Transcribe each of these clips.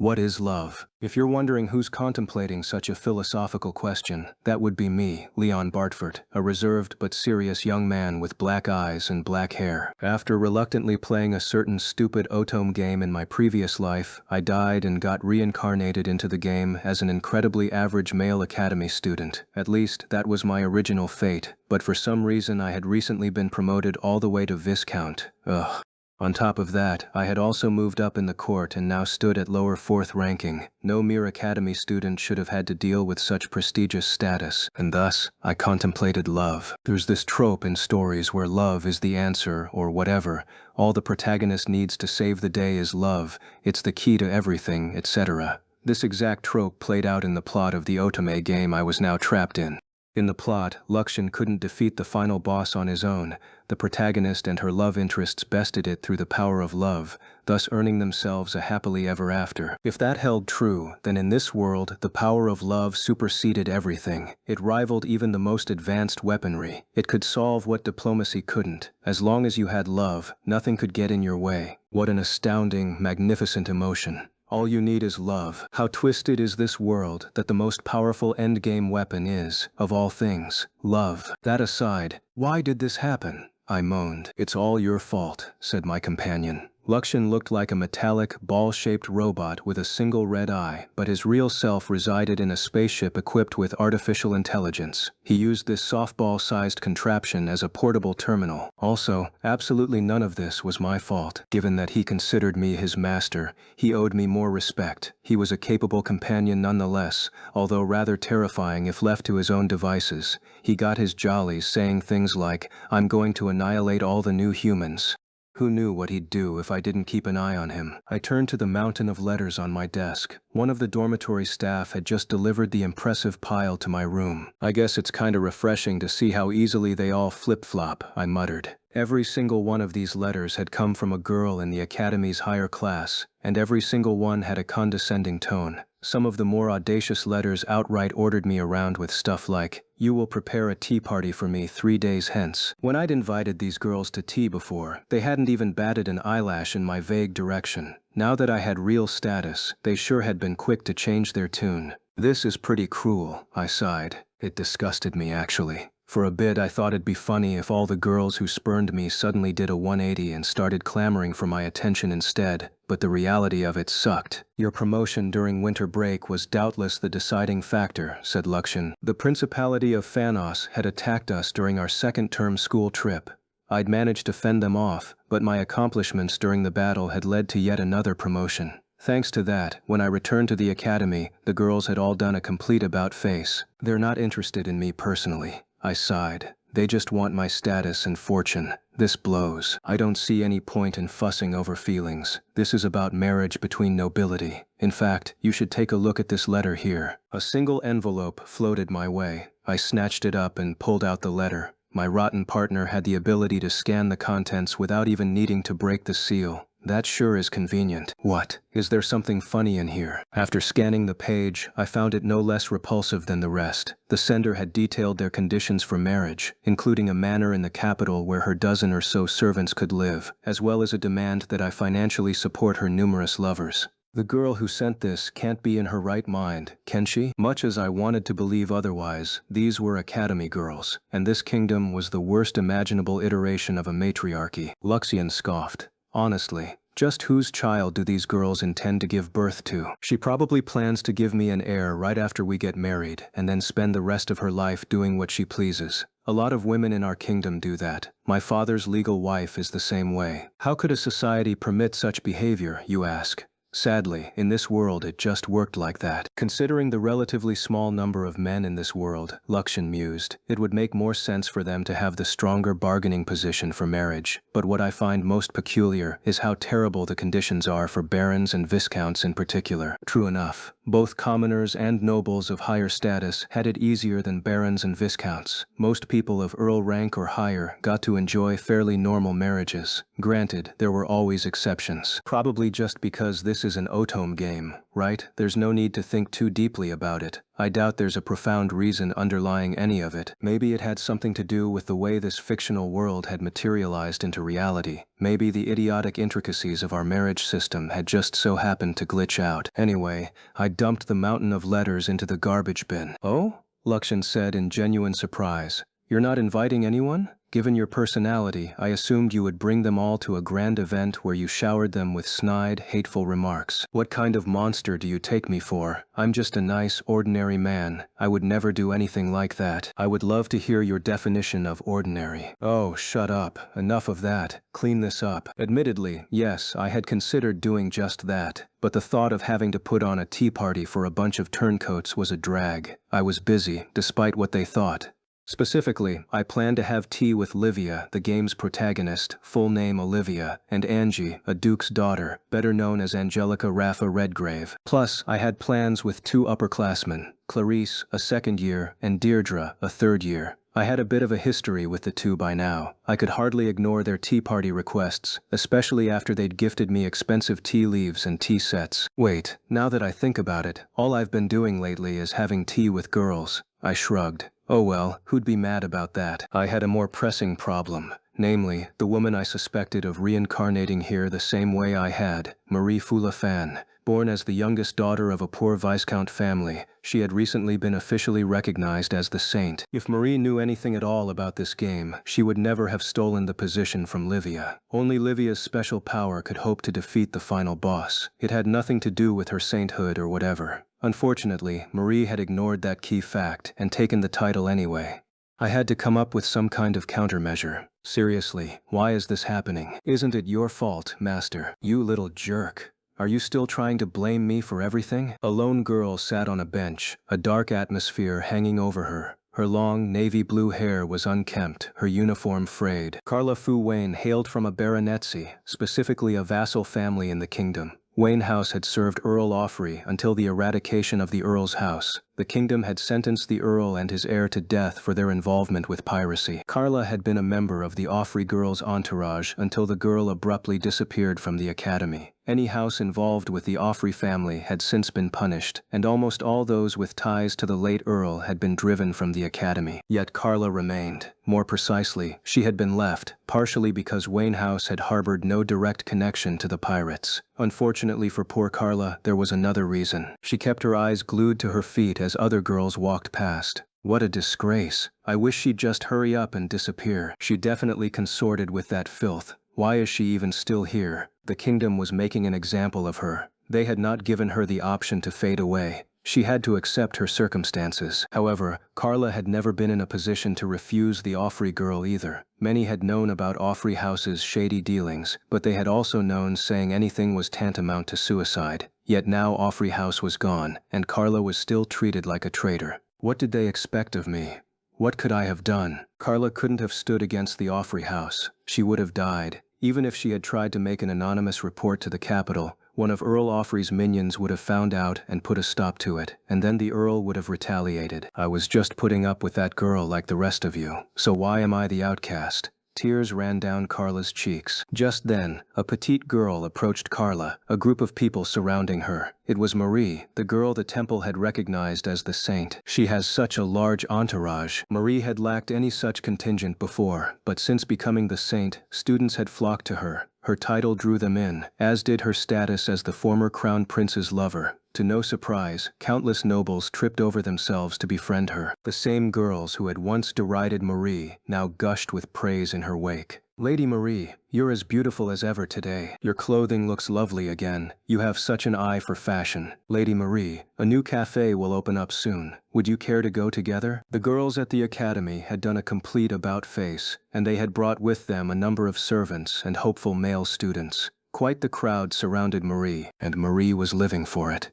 What is love? If you're wondering who's contemplating such a philosophical question, that would be me, Leon Bartford, a reserved but serious young man with black eyes and black hair. After reluctantly playing a certain stupid Otome game in my previous life, I died and got reincarnated into the game as an incredibly average male academy student. At least, that was my original fate, but for some reason I had recently been promoted all the way to Viscount. Ugh. On top of that, I had also moved up in the court and now stood at lower 4th ranking. No mere academy student should have had to deal with such prestigious status, and thus, I contemplated love. There's this trope in stories where love is the answer, or whatever. All the protagonist needs to save the day is love, it's the key to everything, etc. This exact trope played out in the plot of the Otome game I was now trapped in. In the plot, Luxian couldn't defeat the final boss on his own. The protagonist and her love interests bested it through the power of love, thus earning themselves a happily ever after. If that held true, then in this world, the power of love superseded everything. It rivaled even the most advanced weaponry. It could solve what diplomacy couldn't. As long as you had love, nothing could get in your way. What an astounding, magnificent emotion. All you need is love. How twisted is this world that the most powerful endgame weapon is, of all things, love. That aside, why did this happen? I moaned. It's all your fault, said my companion. Luxian looked like a metallic, ball-shaped robot with a single red eye, but his real self resided in a spaceship equipped with artificial intelligence. He used this softball-sized contraption as a portable terminal. Also, absolutely none of this was my fault. Given that he considered me his master, he owed me more respect. He was a capable companion nonetheless, although rather terrifying if left to his own devices. He got his jollies saying things like, "I'm going to annihilate all the new humans." Who knew what he'd do if I didn't keep an eye on him? I turned to the mountain of letters on my desk. One of the dormitory staff had just delivered the impressive pile to my room. I guess it's kinda refreshing to see how easily they all flip-flop, I muttered. Every single one of these letters had come from a girl in the academy's higher class, and every single one had a condescending tone. Some of the more audacious letters outright ordered me around with stuff like, "You will prepare a tea party for me 3 days hence." When I'd invited these girls to tea before, they hadn't even batted an eyelash in my vague direction. Now that I had real status, they sure had been quick to change their tune. This is pretty cruel, I sighed. It disgusted me, actually. For a bit, I thought it'd be funny if all the girls who spurned me suddenly did a 180 and started clamoring for my attention instead, but the reality of it sucked. Your promotion during winter break was doubtless the deciding factor, said Luxian. The Principality of Phanos had attacked us during our second-term school trip. I'd managed to fend them off, but my accomplishments during the battle had led to yet another promotion. Thanks to that, when I returned to the academy, the girls had all done a complete about-face. They're not interested in me personally. I sighed. They just want my status and fortune. This blows. I don't see any point in fussing over feelings. This is about marriage between nobility. In fact, you should take a look at this letter here. A single envelope floated my way. I snatched it up and pulled out the letter. My rotten partner had the ability to scan the contents without even needing to break the seal. That sure is convenient. What? Is there something funny in here? After scanning the page, I found it no less repulsive than the rest. The sender had detailed their conditions for marriage, including a manor in the capital where her dozen or so servants could live, as well as a demand that I financially support her numerous lovers. The girl who sent this can't be in her right mind, can she? Much as I wanted to believe otherwise, these were academy girls, and this kingdom was the worst imaginable iteration of a matriarchy. Luxian scoffed. Honestly, just whose child do these girls intend to give birth to? She probably plans to give me an heir right after we get married, and then spend the rest of her life doing what she pleases. A lot of women in our kingdom do that. My father's legal wife is the same way. How could a society permit such behavior, you ask? Sadly, in this world it just worked like that. Considering the relatively small number of men in this world, Luxian mused, it would make more sense for them to have the stronger bargaining position for marriage. But what I find most peculiar is how terrible the conditions are for barons and viscounts in particular. True enough, both commoners and nobles of higher status had it easier than barons and viscounts. Most people of earl rank or higher got to enjoy fairly normal marriages. Granted, there were always exceptions. Probably just because this is an Otome game, right? There's no need to think too deeply about it. I doubt there's a profound reason underlying any of it. Maybe it had something to do with the way this fictional world had materialized into reality. Maybe the idiotic intricacies of our marriage system had just so happened to glitch out. Anyway, I dumped the mountain of letters into the garbage bin. "Oh?" Lakshan said in genuine surprise. "You're not inviting anyone? Given your personality, I assumed you would bring them all to a grand event where you showered them with snide, hateful remarks. What kind of monster do you take me for? I'm just a nice, ordinary man. I would never do anything like that. I would love to hear your definition of ordinary." "Oh, shut up. Enough of that. Clean this up." Admittedly, yes, I had considered doing just that. But the thought of having to put on a tea party for a bunch of turncoats was a drag. I was busy, despite what they thought. Specifically, I planned to have tea with Livia, the game's protagonist, full name Olivia, and Angie, a duke's daughter, better known as Angelica Raffa Redgrave. Plus, I had plans with two upperclassmen, Clarice, a second year, and Deirdre, a third year. I had a bit of a history with the two by now. I could hardly ignore their tea party requests, especially after they'd gifted me expensive tea leaves and tea sets. Wait, now that I think about it, all I've been doing lately is having tea with girls. I shrugged. Oh well, who'd be mad about that? I had a more pressing problem. Namely, the woman I suspected of reincarnating here the same way I had, Marie Foulafan. Born as the youngest daughter of a poor Viscount family, she had recently been officially recognized as the saint. If Marie knew anything at all about this game, she would never have stolen the position from Livia. Only Livia's special power could hope to defeat the final boss. It had nothing to do with her sainthood or whatever. Unfortunately, Marie had ignored that key fact and taken the title anyway. I had to come up with some kind of countermeasure. Seriously, why is this happening? Isn't it your fault, Master? You little jerk. Are you still trying to blame me for everything? A lone girl sat on a bench, a dark atmosphere hanging over her. Her long, navy blue hair was unkempt, her uniform frayed. Carla Fu Wayne hailed from a baronetcy, specifically a vassal family in the kingdom. Wayne House had served Earl Offrey until the eradication of the Earl's house. The kingdom had sentenced the Earl and his heir to death for their involvement with piracy. Carla had been a member of the Offrey girl's entourage until the girl abruptly disappeared from the academy. Any house involved with the Offrey family had since been punished, and almost all those with ties to the late Earl had been driven from the academy. Yet Carla remained. More precisely, she had been left, partially because Wayne House had harbored no direct connection to the pirates. Unfortunately for poor Carla, there was another reason. She kept her eyes glued to her feet as other girls walked past. What a disgrace. I wish she'd just hurry up and disappear. She definitely consorted with that filth. Why is she even still here? The kingdom was making an example of her. They had not given her the option to fade away. She had to accept her circumstances. However, Carla had never been in a position to refuse the Offrey girl either. Many had known about Offrey House's shady dealings, but they had also known saying anything was tantamount to suicide. Yet now Offrey House was gone, and Carla was still treated like a traitor. What did they expect of me? What could I have done? Carla couldn't have stood against the Offrey House. She would have died. Even if she had tried to make an anonymous report to the capital, one of Earl Offrey's minions would have found out and put a stop to it, and then the Earl would have retaliated. I was just putting up with that girl like the rest of you, so why am I the outcast? Tears ran down Carla's cheeks. Just then, a petite girl approached Carla, a group of people surrounding her. It was Marie, the girl the temple had recognized as the saint. She has such a large entourage. Marie had lacked any such contingent before, but since becoming the saint, students had flocked to her. Her title drew them in, as did her status as the former crown prince's lover. To no surprise, countless nobles tripped over themselves to befriend her. The same girls who had once derided Marie now gushed with praise in her wake. Lady Marie, you're as beautiful as ever today. Your clothing looks lovely again. You have such an eye for fashion. Lady Marie, a new cafe will open up soon. Would you care to go together? The girls at the academy had done a complete about-face, and they had brought with them a number of servants and hopeful male students. Quite the crowd surrounded Marie, and Marie was living for it.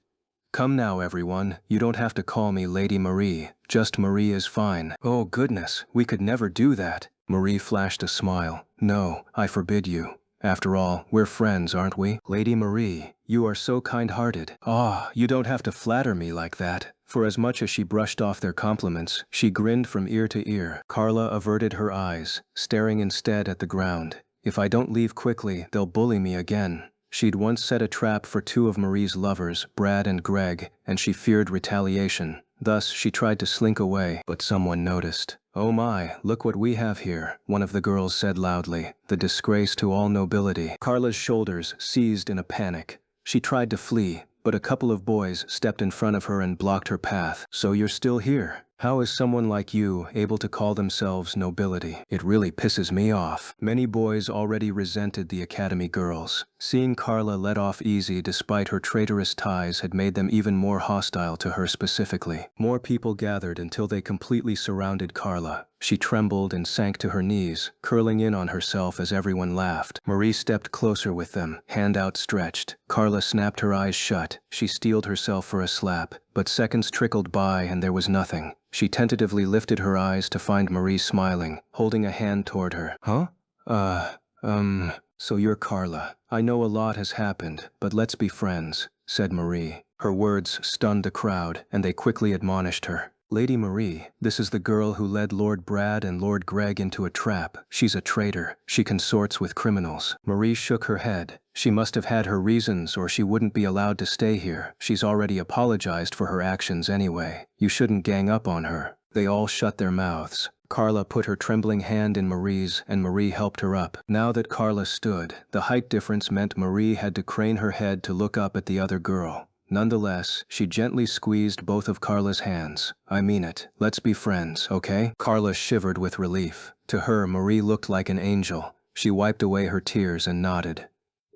Come now, everyone. You don't have to call me Lady Marie. Just Marie is fine. Oh goodness, we could never do that. Marie flashed a smile. No, I forbid you. After all, we're friends, aren't we? Lady Marie, you are so kind-hearted. Ah, you don't have to flatter me like that. For as much as she brushed off their compliments, she grinned from ear to ear. Carla averted her eyes, staring instead at the ground. If I don't leave quickly, they'll bully me again. She'd once set a trap for two of Marie's lovers, Brad and Greg, and she feared retaliation. Thus, she tried to slink away, but someone noticed. "Oh my, look what we have here," one of the girls said loudly, "the disgrace to all nobility." Carla's shoulders seized in a panic. She tried to flee, but a couple of boys stepped in front of her and blocked her path. "So you're still here? How is someone like you able to call themselves nobility? It really pisses me off." Many boys already resented the academy girls. Seeing Carla let off easy despite her traitorous ties had made them even more hostile to her specifically. More people gathered until they completely surrounded Carla. She trembled and sank to her knees, curling in on herself as everyone laughed. Marie stepped closer with them, hand outstretched. Carla snapped her eyes shut. She steeled herself for a slap, but seconds trickled by and there was nothing. She tentatively lifted her eyes to find Marie smiling, holding a hand toward her. "Huh? So you're Carla. I know a lot has happened, but let's be friends," said Marie. Her words stunned the crowd, and they quickly admonished her. "Lady Marie, this is the girl who led Lord Brad and Lord Greg into a trap. She's a traitor. She consorts with criminals." Marie shook her head. She must have had her reasons or she wouldn't be allowed to stay here. She's already apologized for her actions anyway. You shouldn't gang up on her. They all shut their mouths. Carla put her trembling hand in Marie's and Marie helped her up. Now that Carla stood, the height difference meant Marie had to crane her head to look up at the other girl. Nonetheless, she gently squeezed both of Carla's hands. "I mean it. Let's be friends, okay?" Carla shivered with relief. To her, Marie looked like an angel. She wiped away her tears and nodded.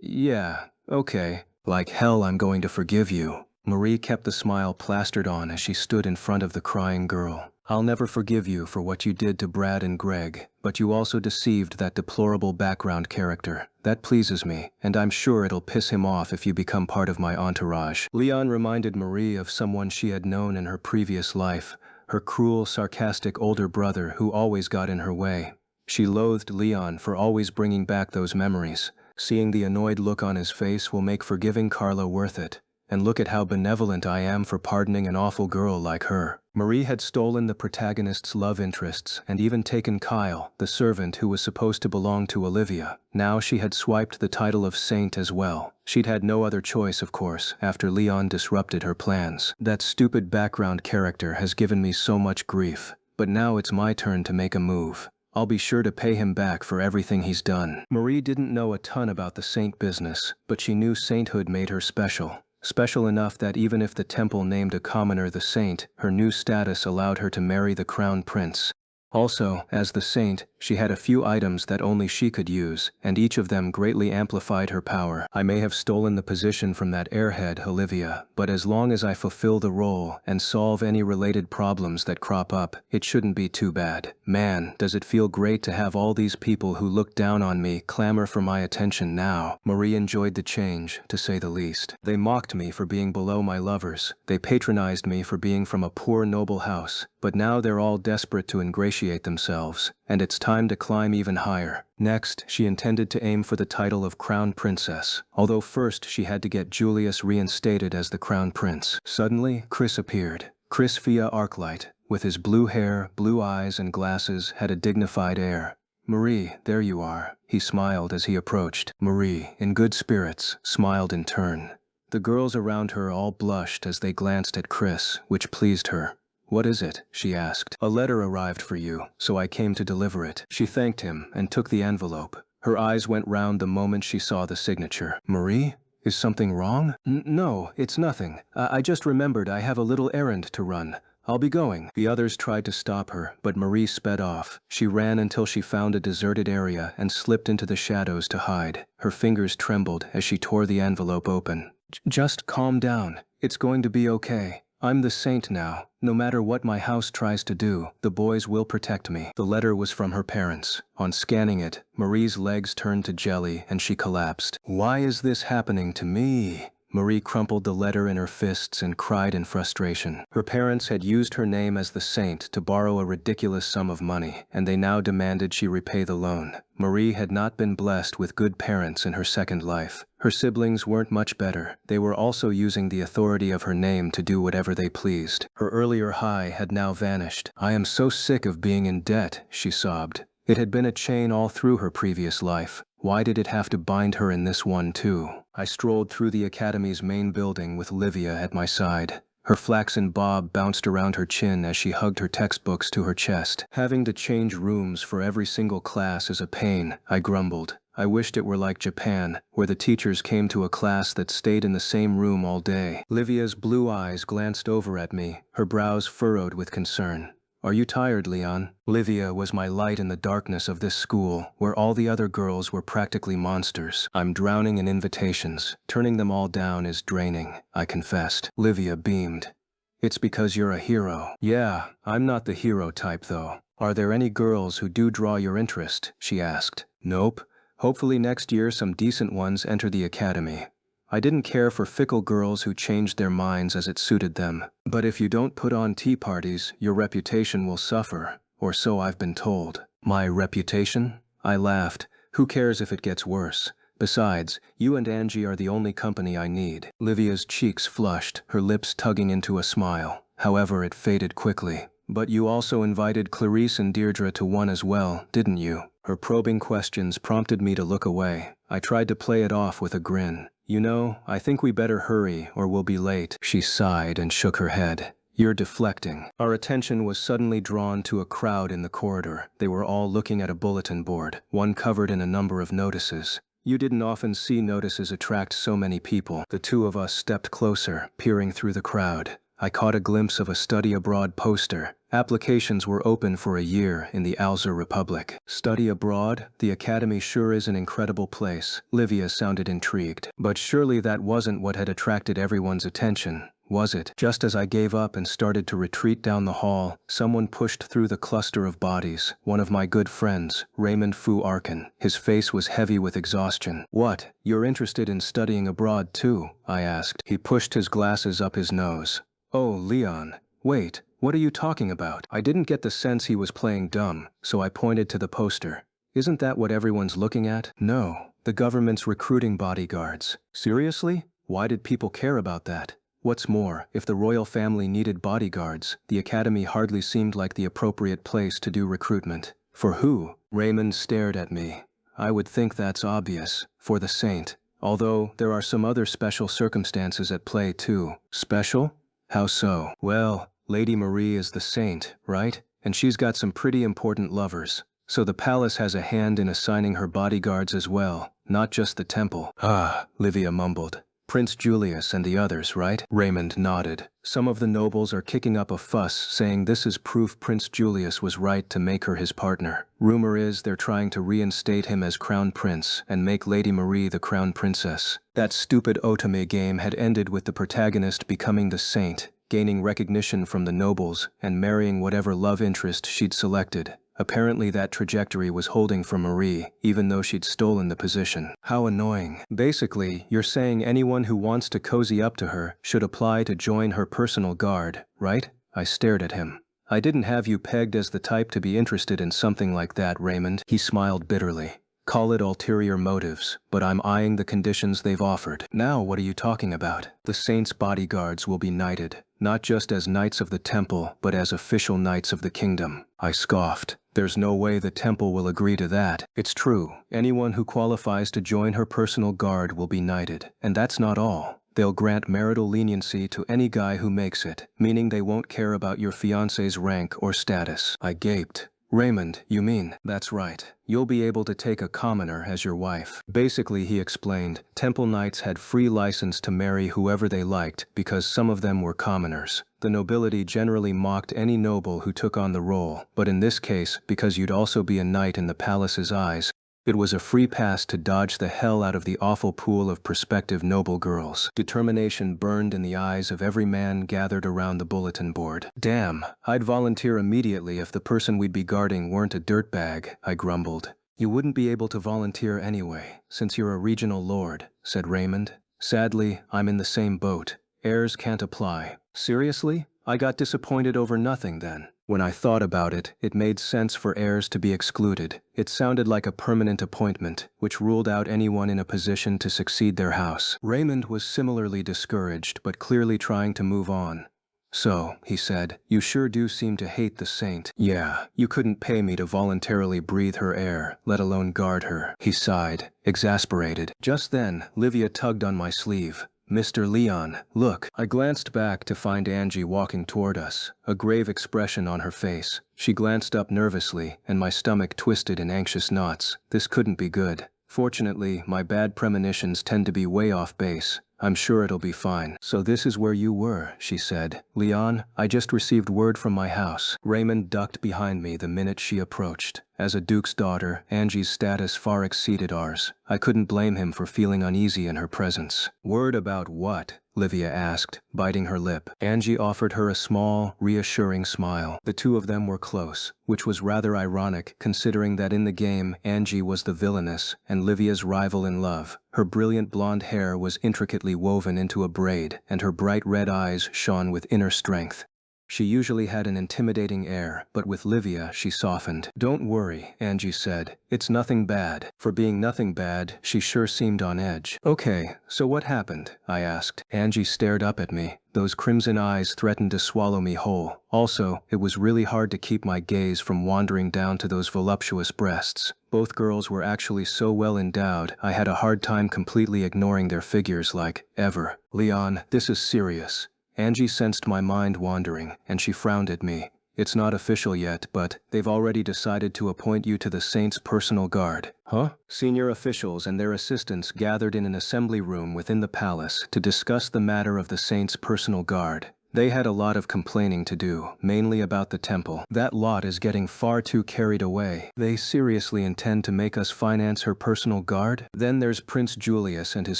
"Yeah, okay. Like hell I'm going to forgive you." Marie kept the smile plastered on as she stood in front of the crying girl. "I'll never forgive you for what you did to Brad and Greg, but you also deceived that deplorable background character. That pleases me, and I'm sure it'll piss him off if you become part of my entourage." Leon reminded Marie of someone she had known in her previous life, her cruel, sarcastic older brother who always got in her way. She loathed Leon for always bringing back those memories. Seeing the annoyed look on his face will make forgiving Carla worth it. And look at how benevolent I am for pardoning an awful girl like her. Marie had stolen the protagonist's love interests and even taken Kyle, the servant who was supposed to belong to Olivia. Now she had swiped the title of saint as well. She'd had no other choice, of course, after Leon disrupted her plans. That stupid background character has given me so much grief, but now it's my turn to make a move. I'll be sure to pay him back for everything he's done. Marie didn't know a ton about the saint business, but she knew sainthood made her special. Special enough that even if the temple named a commoner the saint, her new status allowed her to marry the crown prince. Also, as the saint, she had a few items that only she could use, and each of them greatly amplified her power. I may have stolen the position from that airhead, Olivia, but as long as I fulfill the role and solve any related problems that crop up, it shouldn't be too bad. Man, does it feel great to have all these people who look down on me clamor for my attention now. Marie enjoyed the change, to say the least. They mocked me for being below my lovers. They patronized me for being from a poor noble house. But now they're all desperate to ingratiate themselves, and it's time to climb even higher. Next, she intended to aim for the title of Crown Princess, although first she had to get Julius reinstated as the Crown Prince. Suddenly, Chris appeared. Chris via Arclight, with his blue hair, blue eyes, and glasses, had a dignified air. "Marie, there you are," he smiled as he approached. Marie, in good spirits, smiled in turn. The girls around her all blushed as they glanced at Chris, which pleased her. "What is it?" she asked. "A letter arrived for you, so I came to deliver it." She thanked him and took the envelope. Her eyes went round the moment she saw the signature. "Marie? Is something wrong?" No, it's nothing. I just remembered I have a little errand to run. I'll be going." The others tried to stop her, but Marie sped off. She ran until she found a deserted area and slipped into the shadows to hide. Her fingers trembled as she tore the envelope open. Just calm down. It's going to be okay. I'm the saint now. No matter what my house tries to do, the boys will protect me." The letter was from her parents. On scanning it, Marie's legs turned to jelly and she collapsed. "Why is this happening to me?" Marie crumpled the letter in her fists and cried in frustration. Her parents had used her name as the saint to borrow a ridiculous sum of money, and they now demanded she repay the loan. Marie had not been blessed with good parents in her second life. Her siblings weren't much better. They were also using the authority of her name to do whatever they pleased. Her earlier high had now vanished. "I am so sick of being in debt," she sobbed. It had been a chain all through her previous life. Why did it have to bind her in this one too? I strolled through the academy's main building with Livia at my side. Her flaxen bob bounced around her chin as she hugged her textbooks to her chest. Having to change rooms for every single class is a pain, I grumbled. I wished it were like Japan, where the teachers came to a class that stayed in the same room all day. Livia's blue eyes glanced over at me, her brows furrowed with concern. Are you tired, Leon? Livia was my light in the darkness of this school, where all the other girls were practically monsters. I'm drowning in invitations. Turning them all down is draining, I confessed. Livia beamed. It's because you're a hero. Yeah, I'm not the hero type though. Are there any girls who do draw your interest? She asked. Nope. Hopefully next year some decent ones enter the academy. I didn't care for fickle girls who changed their minds as it suited them. But if you don't put on tea parties, your reputation will suffer, or so I've been told. My reputation? I laughed. Who cares if it gets worse? Besides, you and Angie are the only company I need. Livia's cheeks flushed, her lips tugging into a smile. However, it faded quickly. But you also invited Clarice and Deirdre to one as well, didn't you? Her probing questions prompted me to look away. I tried to play it off with a grin. You know, I think we better hurry or we'll be late. She sighed and shook her head. You're deflecting. Our attention was suddenly drawn to a crowd in the corridor. They were all looking at a bulletin board, one covered in a number of notices. You didn't often see notices attract so many people. The two of us stepped closer, peering through the crowd. I caught a glimpse of a study abroad poster. Applications were open for a year in the Alzer Republic. Study abroad? The academy sure is an incredible place. Livia sounded intrigued. But surely that wasn't what had attracted everyone's attention, was it? Just as I gave up and started to retreat down the hall, someone pushed through the cluster of bodies. One of my good friends, Raymond Fu Arkin. His face was heavy with exhaustion. What? You're interested in studying abroad too? I asked. He pushed his glasses up his nose. Oh, Leon. Wait, what are you talking about? I didn't get the sense he was playing dumb, so I pointed to the poster. Isn't that what everyone's looking at? No, the government's recruiting bodyguards. Seriously? Why did people care about that? What's more, if the royal family needed bodyguards, the academy hardly seemed like the appropriate place to do recruitment. For who? Raymond stared at me. I would think that's obvious. For the saint. Although, there are some other special circumstances at play too. Special? How so? Well, Lady Marie is the saint, right? And she's got some pretty important lovers. So the palace has a hand in assigning her bodyguards as well, not just the temple. Ah, Livia mumbled. Prince Julius and the others, right? Raymond nodded. Some of the nobles are kicking up a fuss, saying this is proof Prince Julius was right to make her his partner. Rumor is they're trying to reinstate him as crown prince and make Lady Marie the crown princess. That stupid Otome game had ended with the protagonist becoming the saint, gaining recognition from the nobles, and marrying whatever love interest she'd selected. Apparently that trajectory was holding for Marie, even though she'd stolen the position. How annoying. Basically, you're saying anyone who wants to cozy up to her should apply to join her personal guard, right? I stared at him. I didn't have you pegged as the type to be interested in something like that, Raymond. He smiled bitterly. Call it ulterior motives, but I'm eyeing the conditions they've offered. Now what are you talking about? The saints' bodyguards will be knighted, not just as knights of the temple, but as official knights of the kingdom. I scoffed. There's no way the temple will agree to that. It's true. Anyone who qualifies to join her personal guard will be knighted. And that's not all. They'll grant marital leniency to any guy who makes it, meaning they won't care about your fiancé's rank or status. I gaped. Raymond, you mean? That's right. You'll be able to take a commoner as your wife. Basically, he explained, temple knights had free license to marry whoever they liked because some of them were commoners. The nobility generally mocked any noble who took on the role, but in this case, because you'd also be a knight in the palace's eyes, it was a free pass to dodge the hell out of the awful pool of prospective noble girls. Determination burned in the eyes of every man gathered around the bulletin board. Damn, I'd volunteer immediately if the person we'd be guarding weren't a dirtbag, I grumbled. You wouldn't be able to volunteer anyway, since you're a regional lord, said Raymond. Sadly, I'm in the same boat. Heirs can't apply. Seriously? I got disappointed over nothing then. When I thought about it, it made sense for heirs to be excluded. It sounded like a permanent appointment, which ruled out anyone in a position to succeed their house. Raymond was similarly discouraged, but clearly trying to move on. So, he said, you sure do seem to hate the saint. Yeah, you couldn't pay me to voluntarily breathe her air, let alone guard her. He sighed, exasperated. Just then, Livia tugged on my sleeve. Mr. Leon, look. I glanced back to find Angie walking toward us, a grave expression on her face. She glanced up nervously, and my stomach twisted in anxious knots. This couldn't be good. Fortunately, my bad premonitions tend to be way off base. I'm sure it'll be fine. So this is where you were, she said. Leon, I just received word from my house. Raymond ducked behind me the minute she approached. As a duke's daughter, Angie's status far exceeded ours. I couldn't blame him for feeling uneasy in her presence. Word about what? Livia asked, biting her lip. Angie offered her a small, reassuring smile. The two of them were close, which was rather ironic considering that in the game, Angie was the villainess and Livia's rival in love. Her brilliant blonde hair was intricately woven into a braid, and her bright red eyes shone with inner strength. She usually had an intimidating air, but with Livia she softened. Don't worry, Angie said. It's nothing bad. For being nothing bad, she sure seemed on edge. Okay, so what happened? I asked. Angie stared up at me. Those crimson eyes threatened to swallow me whole. Also, it was really hard to keep my gaze from wandering down to those voluptuous breasts. Both girls were actually so well endowed, I had a hard time completely ignoring their figures like, ever. Leon, this is serious. Angie sensed my mind wandering, and she frowned at me. It's not official yet, but they've already decided to appoint you to the Saint's personal guard. Huh? Senior officials and their assistants gathered in an assembly room within the palace to discuss the matter of the Saint's personal guard. They had a lot of complaining to do, mainly about the temple. That lot is getting far too carried away. They seriously intend to make us finance her personal guard? Then there's Prince Julius and his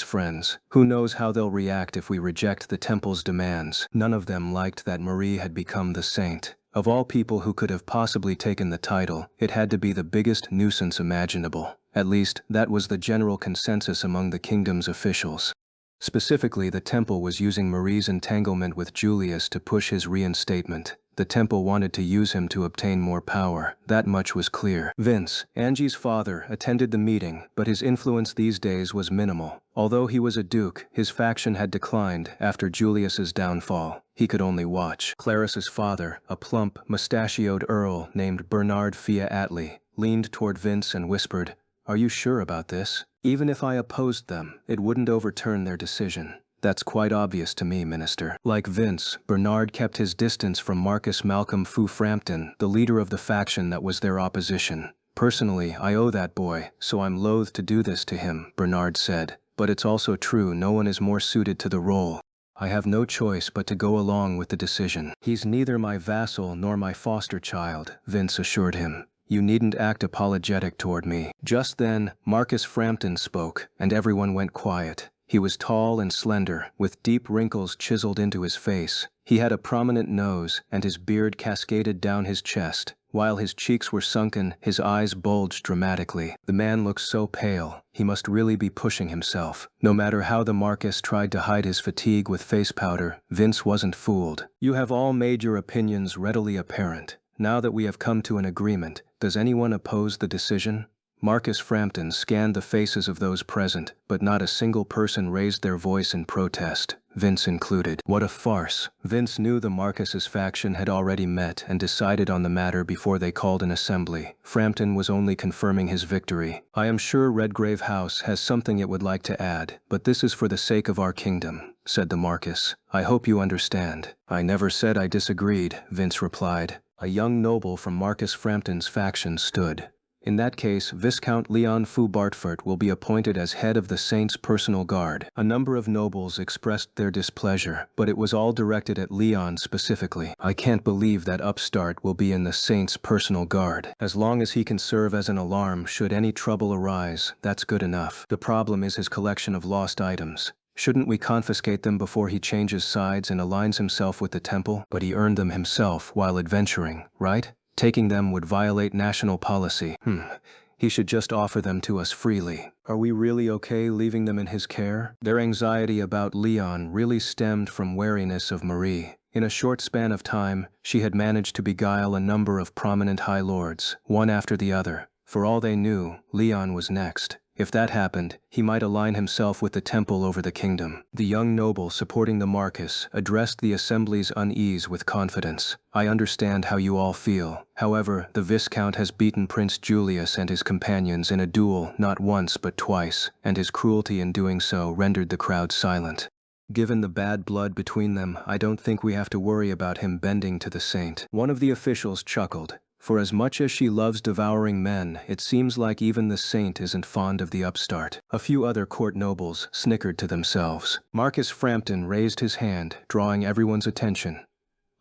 friends. Who knows how they'll react if we reject the temple's demands? None of them liked that Marie had become the saint. Of all people who could have possibly taken the title, it had to be the biggest nuisance imaginable. At least, that was the general consensus among the kingdom's officials. Specifically, the temple was using Marie's entanglement with Julius to push his reinstatement. The temple wanted to use him to obtain more power. That much was clear. Vince, Angie's father, attended the meeting, but his influence these days was minimal. Although he was a duke, his faction had declined after Julius's downfall. He could only watch. Clarice's father, a plump, mustachioed earl named Bernard Fia Atlee, leaned toward Vince and whispered, "Are you sure about this? Even if I opposed them, it wouldn't overturn their decision." That's quite obvious to me, Minister. Like Vince, Bernard kept his distance from Marcus Malcolm Fu Frampton, the leader of the faction that was their opposition. Personally, I owe that boy, so I'm loath to do this to him, Bernard said. But it's also true no one is more suited to the role. I have no choice but to go along with the decision. He's neither my vassal nor my foster child, Vince assured him. You needn't act apologetic toward me. Just then, Marcus Frampton spoke, and everyone went quiet. He was tall and slender, with deep wrinkles chiseled into his face. He had a prominent nose, and his beard cascaded down his chest. While his cheeks were sunken, his eyes bulged dramatically. The man looked so pale, he must really be pushing himself. No matter how the Marcus tried to hide his fatigue with face powder, Vince wasn't fooled. You have all made your opinions readily apparent. Now that we have come to an agreement, does anyone oppose the decision? Marcus Frampton scanned the faces of those present, but not a single person raised their voice in protest, Vince included. What a farce. Vince knew the Marcus's faction had already met and decided on the matter before they called an assembly. Frampton was only confirming his victory. I am sure Redgrave House has something it would like to add, but this is for the sake of our kingdom, said the Marcus. I hope you understand. I never said I disagreed, Vince replied. A young noble from Marcus Frampton's faction stood. In that case, Viscount Leon Fu Bartford will be appointed as head of the Saint's personal guard. A number of nobles expressed their displeasure, but it was all directed at Leon specifically. I can't believe that upstart will be in the Saint's personal guard. As long as he can serve as an alarm should any trouble arise, that's good enough. The problem is his collection of lost items. Shouldn't we confiscate them before he changes sides and aligns himself with the temple? But he earned them himself while adventuring, right? Taking them would violate national policy. He should just offer them to us freely. Are we really okay leaving them in his care? Their anxiety about Leon really stemmed from wariness of Marie. In a short span of time, she had managed to beguile a number of prominent high lords, one after the other. For all they knew, Leon was next. If that happened, he might align himself with the temple over the kingdom. The young noble supporting the Marcus addressed the assembly's unease with confidence. I understand how you all feel. However, the Viscount has beaten Prince Julius and his companions in a duel not once but twice, and his cruelty in doing so rendered the crowd silent. Given the bad blood between them, I don't think we have to worry about him bending to the saint. One of the officials chuckled. For as much as she loves devouring men, it seems like even the saint isn't fond of the upstart. A few other court nobles snickered to themselves. Marcus Frampton raised his hand, drawing everyone's attention.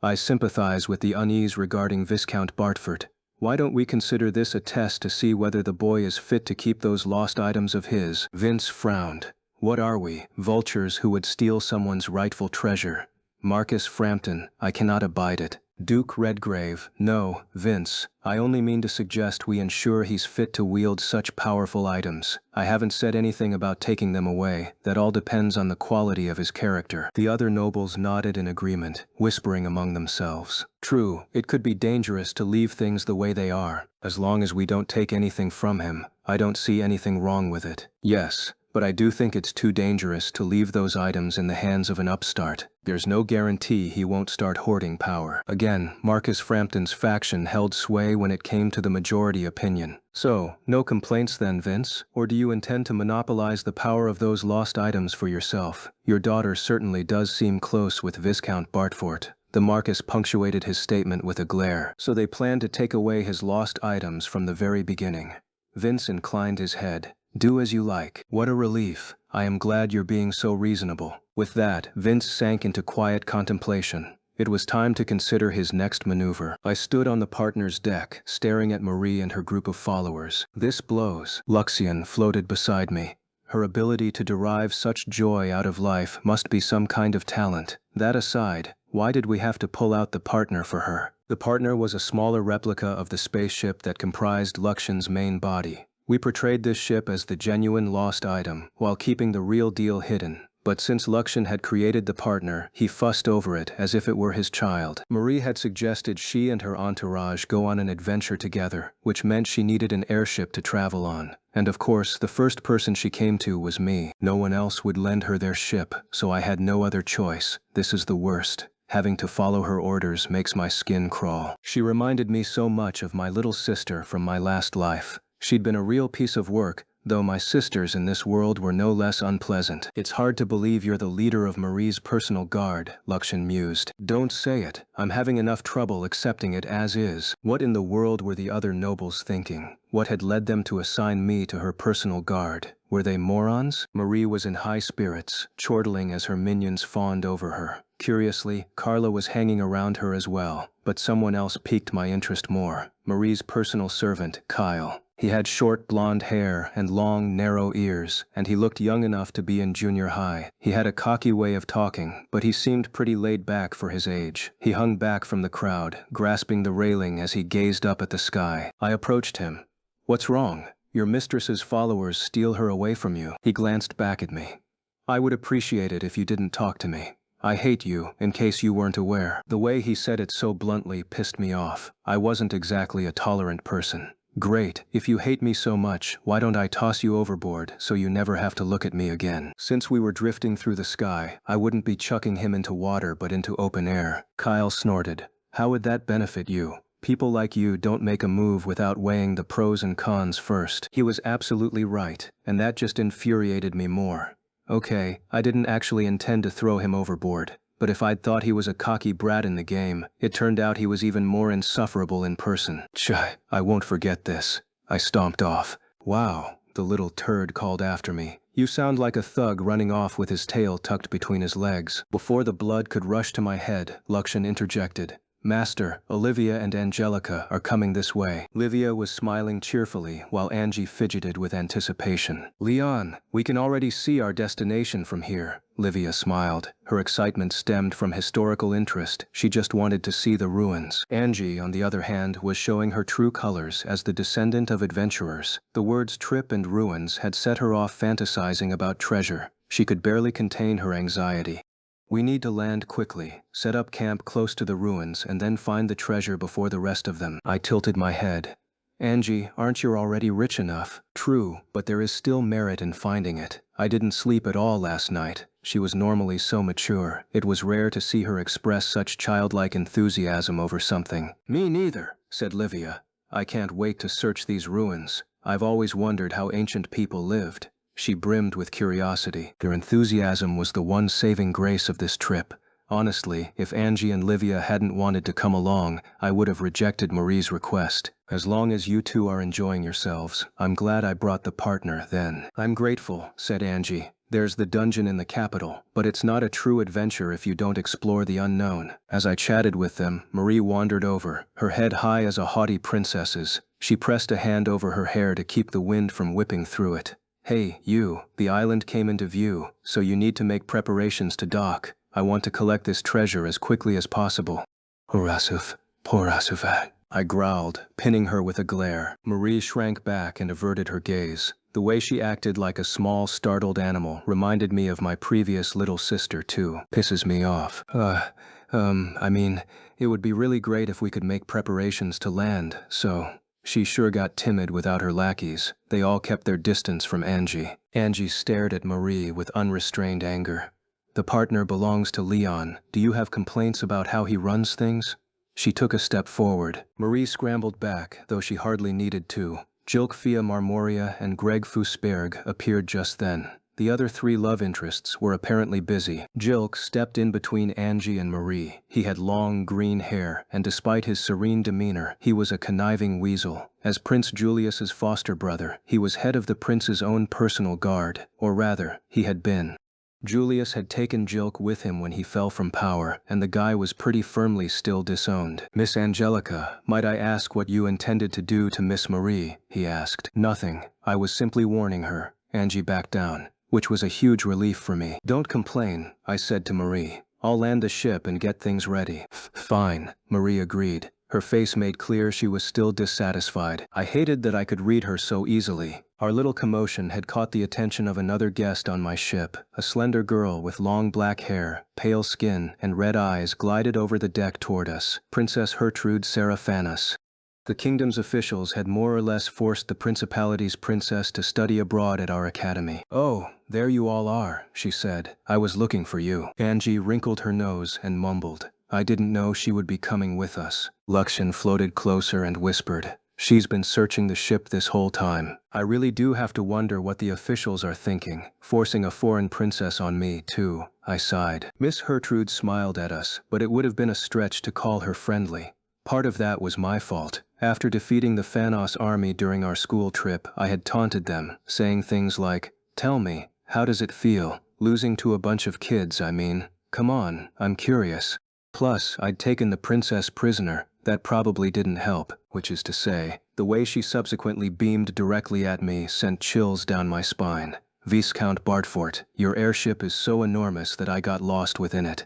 I sympathize with the unease regarding Viscount Bartford. Why don't we consider this a test to see whether the boy is fit to keep those lost items of his? Vince frowned. What are we, vultures who would steal someone's rightful treasure? Marcus Frampton, I cannot abide it. Duke Redgrave, no, Vince, I only mean to suggest we ensure he's fit to wield such powerful items. I haven't said anything about taking them away, that all depends on the quality of his character. The other nobles nodded in agreement, whispering among themselves. True, it could be dangerous to leave things the way they are. As long as we don't take anything from him, I don't see anything wrong with it. Yes, but I do think it's too dangerous to leave those items in the hands of an upstart. There's no guarantee he won't start hoarding power. Again, Marcus Frampton's faction held sway when it came to the majority opinion. So, no complaints then, Vince? Or do you intend to monopolize the power of those lost items for yourself? Your daughter certainly does seem close with Viscount Bartford. The Marcus punctuated his statement with a glare. So they plan to take away his lost items from the very beginning. Vince inclined his head. Do as you like. What a relief. I am glad you're being so reasonable. With that, Vince sank into quiet contemplation. It was time to consider his next maneuver. I stood on the partner's deck, staring at Marie and her group of followers. This blows. Luxian floated beside me. Her ability to derive such joy out of life must be some kind of talent. That aside, why did we have to pull out the partner for her? The partner was a smaller replica of the spaceship that comprised Luxian's main body. We portrayed this ship as the genuine lost item, while keeping the real deal hidden. But since Luxian had created the partner, he fussed over it as if it were his child. Marie had suggested she and her entourage go on an adventure together, which meant she needed an airship to travel on. And of course, the first person she came to was me. No one else would lend her their ship, so I had no other choice. This is the worst. Having to follow her orders makes my skin crawl. She reminded me so much of my little sister from my last life. She'd been a real piece of work, though my sisters in this world were no less unpleasant. It's hard to believe you're the leader of Marie's personal guard, Luxian mused. Don't say it. I'm having enough trouble accepting it as is. What in the world were the other nobles thinking? What had led them to assign me to her personal guard? Were they morons? Marie was in high spirits, chortling as her minions fawned over her. Curiously, Carla was hanging around her as well, but someone else piqued my interest more. Marie's personal servant, Kyle. He had short blonde hair and long, narrow ears, and he looked young enough to be in junior high. He had a cocky way of talking, but he seemed pretty laid back for his age. He hung back from the crowd, grasping the railing as he gazed up at the sky. I approached him. What's wrong? Your mistress's followers steal her away from you. He glanced back at me. I would appreciate it if you didn't talk to me. I hate you, in case you weren't aware. The way he said it so bluntly pissed me off. I wasn't exactly a tolerant person. Great, if you hate me so much, why don't I toss you overboard so you never have to look at me again? Since we were drifting through the sky, I wouldn't be chucking him into water but into open air. Kyle snorted. How would that benefit you? People like you don't make a move without weighing the pros and cons first. He was absolutely right, and that just infuriated me more. Okay, I didn't actually intend to throw him overboard. But if I'd thought he was a cocky brat in the game, it turned out he was even more insufferable in person. Chai, I won't forget this. I stomped off. Wow, the little turd called after me. You sound like a thug running off with his tail tucked between his legs. Before the blood could rush to my head, Luxian interjected. Master, Olivia and Angelica are coming this way. Livia was smiling cheerfully while Angie fidgeted with anticipation. Leon, we can already see our destination from here. Livia smiled. Her excitement stemmed from historical interest. She just wanted to see the ruins. Angie, on the other hand, was showing her true colors as the descendant of adventurers. The words trip and ruins had set her off fantasizing about treasure. She could barely contain her anxiety. We need to land quickly, set up camp close to the ruins, and then find the treasure before the rest of them. I tilted my head. Angie, aren't you already rich enough? True, but there is still merit in finding it. I didn't sleep at all last night. She was normally so mature. It was rare to see her express such childlike enthusiasm over something. Me neither, said Livia. I can't wait to search these ruins. I've always wondered how ancient people lived. She brimmed with curiosity. Their enthusiasm was the one saving grace of this trip. Honestly, if Angie and Livia hadn't wanted to come along, I would have rejected Marie's request. As long as you two are enjoying yourselves, I'm glad I brought the partner then. I'm grateful, said Angie. There's the dungeon in the capital, but it's not a true adventure if you don't explore the unknown. As I chatted with them, Marie wandered over, her head high as a haughty princess's. She pressed a hand over her hair to keep the wind from whipping through it. Hey, you, the island came into view, so you need to make preparations to dock. I want to collect this treasure as quickly as possible. Horasuf, Porasuvat, I growled, pinning her with a glare. Marie shrank back and averted her gaze. The way she acted like a small, startled animal reminded me of my previous little sister, too. Pisses me off. I mean, it would be really great if we could make preparations to land, so... She sure got timid without her lackeys. They all kept their distance from Angie. Angie stared at Marie with unrestrained anger. The partner belongs to Leon. Do you have complaints about how he runs things? She took a step forward. Marie scrambled back, though she hardly needed to. Jilk Fia Marmoria and Greg Fusberg appeared just then. The other three love interests were apparently busy. Jilk stepped in between Angie and Marie. He had long, green hair, and despite his serene demeanor, he was a conniving weasel. As Prince Julius's foster brother, he was head of the prince's own personal guard, or rather, he had been. Julius had taken Jilk with him when he fell from power, and the guy was pretty firmly still disowned. Miss Angelica, might I ask what you intended to do to Miss Marie? He asked. Nothing. I was simply warning her. Angie backed down, which was a huge relief for me. Don't complain, I said to Marie. I'll land the ship and get things ready. Fine, Marie agreed. Her face made clear she was still dissatisfied. I hated that I could read her so easily. Our little commotion had caught the attention of another guest on my ship. A slender girl with long black hair, pale skin, and red eyes glided over the deck toward us. Princess Gertrude Seraphanis. The kingdom's officials had more or less forced the principality's princess to study abroad at our academy. Oh, there you all are, she said. I was looking for you. Angie wrinkled her nose and mumbled. I didn't know she would be coming with us. Luxian floated closer and whispered. She's been searching the ship this whole time. I really do have to wonder what the officials are thinking, forcing a foreign princess on me, too. I sighed. Miss Gertrude smiled at us, but it would have been a stretch to call her friendly. Part of that was my fault. After defeating the Phanos army during our school trip, I had taunted them, saying things like, "Tell me, how does it feel? Losing to a bunch of kids, I mean. Come on, I'm curious." Plus, I'd taken the princess prisoner. That probably didn't help, which is to say, the way she subsequently beamed directly at me sent chills down my spine. Viscount Bartfort, your airship is so enormous that I got lost within it.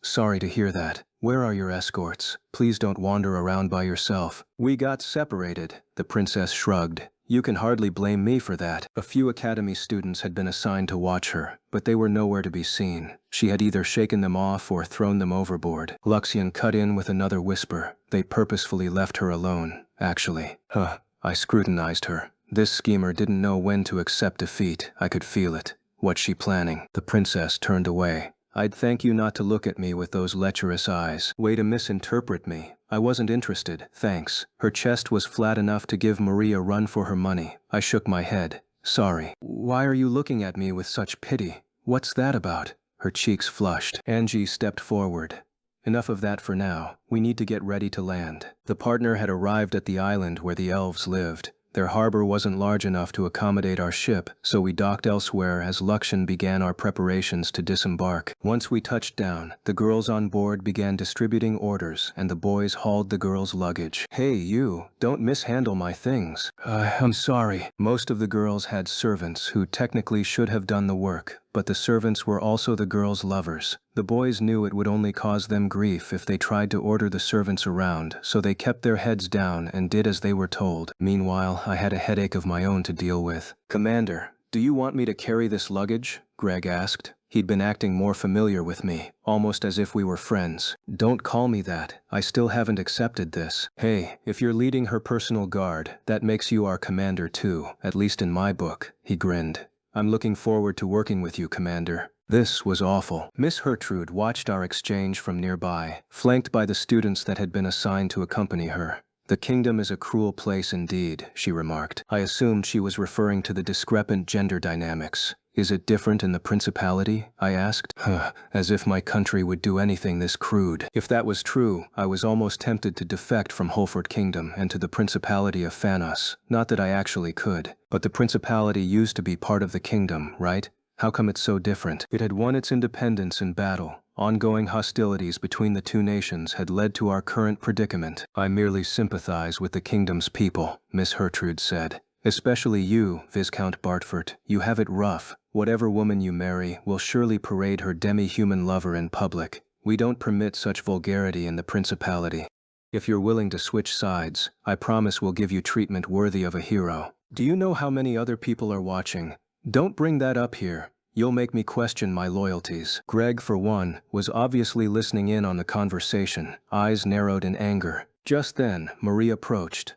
Sorry to hear that. Where are your escorts? Please don't wander around by yourself. We got separated, the princess shrugged. You can hardly blame me for that. A few academy students had been assigned to watch her, but they were nowhere to be seen. She had either shaken them off or thrown them overboard. Luxian cut in with another whisper. They purposefully left her alone, actually. I scrutinized her. This schemer didn't know when to accept defeat. I could feel it. What's she planning? The princess turned away. I'd thank you not to look at me with those lecherous eyes. Way to misinterpret me. I wasn't interested, thanks. Her chest was flat enough to give Marie a run for her money. I shook my head. Sorry. Why are you looking at me with such pity? What's that about? Her cheeks flushed. Angie stepped forward. Enough of that for now. We need to get ready to land. The partner had arrived at the island where the elves lived. Their harbor wasn't large enough to accommodate our ship, so we docked elsewhere as Luxian began our preparations to disembark. Once we touched down, the girls on board began distributing orders, and the boys hauled the girls' luggage. Hey, you, don't mishandle my things. I'm sorry. Most of the girls had servants who technically should have done the work, but the servants were also the girls' lovers. The boys knew it would only cause them grief if they tried to order the servants around, so they kept their heads down and did as they were told. Meanwhile, I had a headache of my own to deal with. Commander, do you want me to carry this luggage? Greg asked. He'd been acting more familiar with me, almost as if we were friends. Don't call me that. I still haven't accepted this. Hey, if you're leading her personal guard, that makes you our commander too, at least in my book, he grinned. I'm looking forward to working with you, Commander. This was awful. Miss Gertrude watched our exchange from nearby, flanked by the students that had been assigned to accompany her. The kingdom is a cruel place indeed, she remarked. I assumed she was referring to the discrepant gender dynamics. Is it different in the principality? I asked. As if my country would do anything this crude. If that was true, I was almost tempted to defect from Holford Kingdom and to the Principality of Phanos. Not that I actually could. But the Principality used to be part of the kingdom, right? How come it's so different? It had won its independence in battle. Ongoing hostilities between the two nations had led to our current predicament. I merely sympathize with the kingdom's people, Miss Hertrude said. Especially you, Viscount Bartford. You have it rough. Whatever woman you marry will surely parade her demi-human lover in public. We don't permit such vulgarity in the Principality. If you're willing to switch sides, I promise we'll give you treatment worthy of a hero. Do you know how many other people are watching? Don't bring that up here. You'll make me question my loyalties. Greg, for one, was obviously listening in on the conversation, eyes narrowed in anger. Just then, Marie approached.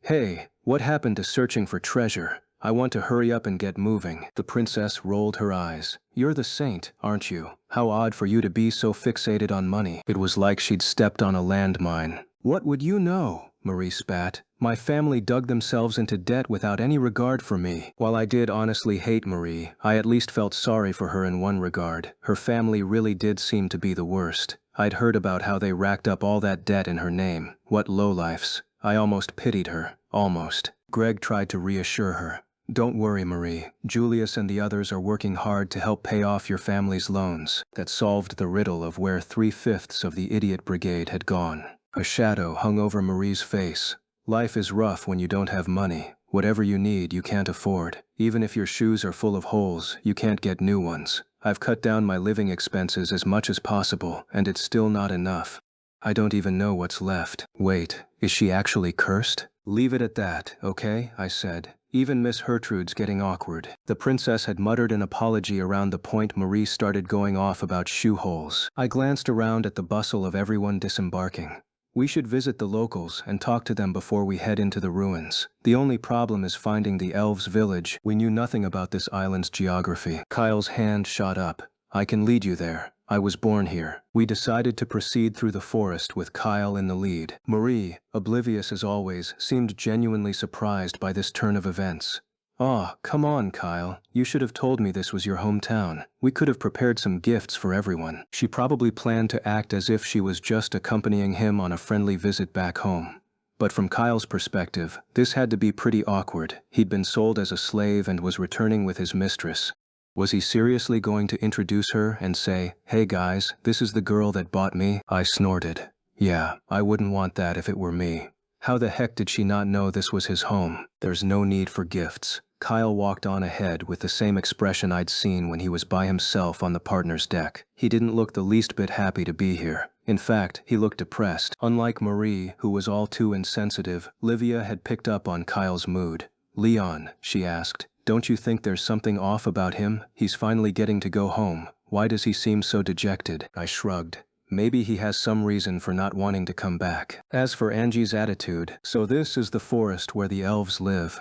Hey, what happened to searching for treasure? I want to hurry up and get moving. The princess rolled her eyes. You're the saint, aren't you? How odd for you to be so fixated on money. It was like she'd stepped on a landmine. What would you know? Marie spat. My family dug themselves into debt without any regard for me. While I did honestly hate Marie, I at least felt sorry for her in one regard. Her family really did seem to be the worst. I'd heard about how they racked up all that debt in her name. What lowlifes. I almost pitied her. Almost. Greg tried to reassure her. Don't worry, Marie. Julius and the others are working hard to help pay off your family's loans. That solved the riddle of where 3/5 of the idiot brigade had gone. A shadow hung over Marie's face. Life is rough when you don't have money. Whatever you need, you can't afford. Even if your shoes are full of holes, you can't get new ones. I've cut down my living expenses as much as possible, and it's still not enough. I don't even know what's left. Wait, is she actually cursed? Leave it at that, okay? I said. Even Miss Hertrude's getting awkward. The princess had muttered an apology around the point Marie started going off about shoe holes. I glanced around at the bustle of everyone disembarking. We should visit the locals and talk to them before we head into the ruins. The only problem is finding the elves' village. We knew nothing about this island's geography. Kyle's hand shot up. I can lead you there. I was born here. We decided to proceed through the forest with Kyle in the lead. Marie, oblivious as always, seemed genuinely surprised by this turn of events. "Aw, come on, Kyle. You should have told me this was your hometown. We could have prepared some gifts for everyone." She probably planned to act as if she was just accompanying him on a friendly visit back home. But from Kyle's perspective, this had to be pretty awkward. He'd been sold as a slave and was returning with his mistress. Was he seriously going to introduce her and say, "Hey guys, this is the girl that bought me"? I snorted. Yeah, I wouldn't want that if it were me. How the heck did she not know this was his home? There's no need for gifts. Kyle walked on ahead with the same expression I'd seen when he was by himself on the partner's deck. He didn't look the least bit happy to be here. In fact, he looked depressed. Unlike Marie, who was all too insensitive, Livia had picked up on Kyle's mood. "Leon," she asked, "don't you think there's something off about him? He's finally getting to go home. Why does he seem so dejected?" I shrugged. Maybe he has some reason for not wanting to come back. As for Angie's attitude, "So this is the forest where the elves live,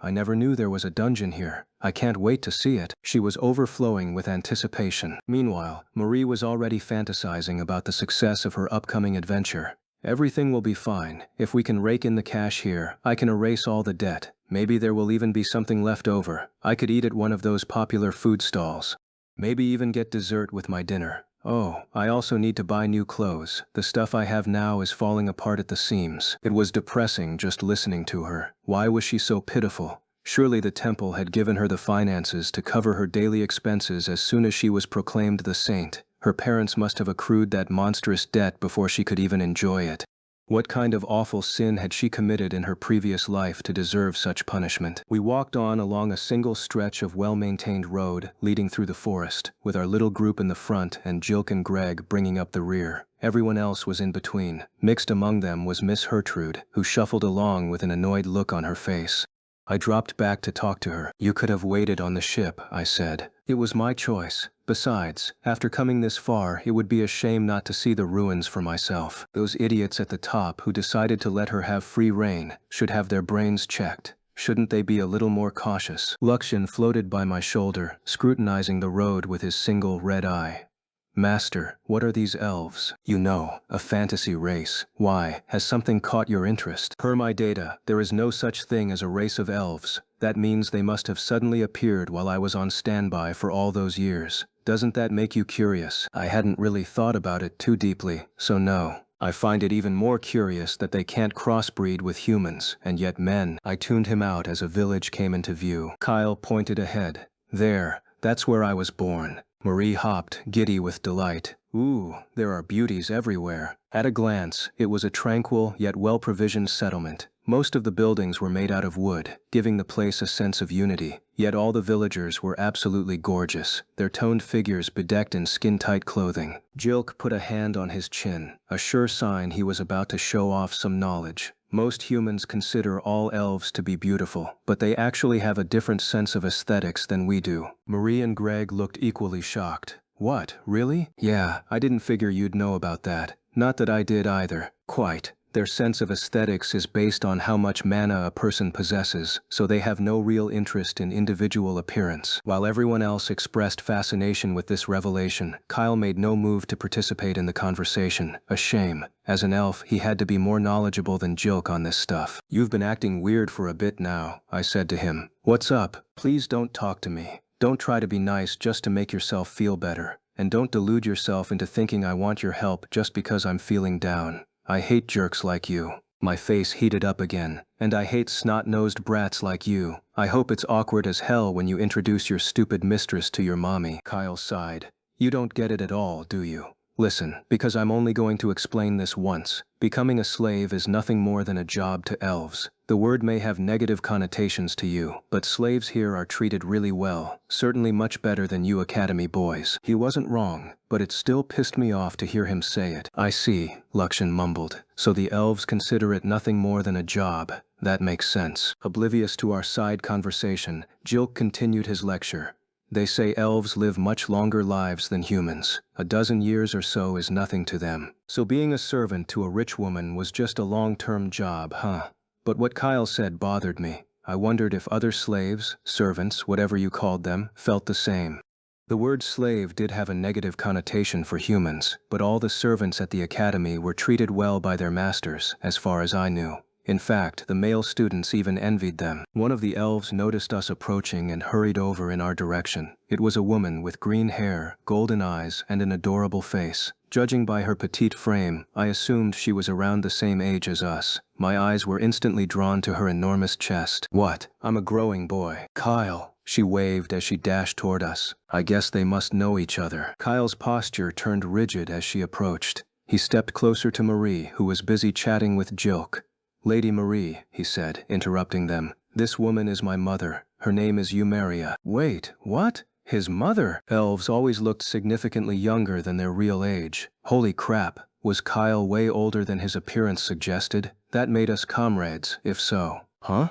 I never knew there was a dungeon here. I can't wait to see it." She was overflowing with anticipation. Meanwhile, Marie was already fantasizing about the success of her upcoming adventure. "Everything will be fine. If we can rake in the cash here, I can erase all the debt. Maybe there will even be something left over. I could eat at one of those popular food stalls. Maybe even get dessert with my dinner. Oh, I also need to buy new clothes. The stuff I have now is falling apart at the seams." It was depressing just listening to her. Why was she so pitiful? Surely the temple had given her the finances to cover her daily expenses as soon as she was proclaimed the saint. Her parents must have accrued that monstrous debt before she could even enjoy it. What kind of awful sin had she committed in her previous life to deserve such punishment? We walked on along a single stretch of well-maintained road leading through the forest, with our little group in the front and Jilk and Greg bringing up the rear. Everyone else was in between. Mixed among them was Miss Hertrude, who shuffled along with an annoyed look on her face. I dropped back to talk to her. "You could have waited on the ship," I said. "It was my choice. Besides, after coming this far, it would be a shame not to see the ruins for myself. Those idiots at the top who decided to let her have free rein should have their brains checked. Shouldn't they be a little more cautious?" Luxon floated by my shoulder, scrutinizing the road with his single red eye. Master, what are these elves? You know, a fantasy race. Why, has something caught your interest? Per my data, there is no such thing as a race of elves. That means they must have suddenly appeared while I was on standby for all those years. Doesn't that make you curious? I hadn't really thought about it too deeply, so no. I find it even more curious that they can't crossbreed with humans, and yet men. I tuned him out as a village came into view. Kyle pointed ahead. There, that's where I was born. Marie hopped, giddy with delight. Ooh, there are beauties everywhere. At a glance, it was a tranquil yet well-provisioned settlement. Most of the buildings were made out of wood, giving the place a sense of unity. Yet all the villagers were absolutely gorgeous, their toned figures bedecked in skin-tight clothing. Jilk put a hand on his chin, a sure sign he was about to show off some knowledge. Most humans consider all elves to be beautiful, but they actually have a different sense of aesthetics than we do. Marie and Greg looked equally shocked. What, really? Yeah, I didn't figure you'd know about that. Not that I did either. Quite. Their sense of aesthetics is based on how much mana a person possesses, so they have no real interest in individual appearance. While everyone else expressed fascination with this revelation, Kyle made no move to participate in the conversation. A shame. As an elf, he had to be more knowledgeable than Jilk on this stuff. You've been acting weird for a bit now, I said to him. What's up? Please don't talk to me. Don't try to be nice just to make yourself feel better. And don't delude yourself into thinking I want your help just because I'm feeling down. I hate jerks like you. My face heated up again. And I hate snot-nosed brats like you. I hope it's awkward as hell when you introduce your stupid mistress to your mommy. Kyle sighed. You don't get it at all, do you? Listen, because I'm only going to explain this once. Becoming a slave is nothing more than a job to elves. The word may have negative connotations to you, but slaves here are treated really well, certainly much better than you academy boys. He wasn't wrong, but it still pissed me off to hear him say it. I see, Lakshan mumbled. So the elves consider it nothing more than a job. That makes sense. Oblivious to our side conversation, Jilk continued his lecture. They say elves live much longer lives than humans. A dozen years or so is nothing to them. So being a servant to a rich woman was just a long-term job, huh? But what Kyle said bothered me. I wondered if other slaves, servants, whatever you called them, felt the same. The word slave did have a negative connotation for humans, but all the servants at the academy were treated well by their masters, as far as I knew. In fact, the male students even envied them. One of the elves noticed us approaching and hurried over in our direction. It was a woman with green hair, golden eyes, and an adorable face. Judging by her petite frame, I assumed she was around the same age as us. My eyes were instantly drawn to her enormous chest. What? I'm a growing boy. Kyle. She waved as she dashed toward us. I guess they must know each other. Kyle's posture turned rigid as she approached. He stepped closer to Marie, who was busy chatting with Jilk. Lady Marie, he said, interrupting them. This woman is my mother. Her name is Eumeria. Wait, what? His mother? Elves always looked significantly younger than their real age. Holy crap, was Kyle way older than his appearance suggested? That made us comrades, if so. Huh?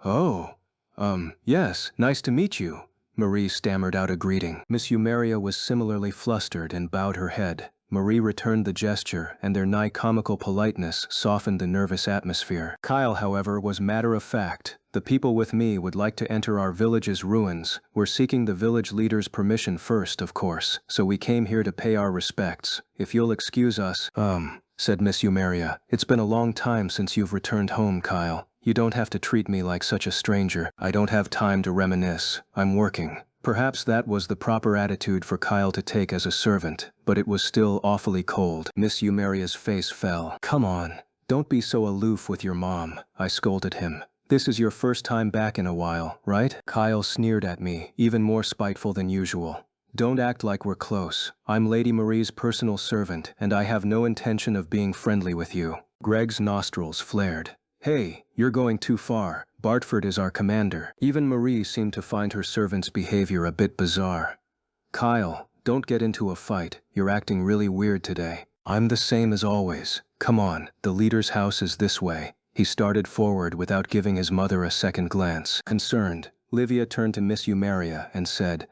Oh. Yes, nice to meet you. Marie stammered out a greeting. Miss Eumeria was similarly flustered and bowed her head. Marie returned the gesture, and their nigh-comical politeness softened the nervous atmosphere. Kyle, however, was matter-of-fact. The people with me would like to enter our village's ruins. We're seeking the village leader's permission first, of course, so we came here to pay our respects. If you'll excuse us, said Miss Eumeria. It's been a long time since you've returned home, Kyle. You don't have to treat me like such a stranger. I don't have time to reminisce. I'm working. Perhaps that was the proper attitude for Kyle to take as a servant, but it was still awfully cold. Miss Eumeria's face fell. Come on, don't be so aloof with your mom, I scolded him. This is your first time back in a while, right? Kyle sneered at me, even more spiteful than usual. Don't act like we're close. I'm Lady Marie's personal servant, and I have no intention of being friendly with you. Greg's nostrils flared. Hey, you're going too far. Bartford is our commander. Even Marie seemed to find her servant's behavior a bit bizarre. Kyle, don't get into a fight. You're acting really weird today. I'm the same as always. Come on, the leader's house is this way. He started forward without giving his mother a second glance. Concerned, Livia turned to Miss Eumeria and said,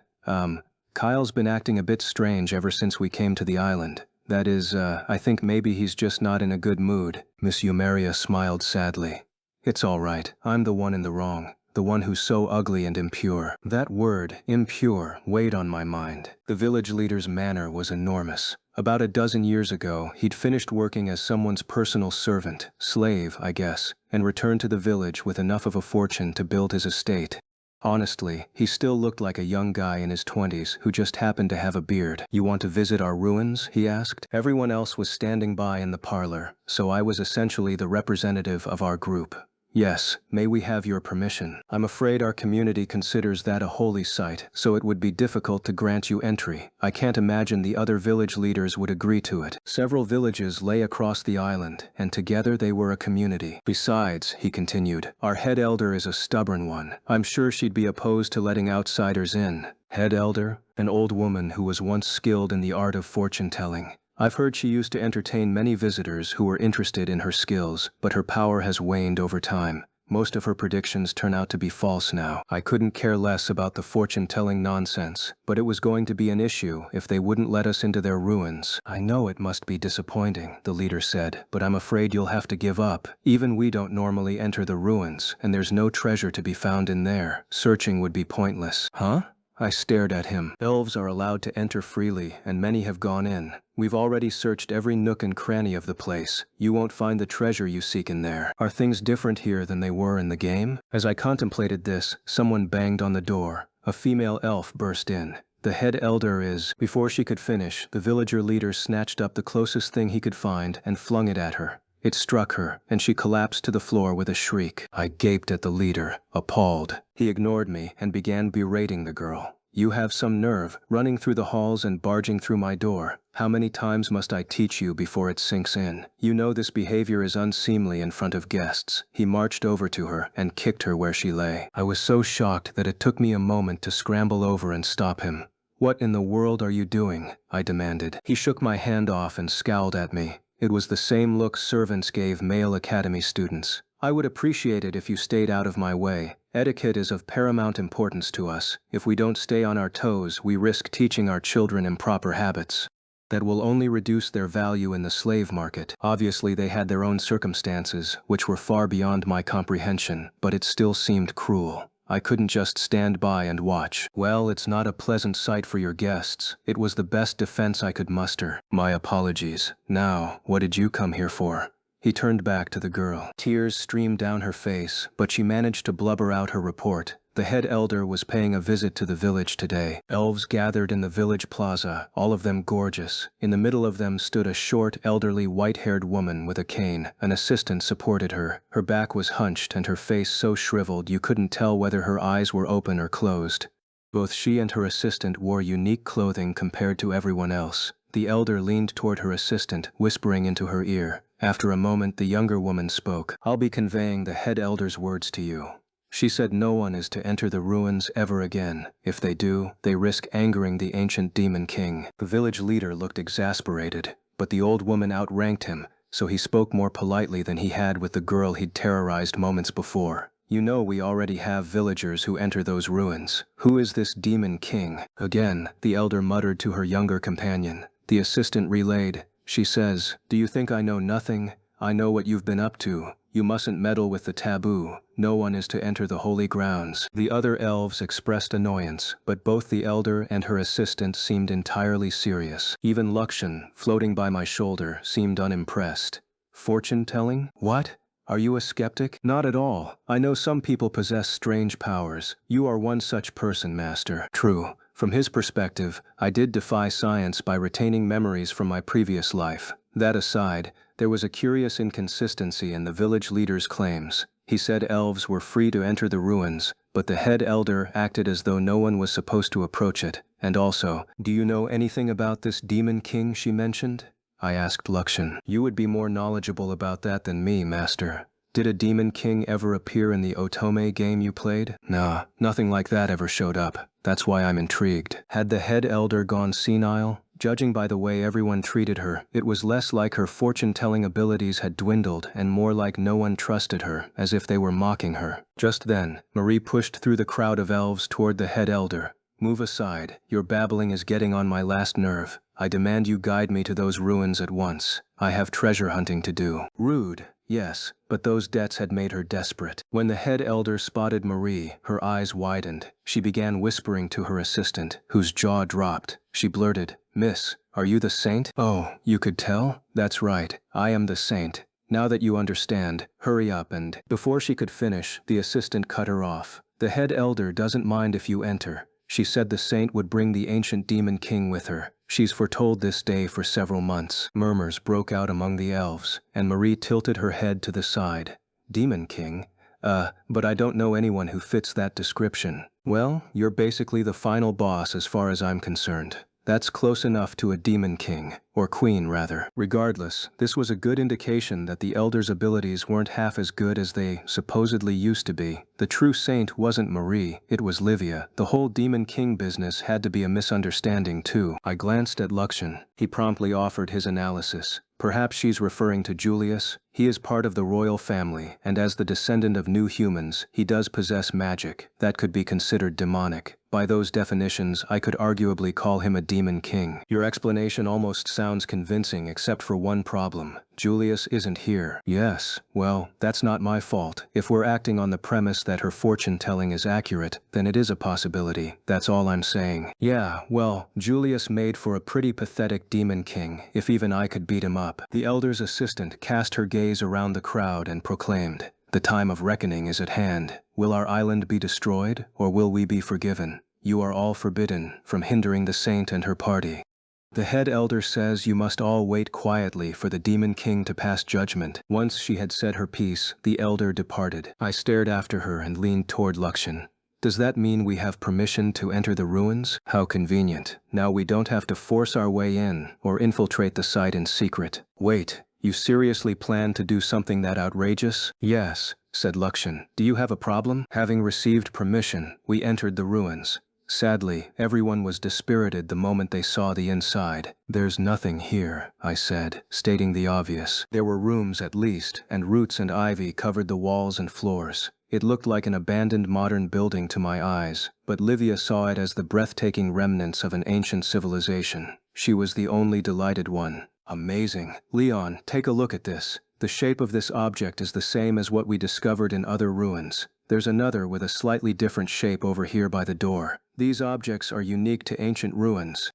Kyle's been acting a bit strange ever since we came to the island. That is, I think maybe he's just not in a good mood. Miss Eumeria smiled sadly. It's all right. I'm the one in the wrong. the one who's so ugly and impure. That word, impure, weighed on my mind. The village leader's manner was enormous. About a dozen years ago, he'd finished working as someone's personal servant, slave, I guess, and returned to the village with enough of a fortune to build his estate. Honestly, he still looked like a young guy in his 20s who just happened to have a beard. "You want to visit our ruins?" he asked. Everyone else was standing by in the parlor, so I was essentially the representative of our group. "Yes, may we have your permission? I'm afraid our community considers that a holy site, so it would be difficult to grant you entry. I can't imagine the other village leaders would agree to it." Several villages lay across the island, and together they were a community. "Besides," he continued, "our head elder is a stubborn one. I'm sure she'd be opposed to letting outsiders in." Head elder? An old woman who was once skilled in the art of fortune-telling. I've heard she used to entertain many visitors who were interested in her skills, but her power has waned over time. Most of her predictions turn out to be false now. I couldn't care less about the fortune-telling nonsense, but it was going to be an issue if they wouldn't let us into their ruins. "I know it must be disappointing," the leader said, "but I'm afraid you'll have to give up. Even we don't normally enter the ruins, and there's no treasure to be found in there. Searching would be pointless." "Huh?" I stared at him. "Elves are allowed to enter freely, and many have gone in. We've already searched every nook and cranny of the place. You won't find the treasure you seek in there. Are things different here than they were in the game?" As I contemplated this, someone banged on the door. A female elf burst in. "The head elder is—" Before she could finish, the villager leader snatched up the closest thing he could find and flung it at her. It struck her, and she collapsed to the floor with a shriek. I gaped at the leader, appalled. He ignored me and began berating the girl. "You have some nerve, running through the halls and barging through my door. How many times must I teach you before it sinks in? You know this behavior is unseemly in front of guests." He marched over to her and kicked her where she lay. I was so shocked that it took me a moment to scramble over and stop him. "What in the world are you doing?" I demanded. He shook my hand off and scowled at me. It was the same look servants gave male academy students. "I would appreciate it if you stayed out of my way. Etiquette is of paramount importance to us. If we don't stay on our toes, we risk teaching our children improper habits that will only reduce their value in the slave market." Obviously, they had their own circumstances, which were far beyond my comprehension, but it still seemed cruel. I couldn't just stand by and watch. "Well, it's not a pleasant sight for your guests. It was the best defense I could muster. My apologies. Now, what did you come here for?" He turned back to the girl. Tears streamed down her face, but she managed to blubber out her report. The head elder was paying a visit to the village today. Elves gathered in the village plaza, all of them gorgeous. In the middle of them stood a short, elderly, white-haired woman with a cane. An assistant supported her. Her back was hunched and her face so shriveled you couldn't tell whether her eyes were open or closed. Both she and her assistant wore unique clothing compared to everyone else. The elder leaned toward her assistant, whispering into her ear. After a moment, the younger woman spoke. "I'll be conveying the head elder's words to you. She said no one is to enter the ruins ever again. If they do, they risk angering the ancient demon king." The village leader looked exasperated, but the old woman outranked him, so he spoke more politely than he had with the girl he'd terrorized moments before. "You know we already have villagers who enter those ruins. Who is this demon king?" Again, the elder muttered to her younger companion. The assistant relayed. "She says, 'Do you think I know nothing? I know what you've been up to. You mustn't meddle with the taboo. No one is to enter the holy grounds.'" The other elves expressed annoyance, but both the elder and her assistant seemed entirely serious. Even Lukshan, floating by my shoulder, seemed unimpressed. "Fortune-telling? What? Are you a skeptic?" "Not at all. I know some people possess strange powers. You are one such person, Master." True. From his perspective, I did defy science by retaining memories from my previous life. That aside, there was a curious inconsistency in the village leader's claims. He said elves were free to enter the ruins, but the head elder acted as though no one was supposed to approach it. And also, "Do you know anything about this demon king she mentioned?" I asked Lukshan. "You would be more knowledgeable about that than me, Master. Did a demon king ever appear in the Otome game you played?" "Nah, nothing like that ever showed up. That's why I'm intrigued." Had the head elder gone senile? Judging by the way everyone treated her, it was less like her fortune-telling abilities had dwindled and more like no one trusted her, as if they were mocking her. Just then, Marie pushed through the crowd of elves toward the head elder. "Move aside. Your babbling is getting on my last nerve. I demand you guide me to those ruins at once. I have treasure hunting to do." "Rude. Yes, but those debts had made her desperate. When the head elder spotted Marie, her eyes widened. She began whispering to her assistant, whose jaw dropped. She blurted, "Miss, are you the saint?" "Oh, you could tell? That's right, I am the saint. Now that you understand, hurry up and—" Before she could finish, the assistant cut her off. "The head elder doesn't mind if you enter. She said the saint would bring the ancient demon king with her. She's foretold this day for several months." Murmurs broke out among the elves, and Marie tilted her head to the side. "Demon king? But I don't know anyone who fits that description." "Well, you're basically the final boss as far as I'm concerned. That's close enough to a demon king, or queen rather. Regardless, this was a good indication that the elder's abilities weren't half as good as they supposedly used to be. The true saint wasn't Marie, it was Livia. The whole demon king business had to be a misunderstanding too. I glanced at Luxian. He promptly offered his analysis. "Perhaps she's referring to Julius. He is part of the royal family, and as the descendant of new humans, he does possess magic that could be considered demonic. By those definitions, I could arguably call him a demon king." "Your explanation almost sounds convincing except for one problem. Julius isn't here." "Yes, well, that's not my fault. If we're acting on the premise that her fortune-telling is accurate, then it is a possibility. That's all I'm saying." "Yeah, well, Julius made for a pretty pathetic demon king, if even I could beat him up." The elder's assistant cast her gaze around the crowd and proclaimed, "The time of reckoning is at hand. Will our island be destroyed, or will we be forgiven? You are all forbidden from hindering the saint and her party. The head elder says you must all wait quietly for the demon king to pass judgment." Once she had said her piece, the elder departed. I stared after her and leaned toward Luxian. "Does that mean we have permission to enter the ruins? How convenient. Now we don't have to force our way in or infiltrate the site in secret." "Wait, you seriously plan to do something that outrageous?" "Yes," said Luxian. "Do you have a problem?" Having received permission, we entered the ruins. Sadly, everyone was dispirited the moment they saw the inside. "There's nothing here," I said, stating the obvious. There were rooms at least, and roots and ivy covered the walls and floors. It looked like an abandoned modern building to my eyes, but Livia saw it as the breathtaking remnants of an ancient civilization. She was the only delighted one. "Amazing. Leon, take a look at this. The shape of this object is the same as what we discovered in other ruins. There's another with a slightly different shape over here by the door. These objects are unique to ancient ruins."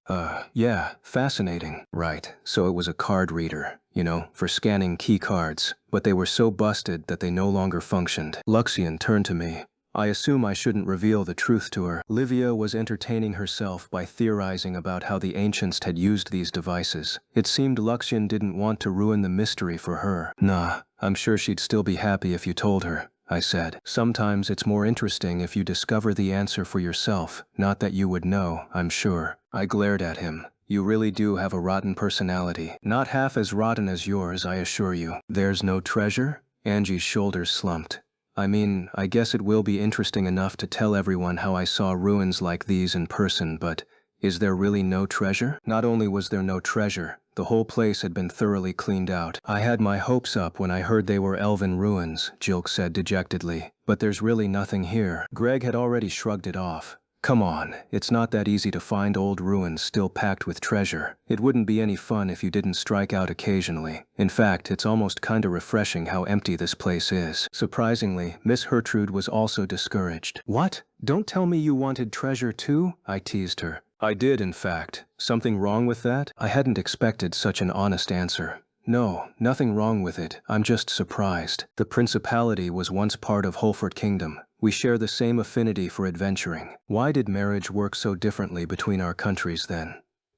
Yeah, fascinating." "Right, so it was a card reader, for scanning key cards, but they were so busted that they no longer functioned." Luxian turned to me. "I assume I shouldn't reveal the truth to her." Livia was entertaining herself by theorizing about how the ancients had used these devices. It seemed Luxian didn't want to ruin the mystery for her. "Nah, I'm sure she'd still be happy if you told her," I said. "Sometimes it's more interesting if you discover the answer for yourself, not that you would know, I'm sure." I glared at him. "You really do have a rotten personality. Not half as rotten as yours, I assure you." "There's no treasure?" Angie's shoulders slumped. I guess it will be interesting enough to tell everyone how I saw ruins like these in person, but is there really no treasure?" Not only was there no treasure, the whole place had been thoroughly cleaned out. "I had my hopes up when I heard they were elven ruins," Jilk said dejectedly. "But there's really nothing here." Greg had already shrugged it off. "Come on, it's not that easy to find old ruins still packed with treasure. It wouldn't be any fun if you didn't strike out occasionally. In fact, it's almost kinda refreshing how empty this place is." Surprisingly, Miss Hertrude was also discouraged. "What? Don't tell me you wanted treasure too?" I teased her. "I did, in fact. Something wrong with that?" I hadn't expected such an honest answer. "No, nothing wrong with it. I'm just surprised. The Principality was once part of Holford Kingdom. We share the same affinity for adventuring. Why did marriage work so differently between our countries then?"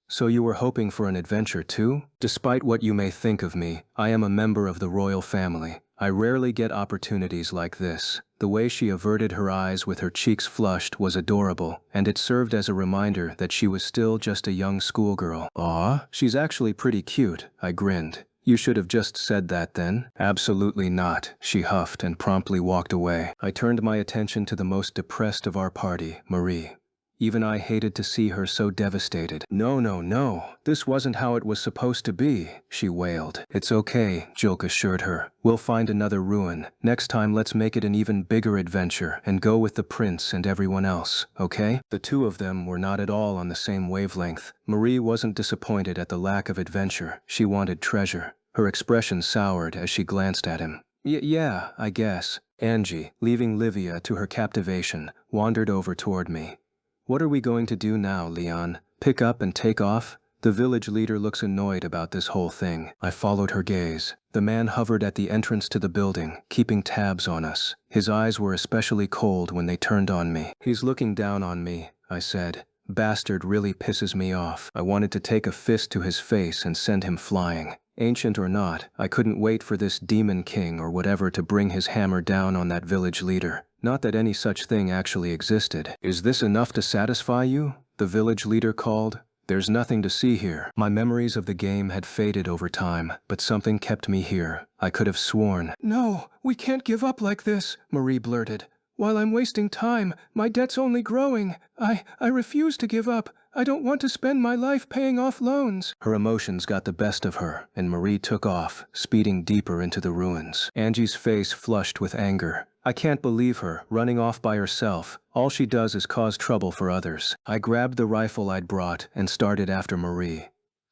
"So you were hoping for an adventure too?" "Despite what you may think of me, I am a member of the royal family. I rarely get opportunities like this." The way she averted her eyes with her cheeks flushed was adorable, and it served as a reminder that she was still just a young schoolgirl. "Aw, she's actually pretty cute," I grinned. "You should have just said that then." "Absolutely not," she huffed and promptly walked away. I turned my attention to the most depressed of our party, Marie. Even I hated to see her so devastated. No, this wasn't how it was supposed to be," she wailed. "It's okay," Jilk assured her. "We'll find another ruin. Next time let's make it an even bigger adventure and go with the prince and everyone else, okay?" The two of them were not at all on the same wavelength. Marie wasn't disappointed at the lack of adventure. She wanted treasure. Her expression soured as she glanced at him. Yeah, I guess. Angie, leaving Livia to her captivation, wandered over toward me. What are we going to do now, Leon? Pick up and take off? The village leader looks annoyed about this whole thing. I followed her gaze. The man hovered at the entrance to the building, keeping tabs on us. His eyes were especially cold when they turned on me. He's looking down on me, I said. Bastard really pisses me off. I wanted to take a fist to his face and send him flying. Ancient or not, I couldn't wait for this demon king or whatever to bring his hammer down on that village leader. Not that any such thing actually existed. Is this enough to satisfy you? The village leader called. There's nothing to see here. My memories of the game had faded over time, but something kept me here. I could have sworn. No, we can't give up like this, Marie blurted. While I'm wasting time, my debt's only growing. I refuse to give up. I don't want to spend my life paying off loans. Her emotions got the best of her, and Marie took off, speeding deeper into the ruins. Angie's face flushed with anger. I can't believe her, running off by herself. All she does is cause trouble for others. I grabbed the rifle I'd brought and started after Marie.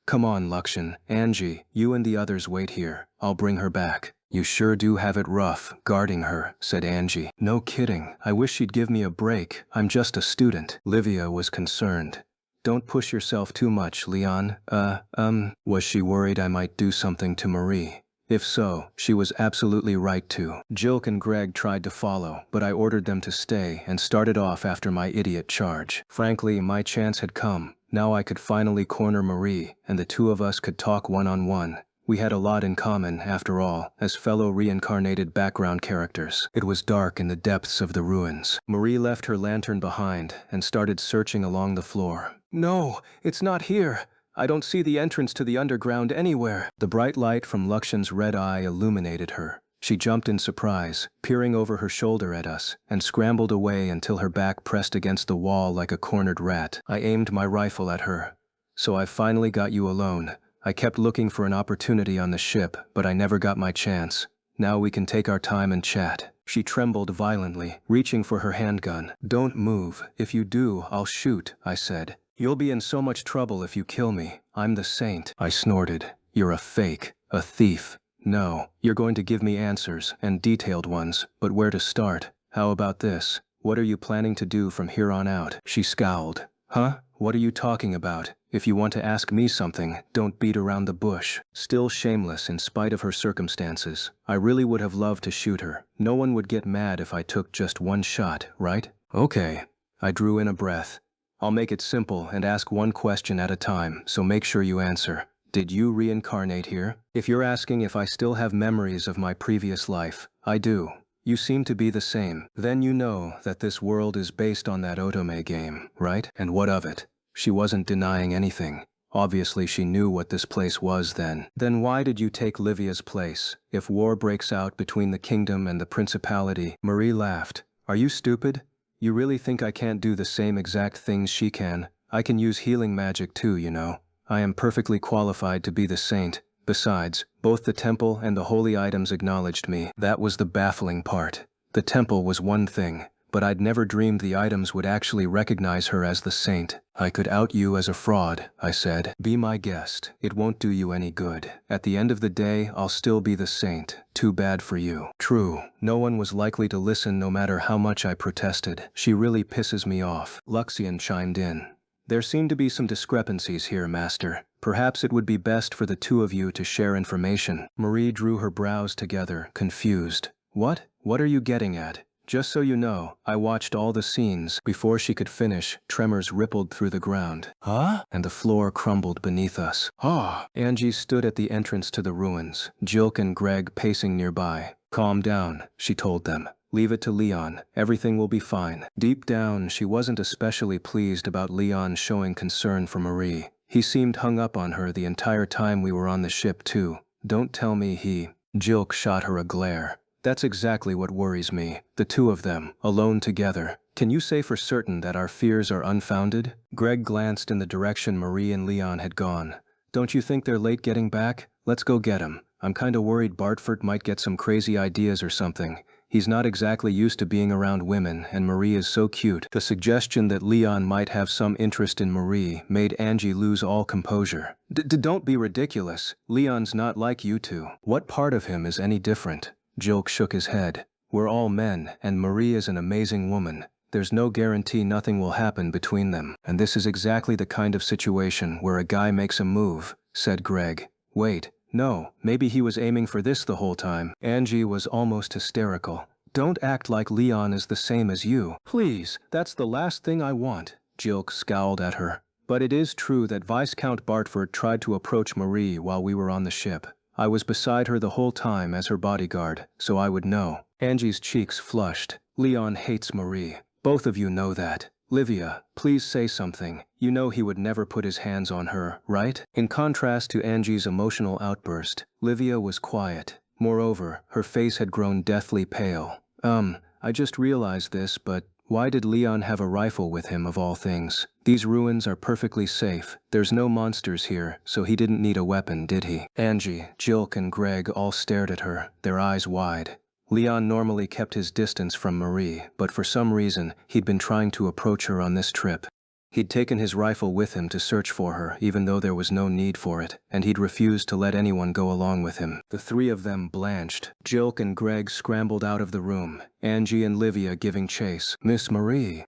Come on, Lakshan. Angie, you and the others wait here. I'll bring her back. You sure do have it rough, guarding her, said Angie. No kidding. I wish she'd give me a break. I'm just a student. Livia was concerned. Don't push yourself too much, Leon. Was she worried I might do something to Marie? If so, she was absolutely right to. Jilk and Greg tried to follow, but I ordered them to stay and started off after my idiot charge. Frankly, my chance had come. Now I could finally corner Marie, and the two of us could talk one-on-one. We had a lot in common, after all, as fellow reincarnated background characters. It was dark in the depths of the ruins. Marie left her lantern behind and started searching along the floor. No, it's not here. I don't see the entrance to the underground anywhere. The bright light from Lakshan's red eye illuminated her. She jumped in surprise, peering over her shoulder at us, and scrambled away until her back pressed against the wall like a cornered rat. I aimed my rifle at her. So I finally got you alone. I kept looking for an opportunity on the ship, but I never got my chance. Now we can take our time and chat. She trembled violently, reaching for her handgun. Don't move. If you do, I'll shoot, I said. You'll be in so much trouble if you kill me. I'm the saint. I snorted. You're a fake. A thief. No, you're going to give me answers, and detailed ones, but where to start? How about this? What are you planning to do from here on out? She scowled. Huh? What are you talking about? If you want to ask me something, don't beat around the bush. Still shameless in spite of her circumstances, I really would have loved to shoot her. No one would get mad if I took just one shot, right? Okay. I drew in a breath. I'll make it simple and ask one question at a time, so make sure you answer. Did you reincarnate here? If you're asking if I still have memories of my previous life, I do. You seem to be the same. Then you know that this world is based on that Otome game, right? And what of it? She wasn't denying anything. Obviously she knew what this place was then. Then why did you take Livia's place? If war breaks out between the kingdom and the principality, Marie laughed. Are you stupid? You really think I can't do the same exact things she can? I can use healing magic too, you know. I am perfectly qualified to be the saint. Besides, both the temple and the holy items acknowledged me. That was the baffling part. The temple was one thing, but I'd never dreamed the items would actually recognize her as the saint. I could out you as a fraud, I said. Be my guest. It won't do you any good. At the end of the day, I'll still be the saint. Too bad for you. True, no one was likely to listen no matter how much I protested. She really pisses me off. Luxian chimed in. There seem to be some discrepancies here, Master. Perhaps it would be best for the two of you to share information. Marie drew her brows together, confused. What? What are you getting at? Just so you know, I watched all the scenes. Before she could finish, tremors rippled through the ground. Huh? And the floor crumbled beneath us. Ah! Angie stood at the entrance to the ruins, Jilk and Greg pacing nearby. Calm down, she told them. Leave it to Leon. Everything will be fine. Deep down, she wasn't especially pleased about Leon showing concern for Marie. He seemed hung up on her the entire time we were on the ship, too. Don't tell me he... Jilk shot her a glare. That's exactly what worries me. The two of them, alone together. Can you say for certain that our fears are unfounded? Greg glanced in the direction Marie and Leon had gone. Don't you think they're late getting back? Let's go get 'em. I'm kinda worried Bartford might get some crazy ideas or something. He's not exactly used to being around women, and Marie is so cute. The suggestion that Leon might have some interest in Marie made Angie lose all composure. Don't be ridiculous. Leon's not like you two. What part of him is any different? Jilk shook his head. We're all men, and Marie is an amazing woman. There's no guarantee nothing will happen between them. And this is exactly the kind of situation where a guy makes a move, said Greg. Wait, no, maybe he was aiming for this the whole time. Angie was almost hysterical. Don't act like Leon is the same as you. Please, that's the last thing I want. Jilk scowled at her. But it is true that Viscount Bartford tried to approach Marie while we were on the ship. I was beside her the whole time as her bodyguard, so I would know. Angie's cheeks flushed. Leon hates Marie. Both of you know that. Livia, please say something. You know he would never put his hands on her, right? In contrast to Angie's emotional outburst, Livia was quiet. Moreover, her face had grown deathly pale. I just realized this, but why did Leon have a rifle with him of all things? These ruins are perfectly safe. There's no monsters here, so he didn't need a weapon, did he? Angie, Jilk, and Greg all stared at her, their eyes wide. Leon normally kept his distance from Marie, but for some reason, he'd been trying to approach her on this trip. He'd taken his rifle with him to search for her, even though there was no need for it, and he'd refused to let anyone go along with him. The three of them blanched. Jilk and Greg scrambled out of the room, Angie and Livia giving chase. Miss Marie.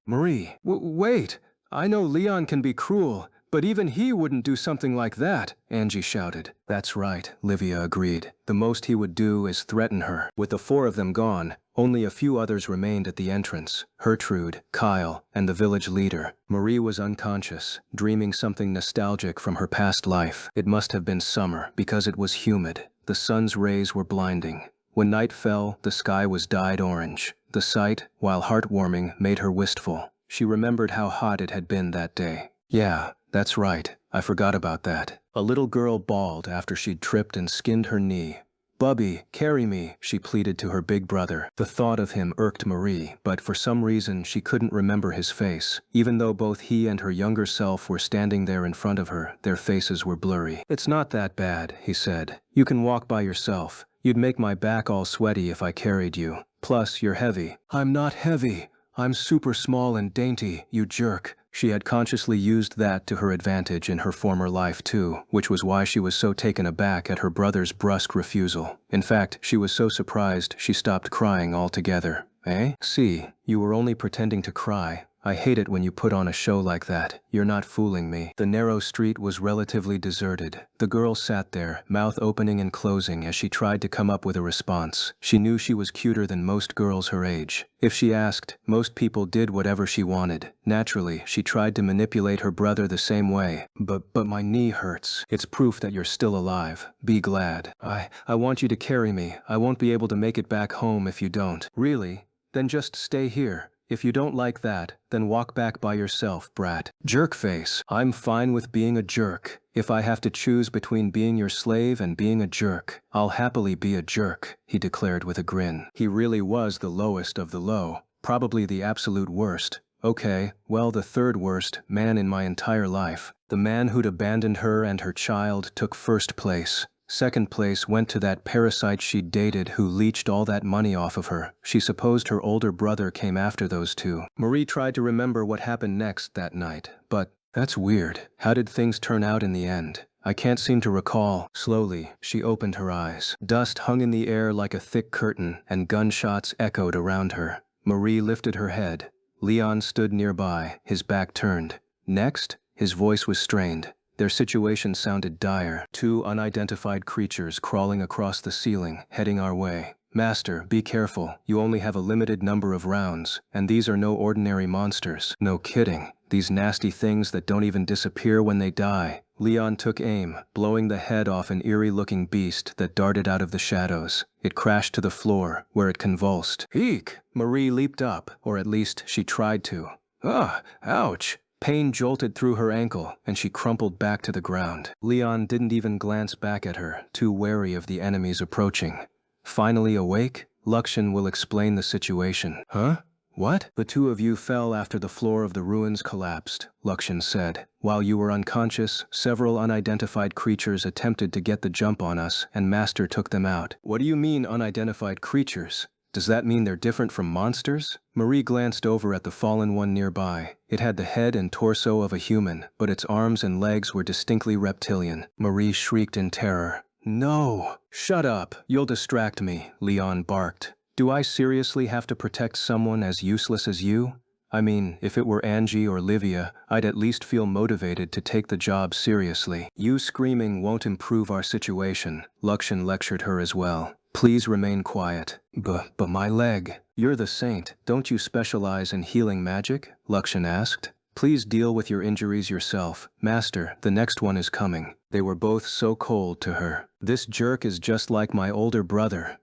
Wait! I know Leon can be cruel, but even he wouldn't do something like that, Angie shouted. That's right, Livia agreed. The most he would do is threaten her. With the four of them gone, only a few others remained at the entrance. Gertrude, Kyle, and the village leader. Marie was unconscious, dreaming something nostalgic from her past life. It must have been summer, because it was humid. The sun's rays were blinding. When night fell, the sky was dyed orange. The sight, while heartwarming, made her wistful. She remembered how hot it had been that day. Yeah, that's right. I forgot about that. A little girl bawled after she'd tripped and skinned her knee. Bubby, carry me, she pleaded to her big brother. The thought of him irked Marie, but for some reason she couldn't remember his face. Even though both he and her younger self were standing there in front of her, their faces were blurry. It's not that bad, he said. You can walk by yourself. You'd make my back all sweaty if I carried you. Plus, you're heavy. I'm not heavy. I'm super small and dainty, you jerk. She had consciously used that to her advantage in her former life too, which was why she was so taken aback at her brother's brusque refusal. In fact, she was so surprised she stopped crying altogether. Eh? See, you were only pretending to cry. I hate it when you put on a show like that. You're not fooling me. The narrow street was relatively deserted. The girl sat there, mouth opening and closing as she tried to come up with a response. She knew she was cuter than most girls her age. If she asked, most people did whatever she wanted. Naturally, she tried to manipulate her brother the same way. But my knee hurts. It's proof that you're still alive. Be glad. I want you to carry me. I won't be able to make it back home if you don't. Really? Then just stay here. If you don't like that, then walk back by yourself, brat. Jerkface. I'm fine with being a jerk. If I have to choose between being your slave and being a jerk, I'll happily be a jerk, he declared with a grin. He really was the lowest of the low, probably the absolute worst. Okay, well, the third worst man in my entire life. The man who'd abandoned her and her child took first place. Second place went to that parasite she'd dated who leached all that money off of her. She supposed her older brother came after those two. Marie tried to remember what happened next that night, but that's weird. How did things turn out in the end? I can't seem to recall. Slowly, she opened her eyes. Dust hung in the air like a thick curtain, and gunshots echoed around her. Marie lifted her head. Leon stood nearby, his back turned. Next, his voice was strained. Their situation sounded dire. Two unidentified creatures crawling across the ceiling, heading our way. Master, be careful. You only have a limited number of rounds, and these are no ordinary monsters. No kidding. These nasty things that don't even disappear when they die. Leon took aim, blowing the head off an eerie-looking beast that darted out of the shadows. It crashed to the floor, where it convulsed. Eek! Marie leaped up, or at least she tried to. Ah, ouch! Pain jolted through her ankle, and she crumpled back to the ground. Leon didn't even glance back at her, too wary of the enemies approaching. Finally awake, Lukshin will explain the situation. Huh? What? The two of you fell after the floor of the ruins collapsed, Lukshin said. While you were unconscious, several unidentified creatures attempted to get the jump on us, and Master took them out. What do you mean, unidentified creatures? Does that mean they're different from monsters? Marie glanced over at the fallen one nearby. It had the head and torso of a human, but its arms and legs were distinctly reptilian. Marie shrieked in terror. No! Shut up! You'll distract me, Leon barked. Do I seriously have to protect someone as useless as you? I mean, if it were Angie or Livia, I'd at least feel motivated to take the job seriously. You screaming won't improve our situation, Luxien lectured her as well. Please remain quiet. But my leg. You're the saint. Don't you specialize in healing magic? Luxien asked. Please deal with your injuries yourself. Master, the next one is coming. They were both so cold to her. This jerk is just like my older brother.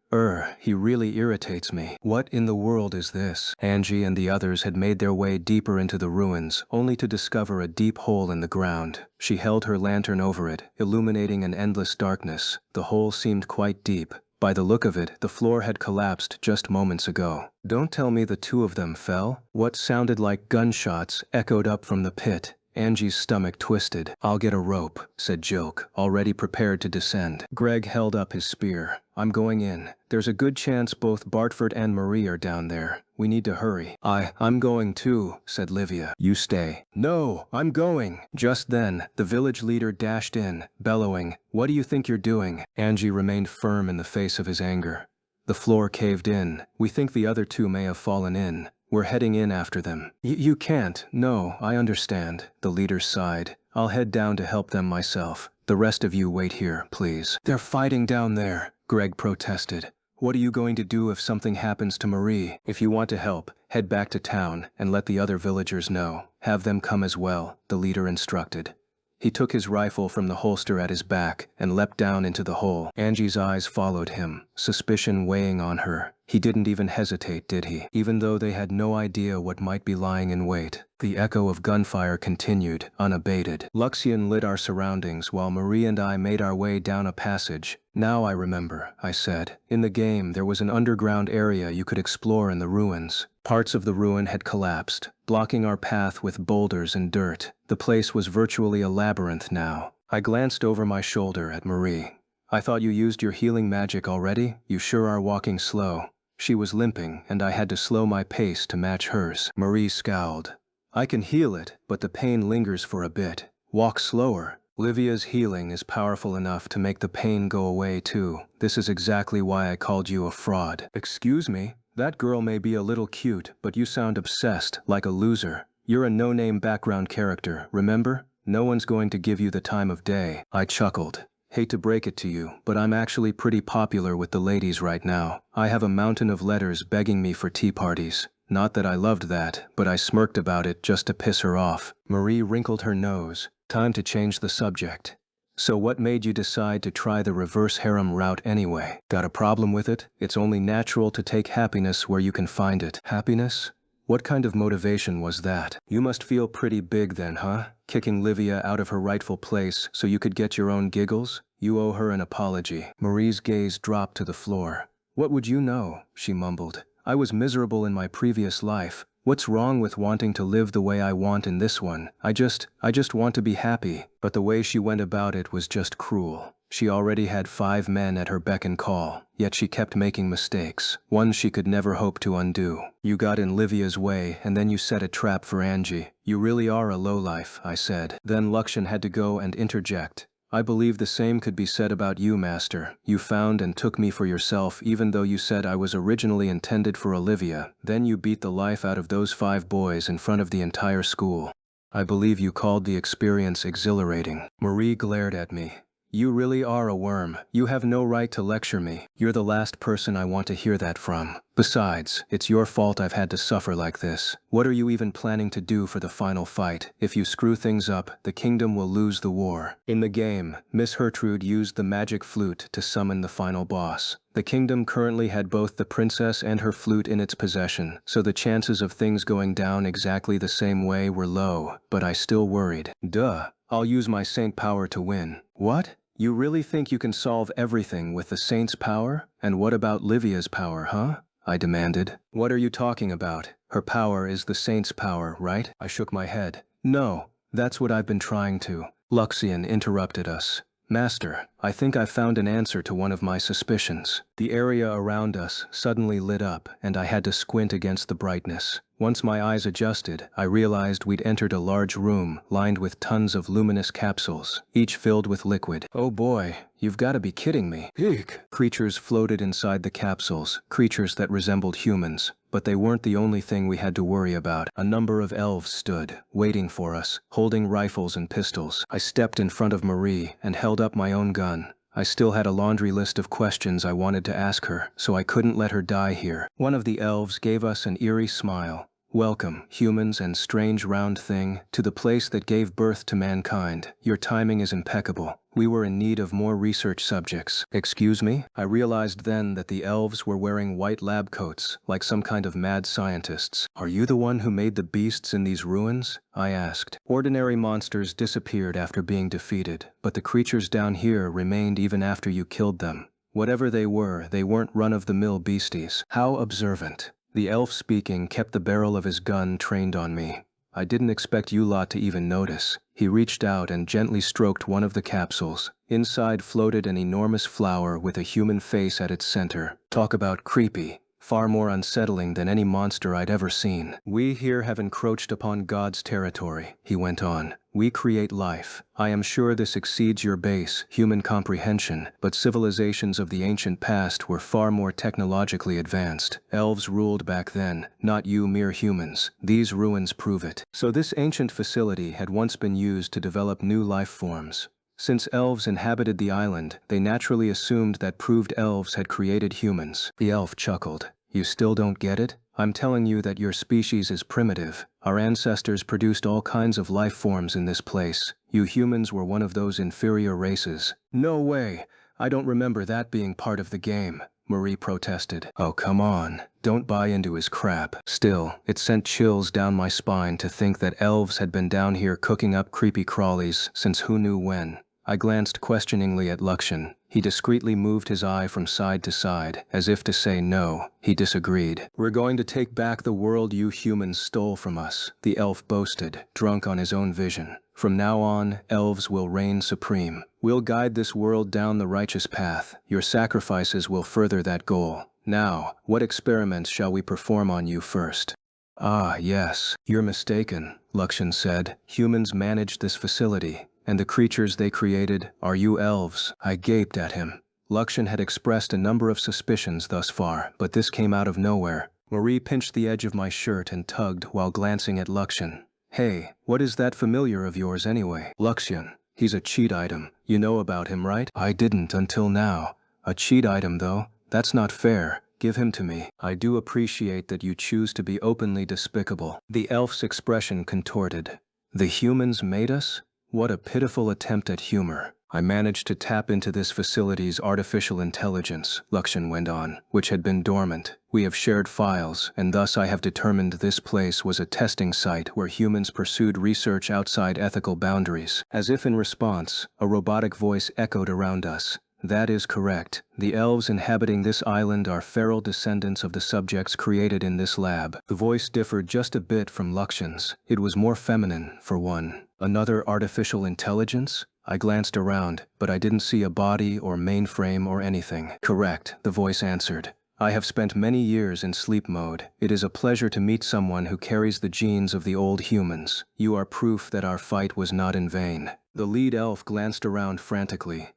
He really irritates me. What in the world is this? Angie and the others had made their way deeper into the ruins, only to discover a deep hole in the ground. She held her lantern over it, illuminating an endless darkness. The hole seemed quite deep. By the look of it, the floor had collapsed just moments ago. Don't tell me the two of them fell. What sounded like gunshots echoed up from the pit. Angie's stomach twisted. I'll get a rope, said Joke, already prepared to descend. Greg held up his spear. I'm going in. There's a good chance both Bartford and Marie are down there. We need to hurry. I'm going too, said Livia. You stay. No, I'm going. Just then, the village leader dashed in, bellowing, What do you think you're doing? Angie remained firm in the face of his anger. The floor caved in. We think the other two may have fallen in. We're heading in after them. You can't. No, I understand. The leader sighed. I'll head down to help them myself. The rest of you wait here, please. They're fighting down there, Greg protested. What are you going to do if something happens to Marie? If you want to help, head back to town and let the other villagers know. Have them come as well, the leader instructed. He took his rifle from the holster at his back and leapt down into the hole. Angie's eyes followed him, suspicion weighing on her. He didn't even hesitate, did he? Even though they had no idea what might be lying in wait. The echo of gunfire continued, unabated. Luxien lit our surroundings while Marie and I made our way down a passage. Now I remember, I said. In the game, there was an underground area you could explore in the ruins. Parts of the ruin had collapsed, blocking our path with boulders and dirt. The place was virtually a labyrinth now. I glanced over my shoulder at Marie. I thought you used your healing magic already? You sure are walking slow. She was limping, and I had to slow my pace to match hers. Marie scowled. I can heal it, but the pain lingers for a bit. Walk slower. Livia's healing is powerful enough to make the pain go away too. This is exactly why I called you a fraud. Excuse me? That girl may be a little cute, but you sound obsessed, like a loser. You're a no-name background character, remember? No one's going to give you the time of day. I chuckled. Hate to break it to you, but I'm actually pretty popular with the ladies right now. I have a mountain of letters begging me for tea parties. Not that I loved that, but I smirked about it just to piss her off. Marie wrinkled her nose. Time to change the subject. So what made you decide to try the reverse harem route anyway? Got a problem with it? It's only natural to take happiness where you can find it. Happiness? What kind of motivation was that? You must feel pretty big then, huh? Kicking Livia out of her rightful place so you could get your own giggles? You owe her an apology. Marie's gaze dropped to the floor. What would you know? She mumbled. I was miserable in my previous life. What's wrong with wanting to live the way I want in this one? I just want to be happy. But the way she went about it was just cruel. She already had 5 men at her beck and call, yet she kept making mistakes, ones she could never hope to undo. You got in Livia's way, and then you set a trap for Angie. You really are a lowlife, I said. Then Luxien had to go and interject. I believe the same could be said about you, Master. You found and took me for yourself even though you said I was originally intended for Olivia. Then you beat the life out of those 5 boys in front of the entire school. I believe you called the experience exhilarating. Marie glared at me. You really are a worm. You have no right to lecture me. You're the last person I want to hear that from. Besides, it's your fault I've had to suffer like this. What are you even planning to do for the final fight? If you screw things up, the kingdom will lose the war. In the game, Miss Hertrude used the magic flute to summon the final boss. The kingdom currently had both the princess and her flute in its possession, so the chances of things going down exactly the same way were low, but I still worried. Duh. I'll use my saint power to win. What? You really think you can solve everything with the saint's power? And what about Livia's power, huh? I demanded. What are you talking about? Her power is the saint's power, right? I shook my head. No, that's what I've been trying to. Luxien interrupted us. Master, I think I found an answer to one of my suspicions. The area around us suddenly lit up, and I had to squint against the brightness. Once my eyes adjusted, I realized we'd entered a large room lined with tons of luminous capsules, each filled with liquid. Oh boy, you've got to be kidding me. Eek! Creatures floated inside the capsules, creatures that resembled humans. But they weren't the only thing we had to worry about. A number of elves stood, waiting for us, holding rifles and pistols. I stepped in front of Marie and held up my own gun. I still had a laundry list of questions I wanted to ask her, so I couldn't let her die here. One of the elves gave us an eerie smile. Welcome, humans and strange round thing, to the place that gave birth to mankind. Your timing is impeccable. We were in need of more research subjects. Excuse me? I realized then that the elves were wearing white lab coats, like some kind of mad scientists. Are you the one who made the beasts in these ruins? I asked. Ordinary monsters disappeared after being defeated, but the creatures down here remained even after you killed them. Whatever they weren't run-of-the-mill beasties. How observant. The elf speaking kept the barrel of his gun trained on me. I didn't expect you lot to even notice. He reached out and gently stroked one of the capsules. Inside floated an enormous flower with a human face at its center. Talk about creepy. Far more unsettling than any monster I'd ever seen. We here have encroached upon God's territory, he went on. We create life. I am sure this exceeds your base, human comprehension, but civilizations of the ancient past were far more technologically advanced. Elves ruled back then, not you mere humans. These ruins prove it. So this ancient facility had once been used to develop new life forms. Since elves inhabited the island, they naturally assumed that proved elves had created humans. The elf chuckled. You still don't get it? I'm telling you that your species is primitive. Our ancestors produced all kinds of life forms in this place. You humans were one of those inferior races. No way! I don't remember that being part of the game, Marie protested. Oh, come on. Don't buy into his crap. Still, it sent chills down my spine to think that elves had been down here cooking up creepy crawlies since who knew when. I glanced questioningly at Luxon. He discreetly moved his eye from side to side, as if to say no. He disagreed. We're going to take back the world you humans stole from us, the elf boasted, drunk on his own vision. From now on, elves will reign supreme. We'll guide this world down the righteous path. Your sacrifices will further that goal. Now, what experiments shall we perform on you first? Ah, yes. You're mistaken, Luxon said. Humans managed this facility. And the creatures they created are you elves. I gaped at him. Luxon had expressed a number of suspicions thus far, but this came out of nowhere. Marie pinched the edge of my shirt and tugged while glancing at Luxon. Hey, what is that familiar of yours anyway? Luxon. He's a cheat item. You know about him, right? I didn't until now. A cheat item, though? That's not fair. Give him to me. I do appreciate that you choose to be openly despicable. The elf's expression contorted. The humans made us? What a pitiful attempt at humor. I managed to tap into this facility's artificial intelligence, Luxon went on, which had been dormant. We have shared files, and thus I have determined this place was a testing site where humans pursued research outside ethical boundaries. As if in response, a robotic voice echoed around us. That is correct. The elves inhabiting this island are feral descendants of the subjects created in this lab. The voice differed just a bit from Luxon's. It was more feminine, for one. Another artificial intelligence? I glanced around, but I didn't see a body or mainframe or anything. Correct, the voice answered. I have spent many years in sleep mode. It is a pleasure to meet someone who carries the genes of the old humans. You are proof that our fight was not in vain. The lead elf glanced around frantically.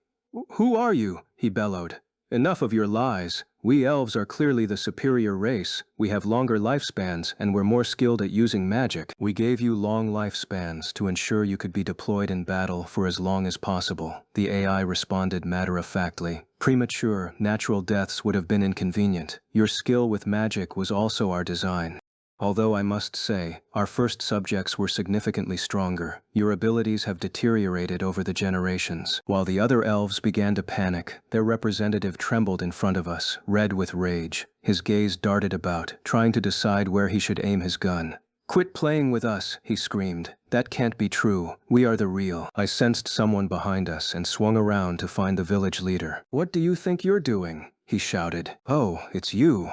Who are you? He bellowed. Enough of your lies. We elves are clearly the superior race. We have longer lifespans and we're more skilled at using magic. We gave you long lifespans to ensure you could be deployed in battle for as long as possible. The AI responded matter-of-factly. Premature, natural deaths would have been inconvenient. Your skill with magic was also our design. Although I must say, our first subjects were significantly stronger. Your abilities have deteriorated over the generations. While the other elves began to panic, their representative trembled in front of us, red with rage. His gaze darted about, trying to decide where he should aim his gun. Quit playing with us, he screamed. That can't be true. We are the real. I sensed someone behind us and swung around to find the village leader. What do you think you're doing? He shouted. Oh, it's you,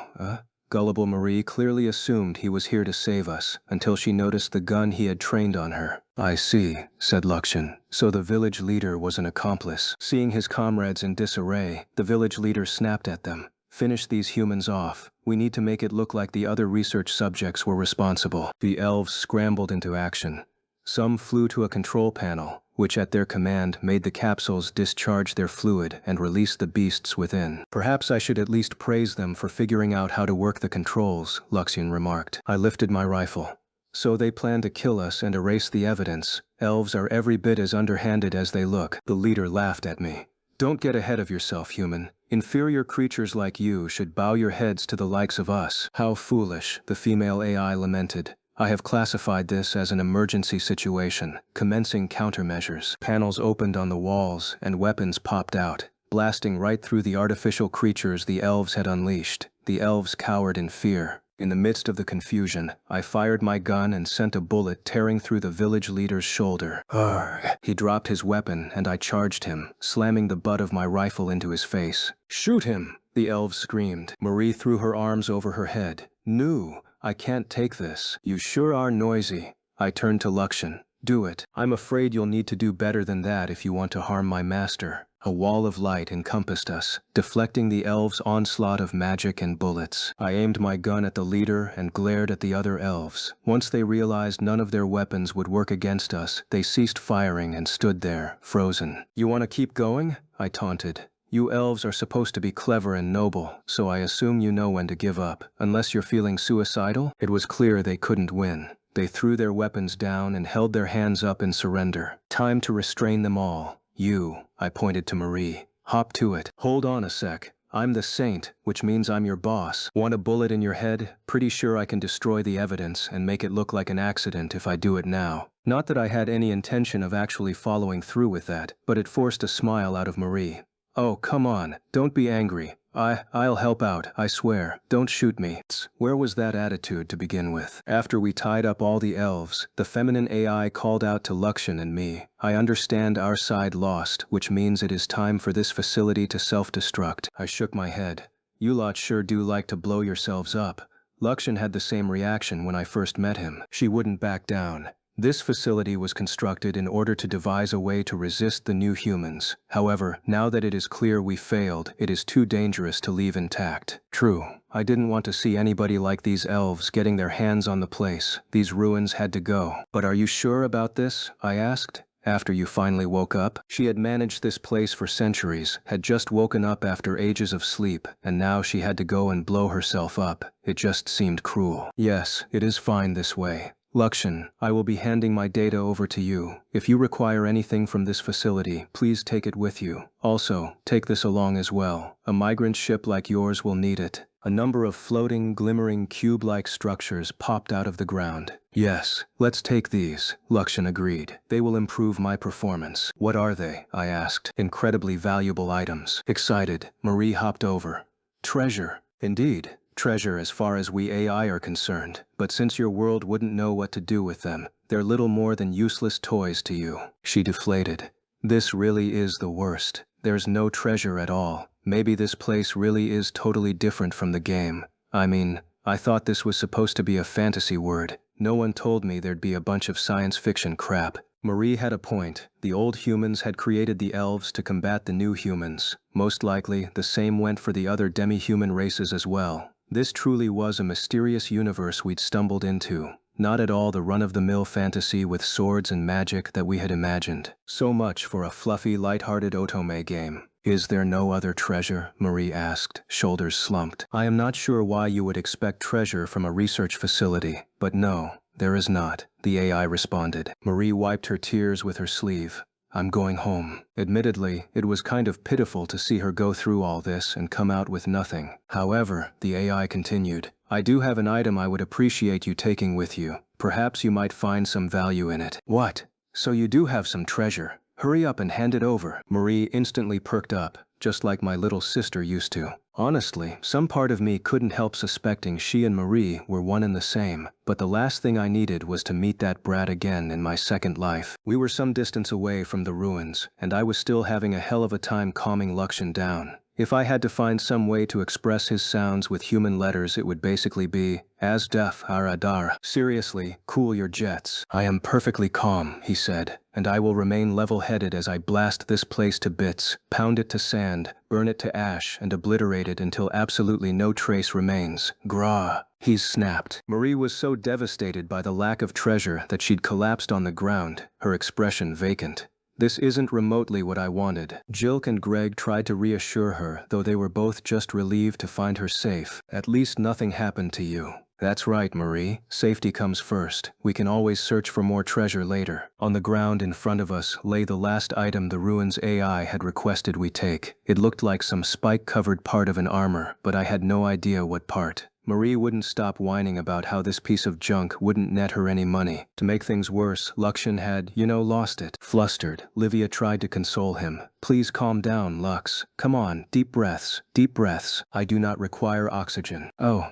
Gullible Marie clearly assumed he was here to save us, until she noticed the gun he had trained on her. I see, said Luxon. So the village leader was an accomplice. Seeing his comrades in disarray, the village leader snapped at them. Finish these humans off. We need to make it look like the other research subjects were responsible. The elves scrambled into action. Some flew to a control panel, which at their command made the capsules discharge their fluid and release the beasts within. Perhaps I should at least praise them for figuring out how to work the controls, Luxian remarked. I lifted my rifle. So they plan to kill us and erase the evidence. Elves are every bit as underhanded as they look. The leader laughed at me. Don't get ahead of yourself, human. Inferior creatures like you should bow your heads to the likes of us. How foolish, the female AI lamented. I have classified this as an emergency situation, commencing countermeasures. Panels opened on the walls and weapons popped out, blasting right through the artificial creatures the elves had unleashed. The elves cowered in fear. In the midst of the confusion, I fired my gun and sent a bullet tearing through the village leader's shoulder. Arrgh. He dropped his weapon and I charged him, slamming the butt of my rifle into his face. Shoot him! The elves screamed. Marie threw her arms over her head. No, I can't take this. You sure are noisy. I turned to Luxian. Do it. I'm afraid you'll need to do better than that if you want to harm my master. A wall of light encompassed us, deflecting the elves' onslaught of magic and bullets. I aimed my gun at the leader and glared at the other elves. Once they realized none of their weapons would work against us, they ceased firing and stood there, frozen. You want to keep going? I taunted. You elves are supposed to be clever and noble, so I assume you know when to give up. Unless you're feeling suicidal? It was clear they couldn't win. They threw their weapons down and held their hands up in surrender. Time to restrain them all. You, I pointed to Marie. Hop to it. Hold on a sec. I'm the saint, which means I'm your boss. Want a bullet in your head? Pretty sure I can destroy the evidence and make it look like an accident if I do it now. Not that I had any intention of actually following through with that, but it forced a smile out of Marie. Oh, come on. Don't be angry. I'll help out, I swear. Don't shoot me. Where was that attitude to begin with? After we tied up all the elves, the feminine AI called out to Luxian and me. I understand our side lost, which means it is time for this facility to self-destruct. I shook my head. You lot sure do like to blow yourselves up. Luxian had the same reaction when I first met him. She wouldn't back down. This facility was constructed in order to devise a way to resist the new humans. However, now that it is clear we failed, it is too dangerous to leave intact. True, I didn't want to see anybody like these elves getting their hands on the place. These ruins had to go. But are you sure about this? I asked. After you finally woke up? She had managed this place for centuries, had just woken up after ages of sleep, and now she had to go and blow herself up. It just seemed cruel. Yes, it is fine this way. Luxian, I will be handing my data over to you. If you require anything from this facility, please take it with you. Also, take this along as well. A migrant ship like yours will need it. A number of floating, glimmering cube-like structures popped out of the ground. Yes, let's take these, Luxian agreed. They will improve my performance. What are they? I asked. Incredibly valuable items. Excited, Marie hopped over. Treasure. Indeed. Treasure as far as we AI are concerned, but since your world wouldn't know what to do with them, they're little more than useless toys to you. She deflated. This really is the worst. There's no treasure at all. Maybe this place really is totally different from the game. I mean, I thought this was supposed to be a fantasy word. No one told me there'd be a bunch of science fiction crap. Marie had a point. The old humans had created the elves to combat the new humans. Most likely, the same went for the other demi-human races as well. This truly was a mysterious universe we'd stumbled into. Not at all the run-of-the-mill fantasy with swords and magic that we had imagined. So much for a fluffy, light-hearted Otome game. Is there no other treasure? Marie asked, shoulders slumped. I am not sure why you would expect treasure from a research facility, but no, there is not, the AI responded. Marie wiped her tears with her sleeve. I'm going home. Admittedly, it was kind of pitiful to see her go through all this and come out with nothing. However, the AI continued, I do have an item I would appreciate you taking with you. Perhaps you might find some value in it. What? So you do have some treasure. Hurry up and hand it over. Marie instantly perked up, just like my little sister used to. Honestly, some part of me couldn't help suspecting she and Marie were one and the same, but the last thing I needed was to meet that brat again in my second life. We were some distance away from the ruins, and I was still having a hell of a time calming Luxian down. If I had to find some way to express his sounds with human letters, it would basically be, as def aradar. Seriously, cool your jets. I am perfectly calm, he said, and I will remain level-headed as I blast this place to bits, pound it to sand, burn it to ash, and obliterate it until absolutely no trace remains. Grah. He's snapped. Marie was so devastated by the lack of treasure that she'd collapsed on the ground, her expression vacant. This isn't remotely what I wanted. Jilk and Greg tried to reassure her, though they were both just relieved to find her safe. At least nothing happened to you. That's right, Marie. Safety comes first. We can always search for more treasure later. On the ground in front of us lay the last item the ruins AI had requested we take. It looked like some spike-covered part of an armor, but I had no idea what part. Marie wouldn't stop whining about how this piece of junk wouldn't net her any money. To make things worse, Luxian had, lost it. Flustered, Livia tried to console him. Please calm down, Lux. Come on, deep breaths. Deep breaths. I do not require oxygen. Oh,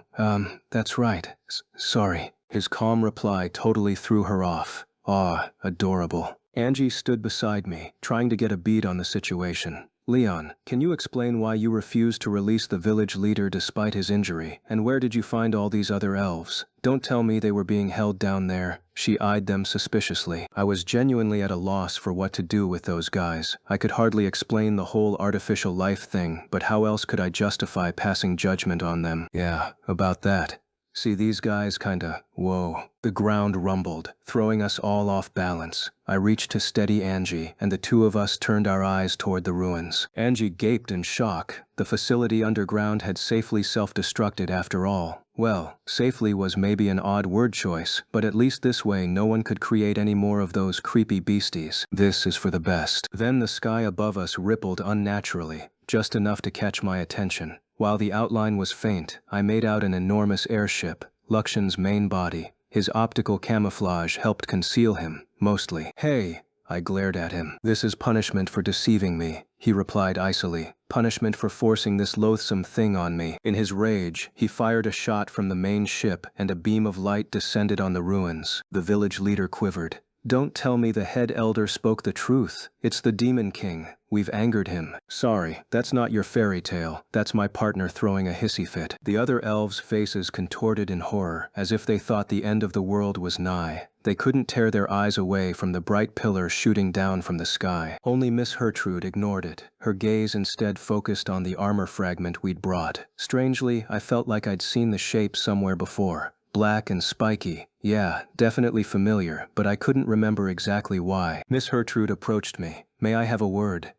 that's right. Sorry. His calm reply totally threw her off. Ah, adorable. Angie stood beside me, trying to get a bead on the situation. Leon, can you explain why you refused to release the village leader despite his injury, and where did you find all these other elves? Don't tell me they were being held down there. She eyed them suspiciously. I was genuinely at a loss for what to do with those guys. I could hardly explain the whole artificial life thing, but how else could I justify passing judgment on them? Yeah, about that. See, these guys kinda, whoa. The ground rumbled, throwing us all off balance. I reached to steady Angie, and the two of us turned our eyes toward the ruins. Angie gaped in shock. The facility underground had safely self-destructed after all. Well, safely was maybe an odd word choice, but at least this way no one could create any more of those creepy beasties. This is for the best. Then the sky above us rippled unnaturally, just enough to catch my attention. While the outline was faint, I made out an enormous airship, Luxian's main body. His optical camouflage helped conceal him, mostly. Hey, I glared at him. This is punishment for deceiving me, he replied icily. Punishment for forcing this loathsome thing on me. In his rage, he fired a shot from the main ship, and a beam of light descended on the ruins. The village leader quivered. Don't tell me the head elder spoke the truth. It's the Demon King. We've angered him. Sorry, that's not your fairy tale. That's my partner throwing a hissy fit. The other elves' faces contorted in horror, as if they thought the end of the world was nigh. They couldn't tear their eyes away from the bright pillar shooting down from the sky. Only Miss Gertrude ignored it. Her gaze instead focused on the armor fragment we'd brought. Strangely, I felt like I'd seen the shape somewhere before. Black and spiky. Yeah, definitely familiar, but I couldn't remember exactly why. Miss Gertrude approached me. May I have a word?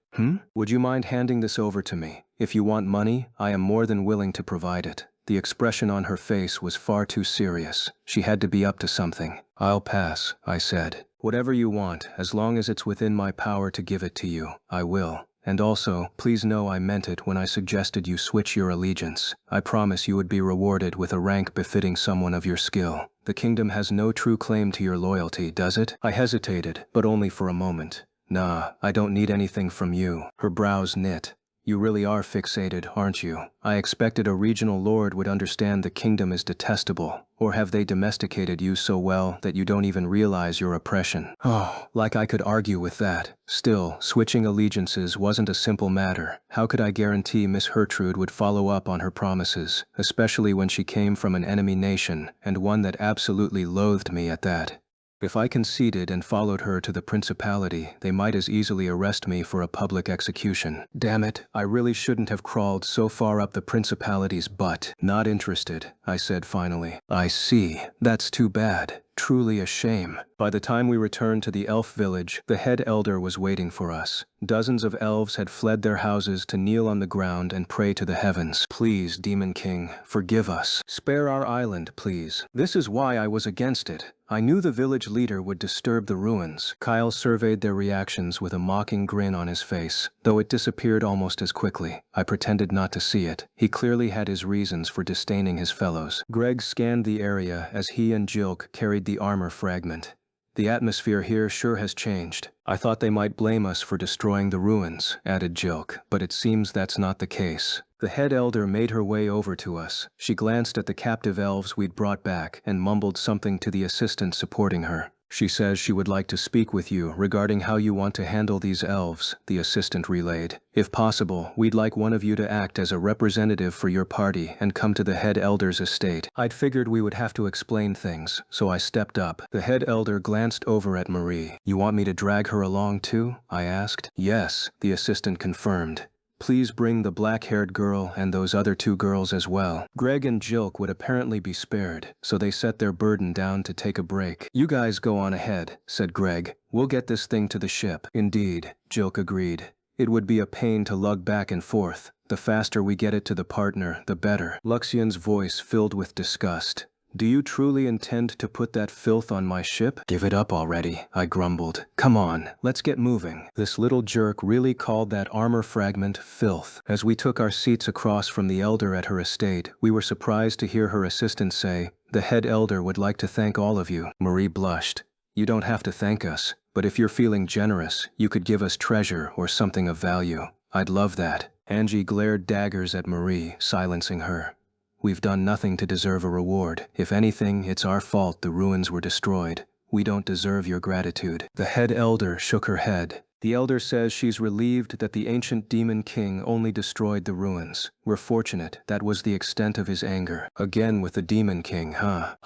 Would you mind handing this over to me? If you want money, I am more than willing to provide it. The expression on her face was far too serious. She had to be up to something. I'll pass, I said. Whatever you want, as long as it's within my power to give it to you, I will. And also, please know I meant it when I suggested you switch your allegiance. I promise you would be rewarded with a rank befitting someone of your skill. The kingdom has no true claim to your loyalty, does it? I hesitated, but only for a moment. Nah, I don't need anything from you. Her brows knit. You really are fixated, aren't you? I expected a regional lord would understand the kingdom is detestable. Or have they domesticated you so well that you don't even realize your oppression? Oh, like I could argue with that. Still, switching allegiances wasn't a simple matter. How could I guarantee Miss Gertrude would follow up on her promises, especially when she came from an enemy nation, and one that absolutely loathed me at that? If I conceded and followed her to the principality, they might as easily arrest me for a public execution. Damn it, I really shouldn't have crawled so far up the principality's butt. Not interested, I said finally. I see. That's too bad. Truly a shame. By the time we returned to the elf village, the head elder was waiting for us. Dozens of elves had fled their houses to kneel on the ground and pray to the heavens. Please, Demon King, forgive us. Spare our island, please. This is why I was against it. I knew the village leader would disturb the ruins. Kyle surveyed their reactions with a mocking grin on his face, though it disappeared almost as quickly. I pretended not to see it. He clearly had his reasons for disdaining his fellows. Greg scanned the area as he and Jilk carried the armor fragment. The atmosphere here sure has changed. I thought they might blame us for destroying the ruins, added Jilk, but it seems that's not the case. The head elder made her way over to us. She glanced at the captive elves we'd brought back and mumbled something to the assistant supporting her. She says she would like to speak with you regarding how you want to handle these elves, the assistant relayed. If possible, we'd like one of you to act as a representative for your party and come to the head elder's estate. I'd figured we would have to explain things, so I stepped up. The head elder glanced over at Marie. You want me to drag her along too? I asked. Yes, the assistant confirmed. Please bring the black-haired girl and those other 2 girls as well. Greg and Jilk would apparently be spared, so they set their burden down to take a break. You guys go on ahead, said Greg. We'll get this thing to the ship. Indeed, Jilk agreed. It would be a pain to lug back and forth. The faster we get it to the partner, the better. Luxian's voice filled with disgust. Do you truly intend to put that filth on my ship? Give it up already, I grumbled. Come on, let's get moving. This little jerk really called that armor fragment filth. As we took our seats across from the elder at her estate, we were surprised to hear her assistant say, the head elder would like to thank all of you. Marie blushed. You don't have to thank us, but if you're feeling generous, you could give us treasure or something of value. I'd love that. Angie glared daggers at Marie, silencing her. We've done nothing to deserve a reward. If anything, it's our fault the ruins were destroyed. We don't deserve your gratitude. The head elder shook her head. The elder says she's relieved that the ancient demon king only destroyed the ruins. We're fortunate that was the extent of his anger. Again with the demon king, huh?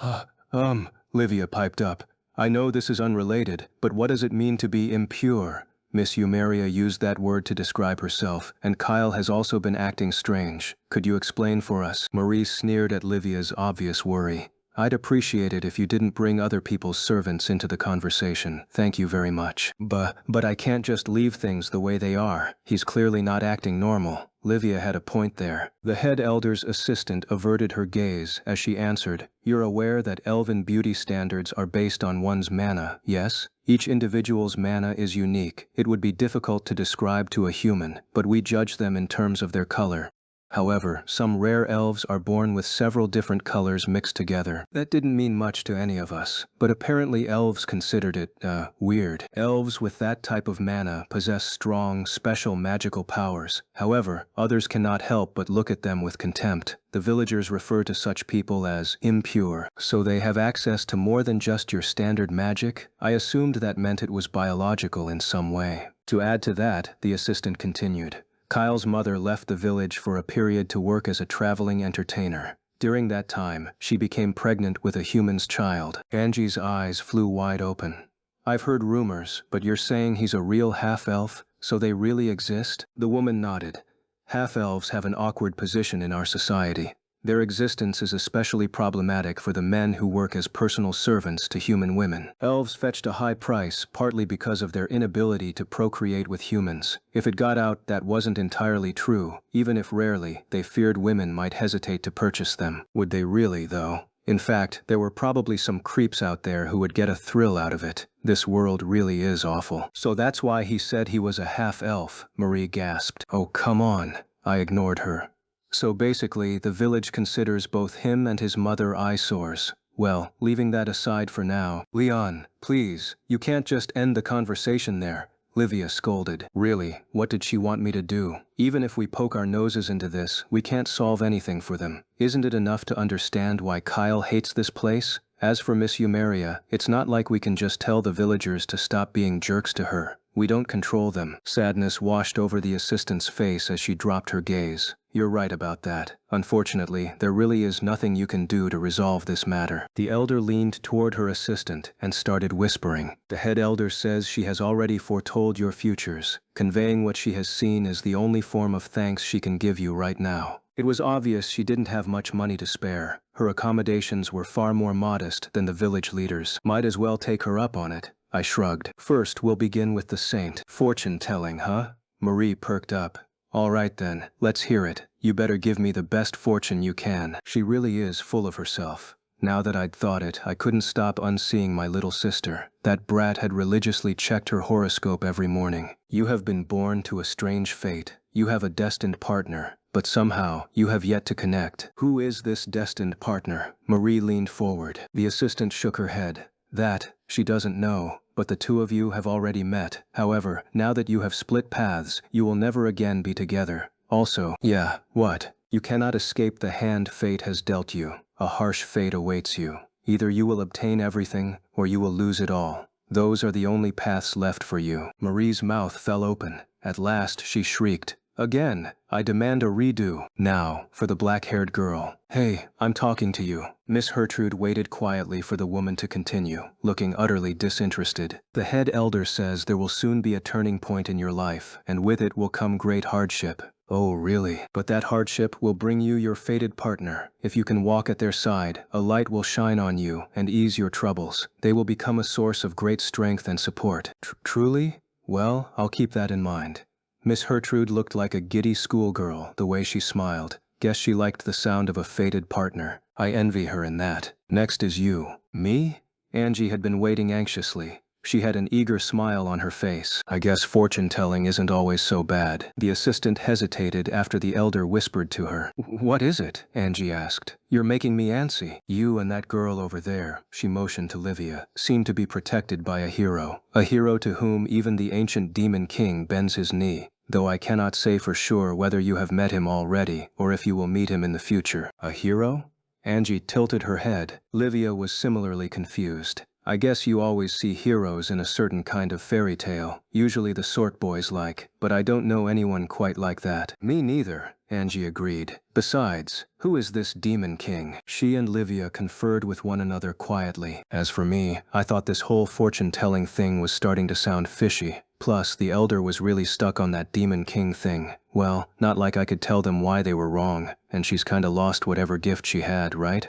Livia piped up. I know this is unrelated, but what does it mean to be impure? Miss Eumeria used that word to describe herself, and Kyle has also been acting strange. Could you explain for us? Marie sneered at Livia's obvious worry. I'd appreciate it if you didn't bring other people's servants into the conversation. Thank you very much. But I can't just leave things the way they are. He's clearly not acting normal. Livia had a point there. The head elder's assistant averted her gaze as she answered, You're aware that elven beauty standards are based on one's mana, yes? Each individual's mana is unique. It would be difficult to describe to a human, but we judge them in terms of their color. However, some rare elves are born with several different colors mixed together. That didn't mean much to any of us, but apparently elves considered it, weird. Elves with that type of mana possess strong, special magical powers. However, others cannot help but look at them with contempt. The villagers refer to such people as impure, so they have access to more than just your standard magic. I assumed that meant it was biological in some way. To add to that, the assistant continued. Kyle's mother left the village for a period to work as a traveling entertainer. During that time, she became pregnant with a human's child. Angie's eyes flew wide open. I've heard rumors, but you're saying he's a real half-elf, so they really exist? The woman nodded. Half-elves have an awkward position in our society. Their existence is especially problematic for the men who work as personal servants to human women. Elves fetched a high price partly because of their inability to procreate with humans. If it got out that wasn't entirely true, even if rarely, they feared women might hesitate to purchase them. Would they really, though? In fact, there were probably some creeps out there who would get a thrill out of it. This world really is awful. So that's why he said he was a half-elf, Marie gasped. Oh, come on. I ignored her. So basically, the village considers both him and his mother eyesores. Well, leaving that aside for now. Leon, please, you can't just end the conversation there. Livia scolded. Really, what did she want me to do? Even if we poke our noses into this, we can't solve anything for them. Isn't it enough to understand why Kyle hates this place? As for Miss Eumeria, it's not like we can just tell the villagers to stop being jerks to her. We don't control them. Sadness washed over the assistant's face as she dropped her gaze. You're right about that. Unfortunately, there really is nothing you can do to resolve this matter. The elder leaned toward her assistant and started whispering. The head elder says she has already foretold your futures. Conveying what she has seen is the only form of thanks she can give you right now. It was obvious she didn't have much money to spare. Her accommodations were far more modest than the village leaders. Might as well take her up on it. I shrugged. First, we'll begin with the saint. Fortune-telling, huh? Marie perked up. All right then, let's hear it. You better give me the best fortune you can. She really is full of herself. Now that I'd thought it, I couldn't stop unseeing my little sister. That brat had religiously checked her horoscope every morning. You have been born to a strange fate. You have a destined partner, but somehow you have yet to connect. Who is this destined partner? Marie leaned forward. The assistant shook her head. That, she doesn't know, but the two of you have already met. However, now that you have split paths, you will never again be together. Also, yeah, what? You cannot escape the hand fate has dealt you. A harsh fate awaits you. Either you will obtain everything, or you will lose it all. Those are the only paths left for you. Marie's mouth fell open. At last she shrieked, "Again! I demand a redo. Now, for the black-haired girl. Hey, I'm talking to you." Miss Hertrude waited quietly for the woman to continue, looking utterly disinterested. "The head elder says there will soon be a turning point in your life, and with it will come great hardship." "Oh, really? But that hardship will bring you your fated partner. If you can walk at their side, a light will shine on you and ease your troubles. They will become a source of great strength and support." Truly? Well, I'll keep that in mind." Miss Hertrude looked like a giddy schoolgirl the way she smiled. Guess she liked the sound of a fated partner. I envy her in that. "Next is you." "Me?" Angie had been waiting anxiously. She had an eager smile on her face. "I guess fortune-telling isn't always so bad." The assistant hesitated after the elder whispered to her. "What is it?" Angie asked. "You're making me antsy. You and that girl over there," she motioned to Livia, "seem to be protected by a hero to whom even the ancient demon king bends his knee. Though I cannot say for sure whether you have met him already or if you will meet him in the future." "A hero?" Angie tilted her head. Livia was similarly confused. "I guess you always see heroes in a certain kind of fairy tale, usually the sort boys like, but I don't know anyone quite like that." "Me neither," Angie agreed. "Besides, who is this demon king?" She and Livia conferred with one another quietly. As for me, I thought this whole fortune-telling thing was starting to sound fishy. Plus, the elder was really stuck on that demon king thing. Well, not like I could tell them why they were wrong, and she's kinda lost whatever gift she had, right?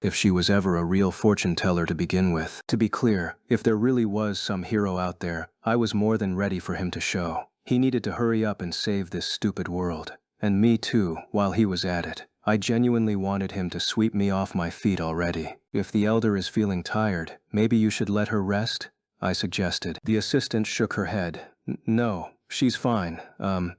If she was ever a real fortune teller to begin with. To be clear, if there really was some hero out there, I was more than ready for him to show. He needed to hurry up and save this stupid world. And me too, while he was at it. I genuinely wanted him to sweep me off my feet already. "If the elder is feeling tired, maybe you should let her rest?" I suggested. The assistant shook her head. No, she's fine.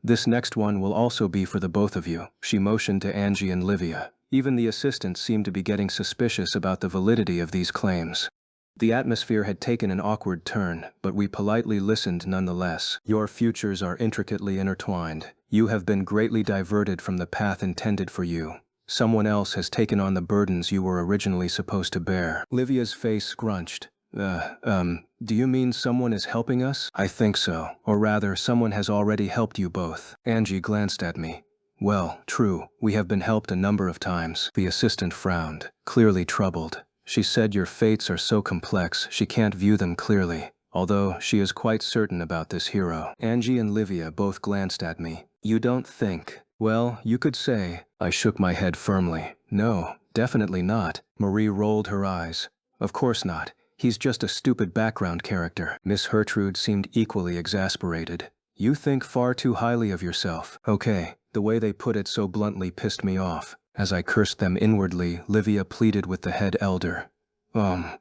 This next one will also be for the both of you." She motioned to Angie and Livia. Even the assistant seemed to be getting suspicious about the validity of these claims. The atmosphere had taken an awkward turn, but we politely listened nonetheless. "Your futures are intricately intertwined. You have been greatly diverted from the path intended for you. Someone else has taken on the burdens you were originally supposed to bear." Livia's face scrunched. Do you mean someone is helping us?" "I think so. Or rather, someone has already helped you both." Angie glanced at me. "Well, true, we have been helped a number of times." The assistant frowned, clearly troubled. She said your fates are so complex she can't view them clearly, although she is quite certain about this hero. Angie and Livia both glanced at me. "You don't think?" "Well, you could say." I shook my head firmly. "No, definitely not." Marie rolled her eyes. "Of course not. He's just a stupid background character." Miss Hertrude seemed equally exasperated. "You think far too highly of yourself." Okay, the way they put it so bluntly pissed me off. As I cursed them inwardly, Livia pleaded with the head elder.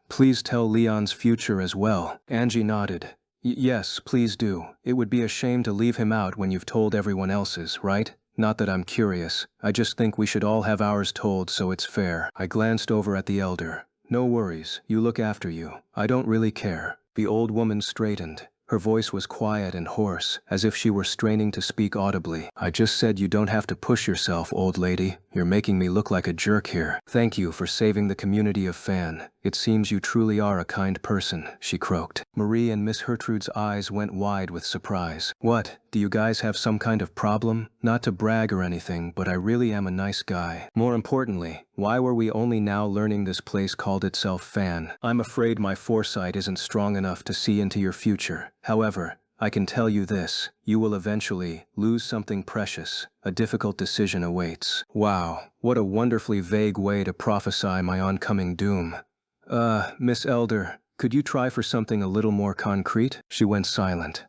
Please tell Leon's future as well." Angie nodded. Yes, please do. It would be a shame to leave him out when you've told everyone else's, right? Not that I'm curious. I just think we should all have ours told so it's fair." I glanced over at the elder. "No worries, you look after you. I don't really care." The old woman straightened. Her voice was quiet and hoarse, as if she were straining to speak audibly. "I just said you don't have to push yourself, old lady. You're making me look like a jerk here. Thank you for saving the community of Fan. It seems you truly are a kind person," she croaked. Marie and Miss Hertrude's eyes went wide with surprise. "What, do you guys have some kind of problem? Not to brag or anything, but I really am a nice guy. More importantly, why were we only now learning this place called itself Fan? I'm afraid my foresight isn't strong enough to see into your future. However, I can tell you this, you will eventually lose something precious. A difficult decision awaits." Wow, what a wonderfully vague way to prophesy my oncoming doom. Miss Elder, could you try for something a little more concrete?" She went silent.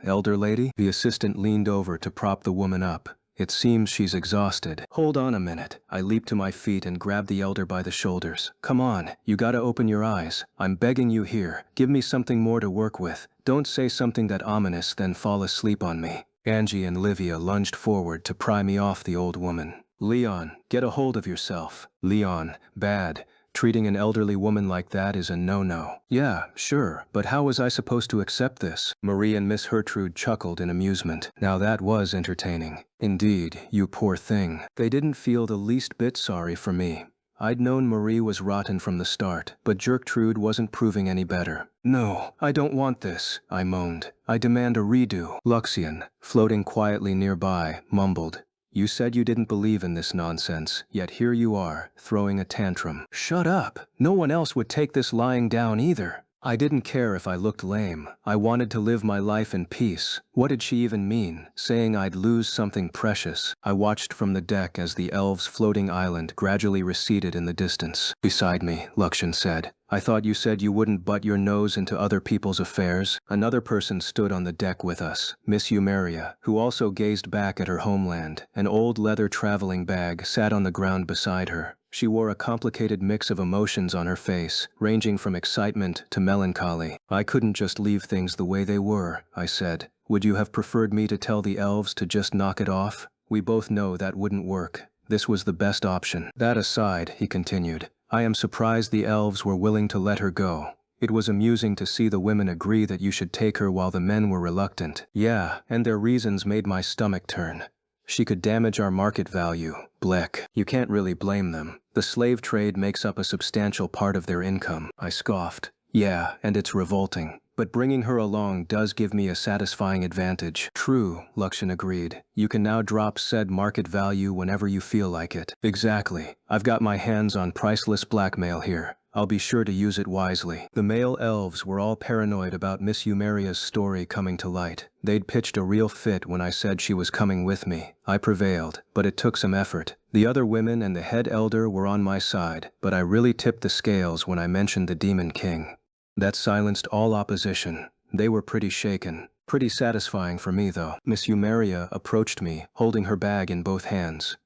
Elder lady?" The assistant leaned over to prop the woman up. "It seems she's exhausted." "Hold on a minute." I leaped to my feet and grabbed the elder by the shoulders. "Come on, you gotta open your eyes. I'm begging you here. Give me something more to work with. Don't say something that ominous then fall asleep on me." Angie and Livia lunged forward to pry me off the old woman. "Leon, get a hold of yourself." "Leon, bad. Treating an elderly woman like that is a no-no." "Yeah, sure, but how was I supposed to accept this?" Marie and Miss Hertrude chuckled in amusement. Now that was entertaining. "Indeed, you poor thing." They didn't feel the least bit sorry for me. I'd known Marie was rotten from the start, but Gertrude wasn't proving any better. "No, I don't want this," I moaned. "I demand a redo." Luxian, floating quietly nearby, mumbled, "You said you didn't believe in this nonsense, yet here you are, throwing a tantrum." "Shut up! No one else would take this lying down either." I didn't care if I looked lame. I wanted to live my life in peace. What did she even mean, saying I'd lose something precious? I watched from the deck as the elves' floating island gradually receded in the distance. "Beside me," Luxian said. "I thought you said you wouldn't butt your nose into other people's affairs." Another person stood on the deck with us, Miss Eumeria, who also gazed back at her homeland. An old leather traveling bag sat on the ground beside her. She wore a complicated mix of emotions on her face, ranging from excitement to melancholy. "I couldn't just leave things the way they were," I said. "Would you have preferred me to tell the elves to just knock it off? We both know that wouldn't work. This was the best option." "That aside," he continued, "I am surprised the elves were willing to let her go. It was amusing to see the women agree that you should take her while the men were reluctant. Yeah, and their reasons made my stomach turn. She could damage our market value. Blech. You can't really blame them. The slave trade makes up a substantial part of their income." I scoffed. "Yeah, and it's revolting. But bringing her along does give me a satisfying advantage." "True," Luxian agreed. "You can now drop said market value whenever you feel like it." "Exactly. I've got my hands on priceless blackmail here. I'll be sure to use it wisely." The male elves were all paranoid about Miss Eumeria's story coming to light. They'd pitched a real fit when I said she was coming with me. I prevailed, but it took some effort. The other women and the head elder were on my side, but I really tipped the scales when I mentioned the Demon King. That silenced all opposition. They were pretty shaken. Pretty satisfying for me, though. Miss Eumeria approached me, holding her bag in both hands.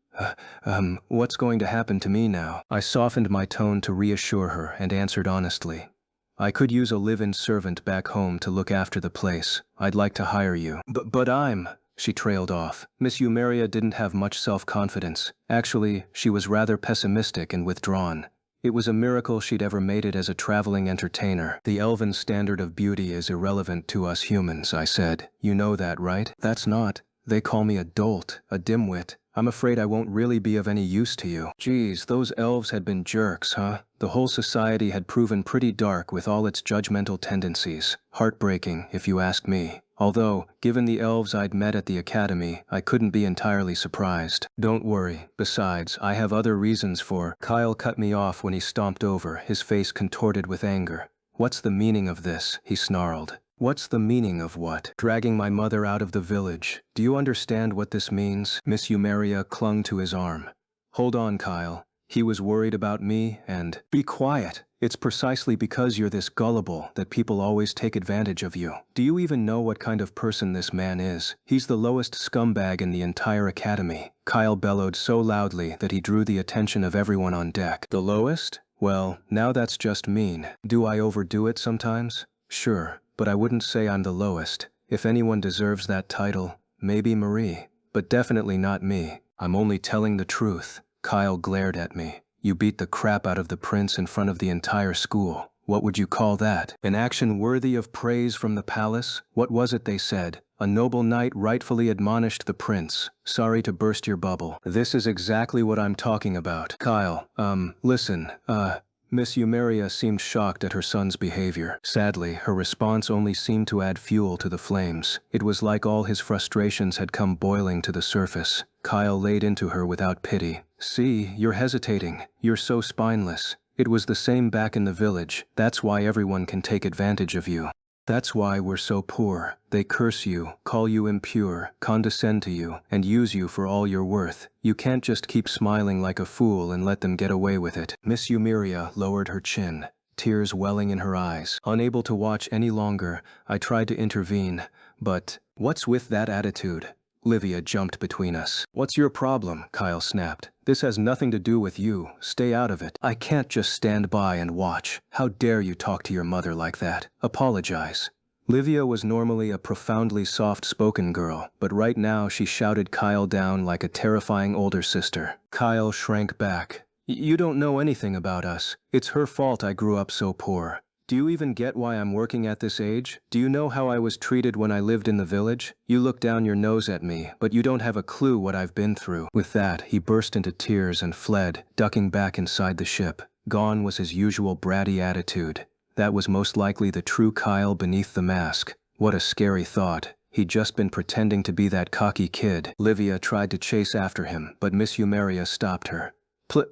What's going to happen to me now?" I softened my tone to reassure her and answered honestly. "I could use a live-in servant back home to look after the place. I'd like to hire you." But I'm..." She trailed off. Miss Eumeria didn't have much self-confidence. Actually, she was rather pessimistic and withdrawn. It was a miracle she'd ever made it as a traveling entertainer. "The elven standard of beauty is irrelevant to us humans," I said. "You know that, right?" "That's not. They call me a dolt, a dimwit. I'm afraid I won't really be of any use to you." Geez, those elves had been jerks, huh? The whole society had proven pretty dark with all its judgmental tendencies. Heartbreaking, if you ask me. Although, given the elves I'd met at the academy, I couldn't be entirely surprised. "Don't worry. Besides, I have other reasons for..." Kyle cut me off when he stomped over, his face contorted with anger. "What's the meaning of this?" he snarled. "What's the meaning of what?" "Dragging my mother out of the village. Do you understand what this means?" Miss Eumeria clung to his arm. "Hold on, Kyle. He was worried about me and..." "Be quiet. It's precisely because you're this gullible that people always take advantage of you. Do you even know what kind of person this man is? He's the lowest scumbag in the entire academy." Kyle bellowed so loudly that he drew the attention of everyone on deck. "The lowest? Well, now that's just mean. Do I overdo it sometimes? Sure. But I wouldn't say I'm the lowest. If anyone deserves that title, maybe Marie. But definitely not me. I'm only telling the truth." Kyle glared at me. "You beat the crap out of the prince in front of the entire school. What would you call that? An action worthy of praise from the palace? What was it they said? A noble knight rightfully admonished the prince. Sorry to burst your bubble. This is exactly what I'm talking about." "Kyle, listen, Miss Eumeria seemed shocked at her son's behavior. Sadly, her response only seemed to add fuel to the flames. It was like all his frustrations had come boiling to the surface. Kyle laid into her without pity. "See, you're hesitating. You're so spineless. It was the same back in the village. That's why everyone can take advantage of you. That's why we're so poor. They curse you, call you impure, condescend to you, and use you for all you're worth. You can't just keep smiling like a fool and let them get away with it." Miss Eumeria lowered her chin, tears welling in her eyes. Unable to watch any longer, I tried to intervene, but, "What's with that attitude?" Livia jumped between us. "What's your problem?" Kyle snapped. "This has nothing to do with you. Stay out of it." "I can't just stand by and watch. How dare you talk to your mother like that? Apologize." Livia was normally a profoundly soft-spoken girl, but right now she shouted Kyle down like a terrifying older sister. Kyle shrank back. "You don't know anything about us. It's her fault I grew up so poor. Do you even get why I'm working at this age? Do you know how I was treated when I lived in the village? You look down your nose at me, but you don't have a clue what I've been through." With that, he burst into tears and fled, ducking back inside the ship. Gone was his usual bratty attitude. That was most likely the true Kyle beneath the mask. What a scary thought. He'd just been pretending to be that cocky kid. Livia tried to chase after him, but Miss Eumeria stopped her.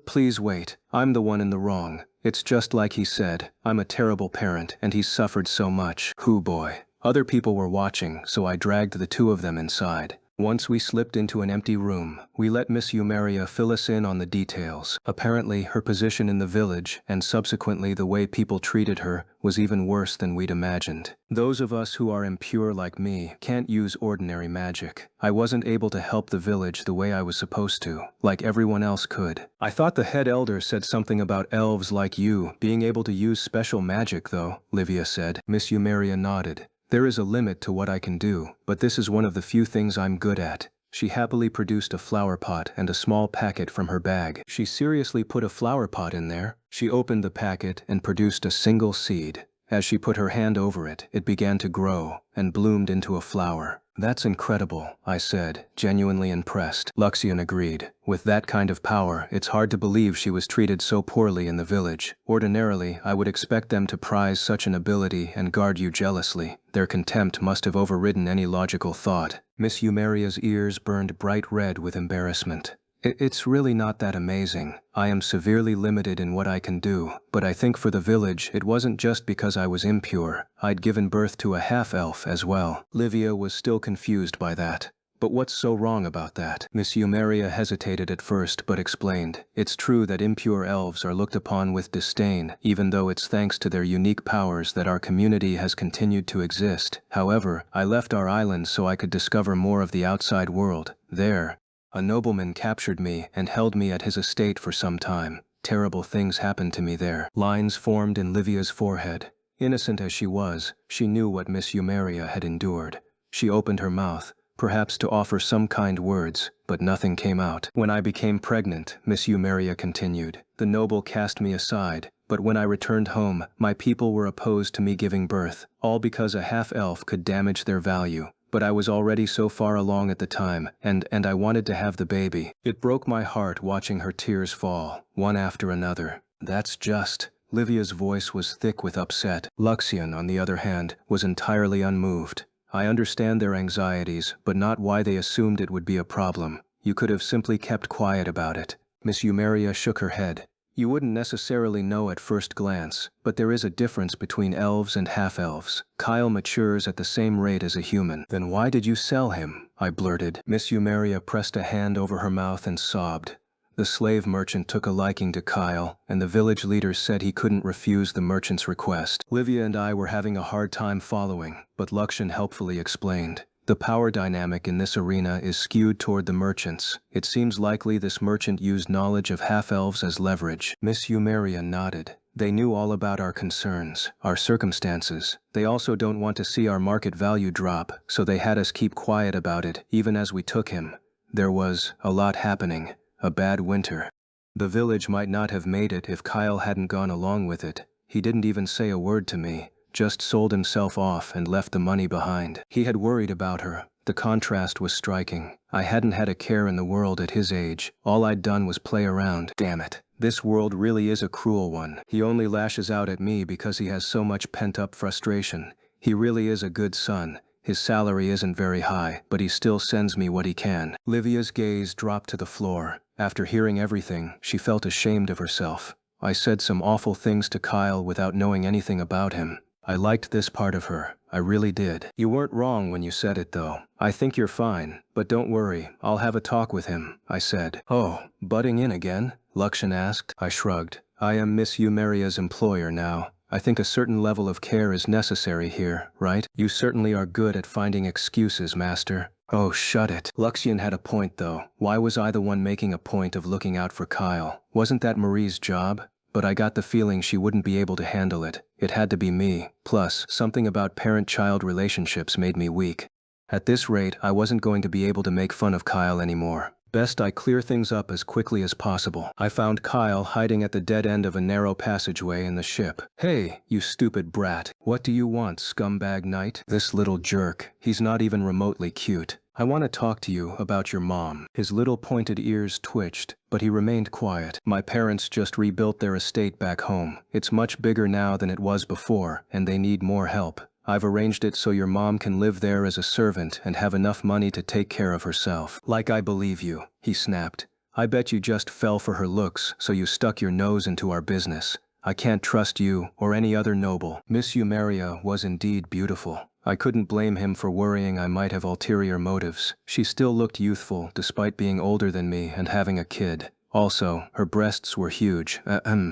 Please wait. I'm the one in the wrong. It's just like he said. I'm a terrible parent, and he's suffered so much. Hoo boy. Other people were watching, so I dragged the two of them inside. Once we slipped into an empty room, we let Miss Eumeria fill us in on the details. Apparently, her position in the village, and subsequently the way people treated her, was even worse than we'd imagined. Those of us who are impure like me can't use ordinary magic. I wasn't able to help the village the way I was supposed to, like everyone else could. I thought the head elder said something about elves like you being able to use special magic though, Livia said. Miss Eumeria nodded. There is a limit to what I can do, but this is one of the few things I'm good at. She happily produced a flower pot and a small packet from her bag. She seriously put a flower pot in there. She opened the packet and produced a single seed. As she put her hand over it, it began to grow and bloomed into a flower. "That's incredible," I said, genuinely impressed. Luxian agreed. With that kind of power, it's hard to believe she was treated so poorly in the village. Ordinarily, I would expect them to prize such an ability and guard you jealously. Their contempt must have overridden any logical thought. Miss Eumeria's ears burned bright red with embarrassment. It's really not that amazing. I am severely limited in what I can do, but I think for the village it wasn't just because I was impure. I'd given birth to a half-elf as well. Livia was still confused by that. But what's so wrong about that? Miss Eumeria hesitated at first but explained. It's true that impure elves are looked upon with disdain, even though it's thanks to their unique powers that our community has continued to exist. However, I left our island so I could discover more of the outside world. There, a nobleman captured me and held me at his estate for some time. Terrible things happened to me there. Lines formed in Livia's forehead. Innocent as she was, she knew what Miss Eumeria had endured. She opened her mouth, perhaps to offer some kind words, but nothing came out. "When I became pregnant," Miss Eumeria continued, "the noble cast me aside, but when I returned home, my people were opposed to me giving birth, all because a half-elf could damage their value. But I was already so far along at the time, and I wanted to have the baby. It broke my heart watching her tears fall, one after another. That's just." Livia's voice was thick with upset. Luxian, on the other hand, was entirely unmoved. "I understand their anxieties, but not why they assumed it would be a problem. You could have simply kept quiet about it." Miss Eumeria shook her head. "You wouldn't necessarily know at first glance, but there is a difference between elves and half-elves. Kyle matures at the same rate as a human." "Then why did you sell him?" I blurted. Miss Eumeria pressed a hand over her mouth and sobbed. "The slave merchant took a liking to Kyle, and the village leaders said he couldn't refuse the merchant's request." Livia and I were having a hard time following, but Luxian helpfully explained. "The power dynamic in this arena is skewed toward the merchants. It seems likely this merchant used knowledge of half-elves as leverage." Miss Eumeria nodded. "They knew all about our concerns, our circumstances. They also don't want to see our market value drop, so they had us keep quiet about it, even as we took him. There was a lot happening, a bad winter. The village might not have made it if Kyle hadn't gone along with it. He didn't even say a word to me. Just sold himself off and left the money behind. He had worried about her. The contrast was striking. I hadn't had a care in the world at his age. All I'd done was play around. Damn it. This world really is a cruel one. He only lashes out at me because he has so much pent-up frustration. He really is a good son. His salary isn't very high, but he still sends me what he can." Livia's gaze dropped to the floor. After hearing everything, she felt ashamed of herself. I said some awful things to Kyle without knowing anything about him. I liked this part of her. I really did. "You weren't wrong when you said it, though. I think you're fine. But don't worry, I'll have a talk with him," I said. "Oh, butting in again?" Luxian asked. I shrugged. "I am Miss Eumeria's employer now. I think a certain level of care is necessary here, right? You certainly are good at finding excuses, Master." "Oh, shut it." Luxian had a point, though. Why was I the one making a point of looking out for Kyle? Wasn't that Marie's job? But I got the feeling she wouldn't be able to handle it. It had to be me. Plus, something about parent-child relationships made me weak. At this rate, I wasn't going to be able to make fun of Kyle anymore. Best I clear things up as quickly as possible. I found Kyle hiding at the dead end of a narrow passageway in the ship. Hey, you stupid brat. What do you want, scumbag knight? This little jerk. He's not even remotely cute. I want to talk to you about your mom. His little pointed ears twitched, but he remained quiet. My parents just rebuilt their estate back home. It's much bigger now than it was before, and they need more help. I've arranged it so your mom can live there as a servant and have enough money to take care of herself. Like I believe you, he snapped. I bet you just fell for her looks, so you stuck your nose into our business. I can't trust you or any other noble. Miss Eumeria was indeed beautiful. I couldn't blame him for worrying I might have ulterior motives. She still looked youthful despite being older than me and having a kid. Also, her breasts were huge.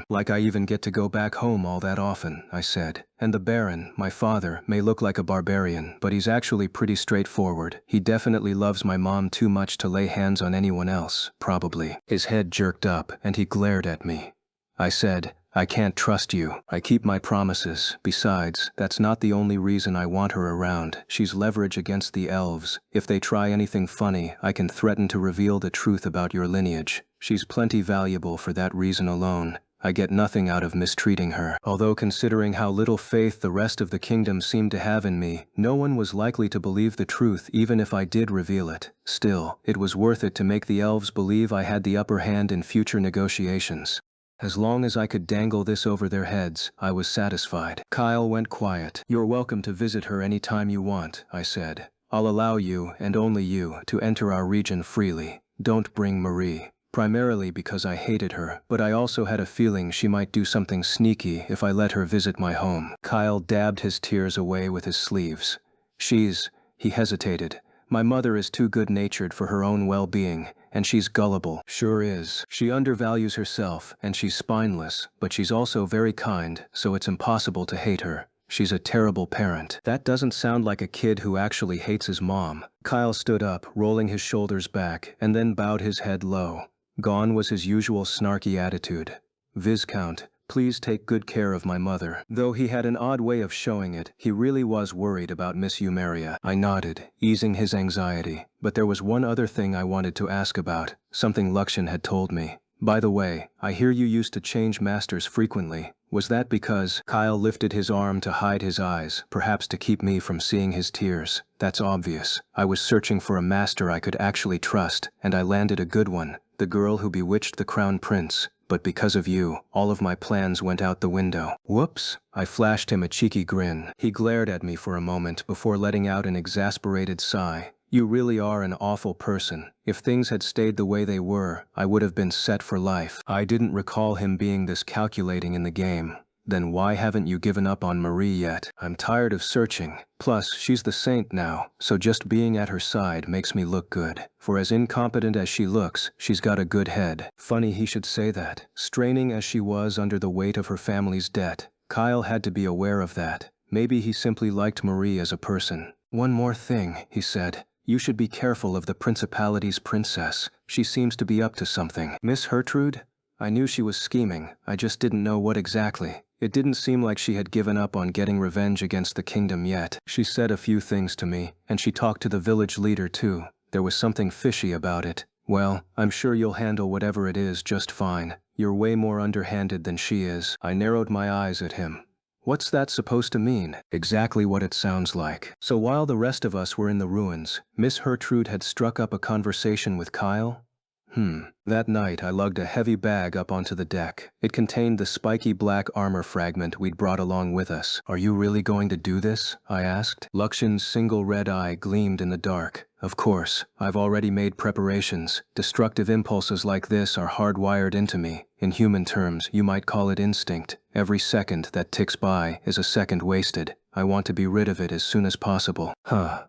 Like I even get to go back home all that often, I said. And the Baron, my father, may look like a barbarian, but he's actually pretty straightforward. He definitely loves my mom too much to lay hands on anyone else, probably. His head jerked up, and he glared at me. I said, I can't trust you. I keep my promises. Besides, that's not the only reason I want her around. She's leverage against the elves. If they try anything funny, I can threaten to reveal the truth about your lineage. She's plenty valuable for that reason alone. I get nothing out of mistreating her. Although considering how little faith the rest of the kingdom seemed to have in me, no one was likely to believe the truth even if I did reveal it. Still, it was worth it to make the elves believe I had the upper hand in future negotiations. As long as I could dangle this over their heads, I was satisfied. Kyle went quiet. You're welcome to visit her any time you want, I said. I'll allow you, and only you, to enter our region freely. Don't bring Marie. Primarily because I hated her, but I also had a feeling she might do something sneaky if I let her visit my home. Kyle dabbed his tears away with his sleeves. He hesitated. My mother is too good-natured for her own well-being, and she's gullible. Sure is. She undervalues herself, and she's spineless, but she's also very kind, so it's impossible to hate her. She's a terrible parent. That doesn't sound like a kid who actually hates his mom. Kyle stood up, rolling his shoulders back, and then bowed his head low. Gone was his usual snarky attitude. Viscount, please take good care of my mother. Though he had an odd way of showing it, he really was worried about Miss Eumeria. I nodded, easing his anxiety. But there was one other thing I wanted to ask about, something Luxian had told me. By the way, I hear you used to change masters frequently. Was that because? Kyle lifted his arm to hide his eyes, perhaps to keep me from seeing his tears. That's obvious. I was searching for a master I could actually trust, and I landed a good one, the girl who bewitched the crown prince. But because of you, all of my plans went out the window. Whoops! I flashed him a cheeky grin. He glared at me for a moment before letting out an exasperated sigh. You really are an awful person. If things had stayed the way they were, I would have been set for life. I didn't recall him being this calculating in the game. Then why haven't you given up on Marie yet? I'm tired of searching. Plus, she's the saint now, so just being at her side makes me look good. For as incompetent as she looks, she's got a good head. Funny he should say that. Straining as she was under the weight of her family's debt, Kyle had to be aware of that. Maybe he simply liked Marie as a person. One more thing, he said. You should be careful of the Principality's princess. She seems to be up to something. Miss Gertrude? I knew she was scheming, I just didn't know what exactly. It didn't seem like she had given up on getting revenge against the kingdom yet. She said a few things to me, and she talked to the village leader too. There was something fishy about it. Well, I'm sure you'll handle whatever it is just fine. You're way more underhanded than she is. I narrowed my eyes at him. What's that supposed to mean? Exactly what it sounds like. So while the rest of us were in the ruins, Miss Gertrude had struck up a conversation with Kyle? That night I lugged a heavy bag up onto the deck. It contained the spiky black armor fragment we'd brought along with us. Are you really going to do this? I asked. Luxian's single red eye gleamed in the dark. Of course, I've already made preparations. Destructive impulses like this are hardwired into me. In human terms, you might call it instinct. Every second that ticks by is a second wasted. I want to be rid of it as soon as possible.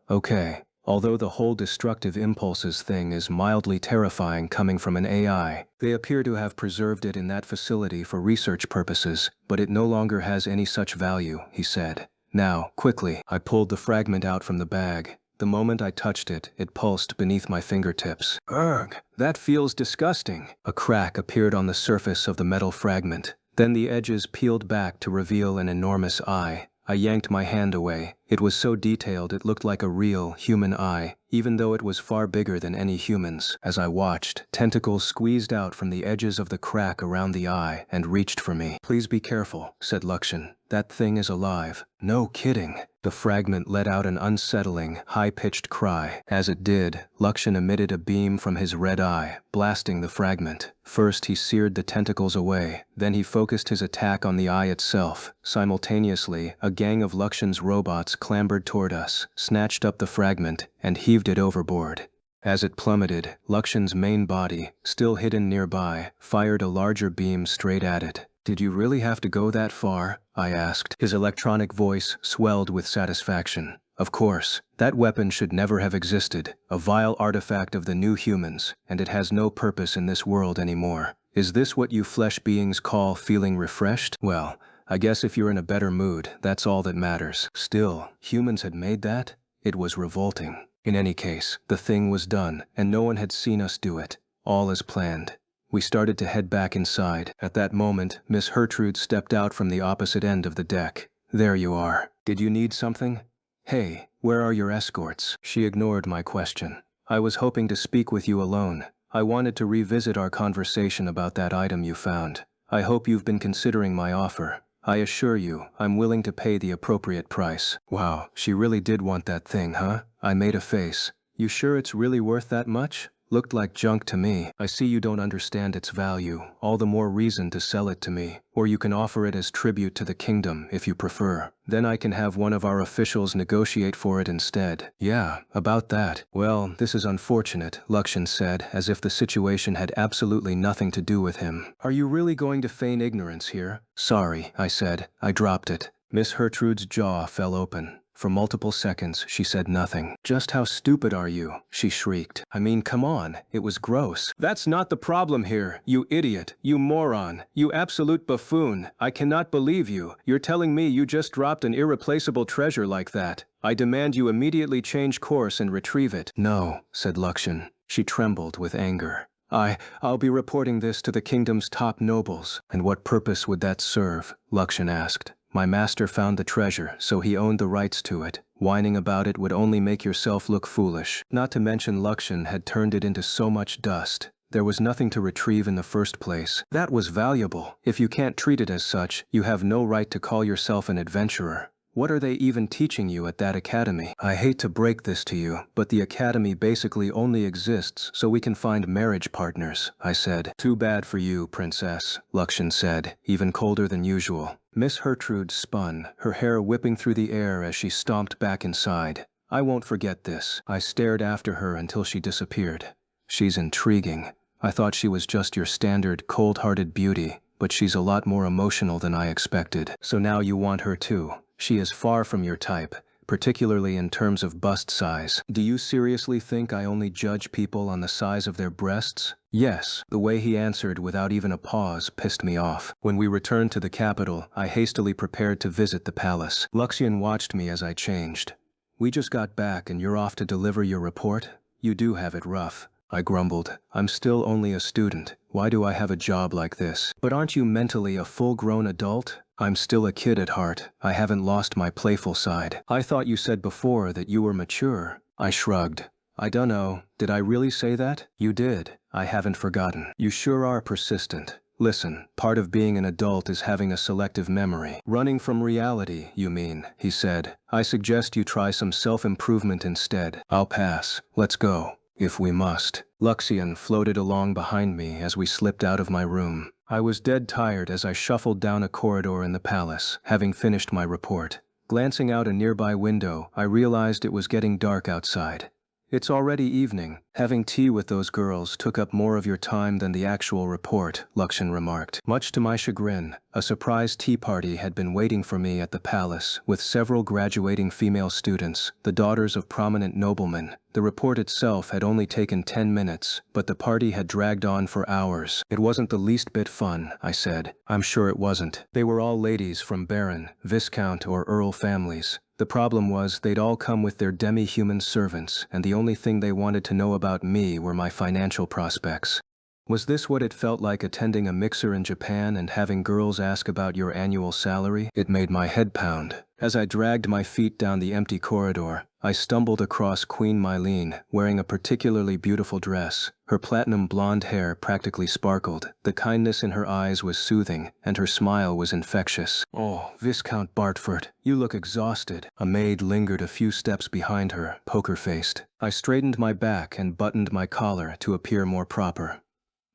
Okay. Although the whole destructive impulses thing is mildly terrifying coming from an AI, they appear to have preserved it in that facility for research purposes, but it no longer has any such value, he said. Now, quickly, I pulled the fragment out from the bag. The moment I touched it, it pulsed beneath my fingertips. Ugh, that feels disgusting. A crack appeared on the surface of the metal fragment. Then the edges peeled back to reveal an enormous eye. I yanked my hand away. It was so detailed it looked like a real, human eye, even though it was far bigger than any humans. As I watched, tentacles squeezed out from the edges of the crack around the eye and reached for me. "Please be careful," said Luxin. "That thing is alive." "No kidding." The fragment let out an unsettling, high-pitched cry. As it did, Luxin emitted a beam from his red eye, blasting the fragment. First he seared the tentacles away, then he focused his attack on the eye itself. Simultaneously, a gang of Luxin's robots clambered toward us, snatched up the fragment, and heaved it overboard. As it plummeted, Luxin's main body, still hidden nearby, fired a larger beam straight at it. "Did you really have to go that far?" I asked. His electronic voice swelled with satisfaction. "Of course. That weapon should never have existed, a vile artifact of the new humans, and it has no purpose in this world anymore. Is this what you flesh beings call feeling refreshed? Well, I guess if you're in a better mood, that's all that matters." Still, humans had made that? It was revolting. In any case, the thing was done, and no one had seen us do it. All as planned. We started to head back inside. At that moment, Miss Gertrude stepped out from the opposite end of the deck. "There you are. Did you need something?" "Hey, where are your escorts?" She ignored my question. "I was hoping to speak with you alone. I wanted to revisit our conversation about that item you found. I hope you've been considering my offer. I assure you, I'm willing to pay the appropriate price." Wow, she really did want that thing, huh? I made a face. "You sure it's really worth that much? Looked like junk to me." "I see you don't understand its value. All the more reason to sell it to me. Or you can offer it as tribute to the kingdom, if you prefer. Then I can have one of our officials negotiate for it instead." "Yeah, about that. Well, this is unfortunate," Luxin said, as if the situation had absolutely nothing to do with him. "Are you really going to feign ignorance here?" "Sorry," I said. I dropped it. Miss Gertrude's jaw fell open. For multiple seconds, she said nothing. "Just how stupid are you?" she shrieked. "I mean, come on, it was gross." "That's not the problem here, you idiot, you moron, you absolute buffoon. I cannot believe you. You're telling me you just dropped an irreplaceable treasure like that. I demand you immediately change course and retrieve it." "No," said Luxin. She trembled with anger. I'll be reporting this to the kingdom's top nobles." "And what purpose would that serve?" Luxin asked. "My master found the treasure, so he owned the rights to it. Whining about it would only make yourself look foolish. Not to mention Luxin had turned it into so much dust. There was nothing to retrieve in the first place. That was valuable. If you can't treat it as such, you have no right to call yourself an adventurer. What are they even teaching you at that academy?" "I hate to break this to you, but the academy basically only exists so we can find marriage partners," I said. "Too bad for you, princess," Luxin said, even colder than usual. Miss Gertrude spun, her hair whipping through the air as she stomped back inside. "I won't forget this." I stared after her until she disappeared. "She's intriguing. I thought she was just your standard, cold-hearted beauty, but she's a lot more emotional than I expected. So now you want her too. She is far from your type, particularly in terms of bust size. Do you seriously think I only judge people on the size of their breasts?" "Yes." The way he answered without even a pause pissed me off. When we returned to the capital, I hastily prepared to visit the palace. Luxian watched me as I changed. "We just got back and you're off to deliver your report? You do have it rough." I grumbled. "I'm still only a student. Why do I have a job like this?" "But aren't you mentally a full-grown adult?" "I'm still a kid at heart. I haven't lost my playful side." "I thought you said before that you were mature." I shrugged. "I dunno. Did I really say that?" "You did. I haven't forgotten." "You sure are persistent. Listen, part of being an adult is having a selective memory." "Running from reality, you mean," he said. "I suggest you try some self-improvement instead." "I'll pass. Let's go. If we must." Luxian floated along behind me as we slipped out of my room. I was dead tired as I shuffled down a corridor in the palace, having finished my report. Glancing out a nearby window, I realized it was getting dark outside. "It's already evening. Having tea with those girls took up more of your time than the actual report," Luxin remarked. Much to my chagrin, a surprise tea party had been waiting for me at the palace, with several graduating female students, the daughters of prominent noblemen. The report itself had only taken 10 minutes, but the party had dragged on for hours. "It wasn't the least bit fun," I said. "I'm sure it wasn't. They were all ladies from baron, viscount, or earl families. The problem was they'd all come with their demi-human servants, and the only thing they wanted to know about me were my financial prospects. Was this what it felt like attending a mixer in Japan and having girls ask about your annual salary? It made my head pound. As I dragged my feet down the empty corridor, I stumbled across Queen Mylene, wearing a particularly beautiful dress. Her platinum blonde hair practically sparkled, the kindness in her eyes was soothing, and her smile was infectious. "Oh, Viscount Bartford, you look exhausted." A maid lingered a few steps behind her, poker-faced. I straightened my back and buttoned my collar to appear more proper.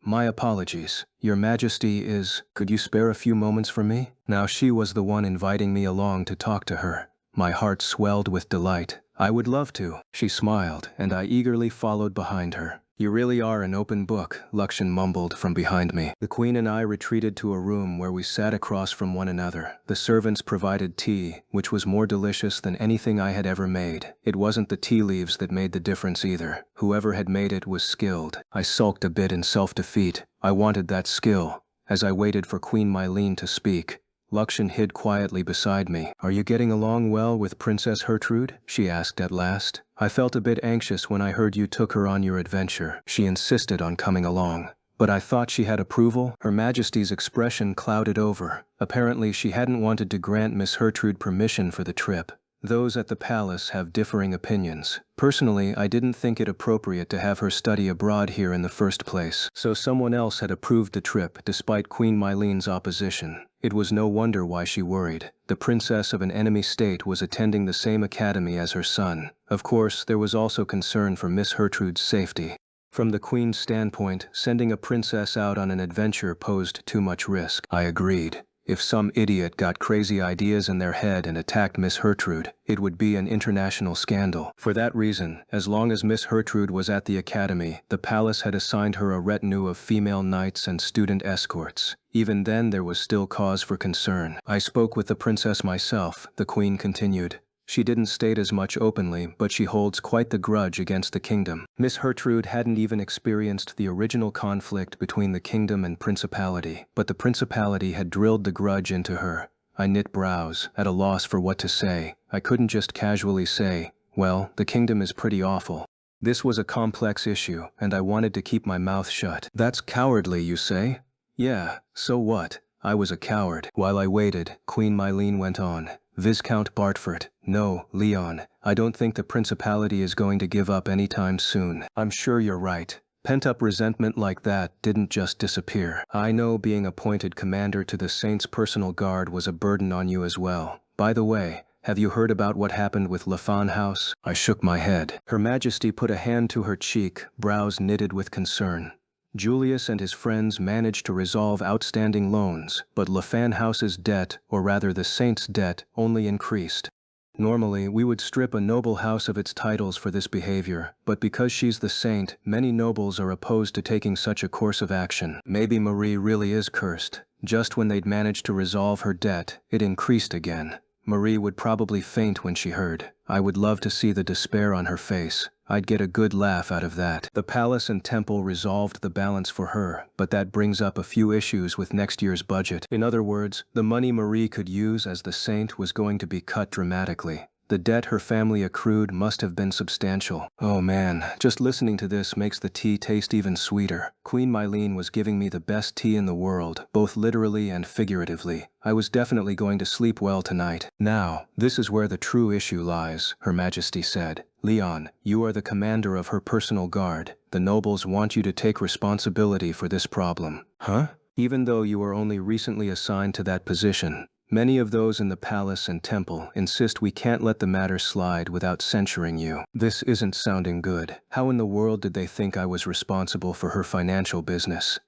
"My apologies. Your Majesty is... Could you spare a few moments for me?" Now she was the one inviting me along to talk to her. My heart swelled with delight. "I would love to." She smiled, and I eagerly followed behind her. "You really are an open book," Lakshan mumbled from behind me. The Queen and I retreated to a room where we sat across from one another. The servants provided tea, which was more delicious than anything I had ever made. It wasn't the tea leaves that made the difference either. Whoever had made it was skilled. I sulked a bit in self-defeat. I wanted that skill. As I waited for Queen Mylene to speak, Lakshan hid quietly beside me. "Are you getting along well with Princess Hertrude?" she asked at last. "I felt a bit anxious when I heard you took her on your adventure." She insisted on coming along. But I thought she had approval. Her Majesty's expression clouded over. Apparently she hadn't wanted to grant Miss Hertrude permission for the trip. Those at the palace have differing opinions. Personally, I didn't think it appropriate to have her study abroad here in the first place. So someone else had approved the trip despite Queen Mylene's opposition. It was no wonder why she worried. The princess of an enemy state was attending the same academy as her son. Of course, there was also concern for Miss Hertrude's safety. From the Queen's standpoint, sending a princess out on an adventure posed too much risk. I agreed. If some idiot got crazy ideas in their head and attacked Miss Hertrude, it would be an international scandal. For that reason, as long as Miss Hertrude was at the academy, the palace had assigned her a retinue of female knights and student escorts. Even then, there was still cause for concern. "I spoke with the princess myself," the Queen continued. "She didn't state as much openly, but she holds quite the grudge against the kingdom. Miss Hertrude hadn't even experienced the original conflict between the kingdom and principality, but the principality had drilled the grudge into her." I knit brows, at a loss for what to say. I couldn't just casually say, "Well, the kingdom is pretty awful." This was a complex issue, and I wanted to keep my mouth shut. "That's cowardly, you say?" "Yeah, so what? I was a coward." While I waited, Queen Mylene went on. "Viscount Bartford, no, Leon, I don't think the principality is going to give up anytime soon." "I'm sure you're right. Pent-up resentment like that didn't just disappear. I know being appointed commander to the Saint's personal guard was a burden on you as well. By the way, have you heard about what happened with Lafan House?" I shook my head. Her Majesty put a hand to her cheek, brows knitted with concern. "Julius and his friends managed to resolve outstanding loans, but Lafan House's debt, or rather the Saint's debt, only increased. Normally, we would strip a noble house of its titles for this behavior, but because she's the Saint, many nobles are opposed to taking such a course of action. Maybe Marie really is cursed. Just when they'd managed to resolve her debt, it increased again. Marie would probably faint when she heard. I would love to see the despair on her face. I'd get a good laugh out of that. The palace and temple resolved the balance for her, but that brings up a few issues with next year's budget. In other words, the money Marie could use as the Saint was going to be cut dramatically. The debt her family accrued must have been substantial. Oh man, just listening to this makes the tea taste even sweeter. Queen Mylene was giving me the best tea in the world, both literally and figuratively. I was definitely going to sleep well tonight. "Now, this is where the true issue lies," Her Majesty said. "Leon, you are the commander of her personal guard. The nobles want you to take responsibility for this problem." "Huh?" "Even though you were only recently assigned to that position, many of those in the palace and temple insist we can't let the matter slide without censuring you." This isn't sounding good. How in the world did they think I was responsible for her financial business?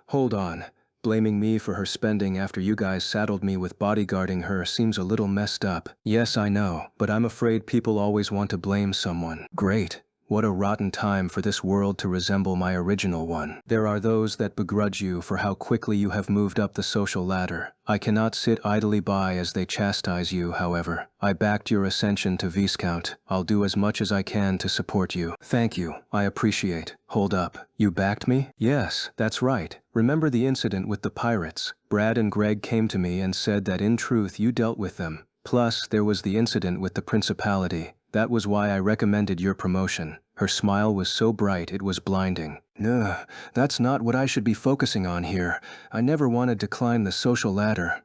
Hold on. Blaming me for her spending after you guys saddled me with bodyguarding her seems a little messed up. Yes, I know, but I'm afraid people always want to blame someone. Great. What a rotten time for this world to resemble my original one. There are those that begrudge you for how quickly you have moved up the social ladder. I cannot sit idly by as they chastise you, however. I backed your ascension to Viscount. I'll do as much as I can to support you. Thank you. I appreciate. Hold up. You backed me? Yes, that's right. Remember the incident with the pirates? Brad and Greg came to me and said that in truth you dealt with them. Plus, there was the incident with the principality. That was why I recommended your promotion. Her smile was so bright it was blinding. Ugh, that's not what I should be focusing on here. I never wanted to climb the social ladder.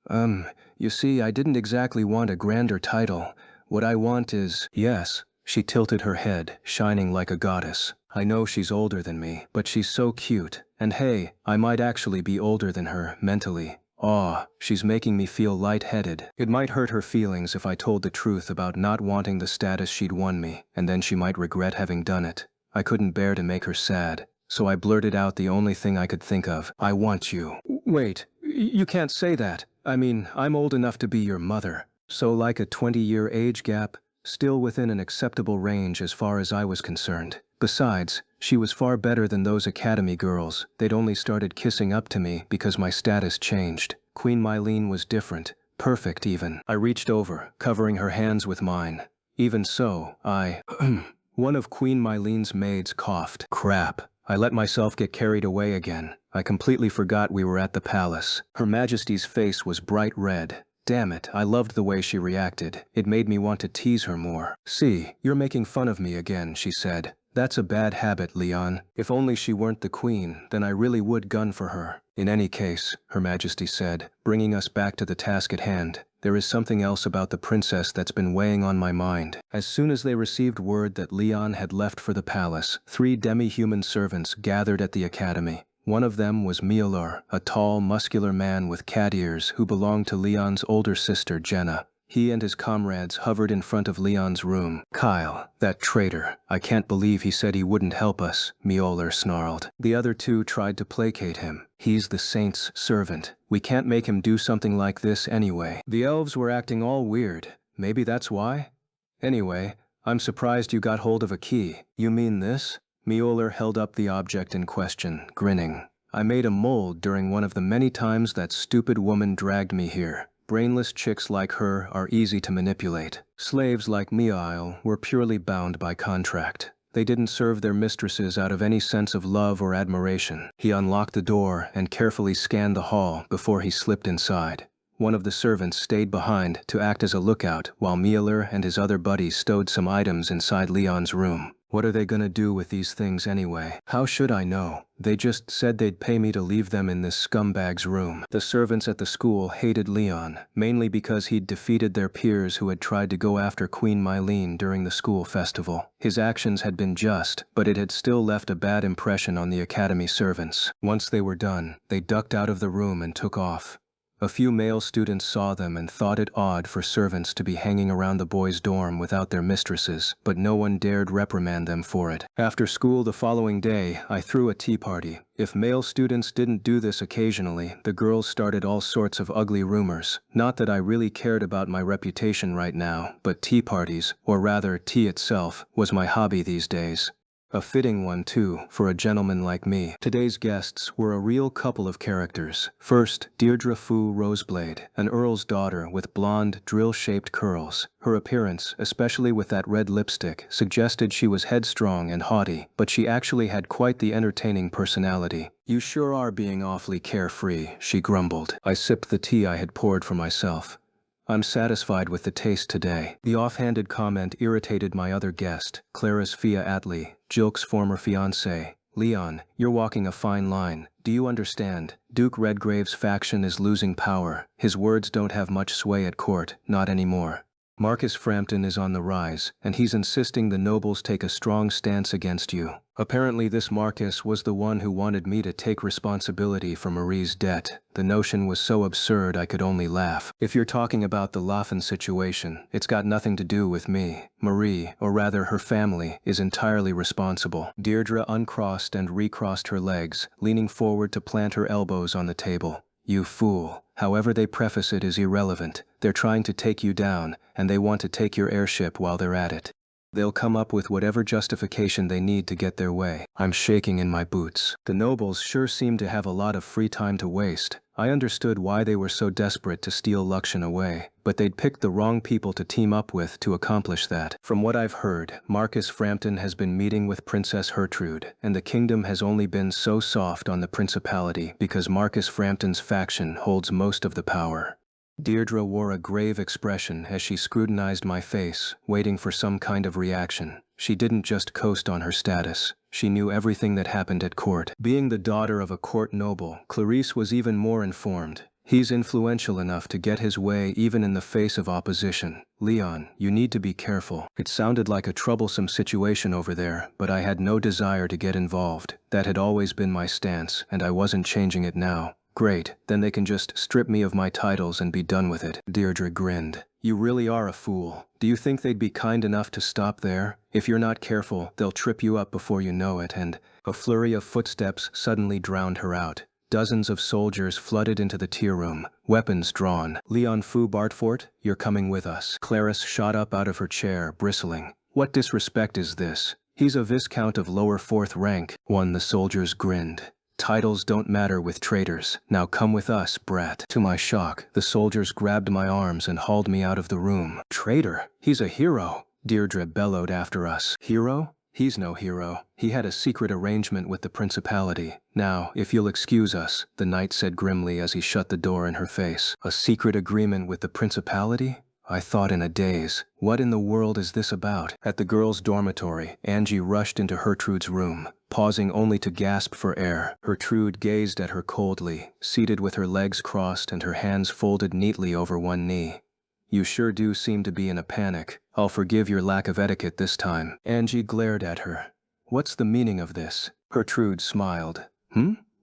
You see, I didn't exactly want a grander title. What I want is, yes, she tilted her head, shining like a goddess. I know she's older than me, but she's so cute. And hey, I might actually be older than her, mentally. Aw, she's making me feel lightheaded. It might hurt her feelings if I told the truth about not wanting the status she'd won me, and then she might regret having done it. I couldn't bear to make her sad, so I blurted out the only thing I could think of. I want you. Wait, you can't say that. I mean, I'm old enough to be your mother. So like a 20-year age gap, still within an acceptable range as far as I was concerned. Besides, she was far better than those academy girls. They'd only started kissing up to me because my status changed. Queen Mylene was different, perfect even. I reached over, covering her hands with mine. Even so, one of Queen Mylene's maids coughed. Crap. I let myself get carried away again. I completely forgot we were at the palace. Her Majesty's face was bright red. Damn it, I loved the way she reacted. It made me want to tease her more. See, you're making fun of me again, she said. That's a bad habit, Leon. If only she weren't the queen, then I really would gun for her. In any case, Her Majesty said, bringing us back to the task at hand, there is something else about the princess that's been weighing on my mind. As soon as they received word that Leon had left for the palace, 3 demi-human servants gathered at the academy. One of them was Miolor, a tall, muscular man with cat ears who belonged to Leon's older sister, Jenna. He and his comrades hovered in front of Leon's room. Kyle, that traitor. I can't believe he said he wouldn't help us, Miolor snarled. The other 2 tried to placate him. He's the saint's servant. We can't make him do something like this anyway. The elves were acting all weird. Maybe that's why? Anyway, I'm surprised you got hold of a key. You mean this? Miolor held up the object in question, grinning. I made a mold during one of the many times that stupid woman dragged me here. Brainless chicks like her are easy to manipulate. Slaves like Miail were purely bound by contract. They didn't serve their mistresses out of any sense of love or admiration. He unlocked the door and carefully scanned the hall before he slipped inside. One of the servants stayed behind to act as a lookout while Miolor and his other buddies stowed some items inside Leon's room. What are they gonna do with these things anyway? How should I know? They just said they'd pay me to leave them in this scumbag's room. The servants at the school hated Leon, mainly because he'd defeated their peers who had tried to go after Queen Mylene during the school festival. His actions had been just, but it had still left a bad impression on the academy servants. Once they were done, they ducked out of the room and took off. A few male students saw them and thought it odd for servants to be hanging around the boys' dorm without their mistresses, but no one dared reprimand them for it. After school the following day, I threw a tea party. If male students didn't do this occasionally, the girls started all sorts of ugly rumors. Not that I really cared about my reputation right now, but tea parties, or rather tea itself, was my hobby these days. A fitting one, too, for a gentleman like me. Today's guests were a real couple of characters. First, Deirdre Fu Roseblade, an earl's daughter with blonde, drill-shaped curls. Her appearance, especially with that red lipstick, suggested she was headstrong and haughty, but she actually had quite the entertaining personality. You sure are being awfully carefree, she grumbled. I sipped the tea I had poured for myself. I'm satisfied with the taste today. The offhanded comment irritated my other guest, Clarice Fia Atlee, Jilk's former fiancé. Leon, you're walking a fine line. Do you understand? Duke Redgrave's faction is losing power. His words don't have much sway at court, not anymore. Marcus Frampton is on the rise, and he's insisting the nobles take a strong stance against you. Apparently this Marcus was the one who wanted me to take responsibility for Marie's debt. The notion was so absurd I could only laugh. If you're talking about the Laffen situation, it's got nothing to do with me. Marie, or rather her family, is entirely responsible. Deirdre uncrossed and recrossed her legs, leaning forward to plant her elbows on the table. You fool. However they preface it is irrelevant. They're trying to take you down, and they want to take your airship while they're at it. They'll come up with whatever justification they need to get their way. I'm shaking in my boots. The nobles sure seem to have a lot of free time to waste. I understood why they were so desperate to steal Luxian away, but they'd picked the wrong people to team up with to accomplish that. From what I've heard, Marcus Frampton has been meeting with Princess Gertrude, and the kingdom has only been so soft on the principality because Marcus Frampton's faction holds most of the power. Deirdre wore a grave expression as she scrutinized my face, waiting for some kind of reaction. She didn't just coast on her status. She knew everything that happened at court. Being the daughter of a court noble, Clarice was even more informed. He's influential enough to get his way even in the face of opposition. Leon, you need to be careful. It sounded like a troublesome situation over there, but I had no desire to get involved. That had always been my stance, and I wasn't changing it now. Great, then they can just strip me of my titles and be done with it. Deirdre grinned. You really are a fool. Do you think they'd be kind enough to stop there? If you're not careful, they'll trip you up before you know it, and a flurry of footsteps suddenly drowned her out. Dozens of soldiers flooded into the tea room, weapons drawn. Leon Fu Bartfort, you're coming with us. Clarice shot up out of her chair, bristling. What disrespect is this? He's a viscount of lower fourth rank. One, the soldiers grinned. Titles don't matter with traitors. Now come with us, brat. To my shock, the soldiers grabbed my arms and hauled me out of the room. Traitor? He's a hero, Deirdre bellowed after us. Hero? He's no hero. He had a secret arrangement with the principality. Now, if you'll excuse us, the knight said grimly as he shut the door in her face. A secret agreement with the principality? I thought in a daze. What in the world is this about? At the girls' dormitory, Angie rushed into Gertrude's room, pausing only to gasp for air. Gertrude gazed at her coldly, seated with her legs crossed and her hands folded neatly over one knee. You sure do seem to be in a panic. I'll forgive your lack of etiquette this time. Angie glared at her. What's the meaning of this? Gertrude smiled.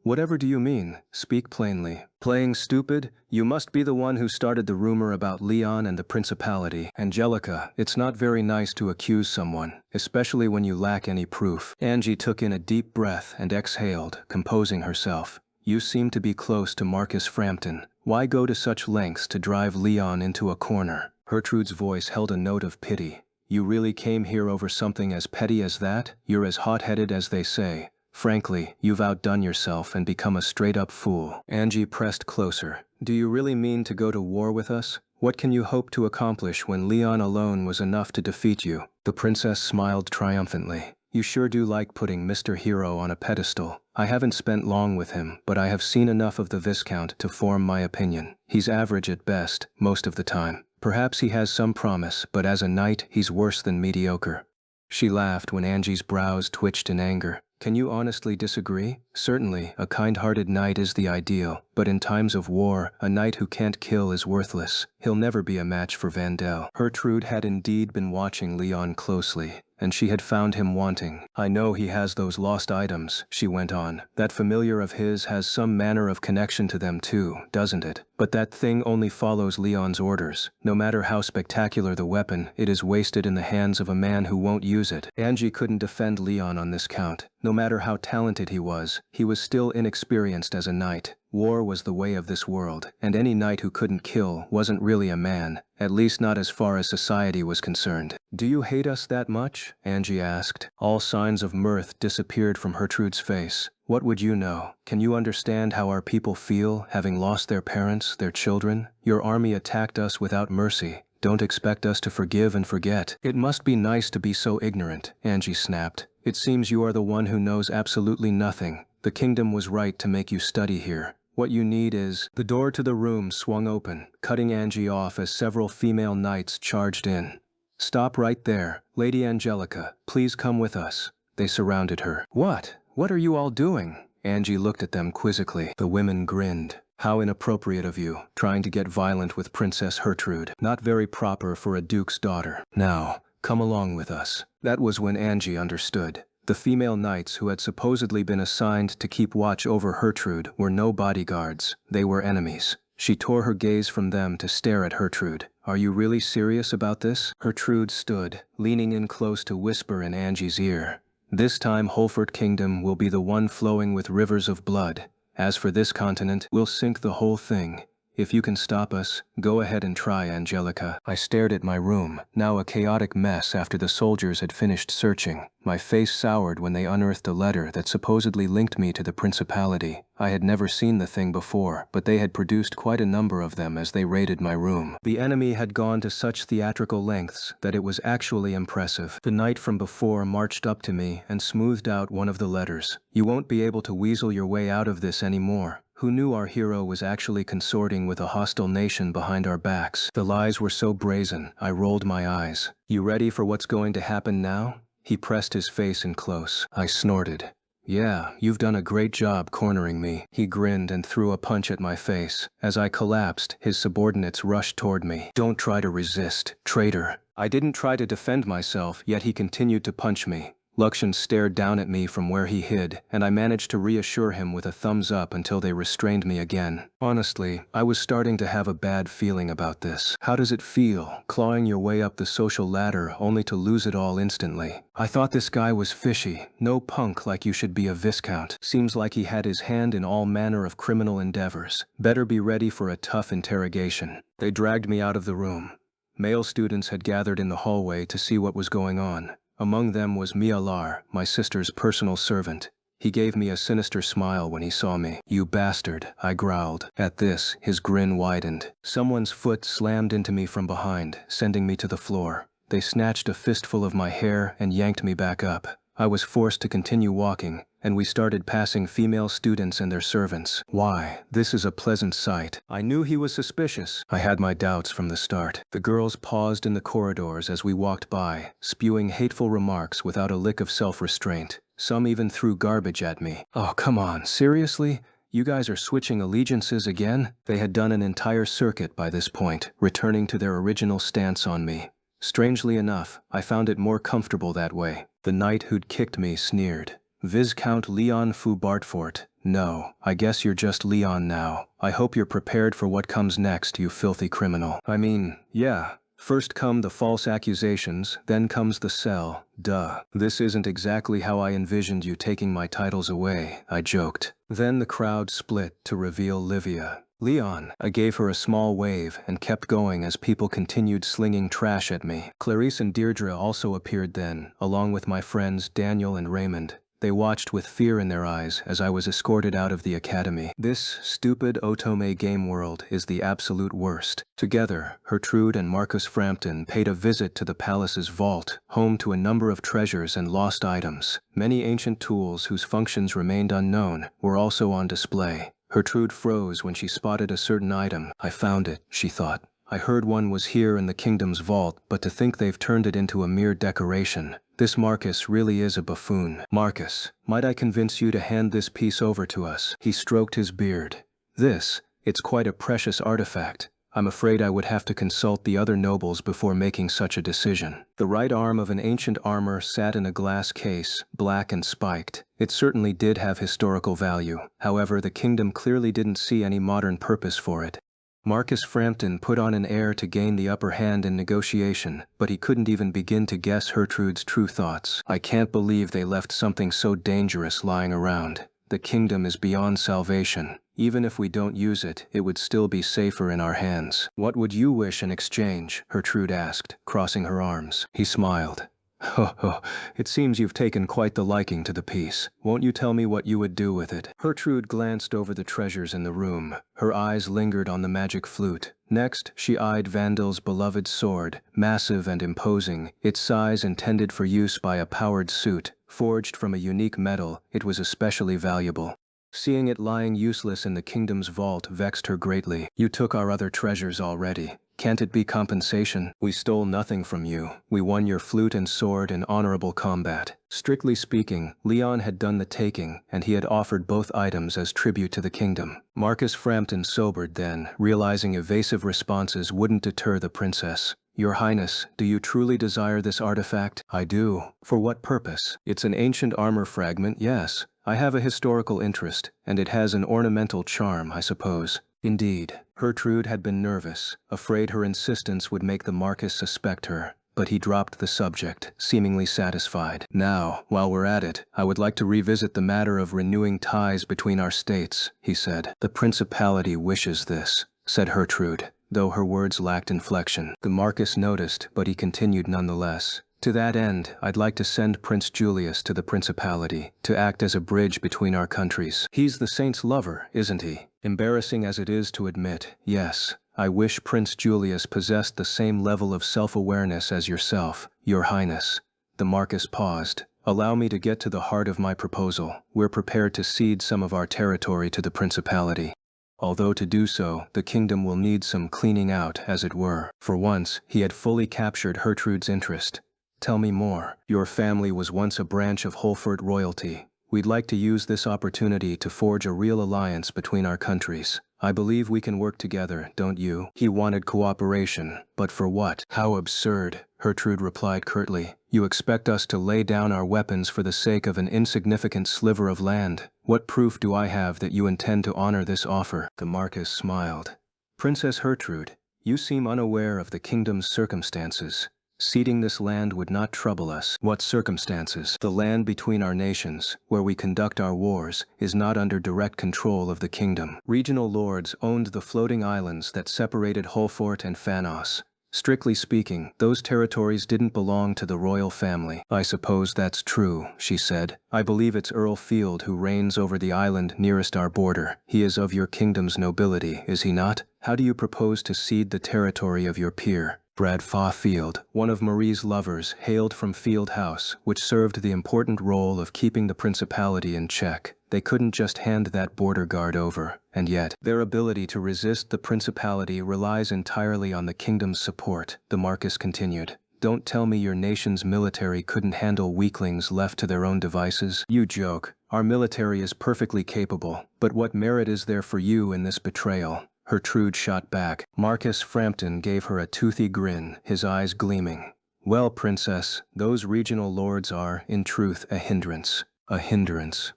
Whatever do you mean? Speak plainly. Playing stupid? You must be the one who started the rumor about Leon and the principality. Angelica, it's not very nice to accuse someone, especially when you lack any proof. Angie took in a deep breath and exhaled, composing herself. You seem to be close to Marcus Frampton. Why go to such lengths to drive Leon into a corner? Gertrude's voice held a note of pity. You really came here over something as petty as that? You're as hot-headed as they say. Frankly, you've outdone yourself and become a straight-up fool. Angie pressed closer. Do you really mean to go to war with us? What can you hope to accomplish when Leon alone was enough to defeat you? The princess smiled triumphantly. You sure do like putting Mr. Hero on a pedestal. I haven't spent long with him, but I have seen enough of the Viscount to form my opinion. He's average at best, most of the time. Perhaps he has some promise, but as a knight, he's worse than mediocre. She laughed when Angie's brows twitched in anger. Can you honestly disagree? Certainly, a kind-hearted knight is the ideal, but in times of war, a knight who can't kill is worthless. He'll never be a match for Vandel. Gertrude had indeed been watching Leon closely, and she had found him wanting. I know he has those lost items, she went on. That familiar of his has some manner of connection to them too, doesn't it? But that thing only follows Leon's orders. No matter how spectacular the weapon, it is wasted in the hands of a man who won't use it. Angie couldn't defend Leon on this count. No matter how talented he was still inexperienced as a knight. War was the way of this world, and any knight who couldn't kill wasn't really a man, at least not as far as society was concerned. Do you hate us that much? Angie asked. All signs of mirth disappeared from Gertrude's face. What would you know? Can you understand how our people feel, having lost their parents, their children? Your army attacked us without mercy. Don't expect us to forgive and forget. It must be nice to be so ignorant, Angie snapped. It seems you are the one who knows absolutely nothing. The kingdom was right to make you study here. What you need is... The door to the room swung open, cutting Angie off as several female knights charged in. Stop right there. Lady Angelica, please come with us. They surrounded her. What? What are you all doing? Angie looked at them quizzically. The women grinned. How inappropriate of you, trying to get violent with Princess Gertrude. Not very proper for a duke's daughter. Now, come along with us. That was when Angie understood. The female knights who had supposedly been assigned to keep watch over Gertrude were no bodyguards. They were enemies. She tore her gaze from them to stare at Gertrude. Are you really serious about this? Gertrude stood, leaning in close to whisper in Angie's ear. This time Holford Kingdom will be the one flowing with rivers of blood. As for this continent, we'll sink the whole thing. If you can stop us, go ahead and try, Angelica. I stared at my room, now a chaotic mess after the soldiers had finished searching. My face soured when they unearthed a letter that supposedly linked me to the principality. I had never seen the thing before, but they had produced quite a number of them as they raided my room. The enemy had gone to such theatrical lengths that it was actually impressive. The knight from before marched up to me and smoothed out one of the letters. You won't be able to weasel your way out of this anymore. Who knew our hero was actually consorting with a hostile nation behind our backs? The lies were so brazen, I rolled my eyes. You ready for what's going to happen now? He pressed his face in close. I snorted. Yeah, you've done a great job cornering me. He grinned and threw a punch at my face. As I collapsed, his subordinates rushed toward me. Don't try to resist, traitor. I didn't try to defend myself, yet he continued to punch me. Lakshan stared down at me from where he hid, and I managed to reassure him with a thumbs up until they restrained me again. Honestly, I was starting to have a bad feeling about this. How does it feel, clawing your way up the social ladder only to lose it all instantly? I thought this guy was fishy, no punk like you should be a viscount. Seems like he had his hand in all manner of criminal endeavors. Better be ready for a tough interrogation. They dragged me out of the room. Male students had gathered in the hallway to see what was going on. Among them was Mialar, my sister's personal servant. He gave me a sinister smile when he saw me. You bastard, I growled. At this, his grin widened. Someone's foot slammed into me from behind, sending me to the floor. They snatched a fistful of my hair and yanked me back up. I was forced to continue walking, and we started passing female students and their servants. Why, this is a pleasant sight. I knew he was suspicious. I had my doubts from the start. The girls paused in the corridors as we walked by, spewing hateful remarks without a lick of self-restraint. Some even threw garbage at me. Oh, come on, seriously? You guys are switching allegiances again? They had done an entire circuit by this point, returning to their original stance on me. Strangely enough, I found it more comfortable that way. The knight who'd kicked me sneered. Viscount Leon Fu Bartfort. No, I guess you're just Leon now. I hope you're prepared for what comes next, you filthy criminal. I mean, yeah. First come the false accusations, then comes the cell. Duh. This isn't exactly how I envisioned you taking my titles away, I joked. Then the crowd split to reveal Livia. Leon. I gave her a small wave and kept going as people continued slinging trash at me. Clarice and Deirdre also appeared then, along with my friends Daniel and Raymond. They watched with fear in their eyes as I was escorted out of the academy. This stupid Otome game world is the absolute worst. Together, Gertrude and Marcus Frampton paid a visit to the palace's vault, home to a number of treasures and lost items. Many ancient tools whose functions remained unknown were also on display. Gertrude froze when she spotted a certain item. I found it, she thought. I heard one was here in the kingdom's vault, but to think they've turned it into a mere decoration. This Marcus really is a buffoon. Marcus, might I convince you to hand this piece over to us? He stroked his beard. It's quite a precious artifact. I'm afraid I would have to consult the other nobles before making such a decision. The right arm of an ancient armor sat in a glass case, black and spiked. It certainly did have historical value. However, the kingdom clearly didn't see any modern purpose for it. Marcus Frampton put on an air to gain the upper hand in negotiation, but he couldn't even begin to guess Gertrude's true thoughts. I can't believe they left something so dangerous lying around. The kingdom is beyond salvation. Even if we don't use it, it would still be safer in our hands. What would you wish in exchange? Gertrude asked, crossing her arms. He smiled. Ho ho, it seems you've taken quite the liking to the piece. Won't you tell me what you would do with it? Gertrude glanced over the treasures in the room. Her eyes lingered on the magic flute. Next, she eyed Vandal's beloved sword, massive and imposing, its size intended for use by a powered suit. Forged from a unique metal, it was especially valuable. Seeing it lying useless in the kingdom's vault vexed her greatly. You took our other treasures already. Can't it be compensation? We stole nothing from you. We won your flute and sword in honorable combat. Strictly speaking, Leon had done the taking, and he had offered both items as tribute to the kingdom. Marcus Frampton sobered then, realizing evasive responses wouldn't deter the princess. Your Highness, do you truly desire this artifact? I do. For what purpose? It's an ancient armor fragment, yes. I have a historical interest, and it has an ornamental charm, I suppose. Indeed. Gertrude had been nervous, afraid her insistence would make the Marquis suspect her, but he dropped the subject, seemingly satisfied. Now, while we're at it, I would like to revisit the matter of renewing ties between our states, he said. The Principality wishes this, said Gertrude, though her words lacked inflection. The Marquis noticed, but he continued nonetheless. To that end, I'd like to send Prince Julius to the Principality, to act as a bridge between our countries. He's the saint's lover, isn't he? Embarrassing as it is to admit, yes. I wish Prince Julius possessed the same level of self-awareness as yourself, Your Highness. The Marquis paused, Allow me to get to the heart of my proposal. We're prepared to cede some of our territory to the principality. Although to do so, the kingdom will need some cleaning out, as it were. For once, he had fully captured Gertrude's interest. Tell me more. Your family was once a branch of Holford royalty. We'd like to use this opportunity to forge a real alliance between our countries. I believe we can work together, don't you? He wanted cooperation, but for what? How absurd, Gertrude replied curtly. You expect us to lay down our weapons for the sake of an insignificant sliver of land? What proof do I have that you intend to honor this offer? The Marquis smiled. Princess Gertrude, you seem unaware of the kingdom's circumstances. Ceding this land would not trouble us. What circumstances? The land between our nations, where we conduct our wars, is not under direct control of the kingdom. Regional lords owned the floating islands that separated Holfort and Phanos. Strictly speaking, those territories didn't belong to the royal family. I suppose that's true, she said. I believe it's Earl Field who reigns over the island nearest our border. He is of your kingdom's nobility, is he not? How do you propose to cede the territory of your peer? Bradfaugh Field, one of Marie's lovers, hailed from Field House, which served the important role of keeping the principality in check. They couldn't just hand that border guard over, and yet, their ability to resist the principality relies entirely on the kingdom's support, the Marquis continued. Don't tell me your nation's military couldn't handle weaklings left to their own devices. You joke. Our military is perfectly capable, but what merit is there for you in this betrayal? Gertrude shot back. Marcus Frampton gave her a toothy grin, his eyes gleaming. Well, princess, those regional lords are, in truth, a hindrance. A hindrance?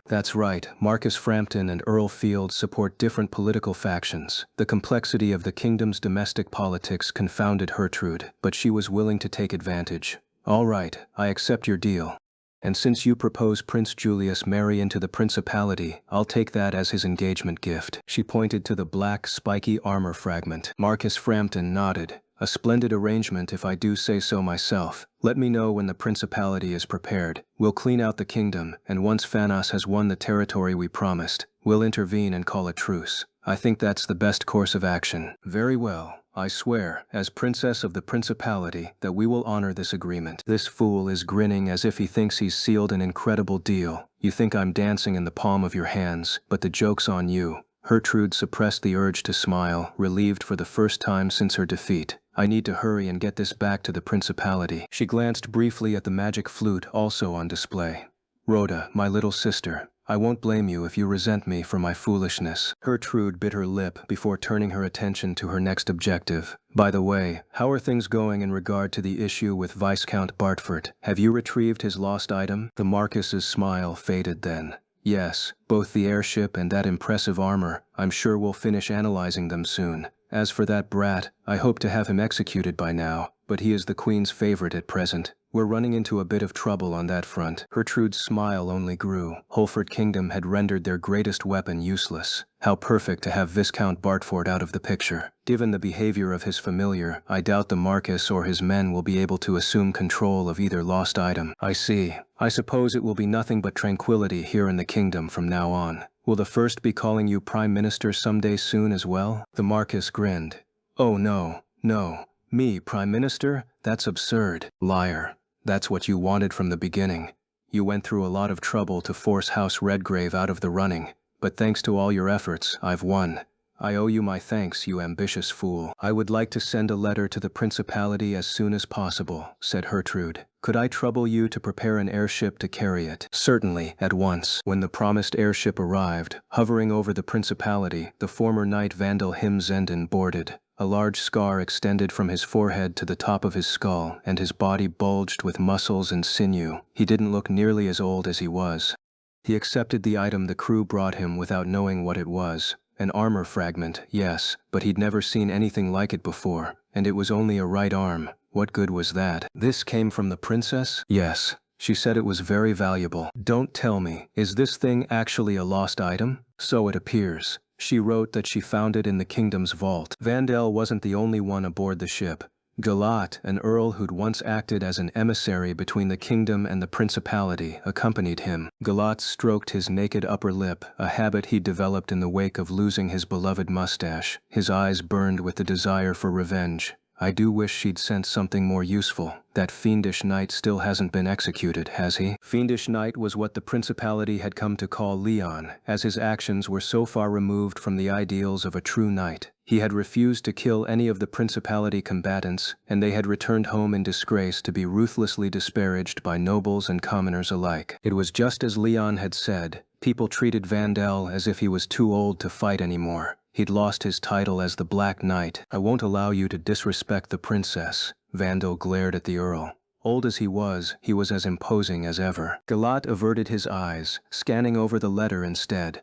That's right. Marcus Frampton and Earl Field support different political factions. The complexity of the kingdom's domestic politics confounded Gertrude, but she was willing to take advantage. All right, I accept your deal. And since you propose Prince Julius marry into the principality, I'll take that as his engagement gift. She pointed to the black, spiky armor fragment. Marcus Frampton nodded. A splendid arrangement if I do say so myself. Let me know when the principality is prepared. We'll clean out the kingdom, and once Phanos has won the territory we promised, we'll intervene and call a truce. I think that's the best course of action. Very well. I swear, as princess of the principality, that we will honor this agreement. This fool is grinning as if he thinks he's sealed an incredible deal. You think I'm dancing in the palm of your hands, but the joke's on you. Gertrude suppressed the urge to smile, relieved for the first time since her defeat. I need to hurry and get this back to the principality. She glanced briefly at the magic flute also on display. Rhoda, my little sister, I won't blame you if you resent me for my foolishness. Gertrude bit her lip before turning her attention to her next objective. By the way, how are things going in regard to the issue with Viscount Bartford? Have you retrieved his lost item? The Marquis's smile faded then. Yes, both the airship and that impressive armor. I'm sure we'll finish analyzing them soon. As for that brat, I hope to have him executed by now, but he is the Queen's favorite at present. We're running into a bit of trouble on that front. Gertrude's smile only grew. Holford Kingdom had rendered their greatest weapon useless. How perfect to have Viscount Bartford out of the picture. Given the behavior of his familiar, I doubt the Marquis or his men will be able to assume control of either lost item. I see. I suppose it will be nothing but tranquility here in the kingdom from now on. Will the first be calling you Prime Minister someday soon as well? The Marquis grinned. Oh no, no. Me, Prime Minister? That's absurd. Liar. That's what you wanted from the beginning. You went through a lot of trouble to force House Redgrave out of the running, but thanks to all your efforts, I've won. I owe you my thanks, you ambitious fool. I would like to send a letter to the principality as soon as possible, said Gertrude. Could I trouble you to prepare an airship to carry it? Certainly, at once. When the promised airship arrived, hovering over the principality, the former knight Vandal Himzenden boarded. A large scar extended from his forehead to the top of his skull, and his body bulged with muscles and sinew. He didn't look nearly as old as he was. He accepted the item the crew brought him without knowing what it was. An armor fragment, yes, but he'd never seen anything like it before, and it was only a right arm. What good was that? This came from the princess? Yes. She said it was very valuable. Don't tell me, is this thing actually a lost item? So it appears. She wrote that she found it in the kingdom's vault. Vandal wasn't the only one aboard the ship. Galat, an earl who'd once acted as an emissary between the kingdom and the principality, accompanied him. Galat stroked his naked upper lip, a habit he'd developed in the wake of losing his beloved mustache. His eyes burned with the desire for revenge. I do wish she'd sent something more useful. That fiendish knight still hasn't been executed, has he? Fiendish knight was what the principality had come to call Leon, as his actions were so far removed from the ideals of a true knight. He had refused to kill any of the principality combatants, and they had returned home in disgrace to be ruthlessly disparaged by nobles and commoners alike. It was just as Leon had said. People treated Vandel as if he was too old to fight anymore. He'd lost his title as the Black Knight. I won't allow you to disrespect the princess. Vandel glared at the earl. Old as he was as imposing as ever. Galat averted his eyes, scanning over the letter instead.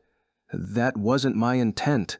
That wasn't my intent.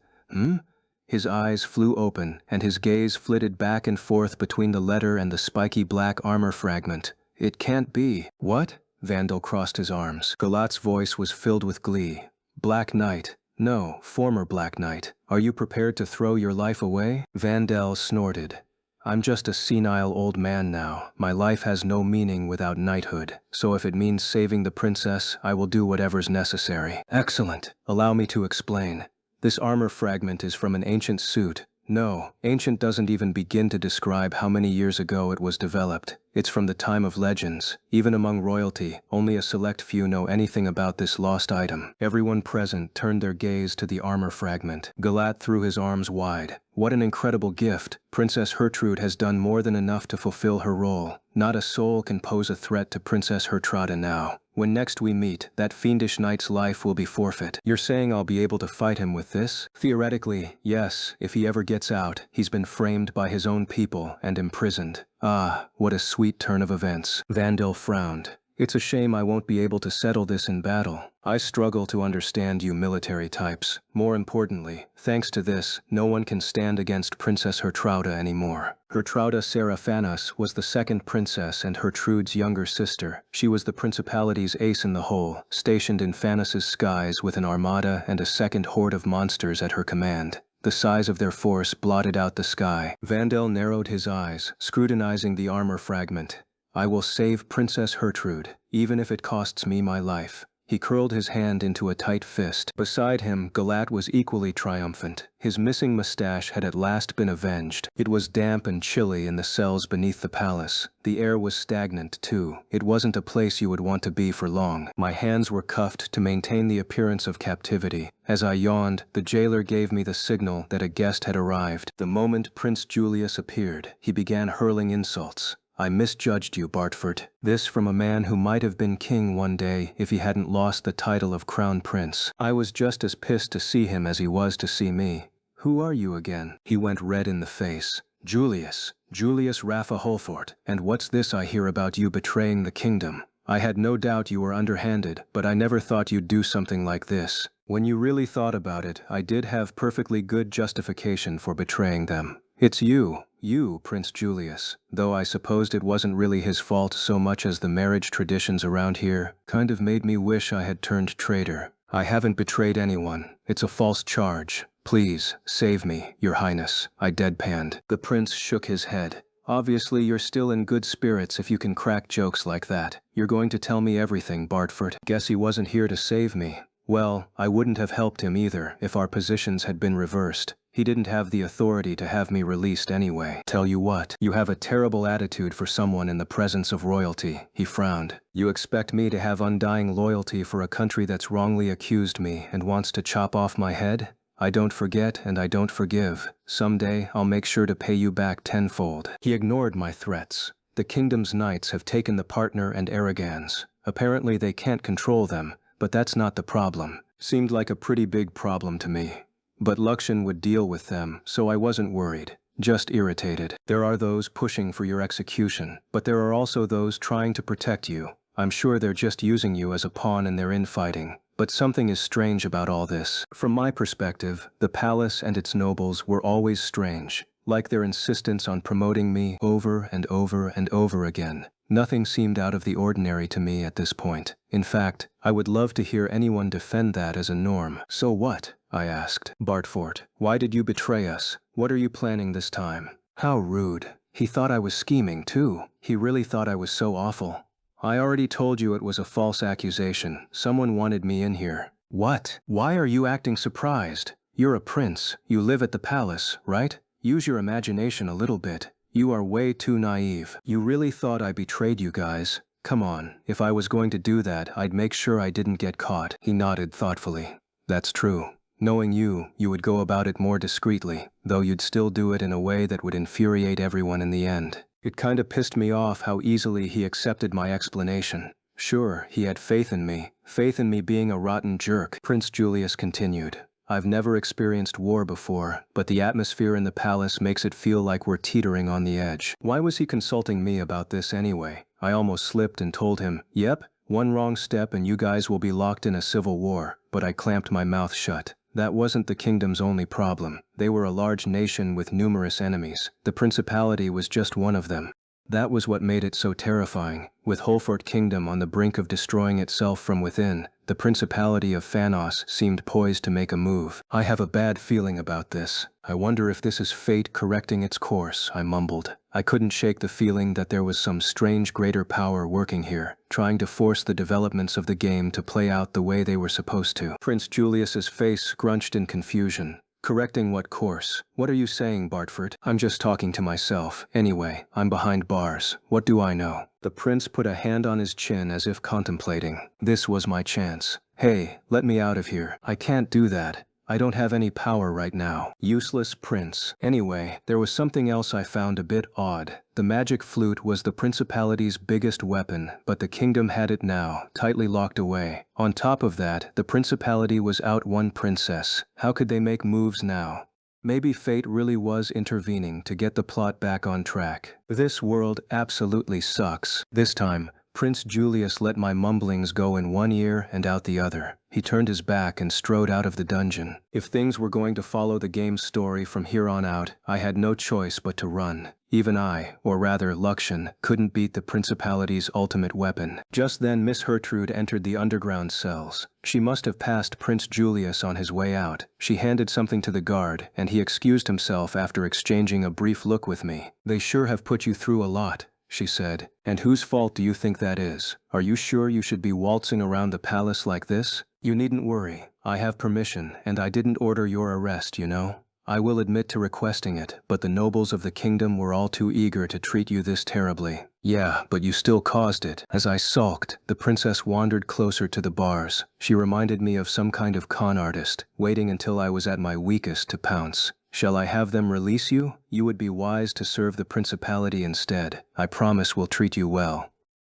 His eyes flew open, and his gaze flitted back and forth between the letter and the spiky black armor fragment. It can't be. What? Vandel crossed his arms. Galat's voice was filled with glee. Black Knight. No, former Black Knight. Are you prepared to throw your life away? Vandel snorted. I'm just a senile old man now. My life has no meaning without knighthood. So if it means saving the princess, I will do whatever's necessary. Excellent. Allow me to explain. This armor fragment is from an ancient suit. No, ancient doesn't even begin to describe how many years ago it was developed. It's from the time of legends. Even among royalty, only a select few know anything about this lost item. Everyone present turned their gaze to the armor fragment. Galat threw his arms wide. What an incredible gift. Princess Hertrude has done more than enough to fulfill her role. Not a soul can pose a threat to Princess Hertrada now. When next we meet, that fiendish knight's life will be forfeit. You're saying I'll be able to fight him with this? Theoretically, yes. If he ever gets out, he's been framed by his own people and imprisoned. Ah, what a sweet turn of events. Vandel frowned. It's a shame I won't be able to settle this in battle. I struggle to understand you military types. More importantly, thanks to this, no one can stand against Princess Hertrauda anymore. Hertrauda Seraphanas was the second princess and Hertrude's younger sister. She was the principality's ace in the hole, stationed in Phanos's skies with an armada and a second horde of monsters at her command. The size of their force blotted out the sky. Vandel narrowed his eyes, scrutinizing the armor fragment. I will save Princess Hertrude, even if it costs me my life. He curled his hand into a tight fist. Beside him, Galat was equally triumphant. His missing mustache had at last been avenged. It was damp and chilly in the cells beneath the palace. The air was stagnant, too. It wasn't a place you would want to be for long. My hands were cuffed to maintain the appearance of captivity. As I yawned, the jailer gave me the signal that a guest had arrived. The moment Prince Julius appeared, he began hurling insults. I misjudged you, Bartford. This from a man who might have been king one day if he hadn't lost the title of crown prince. I was just as pissed to see him as he was to see me. Who are you again? He went red in the face. Julius Raffa Holfort. And what's this I hear about you betraying the kingdom? I had no doubt you were underhanded, but I never thought you'd do something like this. When you really thought about it, I did have perfectly good justification for betraying them. It's you, Prince Julius, though I supposed it wasn't really his fault so much as the marriage traditions around here kind of made me wish I had turned traitor. I haven't betrayed anyone. It's a false charge. Please, save me, Your Highness, I deadpanned. The prince shook his head. Obviously you're still in good spirits if you can crack jokes like that. You're going to tell me everything, Bartford. Guess he wasn't here to save me. Well, I wouldn't have helped him either if our positions had been reversed. He didn't have the authority to have me released anyway. Tell you what, you have a terrible attitude for someone in the presence of royalty. He frowned. You expect me to have undying loyalty for a country that's wrongly accused me and wants to chop off my head? I don't forget and I don't forgive. Someday I'll make sure to pay you back tenfold. He ignored my threats. The kingdom's knights have taken the partner and Arrogans. Apparently they can't control them, but that's not the problem. Seemed like a pretty big problem to me. But Luxan would deal with them, so I wasn't worried, just irritated. There are those pushing for your execution, but there are also those trying to protect you. I'm sure they're just using you as a pawn in their infighting. But something is strange about all this. From my perspective, the palace and its nobles were always strange, like their insistence on promoting me over and over and over again. Nothing seemed out of the ordinary to me at this point. In fact, I would love to hear anyone defend that as a norm. So what? I asked. Bartford, why did you betray us? What are you planning this time? How rude. He thought I was scheming too. He really thought I was so awful. I already told you it was a false accusation. Someone wanted me in here. What? Why are you acting surprised? You're a prince. You live at the palace, right? Use your imagination a little bit. You are way too naive. You really thought I betrayed you guys? Come on, if I was going to do that, I'd make sure I didn't get caught. He nodded thoughtfully. That's true. Knowing you, you would go about it more discreetly, though you'd still do it in a way that would infuriate everyone in the end. It kinda pissed me off how easily he accepted my explanation. Sure, he had faith in me being a rotten jerk, Prince Julius continued. I've never experienced war before, but the atmosphere in the palace makes it feel like we're teetering on the edge. Why was he consulting me about this anyway? I almost slipped and told him, yep, one wrong step and you guys will be locked in a civil war, but I clamped my mouth shut. That wasn't the kingdom's only problem. They were a large nation with numerous enemies. The principality was just one of them. That was what made it so terrifying. With Holfort Kingdom on the brink of destroying itself from within, the Principality of Phanos seemed poised to make a move. I have a bad feeling about this. I wonder if this is fate correcting its course, I mumbled. I couldn't shake the feeling that there was some strange greater power working here, trying to force the developments of the game to play out the way they were supposed to. Prince Julius's face scrunched in confusion. Correcting what course? What are you saying, Bartford? I'm just talking to myself. Anyway, I'm behind bars. What do I know? The prince put a hand on his chin as if contemplating. This was my chance. Hey, let me out of here. I can't do that. I don't have any power right now. Useless prince. Anyway, there was something else I found a bit odd. The magic flute was the principality's biggest weapon, but the kingdom had it now, tightly locked away. On top of that, the principality was out one princess. How could they make moves now? Maybe fate really was intervening to get the plot back on track. This world absolutely sucks. This time, Prince Julius let my mumblings go in one ear and out the other. He turned his back and strode out of the dungeon. If things were going to follow the game's story from here on out, I had no choice but to run. Even I, or rather Luxian, couldn't beat the Principality's ultimate weapon. Just then Miss Gertrude entered the underground cells. She must have passed Prince Julius on his way out. She handed something to the guard, and he excused himself after exchanging a brief look with me. They sure have put you through a lot, she said. And whose fault do you think that is? Are you sure you should be waltzing around the palace like this? You needn't worry. I have permission, and I didn't order your arrest, you know. I will admit to requesting it, but the nobles of the kingdom were all too eager to treat you this terribly. Yeah, but you still caused it. As I sulked, the princess wandered closer to the bars. She reminded me of some kind of con artist, waiting until I was at my weakest to pounce. Shall I have them release you? You would be wise to serve the principality instead. I promise we'll treat you well.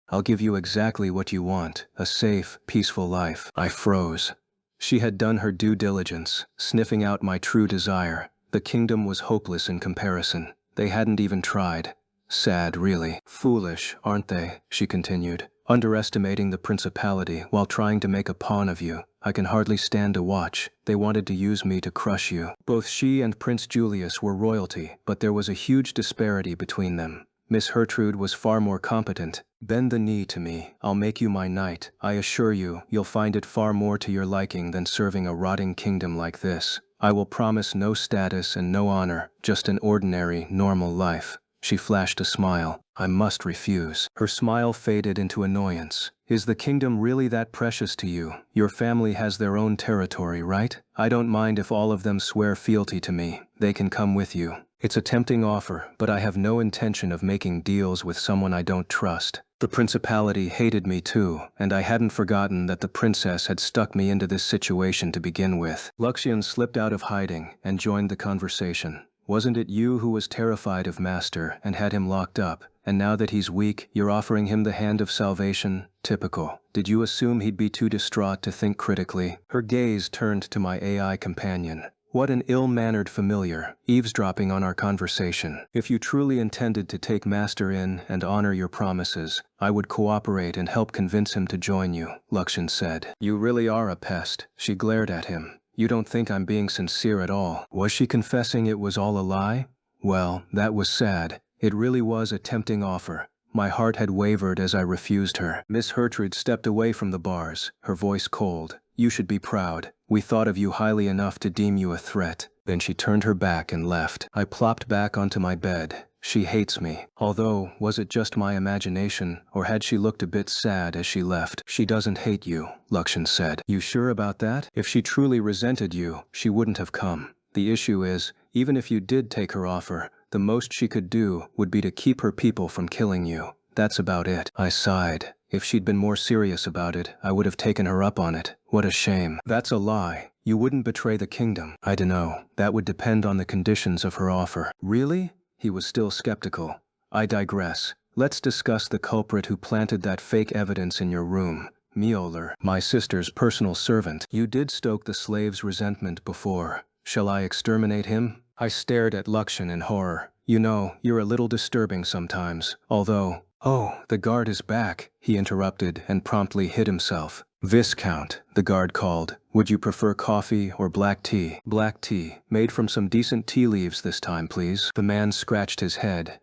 I'll give you exactly what you want, a safe, peaceful life. I froze. She had done her due diligence, sniffing out my true desire. The kingdom was hopeless in comparison. They hadn't even tried. Sad, really. Foolish, aren't they? She continued. Underestimating the principality while trying to make a pawn of you. I can hardly stand to watch. They wanted to use me to crush you. Both she and Prince Julius were royalty, but there was a huge disparity between them. Miss Gertrude was far more competent. Bend the knee to me. I'll make you my knight. I assure you, you'll find it far more to your liking than serving a rotting kingdom like this. I will promise no status and no honor, just an ordinary, normal life. She flashed a smile. I must refuse. Her smile faded into annoyance. Is the kingdom really that precious to you? Your family has their own territory, right? I don't mind if all of them swear fealty to me. They can come with you. It's a tempting offer, but I have no intention of making deals with someone I don't trust. The principality hated me too, and I hadn't forgotten that the princess had stuck me into this situation to begin with. Luxian slipped out of hiding and joined the conversation. Wasn't it you who was terrified of Master and had him locked up? And now that he's weak, you're offering him the hand of salvation? Typical. Did you assume he'd be too distraught to think critically? Her gaze turned to my AI companion. What an ill-mannered familiar, eavesdropping on our conversation. If you truly intended to take Master in and honor your promises, I would cooperate and help convince him to join you, Luxian said. You really are a pest. She glared at him. You don't think I'm being sincere at all. Was she confessing it was all a lie? Well, that was sad. It really was a tempting offer. My heart had wavered as I refused her. Miss Gertrude stepped away from the bars, her voice cold. You should be proud. We thought of you highly enough to deem you a threat. Then she turned her back and left. I plopped back onto my bed. She hates me. Although, was it just my imagination, or had she looked a bit sad as she left? She doesn't hate you, Luxian said. You sure about that? If she truly resented you, she wouldn't have come. The issue is, even if you did take her offer, The most she could do would be to keep her people from killing you. That's about it. I sighed. If she'd been more serious about it, I would have taken her up on it. What a shame. That's a lie. You wouldn't betray the kingdom. I dunno. That would depend on the conditions of her offer. Really? He was still skeptical. I digress. Let's discuss the culprit who planted that fake evidence in your room. Mjolnir, my sister's personal servant. You did stoke the slave's resentment before. Shall I exterminate him? I stared at Luxon in horror. You know, you're a little disturbing sometimes, although… Oh, the guard is back, he interrupted and promptly hid himself. Viscount, the guard called. Would you prefer coffee or black tea? Black tea, made from some decent tea leaves this time, please. The man scratched his head.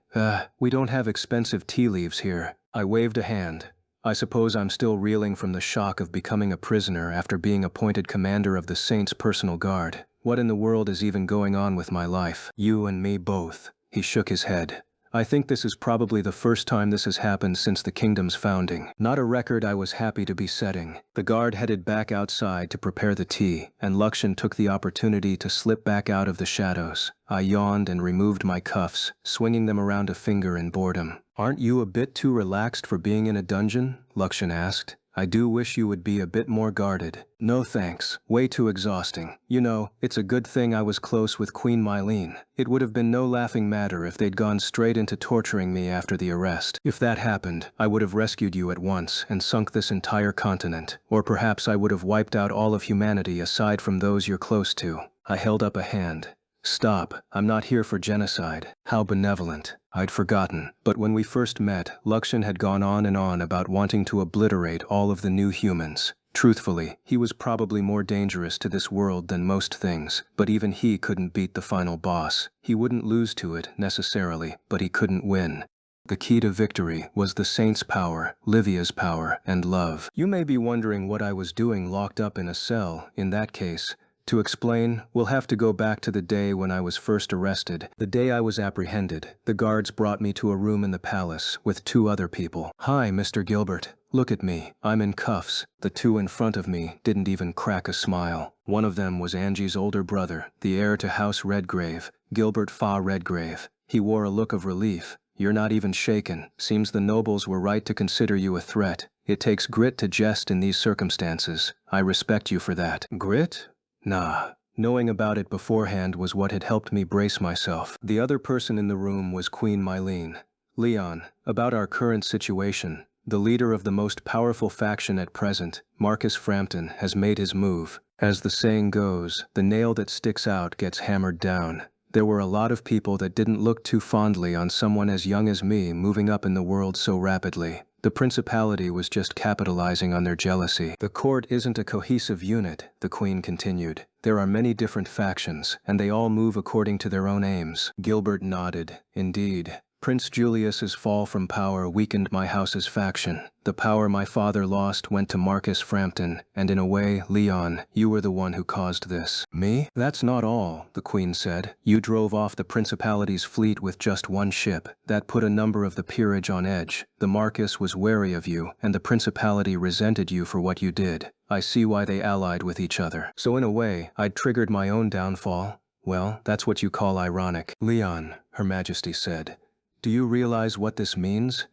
We don't have expensive tea leaves here. I waved a hand. I suppose I'm still reeling from the shock of becoming a prisoner after being appointed commander of the Saint's personal guard. What in the world is even going on with my life? You and me both. He shook his head. I think this is probably the first time this has happened since the kingdom's founding. Not a record I was happy to be setting. The guard headed back outside to prepare the tea, and Luxon took the opportunity to slip back out of the shadows. I yawned and removed my cuffs, swinging them around a finger in boredom. Aren't you a bit too relaxed for being in a dungeon? Luxon asked. I do wish you would be a bit more guarded. No thanks, way too exhausting. You know, it's a good thing I was close with Queen Mylene. It would have been no laughing matter if they'd gone straight into torturing me after the arrest. If that happened, I would have rescued you at once and sunk this entire continent. Or perhaps I would have wiped out all of humanity aside from those you're close to. I held up a hand. Stop, I'm not here for genocide. How benevolent. I'd forgotten. But when we first met, Luxon had gone on and on about wanting to obliterate all of the new humans. Truthfully, he was probably more dangerous to this world than most things, but even he couldn't beat the final boss. He wouldn't lose to it, necessarily, but he couldn't win. The key to victory was the Saint's power, Livia's power, and love. You may be wondering what I was doing locked up in a cell, in that case. To explain, we'll have to go back to the day when I was first arrested. The day I was apprehended, the guards brought me to a room in the palace with 2 other people. Hi, Mr. Gilbert. Look at me. I'm in cuffs. The 2 in front of me didn't even crack a smile. One of them was Angie's older brother, the heir to House Redgrave, Gilbert Fa Redgrave. He wore a look of relief. You're not even shaken. Seems the nobles were right to consider you a threat. It takes grit to jest in these circumstances. I respect you for that. Grit? Nah. Knowing about it beforehand was what had helped me brace myself. The other person in the room was Queen Mylene. Leon, about our current situation, the leader of the most powerful faction at present, Marcus Frampton, has made his move. As the saying goes, the nail that sticks out gets hammered down. There were a lot of people that didn't look too fondly on someone as young as me moving up in the world so rapidly. The principality was just capitalizing on their jealousy. The court isn't a cohesive unit, the Queen continued. There are many different factions, and they all move according to their own aims. Gilbert nodded. Indeed. Prince Julius's fall from power weakened my house's faction. The power my father lost went to Marcus Frampton, and in a way, Leon, you were the one who caused this. Me? That's not all, the Queen said. You drove off the Principality's fleet with just 1 ship. That put a number of the peerage on edge. The Marcus was wary of you, and the Principality resented you for what you did. I see why they allied with each other. So in a way, I'd triggered my own downfall. Well, that's what you call ironic. Leon, Her Majesty said. Do you realize what this means?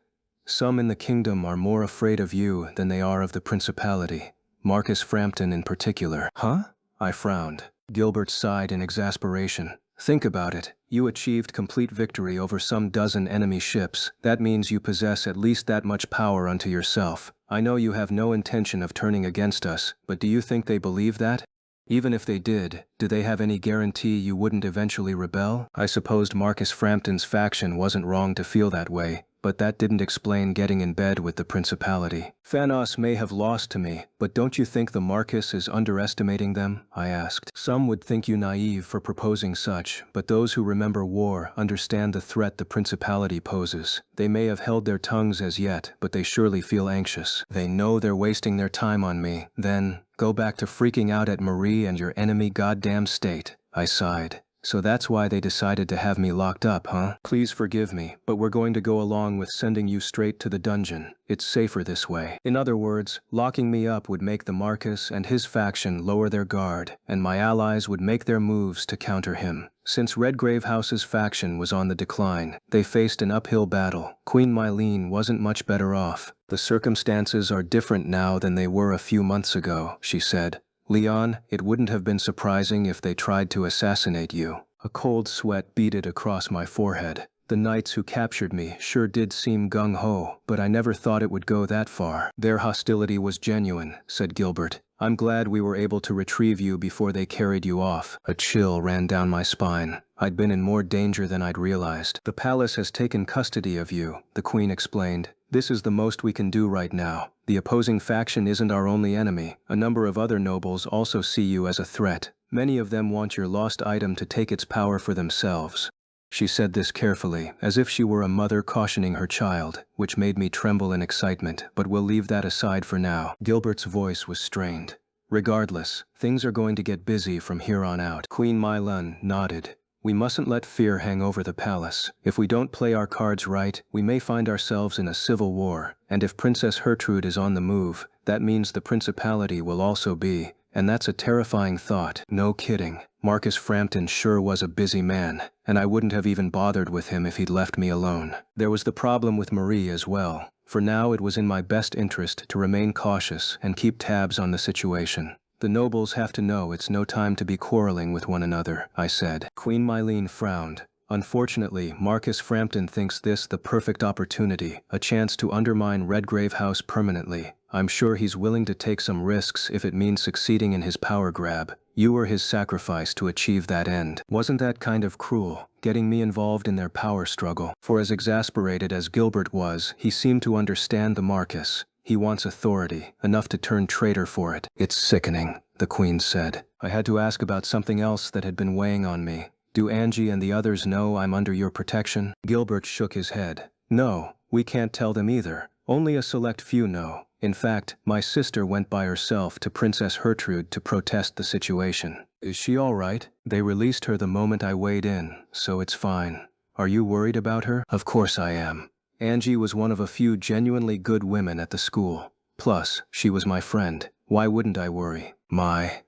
Some in the kingdom are more afraid of you than they are of the Principality. Marcus Frampton in particular. Huh? I frowned. Gilbert sighed in exasperation. Think about it. You achieved complete victory over some dozen enemy ships. That means you possess at least that much power unto yourself. I know you have no intention of turning against us, but do you think they believe that? Even if they did, do they have any guarantee you wouldn't eventually rebel? I supposed Marcus Frampton's faction wasn't wrong to feel that way, but that didn't explain getting in bed with the Principality. Thanos may have lost to me, but don't you think the Marcus is underestimating them? I asked. Some would think you naive for proposing such, but those who remember war understand the threat the Principality poses. They may have held their tongues as yet, but they surely feel anxious. They know they're wasting their time on me. Then, go back to freaking out at Marie and your enemy goddamn state. I sighed. So that's why they decided to have me locked up, huh? Please forgive me, but we're going to go along with sending you straight to the dungeon. It's safer this way. In other words, locking me up would make the Marcus and his faction lower their guard, and my allies would make their moves to counter him. Since Redgrave House's faction was on the decline, they faced an uphill battle. Queen Mylene wasn't much better off. The circumstances are different now than they were a few months ago, she said. Leon, it wouldn't have been surprising if they tried to assassinate you. A cold sweat beaded across my forehead. The knights who captured me sure did seem gung-ho, but I never thought it would go that far. Their hostility was genuine, said Gilbert. I'm glad we were able to retrieve you before they carried you off. A chill ran down my spine. I'd been in more danger than I'd realized. The palace has taken custody of you, the queen explained. This is the most we can do right now. The opposing faction isn't our only enemy. A number of other nobles also see you as a threat. Many of them want your lost item to take its power for themselves. She said this carefully, as if she were a mother cautioning her child, which made me tremble in excitement, but we'll leave that aside for now. Gilbert's voice was strained. Regardless, things are going to get busy from here on out. Queen Mylene nodded. We mustn't let fear hang over the palace. If we don't play our cards right, we may find ourselves in a civil war, and if Princess Gertrude is on the move, that means the principality will also be, and that's a terrifying thought. No kidding. Marcus Frampton sure was a busy man, and I wouldn't have even bothered with him if he'd left me alone. There was the problem with Marie as well. For now it was in my best interest to remain cautious and keep tabs on the situation. The nobles have to know it's no time to be quarreling with one another, I said. Queen Mylene frowned. Unfortunately, Marcus Frampton thinks this the perfect opportunity, a chance to undermine Redgrave House permanently. I'm sure he's willing to take some risks if it means succeeding in his power grab. You were his sacrifice to achieve that end. Wasn't that kind of cruel, getting me involved in their power struggle? For as exasperated as Gilbert was, he seemed to understand the Marcus. He wants authority, enough to turn traitor for it. It's sickening, the queen said. I had to ask about something else that had been weighing on me. Do Angie and the others know I'm under your protection? Gilbert shook his head. No, we can't tell them either. Only a select few know. In fact, my sister went by herself to Princess Gertrude to protest the situation. Is she all right? They released her the moment I weighed in, so it's fine. Are you worried about her? Of course I am. Angie was one of a few genuinely good women at the school. Plus, she was my friend. Why wouldn't I worry? My.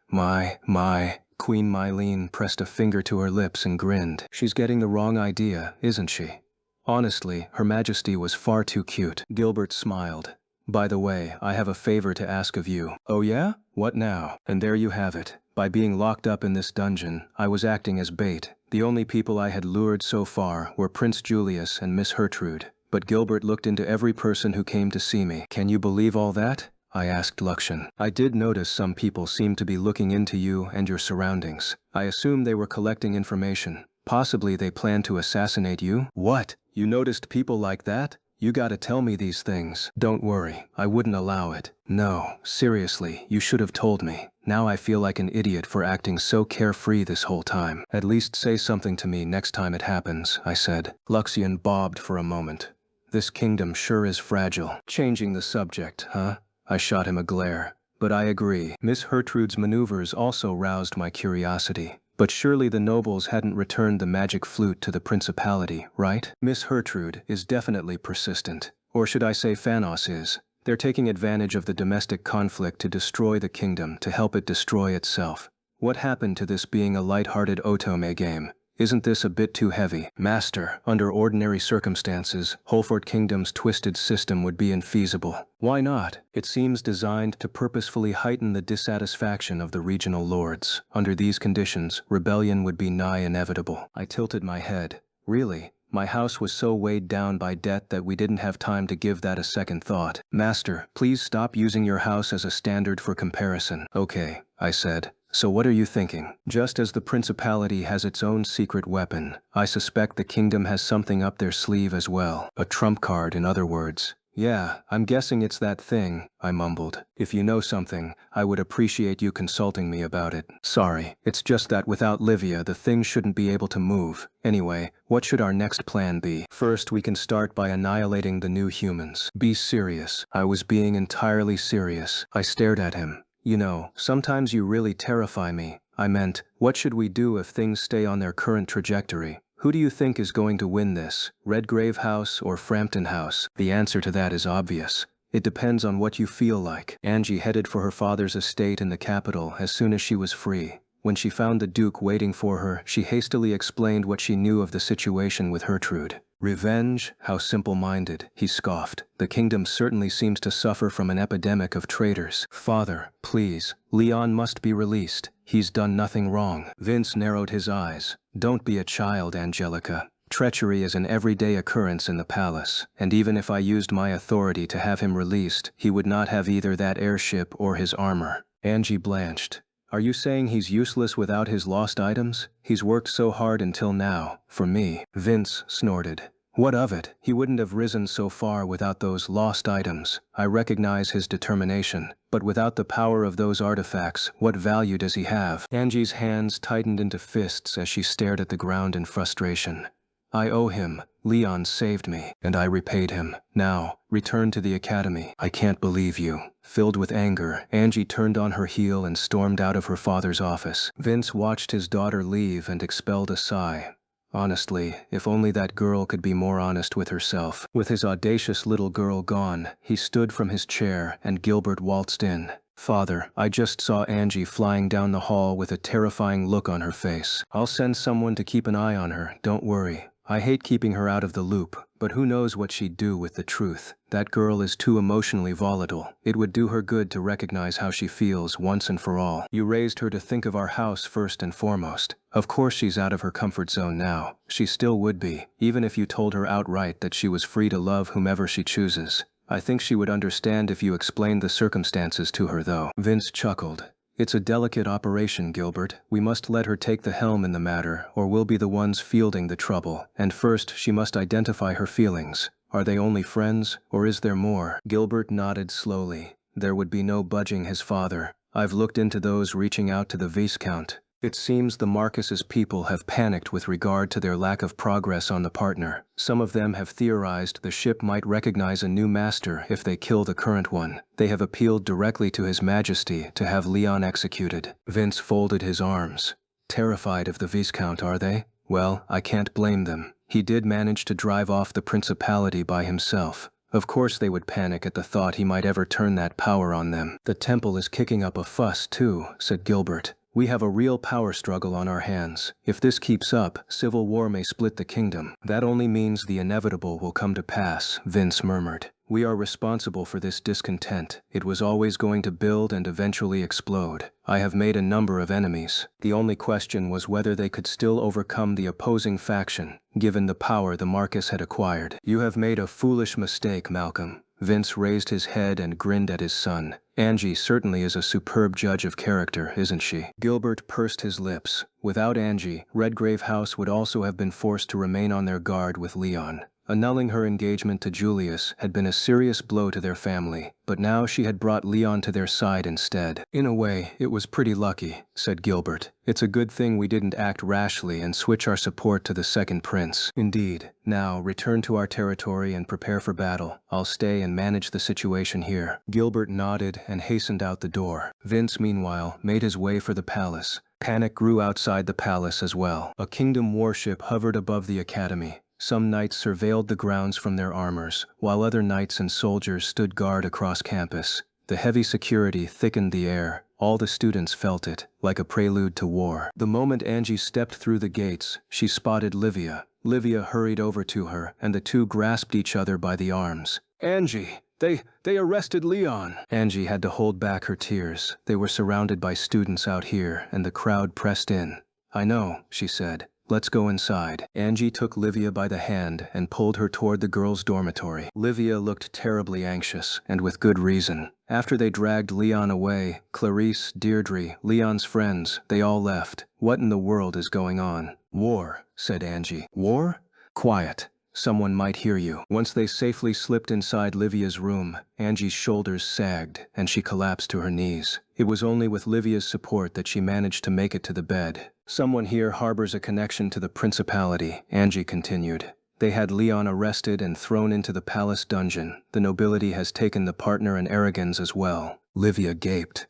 Queen Mylene pressed a finger to her lips and grinned. She's getting the wrong idea, isn't she? Honestly, Her Majesty was far too cute. Gilbert smiled. By the way, I have a favor to ask of you. Oh yeah? What now? And there you have it. By being locked up in this dungeon, I was acting as bait. The only people I had lured so far were Prince Julius and Miss Gertrude. But Gilbert looked into every person who came to see me. Can you believe all that? I asked Luxian. I did notice some people seemed to be looking into you and your surroundings. I assume they were collecting information. Possibly they planned to assassinate you? What? You noticed people like that? You gotta tell me these things. Don't worry, I wouldn't allow it. No, seriously, you should have told me. Now I feel like an idiot for acting so carefree this whole time. At least say something to me next time it happens, I said. Luxian bobbed for a moment. This kingdom sure is fragile. Changing the subject, huh? I shot him a glare. But I agree. Miss Gertrude's maneuvers also roused my curiosity. But surely the nobles hadn't returned the magic flute to the principality, right? Miss Gertrude is definitely persistent. Or should I say Phanos is. They're taking advantage of the domestic conflict to destroy the kingdom to help it destroy itself. What happened to this being a light-hearted Otome game? Isn't this a bit too heavy? Master, under ordinary circumstances, Holfort Kingdom's twisted system would be infeasible. Why not? It seems designed to purposefully heighten the dissatisfaction of the regional lords. Under these conditions, rebellion would be nigh inevitable. I tilted my head. Really? My house was so weighed down by debt that we didn't have time to give that a second thought. Master, please stop using your house as a standard for comparison. Okay, I said. So what are you thinking? Just as the principality has its own secret weapon, I suspect the kingdom has something up their sleeve as well. A trump card, in other words. Yeah, I'm guessing it's that thing, I mumbled. If you know something, I would appreciate you consulting me about it. Sorry, it's just that without Livia the thing shouldn't be able to move. Anyway, what should our next plan be? First, we can start by annihilating the new humans. Be serious. I was being entirely serious. I stared at him. You know, sometimes you really terrify me. I meant, what should we do if things stay on their current trajectory? Who do you think is going to win this, Redgrave House or Frampton House? The answer to that is obvious. It depends on what you feel like. Angie headed for her father's estate in the capital as soon as she was free. When she found the Duke waiting for her, she hastily explained what she knew of the situation with Gertrude. Revenge? How simple-minded, he scoffed. The kingdom certainly seems to suffer from an epidemic of traitors. Father, please, Leon must be released. He's done nothing wrong. Vince narrowed his eyes. Don't be a child, Angelica. Treachery is an everyday occurrence in the palace, and even if I used my authority to have him released, he would not have either that airship or his armor. Angie blanched. Are you saying he's useless without his lost items? He's worked so hard until now, for me. Vince snorted. What of it? He wouldn't have risen so far without those lost items. I recognize his determination, but without the power of those artifacts, what value does he have? Angie's hands tightened into fists as she stared at the ground in frustration. I owe him. Leon saved me, and I repaid him. Now, return to the academy. I can't believe you. Filled with anger, Angie turned on her heel and stormed out of her father's office. Vince watched his daughter leave and expelled a sigh. Honestly, if only that girl could be more honest with herself. With his audacious little girl gone, he stood from his chair and Gilbert waltzed in. Father, I just saw Angie flying down the hall with a terrifying look on her face. I'll send someone to keep an eye on her, don't worry. I hate keeping her out of the loop, but who knows what she'd do with the truth. That girl is too emotionally volatile. It would do her good to recognize how she feels once and for all. You raised her to think of our house first and foremost. Of course she's out of her comfort zone now. She still would be, even if you told her outright that she was free to love whomever she chooses. I think she would understand if you explained the circumstances to her, though. Vince chuckled. It's a delicate operation, Gilbert. We must let her take the helm in the matter, or we'll be the ones fielding the trouble. And first, she must identify her feelings. Are they only friends, or is there more? Gilbert nodded slowly. There would be no budging his father. I've looked into those reaching out to the Viscount. It seems the Marcus's people have panicked with regard to their lack of progress on the partner. Some of them have theorized the ship might recognize a new master if they kill the current one. They have appealed directly to His Majesty to have Leon executed. Vince folded his arms. Terrified of the Viscount, are they? Well, I can't blame them. He did manage to drive off the principality by himself. Of course they would panic at the thought he might ever turn that power on them. The temple is kicking up a fuss too, said Gilbert. We have a real power struggle on our hands. If this keeps up, civil war may split the kingdom. That only means the inevitable will come to pass, Vince murmured. We are responsible for this discontent. It was always going to build and eventually explode. I have made a number of enemies. The only question was whether they could still overcome the opposing faction, given the power the Marcus had acquired. You have made a foolish mistake, Malcolm. Vince raised his head and grinned at his son. Angie certainly is a superb judge of character, isn't she? Gilbert pursed his lips. Without Angie, Redgrave House would also have been forced to remain on their guard with Leon. Annulling her engagement to Julius had been a serious blow to their family, but now she had brought Leon to their side instead. In a way, it was pretty lucky, said Gilbert. It's a good thing we didn't act rashly and switch our support to the second prince. Indeed. Now, return to our territory and prepare for battle. I'll stay and manage the situation here. Gilbert nodded and hastened out the door. Vince, meanwhile, made his way for the palace. Panic grew outside the palace as well. A kingdom warship hovered above the academy. Some knights surveilled the grounds from their armors, while other knights and soldiers stood guard across campus. The heavy security thickened the air. All the students felt it, like a prelude to war. The moment Angie stepped through the gates, she spotted Livia. Livia hurried over to her, and the two grasped each other by the arms. Angie! They arrested Leon! Angie had to hold back her tears. They were surrounded by students out here, and the crowd pressed in. I know, she said. Let's go inside. Angie took Livia by the hand and pulled her toward the girls' dormitory. Livia looked terribly anxious, and with good reason. After they dragged Leon away, Clarice, Deirdre, Leon's friends, they all left. What in the world is going on? War, said Angie. War? Quiet. Someone might hear you. Once they safely slipped inside Livia's room, Angie's shoulders sagged, and she collapsed to her knees. It was only with Livia's support that she managed to make it to the bed. Someone here harbors a connection to the principality, Angie continued. They had Leon arrested and thrown into the palace dungeon. The nobility has taken the partner and Arrogans as well. Livia gaped.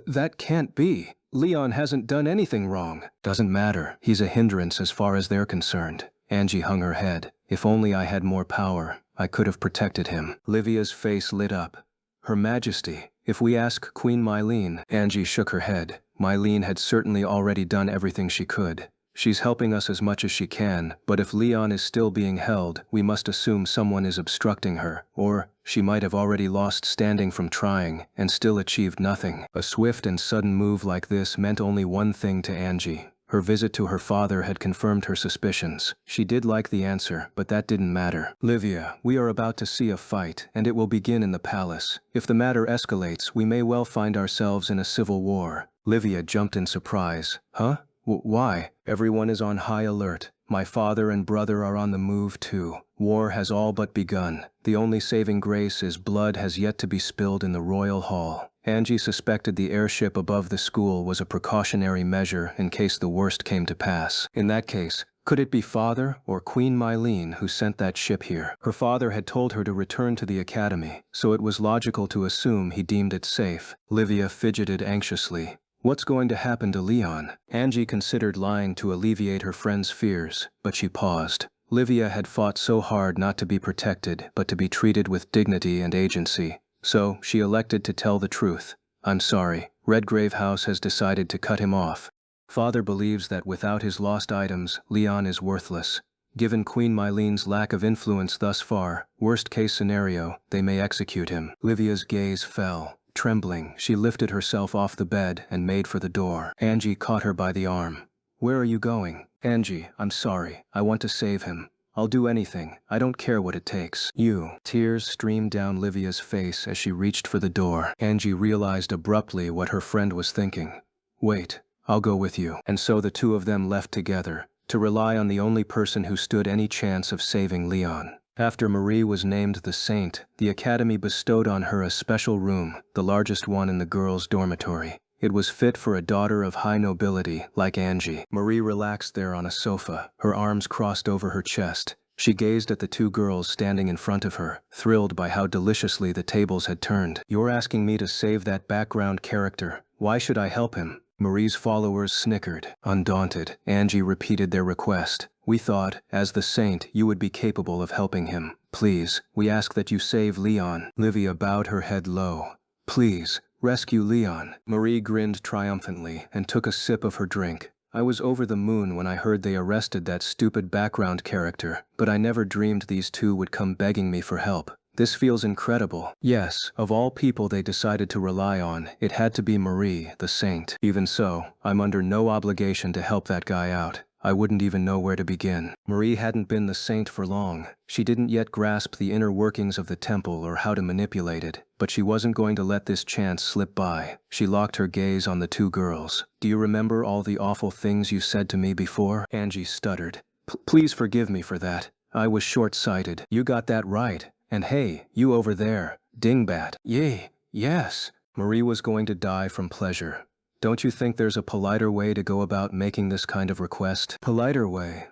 That can't be. Leon hasn't done anything wrong. Doesn't matter. He's a hindrance as far as they're concerned. Angie hung her head. If only I had more power, I could have protected him. Livia's face lit up. Her Majesty, if we ask Queen Mylene, Angie shook her head. Mylene had certainly already done everything she could. She's helping us as much as she can, but if Leon is still being held, we must assume someone is obstructing her, or she might have already lost standing from trying and still achieved nothing. A swift and sudden move like this meant only one thing to Angie. Her visit to her father had confirmed her suspicions. She did like the answer, but that didn't matter. Livia, we are about to see a fight, and it will begin in the palace. If the matter escalates, we may well find ourselves in a civil war. Livia jumped in surprise. Huh? Why? Everyone is on high alert. My father and brother are on the move too. War has all but begun. The only saving grace is blood has yet to be spilled in the royal hall. Angie suspected the airship above the school was a precautionary measure in case the worst came to pass. In that case, could it be father or Queen Mylene who sent that ship here? Her father had told her to return to the academy, so it was logical to assume he deemed it safe. Livia fidgeted anxiously. What's going to happen to Leon? Angie considered lying to alleviate her friend's fears, but she paused. Livia had fought so hard not to be protected, but to be treated with dignity and agency. So, she elected to tell the truth. I'm sorry, Redgrave House has decided to cut him off. Father believes that without his lost items, Leon is worthless. Given Queen Mylene's lack of influence thus far, worst case scenario, they may execute him. Livia's gaze fell. Trembling, she lifted herself off the bed and made for the door. Angie caught her by the arm. Where are you going? Angie, I'm sorry. I want to save him. I'll do anything. I don't care what it takes. You. Tears streamed down Livia's face as she reached for the door. Angie realized abruptly what her friend was thinking. Wait, I'll go with you. And so the two of them left together, to rely on the only person who stood any chance of saving Leon. After Marie was named the saint, the academy bestowed on her a special room, the largest one in the girls' dormitory. It was fit for a daughter of high nobility, like Angie. Marie relaxed there on a sofa, her arms crossed over her chest. She gazed at the two girls standing in front of her, thrilled by how deliciously the tables had turned. You're asking me to save that background character. Why should I help him? Marie's followers snickered. Undaunted, Angie repeated their request. We thought, as the saint, you would be capable of helping him. Please, we ask that you save Leon. Livia bowed her head low. Please, rescue Leon. Marie grinned triumphantly and took a sip of her drink. I was over the moon when I heard they arrested that stupid background character, but I never dreamed these two would come begging me for help. This feels incredible. Yes, of all people they decided to rely on, it had to be Marie, the saint. Even so, I'm under no obligation to help that guy out. I wouldn't even know where to begin. Marie hadn't been the saint for long. She didn't yet grasp the inner workings of the temple or how to manipulate it, but she wasn't going to let this chance slip by. She locked her gaze on the two girls. Do you remember all the awful things you said to me before? Angie stuttered. Please forgive me for that. I was short-sighted. You got that right. And hey, you over there, dingbat. Yay, yes. Marie was going to die from pleasure. Don't you think there's a politer way to go about making this kind of request? Politer way?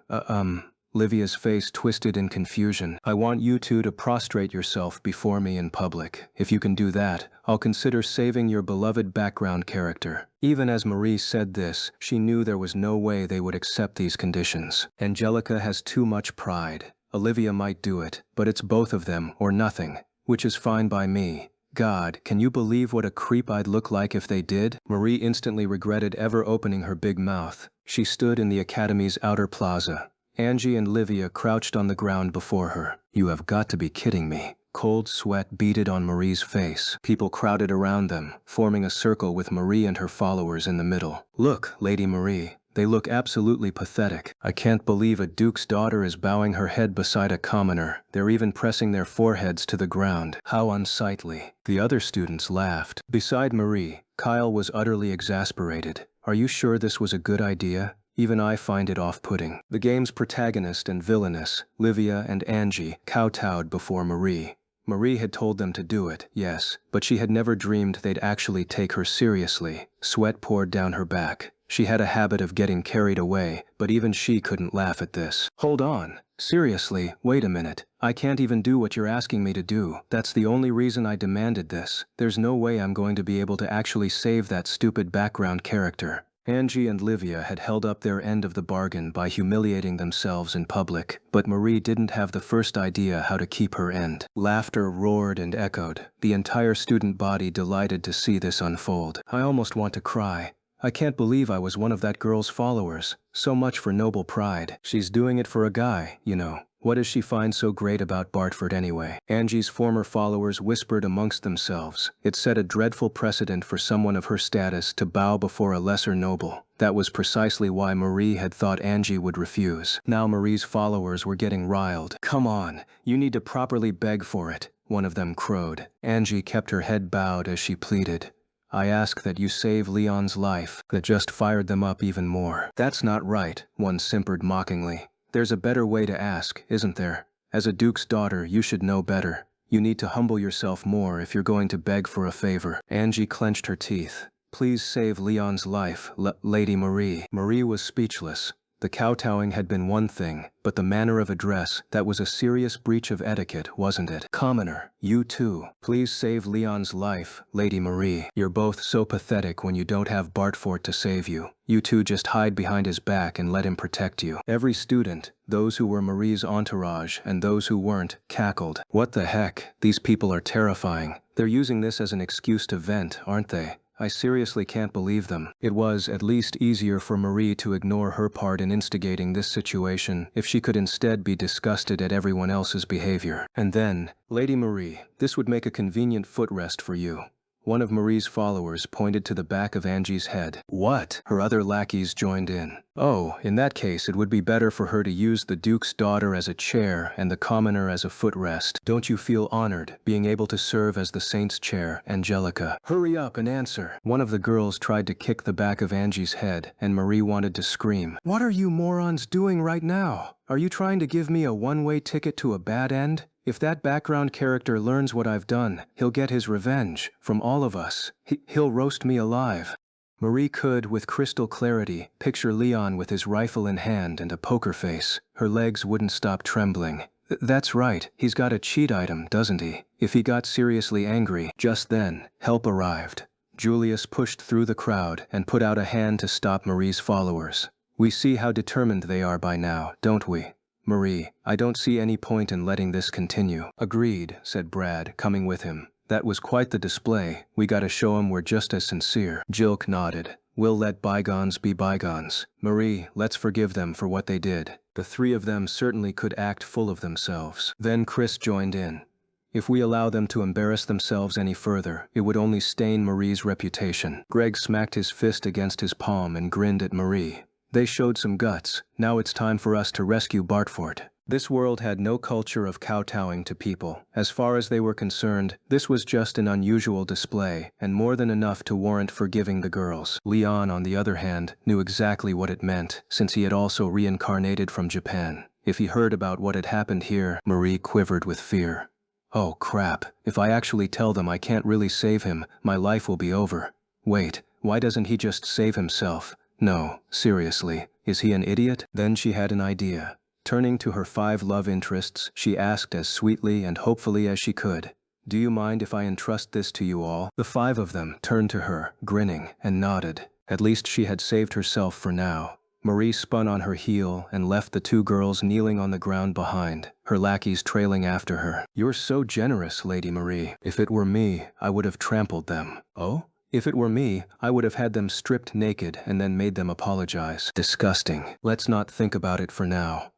Livia's face twisted in confusion. I want you two to prostrate yourself before me in public. If you can do that, I'll consider saving your beloved background character. Even as Marie said this, she knew there was no way they would accept these conditions. Angelica has too much pride. Olivia might do it, but it's both of them or nothing, which is fine by me. God, can you believe what a creep I'd look like if they did? Marie instantly regretted ever opening her big mouth. She stood in the academy's outer plaza. Angie and Livia crouched on the ground before her. You have got to be kidding me. Cold sweat beaded on Marie's face. People crowded around them, forming a circle with Marie and her followers in the middle. Look, Lady Marie. They look absolutely pathetic. I can't believe a duke's daughter is bowing her head beside a commoner. They're even pressing their foreheads to the ground. How unsightly. The other students laughed. Beside Marie, Kyle was utterly exasperated. Are you sure this was a good idea? Even I find it off-putting. The game's protagonist and villainess, Livia and Angie, kowtowed before Marie. Marie had told them to do it, yes, but she had never dreamed they'd actually take her seriously. Sweat poured down her back. She had a habit of getting carried away, but even she couldn't laugh at this. Hold on. Seriously, wait a minute. I can't even do what you're asking me to do. That's the only reason I demanded this. There's no way I'm going to be able to actually save that stupid background character. Angie and Livia had held up their end of the bargain by humiliating themselves in public, but Marie didn't have the first idea how to keep her end. Laughter roared and echoed, the entire student body delighted to see this unfold. I almost want to cry. I can't believe I was one of that girl's followers. So much for noble pride. She's doing it for a guy, you know. What does she find so great about Bartford anyway? Angie's former followers whispered amongst themselves. It set a dreadful precedent for someone of her status to bow before a lesser noble. That was precisely why Marie had thought Angie would refuse. Now Marie's followers were getting riled. "Come on, you need to properly beg for it," one of them crowed. Angie kept her head bowed as she pleaded. "I ask that you save Leon's life." That just fired them up even more. "That's not right," one simpered mockingly. "There's a better way to ask, isn't there? As a duke's daughter, you should know better. You need to humble yourself more if you're going to beg for a favor." Angie clenched her teeth. "Please save Leon's life, Lady Marie." Marie was speechless. The kowtowing had been one thing, but the manner of address, that was a serious breach of etiquette, wasn't it? "Commoner, you too. Please save Leon's life, Lady Marie. You're both so pathetic when you don't have Bartford to save you. You two just hide behind his back and let him protect you." Every student, those who were Marie's entourage and those who weren't, cackled. "What the heck? These people are terrifying. They're using this as an excuse to vent, aren't they? I seriously can't believe them." It was at least easier for Marie to ignore her part in instigating this situation if she could instead be disgusted at everyone else's behavior. And then, "Lady Marie, this would make a convenient footrest for you." One of Marie's followers pointed to the back of Angie's head. "What?" Her other lackeys joined in. "Oh, in that case it would be better for her to use the Duke's daughter as a chair and the commoner as a footrest. Don't you feel honored, being able to serve as the saint's chair, Angelica?" "Hurry up and answer." One of the girls tried to kick the back of Angie's head, and Marie wanted to scream. "What are you morons doing right now? Are you trying to give me a one-way ticket to a bad end? If that background character learns what I've done, he'll get his revenge, from all of us. He'll roast me alive." Marie could, with crystal clarity, picture Leon with his rifle in hand and a poker face. Her legs wouldn't stop trembling. "That's right, he's got a cheat item, doesn't he? If he got seriously angry." Just then, help arrived. Julius pushed through the crowd and put out a hand to stop Marie's followers. "We see how determined they are by now, don't we? Marie, I don't see any point in letting this continue." "Agreed," said Brad, coming with him. "That was quite the display. We gotta show 'em we're just as sincere." Jilk nodded. "We'll let bygones be bygones. Marie, let's forgive them for what they did. The three of them certainly could act full of themselves." Then Chris joined in. "If we allow them to embarrass themselves any further, it would only stain Marie's reputation." Greg smacked his fist against his palm and grinned at Marie. "They showed some guts. Now it's time for us to rescue Bartford." This world had no culture of kowtowing to people. As far as they were concerned, this was just an unusual display, and more than enough to warrant forgiving the girls. Leon, on the other hand, knew exactly what it meant, since he had also reincarnated from Japan. If he heard about what had happened here, Marie quivered with fear. "Oh crap, if I actually tell them I can't really save him, my life will be over. Wait, why doesn't he just save himself? No, seriously, is he an idiot?" Then she had an idea. Turning to her 5 love interests, she asked as sweetly and hopefully as she could, "Do you mind if I entrust this to you all?" The 5 of them turned to her, grinning, and nodded. At least she had saved herself for now. Marie spun on her heel and left the 2 girls kneeling on the ground behind, her lackeys trailing after her. "You're so generous, Lady Marie. If it were me, I would have trampled them." "Oh? If it were me, I would have had them stripped naked and then made them apologize." "Disgusting. Let's not think about it for now.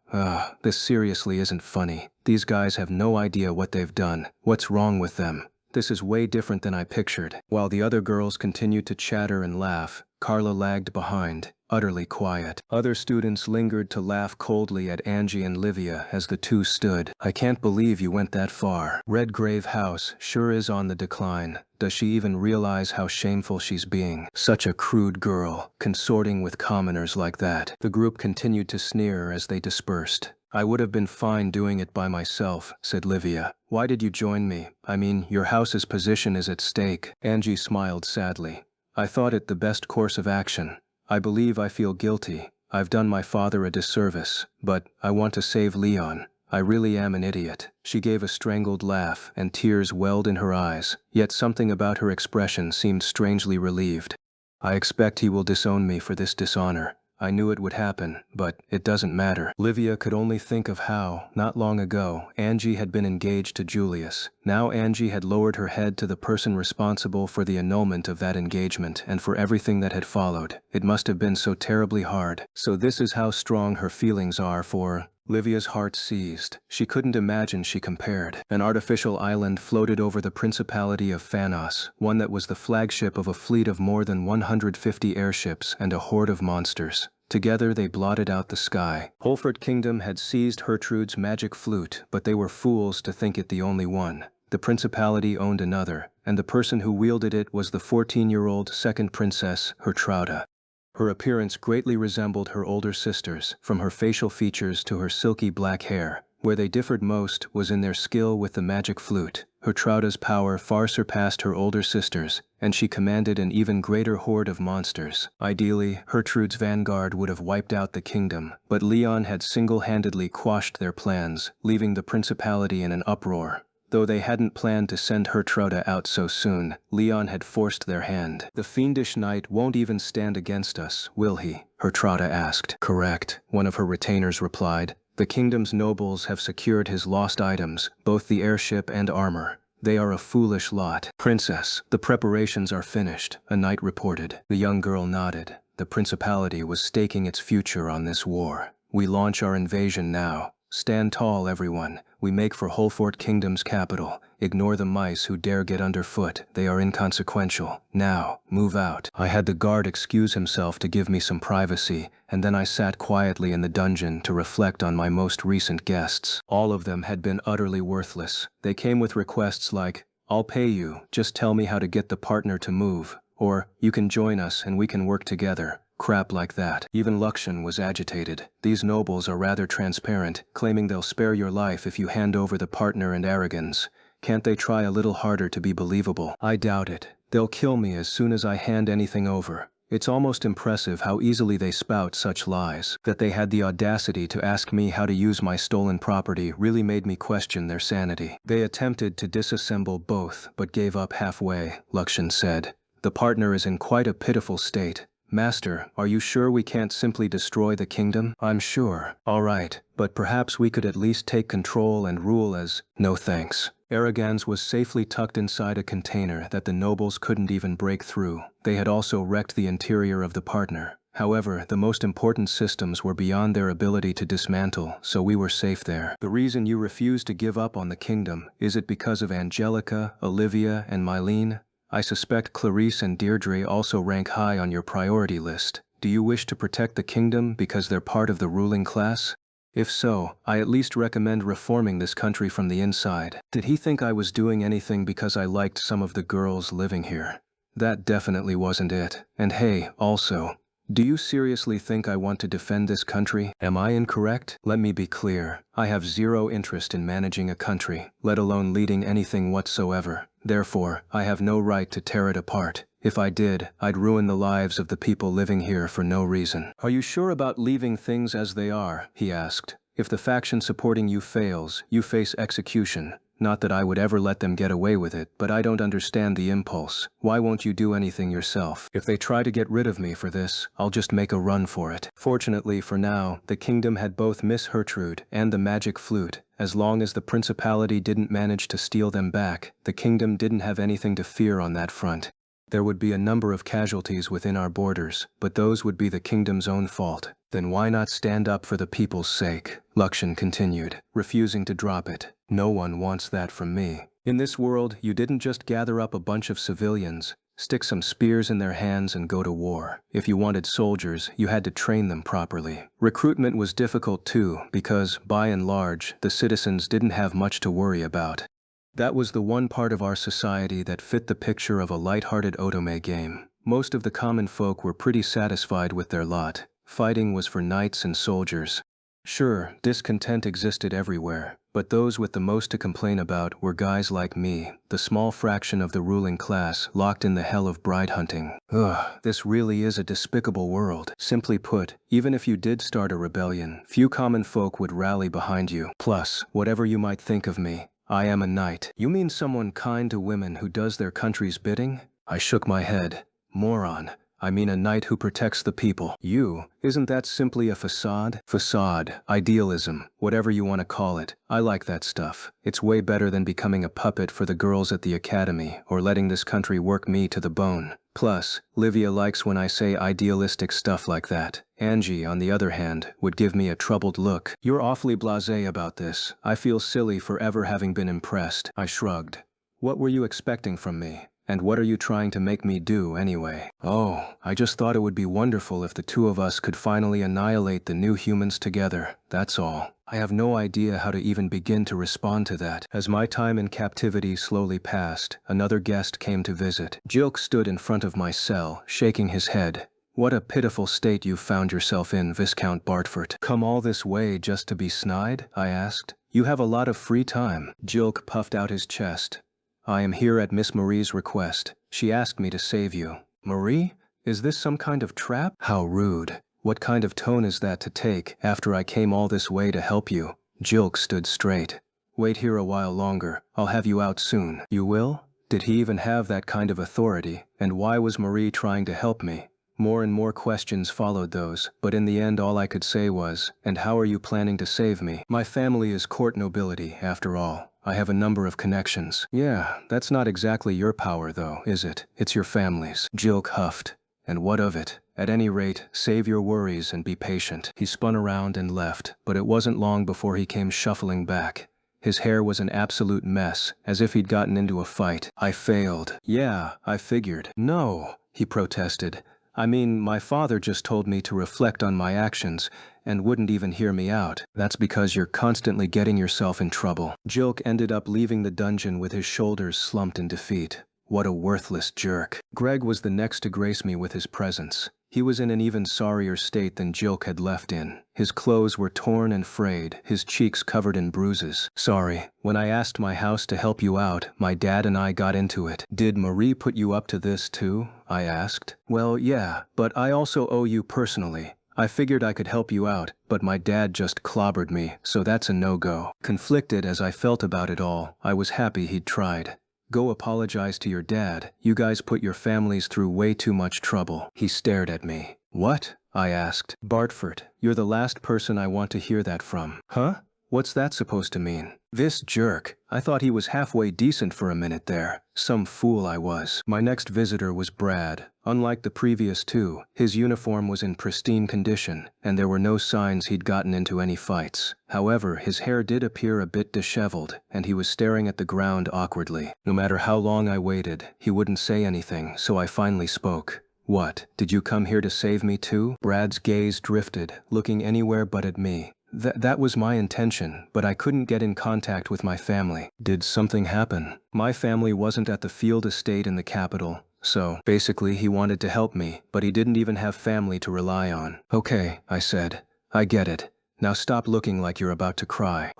This seriously isn't funny. These guys have no idea what they've done. What's wrong with them? This is way different than I pictured." While the other girls continued to chatter and laugh, Carla lagged behind, utterly quiet. Other students lingered to laugh coldly at Angie and Livia as the two stood. "I can't believe you went that far. Redgrave House sure is on the decline. Does she even realize how shameful she's being? Such a crude girl, consorting with commoners like that." The group continued to sneer as they dispersed. "I would have been fine doing it by myself," said Livia. "Why did you join me? I mean, your house's position is at stake." Angie smiled sadly. "I thought it the best course of action. I believe I feel guilty. I've done my father a disservice, but I want to save Leon. I really am an idiot." She gave a strangled laugh, and tears welled in her eyes, yet something about her expression seemed strangely relieved. "I expect he will disown me for this dishonor. I knew it would happen, but it doesn't matter. Livia could only think of how, not long ago, Angie had been engaged to Julius. Now Angie had lowered her head to the person responsible for the annulment of that engagement and for everything that had followed. It must have been so terribly hard. So this is how strong her feelings are for... Livia's heart seized. She couldn't imagine she compared. An artificial island floated over the Principality of Phanos, one that was the flagship of a fleet of more than 150 airships and a horde of monsters. Together they blotted out the sky. Holford Kingdom had seized Hertrude's magic flute, but they were fools to think it the only one. The principality owned another, and the person who wielded it was the 14-year-old second princess, Hertrude. Her appearance greatly resembled her older sisters, from her facial features to her silky black hair. Where they differed most was in their skill with the magic flute. Hertrude's power far surpassed her older sisters, and she commanded an even greater horde of monsters. Ideally, Hertrude's vanguard would have wiped out the kingdom, but Leon had single-handedly quashed their plans, leaving the principality in an uproar. Though they hadn't planned to send Hertrude out so soon, Leon had forced their hand. The fiendish knight won't even stand against us, will he? Hertrude asked. Correct, one of her retainers replied. The kingdom's nobles have secured his lost items, both the airship and armor. They are a foolish lot. Princess, the preparations are finished, a knight reported. The young girl nodded. The principality was staking its future on this war. We launch our invasion now. Stand tall, everyone. We make for Holford Kingdom's capital. Ignore the mice who dare get underfoot. They are inconsequential. Now, move out. I had the guard excuse himself to give me some privacy, and then I sat quietly in the dungeon to reflect on my most recent guests. All of them had been utterly worthless. They came with requests like, "I'll pay you, just tell me how to get the partner to move," or "You can join us and we can work together." Crap like that. Even Luxian was agitated. These nobles are rather transparent, claiming they'll spare your life if you hand over the partner and arrogance. Can't they try a little harder to be believable? I doubt it. They'll kill me as soon as I hand anything over. It's almost impressive how easily they spout such lies. That they had the audacity to ask me how to use my stolen property really made me question their sanity. They attempted to disassemble both, but gave up halfway, Luxian said. The partner is in quite a pitiful state. Master, are you sure we can't simply destroy the kingdom? I'm sure. All right, but perhaps we could at least take control and rule as... No thanks. Arrogans was safely tucked inside a container that the nobles couldn't even break through. They had also wrecked the interior of the partner. However, the most important systems were beyond their ability to dismantle, so we were safe there. The reason you refused to give up on the kingdom, is it because of Angelica, Olivia, and Mylene? I suspect Clarice and Deirdre also rank high on your priority list. Do you wish to protect the kingdom because they're part of the ruling class? If so, I at least recommend reforming this country from the inside. Did he think I was doing anything because I liked some of the girls living here? That definitely wasn't it. And hey, also, do you seriously think I want to defend this country? Am I incorrect? Let me be clear. I have zero interest in managing a country, let alone leading anything whatsoever. Therefore, I have no right to tear it apart. If I did, I'd ruin the lives of the people living here for no reason. Are you sure about leaving things as they are? He asked. If the faction supporting you fails, you face execution. Not that I would ever let them get away with it, but I don't understand the impulse. Why won't you do anything yourself? If they try to get rid of me for this, I'll just make a run for it. Fortunately for now, the kingdom had both Miss Hertrude and the magic flute. As long as the principality didn't manage to steal them back, the kingdom didn't have anything to fear on that front. There would be a number of casualties within our borders, but those would be the kingdom's own fault. Then why not stand up for the people's sake? Luxian continued, refusing to drop it. No one wants that from me. In this world, you didn't just gather up a bunch of civilians, stick some spears in their hands and go to war. If you wanted soldiers, you had to train them properly. Recruitment was difficult too, because, by and large, the citizens didn't have much to worry about. That was the one part of our society that fit the picture of a light-hearted Otome game. Most of the common folk were pretty satisfied with their lot. Fighting was for knights and soldiers. Sure, discontent existed everywhere, but those with the most to complain about were guys like me, the small fraction of the ruling class locked in the hell of bride hunting. Ugh, this really is a despicable world. Simply put, even if you did start a rebellion, few common folk would rally behind you. Plus, whatever you might think of me, I am a knight. You mean someone kind to women who does their country's bidding? I shook my head. Moron. I mean a knight who protects the people. You, isn't that simply a facade? Facade, idealism, whatever you want to call it. I like that stuff. It's way better than becoming a puppet for the girls at the academy or letting this country work me to the bone. Plus, Livia likes when I say idealistic stuff like that. Angie, on the other hand, would give me a troubled look. You're awfully blasé about this. I feel silly for ever having been impressed. I shrugged. What were you expecting from me? And what are you trying to make me do, anyway? Oh, I just thought it would be wonderful if the two of us could finally annihilate the new humans together, that's all. I have no idea how to even begin to respond to that. As my time in captivity slowly passed, another guest came to visit. Jilk stood in front of my cell, shaking his head. What a pitiful state you've found yourself in, Viscount Bartford. Come all this way just to be snide? I asked. You have a lot of free time. Jilk puffed out his chest. I am here at Miss Marie's request. She asked me to save you. Marie? Is this some kind of trap? How rude. What kind of tone is that to take after I came all this way to help you? Jilk stood straight. Wait here a while longer. I'll have you out soon. You will? Did he even have that kind of authority? And why was Marie trying to help me? More and more questions followed those, but in the end all I could say was, and how are you planning to save me? My family is court nobility, after all. I have a number of connections. Yeah, that's not exactly your power though, is it? It's your family's. Jilk huffed. And what of it? At any rate, save your worries and be patient. He spun around and left, but it wasn't long before he came shuffling back. His hair was an absolute mess, as if he'd gotten into a fight. I failed. Yeah, I figured. No, he protested. I mean, my father just told me to reflect on my actions and wouldn't even hear me out. That's because you're constantly getting yourself in trouble. Jilk ended up leaving the dungeon with his shoulders slumped in defeat. What a worthless jerk. Greg was the next to grace me with his presence. He was in an even sorrier state than Jilk had left in. His clothes were torn and frayed, his cheeks covered in bruises. Sorry, when I asked my house to help you out, my dad and I got into it. Did Marie put you up to this too? I asked. Well, yeah, but I also owe you personally. I figured I could help you out, but my dad just clobbered me, so that's a no-go. Conflicted as I felt about it all, I was happy he'd tried. Go apologize to your dad. You guys put your families through way too much trouble. He stared at me. What? I asked. Bartford, you're the last person I want to hear that from. Huh? What's that supposed to mean? This jerk. I thought he was halfway decent for a minute there. Some fool I was. My next visitor was Brad. Unlike the previous two, his uniform was in pristine condition, and there were no signs he'd gotten into any fights. However, his hair did appear a bit disheveled, and he was staring at the ground awkwardly. No matter how long I waited, he wouldn't say anything, so I finally spoke. What, did you come here to save me too? Brad's gaze drifted, looking anywhere but at me. That was my intention, but I couldn't get in contact with my family. Did something happen? My family wasn't at the field estate in the capital, so basically he wanted to help me, but he didn't even have family to rely on. Okay, I said. I get it. Now stop looking like you're about to cry.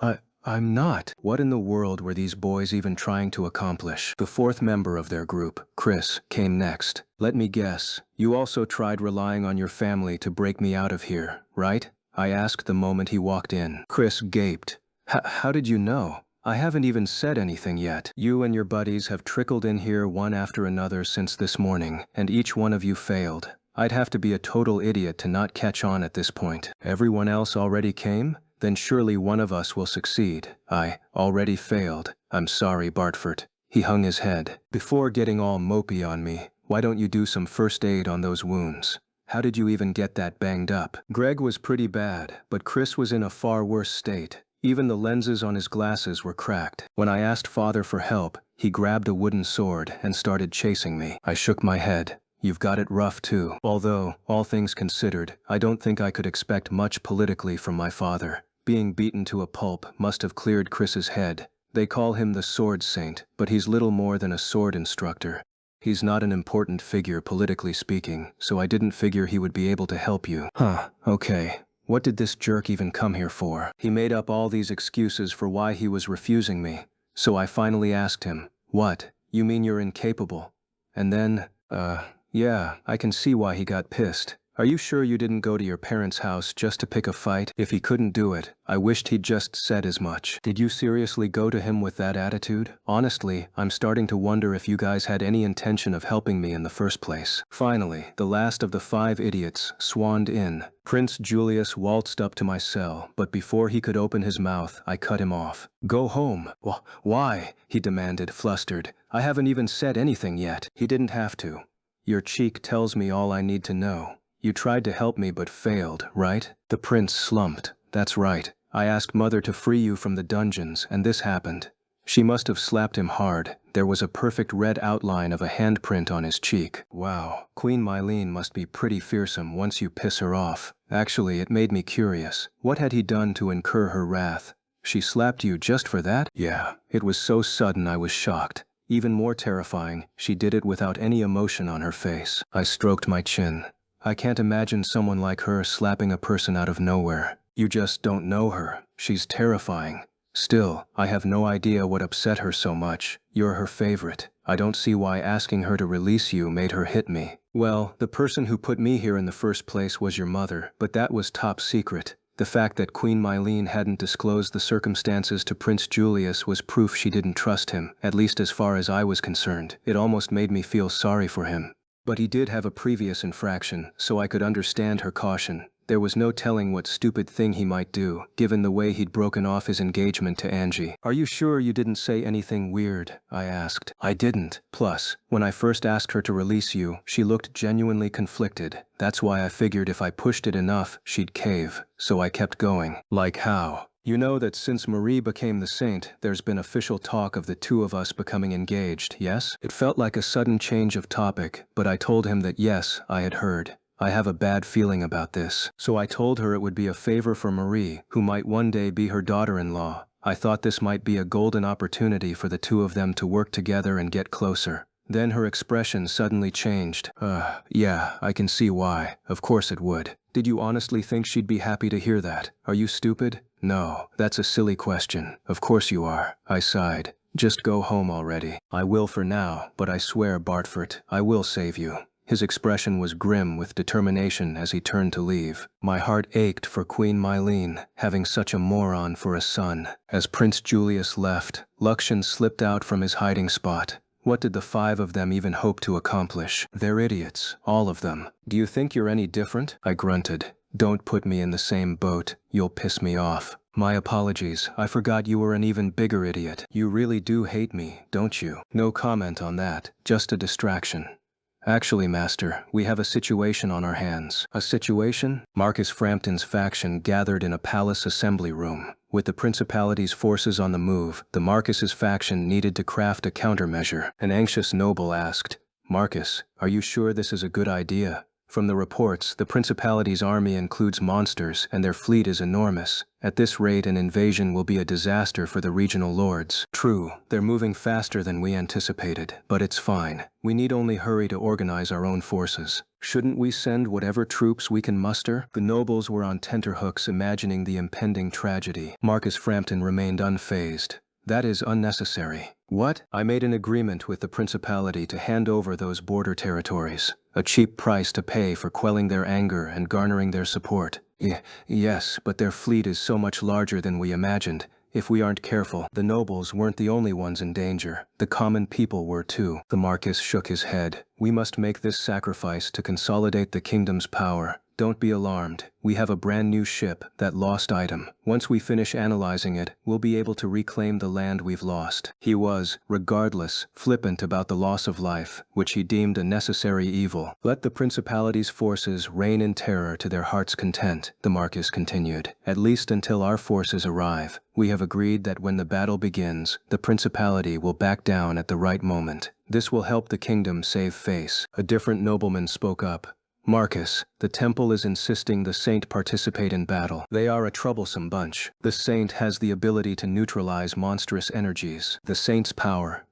I'm not. What in the world were these boys even trying to accomplish? The fourth member of their group, Chris, came next. Let me guess. You also tried relying on your family to break me out of here, right? I asked the moment he walked in. Chris gaped. How did you know? I haven't even said anything yet. You and your buddies have trickled in here one after another since this morning, and each one of you failed. I'd have to be a total idiot to not catch on at this point. Everyone else already came? Then surely one of us will succeed. I already failed. I'm sorry, Bartford. He hung his head. Before getting all mopey on me, why don't you do some first aid on those wounds? How did you even get that banged up? Greg was pretty bad, but Chris was in a far worse state. Even the lenses on his glasses were cracked. When I asked Father for help, he grabbed a wooden sword and started chasing me. I shook my head. You've got it rough too. Although, all things considered, I don't think I could expect much politically from my father. Being beaten to a pulp must have cleared Chris's head. They call him the Sword Saint, but he's little more than a sword instructor. He's not an important figure politically speaking, so I didn't figure he would be able to help you. Okay. What did this jerk even come here for? He made up all these excuses for why he was refusing me, so I finally asked him, what? You mean you're incapable? And then, yeah, I can see why he got pissed. Are you sure you didn't go to your parents' house just to pick a fight? If he couldn't do it, I wished he'd just said as much. Did you seriously go to him with that attitude? Honestly, I'm starting to wonder if you guys had any intention of helping me in the first place. Finally, the last of the 5 idiots swanned in. Prince Julius waltzed up to my cell, but before he could open his mouth, I cut him off. Go home. Why? He demanded, flustered. I haven't even said anything yet. He didn't have to. Your cheek tells me all I need to know. You tried to help me but failed, right? The prince slumped. That's right. I asked Mother to free you from the dungeons, and this happened. She must have slapped him hard. There was a perfect red outline of a handprint on his cheek. Wow, Queen Mylene must be pretty fearsome once you piss her off. Actually, it made me curious. What had he done to incur her wrath? She slapped you just for that? Yeah. It was so sudden I was shocked. Even more terrifying, she did it without any emotion on her face. I stroked my chin. I can't imagine someone like her slapping a person out of nowhere. You just don't know her. She's terrifying. Still, I have no idea what upset her so much. You're her favorite. I don't see why asking her to release you made her hit me. Well, the person who put me here in the first place was your mother, but that was top secret. The fact that Queen Mylene hadn't disclosed the circumstances to Prince Julius was proof she didn't trust him, at least as far as I was concerned. It almost made me feel sorry for him. But he did have a previous infraction, so I could understand her caution. There was no telling what stupid thing he might do, given the way he'd broken off his engagement to Angie. Are you sure you didn't say anything weird? I asked. I didn't. Plus, when I first asked her to release you, she looked genuinely conflicted. That's why I figured if I pushed it enough, she'd cave. So I kept going. Like how? You know that since Marie became the saint, there's been official talk of the two of us becoming engaged, yes? It felt like a sudden change of topic, but I told him that yes, I had heard. I have a bad feeling about this. So I told her it would be a favor for Marie, who might one day be her daughter-in-law. I thought this might be a golden opportunity for the two of them to work together and get closer. Then her expression suddenly changed. Yeah, I can see why. Of course it would. Did you honestly think she'd be happy to hear that? Are you stupid? No, that's a silly question. Of course you are. I sighed. Just go home already. I will for now, but I swear, Bartford, I will save you. His expression was grim with determination as he turned to leave. My heart ached for Queen Mylene, having such a moron for a son. As Prince Julius left, Luxon slipped out from his hiding spot. What did the 5 of them even hope to accomplish? They're idiots, all of them. Do you think you're any different? I grunted. Don't put me in the same boat. You'll piss me off. My apologies. I forgot you were an even bigger idiot. You really do hate me, don't you? No comment on that. Just a distraction. Actually, Master, we have a situation on our hands. A situation? Marcus Frampton's faction gathered in a palace assembly room. With the Principality's forces on the move, the Marcus's faction needed to craft a countermeasure. An anxious noble asked, Marcus, are you sure this is a good idea? From the reports, the Principality's army includes monsters, and their fleet is enormous. At this rate, an invasion will be a disaster for the regional lords. True, they're moving faster than we anticipated, but it's fine. We need only hurry to organize our own forces. Shouldn't we send whatever troops we can muster? The nobles were on tenterhooks imagining the impending tragedy. Marcus Frampton remained unfazed. That is unnecessary. What? I made an agreement with the Principality to hand over those border territories. A cheap price to pay for quelling their anger and garnering their support. Yes, but their fleet is so much larger than we imagined. If we aren't careful, the nobles weren't the only ones in danger. The common people were too. The Marquis shook his head. We must make this sacrifice to consolidate the kingdom's power. Don't be alarmed. We have a brand new ship, that lost item. Once we finish analyzing it, we'll be able to reclaim the land we've lost. He was, regardless, flippant about the loss of life, which he deemed a necessary evil. Let the Principality's forces reign in terror to their heart's content, the Marquis continued, at least until our forces arrive. We have agreed that when the battle begins, the Principality will back down at the right moment. This will help the kingdom save face. A different nobleman spoke up. Marcus, the temple is insisting the saint participate in battle. They are a troublesome bunch. The saint has the ability to neutralize monstrous energies. The saint's power.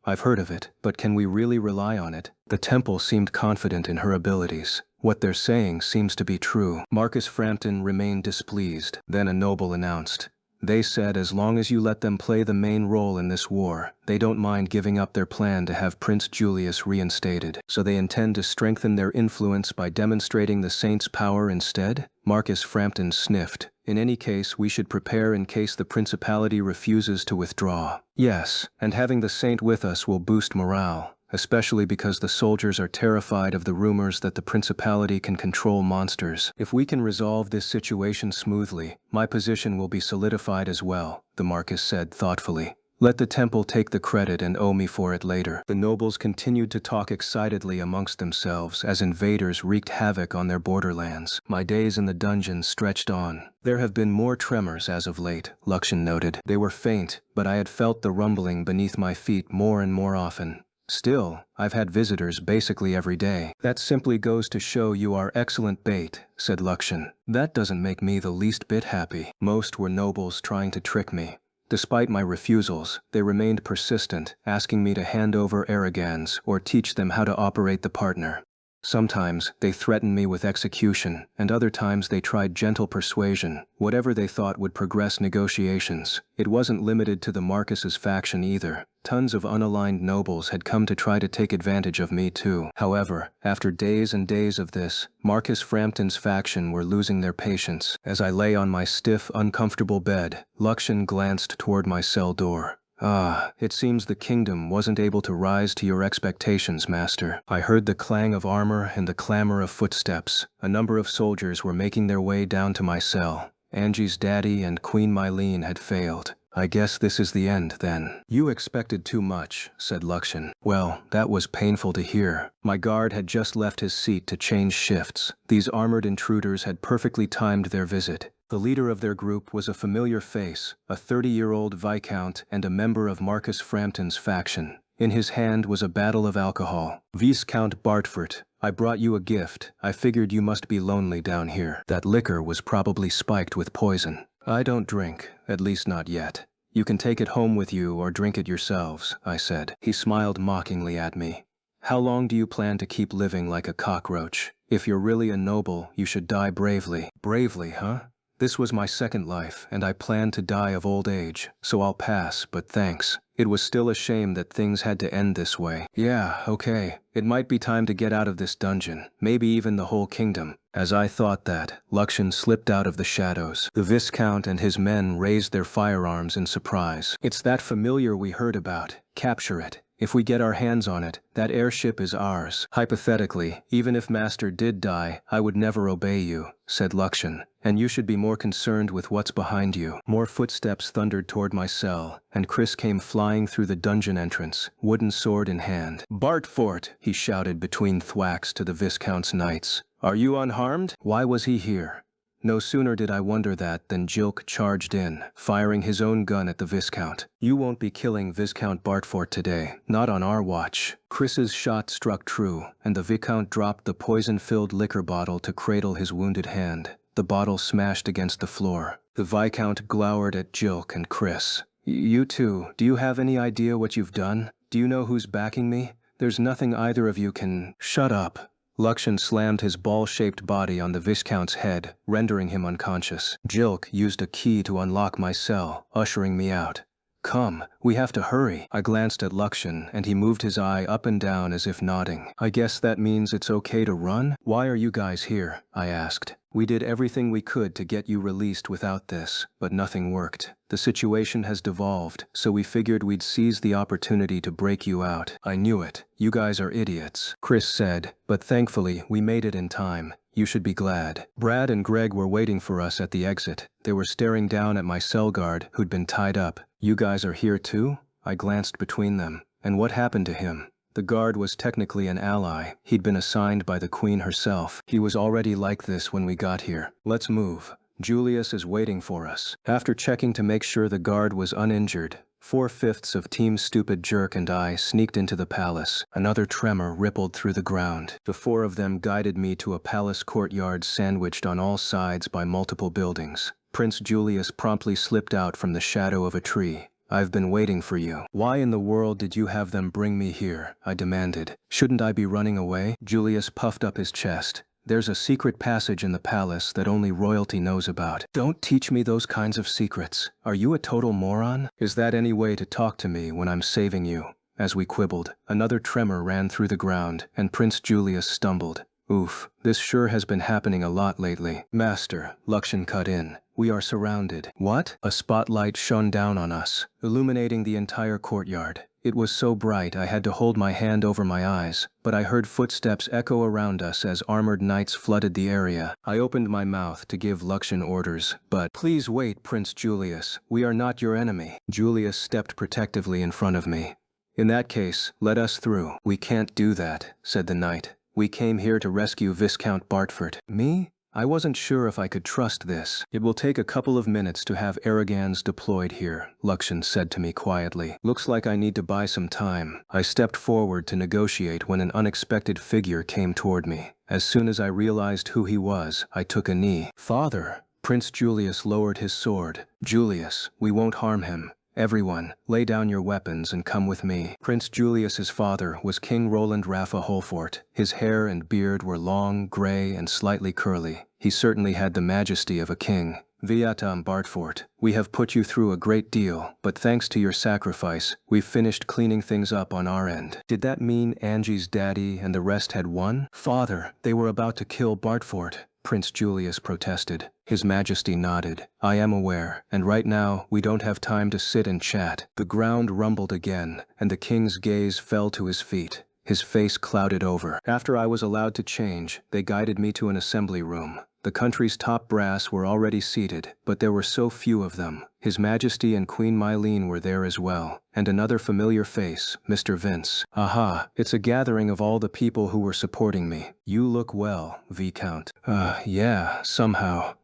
I've heard of it, but can we really rely on it? The temple seemed confident in her abilities. What they're saying seems to be true. Marcus Frampton remained displeased. Then a noble announced, They said as long as you let them play the main role in this war, they don't mind giving up their plan to have Prince Julius reinstated. So they intend to strengthen their influence by demonstrating the saint's power instead? Marcus Frampton sniffed. In any case, we should prepare in case the principality refuses to withdraw. Yes, and having the saint with us will boost morale, especially because the soldiers are terrified of the rumors that the principality can control monsters. If we can resolve this situation smoothly, my position will be solidified as well, the Marquis said thoughtfully. Let the temple take the credit and owe me for it later. The nobles continued to talk excitedly amongst themselves as invaders wreaked havoc on their borderlands. My days in the dungeon stretched on. There have been more tremors as of late, Luxon noted. They were faint, but I had felt the rumbling beneath my feet more and more often. Still, I've had visitors basically every day. That simply goes to show you are excellent bait, said Luxon. That doesn't make me the least bit happy. Most were nobles trying to trick me. Despite my refusals, they remained persistent, asking me to hand over Arrogans or teach them how to operate the partner. Sometimes they threatened me with execution, and other times they tried gentle persuasion, whatever they thought would progress negotiations. It wasn't limited to the Marcus's faction either. Tons of unaligned nobles had come to try to take advantage of me too. However, after days and days of this, Marcus Frampton's faction were losing their patience. As I lay on my stiff, uncomfortable bed, Luxon glanced toward my cell door. Ah, it seems the kingdom wasn't able to rise to your expectations, master. I heard the clang of armor and the clamor of footsteps. A number of soldiers were making their way down to my cell. Angie's daddy and Queen Mylene had failed. I guess this is the end, then. You expected too much, said Luxon. Well, that was painful to hear. My guard had just left his seat to change shifts. These armored intruders had perfectly timed their visit. The leader of their group was a familiar face, a 30-year-old viscount and a member of Marcus Frampton's faction. In his hand was a bottle of alcohol. Viscount Bartford, I brought you a gift. I figured you must be lonely down here. That liquor was probably spiked with poison. I don't drink, at least not yet. You can take it home with you or drink it yourselves, I said. He smiled mockingly at me. How long do you plan to keep living like a cockroach? If you're really a noble, you should die bravely. Bravely, huh? This was my second life, and I planned to die of old age, so I'll pass, but thanks. It was still a shame that things had to end this way. Yeah, okay. It might be time to get out of this dungeon, maybe even the whole kingdom. As I thought that, Luxon slipped out of the shadows. The Viscount and his men raised their firearms in surprise. It's that familiar we heard about. Capture it. If we get our hands on it, that airship is ours. Hypothetically, even if Master did die, I would never obey you, said Luxon, and you should be more concerned with what's behind you. More footsteps thundered toward my cell, and Chris came flying through the dungeon entrance, wooden sword in hand. Bartford, he shouted between thwacks to the Viscount's knights. Are you unharmed? Why was he here? No sooner did I wonder that than Jilk charged in, firing his own gun at the Viscount. You won't be killing Viscount Bartford today, not on our watch. Chris's shot struck true, and the Viscount dropped the poison-filled liquor bottle to cradle his wounded hand. The bottle smashed against the floor. The Viscount glowered at Jilk and Chris. You two, do you have any idea what you've done? Do you know who's backing me? There's nothing either of you can— Shut up. Luxon slammed his ball-shaped body on the Viscount's head, rendering him unconscious. Jilk used a key to unlock my cell, ushering me out. Come, we have to hurry. I glanced at Luxon, and he moved his eye up and down as if nodding. I guess that means it's okay to run? Why are you guys here? I asked. We did everything we could to get you released without this, but nothing worked. The situation has devolved, so we figured we'd seize the opportunity to break you out. I knew it. You guys are idiots, Chris said, but thankfully we made it in time. You should be glad. Brad and Greg were waiting for us at the exit. They were staring down at my cell guard, who'd been tied up. You guys are here too? I glanced between them. And what happened to him? The guard was technically an ally. He'd been assigned by the Queen herself. He was already like this when we got here. Let's move. Julius is waiting for us. After checking to make sure the guard was uninjured, 4/5 of Team Stupid Jerk and I sneaked into the palace. Another tremor rippled through the ground. The four of them guided me to a palace courtyard sandwiched on all sides by multiple buildings. Prince Julius promptly slipped out from the shadow of a tree. I've been waiting for you. Why in the world did you have them bring me here? I demanded. Shouldn't I be running away? Julius puffed up his chest. There's a secret passage in the palace that only royalty knows about. Don't teach me those kinds of secrets. Are you a total moron? Is that any way to talk to me when I'm saving you? As we quibbled, another tremor ran through the ground, and Prince Julius stumbled. Oof, this sure has been happening a lot lately. Master, Luxan cut in. We are surrounded. What? A spotlight shone down on us, illuminating the entire courtyard. It was so bright I had to hold my hand over my eyes, but I heard footsteps echo around us as armored knights flooded the area. I opened my mouth to give Luxan orders, but please wait, Prince Julius. We are not your enemy. Julius stepped protectively in front of me. In that case, let us through. We can't do that, said the knight. We came here to rescue Viscount Bartford. Me? I wasn't sure if I could trust this. It will take a couple of minutes to have Arrogans deployed here, Luxan said to me quietly. Looks like I need to buy some time. I stepped forward to negotiate when an unexpected figure came toward me. As soon as I realized who he was, I took a knee. Father! Prince Julius lowered his sword. Julius, we won't harm him. Everyone, lay down your weapons and come with me. Prince Julius's father was King Roland Raffa Holfort. His hair and beard were long, gray, and slightly curly. He certainly had the majesty of a king. Viatam Bartfort, we have put you through a great deal, but thanks to your sacrifice, we've finished cleaning things up on our end. Did that mean Angie's daddy and the rest had won? Father, they were about to kill Bartfort. Prince Julius protested. His Majesty nodded. I am aware, and right now we don't have time to sit and chat. The ground rumbled again, and the king's gaze fell to his feet. His face clouded over. After I was allowed to change, they guided me to an assembly room. The country's top brass were already seated, but there were so few of them. His Majesty and Queen Mylene were there as well, and another familiar face, Mr. Vince. Aha, it's a gathering of all the people who were supporting me. You look well, Viscount. Yeah, somehow.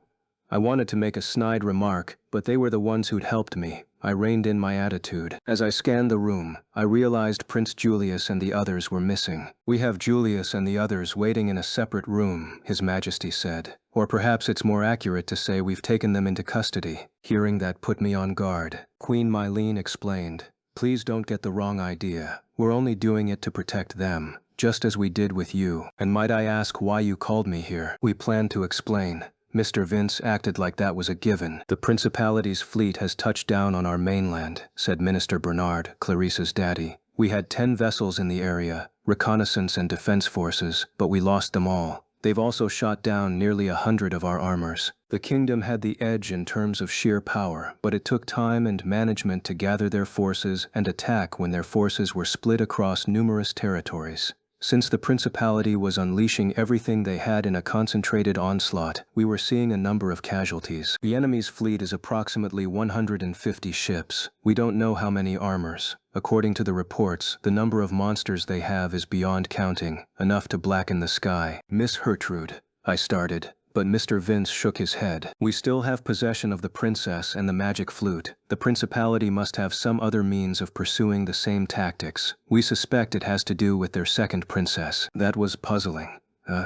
I wanted to make a snide remark, but they were the ones who'd helped me. I reined in my attitude. As I scanned the room, I realized Prince Julius and the others were missing. We have Julius and the others waiting in a separate room, His Majesty said. Or perhaps it's more accurate to say we've taken them into custody. Hearing that put me on guard. Queen Mylene explained, please don't get the wrong idea. We're only doing it to protect them, just as we did with you. And might I ask why you called me here? We plan to explain. Mr. Vince acted like that was a given. The Principality's fleet has touched down on our mainland, said Minister Bernard, Clarissa's daddy. We had 10 vessels in the area, reconnaissance and defense forces, but we lost them all. They've also shot down nearly 100 of our armors. The kingdom had the edge in terms of sheer power, but it took time and management to gather their forces and attack when their forces were split across numerous territories. Since the Principality was unleashing everything they had in a concentrated onslaught, we were seeing a number of casualties. The enemy's fleet is approximately 150 ships. We don't know how many armors. According to the reports, the number of monsters they have is beyond counting, enough to blacken the sky. Miss Hertrude, I started, but Mr. Vince shook his head. We still have possession of the princess and the magic flute. The Principality must have some other means of pursuing the same tactics. We suspect it has to do with their second princess. That was puzzling.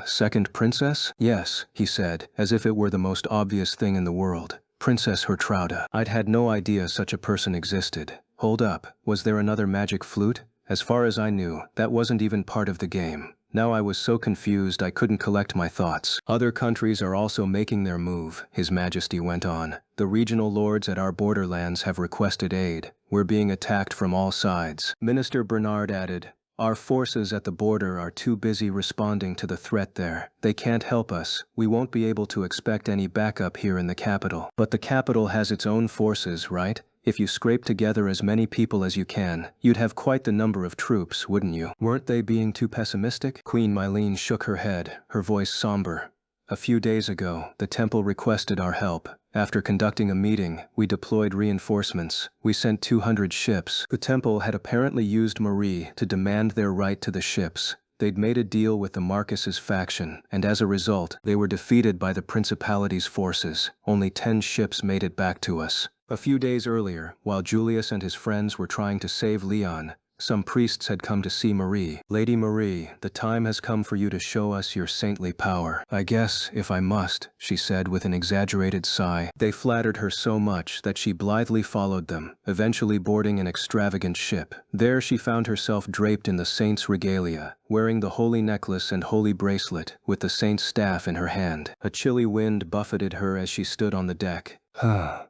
Second princess? Yes, he said, as if it were the most obvious thing in the world. Princess Hertrude. I'd had no idea such a person existed. Hold up, was there another magic flute? As far as I knew, that wasn't even part of the game. Now I was so confused I couldn't collect my thoughts. Other countries are also making their move, His Majesty went on. The regional lords at our borderlands have requested aid. We're being attacked from all sides. Minister Bernard added, our forces at the border are too busy responding to the threat there. They can't help us. We won't be able to expect any backup here in the capital. But the capital has its own forces, right? If you scrape together as many people as you can, you'd have quite the number of troops, wouldn't you? Weren't they being too pessimistic? Queen Mylene shook her head, her voice somber. A few days ago, the temple requested our help. After conducting a meeting, we deployed reinforcements. We sent 200 ships. The temple had apparently used Marie to demand their right to the ships. They'd made a deal with the Marcus's faction, and as a result, they were defeated by the Principality's forces. Only 10 ships made it back to us. A few days earlier, while Julius and his friends were trying to save Leon, Some priests had come to see Marie. "Lady Marie, the time has come for you to show us your saintly power." "I guess, if I must," she said with an exaggerated sigh. They flattered her so much that she blithely followed them, eventually boarding an extravagant ship. There she found herself draped in the saint's regalia, wearing the holy necklace and holy bracelet, with the saint's staff in her hand. A chilly wind buffeted her as she stood on the deck.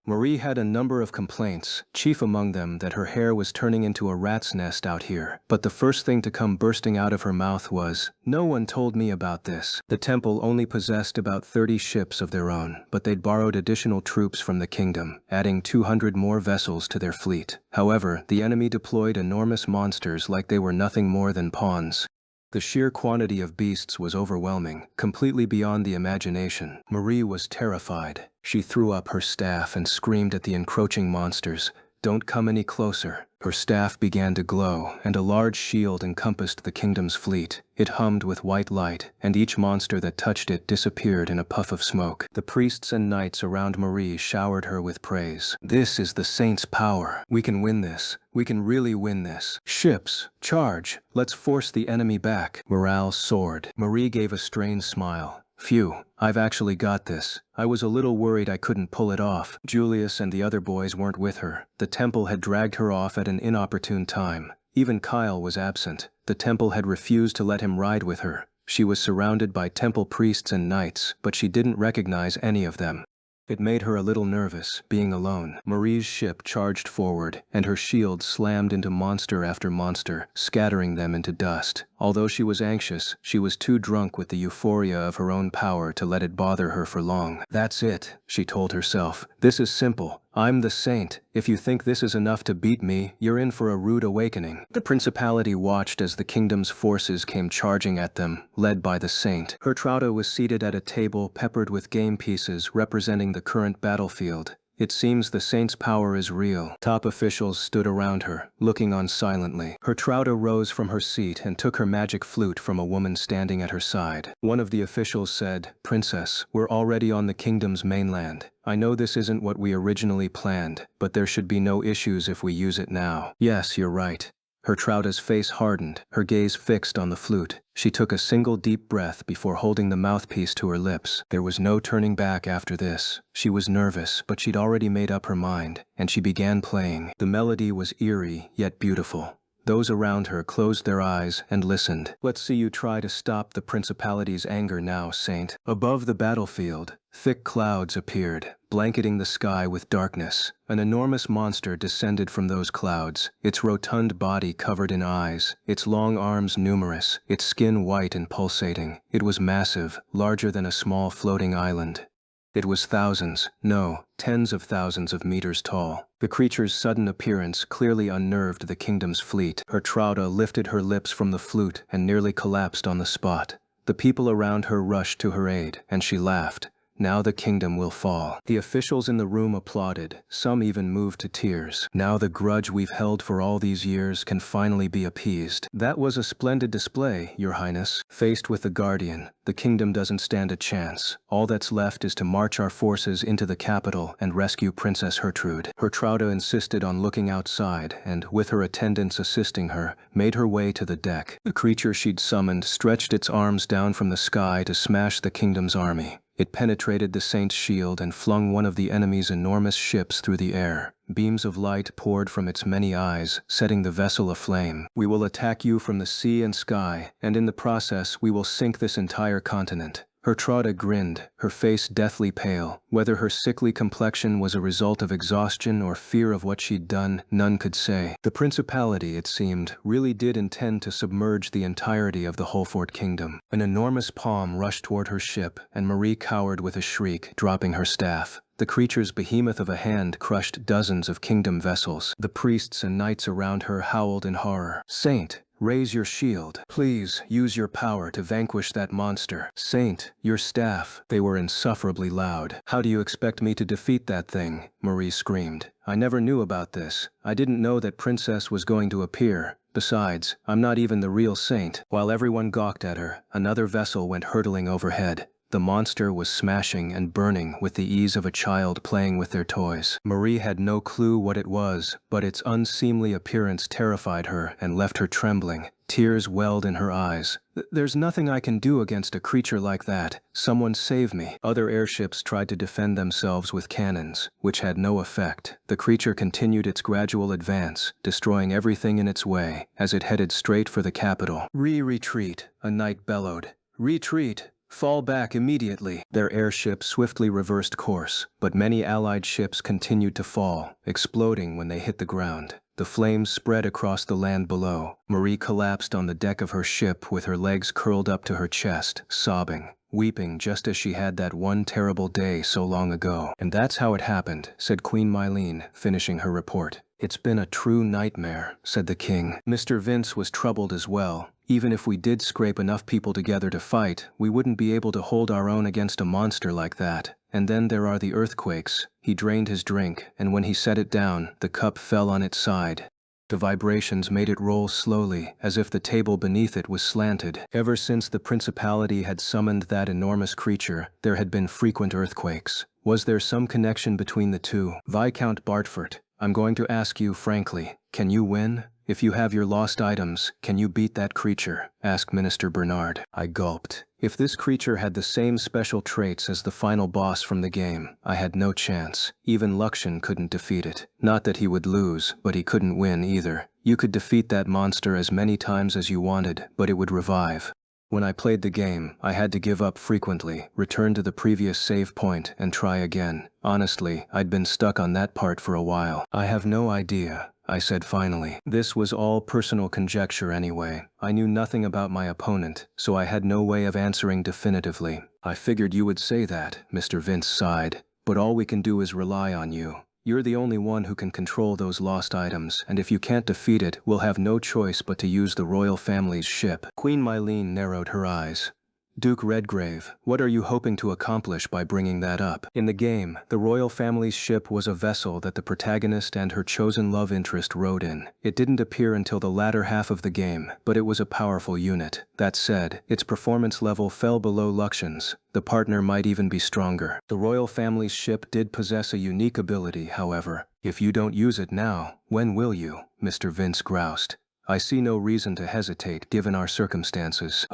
Marie had a number of complaints, chief among them that her hair was turning into a rat's nest out here. But the first thing to come bursting out of her mouth was, "No one told me about this." The temple only possessed about 30 ships of their own, but they'd borrowed additional troops from the kingdom, adding 200 more vessels to their fleet. However, the enemy deployed enormous monsters like they were nothing more than pawns. The sheer quantity of beasts was overwhelming, completely beyond the imagination. Marie was terrified. She threw up her staff and screamed at the encroaching monsters, "Don't come any closer." Her staff began to glow, and a large shield encompassed the kingdom's fleet. It hummed with white light, and each monster that touched it disappeared in a puff of smoke. The priests and knights around Marie showered her with praise. "This is the saint's power. We can win this. We can really win this. Ships, charge. Let's force the enemy back." Morale soared. Marie gave a strained smile. "Phew, I've actually got this. I was a little worried I couldn't pull it off." Julius and the other boys weren't with her. The temple had dragged her off at an inopportune time. Even Kyle was absent. The temple had refused to let him ride with her. She was surrounded by temple priests and knights, but she didn't recognize any of them. It made her a little nervous, being alone. Marie's ship charged forward, and her shield slammed into monster after monster, scattering them into dust. Although she was anxious, she was too drunk with the euphoria of her own power to let it bother her for long. "That's it," she told herself. "This is simple. I'm the saint. If you think this is enough to beat me, you're in for a rude awakening." The principality watched as the kingdom's forces came charging at them, led by the saint. Her Trouta was seated at a table peppered with game pieces representing the current battlefield. It seems the saint's power is real. Top officials stood around her, looking on silently. Her Trouta rose from her seat and took her magic flute from a woman standing at her side. One of the officials said, "Princess, we're already on the kingdom's mainland. I know this isn't what we originally planned, but there should be no issues if we use it now." "Yes, you're right." Her Trouta's face hardened, her gaze fixed on the flute. She took a single deep breath before holding the mouthpiece to her lips. There was no turning back after this. She was nervous, but she'd already made up her mind, and she began playing. The melody was eerie, yet beautiful. Those around her closed their eyes and listened. "Let's see you try to stop the principality's anger now, Saint." Above the battlefield, thick clouds appeared, blanketing the sky with darkness. An enormous monster descended from those clouds, its rotund body covered in eyes, its long arms numerous, its skin white and pulsating. It was massive, larger than a small floating island. It was thousands, no, tens of thousands of meters tall. The creature's sudden appearance clearly unnerved the kingdom's fleet. Her Trouta lifted her lips from the flute and nearly collapsed on the spot. The people around her rushed to her aid, and she laughed. "Now the kingdom will fall." The officials in the room applauded, some even moved to tears. "Now the grudge we've held for all these years can finally be appeased." "That was a splendid display, Your Highness. Faced with the Guardian, the kingdom doesn't stand a chance. All that's left is to march our forces into the capital and rescue Princess Gertrude." Her Trouta insisted on looking outside and, with her attendants assisting her, made her way to the deck. The creature she'd summoned stretched its arms down from the sky to smash the kingdom's army. It penetrated the saint's shield and flung one of the enemy's enormous ships through the air. Beams of light poured from its many eyes, setting the vessel aflame. "We will attack you from the sea and sky, and in the process we will sink this entire continent." Her Trouta grinned, her face deathly pale. Whether her sickly complexion was a result of exhaustion or fear of what she'd done, none could say. The principality, it seemed, really did intend to submerge the entirety of the Holford kingdom. An enormous palm rushed toward her ship, and Marie cowered with a shriek, dropping her staff. The creature's behemoth of a hand crushed dozens of kingdom vessels. The priests and knights around her howled in horror. "Saint, raise your shield. Please use your power to vanquish that monster. Saint, your staff." They were insufferably loud. "How do you expect me to defeat that thing?" Marie screamed. "I never knew about this. I didn't know that Princess was going to appear. Besides, I'm not even the real saint." While everyone gawked at her, another vessel went hurtling overhead. The monster was smashing and burning with the ease of a child playing with their toys. Marie had no clue what it was, but its unseemly appearance terrified her and left her trembling. Tears welled in her eyes. There's nothing I can do against a creature like that. Someone save me. Other airships tried to defend themselves with cannons, which had no effect. The creature continued its gradual advance, destroying everything in its way, as it headed straight for the capital. Retreat, a knight bellowed. Retreat! Fall back immediately. Their airship swiftly reversed course, but many Allied ships continued to fall, exploding when they hit the ground. The flames spread across the land below. Marie collapsed on the deck of her ship with her legs curled up to her chest, sobbing, weeping just as she had that one terrible day so long ago. And that's how it happened, said Queen Mylene, finishing her report. It's been a true nightmare, said the king. Mr. Vince was troubled as well. Even if we did scrape enough people together to fight, we wouldn't be able to hold our own against a monster like that. And then there are the earthquakes. He drained his drink, and when he set it down, the cup fell on its side. The vibrations made it roll slowly, as if the table beneath it was slanted. Ever since the principality had summoned that enormous creature, there had been frequent earthquakes. Was there some connection between the two? Viscount Bartford, I'm going to ask you frankly, can you win? If you have your lost items, can you beat that creature? Asked Minister Bernard. I gulped. If this creature had the same special traits as the final boss from the game, I had no chance. Even Luxian couldn't defeat it. Not that he would lose, but he couldn't win either. You could defeat that monster as many times as you wanted, but it would revive. When I played the game, I had to give up frequently, return to the previous save point, and try again. Honestly, I'd been stuck on that part for a while. I have no idea, I said finally. This was all personal conjecture anyway. I knew nothing about my opponent, so I had no way of answering definitively. I figured you would say that, Mr. Vince sighed. But all we can do is rely on you. You're the only one who can control those lost items, and if you can't defeat it, we'll have no choice but to use the royal family's ship. Queen Mylene narrowed her eyes. Duke Redgrave, what are you hoping to accomplish by bringing that up? In the game, the royal family's ship was a vessel that the protagonist and her chosen love interest rode in. It didn't appear until the latter half of the game, but it was a powerful unit. That said, its performance level fell below Luxian's. The partner might even be stronger. The royal family's ship did possess a unique ability, however. If you don't use it now, when will you? Mr. Vince groused. I see no reason to hesitate given our circumstances.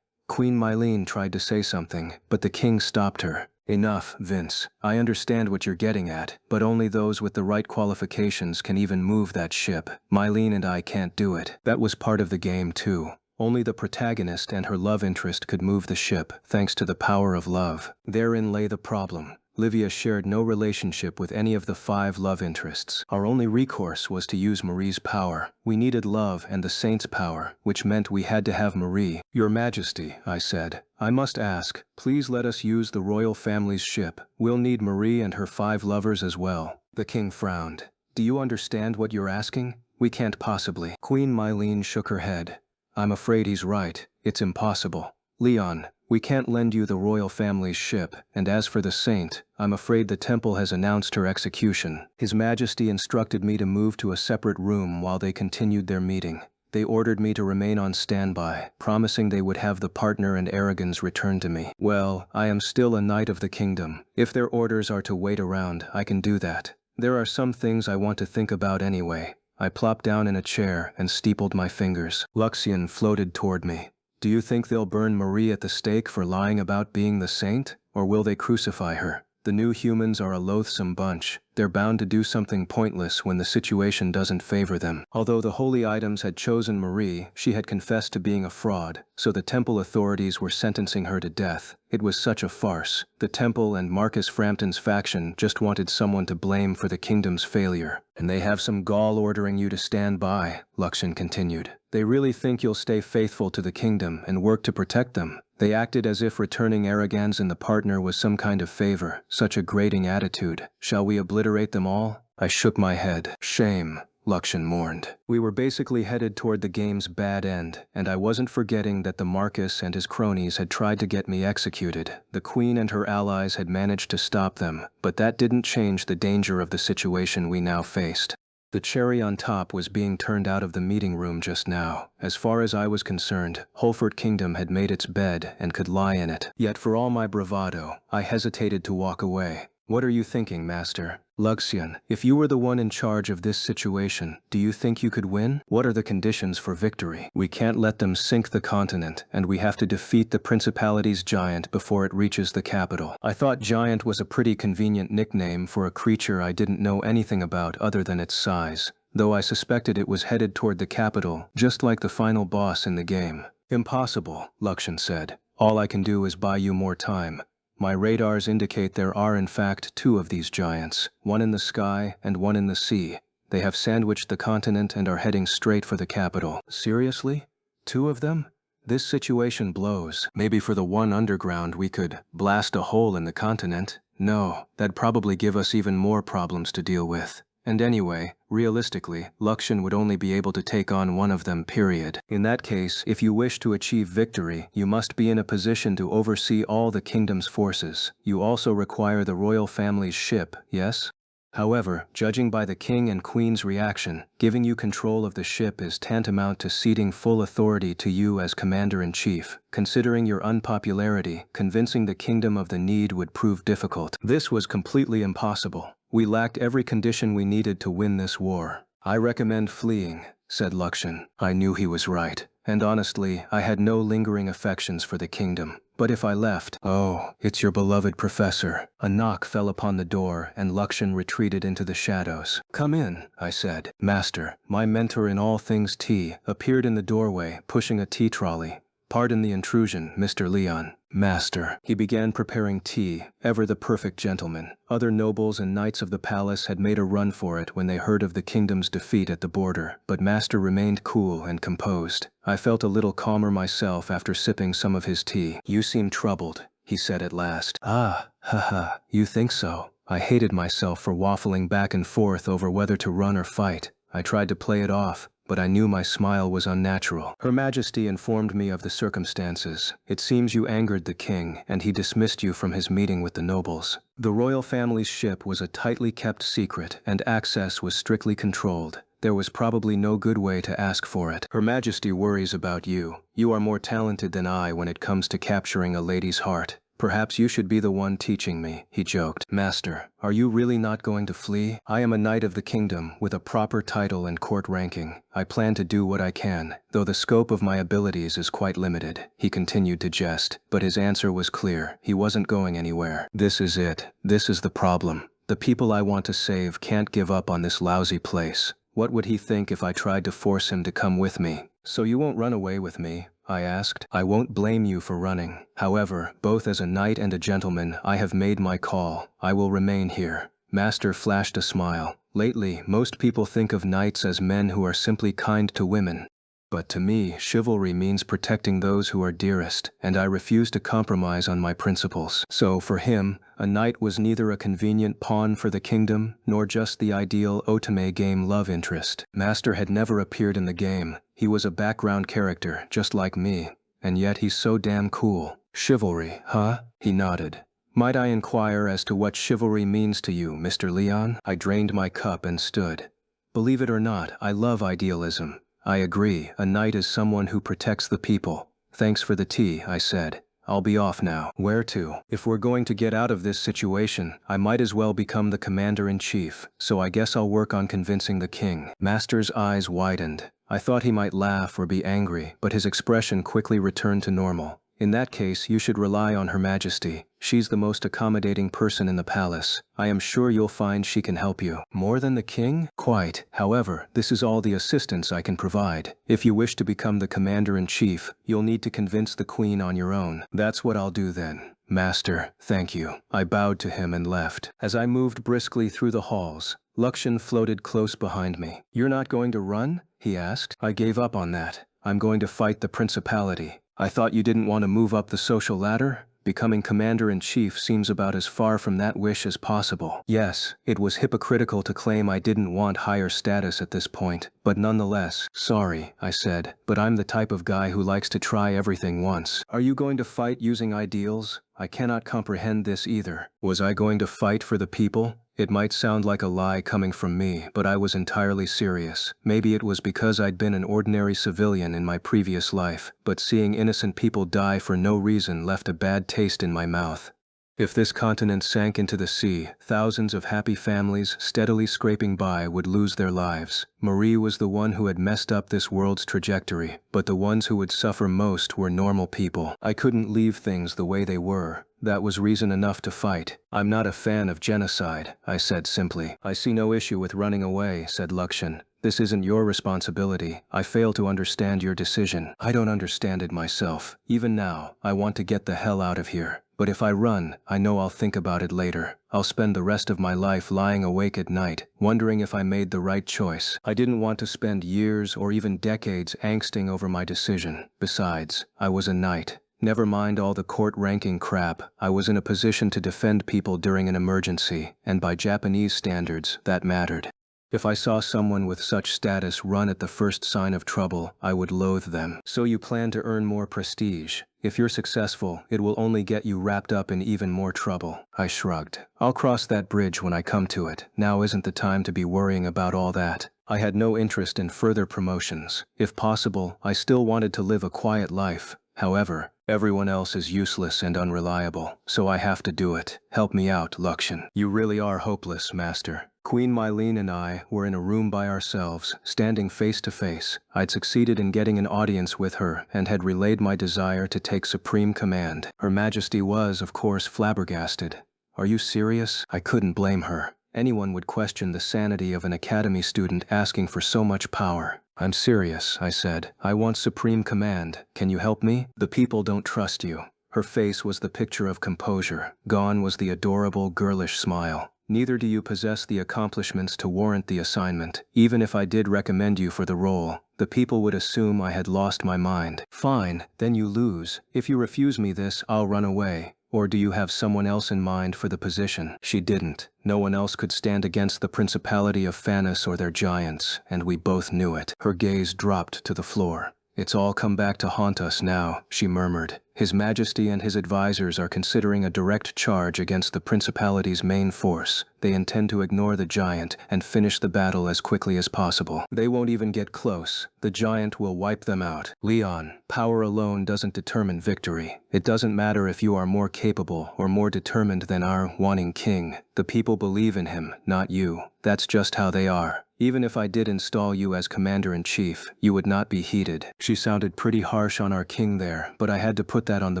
Queen Mylene tried to say something, but the king stopped her. Enough, Vince. I understand what you're getting at, but only those with the right qualifications can even move that ship. Mylene and I can't do it. That was part of the game too. Only the protagonist and her love interest could move the ship, thanks to the power of love. Therein lay the problem. Livia shared no relationship with any of the 5 love interests. Our only recourse was to use Marie's power. We needed love and the saint's power, which meant we had to have Marie. Your Majesty, I said, I must ask, please let us use the royal family's ship. We'll need Marie and her 5 lovers as well. The king frowned. Do you understand what you're asking? We can't possibly. Queen Mylene shook her head. I'm afraid he's right. It's impossible. Leon, we can't lend you the royal family's ship, and as for the saint, I'm afraid the temple has announced her execution. His Majesty instructed me to move to a separate room while they continued their meeting. They ordered me to remain on standby, promising they would have the partner and arrogance returned to me. Well, I am still a knight of the kingdom. If their orders are to wait around, I can do that. There are some things I want to think about anyway. I plopped down in a chair and steepled my fingers. Luxian floated toward me. Do you think they'll burn Marie at the stake for lying about being the saint, or will they crucify her? The new humans are a loathsome bunch. They're bound to do something pointless when the situation doesn't favor them. Although the holy items had chosen Marie, she had confessed to being a fraud, so the temple authorities were sentencing her to death. It was such a farce. The temple and Marcus Frampton's faction just wanted someone to blame for the kingdom's failure. And they have some gall ordering you to stand by, Luxian continued. They really think you'll stay faithful to the kingdom and work to protect them. They acted as if returning Arrogans and the partner was some kind of favor. Such a grating attitude. Shall we obliterate them all? I shook my head. Shame, Luxian mourned. We were basically headed toward the game's bad end, and I wasn't forgetting that the Marcus and his cronies had tried to get me executed. The Queen and her allies had managed to stop them, but that didn't change the danger of the situation we now faced. The cherry on top was being turned out of the meeting room just now. As far as I was concerned, Holford Kingdom had made its bed and could lie in it. Yet for all my bravado, I hesitated to walk away. What are you thinking, Master? Luxian, if you were the one in charge of this situation, do you think you could win? What are the conditions for victory? We can't let them sink the continent, and we have to defeat the Principality's giant before it reaches the capital. I thought giant was a pretty convenient nickname for a creature I didn't know anything about other than its size, though I suspected it was headed toward the capital, just like the final boss in the game. Impossible, Luxian said. All I can do is buy you more time. My radars indicate there are in fact 2 of these giants, one in the sky and one in the sea. They have sandwiched the continent and are heading straight for the capital. Seriously? 2 of them? This situation blows. Maybe for the one underground we could blast a hole in the continent? No, that'd probably give us even more problems to deal with. And anyway, realistically, Luxian would only be able to take on one of them, period. In that case, if you wish to achieve victory, you must be in a position to oversee all the kingdom's forces. You also require the royal family's ship, yes? However, judging by the king and queen's reaction, giving you control of the ship is tantamount to ceding full authority to you as commander-in-chief. Considering your unpopularity, convincing the kingdom of the need would prove difficult. This was completely impossible. We lacked every condition we needed to win this war. I recommend fleeing, said Luxian. I knew he was right, and honestly, I had no lingering affections for the kingdom. But if I left, oh, it's your beloved professor. A knock fell upon the door, and Luxian retreated into the shadows. Come in, I said. Master, my mentor in all things tea, appeared in the doorway, pushing a tea trolley. Pardon the intrusion, Mr. Leon. Master. He began preparing tea, ever the perfect gentleman. Other nobles and knights of the palace had made a run for it when they heard of the kingdom's defeat at the border, but Master remained cool and composed. I felt a little calmer myself after sipping some of his tea. You seem troubled, he said at last. Ah, haha, you think so? I hated myself for waffling back and forth over whether to run or fight. I tried to play it off, but I knew my smile was unnatural. Her Majesty informed me of the circumstances. It seems you angered the king, and he dismissed you from his meeting with the nobles. The royal family's ship was a tightly kept secret, and access was strictly controlled. There was probably no good way to ask for it. Her Majesty worries about you. You are more talented than I when it comes to capturing a lady's heart. Perhaps you should be the one teaching me, he joked. Master, are you really not going to flee? I am a knight of the kingdom, with a proper title and court ranking. I plan to do what I can, though the scope of my abilities is quite limited. He continued to jest, but his answer was clear. He wasn't going anywhere. This is it. This is the problem. The people I want to save can't give up on this lousy place. What would he think if I tried to force him to come with me? So you won't run away with me? I asked. I won't blame you for running. However, both as a knight and a gentleman, I have made my call. I will remain here. Master flashed a smile. Lately, most people think of knights as men who are simply kind to women. But to me, chivalry means protecting those who are dearest, and I refuse to compromise on my principles. So, for him, a knight was neither a convenient pawn for the kingdom, nor just the ideal Otome game love interest. Master had never appeared in the game. He was a background character, just like me, and yet he's so damn cool. Chivalry, huh? He nodded. Might I inquire as to what chivalry means to you, Mr. Leon? I drained my cup and stood. Believe it or not, I love idealism. I agree, a knight is someone who protects the people. Thanks for the tea, I said. I'll be off now. Where to? If we're going to get out of this situation, I might as well become the commander-in-chief, so I guess I'll work on convincing the king. Master's eyes widened. I thought he might laugh or be angry, but his expression quickly returned to normal. In that case, you should rely on Her Majesty. She's the most accommodating person in the palace. I am sure you'll find she can help you. More than the king? Quite. However, this is all the assistance I can provide. If you wish to become the commander-in-chief, you'll need to convince the queen on your own. That's what I'll do then. Master, thank you. I bowed to him and left. As I moved briskly through the halls, Luxian floated close behind me. You're not going to run? He asked. I gave up on that. I'm going to fight the principality. I thought you didn't want to move up the social ladder? Becoming commander-in-chief seems about as far from that wish as possible. Yes, it was hypocritical to claim I didn't want higher status at this point, but nonetheless, sorry, I said, but I'm the type of guy who likes to try everything once. Are you going to fight using ideals? I cannot comprehend this either. Was I going to fight for the people? It might sound like a lie coming from me, but I was entirely serious. Maybe it was because I'd been an ordinary civilian in my previous life, but seeing innocent people die for no reason left a bad taste in my mouth. If this continent sank into the sea, thousands of happy families steadily scraping by would lose their lives. Marie was the one who had messed up this world's trajectory, but the ones who would suffer most were normal people. I couldn't leave things the way they were. That was reason enough to fight. I'm not a fan of genocide, I said simply. I see no issue with running away, said Lakshan. This isn't your responsibility. I fail to understand your decision. I don't understand it myself. Even now, I want to get the hell out of here. But if I run, I know I'll think about it later. I'll spend the rest of my life lying awake at night, wondering if I made the right choice. I didn't want to spend years or even decades angsting over my decision. Besides, I was a knight. Never mind all the court-ranking crap, I was in a position to defend people during an emergency, and by Japanese standards, that mattered. If I saw someone with such status run at the first sign of trouble, I would loathe them. So you plan to earn more prestige. If you're successful, it will only get you wrapped up in even more trouble. I shrugged. I'll cross that bridge when I come to it. Now isn't the time to be worrying about all that. I had no interest in further promotions. If possible, I still wanted to live a quiet life. However, everyone else is useless and unreliable, so I have to do it. Help me out, Lakshan. You really are hopeless, Master. Queen Mylene and I were in a room by ourselves, standing face to face. I'd succeeded in getting an audience with her and had relayed my desire to take supreme command. Her Majesty was, of course, flabbergasted. Are you serious? I couldn't blame her. Anyone would question the sanity of an academy student asking for so much power. I'm serious, I said. I want supreme command. Can you help me? The people don't trust you. Her face was the picture of composure. Gone was the adorable, girlish smile. Neither do you possess the accomplishments to warrant the assignment. Even if I did recommend you for the role, the people would assume I had lost my mind. Fine, then you lose. If you refuse me this, I'll run away. Or do you have someone else in mind for the position? She didn't. No one else could stand against the principality of Phanis or their giants, and we both knew it. Her gaze dropped to the floor. It's all come back to haunt us now, she murmured. His Majesty and his advisors are considering a direct charge against the Principality's main force. They intend to ignore the giant and finish the battle as quickly as possible. They won't even get close. The giant will wipe them out. Leon, power alone doesn't determine victory. It doesn't matter if you are more capable or more determined than our wanting king. The people believe in him, not you. That's just how they are. Even if I did install you as commander-in-chief, you would not be heeded. She sounded pretty harsh on our king there, but I had to put that on the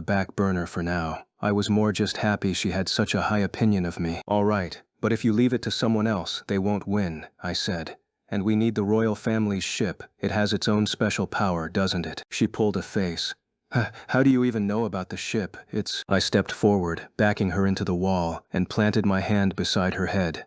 back burner for now. I was more just happy she had such a high opinion of me. All right, but if you leave it to someone else, they won't win, I said. And we need the royal family's ship. It has its own special power, doesn't it? She pulled a face. How do you even know about the ship? I stepped forward, backing her into the wall, and planted my hand beside her head.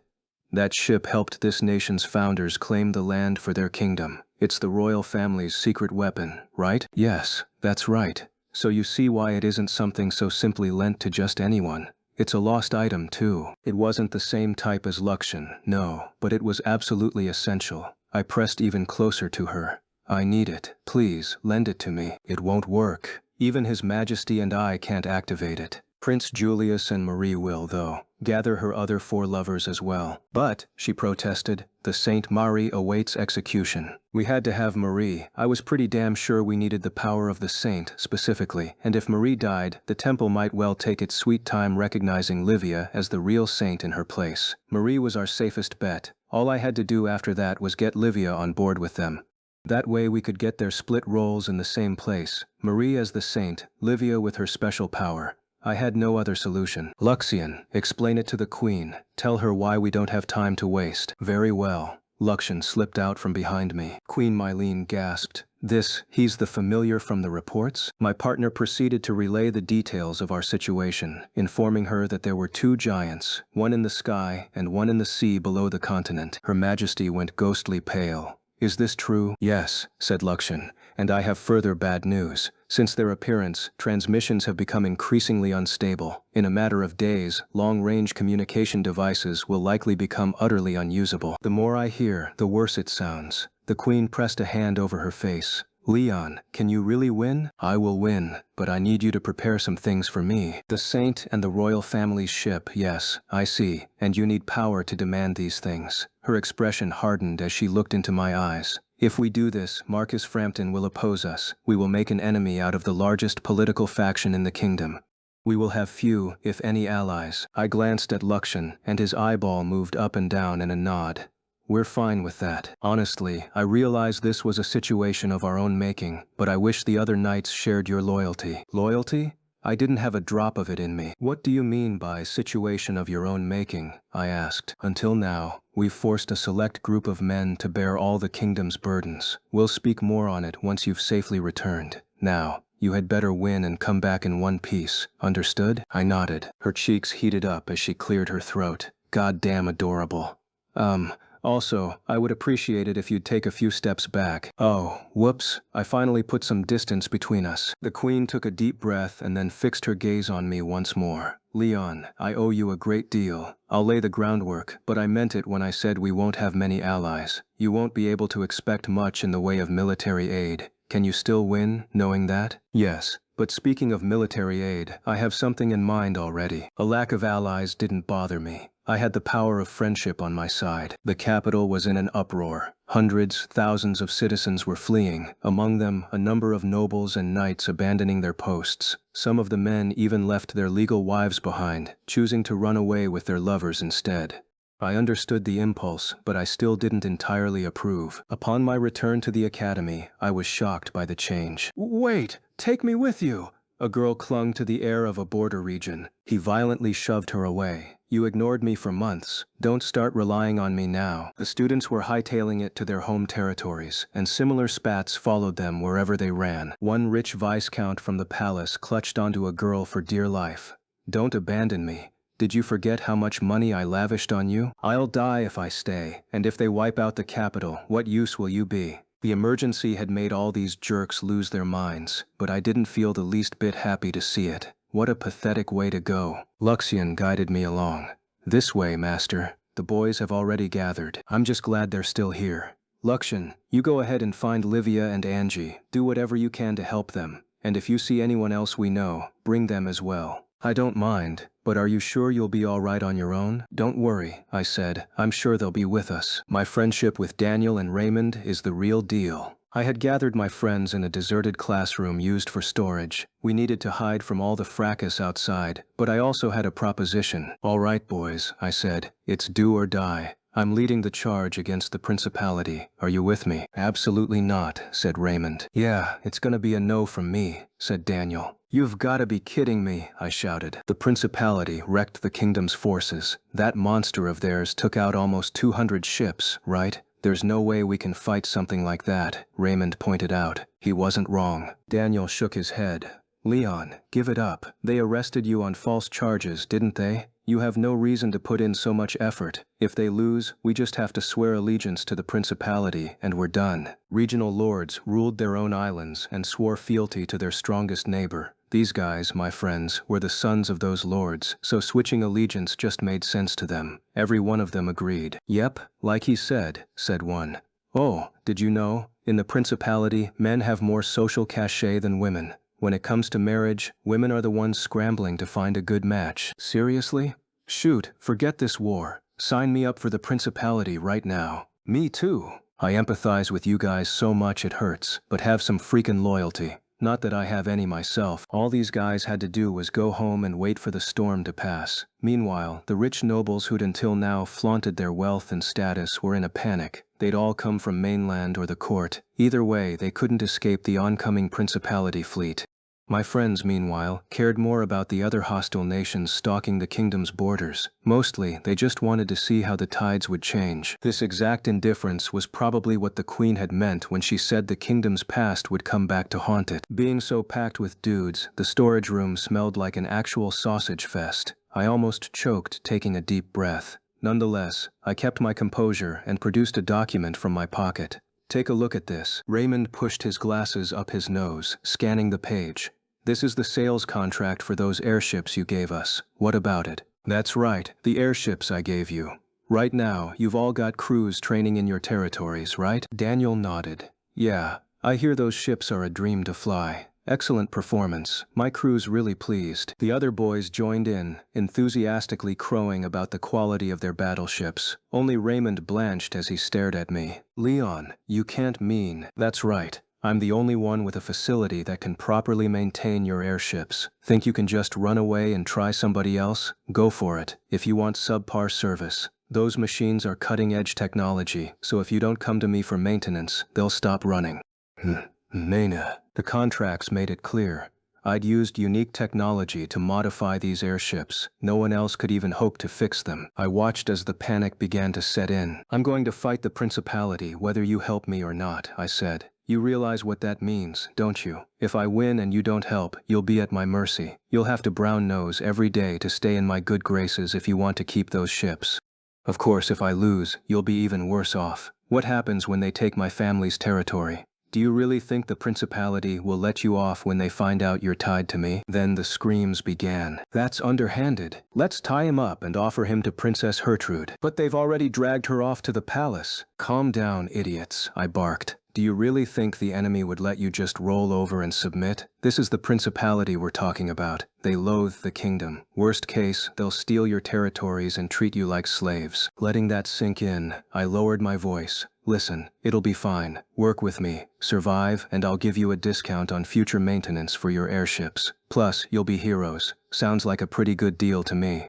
That ship helped this nation's founders claim the land for their kingdom. It's the royal family's secret weapon, right? Yes, that's right. So you see why it isn't something so simply lent to just anyone. It's a lost item, too. It wasn't the same type as Lakshan, no, but it was absolutely essential. I pressed even closer to her. I need it. Please, lend it to me. It won't work. Even His Majesty and I can't activate it. Prince Julius and Marie will, though. Gather her other 4 lovers as well. But, she protested, the Saint Marie awaits execution. We had to have Marie. I was pretty damn sure we needed the power of the saint, specifically, and if Marie died, the temple might well take its sweet time recognizing Livia as the real saint in her place. Marie was our safest bet. All I had to do after that was get Livia on board with them. That way we could get their split roles in the same place. Marie as the saint, Livia with her special power. I had no other solution. Luxian, explain it to the queen. Tell her why we don't have time to waste. Very well. Luxian slipped out from behind me. Queen Mylene gasped. He's the familiar from the reports? My partner proceeded to relay the details of our situation, informing her that there were 2 giants, one in the sky and one in the sea below the continent. Her Majesty went ghostly pale. Is this true? Yes, said Luxian, and I have further bad news. Since their appearance, transmissions have become increasingly unstable. In a matter of days, long-range communication devices will likely become utterly unusable. The more I hear, the worse it sounds. The queen pressed a hand over her face. Leon, can you really win? I will win, but I need you to prepare some things for me. The Saint and the royal family's ship, yes, I see, and you need power to demand these things. Her expression hardened as she looked into my eyes. If we do this, Marcus Frampton will oppose us. We will make an enemy out of the largest political faction in the kingdom. We will have few, if any, allies. I glanced at Luxon, and his eyeball moved up and down in a nod. We're fine with that. Honestly, I realized this was a situation of our own making, but I wish the other knights shared your loyalty. Loyalty? I didn't have a drop of it in me. What do you mean by situation of your own making? I asked. Until now, we've forced a select group of men to bear all the kingdom's burdens. We'll speak more on it once you've safely returned. Now, you had better win and come back in one piece. Understood? I nodded. Her cheeks heated up as she cleared her throat. Goddamn adorable. Also, I would appreciate it if you'd take a few steps back. Oh, whoops, I finally put some distance between us. The queen took a deep breath and then fixed her gaze on me once more. Leon, I owe you a great deal. I'll lay the groundwork, but I meant it when I said we won't have many allies. You won't be able to expect much in the way of military aid. Can you still win, knowing that? Yes. But speaking of military aid, I have something in mind already. A lack of allies didn't bother me. I had the power of friendship on my side. The capital was in an uproar. Hundreds, thousands of citizens were fleeing, among them a number of nobles and knights abandoning their posts. Some of the men even left their legal wives behind, choosing to run away with their lovers instead. I understood the impulse, but I still didn't entirely approve. Upon my return to the academy, I was shocked by the change. Wait, take me with you! A girl clung to the heir of a border region. He violently shoved her away. You ignored me for months. Don't start relying on me now. The students were hightailing it to their home territories, and similar spats followed them wherever they ran. One rich viscount from the palace clutched onto a girl for dear life. Don't abandon me. Did you forget how much money I lavished on you? I'll die if I stay, and if they wipe out the capital, what use will you be? The emergency had made all these jerks lose their minds, but I didn't feel the least bit happy to see it. What a pathetic way to go. Luxian guided me along. This way, master. The boys have already gathered. I'm just glad they're still here. Luxian, you go ahead and find Livia and Angie. Do whatever you can to help them. And if you see anyone else we know, bring them as well. I don't mind, but are you sure you'll be all right on your own? Don't worry, I said. I'm sure they'll be with us. My friendship with Daniel and Raymond is the real deal. I had gathered my friends in a deserted classroom used for storage. We needed to hide from all the fracas outside, but I also had a proposition. All right, boys, I said. It's do or die. I'm leading the charge against the Principality. Are you with me? Absolutely not, said Raymond. Yeah, it's gonna be a no from me, said Daniel. You've gotta be kidding me, I shouted. The Principality wrecked the kingdom's forces. That monster of theirs took out almost 200 ships, right? There's no way we can fight something like that, Raymond pointed out. He wasn't wrong. Daniel shook his head. Leon, give it up. They arrested you on false charges, didn't they? You have no reason to put in so much effort. If they lose, we just have to swear allegiance to the Principality, and we're done. Regional lords ruled their own islands and swore fealty to their strongest neighbor. These guys, my friends, were the sons of those lords, so switching allegiance just made sense to them. Every one of them agreed. Yep, like he said one. Oh, did you know? In the Principality, men have more social cachet than women. When it comes to marriage, women are the ones scrambling to find a good match. Seriously? Shoot, forget this war. Sign me up for the Principality right now. Me too. I empathize with you guys so much it hurts, but have some freaking loyalty. Not that I have any myself. All these guys had to do was go home and wait for the storm to pass. Meanwhile, the rich nobles who'd until now flaunted their wealth and status were in a panic. They'd all come from mainland or the court. Either way, they couldn't escape the oncoming Principality fleet. My friends, meanwhile, cared more about the other hostile nations stalking the kingdom's borders. Mostly, they just wanted to see how the tides would change. This exact indifference was probably what the queen had meant when she said the kingdom's past would come back to haunt it. Being so packed with dudes, the storage room smelled like an actual sausage fest. I almost choked, taking a deep breath. Nonetheless, I kept my composure and produced a document from my pocket. Take a look at this. Raymond pushed his glasses up his nose, scanning the page. This is the sales contract for those airships you gave us. What about it? That's right, the airships I gave you. Right now, you've all got crews training in your territories, right? Daniel nodded. Yeah, I hear those ships are a dream to fly. Excellent performance. My crew's really pleased. The other boys joined in, enthusiastically crowing about the quality of their battleships. Only Raymond blanched as he stared at me. Leon, you can't mean. That's right. I'm the only one with a facility that can properly maintain your airships. Think you can just run away and try somebody else? Go for it, if you want subpar service. Those machines are cutting-edge technology, so if you don't come to me for maintenance, they'll stop running. Mena. The contracts made it clear. I'd used unique technology to modify these airships. No one else could even hope to fix them. I watched as the panic began to set in. I'm going to fight the Principality, whether you help me or not, I said. You realize what that means, don't you? If I win and you don't help, you'll be at my mercy. You'll have to brown nose every day to stay in my good graces if you want to keep those ships. Of course, if I lose, you'll be even worse off. What happens when they take my family's territory? Do you really think the Principality will let you off when they find out you're tied to me? Then the screams began. That's underhanded. Let's tie him up and offer him to Princess Gertrude. But they've already dragged her off to the palace. Calm down, idiots, I barked. Do you really think the enemy would let you just roll over and submit? This is the Principality we're talking about. They loathe the kingdom. Worst case, they'll steal your territories and treat you like slaves. Letting that sink in, I lowered my voice. Listen, it'll be fine. Work with me, survive, and I'll give you a discount on future maintenance for your airships. Plus, you'll be heroes. Sounds like a pretty good deal to me.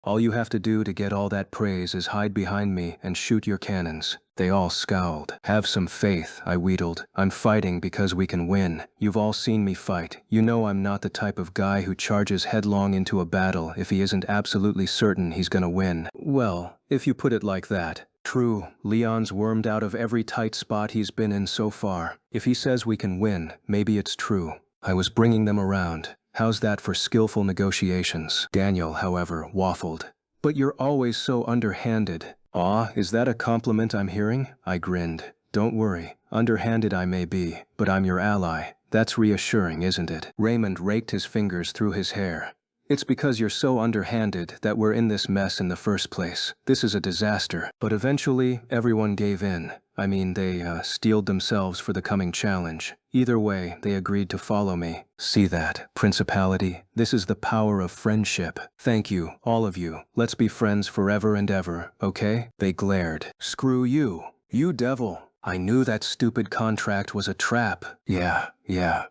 All you have to do to get all that praise is hide behind me and shoot your cannons. They all scowled. Have some faith, I wheedled. I'm fighting because we can win. You've all seen me fight. You know I'm not the type of guy who charges headlong into a battle if he isn't absolutely certain he's gonna win. Well, if you put it like that. True, Leon's wormed out of every tight spot he's been in so far. If he says we can win, maybe it's true. I was bringing them around. How's that for skillful negotiations? Daniel, however, waffled. But you're always so underhanded. Aw, is that a compliment I'm hearing? I grinned. Don't worry, underhanded I may be, but I'm your ally. That's reassuring, isn't it? Raymond raked his fingers through his hair. It's because you're so underhanded that we're in this mess in the first place. This is a disaster. But eventually, everyone gave in. I mean, they steeled themselves for the coming challenge. Either way, they agreed to follow me. See that, Principality? This is the power of friendship. Thank you, all of you. Let's be friends forever and ever, okay? They glared. Screw you. You devil. I knew that stupid contract was a trap. Yeah.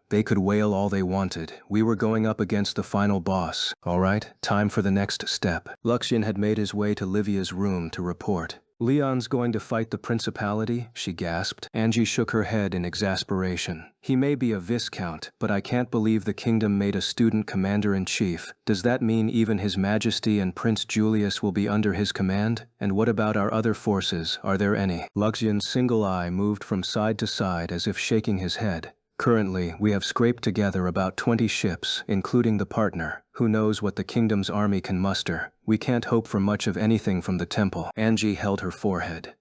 They could wail all they wanted. We were going up against the final boss. All right, time for the next step. Luxian had made his way to Livia's room to report. Leon's going to fight the Principality? She gasped. Angie shook her head in exasperation. He may be a viscount, but I can't believe the kingdom made a student commander-in-chief. Does that mean even His Majesty and Prince Julius will be under his command? And what about our other forces? Are there any? Luxian's single eye moved from side to side as if shaking his head. Currently, we have scraped together about 20 ships, including the partner. Who knows what the kingdom's army can muster? We can't hope for much of anything from the temple. Angie held her forehead.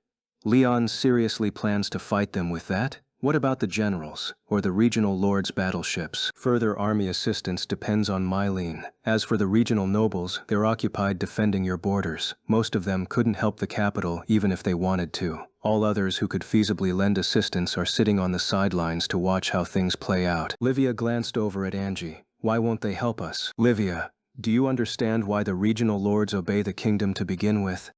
Leon seriously plans to fight them with that? What about the generals, or the regional lords' battleships? Further army assistance depends on Mylene. As for the regional nobles, they're occupied defending your borders. Most of them couldn't help the capital even if they wanted to. All others who could feasibly lend assistance are sitting on the sidelines to watch how things play out. Livia glanced over at Angie. Why won't they help us? Livia, do you understand why the regional lords obey the kingdom to begin with?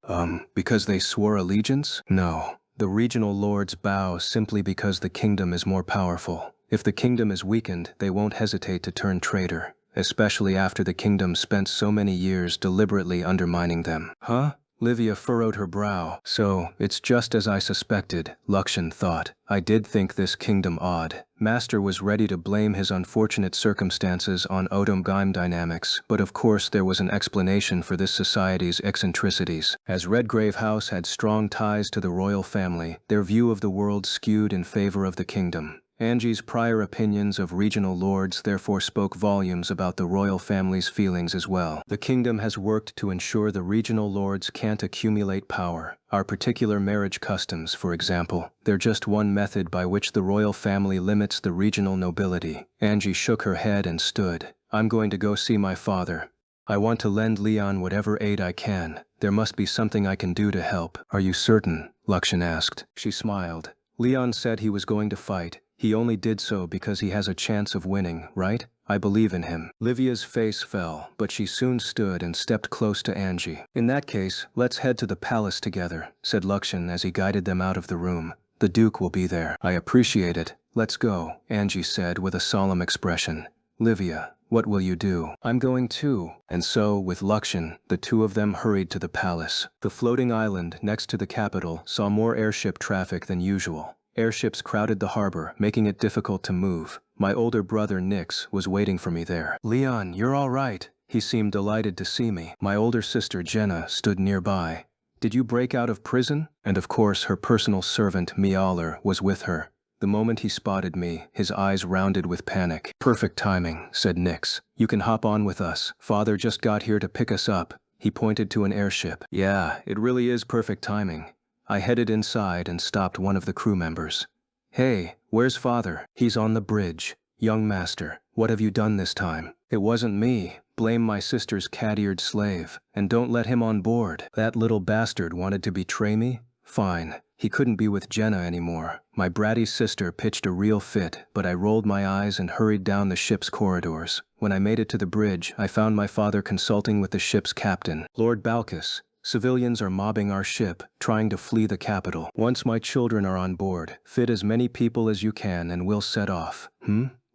Because they swore allegiance? No. The regional lords bow simply because the kingdom is more powerful. If the kingdom is weakened, they won't hesitate to turn traitor, especially after the kingdom spent so many years deliberately undermining them. Huh? Livia furrowed her brow. So, it's just as I suspected, Luxian thought. I did think this kingdom odd. Master was ready to blame his unfortunate circumstances on Otome dynamics, but of course there was an explanation for this society's eccentricities. As Redgrave House had strong ties to the royal family, their view of the world skewed in favor of the kingdom. Angie's prior opinions of regional lords therefore spoke volumes about the royal family's feelings as well. The kingdom has worked to ensure the regional lords can't accumulate power. Our particular marriage customs, for example, they're just one method by which the royal family limits the regional nobility. Angie shook her head and stood. I'm going to go see my father. I want to lend Leon whatever aid I can. There must be something I can do to help. Are you certain? Luxian asked. She smiled. Leon said he was going to fight. He only did so because he has a chance of winning, right? I believe in him. Livia's face fell, but she soon stood and stepped close to Angie. In that case, let's head to the palace together, said Luxon as he guided them out of the room. The Duke will be there. I appreciate it. Let's go, Angie said with a solemn expression. Livia, what will you do? I'm going too. And so, with Luxon, the two of them hurried to the palace. The floating island next to the capital saw more airship traffic than usual. Airships crowded the harbor, making it difficult to move. My older brother Nix was waiting for me there. Leon, you're all right. He seemed delighted to see me. My older sister Jenna stood nearby. Did you break out of prison? And of course her personal servant Mialer was with her. The moment he spotted me, his eyes rounded with panic. Perfect timing, said Nix. You can hop on with us. Father just got here to pick us up. He pointed to an airship. Yeah, it really is perfect timing. I headed inside and stopped one of the crew members. Hey, where's Father? He's on the bridge. Young master, what have you done this time? It wasn't me. Blame my sister's cat-eared slave, and don't let him on board. That little bastard wanted to betray me? Fine. He couldn't be with Jenna anymore. My bratty sister pitched a real fit, but I rolled my eyes and hurried down the ship's corridors. When I made it to the bridge, I found my father consulting with the ship's captain, Lord Balkis. Civilians are mobbing our ship, trying to flee the capital. Once my children are on board, fit as many people as you can and we'll set off.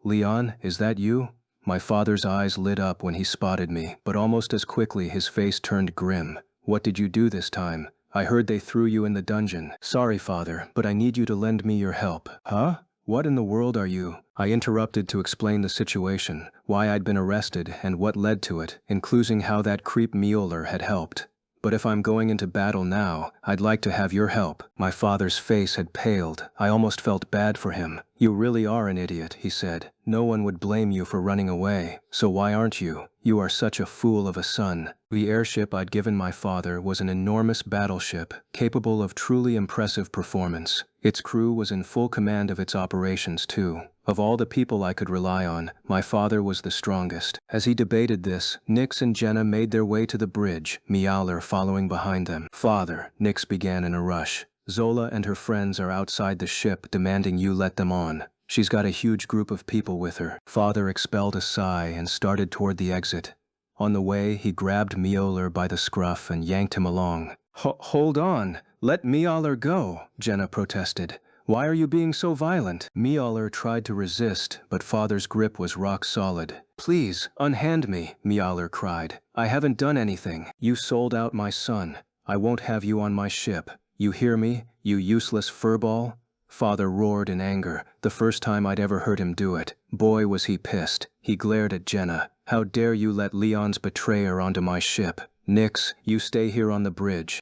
Leon, is that you? My father's eyes lit up when he spotted me, but almost as quickly his face turned grim. What did you do this time? I heard they threw you in the dungeon. Sorry, Father, but I need you to lend me your help. Huh? What in the world are you? I interrupted to explain the situation, why I'd been arrested and what led to it, including how that creep Mueller had helped. But if I'm going into battle now, I'd like to have your help. My father's face had paled. I almost felt bad for him. You really are an idiot, he said. No one would blame you for running away. So why aren't you? You are such a fool of a son. The airship I'd given my father was an enormous battleship, capable of truly impressive performance. Its crew was in full command of its operations too. Of all the people I could rely on, my father was the strongest. As he debated this, Nix and Jenna made their way to the bridge, Mialer following behind them. Father, Nix began in a rush. Zola and her friends are outside the ship demanding you let them on. She's got a huge group of people with her. Father expelled a sigh and started toward the exit. On the way, he grabbed Mialer by the scruff and yanked him along. Hold on, let Mialer go, Jenna protested. Why are you being so violent? Mialer tried to resist, but Father's grip was rock solid. Please, unhand me, Mialer cried. I haven't done anything. You sold out my son. I won't have you on my ship. You hear me, you useless furball? Father roared in anger, the first time I'd ever heard him do it. Boy, was he pissed. He glared at Jenna. How dare you let Leon's betrayer onto my ship? Nix, you stay here on the bridge.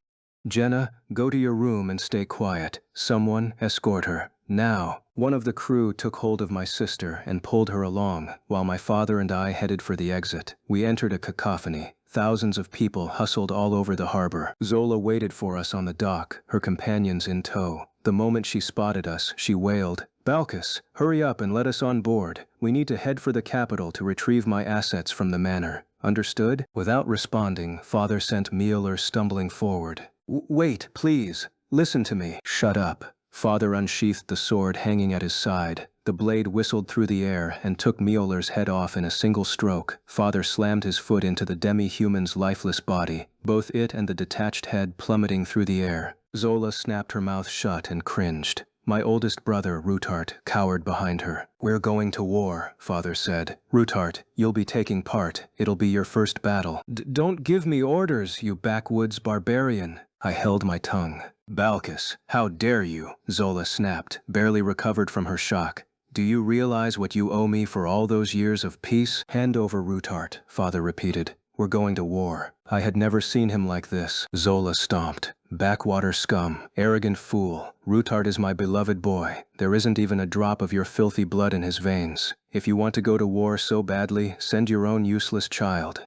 Jenna, go to your room and stay quiet. Someone escort her. Now. One of the crew took hold of my sister and pulled her along, while my father and I headed for the exit. We entered a cacophony. Thousands of people hustled all over the harbor. Zola waited for us on the dock, her companions in tow. The moment she spotted us, she wailed, Balkis, hurry up and let us on board. We need to head for the capital to retrieve my assets from the manor. Understood? Without responding, Father sent Mueller stumbling forward. Wait, please. Listen to me. Shut up. Father unsheathed the sword hanging at his side. The blade whistled through the air and took Mueller's head off in a single stroke. Father slammed his foot into the demi-human's lifeless body, both it and the detached head plummeting through the air. Zola snapped her mouth shut and cringed. My oldest brother, Rutart, cowered behind her. We're going to war, Father said. Rutart, you'll be taking part. It'll be your first battle. Don't give me orders, you backwoods barbarian. I held my tongue. Balkis, how dare you? Zola snapped, barely recovered from her shock. Do you realize what you owe me for all those years of peace? Hand over Rutart, Father repeated. We're going to war. I had never seen him like this. Zola stomped. Backwater scum, arrogant fool. Rutart is my beloved boy. There isn't even a drop of your filthy blood in his veins. If you want to go to war so badly, send your own useless child.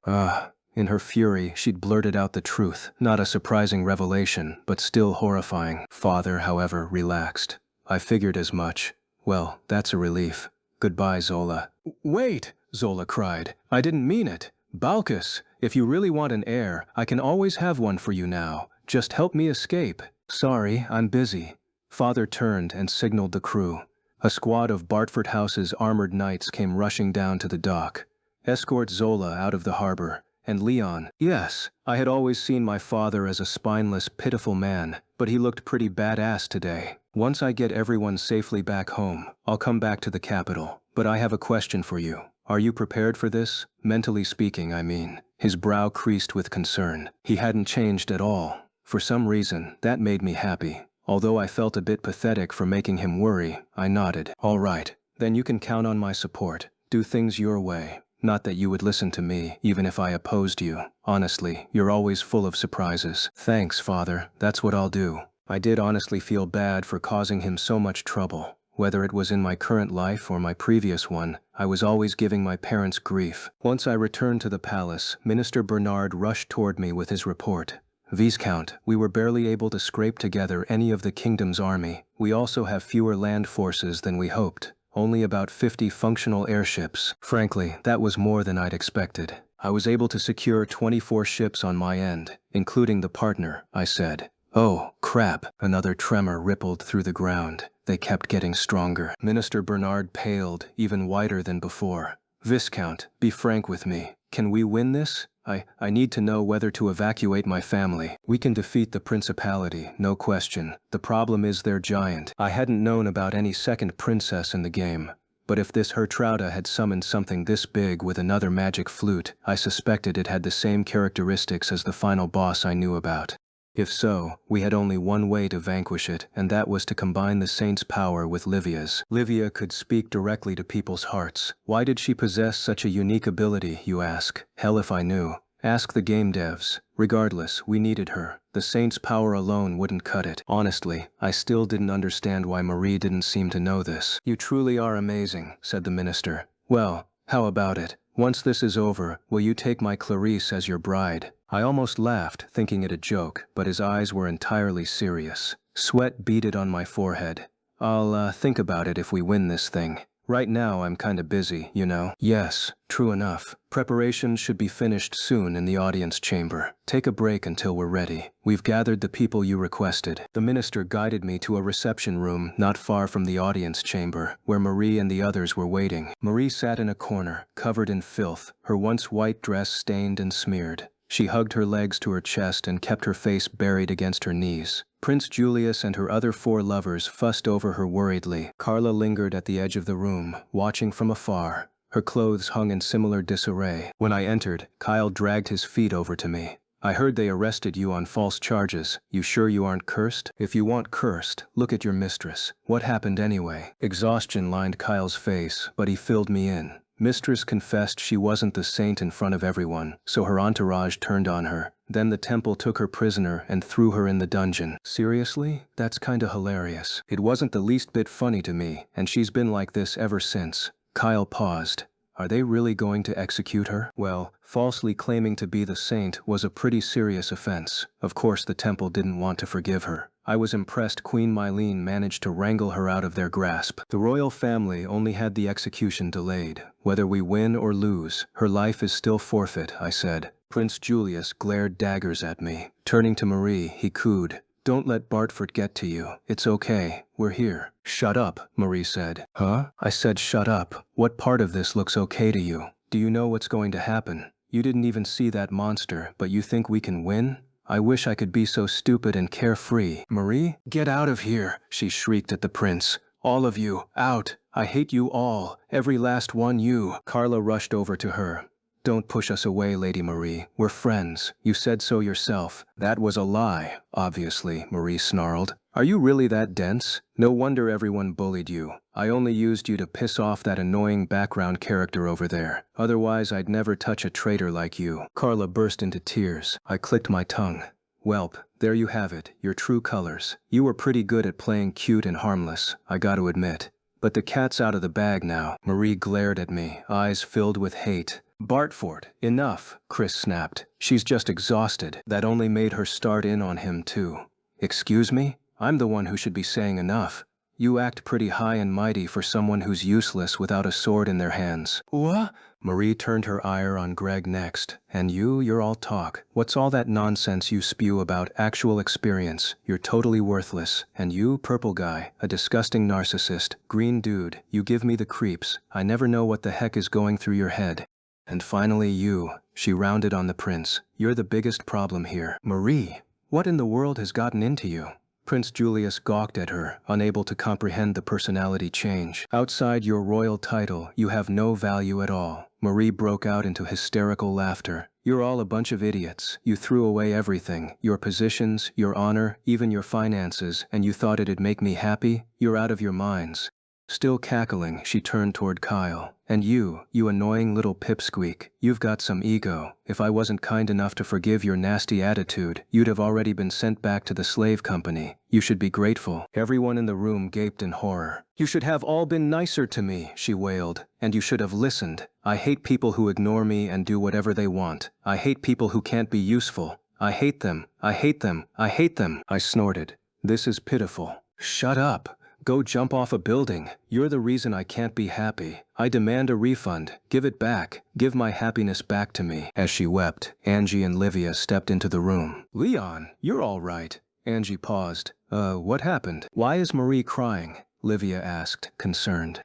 In her fury, she'd blurted out the truth. Not a surprising revelation, but still horrifying. Father, however, relaxed. I figured as much. Well, that's a relief. Goodbye, Zola. Wait, Zola cried. I didn't mean it. Balkis, if you really want an heir, I can always have one for you now. Just help me escape. Sorry, I'm busy. Father turned and signaled the crew. A squad of Bartford House's armored knights came rushing down to the dock. Escort Zola out of the harbor, and Leon. Yes, I had always seen my father as a spineless, pitiful man, but he looked pretty badass today. Once I get everyone safely back home, I'll come back to the capital. But I have a question for you. Are you prepared for this? Mentally speaking, I mean. His brow creased with concern. He hadn't changed at all. For some reason, that made me happy. Although I felt a bit pathetic for making him worry, I nodded. All right, then you can count on my support. Do things your way. Not that you would listen to me, even if I opposed you. Honestly, you're always full of surprises. Thanks, Father, that's what I'll do. I did honestly feel bad for causing him so much trouble. Whether it was in my current life or my previous one, I was always giving my parents grief. Once I returned to the palace, Minister Bernard rushed toward me with his report. Viscount, we were barely able to scrape together any of the kingdom's army. We also have fewer land forces than we hoped. Only about 50 functional airships. Frankly, that was more than I'd expected. I was able to secure 24 ships on my end, including the partner, I said. Oh, crap. Another tremor rippled through the ground. They kept getting stronger. Minister Bernard paled, even whiter than before. Viscount, be frank with me. Can we win this? I need to know whether to evacuate my family. We can defeat the principality, no question. The problem is they're giant. I hadn't known about any second princess in the game. But if this Hertrauda had summoned something this big with another magic flute, I suspected it had the same characteristics as the final boss I knew about. If so, we had only one way to vanquish it, and that was to combine the saint's power with Livia's. Livia could speak directly to people's hearts. Why did she possess such a unique ability, you ask? Hell if I knew. Ask the game devs. Regardless, we needed her. The saint's power alone wouldn't cut it. Honestly, I still didn't understand why Marie didn't seem to know this. You truly are amazing, said the minister. Well, how about it? Once this is over, will you take my Clarice as your bride? I almost laughed, thinking it a joke, but his eyes were entirely serious. Sweat beaded on my forehead. I'll think about it if we win this thing. Right now I'm kinda busy, you know. Yes, true enough. Preparations should be finished soon in the audience chamber. Take a break until we're ready. We've gathered the people you requested. The minister guided me to a reception room not far from the audience chamber, where Marie and the others were waiting. Marie sat in a corner, covered in filth, her once white dress stained and smeared. She hugged her legs to her chest and kept her face buried against her knees. Prince Julius and her other 4 lovers fussed over her worriedly. Carla lingered at the edge of the room, watching from afar. Her clothes hung in similar disarray. When I entered, Kyle dragged his feet over to me. I heard they arrested you on false charges. You sure you aren't cursed? If you want cursed, look at your mistress. What happened anyway? Exhaustion lined Kyle's face, but he filled me in. Mistress confessed she wasn't the saint in front of everyone, so her entourage turned on her. Then the temple took her prisoner and threw her in the dungeon. Seriously? That's kinda hilarious. It wasn't the least bit funny to me, and she's been like this ever since. Kyle paused. Are they really going to execute her? Well, falsely claiming to be the saint was a pretty serious offense. Of course the temple didn't want to forgive her. I was impressed Queen Mylene managed to wrangle her out of their grasp. The royal family only had the execution delayed. Whether we win or lose, her life is still forfeit, I said. Prince Julius glared daggers at me. Turning to Marie, he cooed. Don't let Bartford get to you. It's okay. We're here. Shut up, Marie said. Huh? I said shut up. What part of this looks okay to you? Do you know what's going to happen? You didn't even see that monster, but you think we can win? I wish I could be so stupid and carefree. Marie? Get out of here, she shrieked at the prince. All of you, out. I hate you all. Every last one you. Carla rushed over to her. Don't push us away, Lady Marie. We're friends. You said so yourself. That was a lie, obviously, Marie snarled. Are you really that dense? No wonder everyone bullied you. I only used you to piss off that annoying background character over there. Otherwise, I'd never touch a traitor like you. Carla burst into tears. I clicked my tongue. Welp, there you have it, your true colors. You were pretty good at playing cute and harmless, I gotta admit. But the cat's out of the bag now. Marie glared at me, eyes filled with hate. Bartford, enough, Chris snapped. She's just exhausted. That only made her start in on him too. Excuse me? I'm the one who should be saying enough. You act pretty high and mighty for someone who's useless without a sword in their hands. What? Marie turned her ire on Greg next. And you're all talk. What's all that nonsense you spew about actual experience? You're totally worthless. And you, purple guy, a disgusting narcissist, green dude, you give me the creeps. I never know what the heck is going through your head. And finally you, she rounded on the prince. You're the biggest problem here. Marie, what in the world has gotten into you? Prince Julius gawked at her, unable to comprehend the personality change. Outside your royal title, you have no value at all. Marie broke out into hysterical laughter. You're all a bunch of idiots. You threw away everything, your positions, your honor, even your finances, and you thought it'd make me happy? You're out of your minds. Still cackling, she turned toward Kyle. And you annoying little pipsqueak, you've got some ego. If I wasn't kind enough to forgive your nasty attitude, you'd have already been sent back to the slave company. You should be grateful. Everyone in the room gaped in horror. You should have all been nicer to me, she wailed. And you should have listened. I hate people who ignore me and do whatever they want. I hate people who can't be useful. I hate them. I hate them. I hate them. I snorted. This is pitiful. Shut up. Go jump off a building. You're the reason I can't be happy. I demand a refund. Give it back. Give my happiness back to me. As she wept, Angie and Livia stepped into the room. Leon, you're all right. Angie paused. What happened? Why is Marie crying? Livia asked, concerned.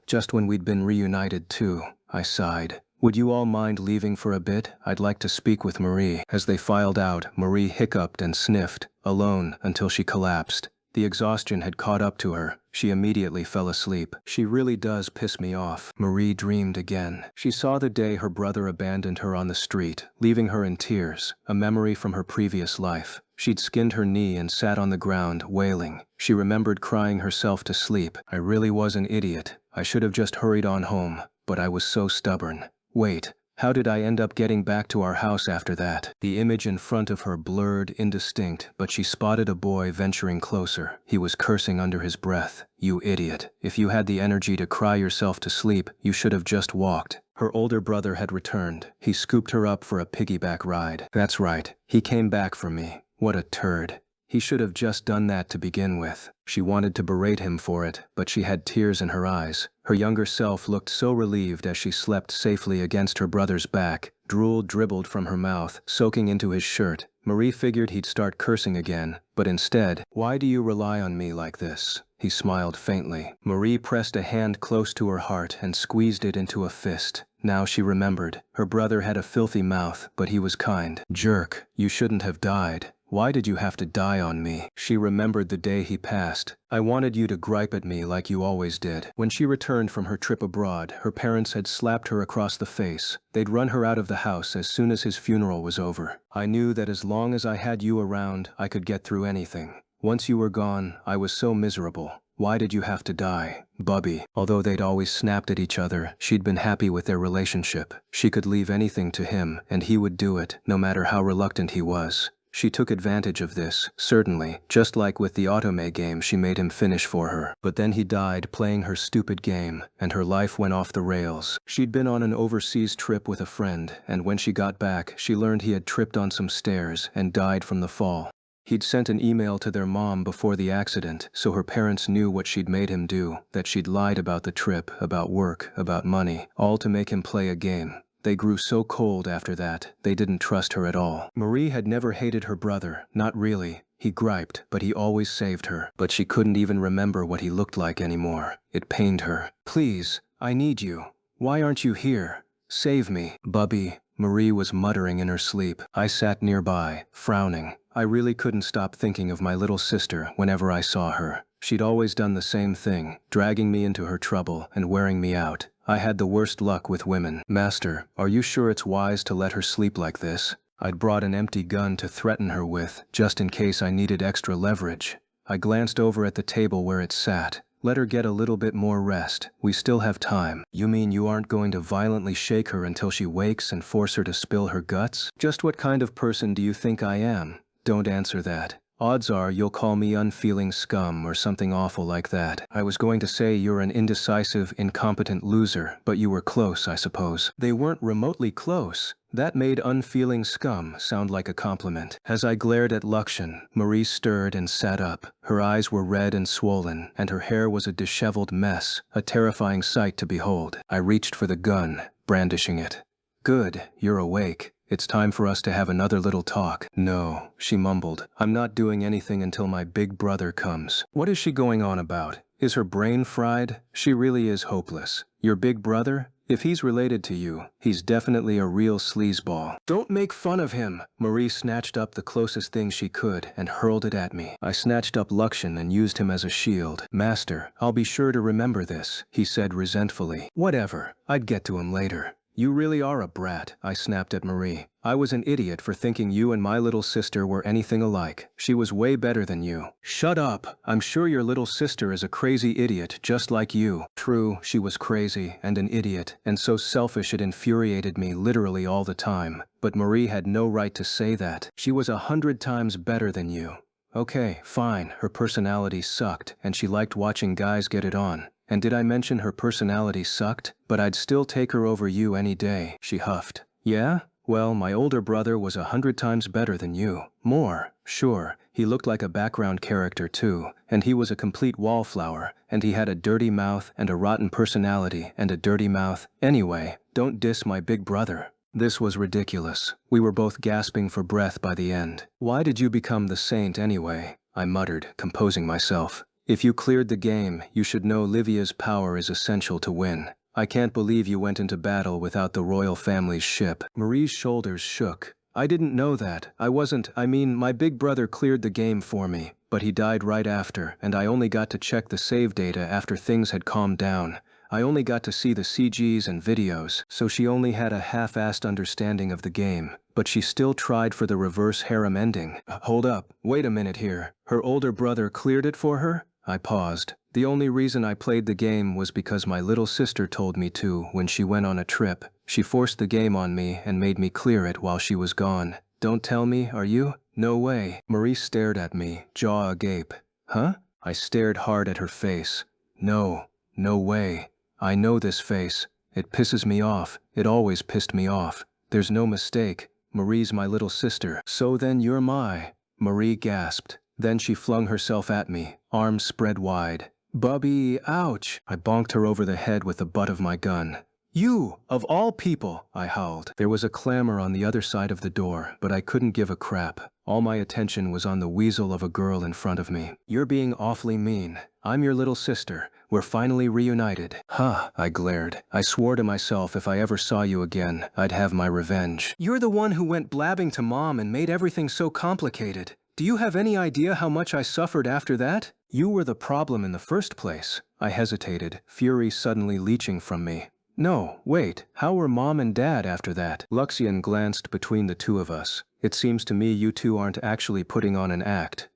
Just when we'd been reunited too. I sighed. Would you all mind leaving for a bit? I'd like to speak with Marie. As they filed out, Marie hiccuped and sniffed, alone, until she collapsed. The exhaustion had caught up to her. She immediately fell asleep. She really does piss me off. Marie dreamed again. She saw the day her brother abandoned her on the street, leaving her in tears, a memory from her previous life. She'd skinned her knee and sat on the ground, wailing. She remembered crying herself to sleep. I really was an idiot. I should have just hurried on home, but I was so stubborn. Wait. How did I end up getting back to our house after that? The image in front of her blurred, indistinct, but she spotted a boy venturing closer. He was cursing under his breath. You idiot. If you had the energy to cry yourself to sleep, you should have just walked. Her older brother had returned. He scooped her up for a piggyback ride. That's right. He came back for me. What a turd. He should have just done that to begin with. She wanted to berate him for it, but she had tears in her eyes. Her younger self looked so relieved as she slept safely against her brother's back. Drool dribbled from her mouth, soaking into his shirt. Marie figured he'd start cursing again, but instead, why do you rely on me like this? He smiled faintly. Marie pressed a hand close to her heart and squeezed it into a fist. Now she remembered. Her brother had a filthy mouth, but he was kind. Jerk, you shouldn't have died. Why did you have to die on me? She remembered the day he passed. I wanted you to gripe at me like you always did. When she returned from her trip abroad, her parents had slapped her across the face. They'd run her out of the house as soon as his funeral was over. I knew that as long as I had you around, I could get through anything. Once you were gone, I was so miserable. Why did you have to die? Bubby. Although they'd always snapped at each other, she'd been happy with their relationship. She could leave anything to him, and he would do it, no matter how reluctant he was. She took advantage of this, certainly, just like with the Otome game she made him finish for her. But then he died playing her stupid game, and her life went off the rails. She'd been on an overseas trip with a friend, and when she got back, she learned he had tripped on some stairs and died from the fall. He'd sent an email to their mom before the accident, so her parents knew what she'd made him do, that she'd lied about the trip, about work, about money, all to make him play a game. They grew so cold after that, they didn't trust her at all. Marie had never hated her brother, not really. He griped, but he always saved her. But she couldn't even remember what he looked like anymore. It pained her. Please, I need you. Why aren't you here? Save me. Bubby, Marie was muttering in her sleep. I sat nearby, frowning. I really couldn't stop thinking of my little sister whenever I saw her. She'd always done the same thing, dragging me into her trouble and wearing me out. I had the worst luck with women. Master, are you sure it's wise to let her sleep like this? I'd brought an empty gun to threaten her with, just in case I needed extra leverage. I glanced over at the table where it sat. Let her get a little bit more rest. We still have time. You mean you aren't going to violently shake her until she wakes and force her to spill her guts? Just what kind of person do you think I am? Don't answer that. Odds are you'll call me unfeeling scum or something awful like that. I was going to say you're an indecisive, incompetent loser, but you were close, I suppose. They weren't remotely close. That made unfeeling scum sound like a compliment. As I glared at Luxian, Marie stirred and sat up. Her eyes were red and swollen, and her hair was a disheveled mess, a terrifying sight to behold. I reached for the gun, brandishing it. "Good, you're awake. It's time for us to have another little talk." "No," she mumbled. "I'm not doing anything until my big brother comes." What is she going on about? Is her brain fried? She really is hopeless. Your big brother? If he's related to you, he's definitely a real sleazeball. "Don't make fun of him!" Marie snatched up the closest thing she could and hurled it at me. I snatched up Luxian and used him as a shield. "Master, I'll be sure to remember this," he said resentfully. "Whatever, I'd get to him later." "You really are a brat," I snapped at Marie. "I was an idiot for thinking you and my little sister were anything alike. She was way better than you." "Shut up! I'm sure your little sister is a crazy idiot just like you." True, she was crazy and an idiot, and so selfish it infuriated me literally all the time. But Marie had no right to say that. She was 100 times better than you. Okay, fine, her personality sucked, and she liked watching guys get it on. And did I mention her personality sucked? But I'd still take her over you any day, she huffed. Yeah? Well, my older brother was 100 times better than you. More, sure. He looked like a background character too, and he was a complete wallflower, and he had a dirty mouth and a rotten personality and a dirty mouth. Anyway, don't diss my big brother. This was ridiculous. We were both gasping for breath by the end. "Why did you become the saint anyway?" I muttered, composing myself. "If you cleared the game, you should know Livia's power is essential to win. I can't believe you went into battle without the royal family's ship." Marie's shoulders shook. "I didn't know that. I mean, my big brother cleared the game for me, but he died right after, and I only got to check the save data after things had calmed down. I only got to see the CGs and videos, so she only had a half-assed understanding of the game, but she still tried for the reverse harem ending." Hold up, wait a minute here. Her older brother cleared it for her? I paused. "The only reason I played the game was because my little sister told me to when she went on a trip. She forced the game on me and made me clear it while she was gone." "Don't tell me, are you?" "No way." Marie stared at me, jaw agape. "Huh?" I stared hard at her face. "No, no way. I know this face. It pisses me off. It always pissed me off. There's no mistake. Marie's my little sister." "So then you're my..." Marie gasped. Then she flung herself at me, arms spread wide. "Bubby, ouch!" I bonked her over the head with the butt of my gun. "You, of all people!" I howled. There was a clamor on the other side of the door, but I couldn't give a crap. All my attention was on the weasel of a girl in front of me. "You're being awfully mean. I'm your little sister. We're finally reunited." "Huh," I glared. "I swore to myself if I ever saw you again, I'd have my revenge." "You're the one who went blabbing to Mom and made everything so complicated. Do you have any idea how much I suffered after that? You were the problem in the first place." I hesitated, fury suddenly leaching from me. "No, wait, how were Mom and Dad after that?" Luxian glanced between the two of us. "It seems to me you two aren't actually putting on an act."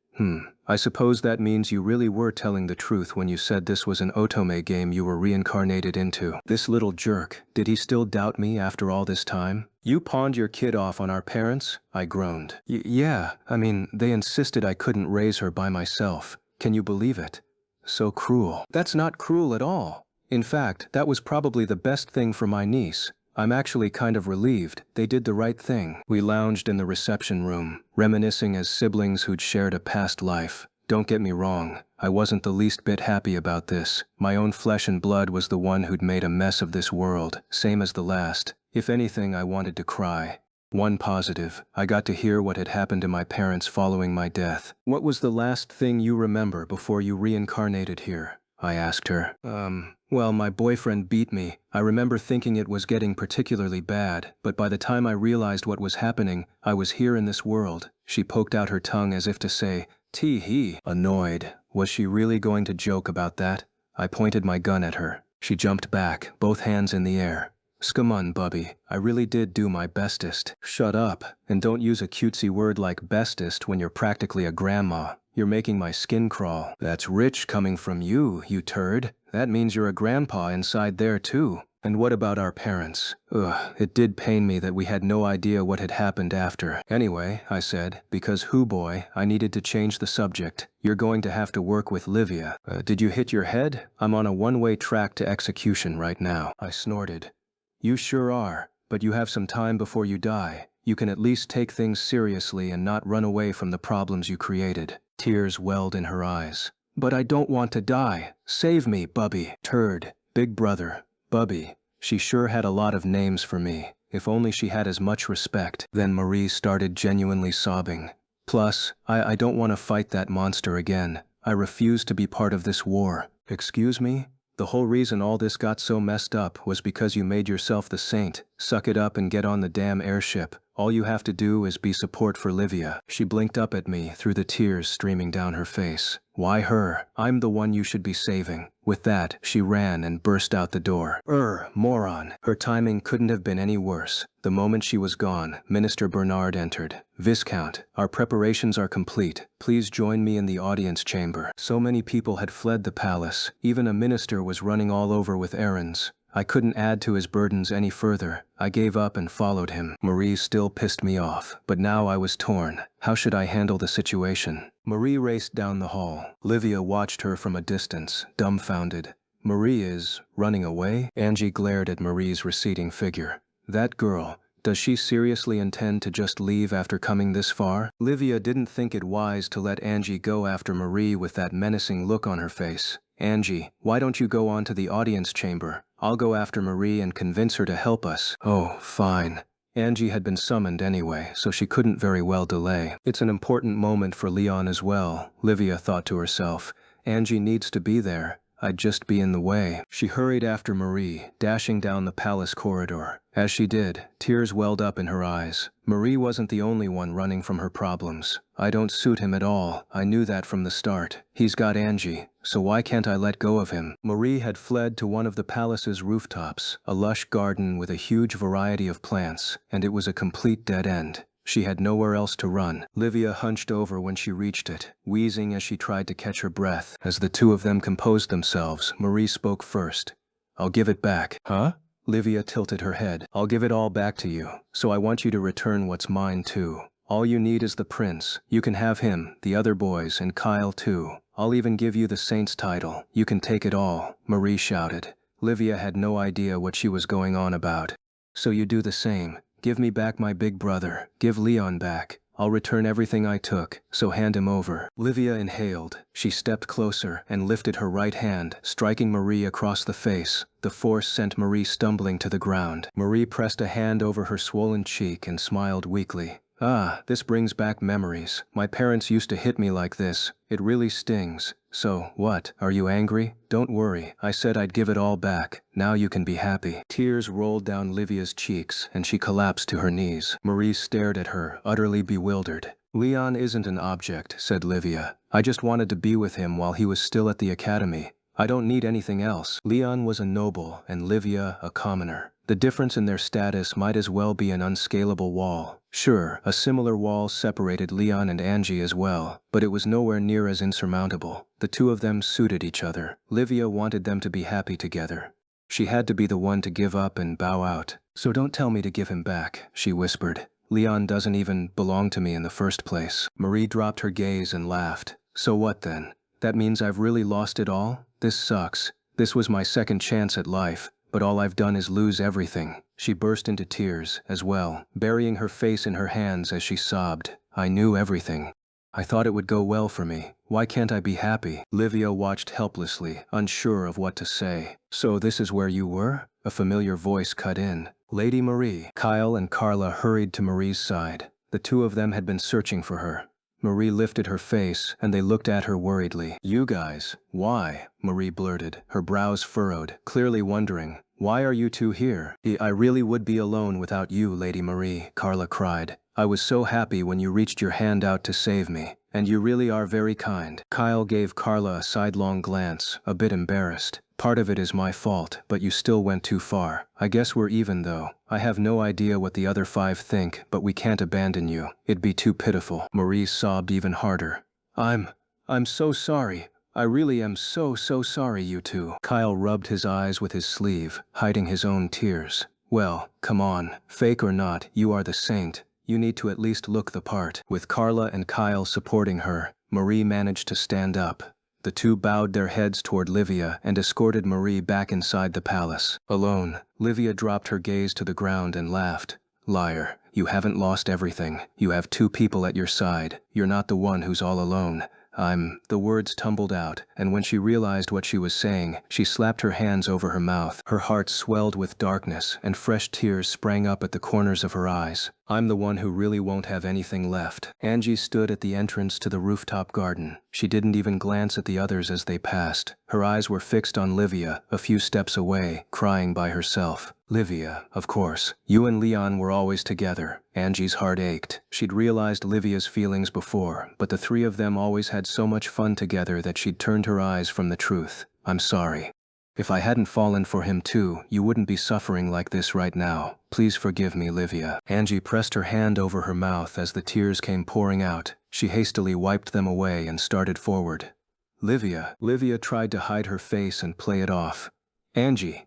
I suppose that means you really were telling the truth when you said this was an Otome game you were reincarnated into." This little jerk, did he still doubt me after all this time? "You pawned your kid off on our parents?" I groaned. Yeah, I mean, they insisted I couldn't raise her by myself. Can you believe it? So cruel." "That's not cruel at all. In fact, that was probably the best thing for my niece. I'm actually kind of relieved. They did the right thing." We lounged in the reception room, reminiscing as siblings who'd shared a past life. Don't get me wrong, I wasn't the least bit happy about this. My own flesh and blood was the one who'd made a mess of this world, same as the last. If anything, I wanted to cry. One positive, I got to hear what had happened to my parents following my death. "What was the last thing you remember before you reincarnated here?" I asked her. Well, my boyfriend beat me. I remember thinking it was getting particularly bad, but by the time I realized what was happening, I was here in this world." She poked out her tongue as if to say, "Tee-hee." Annoyed. Was she really going to joke about that? I pointed my gun at her. She jumped back, both hands in the air. "Scamun, Bubby, I really did do my bestest." "Shut up, and don't use a cutesy word like bestest when you're practically a grandma. You're making my skin crawl." "That's rich coming from you, you turd. That means you're a grandpa inside there too." "And what about our parents?" Ugh, it did pain me that we had no idea what had happened after. "Anyway," I said, because boy, I needed to change the subject. "You're going to have to work with Livia. Did you hit your head? I'm on a one-way track to execution right now." I snorted. "You sure are. but you have some time before you die. You can at least take things seriously and not run away from the problems you created." Tears welled in her eyes. "But I don't want to die. Save me, Bubby." Turd, Big Brother, Bubby. She sure had a lot of names for me. If only she had as much respect. Then Marie started genuinely sobbing. "Plus, I don't want to fight that monster again. I refuse to be part of this war." "Excuse me? The whole reason all this got so messed up was because you made yourself the saint. Suck it up and get on the damn airship. All you have to do is be support for Livia." She blinked up at me through the tears streaming down her face. "Why her? I'm the one you should be saving." With that, she ran and burst out the door. Moron. Her timing couldn't have been any worse. The moment she was gone, Minister Bernard entered. "Viscount, our preparations are complete. Please join me in the audience chamber." So many people had fled the palace. Even a minister was running all over with errands. I couldn't add to his burdens any further. I gave up and followed him. Marie still pissed me off, but now I was torn. How should I handle the situation? Marie raced down the hall. Livia watched her from a distance, dumbfounded. "Marie is running away?" Angie glared at Marie's receding figure. "That girl, does she seriously intend to just leave after coming this far?" Livia didn't think it wise to let Angie go after Marie with that menacing look on her face. "Angie, why don't you go on to the audience chamber? I'll go after Marie and convince her to help us." "Oh, fine." Angie had been summoned anyway, so she couldn't very well delay. It's an important moment for Leon as well, Livia thought to herself. Angie needs to be there. I'd just be in the way. She hurried after Marie, dashing down the palace corridor. As she did, tears welled up in her eyes. Marie wasn't the only one running from her problems. "I don't suit him at all. I knew that from the start. He's got Angie, so why can't I let go of him?" Marie had fled to one of the palace's rooftops, a lush garden with a huge variety of plants, and it was a complete dead end. She had nowhere else to run. Livia hunched over when she reached it, wheezing as she tried to catch her breath. As the two of them composed themselves, Marie spoke first. "I'll give it back." "Huh?" Livia tilted her head. "I'll give it all back to you, so I want you to return what's mine too. All you need is the prince. You can have him, the other boys, and Kyle too. I'll even give you the saint's title. You can take it all," Marie shouted. Livia had no idea what she was going on about. "So you do the same. Give me back my big brother. Give Leon back. I'll return everything I took, so hand him over." Livia inhaled. She stepped closer and lifted her right hand, striking Marie across the face. The force sent Marie stumbling to the ground. Marie pressed a hand over her swollen cheek and smiled weakly. "Ah, this brings back memories. My parents used to hit me like this. It really stings. So, what, are you angry? Don't worry, I said I'd give it all back. Now you can be happy." Tears rolled down Livia's cheeks and she collapsed to her knees. Marie stared at her, utterly bewildered. "Leon isn't an object," said Livia. "I just wanted to be with him while he was still at the academy. I don't need anything else." Leon was a noble and Livia a commoner. The difference in their status might as well be an unscalable wall. Sure, a similar wall separated Leon and Angie as well, but it was nowhere near as insurmountable. The two of them suited each other. Livia wanted them to be happy together. She had to be the one to give up and bow out. "So don't tell me to give him back," she whispered. "Leon doesn't even belong to me in the first place." Marie dropped her gaze and laughed. "So what then? That means I've really lost it all? This sucks. This was my second chance at life. But all I've done is lose everything." She burst into tears, as well, burying her face in her hands as she sobbed. "I knew everything. I thought it would go well for me. Why can't I be happy?" Livia watched helplessly, unsure of what to say. "So this is where you were?" A familiar voice cut in. "Lady Marie." Kyle and Carla hurried to Marie's side. The two of them had been searching for her. Marie lifted her face, and they looked at her worriedly. "You guys, why?" Marie blurted, her brows furrowed, clearly wondering. "Why are you two here?" "I really would be alone without you, Lady Marie," Carla cried. "I was so happy when you reached your hand out to save me, and you really are very kind." Kyle gave Carla a sidelong glance, a bit embarrassed. "Part of it is my fault, but you still went too far. I guess we're even though. I have no idea what the other 5 think, but we can't abandon you. It'd be too pitiful." Marie sobbed even harder. I'm so sorry. I really am so sorry, you two." Kyle rubbed his eyes with his sleeve, hiding his own tears. "Well, come on. Fake or not, you are the saint. You need to at least look the part." With Carla and Kyle supporting her, Marie managed to stand up. The two bowed their heads toward Livia and escorted Marie back inside the palace. Alone, Livia dropped her gaze to the ground and laughed. Liar, you haven't lost everything. You have two people at your side. You're not the one who's all alone. The words tumbled out, and when she realized what she was saying, she slapped her hands over her mouth. Her heart swelled with darkness, and fresh tears sprang up at the corners of her eyes. I'm the one who really won't have anything left. Angie stood at the entrance to the rooftop garden. She didn't even glance at the others as they passed. Her eyes were fixed on Livia, a few steps away, crying by herself. Livia, of course. You and Leon were always together. Angie's heart ached. She'd realized Livia's feelings before, but the three of them always had so much fun together that she'd turned her eyes from the truth. I'm sorry. If I hadn't fallen for him too, you wouldn't be suffering like this right now. Please forgive me, Livia. Angie pressed her hand over her mouth as the tears came pouring out. She hastily wiped them away and started forward. Livia tried to hide her face and play it off. Angie,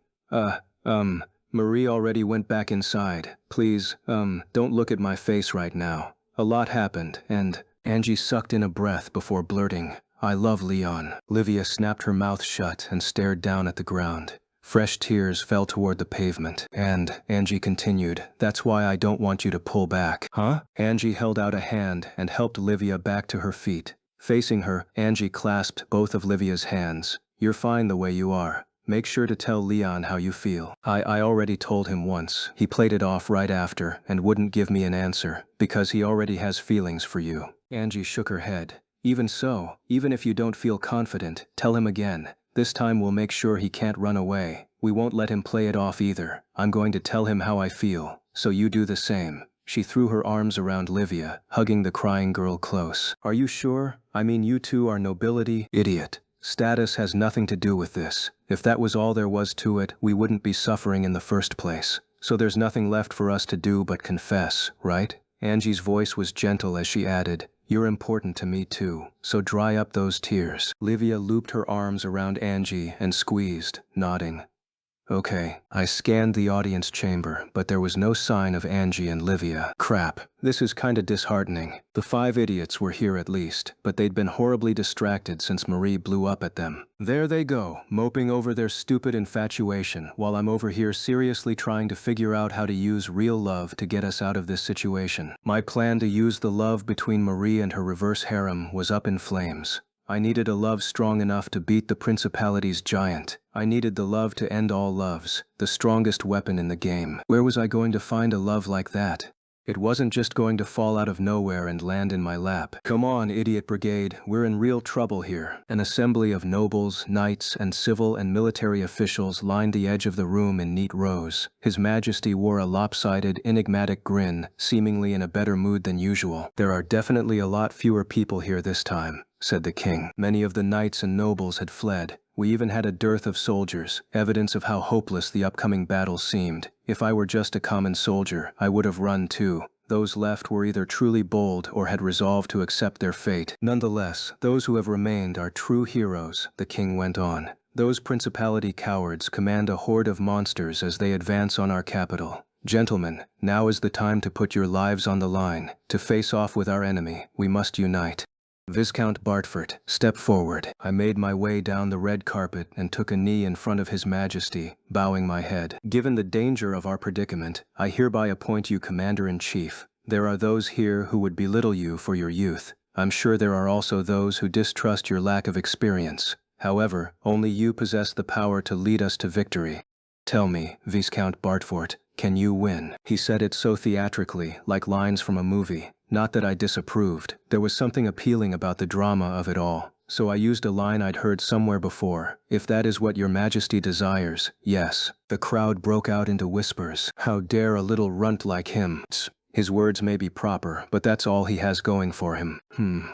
Marie already went back inside. Please, don't look at my face right now. A lot happened, and Angie sucked in a breath before blurting, I love Leon. Livia snapped her mouth shut and stared down at the ground. Fresh tears fell toward the pavement, and Angie continued, that's why I don't want you to pull back. Huh? Angie held out a hand and helped Livia back to her feet. Facing her, Angie clasped both of Livia's hands. You're fine the way you are. Make sure to tell Leon how you feel. I already told him once. He played it off right after and wouldn't give me an answer, because he already has feelings for you. Angie shook her head. Even so, even if you don't feel confident, tell him again. This time we'll make sure he can't run away. We won't let him play it off either. I'm going to tell him how I feel, so you do the same. She threw her arms around Livia, hugging the crying girl close. Are you sure? I mean, you two are nobility? Idiot. Status has nothing to do with this. If that was all there was to it, we wouldn't be suffering in the first place. So there's nothing left for us to do but confess, right? Angie's voice was gentle as she added, you're important to me too, so dry up those tears. Livia looped her arms around Angie and squeezed, nodding. Okay, I scanned the audience chamber, but there was no sign of Angie and Livia. Crap, this is kinda disheartening. The 5 idiots were here at least, but they'd been horribly distracted since Marie blew up at them. There they go, moping over their stupid infatuation, while I'm over here seriously trying to figure out how to use real love to get us out of this situation. My plan to use the love between Marie and her reverse harem was up in flames. I needed a love strong enough to beat the principality's giant. I needed the love to end all loves, the strongest weapon in the game. Where was I going to find a love like that? It wasn't just going to fall out of nowhere and land in my lap. Come on, idiot brigade, we're in real trouble here. An assembly of nobles, knights, and civil and military officials lined the edge of the room in neat rows. His Majesty wore a lopsided, enigmatic grin, seemingly in a better mood than usual. There are definitely a lot fewer people here this time, said the king. Many of the knights and nobles had fled. We even had a dearth of soldiers, evidence of how hopeless the upcoming battle seemed. If I were just a common soldier, I would have run too. Those left were either truly bold or had resolved to accept their fate. Nonetheless, those who have remained are true heroes, the king went on. Those principality cowards command a horde of monsters as they advance on our capital. Gentlemen, now is the time to put your lives on the line. To face off with our enemy, we must unite. Viscount Bartford, step forward. I made my way down the red carpet and took a knee in front of His Majesty, bowing my head. Given the danger of our predicament, I hereby appoint you Commander-in-Chief. There are those here who would belittle you for your youth. I'm sure there are also those who distrust your lack of experience. However, only you possess the power to lead us to victory. Tell me, Viscount Bartford, can you win? He said it so theatrically, like lines from a movie. Not that I disapproved. There was something appealing about the drama of it all. So I used a line I'd heard somewhere before. If that is what your Majesty desires, yes. The crowd broke out into whispers. How dare a little runt like him? His words may be proper, but that's all he has going for him.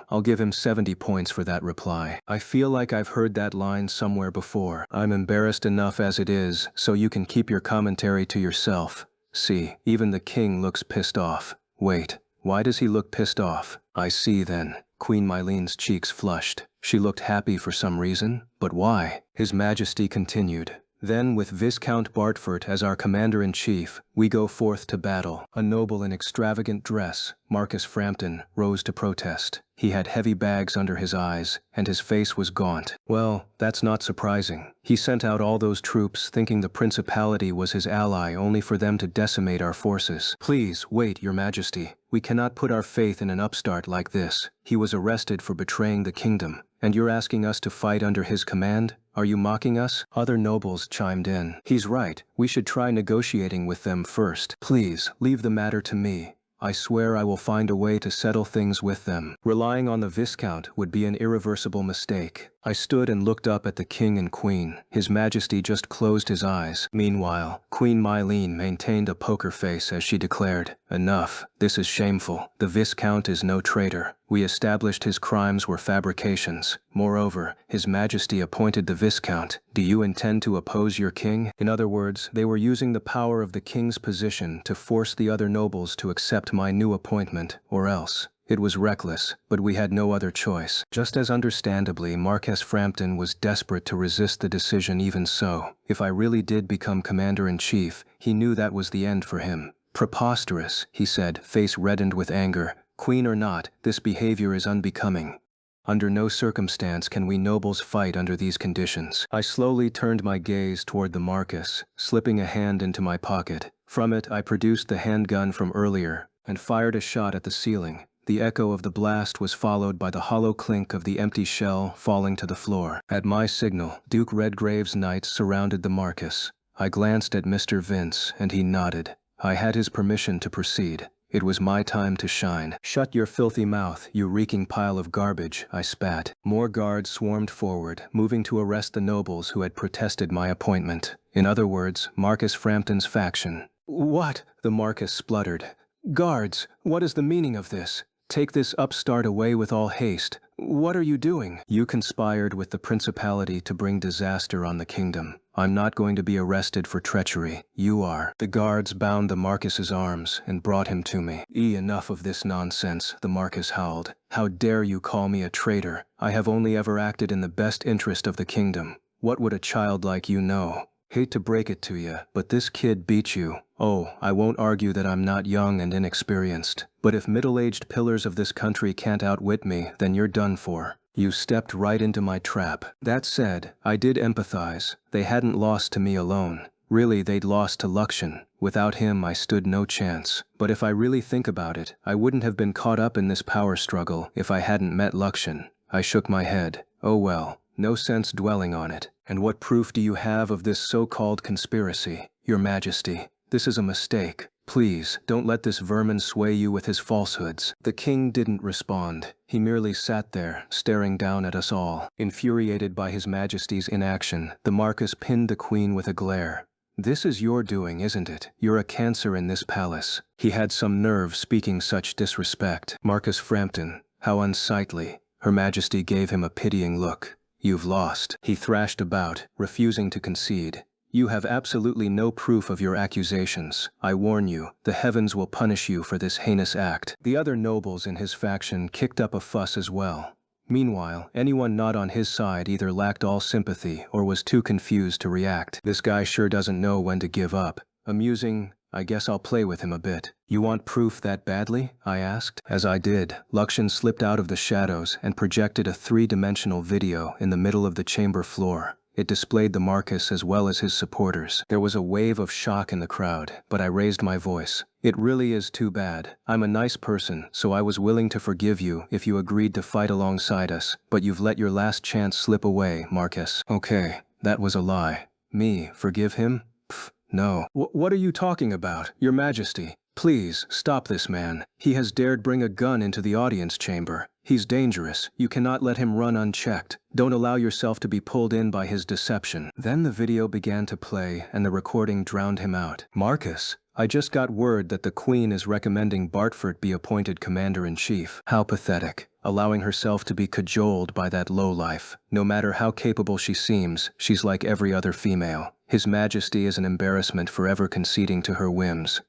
I'll give him 70 points for that reply. I feel like I've heard that line somewhere before. I'm embarrassed enough as it is, so you can keep your commentary to yourself. See, even the king looks pissed off. Wait, why does he look pissed off? I see then. Queen Mylene's cheeks flushed. She looked happy for some reason, but why? His Majesty continued. Then, with Viscount Bartford as our commander-in-chief, we go forth to battle. A noble in extravagant dress, Marcus Frampton, rose to protest. He had heavy bags under his eyes, and his face was gaunt. Well, that's not surprising. He sent out all those troops thinking the principality was his ally only for them to decimate our forces. Please, wait, Your Majesty. We cannot put our faith in an upstart like this. He was arrested for betraying the kingdom, and you're asking us to fight under his command? Are you mocking us? Other nobles chimed in. He's right. We should try negotiating with them first. Please, leave the matter to me. I swear I will find a way to settle things with them. Relying on the Viscount would be an irreversible mistake. I stood and looked up at the king and queen. His Majesty just closed his eyes. Meanwhile, Queen Mylene maintained a poker face as she declared, "Enough. This is shameful. The Viscount is no traitor. We established his crimes were fabrications. Moreover, His Majesty appointed the Viscount. Do you intend to oppose your king?" In other words, they were using the power of the king's position to force the other nobles to accept my new appointment, or else. It was reckless, but we had no other choice. Just as understandably, Marquess Frampton was desperate to resist the decision even so. If I really did become commander-in-chief, he knew that was the end for him. "Preposterous," he said, face reddened with anger. "Queen or not, this behavior is unbecoming. Under no circumstance can we nobles fight under these conditions." I slowly turned my gaze toward the Marquess, slipping a hand into my pocket. From it, I produced the handgun from earlier and fired a shot at the ceiling. The echo of the blast was followed by the hollow clink of the empty shell falling to the floor. At my signal, Duke Redgrave's knights surrounded the Marquess. I glanced at Mr. Vince, and he nodded. I had his permission to proceed. It was my time to shine. "Shut your filthy mouth, you reeking pile of garbage," I spat. More guards swarmed forward, moving to arrest the nobles who had protested my appointment. In other words, Marcus Frampton's faction. "What?" the Marquess spluttered. "Guards, what is the meaning of this? Take this upstart away with all haste. What are you doing?" "You conspired with the principality to bring disaster on the kingdom. I'm not going to be arrested for treachery. You are." The guards bound the Marquess's arms and brought him to me. Enough of this nonsense," the Marquess howled. "How dare you call me a traitor? I have only ever acted in the best interest of the kingdom. What would a child like you know? Hate to break it to you, but this kid beat you. Oh, I won't argue that I'm not young and inexperienced. But if middle-aged pillars of this country can't outwit me, then you're done for. You stepped right into my trap." That said, I did empathize. They hadn't lost to me alone. Really, they'd lost to Luxon. Without him, I stood no chance. But if I really think about it, I wouldn't have been caught up in this power struggle if I hadn't met Luxon. I shook my head. Oh well, no sense dwelling on it. "And what proof do you have of this so-called conspiracy?" "Your Majesty, this is a mistake. Please, don't let this vermin sway you with his falsehoods." The king didn't respond. He merely sat there, staring down at us all. Infuriated by His Majesty's inaction, the Marquess pinned the queen with a glare. "This is your doing, isn't it? You're a cancer in this palace." He had some nerve speaking such disrespect. Marcus Frampton, how unsightly. Her Majesty gave him a pitying look. "You've lost." He thrashed about, refusing to concede. "You have absolutely no proof of your accusations. I warn you, the heavens will punish you for this heinous act." The other nobles in his faction kicked up a fuss as well. Meanwhile, anyone not on his side either lacked all sympathy or was too confused to react. "This guy sure doesn't know when to give up. Amusing. I guess I'll play with him a bit." "You want proof that badly?" I asked. As I did, Luxon slipped out of the shadows and projected a three-dimensional video in the middle of the chamber floor. It displayed the Marquess as well as his supporters. There was a wave of shock in the crowd, but I raised my voice. "It really is too bad. I'm a nice person, so I was willing to forgive you if you agreed to fight alongside us, but you've let your last chance slip away, Marquess." "Okay, that was a lie." "Me, forgive him? Pfft, no." What are you talking about, Your Majesty? Please, stop this man. He has dared bring a gun into the audience chamber. He's dangerous. You cannot let him run unchecked. Don't allow yourself to be pulled in by his deception." Then the video began to play and the recording drowned him out. "Marcus, I just got word that the Queen is recommending Bartford be appointed Commander-in-Chief." How pathetic. Allowing herself to be cajoled by that lowlife. No matter how capable she seems, she's like every other female. His Majesty is an embarrassment forever conceding to her whims.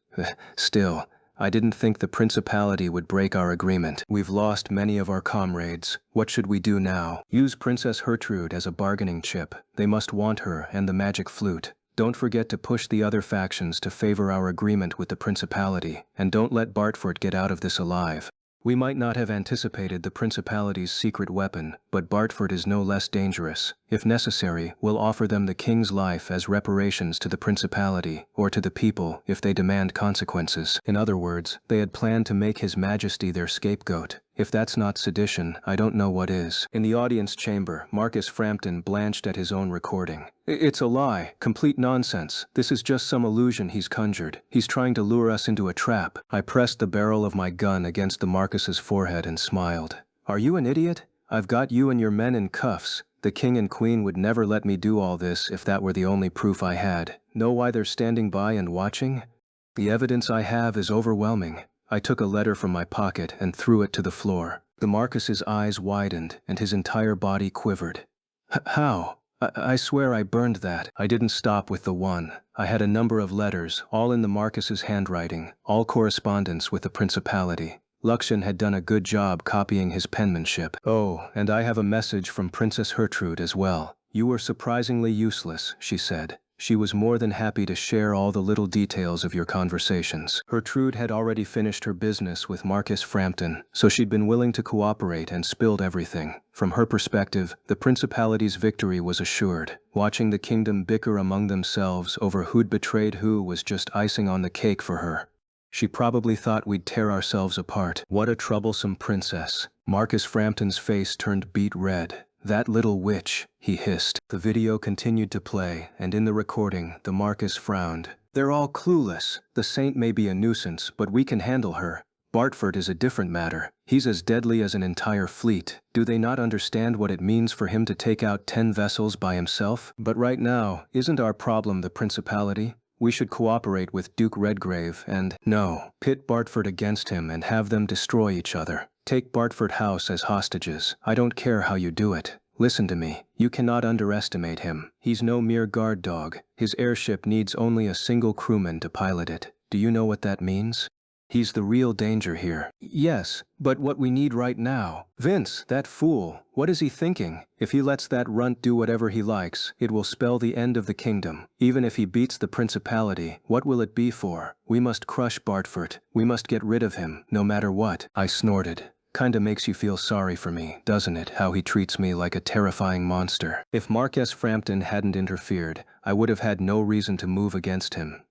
Still, I didn't think the principality would break our agreement. We've lost many of our comrades. What should we do now? Use Princess Hertrude as a bargaining chip. They must want her and the magic flute. Don't forget to push the other factions to favor our agreement with the principality, and don't let Bartford get out of this alive. We might not have anticipated the principality's secret weapon, but Bartford is no less dangerous. If necessary, we'll offer them the king's life as reparations to the principality, or to the people if they demand consequences. In other words, they had planned to make His Majesty their scapegoat. If that's not sedition, I don't know what is. In the audience chamber, Marcus Frampton blanched at his own recording. It's a lie. Complete nonsense. This is just some illusion he's conjured. He's trying to lure us into a trap. I pressed the barrel of my gun against the Marcus's forehead and smiled. Are you an idiot? I've got you and your men in cuffs. The king and queen would never let me do all this if that were the only proof I had. Know why they're standing by and watching? The evidence I have is overwhelming. I took a letter from my pocket and threw it to the floor. The Marcus's eyes widened and his entire body quivered. How? I swear I burned that. I didn't stop with the one. I had a number of letters, all in the Marcus's handwriting, all correspondence with the principality. Luxon had done a good job copying his penmanship. Oh, and I have a message from Princess Hertrude as well. You were surprisingly useless, she said. She was more than happy to share all the little details of your conversations. Hertrude had already finished her business with Marcus Frampton, so she'd been willing to cooperate and spilled everything. From her perspective, the principality's victory was assured. Watching the kingdom bicker among themselves over who'd betrayed who was just icing on the cake for her. She probably thought we'd tear ourselves apart. What a troublesome princess. Marcus Frampton's face turned beet red. That little witch, he hissed. The video continued to play, and in the recording, the Marcus frowned. They're all clueless. The saint may be a nuisance, but we can handle her. Bartford is a different matter. He's as deadly as an entire fleet. Do they not understand what it means for him to take out 10 vessels by himself? But right now, isn't our problem the principality? We should cooperate with Duke Redgrave and, no, pit Bartford against him and have them destroy each other. Take Bartford House as hostages. I don't care how you do it. Listen to me. You cannot underestimate him. He's no mere guard dog. His airship needs only a single crewman to pilot it. Do you know what that means? He's the real danger here. Yes, but what we need right now. Vince, that fool. What is he thinking? If he lets that runt do whatever he likes, it will spell the end of the kingdom. Even if he beats the principality, what will it be for? We must crush Bartford. We must get rid of him, no matter what. I snorted. Kinda makes you feel sorry for me, doesn't it, how he treats me like a terrifying monster. If Marcus Frampton hadn't interfered, I would have had no reason to move against him.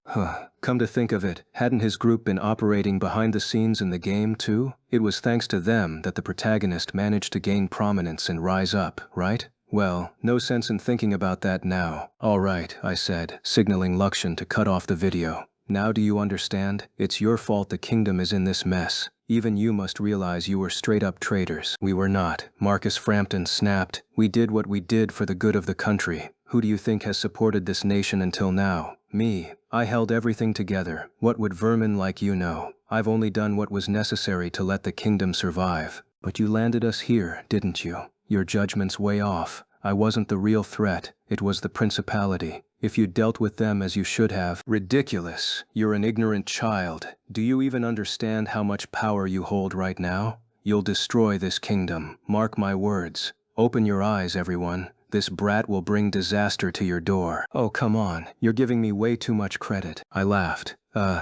Come to think of it, hadn't his group been operating behind the scenes in the game too? It was thanks to them that the protagonist managed to gain prominence and rise up, right? Well, no sense in thinking about that now. All right, I said, signaling Luxon to cut off the video. Now do you understand? It's your fault the kingdom is in this mess. Even you must realize you were straight-up traitors. We were not. Marcus Frampton snapped. We did what we did for the good of the country. Who do you think has supported this nation until now? Me. I held everything together. What would vermin like you know? I've only done what was necessary to let the kingdom survive. But you landed us here, didn't you? Your judgment's way off. I wasn't the real threat. It was the principality. If you dealt with them as you should have. Ridiculous. You're an ignorant child. Do you even understand how much power you hold right now? You'll destroy this kingdom. Mark my words. Open your eyes, everyone. This brat will bring disaster to your door. Oh, come on. You're giving me way too much credit. I laughed.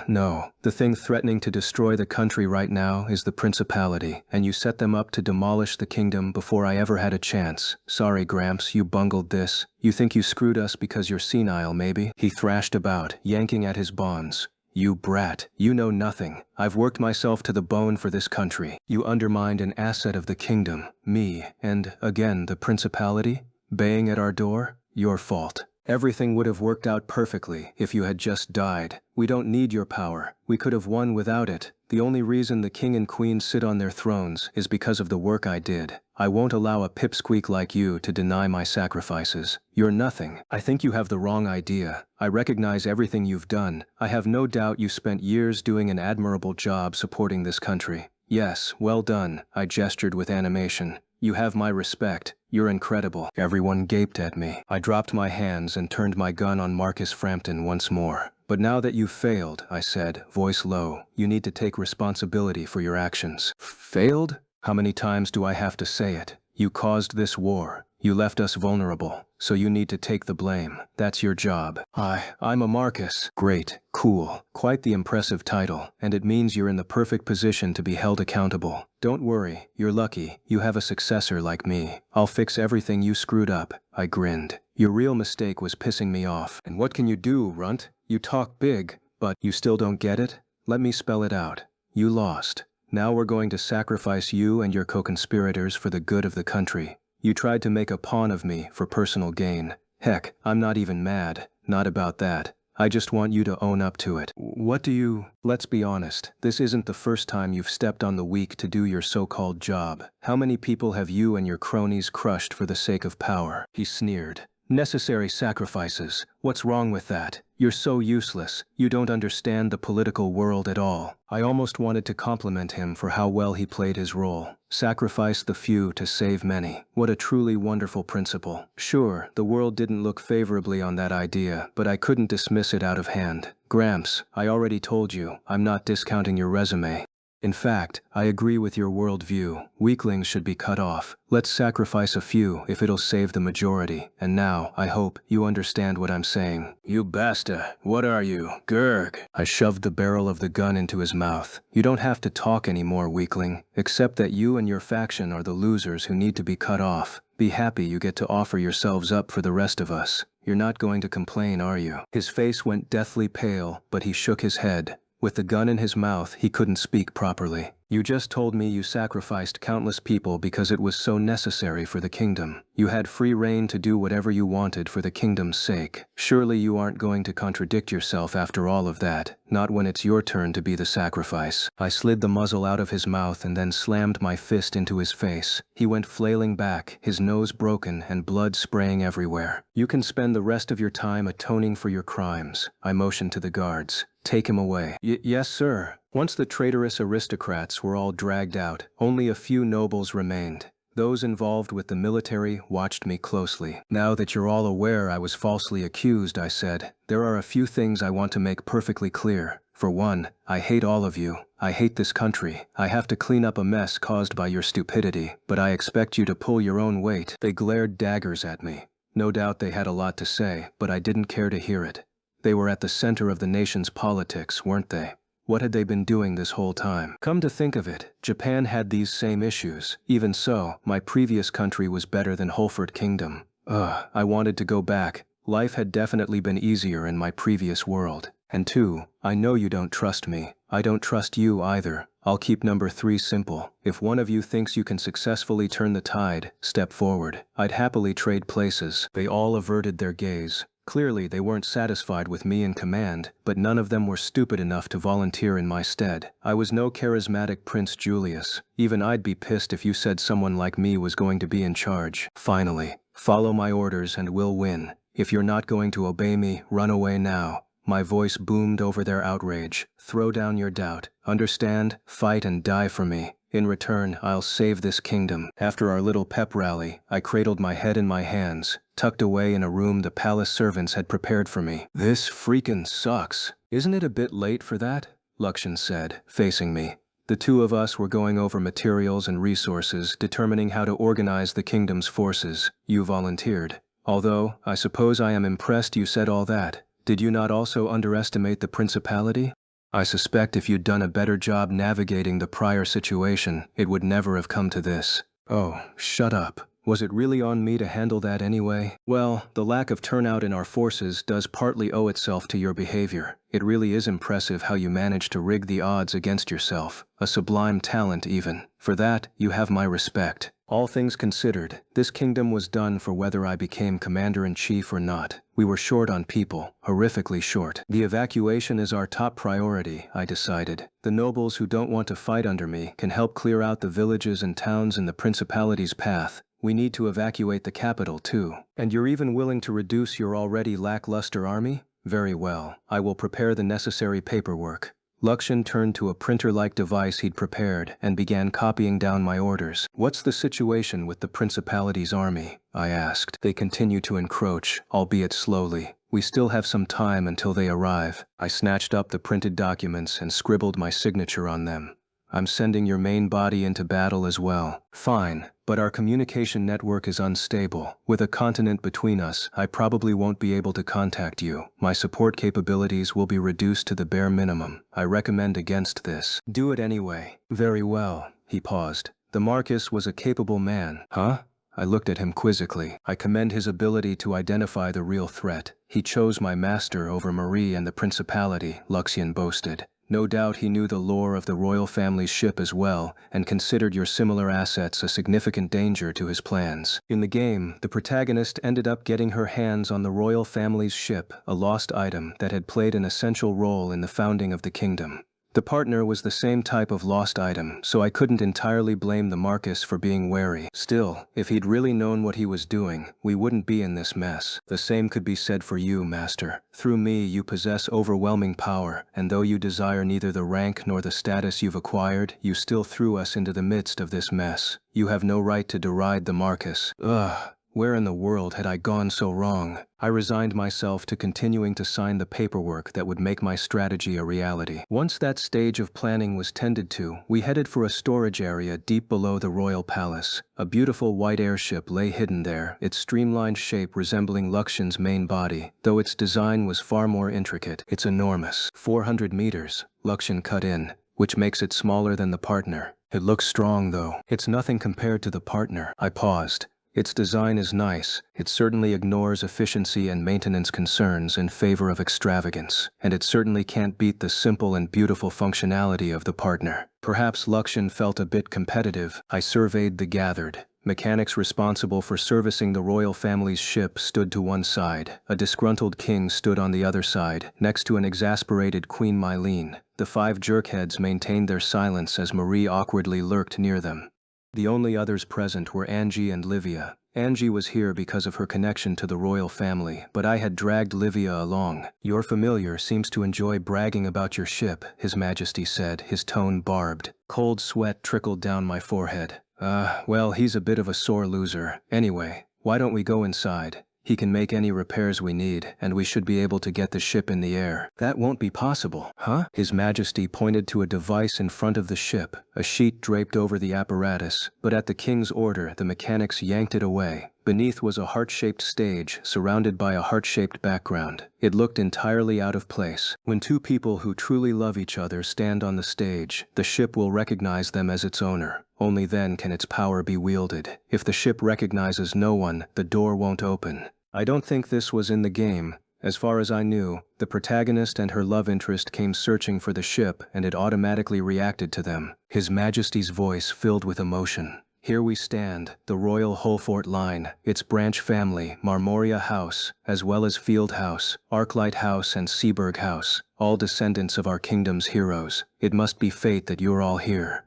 No. The thing threatening to destroy the country right now is the principality, and you set them up to demolish the kingdom before I ever had a chance. Sorry, Gramps, you bungled this. You think you screwed us because you're senile, maybe? He thrashed about, yanking at his bonds. You brat. You know nothing. I've worked myself to the bone for this country. You undermined an asset of the kingdom. Me. And, again, the principality? Baying at our door? Your fault. Everything would have worked out perfectly if you had just died. We don't need your power. We could have won without it. The only reason the king and queen sit on their thrones is because of the work I did. I won't allow a pipsqueak like you to deny my sacrifices. You're nothing. I think you have the wrong idea. I recognize everything you've done. I have no doubt you spent years doing an admirable job supporting this country. Yes, well done. I gestured with animation. You have my respect. You're incredible. Everyone gaped at me. I dropped my hands and turned my gun on Marcus Frampton once more. But now that you've failed, I said, voice low, you need to take responsibility for your actions. Failed? How many times do I have to say it? You caused this war. You left us vulnerable, so you need to take the blame. That's your job. I'm a Marcus. Great, cool, quite the impressive title, and it means you're in the perfect position to be held accountable. Don't worry, you're lucky. You have a successor like me. I'll fix everything you screwed up. I grinned. Your real mistake was pissing me off. And what can you do, runt? You talk big, but you still don't get it? Let me spell it out. You lost. Now we're going to sacrifice you and your co-conspirators for the good of the country. You tried to make a pawn of me for personal gain. Heck, I'm not even mad. Not about that. I just want you to own up to it. Let's be honest, this isn't the first time you've stepped on the weak to do your so-called job. How many people have you and your cronies crushed for the sake of power? He sneered. Necessary sacrifices. What's wrong with that? You're so useless. You don't understand the political world at all. I almost wanted to compliment him for how well he played his role. Sacrifice the few to save many. What a truly wonderful principle. Sure, the world didn't look favorably on that idea, but I couldn't dismiss it out of hand. Gramps, I already told you, I'm not discounting your resume. In fact, I agree with your worldview. Weaklings should be cut off. Let's sacrifice a few if it'll save the majority. And now, I hope, you understand what I'm saying. You basta. What are you? Gurg. I shoved the barrel of the gun into his mouth. You don't have to talk anymore, weakling. Except that you and your faction are the losers who need to be cut off. Be happy you get to offer yourselves up for the rest of us. You're not going to complain, are you? His face went deathly pale, but he shook his head. With the gun in his mouth, he couldn't speak properly. You just told me you sacrificed countless people because it was so necessary for the kingdom. You had free rein to do whatever you wanted for the kingdom's sake. Surely you aren't going to contradict yourself after all of that, not when it's your turn to be the sacrifice. I slid the muzzle out of his mouth and then slammed my fist into his face. He went flailing back, his nose broken and blood spraying everywhere. You can spend the rest of your time atoning for your crimes. I motioned to the guards. Take him away. Yes, sir. Once the traitorous aristocrats were all dragged out, only a few nobles remained. Those involved with the military watched me closely. Now that you're all aware I was falsely accused, I said, there are a few things I want to make perfectly clear. For one, I hate all of you. I hate this country. I have to clean up a mess caused by your stupidity, but I expect you to pull your own weight. They glared daggers at me. No doubt they had a lot to say, but I didn't care to hear it. They were at the center of the nation's politics, weren't they? What had they been doing this whole time? Come to think of it, Japan had these same issues. Even so, my previous country was better than Holford Kingdom. I wanted to go back. Life had definitely been easier in my previous world. And two, I know you don't trust me. I don't trust you either. I'll keep number 3 simple. If one of you thinks you can successfully turn the tide, step forward. I'd happily trade places. They all averted their gaze. Clearly, they weren't satisfied with me in command, but none of them were stupid enough to volunteer in my stead. I was no charismatic Prince Julius. Even I'd be pissed if you said someone like me was going to be in charge. Finally, follow my orders and we'll win. If you're not going to obey me, run away now. My voice boomed over their outrage. Throw down your doubt. Understand? Fight and die for me. In return, I'll save this kingdom. After our little pep rally, I cradled my head in my hands, tucked away in a room the palace servants had prepared for me. This freaking sucks. Isn't it a bit late for that? Lukshin said, facing me. The two of us were going over materials and resources, determining how to organize the kingdom's forces. You volunteered. Although, I suppose I am impressed you said all that. Did you not also underestimate the principality? I suspect if you'd done a better job navigating the prior situation, it would never have come to this. Oh, shut up. Was it really on me to handle that anyway? Well, the lack of turnout in our forces does partly owe itself to your behavior. It really is impressive how you managed to rig the odds against yourself. A sublime talent even. For that, you have my respect. All things considered, this kingdom was done for whether I became commander-in-chief or not. We were short on people, horrifically short. The evacuation is our top priority, I decided. The nobles who don't want to fight under me can help clear out the villages and towns in the principality's path. We need to evacuate the capital too. And you're even willing to reduce your already lackluster army? Very well. I will prepare the necessary paperwork. Lukshin turned to a printer-like device he'd prepared and began copying down my orders. What's the situation with the Principality's army? I asked. They continue to encroach, albeit slowly. We still have some time until they arrive. I snatched up the printed documents and scribbled my signature on them. I'm sending your main body into battle as well. Fine, but our communication network is unstable. With a continent between us, I probably won't be able to contact you. My support capabilities will be reduced to the bare minimum. I recommend against this. Do it anyway. Very well. He paused. The Marquis was a capable man. Huh? I looked at him quizzically. I commend his ability to identify the real threat. He chose my master over Marie and the Principality, Luxian boasted. No doubt he knew the lore of the royal family's ship as well, and considered your similar assets a significant danger to his plans. In the game, the protagonist ended up getting her hands on the royal family's ship, a lost item that had played an essential role in the founding of the kingdom. The partner was the same type of lost item, so I couldn't entirely blame the Marquis for being wary. Still, if he'd really known what he was doing, we wouldn't be in this mess. The same could be said for you, Master. Through me, you possess overwhelming power, and though you desire neither the rank nor the status you've acquired, you still threw us into the midst of this mess. You have no right to deride the Marquis. Ugh. Where in the world had I gone so wrong? I resigned myself to continuing to sign the paperwork that would make my strategy a reality. Once that stage of planning was tended to, we headed for a storage area deep below the royal palace. A beautiful white airship lay hidden there, its streamlined shape resembling Luxian's main body, though its design was far more intricate. It's enormous. 400 meters, Luxian cut in, which makes it smaller than the partner. It looks strong though. It's nothing compared to the partner. I paused. Its design is nice, it certainly ignores efficiency and maintenance concerns in favor of extravagance, and it certainly can't beat the simple and beautiful functionality of the partner. Perhaps Luxian felt a bit competitive. I surveyed the gathered. Mechanics responsible for servicing the royal family's ship stood to one side. A disgruntled king stood on the other side, next to an exasperated Queen Mylene. The 5 jerkheads maintained their silence as Marie awkwardly lurked near them. The only others present were Angie and Livia. Angie was here because of her connection to the royal family, but I had dragged Livia along. Your familiar seems to enjoy bragging about your ship, His Majesty said, his tone barbed. Cold sweat trickled down my forehead. Well, he's a bit of a sore loser. Anyway, why don't we go inside? He can make any repairs we need, and we should be able to get the ship in the air. That won't be possible. Huh? His Majesty pointed to a device in front of the ship, a sheet draped over the apparatus, but at the king's order, the mechanics yanked it away. Beneath was a heart-shaped stage, surrounded by a heart-shaped background. It looked entirely out of place. When two people who truly love each other stand on the stage, the ship will recognize them as its owner. Only then can its power be wielded. If the ship recognizes no one, the door won't open. I don't think this was in the game. As far as I knew, the protagonist and her love interest came searching for the ship, and it automatically reacted to them. His Majesty's voice filled with emotion. Here we stand, the Royal Holfort Line, its branch family, Marmoria House, as well as Field House, Arclight House and Seaburg House, all descendants of our kingdom's heroes. It must be fate that you're all here.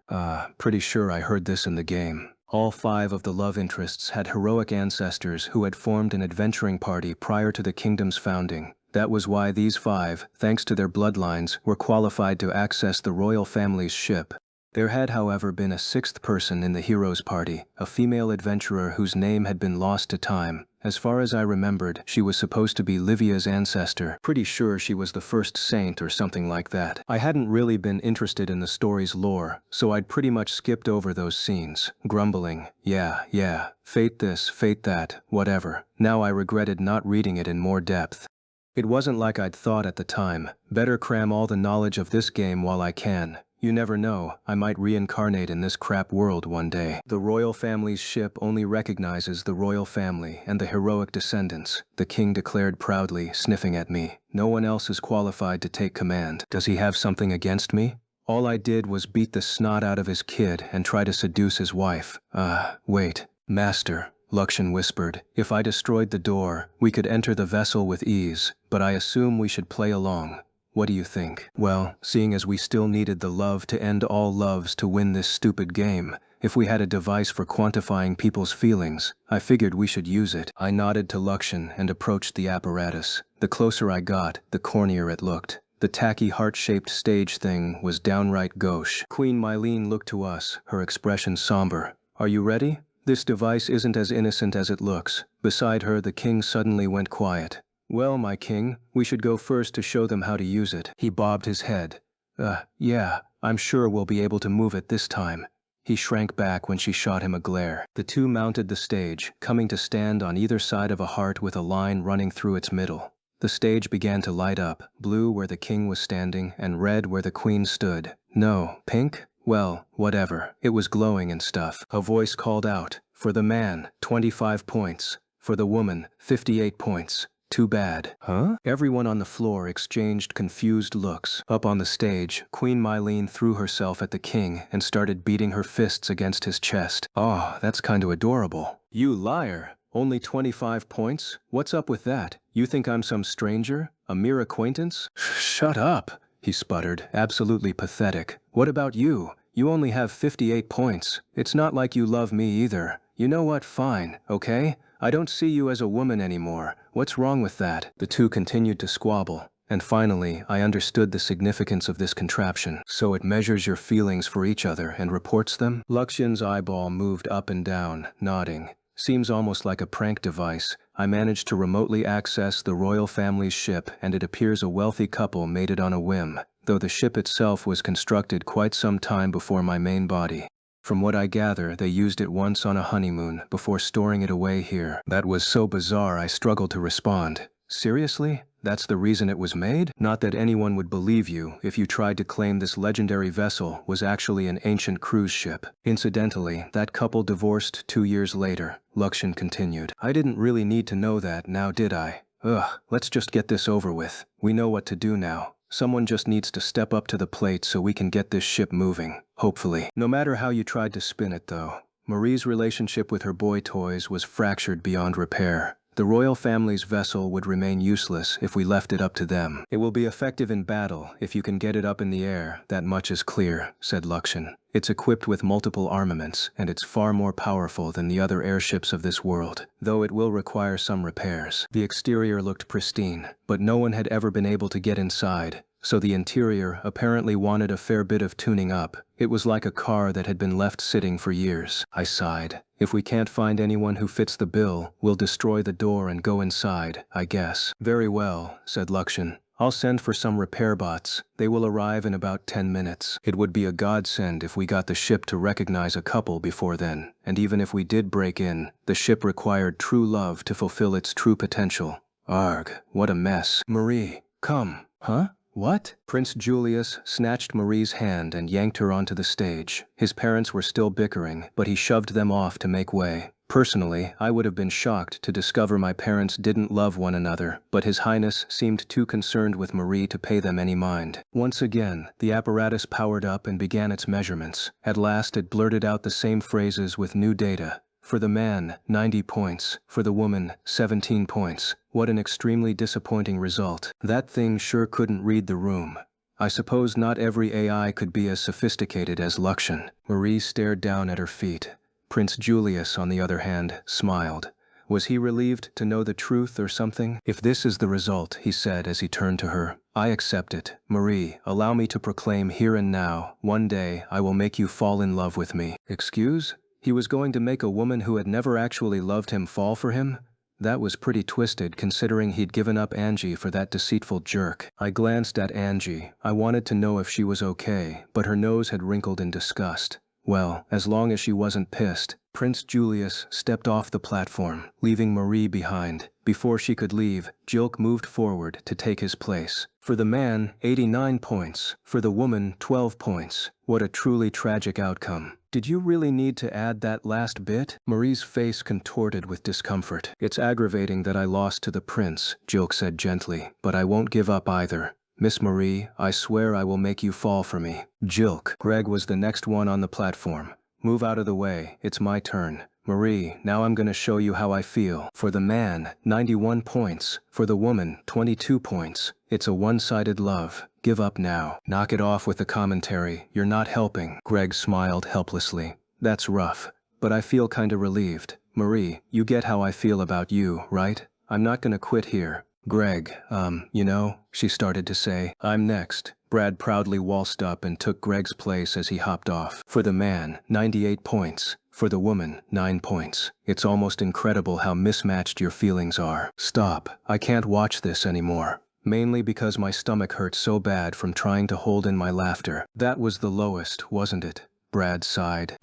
Pretty sure I heard this in the game. All 5 of the love interests had heroic ancestors who had formed an adventuring party prior to the kingdom's founding. That was why these 5, thanks to their bloodlines, were qualified to access the royal family's ship. There had, however, been a 6th person in the heroes' party, a female adventurer whose name had been lost to time. As far as I remembered, she was supposed to be Livia's ancestor. Pretty sure she was the first saint or something like that. I hadn't really been interested in the story's lore, so I'd pretty much skipped over those scenes, grumbling, yeah, fate this, fate that, whatever. Now I regretted not reading it in more depth. It wasn't like I'd thought at the time. Better cram all the knowledge of this game while I can. You never know, I might reincarnate in this crap world one day. The royal family's ship only recognizes the royal family and the heroic descendants, the king declared proudly, sniffing at me. No one else is qualified to take command. Does he have something against me? All I did was beat the snot out of his kid and try to seduce his wife. Wait. Master, Luxian whispered, if I destroyed the door, we could enter the vessel with ease, but I assume we should play along. What do you think? Well, seeing as we still needed the love to end all loves to win this stupid game, if we had a device for quantifying people's feelings, I figured we should use it. I nodded to Luxian and approached the apparatus. The closer I got, the cornier it looked. The tacky heart-shaped stage thing was downright gauche. Queen Mylene looked to us, her expression somber. Are you ready? This device isn't as innocent as it looks. Beside her, the king suddenly went quiet. Well, my king, we should go first to show them how to use it. He bobbed his head. Yeah, I'm sure we'll be able to move it this time. He shrank back when she shot him a glare. The two mounted the stage, coming to stand on either side of a heart with a line running through its middle. The stage began to light up, blue where the king was standing and red where the queen stood. No, pink? Well, whatever. It was glowing and stuff. A voice called out, "For the man, 25 points. For the woman, 58 points. Too bad." Huh? Everyone on the floor exchanged confused looks. Up on the stage, Queen Mylene threw herself at the king and started beating her fists against his chest. "Oh, that's kinda adorable." "You liar! Only 25 points? What's up with that? You think I'm some stranger? A mere acquaintance?" "Shut up," he sputtered, absolutely pathetic. "What about you? You only have 58 points. It's not like you love me either. You know what? Fine, okay? I don't see you as a woman anymore. What's wrong with that?" The two continued to squabble, and finally I understood the significance of this contraption. "So it measures your feelings for each other and reports them?" Luxian's eyeball moved up and down, nodding. "Seems almost like a prank device. I managed to remotely access the royal family's ship, and it appears a wealthy couple made it on a whim, though the ship itself was constructed quite some time before my main body. From what I gather, they used it once on a honeymoon before storing it away here." That was so bizarre I struggled to respond. "Seriously? That's the reason it was made? Not that anyone would believe you if you tried to claim this legendary vessel was actually an ancient cruise ship. Incidentally, that couple divorced 2 years later," Luxian continued. "I didn't really need to know that, now did I? Ugh, let's just get this over with. We know what to do now. Someone just needs to step up to the plate so we can get this ship moving, hopefully." No matter how you tried to spin it, though, Marie's relationship with her boy toys was fractured beyond repair. The royal family's vessel would remain useless if we left it up to them. "It will be effective in battle if you can get it up in the air, that much is clear," said Luxian. "It's equipped with multiple armaments, and it's far more powerful than the other airships of this world, though it will require some repairs." The exterior looked pristine, but no one had ever been able to get inside, so the interior apparently wanted a fair bit of tuning up. It was like a car that had been left sitting for years. I sighed. "If we can't find anyone who fits the bill, we'll destroy the door and go inside, I guess." "Very well," said Luxian. "I'll send for some repair bots. They will arrive in about 10 minutes. It would be a godsend if we got the ship to recognize a couple before then, and even if we did break in, the ship required true love to fulfill its true potential. Arg, what a mess." "Marie, come." "Huh? What?" Prince Julius snatched Marie's hand and yanked her onto the stage. His parents were still bickering, but he shoved them off to make way. Personally, I would have been shocked to discover my parents didn't love one another, but His Highness seemed too concerned with Marie to pay them any mind. Once again, the apparatus powered up and began its measurements. At last it blurted out the same phrases with new data. "For the man, 90 points. For the woman, 17 points. What an extremely disappointing result. That thing sure couldn't read the room. I suppose not every AI could be as sophisticated as Luxian." Marie stared down at her feet. Prince Julius, on the other hand, smiled. Was he relieved to know the truth or something? "If this is the result," he said as he turned to her, "I accept it. Marie, allow me to proclaim here and now, one day I will make you fall in love with me." Excuse? He was going to make a woman who had never actually loved him fall for him? That was pretty twisted considering he'd given up Angie for that deceitful jerk. I glanced at Angie. I wanted to know if she was okay, but her nose had wrinkled in disgust. Well, as long as she wasn't pissed. Prince Julius stepped off the platform, leaving Marie behind. Before she could leave, Jilk moved forward to take his place. For the man, 89 points. For the woman, 12 points. What a truly tragic outcome. "Did you really need to add that last bit?" Marie's face contorted with discomfort. "It's aggravating that I lost to the prince," Jilk said gently, "but I won't give up either. Miss Marie, I swear I will make you fall for me." "Jilk." Greg was the next one on the platform. "Move out of the way, it's my turn. Marie, now I'm gonna show you how I feel." For the man, 91 points. For the woman, 22 points. It's a one-sided love. Give up now. Knock it off with the commentary. You're not helping. Greg smiled helplessly. "That's rough, but I feel kinda relieved. Marie, you get how I feel about you, right? I'm not gonna quit here." "Greg, she started to say. "I'm next." Brad proudly waltzed up and took Greg's place as he hopped off. For the man, 98 points. For the woman, 9 points. It's almost incredible how mismatched your feelings are. Stop. I can't watch this anymore. Mainly because my stomach hurts so bad from trying to hold in my laughter. That was the lowest, wasn't it? Brad sighed.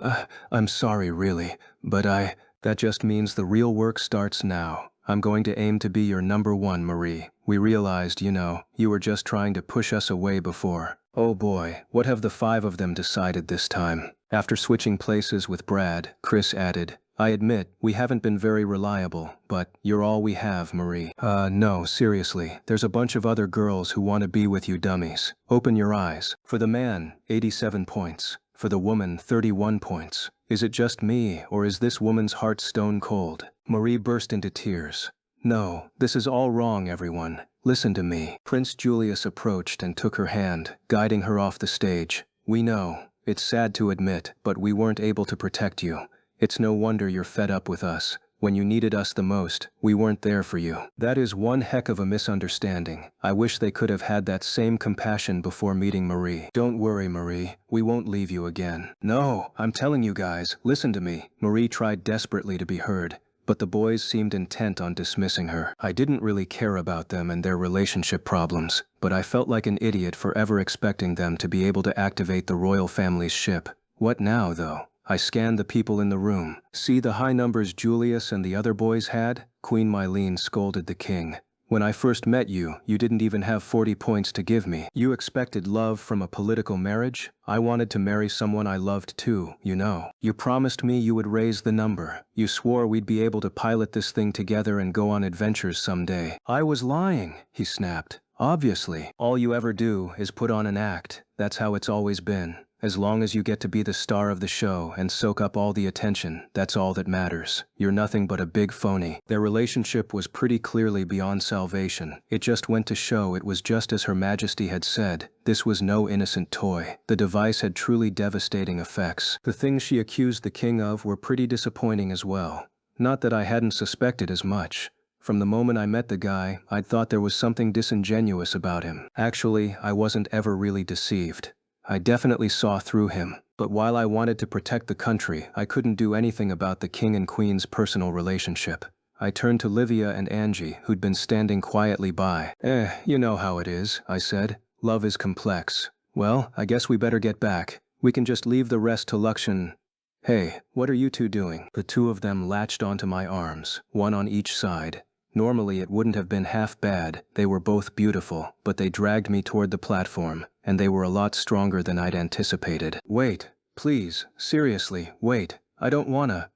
I'm sorry, really, but that just means the real work starts now. I'm going to aim to be your number one, Marie. We realized, you were just trying to push us away before. Oh boy, what have the 5 of them decided this time? After switching places with Brad, Chris added, I admit, we haven't been very reliable, but you're all we have, Marie. No, seriously, there's a bunch of other girls who want to be with you dummies. Open your eyes. For the man, 87 points. For the woman, 31 points. Is it just me, or is this woman's heart stone cold? Marie burst into tears. No, this is all wrong, everyone. Listen to me. Prince Julius approached and took her hand, guiding her off the stage. We know. It's sad to admit, but we weren't able to protect you. It's no wonder you're fed up with us. When you needed us the most, we weren't there for you. That is one heck of a misunderstanding. I wish they could have had that same compassion before meeting Marie. Don't worry, Marie. We won't leave you again. No, I'm telling you guys, listen to me. Marie tried desperately to be heard, but the boys seemed intent on dismissing her. I didn't really care about them and their relationship problems, but I felt like an idiot for ever expecting them to be able to activate the royal family's ship. What now, though? I scanned the people in the room. See the high numbers Julius and the other boys had? Queen Mylene scolded the king. When I first met you, you didn't even have 40 points to give me. You expected love from a political marriage? I wanted to marry someone I loved too, You promised me you would raise the number. You swore we'd be able to pilot this thing together and go on adventures someday. I was lying, he snapped. Obviously, all you ever do is put on an act. That's how it's always been. As long as you get to be the star of the show and soak up all the attention, that's all that matters. You're nothing but a big phony. Their relationship was pretty clearly beyond salvation. It just went to show it was just as Her Majesty had said. This was no innocent toy. The device had truly devastating effects. The things she accused the king of were pretty disappointing as well. Not that I hadn't suspected as much. From the moment I met the guy, I'd thought there was something disingenuous about him. Actually, I wasn't ever really deceived. I definitely saw through him, but while I wanted to protect the country, I couldn't do anything about the king and queen's personal relationship. I turned to Livia and Angie, who'd been standing quietly by. You know how it is, I said. Love is complex. Well, I guess we better get back. We can just leave the rest to Luxian. Hey, what are you two doing? The 2 of them latched onto my arms, one on each side. Normally it wouldn't have been half bad, they were both beautiful, but they dragged me toward the platform, and they were a lot stronger than I'd anticipated. Wait, please, seriously, wait. I don't wanna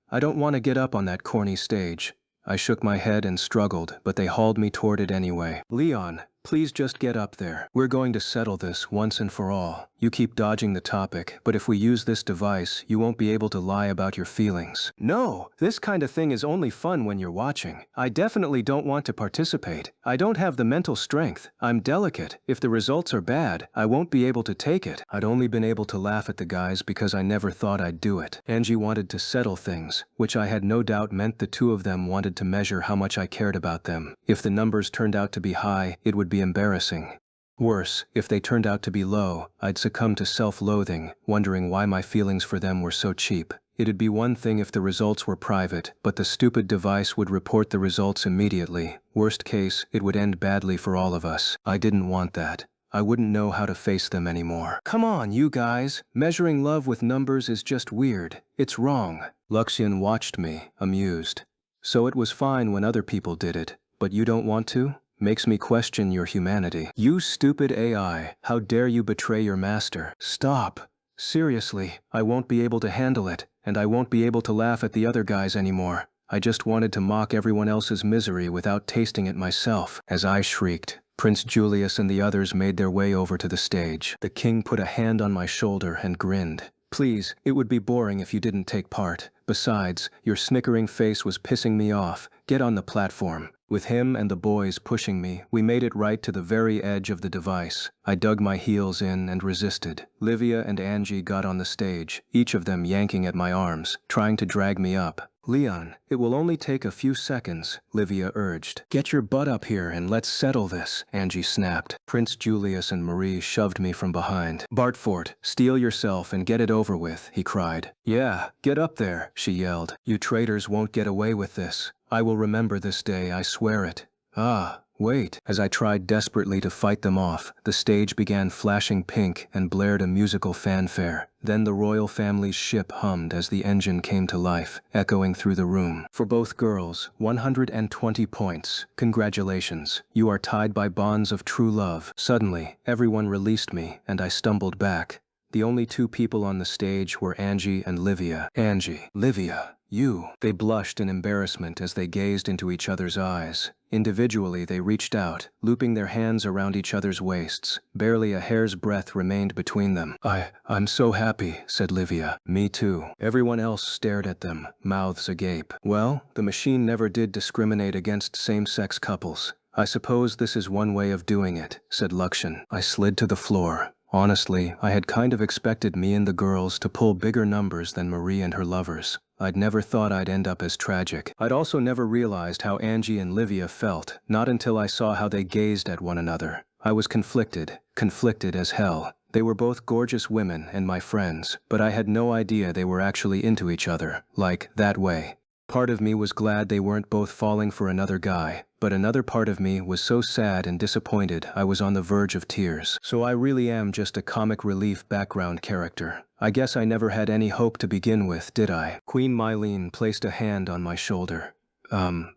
get up on that corny stage. I shook my head and struggled, but they hauled me toward it anyway. Leon, please just get up there. We're going to settle this once and for all. You keep dodging the topic, but if we use this device, you won't be able to lie about your feelings. No, this kind of thing is only fun when you're watching. I definitely don't want to participate. I don't have the mental strength. I'm delicate. If the results are bad, I won't be able to take it. I'd only been able to laugh at the guys because I never thought I'd do it. Angie wanted to settle things, which I had no doubt meant the 2 of them wanted to measure how much I cared about them. If the numbers turned out to be high, it would be embarrassing. Worse, if they turned out to be low, I'd succumb to self-loathing, wondering why my feelings for them were so cheap. It'd be one thing if the results were private, but the stupid device would report the results immediately. Worst case, it would end badly for all of us. I didn't want that. I wouldn't know how to face them anymore. Come on, you guys. Measuring love with numbers is just weird. It's wrong. Luxian watched me, amused. So it was fine when other people did it, but you don't want to? Makes me question your humanity. You stupid AI, how dare you betray your master? Stop. Seriously, I won't be able to handle it, and I won't be able to laugh at the other guys anymore. I just wanted to mock everyone else's misery without tasting it myself. As I shrieked, Prince Julius and the others made their way over to the stage. The king put a hand on my shoulder and grinned. Please, it would be boring if you didn't take part. Besides, your snickering face was pissing me off. Get on the platform. With him and the boys pushing me, we made it right to the very edge of the device. I dug my heels in and resisted. Livia and Angie got on the stage, each of them yanking at my arms, trying to drag me up. Leon, it will only take a few seconds, Livia urged. Get your butt up here and let's settle this, Angie snapped. Prince Julius and Marie shoved me from behind. Bartford, steel yourself and get it over with, he cried. Yeah, get up there, she yelled. You traitors won't get away with this. I will remember this day, I swear it. Ah, wait. As I tried desperately to fight them off, the stage began flashing pink and blared a musical fanfare. Then the royal family's ship hummed as the engine came to life, echoing through the room. For both girls, 120 points. Congratulations. You are tied by bonds of true love. Suddenly, everyone released me, and I stumbled back. The only two people on the stage were Angie and Livia. Angie. Livia. You. They blushed in embarrassment as they gazed into each other's eyes. Individually, they reached out, looping their hands around each other's waists. Barely a hair's breadth remained between them. I'm so happy, said Livia. Me too. Everyone else stared at them, mouths agape. Well, the machine never did discriminate against same-sex couples. I suppose this is one way of doing it, said Lakshan. I slid to the floor. Honestly, I had kind of expected me and the girls to pull bigger numbers than Marie and her lovers. I'd never thought I'd end up as tragic. I'd also never realized how Angie and Livia felt, not until I saw how they gazed at one another. I was conflicted as hell. They were both gorgeous women and my friends, but I had no idea they were actually into each other, like, that way. Part of me was glad they weren't both falling for another guy, but another part of me was so sad and disappointed I was on the verge of tears. So I really am just a comic relief background character. I guess I never had any hope to begin with, did I? Queen Mylene placed a hand on my shoulder.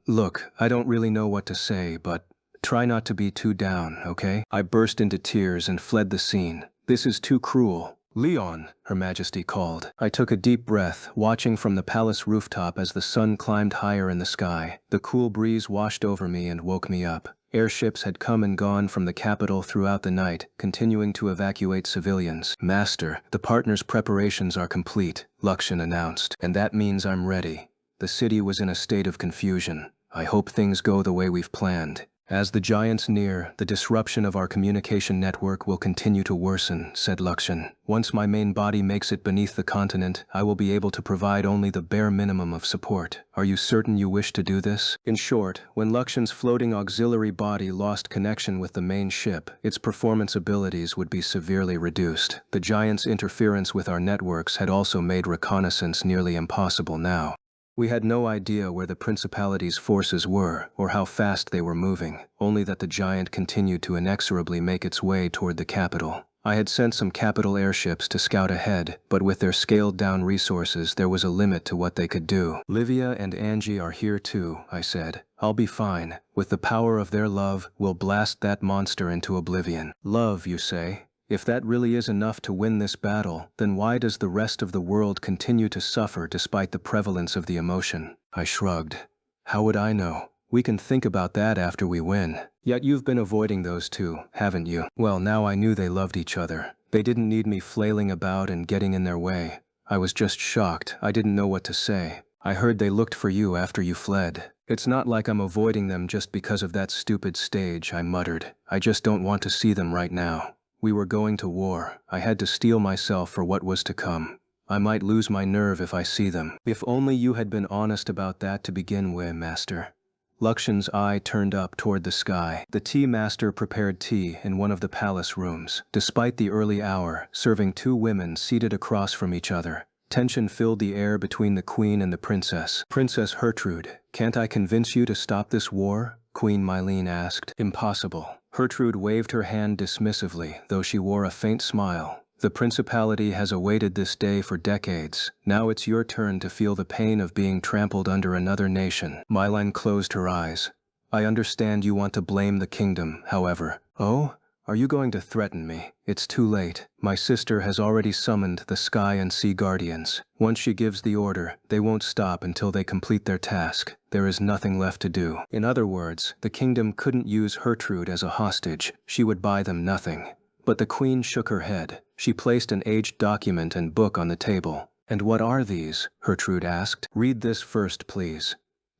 Look, I don't really know what to say, but try not to be too down, okay? I burst into tears and fled the scene. This is too cruel. Leon, Her Majesty called. I took a deep breath, watching from the palace rooftop as the sun climbed higher in the sky. The cool breeze washed over me and woke me up. Airships had come and gone from the capital throughout the night, continuing to evacuate civilians. Master, the partners' preparations are complete, Lakshan announced, and that means I'm ready. The city was in a state of confusion. I hope things go the way we've planned. As the giants near, the disruption of our communication network will continue to worsen, said Lakshan. Once my main body makes it beneath the continent, I will be able to provide only the bare minimum of support. Are you certain you wish to do this? In short, when Lakshan's floating auxiliary body lost connection with the main ship, its performance abilities would be severely reduced. The giants' interference with our networks had also made reconnaissance nearly impossible now. We had no idea where the Principality's forces were, or how fast they were moving, only that the giant continued to inexorably make its way toward the capital. I had sent some capital airships to scout ahead, but with their scaled-down resources there was a limit to what they could do. Livia and Angie are here too, I said. I'll be fine. With the power of their love, we'll blast that monster into oblivion. Love, you say? If that really is enough to win this battle, then why does the rest of the world continue to suffer despite the prevalence of the emotion? I shrugged. How would I know? We can think about that after we win. Yet you've been avoiding those two, haven't you? Well, now I knew they loved each other. They didn't need me flailing about and getting in their way. I was just shocked. I didn't know what to say. I heard they looked for you after you fled. It's not like I'm avoiding them just because of that stupid stage, I muttered. I just don't want to see them right now. We were going to war. I had to steel myself for what was to come. I might lose my nerve if I see them. If only you had been honest about that to begin with, Master. Lakshan's eye turned up toward the sky. The tea master prepared tea in one of the palace rooms. Despite the early hour, serving two women seated across from each other. Tension filled the air between the queen and the princess. Princess Gertrude, can't I convince you to stop this war? Queen Mylene asked. Impossible. Gertrude waved her hand dismissively, though she wore a faint smile. The Principality has awaited this day for decades. Now it's your turn to feel the pain of being trampled under another nation. Mylene closed her eyes. I understand you want to blame the kingdom, however. Oh? Are you going to threaten me? It's too late. My sister has already summoned the Sky and Sea Guardians. Once she gives the order, they won't stop until they complete their task. There is nothing left to do. In other words, the kingdom couldn't use Gertrude as a hostage. She would buy them nothing. But the queen shook her head. She placed an aged document and book on the table. And what are these? Gertrude asked. Read this first, please.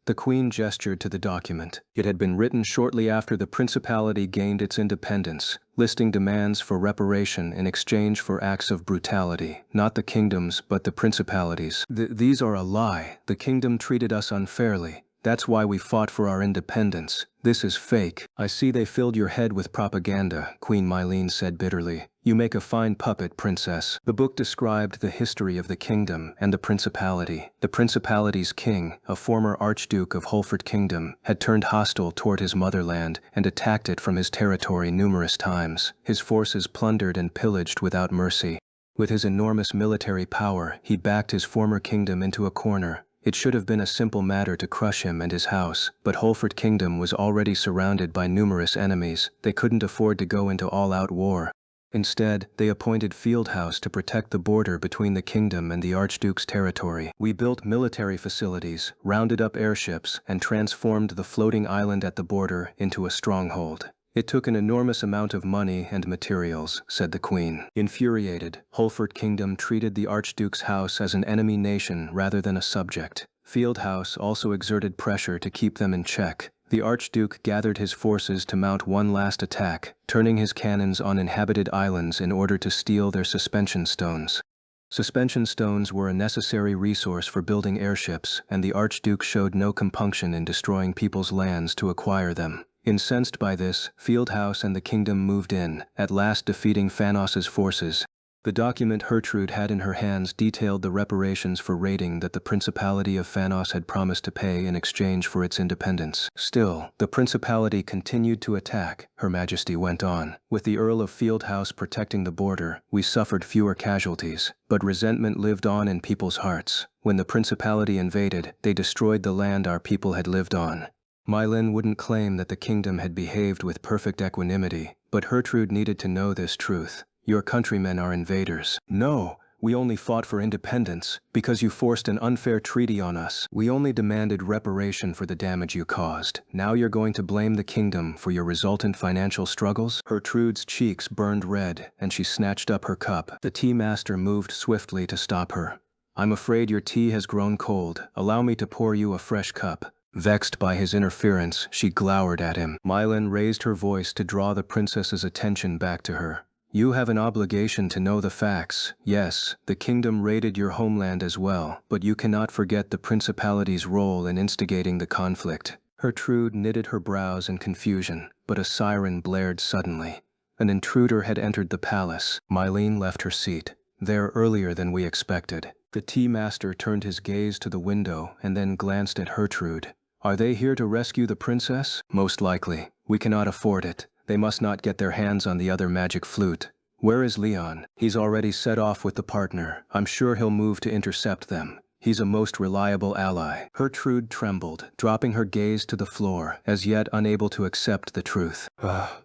The queen gestured to the document. It had been written shortly after the principality gained its independence, listing demands for reparation in exchange for acts of brutality. Not the kingdoms, but the principalities. These are a lie. The kingdom treated us unfairly. That's why we fought for our independence. This is fake. I see they filled your head with propaganda, Queen Mylene said bitterly. You make a fine puppet, princess. The book described the history of the kingdom and the principality. The principality's king, a former archduke of Holford Kingdom, had turned hostile toward his motherland and attacked it from his territory numerous times. His forces plundered and pillaged without mercy. With his enormous military power, he backed his former kingdom into a corner. It should have been a simple matter to crush him and his house, but Holford Kingdom was already surrounded by numerous enemies. They couldn't afford to go into all-out war. Instead, they appointed Fieldhouse to protect the border between the kingdom and the Archduke's territory. We built military facilities, rounded up airships, and transformed the floating island at the border into a stronghold. It took an enormous amount of money and materials, said the queen. Infuriated, Holford Kingdom treated the Archduke's house as an enemy nation rather than a subject. Fieldhouse also exerted pressure to keep them in check. The Archduke gathered his forces to mount one last attack, turning his cannons on inhabited islands in order to steal their suspension stones. Suspension stones were a necessary resource for building airships, and the Archduke showed no compunction in destroying people's lands to acquire them. Incensed by this, Fieldhouse and the kingdom moved in, at last defeating Phanos's forces. The document Gertrude had in her hands detailed the reparations for raiding that the Principality of Phanos had promised to pay in exchange for its independence. Still, the Principality continued to attack, Her Majesty went on. With the Earl of Fieldhouse protecting the border, we suffered fewer casualties, but resentment lived on in people's hearts. When the Principality invaded, they destroyed the land our people had lived on. Mylene wouldn't claim that the kingdom had behaved with perfect equanimity, but Gertrude needed to know this truth. Your countrymen are invaders. No, we only fought for independence, because you forced an unfair treaty on us. We only demanded reparation for the damage you caused. Now you're going to blame the kingdom for your resultant financial struggles? Gertrude's cheeks burned red, and she snatched up her cup. The tea master moved swiftly to stop her. I'm afraid your tea has grown cold. Allow me to pour you a fresh cup. Vexed by his interference, she glowered at him. Mylene raised her voice to draw the princess's attention back to her. You have an obligation to know the facts. Yes, the kingdom raided your homeland as well, but you cannot forget the principality's role in instigating the conflict. Gertrude knitted her brows in confusion, but a siren blared suddenly. An intruder had entered the palace. Mylene left her seat. There earlier than we expected. The tea master turned his gaze to the window and then glanced at Gertrude. Are they here to rescue the princess? Most likely. We cannot afford it. They must not get their hands on the other magic flute. Where is Leon? He's already set off with the partner. I'm sure he'll move to intercept them. He's a most reliable ally. Gertrude trembled, dropping her gaze to the floor, as yet unable to accept the truth.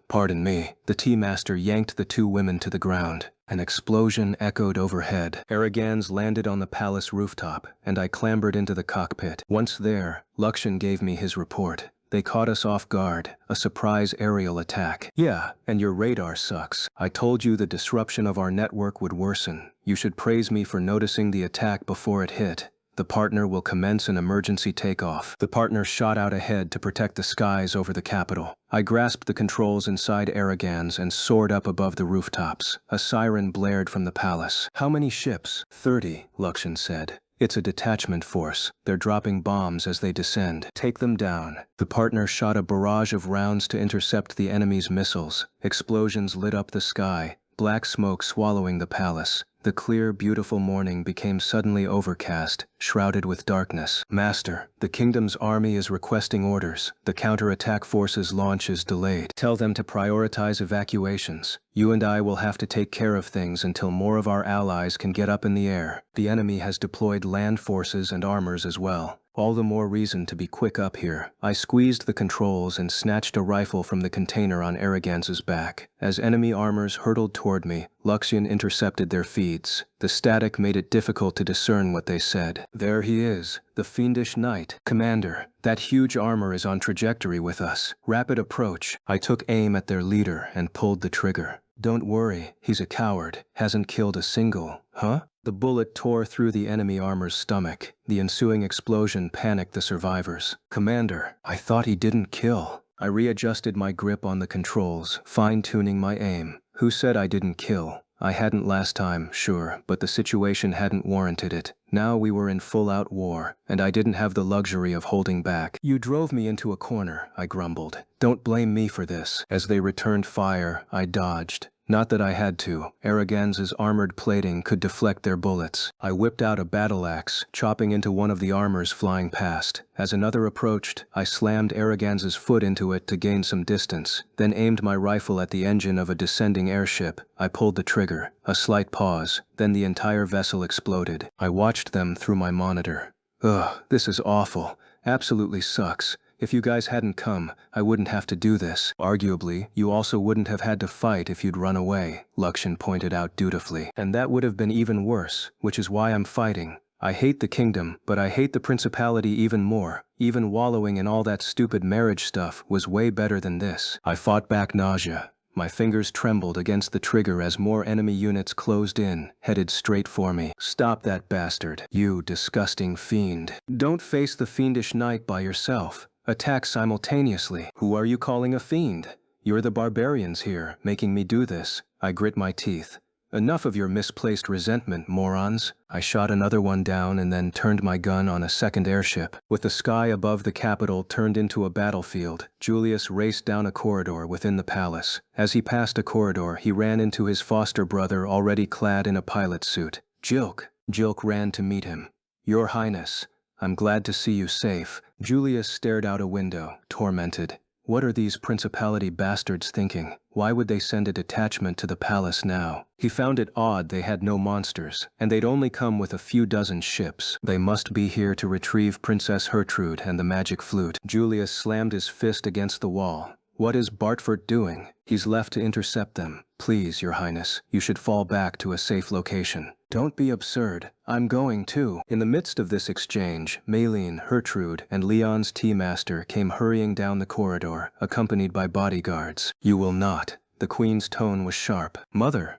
Pardon me. The tea master yanked the two women to the ground. An explosion echoed overhead. Arrogans landed on the palace rooftop, and I clambered into the cockpit. Once there, Luxan gave me his report. They caught us off guard, a surprise aerial attack. Yeah, and your radar sucks. I told you the disruption of our network would worsen. You should praise me for noticing the attack before it hit. The partner will commence an emergency takeoff. The partner shot out ahead to protect the skies over the capital. I grasped the controls inside Arrogans and soared up above the rooftops. A siren blared from the palace. How many ships? 30, Luxan said. It's a detachment force. They're dropping bombs as they descend. Take them down. The partner shot a barrage of rounds to intercept the enemy's missiles. Explosions lit up the sky, black smoke swallowing the palace. The clear, beautiful morning became suddenly overcast, shrouded with darkness. Master, the kingdom's army is requesting orders. The counterattack force's launch is delayed. Tell them to prioritize evacuations. You and I will have to take care of things until more of our allies can get up in the air. The enemy has deployed land forces and armors as well. All the more reason to be quick up here. I squeezed the controls and snatched a rifle from the container on Arrogance's back. As enemy armors hurtled toward me, Luxian intercepted their feeds. The static made it difficult to discern what they said. There he is, the fiendish knight. Commander, that huge armor is on trajectory with us. Rapid approach. I took aim at their leader and pulled the trigger. Don't worry, he's a coward. Hasn't killed a single. Huh? The bullet tore through the enemy armor's stomach. The ensuing explosion panicked the survivors. "Commander, I thought he didn't kill." I readjusted my grip on the controls, fine-tuning my aim. Who said I didn't kill? I hadn't last time, sure, but the situation hadn't warranted it. Now we were in full-out war, and I didn't have the luxury of holding back. "You drove me into a corner," I grumbled. "Don't blame me for this." As they returned fire, I dodged. Not that I had to. Araganz's armored plating could deflect their bullets. I whipped out a battle axe, chopping into one of the armors flying past. As another approached, I slammed Araganz's foot into it to gain some distance, then aimed my rifle at the engine of a descending airship. I pulled the trigger. A slight pause, then the entire vessel exploded. I watched them through my monitor. Ugh, this is awful. Absolutely sucks. If you guys hadn't come, I wouldn't have to do this. Arguably, you also wouldn't have had to fight if you'd run away, Luxien pointed out dutifully. And that would have been even worse, which is why I'm fighting. I hate the kingdom, but I hate the principality even more. Even wallowing in all that stupid marriage stuff was way better than this. I fought back nausea. My fingers trembled against the trigger as more enemy units closed in, headed straight for me. "Stop that bastard, you disgusting fiend. Don't face the fiendish knight by yourself. Attack simultaneously." "Who are you calling a fiend? You're the barbarians here, making me do this." I grit my teeth. "Enough of your misplaced resentment, morons." I shot another one down and then turned my gun on a second airship. With the sky above the capital turned into a battlefield, Julius raced down a corridor within the palace. As he passed a corridor, he ran into his foster brother already clad in a pilot suit. "Jilk." Jilk ran to meet him. "Your Highness, I'm glad to see you safe." Julius stared out a window, tormented. What are these principality bastards thinking? Why would they send a detachment to the palace now? He found it odd they had no monsters, and they'd only come with a few dozen ships. They must be here to retrieve Princess Hertrude and the magic flute. Julius slammed his fist against the wall. What is Bartford doing? He's left to intercept them. Please, Your Highness, you should fall back to a safe location. Don't be absurd. I'm going too. In the midst of this exchange, Maylene, Hertrude, and Leon's tea-master came hurrying down the corridor, accompanied by bodyguards. "You will not." The Queen's tone was sharp. "Mother."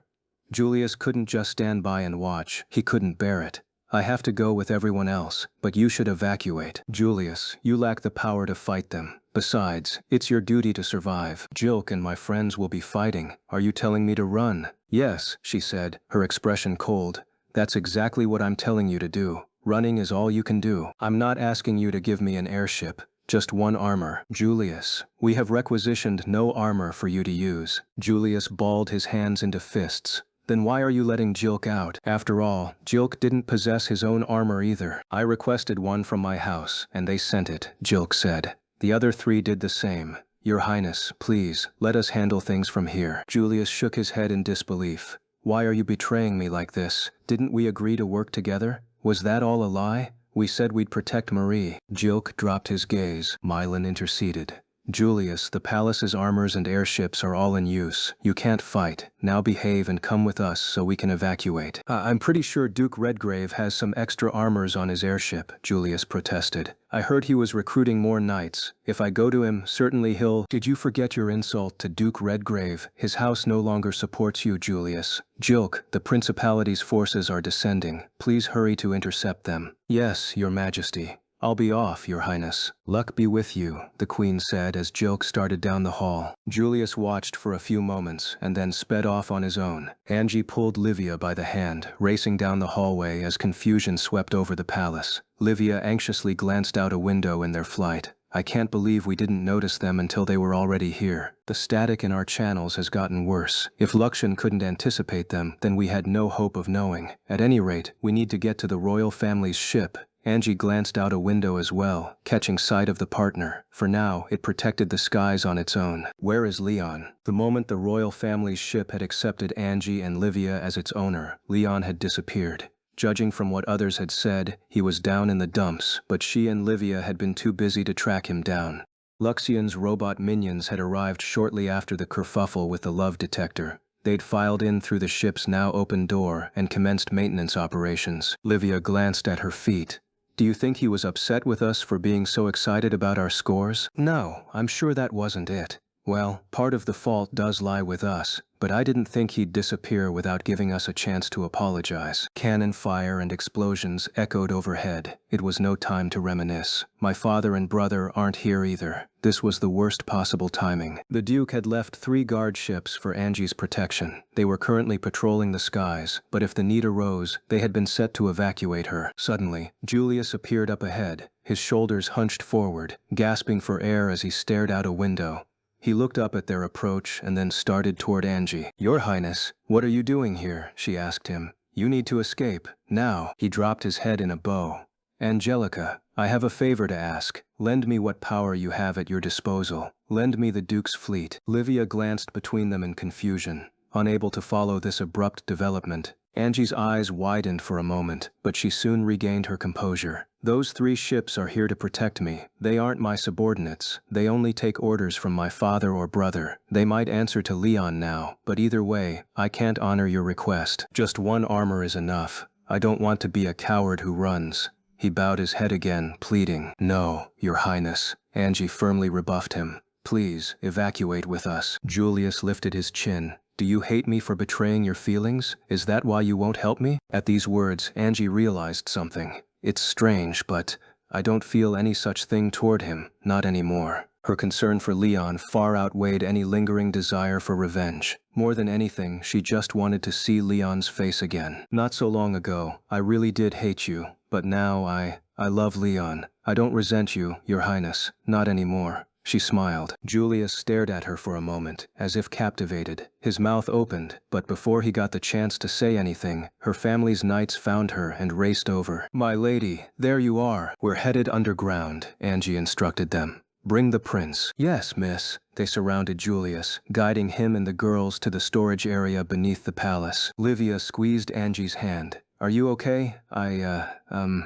Julius couldn't just stand by and watch. He couldn't bear it. "I have to go with everyone else, but you should evacuate." "Julius, you lack the power to fight them. Besides, it's your duty to survive. Jilk and my friends will be fighting. Are you telling me to run?" "Yes," she said, her expression cold. "That's exactly what I'm telling you to do. Running is all you can do. I'm not asking you to give me an airship. Just one armor." "Julius, we have requisitioned no armor for you to use." Julius balled his hands into fists. "Then why are you letting Jilk out? After all, Jilk didn't possess his own armor either." "I requested one from my house, and they sent it," Jilk said. "The other 3 did the same. Your Highness, please, let us handle things from here." Julius shook his head in disbelief. "Why are you betraying me like this? Didn't we agree to work together? Was that all a lie? We said we'd protect Marie." Jilk dropped his gaze. Mylan interceded. "Julius, the palace's armors and airships are all in use. You can't fight. Now behave and come with us so we can evacuate." I'm pretty sure Duke Redgrave has some extra armors on his airship," Julius protested. "I heard he was recruiting more knights. If I go to him, certainly he'll—" "Did you forget your insult to Duke Redgrave? His house no longer supports you, Julius." "Jilk, the Principality's forces are descending. Please hurry to intercept them." "Yes, Your Majesty." "I'll be off, Your Highness." "Luck be with you," the Queen said as Jilk started down the hall. Julius watched for a few moments and then sped off on his own. Angie pulled Livia by the hand, racing down the hallway as confusion swept over the palace. Livia anxiously glanced out a window in their flight. "I can't believe we didn't notice them until they were already here. The static in our channels has gotten worse. If Luxien couldn't anticipate them, then we had no hope of knowing. At any rate, we need to get to the royal family's ship." Angie glanced out a window as well, catching sight of the partner. For now, it protected the skies on its own. "Where is Leon?" The moment the royal family's ship had accepted Angie and Livia as its owner, Leon had disappeared. Judging from what others had said, he was down in the dumps, but she and Livia had been too busy to track him down. Luxien's robot minions had arrived shortly after the kerfuffle with the love detector. They'd filed in through the ship's now open door and commenced maintenance operations. Livia glanced at her feet. "Do you think he was upset with us for being so excited about our scores?" "No, I'm sure that wasn't it." "Well, part of the fault does lie with us. but I didn't think he'd disappear without giving us a chance to apologize. Cannon fire and explosions echoed overhead. It was no time to reminisce. My father and brother aren't here either. This was the worst possible timing. The Duke had left 3 guard ships for Angie's protection. They were currently patrolling the skies, but if the need arose, they had been set to evacuate her. Suddenly, Julius appeared up ahead, his shoulders hunched forward, gasping for air as he stared out a window. He looked up at their approach and then started toward Angie. "Your Highness, what are you doing here?" she asked him. "You need to escape, now." He dropped his head in a bow. "Angelica, I have a favor to ask. Lend me what power you have at your disposal. Lend me the Duke's fleet." Livia glanced between them in confusion, unable to follow this abrupt development. Angie's eyes widened for a moment, but she soon regained her composure. "Those 3 ships are here to protect me. They aren't my subordinates. They only take orders from my father or brother. They might answer to Leon now, but either way, I can't honor your request. Just 1 armor is enough. I don't want to be a coward who runs." He bowed his head again, pleading. "No, Your Highness." Angie firmly rebuffed him. "Please, evacuate with us." Julius lifted his chin. "Do you hate me for betraying your feelings? Is that why you won't help me?" At these words, Angie realized something. "It's strange, but I don't feel any such thing toward him, not anymore." Her concern for Leon far outweighed any lingering desire for revenge. More than anything, she just wanted to see Leon's face again. "Not so long ago, I really did hate you, but now I love Leon. I don't resent you, Your Highness, not anymore." She smiled. Julius stared at her for a moment, as if captivated. His mouth opened, but before he got the chance to say anything, her family's knights found her and raced over. "My lady, there you are. We're headed underground," Angie instructed them. "Bring the prince." "Yes, miss." They surrounded Julius, guiding him and the girls to the storage area beneath the palace. Livia squeezed Angie's hand. "Are you okay?"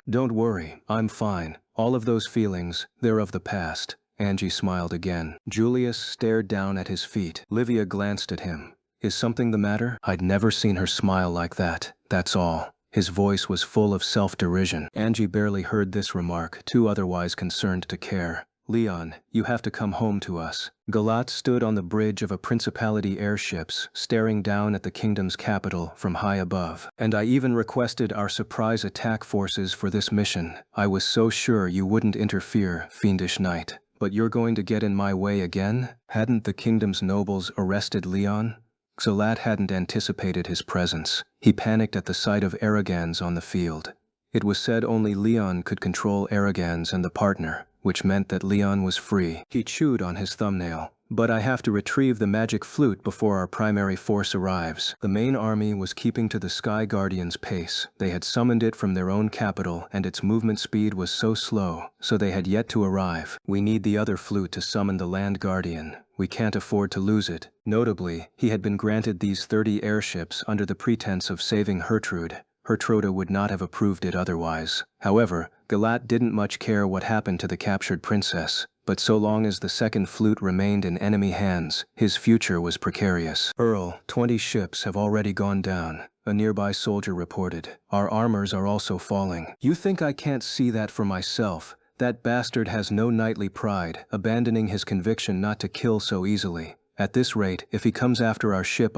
Don't worry, I'm fine. All of those feelings, they're of the past." Angie smiled again. Julius stared down at his feet. Livia glanced at him. "Is something the matter?" I'd never seen her smile like that, that's all. His voice was full of self-derision. Angie barely heard this remark, too otherwise concerned to care. "Leon, you have to come home to us." Galat stood on the bridge of a principality airships, staring down at the kingdom's capital from high above. "And I even requested our surprise attack forces for this mission. I was so sure you wouldn't interfere, fiendish knight. But you're going to get in my way again? Hadn't the kingdom's nobles arrested Leon?" Galat hadn't anticipated his presence. He panicked at the sight of Arrogans on the field. It was said only Leon could control Arrogans and the partner, which meant that Leon was free. He chewed on his thumbnail. "But I have to retrieve the magic flute before our primary force arrives." The main army was keeping to the Sky Guardian's pace. They had summoned it from their own capital, and its movement speed was so slow, so they had yet to arrive. "We need the other flute to summon the Land Guardian. We can't afford to lose it." Notably, he had been granted these 30 airships under the pretense of saving Hertrude. Hertrude would not have approved it otherwise. However, Galat didn't much care what happened to the captured princess, but so long as the second flute remained in enemy hands, his future was precarious. "Earl, 20 ships have already gone down," a nearby soldier reported. "Our armors are also falling." "You think I can't see that for myself? That bastard has no knightly pride, abandoning his conviction not to kill so easily. At this rate, if he comes after our ship,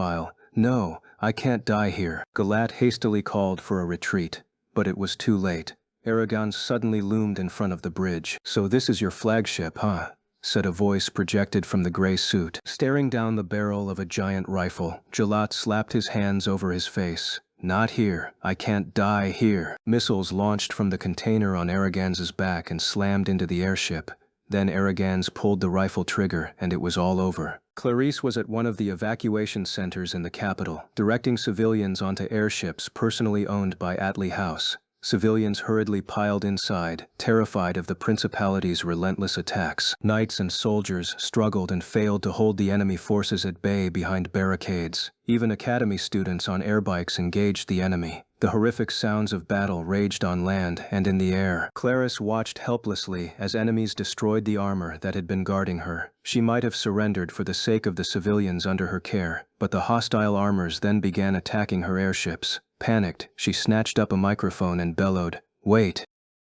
No, I can't die here." Galat hastily called for a retreat, but it was too late. Aragon suddenly loomed in front of the bridge. "So this is your flagship, huh?" said a voice projected from the gray suit. Staring down the barrel of a giant rifle, Galat slapped his hands over his face. "Not here. I can't die here." Missiles launched from the container on Aragan's back and slammed into the airship. Then Arrogans pulled the rifle trigger, and it was all over. Clarice was at one of the evacuation centers in the capital, directing civilians onto airships personally owned by Atlee House. Civilians hurriedly piled inside, terrified of the principality's relentless attacks. Knights and soldiers struggled and failed to hold the enemy forces at bay behind barricades. Even academy students on airbikes engaged the enemy. The horrific sounds of battle raged on land and in the air. Clarice watched helplessly as enemies destroyed the armor that had been guarding her. She might have surrendered for the sake of the civilians under her care, but the hostile armors then began attacking her airships. Panicked, she snatched up a microphone and bellowed, "Wait!"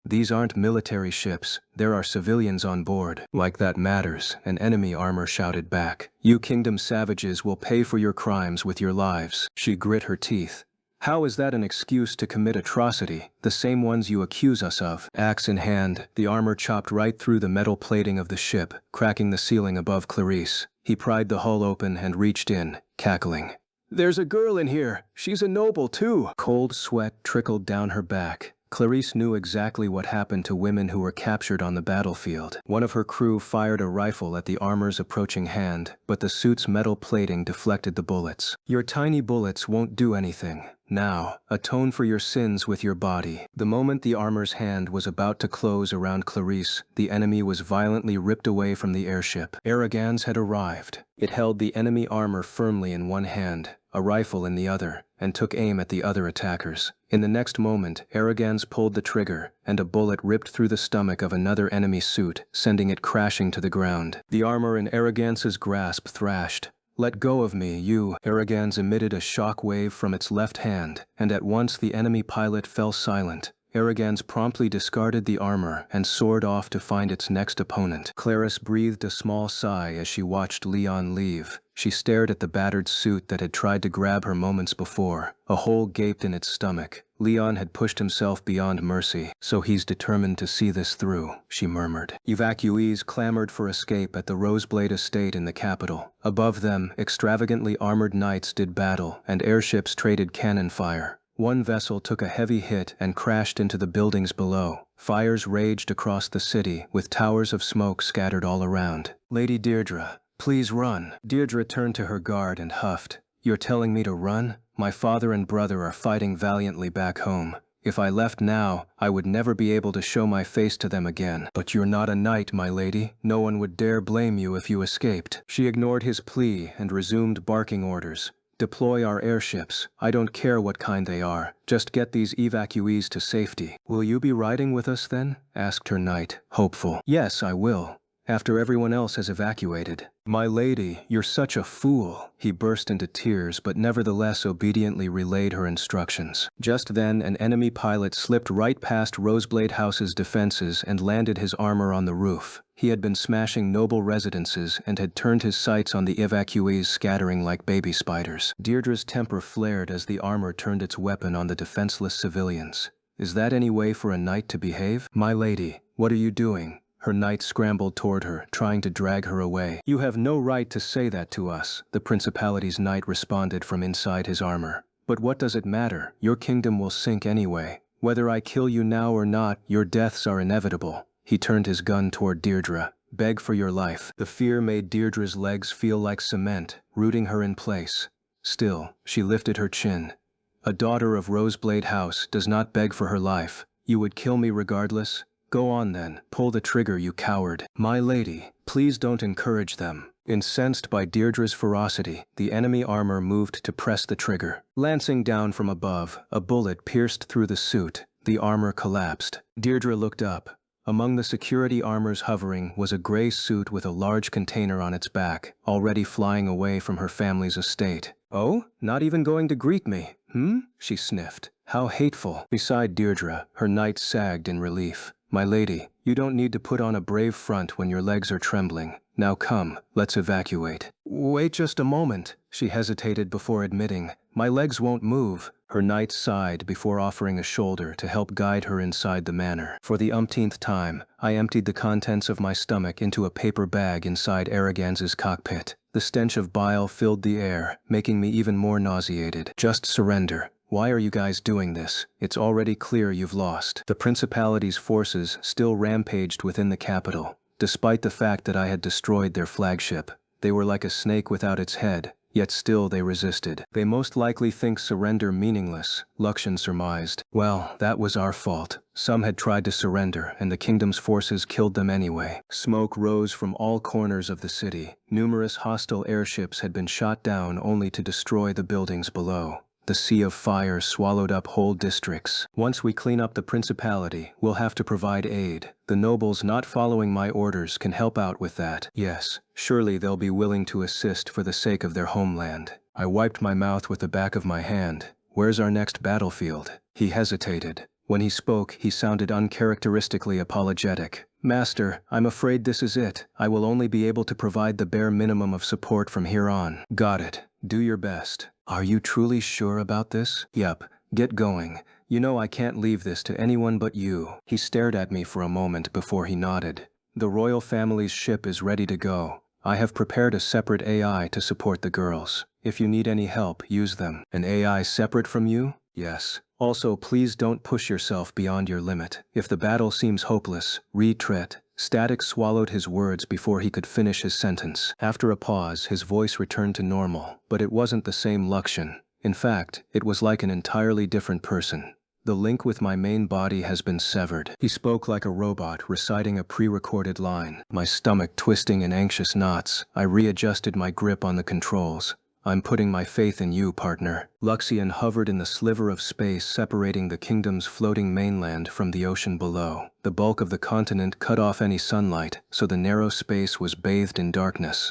These aren't military ships, there are civilians on board. Like that matters, an enemy armor shouted back. You kingdom savages will pay for your crimes with your lives. She grit her teeth. How is that an excuse to commit atrocity, the same ones you accuse us of? Axe in hand, the armor chopped right through the metal plating of the ship, cracking the ceiling above Clarice. He pried the hull open and reached in, cackling. There's a girl in here. She's a noble, too. Cold sweat trickled down her back. Clarice knew exactly what happened to women who were captured on the battlefield. One of her crew fired a rifle at the armor's approaching hand, but the suit's metal plating deflected the bullets. Your tiny bullets won't do anything. Now, atone for your sins with your body. The moment the armor's hand was about to close around Clarice, the enemy was violently ripped away from the airship. Arrogans had arrived. It held the enemy armor firmly in one hand, a rifle in the other, and took aim at the other attackers. In the next moment, Arrogans pulled the trigger, and a bullet ripped through the stomach of another enemy suit, sending it crashing to the ground. The armor in Arrogance's grasp thrashed. Let go of me, you. Arrogans emitted a shock wave from its left hand, and at once the enemy pilot fell silent. Arrogans promptly discarded the armor and soared off to find its next opponent. Clarice breathed a small sigh as she watched Leon leave. She stared at the battered suit that had tried to grab her moments before. A hole gaped in its stomach. Leon had pushed himself beyond mercy, so he's determined to see this through, she murmured. Evacuees clamored for escape at the Roseblade estate in the capital. Above them, extravagantly armored knights did battle, and airships traded cannon fire. One vessel took a heavy hit and crashed into the buildings below. Fires raged across the city, with towers of smoke scattered all around. Lady Deirdre, please run. Deirdre turned to her guard and huffed. You're telling me to run? My father and brother are fighting valiantly back home. If I left now, I would never be able to show my face to them again. But you're not a knight, my lady. No one would dare blame you if you escaped. She ignored his plea and resumed barking orders. Deploy our airships. I don't care what kind they are. Just get these evacuees to safety. Will you be riding with us then? Asked her knight, hopeful. Yes, I will. After everyone else has evacuated. My lady, you're such a fool. He burst into tears, but nevertheless obediently relayed her instructions. Just then, an enemy pilot slipped right past Roseblade House's defenses and landed his armor on the roof. He had been smashing noble residences and had turned his sights on the evacuees scattering like baby spiders. Deirdre's temper flared as the armor turned its weapon on the defenseless civilians. Is that any way for a knight to behave? My lady, what are you doing? Her knight scrambled toward her, trying to drag her away. You have no right to say that to us, the principality's knight responded from inside his armor. But what does it matter? Your kingdom will sink anyway. Whether I kill you now or not, your deaths are inevitable. He turned his gun toward Deirdre. Beg for your life. The fear made Deirdre's legs feel like cement, rooting her in place. Still, she lifted her chin. A daughter of Roseblade House does not beg for her life. You would kill me regardless? Go on then, pull the trigger, you coward. My lady, please don't encourage them. Incensed by Deirdre's ferocity, the enemy armor moved to press the trigger. Lancing down from above, a bullet pierced through the suit. The armor collapsed. Deirdre looked up. Among the security armors hovering was a gray suit with a large container on its back, already flying away from her family's estate. Oh, not even going to greet me, She sniffed. How hateful. Beside Deirdre, her knight sagged in relief. My lady, you don't need to put on a brave front when your legs are trembling. Now come, let's evacuate. Wait just a moment, she hesitated before admitting. My legs won't move. Her knight sighed before offering a shoulder to help guide her inside the manor. For the umpteenth time, I emptied the contents of my stomach into a paper bag inside Arrogance's cockpit. The stench of bile filled the air, making me even more nauseated. Just surrender. Why are you guys doing this? It's already clear you've lost. The Principality's forces still rampaged within the capital. Despite the fact that I had destroyed their flagship, they were like a snake without its head, yet still they resisted. They most likely think surrender meaningless, Luxian surmised. Well, that was our fault. Some had tried to surrender, and the kingdom's forces killed them anyway. Smoke rose from all corners of the city. Numerous hostile airships had been shot down only to destroy the buildings below. The sea of fire swallowed up whole districts. Once we clean up the Principality, we'll have to provide aid. The nobles not following my orders can help out with that. Yes, surely they'll be willing to assist for the sake of their homeland. I wiped my mouth with the back of my hand. Where's our next battlefield? He hesitated. When he spoke, he sounded uncharacteristically apologetic. "Master, I'm afraid this is it. I will only be able to provide the bare minimum of support from here on." "Got it. Do your best." "Are you truly sure about this?" "Yep. Get going. You know I can't leave this to anyone but you." He stared at me for a moment before he nodded. "The royal family's ship is ready to go. I have prepared a separate AI to support the girls. If you need any help, use them." "An AI separate from you?" "Yes. Also, please don't push yourself beyond your limit. If the battle seems hopeless, retreat." Static swallowed his words before he could finish his sentence. After a pause, his voice returned to normal, but it wasn't the same Luxian. In fact, it was like an entirely different person. "The link with my main body has been severed." He spoke like a robot reciting a pre-recorded line. My stomach twisting in anxious knots, I readjusted my grip on the controls. "I'm putting my faith in you, partner." Luxian hovered in the sliver of space separating the kingdom's floating mainland from the ocean below. The bulk of the continent cut off any sunlight, so the narrow space was bathed in darkness.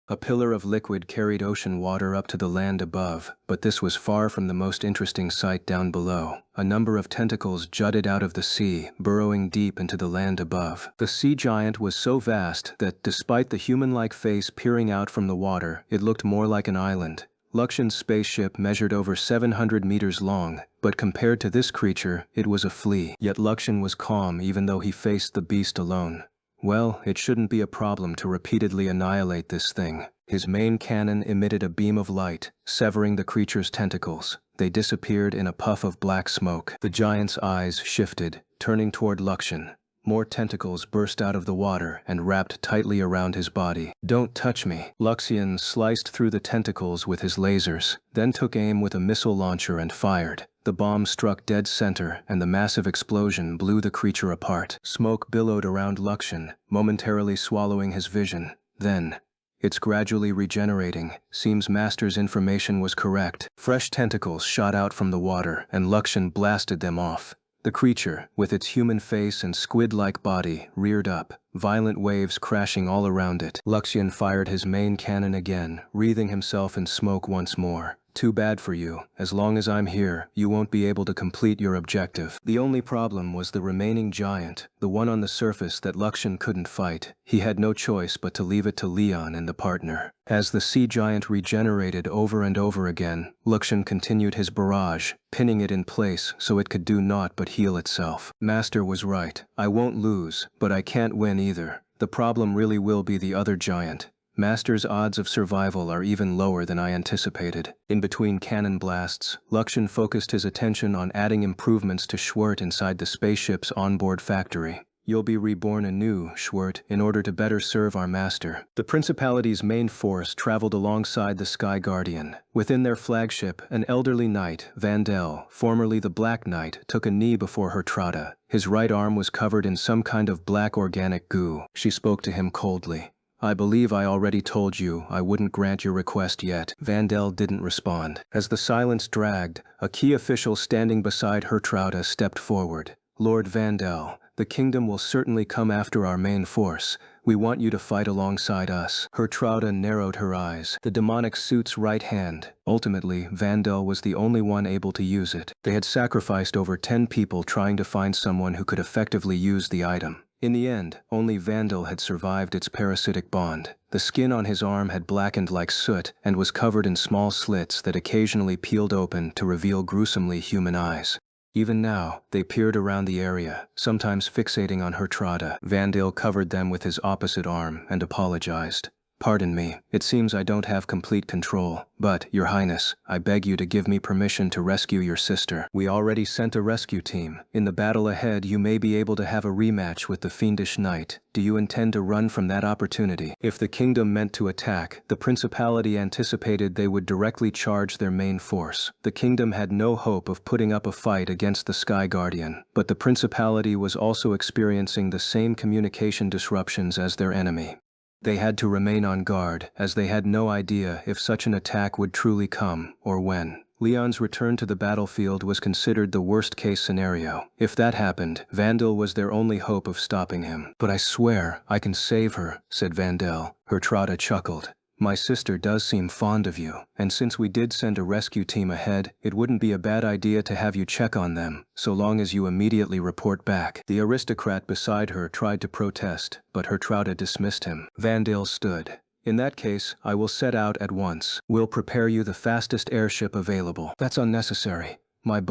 A pillar of liquid carried ocean water up to the land above, but this was far from the most interesting sight down below. A number of tentacles jutted out of the sea, burrowing deep into the land above. The sea giant was so vast that, despite the human-like face peering out from the water, it looked more like an island. Luxian's spaceship measured over 700 meters long, but compared to this creature, it was a flea. Yet Luxian was calm even though he faced the beast alone. Well, it shouldn't be a problem to repeatedly annihilate this thing. His main cannon emitted a beam of light, severing the creature's tentacles. They disappeared in a puff of black smoke. The giant's eyes shifted, turning toward Luxian. More tentacles burst out of the water and wrapped tightly around his body. "Don't touch me." Luxian sliced through the tentacles with his lasers, then took aim with a missile launcher and fired. The bomb struck dead center, and the massive explosion blew the creature apart. Smoke billowed around Luxian, momentarily swallowing his vision. Then, "It's gradually regenerating. Seems Master's information was correct." Fresh tentacles shot out from the water, and Luxian blasted them off. The creature, with its human face and squid-like body, reared up, violent waves crashing all around it. Luxian fired his main cannon again, wreathing himself in smoke once more. "Too bad for you. As long as I'm here, you won't be able to complete your objective." The only problem was the remaining giant, the one on the surface that Luxian couldn't fight. He had no choice but to leave it to Leon and the partner. As the sea giant regenerated over and over again, Luxian continued his barrage, pinning it in place so it could do naught but heal itself. Master was right. I won't lose, but I can't win either. The problem really will be the other giant. Master's odds of survival are even lower than I anticipated. In between cannon blasts, Luxian focused his attention on adding improvements to Schwert inside the spaceship's onboard factory. "You'll be reborn anew, Schwert, in order to better serve our master." The Principality's main force traveled alongside the Sky Guardian. Within their flagship, an elderly knight, Vandel, formerly the Black Knight, took a knee before her Trada. His right arm was covered in some kind of black organic goo. She spoke to him coldly. "I believe I already told you I wouldn't grant your request yet." Vandel didn't respond. As the silence dragged, a key official standing beside Hertrauda stepped forward. "Lord Vandel, the kingdom will certainly come after our main force. We want you to fight alongside us." Hertrauda narrowed her eyes. The demonic suit's right hand. Ultimately, Vandel was the only one able to use it. They had sacrificed over 10 people trying to find someone who could effectively use the item. In the end, only Vandel had survived its parasitic bond. The skin on his arm had blackened like soot and was covered in small slits that occasionally peeled open to reveal gruesomely human eyes. Even now, they peered around the area, sometimes fixating on Hertrauda. Vandel covered them with his opposite arm and apologized. "Pardon me, it seems I don't have complete control, but, Your Highness, I beg you to give me permission to rescue your sister. We already sent a rescue team. In the battle ahead, you may be able to have a rematch with the fiendish knight. Do you intend to run from that opportunity?" If the kingdom meant to attack, the Principality anticipated they would directly charge their main force. The kingdom had no hope of putting up a fight against the Sky Guardian, but the Principality was also experiencing the same communication disruptions as their enemy. They had to remain on guard, as they had no idea if such an attack would truly come, or when. Leon's return to the battlefield was considered the worst-case scenario. If that happened, Vandel was their only hope of stopping him. "But I swear, I can save her," said Vandel. Hertrauda chuckled. My sister does seem fond of you, and since we did send a rescue team ahead, it wouldn't be a bad idea to have you check on them, so long as you immediately report back." The aristocrat beside her tried to protest, but her Trouta dismissed him. Vandale stood. "In that case, I will set out at once. We'll prepare you the fastest airship available." "That's unnecessary. My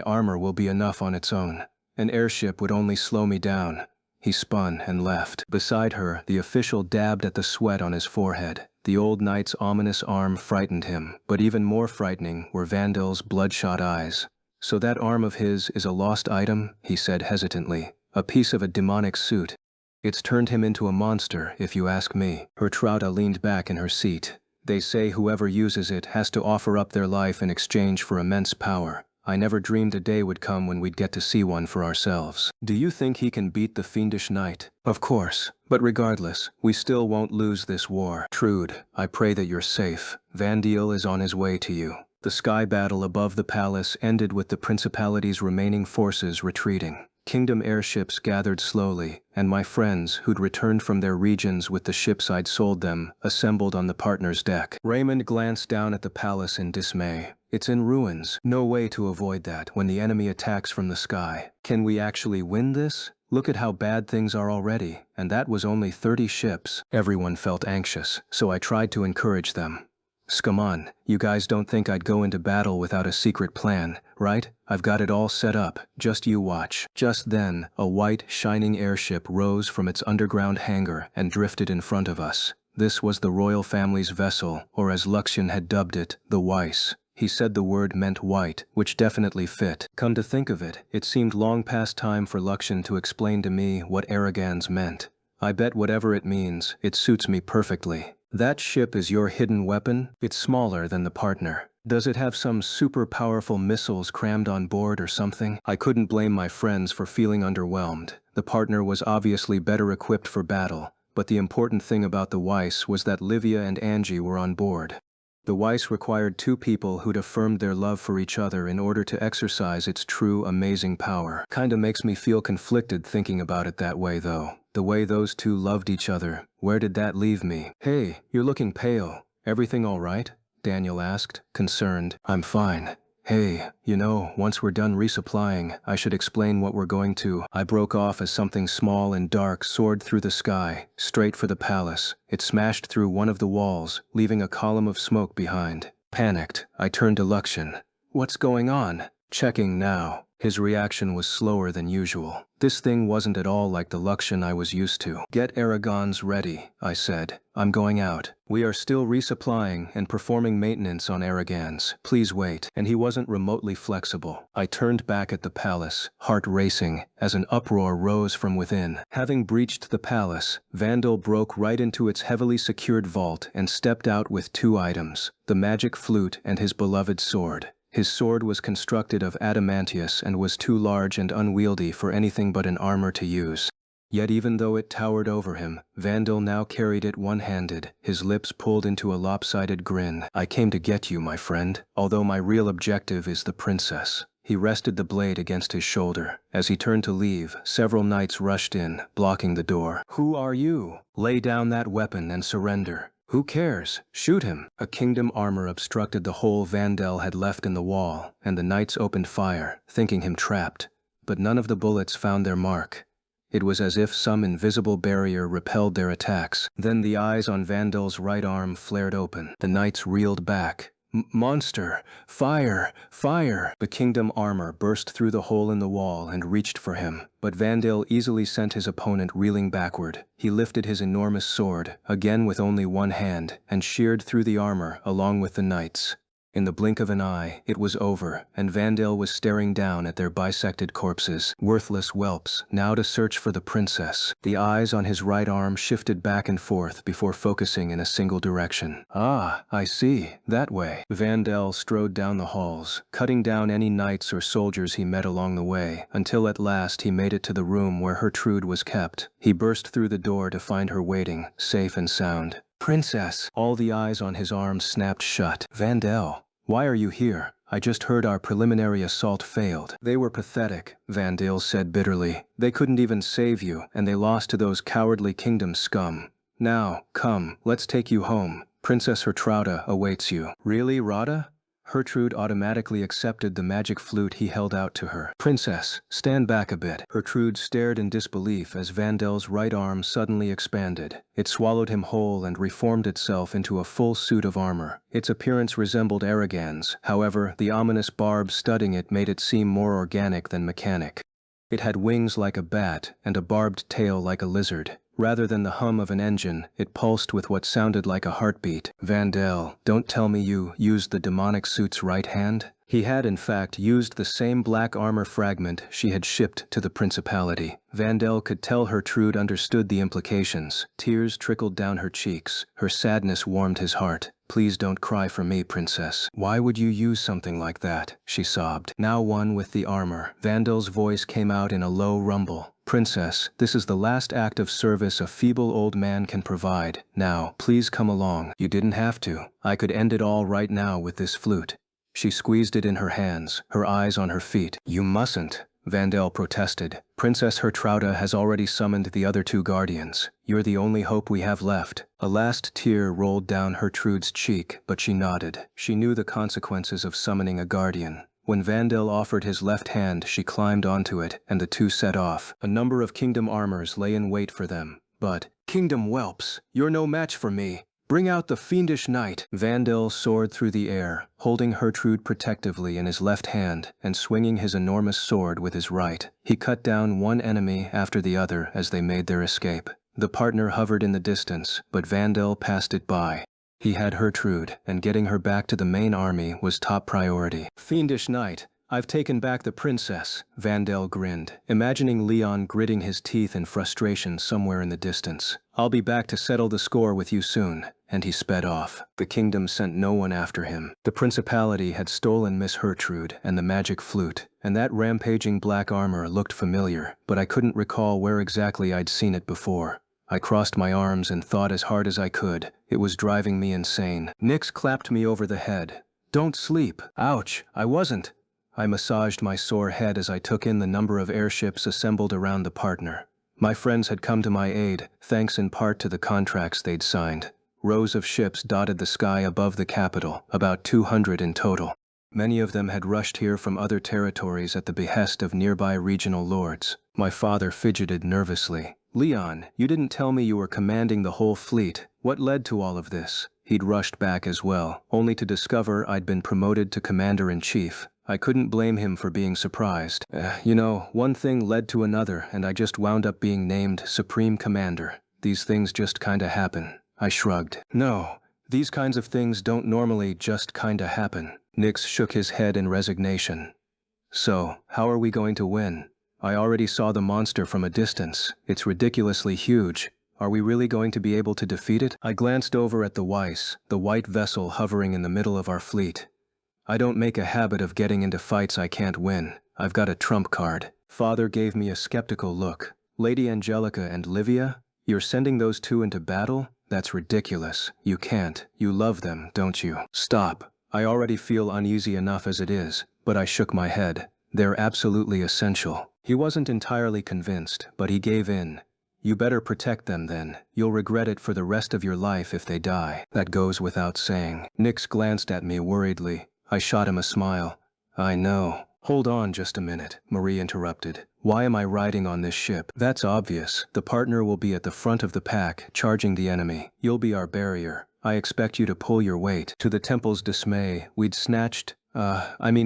armor will be enough on its own. An airship would only slow me down." He spun and left. Beside her, the official dabbed at the sweat on his forehead. The old knight's ominous arm frightened him, but even more frightening were Vandal's bloodshot eyes. "So that arm of his is a lost item?" he said hesitantly. "A piece of a demonic suit. It's turned him into a monster, if you ask me." Her Trouta leaned back in her seat. "They say whoever uses it has to offer up their life in exchange for immense power. I never dreamed a day would come when we'd get to see one for ourselves." "Do you think he can beat the fiendish knight?" "Of course, but regardless, we still won't lose this war. Trude, I pray that you're safe. Vandeel is on his way to you." The sky battle above the palace ended with the principality's remaining forces retreating. Kingdom airships gathered slowly, and my friends, who'd returned from their regions with the ships I'd sold them, assembled on the partner's deck. Raymond glanced down at the palace in dismay. "It's in ruins. No way to avoid that when the enemy attacks from the sky. Can we actually win this? Look at how bad things are already, and that was only 30 ships." Everyone felt anxious, so I tried to encourage them. "Come on, you guys don't think I'd go into battle without a secret plan, right? I've got it all set up, just you watch." Just then, a white, shining airship rose from its underground hangar and drifted in front of us. This was the royal family's vessel, or as Luxian had dubbed it, the Weiss. He said the word meant white, which definitely fit. Come to think of it, it seemed long past time for Luxian to explain to me what Arrogans meant. "I bet whatever it means, it suits me perfectly." "That ship is your hidden weapon? It's smaller than the partner. Does it have some super powerful missiles crammed on board or something?" I couldn't blame my friends for feeling underwhelmed. The partner was obviously better equipped for battle, but the important thing about the Weiss was that Livia and Angie were on board. The Weiss required 2 people who'd affirmed their love for each other in order to exercise its true, amazing power. Kinda makes me feel conflicted thinking about it that way, though. The way those 2 loved each other, where did that leave me? "Hey, you're looking pale. Everything all right?" Daniel asked, concerned. "I'm fine. Hey, once we're done resupplying, I should explain what we're going to." I broke off as something small and dark soared through the sky, straight for the palace. It smashed through one of the walls, leaving a column of smoke behind. Panicked, I turned to Luxian. "What's going on?" "Checking now." His reaction was slower than usual. This thing wasn't at all like the Luxian I was used to. "Get Arrogans ready," I said. "I'm going out. We are still resupplying and performing maintenance on Arrogans. Please wait." And he wasn't remotely flexible. I turned back at the palace, heart racing, as an uproar rose from within. Having breached the palace, Vandal broke right into its heavily secured vault and stepped out with 2 items, the magic flute and his beloved sword. His sword was constructed of adamantius and was too large and unwieldy for anything but an armor to use. Yet even though it towered over him, Vandal now carried it one-handed, his lips pulled into a lopsided grin. "I came to get you, my friend, although my real objective is the princess." He rested the blade against his shoulder. As he turned to leave, several knights rushed in, blocking the door. "Who are you? Lay down that weapon and surrender." "Who cares? Shoot him." A kingdom armor obstructed the hole Vandal had left in the wall, and the knights opened fire, thinking him trapped. But none of the bullets found their mark. It was as if some invisible barrier repelled their attacks. Then the eyes on Vandal's right arm flared open. The knights reeled back. "Monster! Fire! Fire!" The kingdom armor burst through the hole in the wall and reached for him, but Vandal easily sent his opponent reeling backward. He lifted his enormous sword, again with only one hand, and sheared through the armor along with the knights. In the blink of an eye, it was over, and Vandal was staring down at their bisected corpses, worthless whelps, now to search for the princess. The eyes on his right arm shifted back and forth before focusing in a single direction. "Ah, I see, that way." Vandal strode down the halls, cutting down any knights or soldiers he met along the way, until at last he made it to the room where Gertrude was kept. He burst through the door to find her waiting, safe and sound. "Princess!" All the eyes on his arm snapped shut. "Vandal! Why are you here? I just heard our preliminary assault failed." "They were pathetic," Vandal said bitterly. "They couldn't even save you, and they lost to those cowardly kingdom scum. Now, come, let's take you home. Princess Hertrauda awaits you. Really, Rada? Hertrude automatically accepted the magic flute he held out to her. Princess, stand back a bit. Hertrude stared in disbelief as Vandel's right arm suddenly expanded. It swallowed him whole and reformed itself into a full suit of armor. Its appearance resembled Aragan's, however, the ominous barbs studding it made it seem more organic than mechanic. It had wings like a bat and a barbed tail like a lizard. Rather than the hum of an engine, it pulsed with what sounded like a heartbeat. Vandel, don't tell me you used the demonic suit's right hand? He had in fact used the same black armor fragment she had shipped to the principality. Vandel could tell Hertrude understood the implications. Tears trickled down her cheeks. Her sadness warmed his heart. Please don't cry for me, princess. Why would you use something like that? She sobbed. Now one with the armor. Vandel's voice came out in a low rumble. Princess, this is the last act of service a feeble old man can provide. Now, please come along. You didn't have to. I could end it all right now with this flute. She squeezed it in her hands, her eyes on her feet. You mustn't, Vandel protested. Princess Hertrauda has already summoned the other two guardians. You're the only hope we have left. A last tear rolled down Hertrude's cheek, but she nodded. She knew the consequences of summoning a guardian. When Vandel offered his left hand, she climbed onto it, and the two set off. A number of kingdom armors lay in wait for them. But, kingdom whelps, you're no match for me. Bring out the fiendish knight. Vandel soared through the air, holding Hertrude protectively in his left hand and swinging his enormous sword with his right. He cut down one enemy after the other as they made their escape. The partner hovered in the distance, but Vandel passed it by. He had Hertrude, and getting her back to the main army was top priority. Fiendish knight, I've taken back the princess, Vandel grinned, imagining Leon gritting his teeth in frustration somewhere in the distance. I'll be back to settle the score with you soon, and he sped off. The kingdom sent no one after him. The principality had stolen Miss Hertrude and the magic flute, and that rampaging black armor looked familiar, but I couldn't recall where exactly I'd seen it before. I crossed my arms and thought as hard as I could. It was driving me insane. Nyx clapped me over the head. Don't sleep. Ouch, I wasn't. I massaged my sore head as I took in the number of airships assembled around the partner. My friends had come to my aid, thanks in part to the contracts they'd signed. Rows of ships dotted the sky above the capital, about 200 in total. Many of them had rushed here from other territories at the behest of nearby regional lords. My father fidgeted nervously. Leon, you didn't tell me you were commanding the whole fleet. What led to all of this? He'd rushed back as well, only to discover I'd been promoted to commander-in-chief. I couldn't blame him for being surprised. One thing led to another, and I just wound up being named Supreme Commander. These things just kinda happen. I shrugged. No, these kinds of things don't normally just kinda happen. Nyx shook his head in resignation. So, how are we going to win? I already saw the monster from a distance. It's ridiculously huge. Are we really going to be able to defeat it? I glanced over at the Weiss, the white vessel hovering in the middle of our fleet. I don't make a habit of getting into fights I can't win. I've got a trump card. Father gave me a skeptical look. Lady Angelica and Livia? You're sending those two into battle? That's ridiculous. You can't. You love them, don't you? Stop. I already feel uneasy enough as it is, but I shook my head. They're absolutely essential. He wasn't entirely convinced, but he gave in. You better protect them then. You'll regret it for the rest of your life if they die. That goes without saying. Nyx glanced at me worriedly. I shot him a smile. I know. Hold on just a minute, Marie interrupted. Why am I riding on this ship? That's obvious. The partner will be at the front of the pack, charging the enemy. You'll be our barrier. I expect you to pull your weight. To the temple's dismay, we'd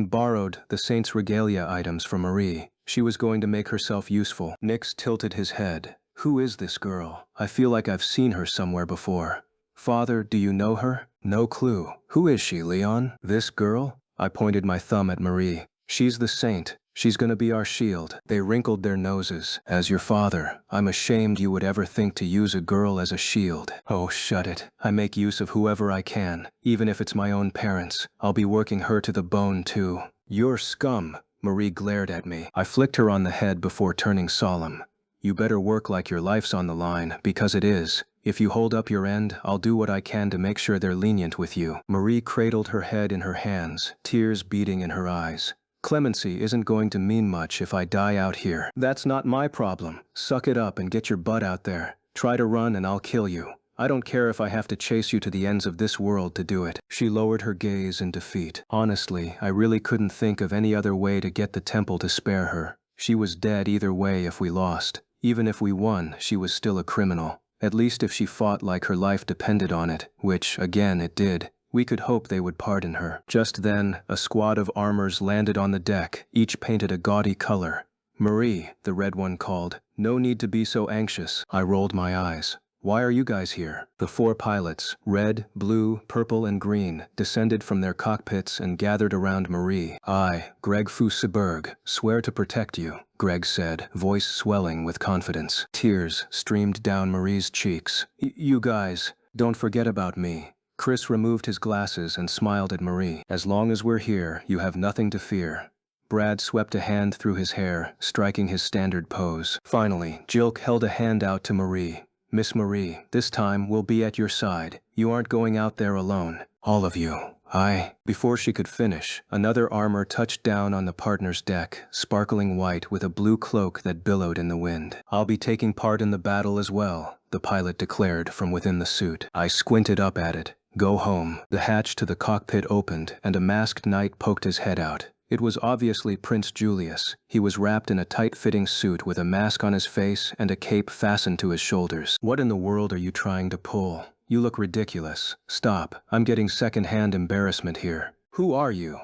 borrowed the saint's regalia items from Marie. She was going to make herself useful. Nyx tilted his head. Who is this girl? I feel like I've seen her somewhere before. Father, do you know her? No clue. Who is she, Leon? This girl? I pointed my thumb at Marie. She's the saint. She's gonna be our shield. They wrinkled their noses. As your father, I'm ashamed you would ever think to use a girl as a shield. Oh, shut it. I make use of whoever I can, even if it's my own parents. I'll be working her to the bone, too. You're scum. Marie glared at me. I flicked her on the head before turning solemn. You better work like your life's on the line, because it is. If you hold up your end, I'll do what I can to make sure they're lenient with you. Marie cradled her head in her hands, tears beating in her eyes. Clemency isn't going to mean much if I die out here. That's not my problem. Suck it up and get your butt out there. Try to run and I'll kill you. I don't care if I have to chase you to the ends of this world to do it." She lowered her gaze in defeat. Honestly, I really couldn't think of any other way to get the temple to spare her. She was dead either way if we lost. Even if we won, she was still a criminal. At least if she fought like her life depended on it, which, again, it did, we could hope they would pardon her. Just then, a squad of armors landed on the deck, each painted a gaudy color. "Marie," the red one called. "No need to be so anxious." I rolled my eyes. "Why are you guys here?" The 4 pilots, red, blue, purple, and green, descended from their cockpits and gathered around Marie. "I, Greg Fuseberg, swear to protect you," Greg said, voice swelling with confidence. Tears streamed down Marie's cheeks. You guys, don't forget about me." Chris removed his glasses and smiled at Marie. "As long as we're here, you have nothing to fear." Brad swept a hand through his hair, striking his standard pose. Finally, Jilk held a hand out to Marie. "Miss Marie, this time we'll be at your side. You aren't going out there alone. All of you. Before she could finish, another armor touched down on the partner's deck, sparkling white with a blue cloak that billowed in the wind. "I'll be taking part in the battle as well," the pilot declared from within the suit. I squinted up at it. "Go home." The hatch to the cockpit opened, and a masked knight poked his head out. It was obviously Prince Julius. He was wrapped in a tight-fitting suit with a mask on his face and a cape fastened to his shoulders. "What in the world are you trying to pull? You look ridiculous. Stop. I'm getting second-hand embarrassment here." "Who are you?"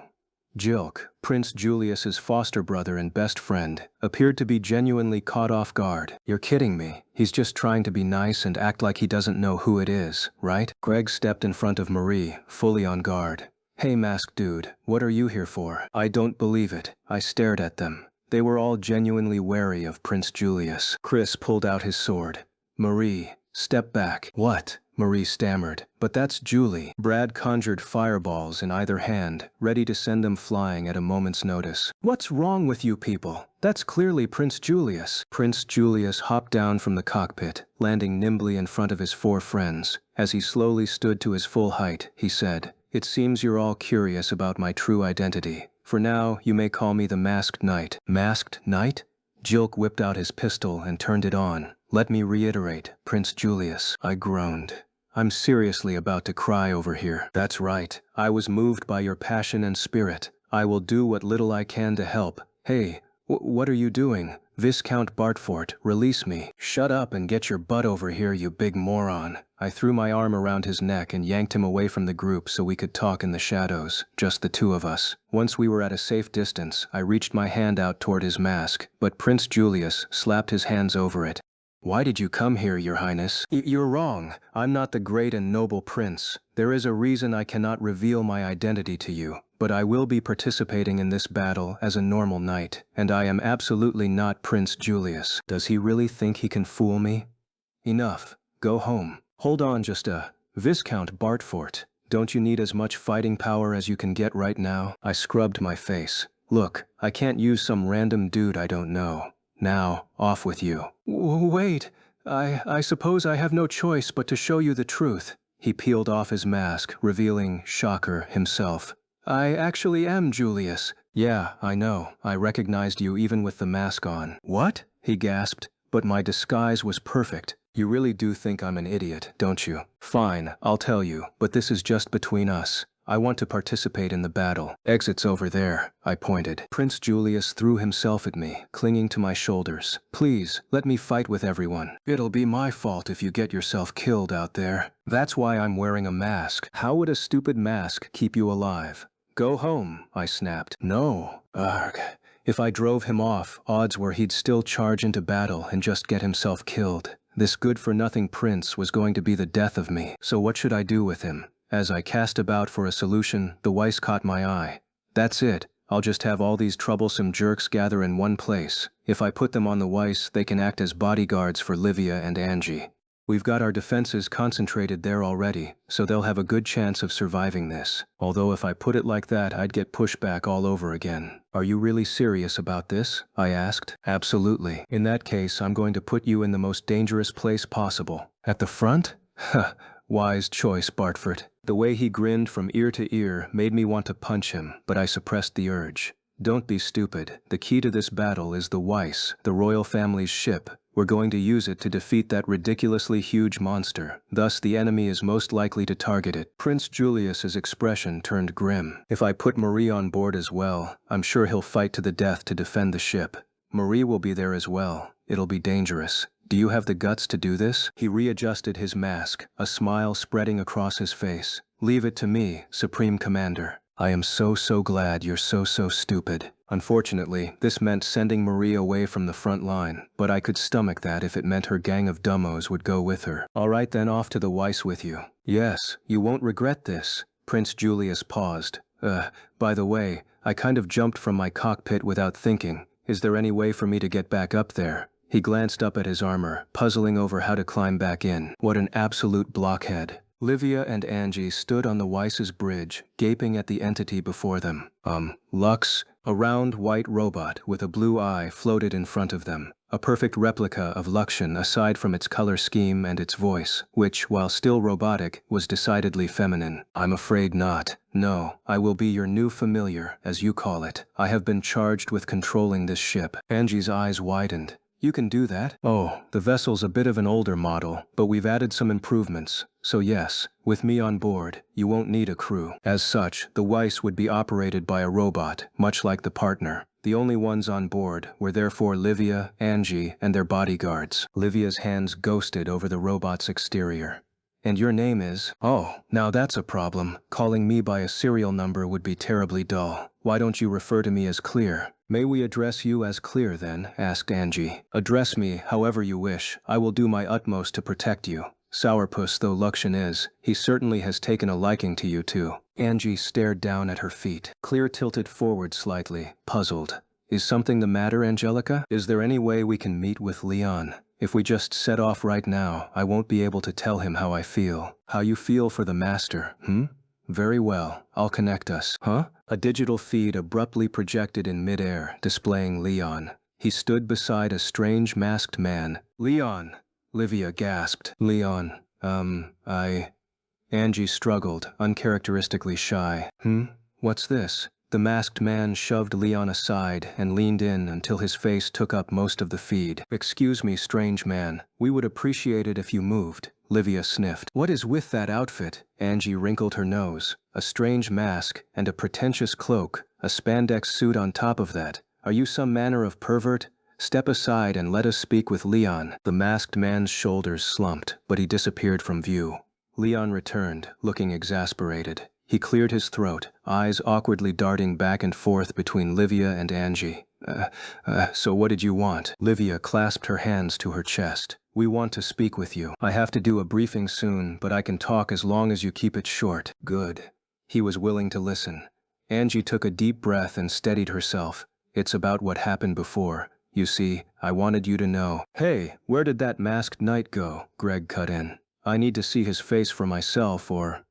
Jilk, Prince Julius's foster brother and best friend, appeared to be genuinely caught off guard. "You're kidding me. He's just trying to be nice and act like he doesn't know who it is, right?" Greg stepped in front of Marie, fully on guard. "Hey, masked dude, what are you here for?" I don't believe it. I stared at them. They were all genuinely wary of Prince Julius. Chris pulled out his sword. "Marie, step back." "What?" Marie stammered. "But that's Julie." Brad conjured fireballs in either hand, ready to send them flying at a moment's notice. "What's wrong with you people? That's clearly Prince Julius." Prince Julius hopped down from the cockpit, landing nimbly in front of his 4 friends. As he slowly stood to his full height, he said, "It seems you're all curious about my true identity. For now, you may call me the Masked Knight." "Masked Knight?" Jilk whipped out his pistol and turned it on. "Let me reiterate, Prince Julius." I groaned. "I'm seriously about to cry over here." "That's right. I was moved by your passion and spirit. I will do what little I can to help." "Hey, what are you doing?" "Viscount Bartfort, release me." "Shut up and get your butt over here, you big moron." I threw my arm around his neck and yanked him away from the group so we could talk in the shadows, just the 2 of us. Once we were at a safe distance, I reached my hand out toward his mask, but Prince Julius slapped his hands over it. "Why did you come here, Your Highness?" You're wrong. I'm not the great and noble prince. There is a reason I cannot reveal my identity to you, but I will be participating in this battle as a normal knight, and I am absolutely not Prince Julius." Does he really think he can fool me? Enough. Go home. "Hold on just a... Viscount Bartfort, don't you need as much fighting power as you can get right now?" I scrubbed my face. "Look, I can't use some random dude I don't know. Now, off with you." Wait, I suppose I have no choice but to show you the truth." He peeled off his mask, revealing, shocker, himself. "I actually am Julius." "Yeah, I know. I recognized you even with the mask on." "What?" he gasped. "But my disguise was perfect." "You really do think I'm an idiot, don't you?" "Fine, I'll tell you, but this is just between us. I want to participate in the battle. Exit's over there," I pointed. Prince Julius threw himself at me, clinging to my shoulders. "Please, let me fight with everyone. It'll be my fault if you get yourself killed out there. That's why I'm wearing a mask. How would a stupid mask keep you alive?" "Go home," I snapped. "No. Arg. If I drove him off, odds were he'd still charge into battle and just get himself killed. This good-for-nothing prince was going to be the death of me, so what should I do with him?" As I cast about for a solution, the Weiss caught my eye. "That's it. I'll just have all these troublesome jerks gather in one place. If I put them on the Weiss, they can act as bodyguards for Livia and Angie. We've got our defenses concentrated there already, so they'll have a good chance of surviving this. Although if I put it like that, I'd get pushback all over again." "Are you really serious about this?" I asked. "Absolutely. In that case, I'm going to put you in the most dangerous place possible." "At the front?" "Huh. Wise choice, Bartfort." The way he grinned from ear to ear made me want to punch him, but I suppressed the urge. Don't be stupid. The key to this battle is the Weiss, the royal family's ship. We're going to use it to defeat that ridiculously huge monster. Thus, the enemy is most likely to target it. Prince Julius's expression turned grim. If I put Marie on board as well, I'm sure he'll fight to the death to defend the ship. Marie will be there as well. It'll be dangerous. Do you have the guts to do this? He readjusted his mask, a smile spreading across his face. Leave it to me, Supreme Commander. I am so glad you're so stupid. Unfortunately, this meant sending Marie away from the front line, but I could stomach that if it meant her gang of dummos would go with her. All right then, off to the Weiss with you. Yes, you won't regret this. Prince Julius paused. By the way, I kind of jumped from my cockpit without thinking. Is there any way for me to get back up there? He glanced up at his armor, puzzling over how to climb back in. What an absolute blockhead. Livia and Angie stood on the Weiss's bridge, gaping at the entity before them. Lux, a round white robot with a blue eye floated in front of them. A perfect replica of Luxian aside from its color scheme and its voice, which, while still robotic, was decidedly feminine. I'm afraid not. No, I will be your new familiar, as you call it. I have been charged with controlling this ship. Angie's eyes widened. You can do that? Oh, the vessel's a bit of an older model, but we've added some improvements. So yes, with me on board, you won't need a crew. As such, the Weiss would be operated by a robot, much like the partner. The only ones on board were therefore Livia, Angie, and their bodyguards. Livia's hands ghosted over the robot's exterior. And your name is? Oh, now that's a problem. Calling me by a serial number would be terribly dull. Why don't you refer to me as Clear? May we address you as Clear then? Asked Angie. Address me however you wish. I will do my utmost to protect you. Sourpuss though Luxian is, he certainly has taken a liking to you too. Angie stared down at her feet. Clear tilted forward slightly, puzzled. Is something the matter, Angelica? Is there any way we can meet with Leon? If we just set off right now, I won't be able to tell him how I feel. How you feel for the master, Very well, I'll connect us. Huh? A digital feed abruptly projected in midair, displaying Leon. He stood beside a strange masked man. Leon! Livia gasped. Leon, Angie struggled, uncharacteristically shy. What's this? The masked man shoved Leon aside and leaned in until his face took up most of the feed. Excuse me, strange man. We would appreciate it if you moved. Livia sniffed. What is with that outfit? Angie wrinkled her nose. A strange mask and a pretentious cloak, a spandex suit on top of that. Are you some manner of pervert? Step aside and let us speak with Leon. The masked man's shoulders slumped, but he disappeared from view. Leon returned, looking exasperated. He cleared his throat, eyes awkwardly darting back and forth between Livia and Angie. So what did you want? Livia clasped her hands to her chest. We want to speak with you. I have to do a briefing soon, but I can talk as long as you keep it short. Good. He was willing to listen. Angie took a deep breath and steadied herself. It's about what happened before. You see, I wanted you to know. Hey, where did that masked knight go? Greg cut in. I need to see his face for myself or,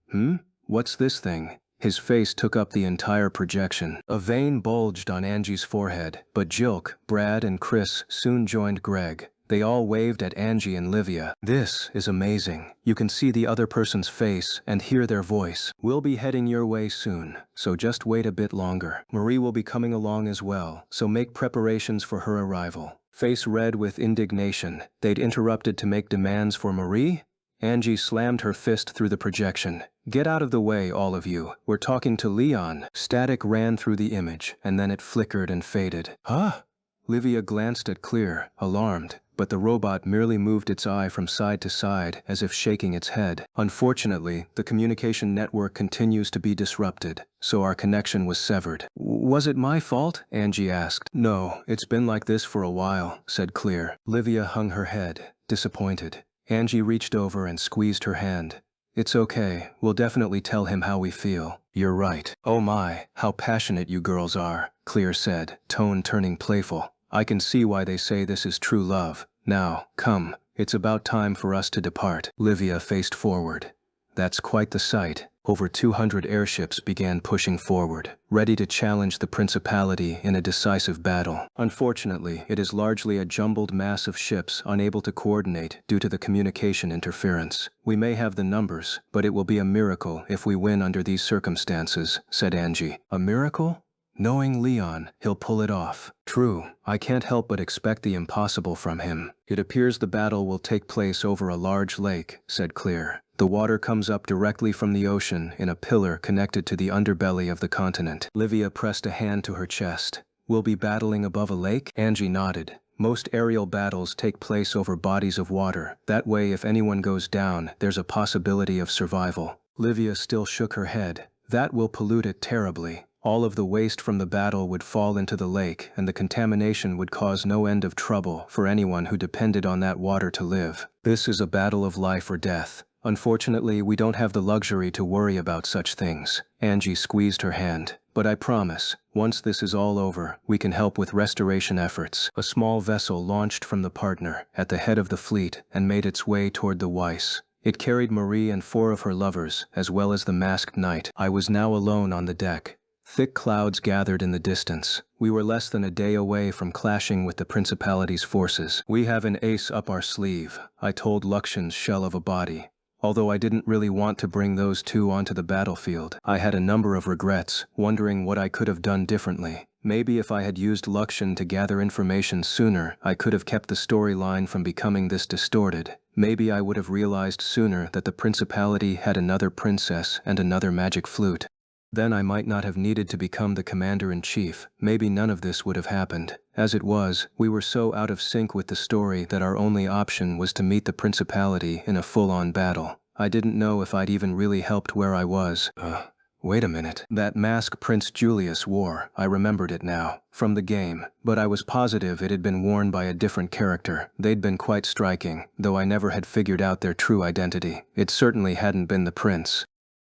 What's this thing? His face took up the entire projection. A vein bulged on Angie's forehead, but Jilk, Brad, and Chris soon joined Greg. They all waved at Angie and Livia. This is amazing. You can see the other person's face and hear their voice. We'll be heading your way soon, so just wait a bit longer. Marie will be coming along as well, so make preparations for her arrival. Face red with indignation, they'd interrupted to make demands for Marie? Angie slammed her fist through the projection. Get out of the way, all of you. We're talking to Leon. Static ran through the image, and then it flickered and faded. Huh? Livia glanced at Clear, alarmed, but the robot merely moved its eye from side to side as if shaking its head. Unfortunately, the communication network continues to be disrupted, so our connection was severed. Was it my fault? Angie asked. No, it's been like this for a while, said Clear. Livia hung her head, disappointed. Angie reached over and squeezed her hand. It's okay, we'll definitely tell him how we feel. You're right. Oh my, how passionate you girls are, Clear said, tone turning playful. I can see why they say this is true love. Now, come, it's about time for us to depart. Livia faced forward. That's quite the sight. Over 200 airships began pushing forward, ready to challenge the Principality in a decisive battle. Unfortunately, it is largely a jumbled mass of ships unable to coordinate due to the communication interference. We may have the numbers, but it will be a miracle if we win under these circumstances, said Angie. A miracle? Knowing Leon, he'll pull it off. True, I can't help but expect the impossible from him. It appears the battle will take place over a large lake, said Clear. The water comes up directly from the ocean in a pillar connected to the underbelly of the continent. Livia pressed a hand to her chest. We'll be battling above a lake? Angie nodded. Most aerial battles take place over bodies of water. That way, if anyone goes down, there's a possibility of survival. Livia still shook her head. That will pollute it terribly. All of the waste from the battle would fall into the lake, and the contamination would cause no end of trouble for anyone who depended on that water to live. This is a battle of life or death. Unfortunately, we don't have the luxury to worry about such things. Angie squeezed her hand. But I promise, once this is all over, we can help with restoration efforts. A small vessel launched from the partner at the head of the fleet and made its way toward the Weiss. It carried Marie and 4 of her lovers, as well as the masked knight. I was now alone on the deck. Thick clouds gathered in the distance. We were less than a day away from clashing with the Principality's forces. We have an ace up our sleeve, I told Luxion's shell of a body. Although I didn't really want to bring those two onto the battlefield, I had a number of regrets, wondering what I could have done differently. Maybe if I had used Luxion to gather information sooner, I could have kept the storyline from becoming this distorted. Maybe I would have realized sooner that the Principality had another princess and another magic flute. Then I might not have needed to become the commander-in-chief. Maybe none of this would have happened. As it was, we were so out of sync with the story that our only option was to meet the Principality in a full-on battle. I didn't know if I'd even really helped where I was. Wait a minute. That mask Prince Julius wore, I remembered it now, from the game, but I was positive it had been worn by a different character. They'd been quite striking, though I never had figured out their true identity. It certainly hadn't been the prince.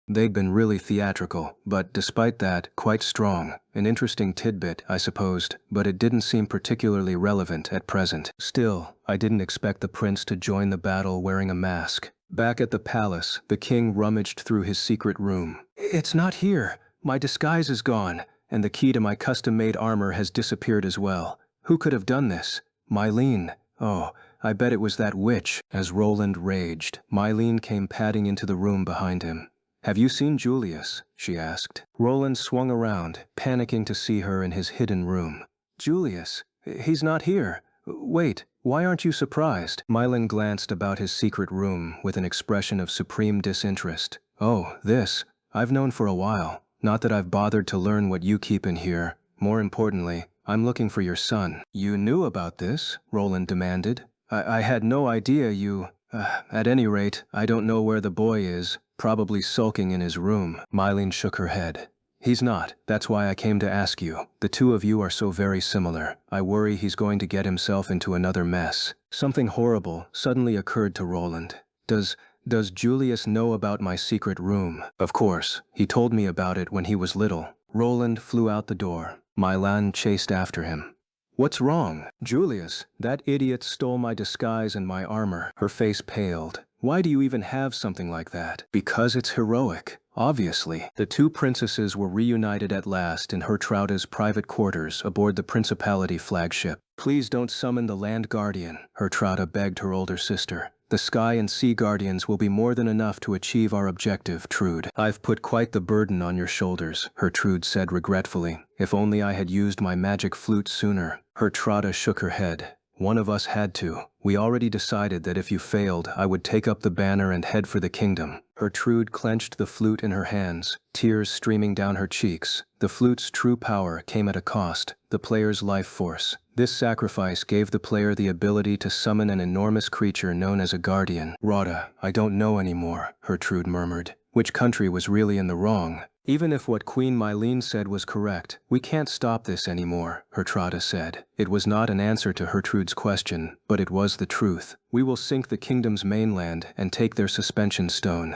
They'd been really theatrical, but despite that, quite strong. An interesting tidbit, I supposed, but it didn't seem particularly relevant at present. Still, I didn't expect the prince to join the battle wearing a mask. Back at the palace, the king rummaged through his secret room. It's not here. My disguise is gone, and the key to my custom-made armor has disappeared as well. Who could have done this? Mylene. Oh, I bet it was that witch. As Roland raged, Mylene came padding into the room behind him. Have you seen Julius? She asked. Roland swung around, panicking to see her in his hidden room. Julius? He's not here. Wait, why aren't you surprised? Mylene glanced about his secret room with an expression of supreme disinterest. Oh, this. I've known for a while. Not that I've bothered to learn what you keep in here. More importantly, I'm looking for your son. You knew about this? Roland demanded. I had no idea you… at any rate, I don't know where the boy is. Probably sulking in his room. Mylene shook her head. He's not. That's why I came to ask you. The two of you are so very similar. I worry he's going to get himself into another mess. Something horrible suddenly occurred to Roland. Does Julius know about my secret room? Of course. He told me about it when he was little. Roland flew out the door. Mylene chased after him. What's wrong? Julius, that idiot stole my disguise and my armor. Her face paled. Why do you even have something like that? Because it's heroic. Obviously. The two princesses were reunited at last in Hertrauda's private quarters aboard the Principality flagship. Please don't summon the Land Guardian, Hertrauda begged her older sister. The Sky and Sea Guardians will be more than enough to achieve our objective, Trude. I've put quite the burden on your shoulders, Hertrude said regretfully. If only I had used my magic flute sooner. Hertrauda shook her head. One of us had to. We already decided that if you failed, I would take up the banner and head for the kingdom. Hertrude clenched the flute in her hands, tears streaming down her cheeks. The flute's true power came at a cost, the player's life force. This sacrifice gave the player the ability to summon an enormous creature known as a guardian. Rhoda, I don't know anymore, Hertrude murmured. Which country was really in the wrong? Even if what Queen Mylene said was correct, we can't stop this anymore, Hertrauda said. It was not an answer to Hertrude's question, but it was the truth. We will sink the kingdom's mainland and take their suspension stone.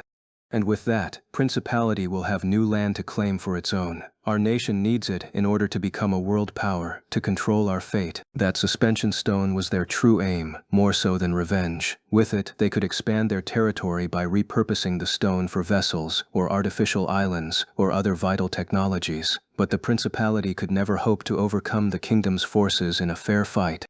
And with that, Principality will have new land to claim for its own. Our nation needs it in order to become a world power, to control our fate. That suspension stone was their true aim, more so than revenge. With it, they could expand their territory by repurposing the stone for vessels, or artificial islands, or other vital technologies. But the Principality could never hope to overcome the kingdom's forces in a fair fight.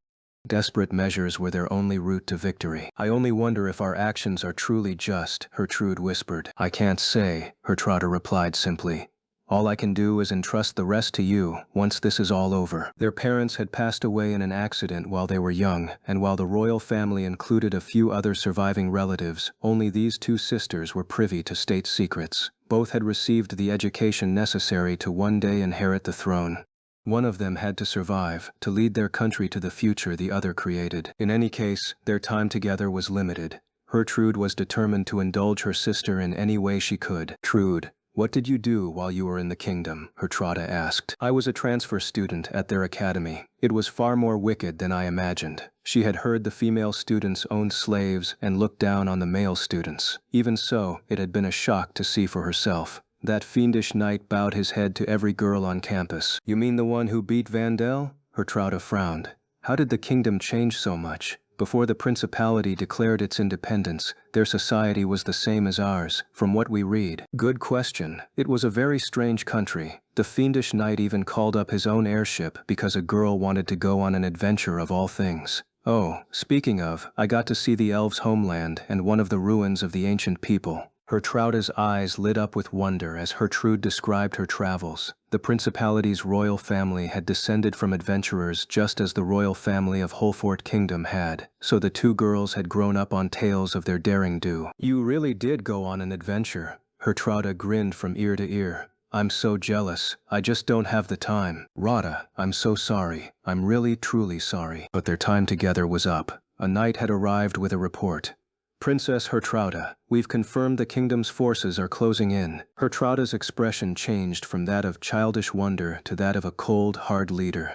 Desperate measures were their only route to victory. I only wonder if our actions are truly just, Hertrude whispered. I can't say, Hertrauda replied simply. All I can do is entrust the rest to you once this is all over." Their parents had passed away in an accident while they were young, and while the royal family included a few other surviving relatives, only these two sisters were privy to state secrets. Both had received the education necessary to one day inherit the throne. One of them had to survive, to lead their country to the future the other created. In any case, their time together was limited. Gertrude was determined to indulge her sister in any way she could. "Trude, what did you do while you were in the kingdom?" Gertrude asked. "I was a transfer student at their academy. It was far more wicked than I imagined." She had heard the female students owned slaves and looked down on the male students. Even so, it had been a shock to see for herself. That fiendish knight bowed his head to every girl on campus. "You mean the one who beat Vandel?" Gertrude frowned. "How did the kingdom change so much? Before the principality declared its independence, their society was the same as ours, from what we read." "Good question. It was a very strange country. The fiendish knight even called up his own airship because a girl wanted to go on an adventure of all things. Oh, speaking of, I got to see the elves' homeland and one of the ruins of the ancient people." Gertrude's eyes lit up with wonder as Gertrude described her travels. The principality's royal family had descended from adventurers just as the royal family of Holfort Kingdom had, so the two girls had grown up on tales of their daring do. "You really did go on an adventure." Gertrude grinned from ear to ear. "I'm so jealous. I just don't have the time." "Rada, I'm so sorry. I'm really, truly sorry." But their time together was up. A knight had arrived with a report. "Princess Gertrude, we've confirmed the kingdom's forces are closing in." Gertrude's expression changed from that of childish wonder to that of a cold, hard leader.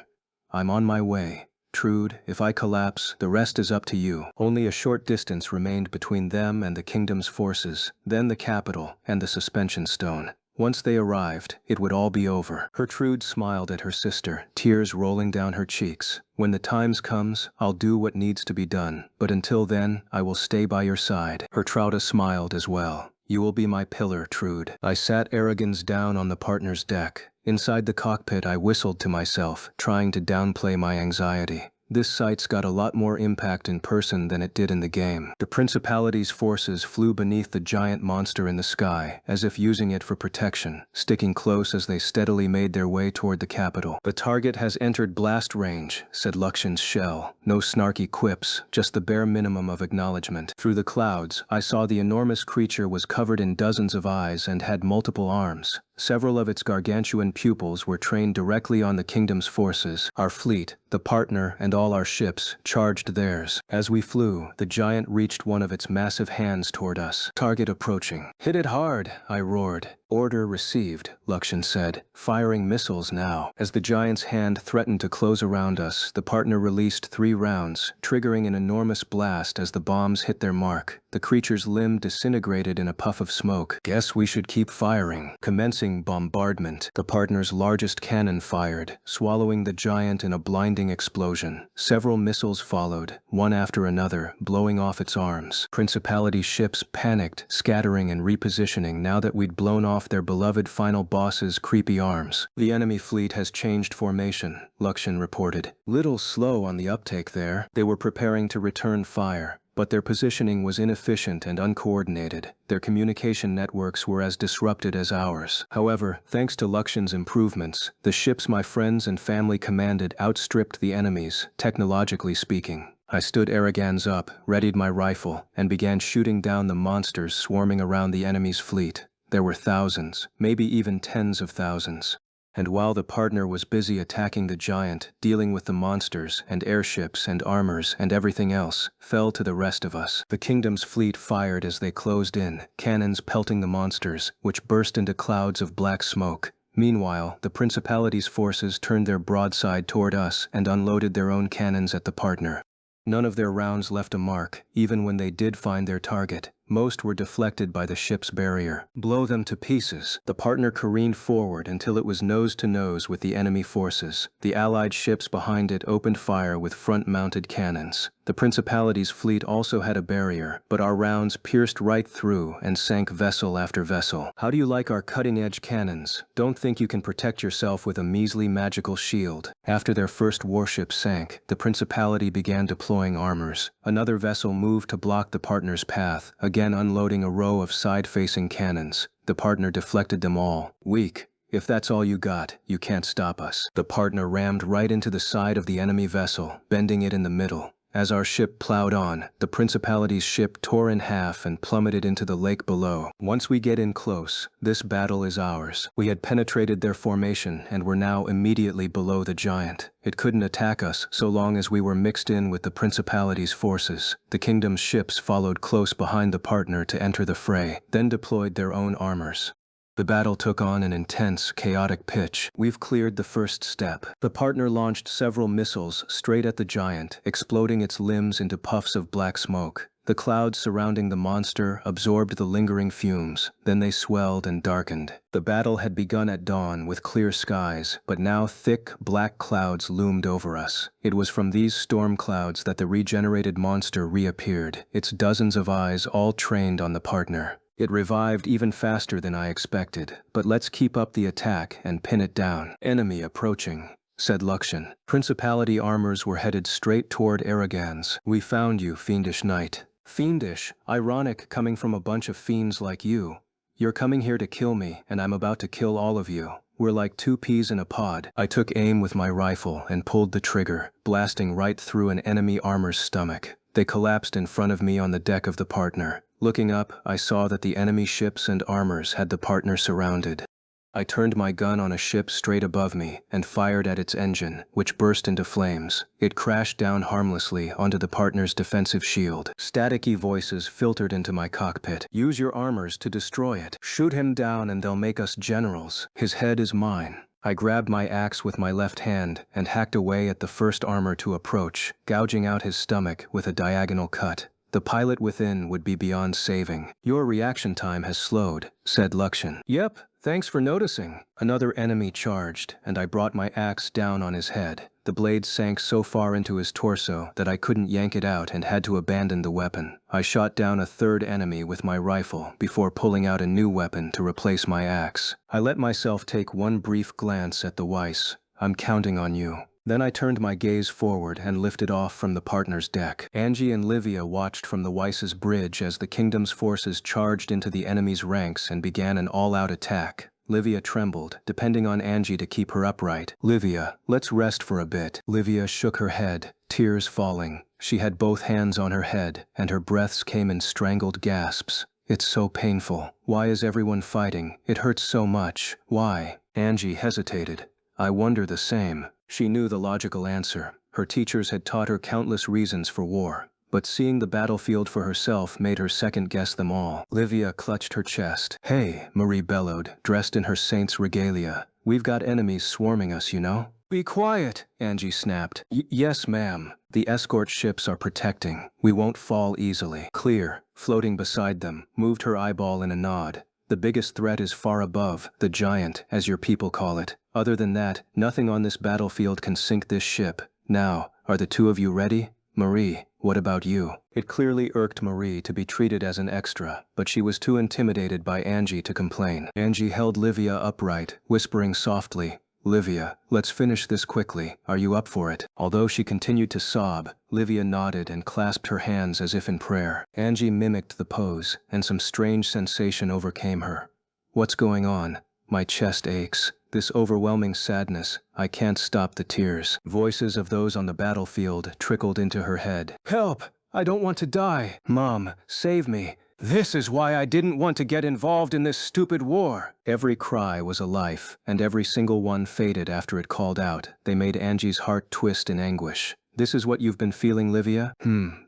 "I'm on my way. Trude, if I collapse, the rest is up to you." Only a short distance remained between them and the kingdom's forces, then the capital and the suspension stone. Once they arrived, it would all be over. Gertrude smiled at her sister, tears rolling down her cheeks. "When the times comes, I'll do what needs to be done, but until then, I will stay by your side." Gertrude smiled as well. "You will be my pillar, Trude." I sat Arrogans down on the partner's deck. Inside the cockpit I whistled to myself, trying to downplay my anxiety. This sight's got a lot more impact in person than it did in the game. The Principality's forces flew beneath the giant monster in the sky, as if using it for protection, sticking close as they steadily made their way toward the capital. "The target has entered blast range," said Luxion's shell. No snarky quips, just the bare minimum of acknowledgement. Through the clouds, I saw the enormous creature was covered in dozens of eyes and had multiple arms. Several of its gargantuan pupils were trained directly on the kingdom's forces. Our fleet, the partner, and all our ships charged theirs. As we flew, the giant reached one of its massive hands toward us. "Target approaching." "Hit it hard," I roared. "Order received," Luxion said. "Firing missiles now." As the giant's hand threatened to close around us, the partner released 3 rounds, triggering an enormous blast as the bombs hit their mark. The creature's limb disintegrated in a puff of smoke. "Guess we should keep firing." Commencing bombardment, the partner's largest cannon fired, swallowing the giant in a blinding explosion. Several missiles followed, one after another, blowing off its arms. Principality ships panicked, scattering and repositioning now that we'd blown off their beloved final boss's creepy arms. "The enemy fleet has changed formation," Luxion reported. "Little slow on the uptake there." They were preparing to return fire, but their positioning was inefficient and uncoordinated. Their communication networks were as disrupted as ours. However, thanks to Luxion's improvements, the ships my friends and family commanded outstripped the enemy's, technologically speaking. I stood Arrogans up, readied my rifle, and began shooting down the monsters swarming around the enemy's fleet. There were thousands, maybe even tens of thousands. And while the partner was busy attacking the giant, dealing with the monsters and airships and armors and everything else, fell to the rest of us. The kingdom's fleet fired as they closed in, cannons pelting the monsters, which burst into clouds of black smoke. Meanwhile, the Principality's forces turned their broadside toward us and unloaded their own cannons at the partner. None of their rounds left a mark, even when they did find their target. Most were deflected by the ship's barrier. "Blow them to pieces." The partner careened forward until it was nose to nose with the enemy forces. The Allied ships behind it opened fire with front-mounted cannons. The Principality's fleet also had a barrier, but our rounds pierced right through and sank vessel after vessel. "How do you like our cutting-edge cannons? Don't think you can protect yourself with a measly magical shield." After their first warship sank, the Principality began deploying armors. Another vessel moved to block the partner's path, again unloading a row of side-facing cannons. The partner deflected them all. "Weak. If that's all you got, you can't stop us. The partner rammed right into the side of the enemy vessel, bending it in the middle. As our ship plowed on, the Principality's ship tore in half and plummeted into the lake below. Once we get in close, this battle is ours. We had penetrated their formation and were now immediately below the giant. It couldn't attack us so long as we were mixed in with the Principality's forces. The kingdom's ships followed close behind the partner to enter the fray, then deployed their own armors. The battle took on an intense, chaotic pitch. We've cleared the first step. The partner launched several missiles straight at the giant, exploding its limbs into puffs of black smoke. The clouds surrounding the monster absorbed the lingering fumes, then they swelled and darkened. The battle had begun at dawn with clear skies, but now thick, black clouds loomed over us. It was from these storm clouds that the regenerated monster reappeared, its dozens of eyes all trained on the partner. It revived even faster than I expected, but let's keep up the attack and pin it down. Enemy approaching, said Luxan. Principality armors were headed straight toward Arrogans. We found you, fiendish knight. Fiendish, ironic coming from a bunch of fiends like you. You're coming here to kill me, and I'm about to kill all of you. We're like two peas in a pod. I took aim with my rifle and pulled the trigger, blasting right through an enemy armor's stomach. They collapsed in front of me on the deck of the partner. Looking up, I saw that the enemy ships and armors had the partner surrounded. I turned my gun on a ship straight above me and fired at its engine, which burst into flames. It crashed down harmlessly onto the partner's defensive shield. Staticky voices filtered into my cockpit. Use your armors to destroy it. Shoot him down and they'll make us generals. His head is mine. I grabbed my axe with my left hand and hacked away at the first armor to approach, gouging out his stomach with a diagonal cut. The pilot within would be beyond saving. Your reaction time has slowed, said Luxan. Yep, thanks for noticing. Another enemy charged, and I brought my axe down on his head. The blade sank so far into his torso that I couldn't yank it out and had to abandon the weapon. I shot down a third enemy with my rifle before pulling out a new weapon to replace my axe. I let myself take one brief glance at the Weiss. I'm counting on you. Then I turned my gaze forward and lifted off from the partner's deck. Angie and Livia watched from the Weiss's bridge as the kingdom's forces charged into the enemy's ranks and began an all-out attack. Livia trembled, depending on Angie to keep her upright. Livia, let's rest for a bit. Livia shook her head, tears falling. She had both hands on her head, and her breaths came in strangled gasps. It's so painful. Why is everyone fighting? It hurts so much. Why? Angie hesitated. I wonder the same. She knew the logical answer. Her teachers had taught her countless reasons for war, but seeing the battlefield for herself made her second-guess them all. Livia clutched her chest. Hey, Marie bellowed, dressed in her saint's regalia. We've got enemies swarming us, you know? Be quiet, Angie snapped. Yes, ma'am. The escort ships are protecting. We won't fall easily. Clear, floating beside them, moved her eyeball in a nod. The biggest threat is far above, the giant, as your people call it. Other than that, nothing on this battlefield can sink this ship. Now, are the two of you ready? Marie, what about you? It clearly irked Marie to be treated as an extra, but she was too intimidated by Angie to complain. Angie held Livia upright, whispering softly, Livia, let's finish this quickly. Are you up for it? Although she continued to sob, Livia nodded and clasped her hands as if in prayer. Angie mimicked the pose, and some strange sensation overcame her. What's going on? My chest aches. This overwhelming sadness, I can't stop the tears. Voices of those on the battlefield trickled into her head. Help! I don't want to die. Mom, save me. This is why I didn't want to get involved in this stupid war. Every cry was a life, and every single one faded after it called out. They made Angie's heart twist in anguish. This is what you've been feeling, Livia?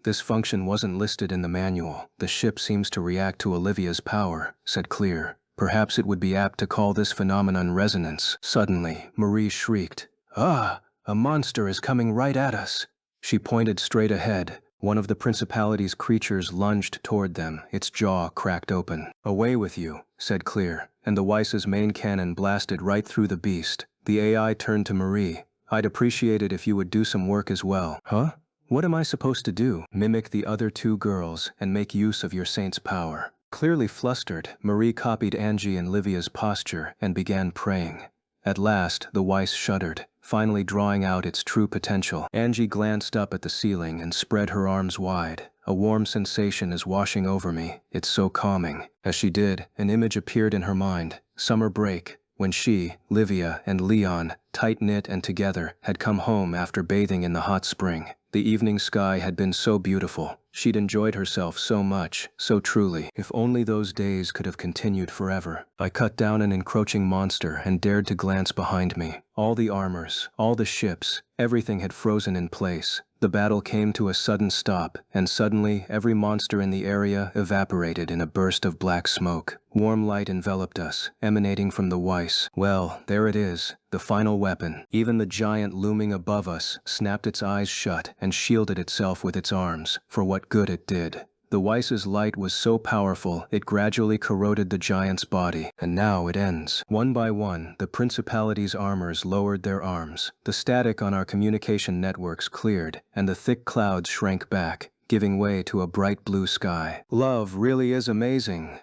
This function wasn't listed in the manual. The ship seems to react to Olivia's power, said Clear. Perhaps it would be apt to call this phenomenon resonance. Suddenly, Marie shrieked. Ah, a monster is coming right at us. She pointed straight ahead. One of the Principality's creatures lunged toward them, its jaw cracked open. Away with you, said Clear, and the Weiss's main cannon blasted right through the beast. The AI turned to Marie. I'd appreciate it if you would do some work as well. Huh? What am I supposed to do? Mimic the other two girls and make use of your saint's power. Clearly flustered, Marie copied Angie and Livia's posture and began praying. At last, the Weiss shuddered, finally drawing out its true potential. Angie glanced up at the ceiling and spread her arms wide. A warm sensation is washing over me. It's so calming. As she did, an image appeared in her mind. Summer break. when she, Livia, and Leon, tight-knit and together, had come home after bathing in the hot spring. The evening sky had been so beautiful. She'd enjoyed herself so much, so truly. If only those days could have continued forever. I cut down an encroaching monster and dared to glance behind me. All the armors, all the ships, everything had frozen in place. The battle came to a sudden stop, and suddenly every monster in the area evaporated in a burst of black smoke. Warm light enveloped us, emanating from the Weiss. Well, there it is, the final weapon. Even the giant looming above us snapped its eyes shut and shielded itself with its arms, for what good it did. The Weiss's light was so powerful it gradually corroded the giant's body, and now it ends. One by one, the Principality's armors lowered their arms. The static on our communication networks cleared, and the thick clouds shrank back, giving way to a bright blue sky. Love really is amazing,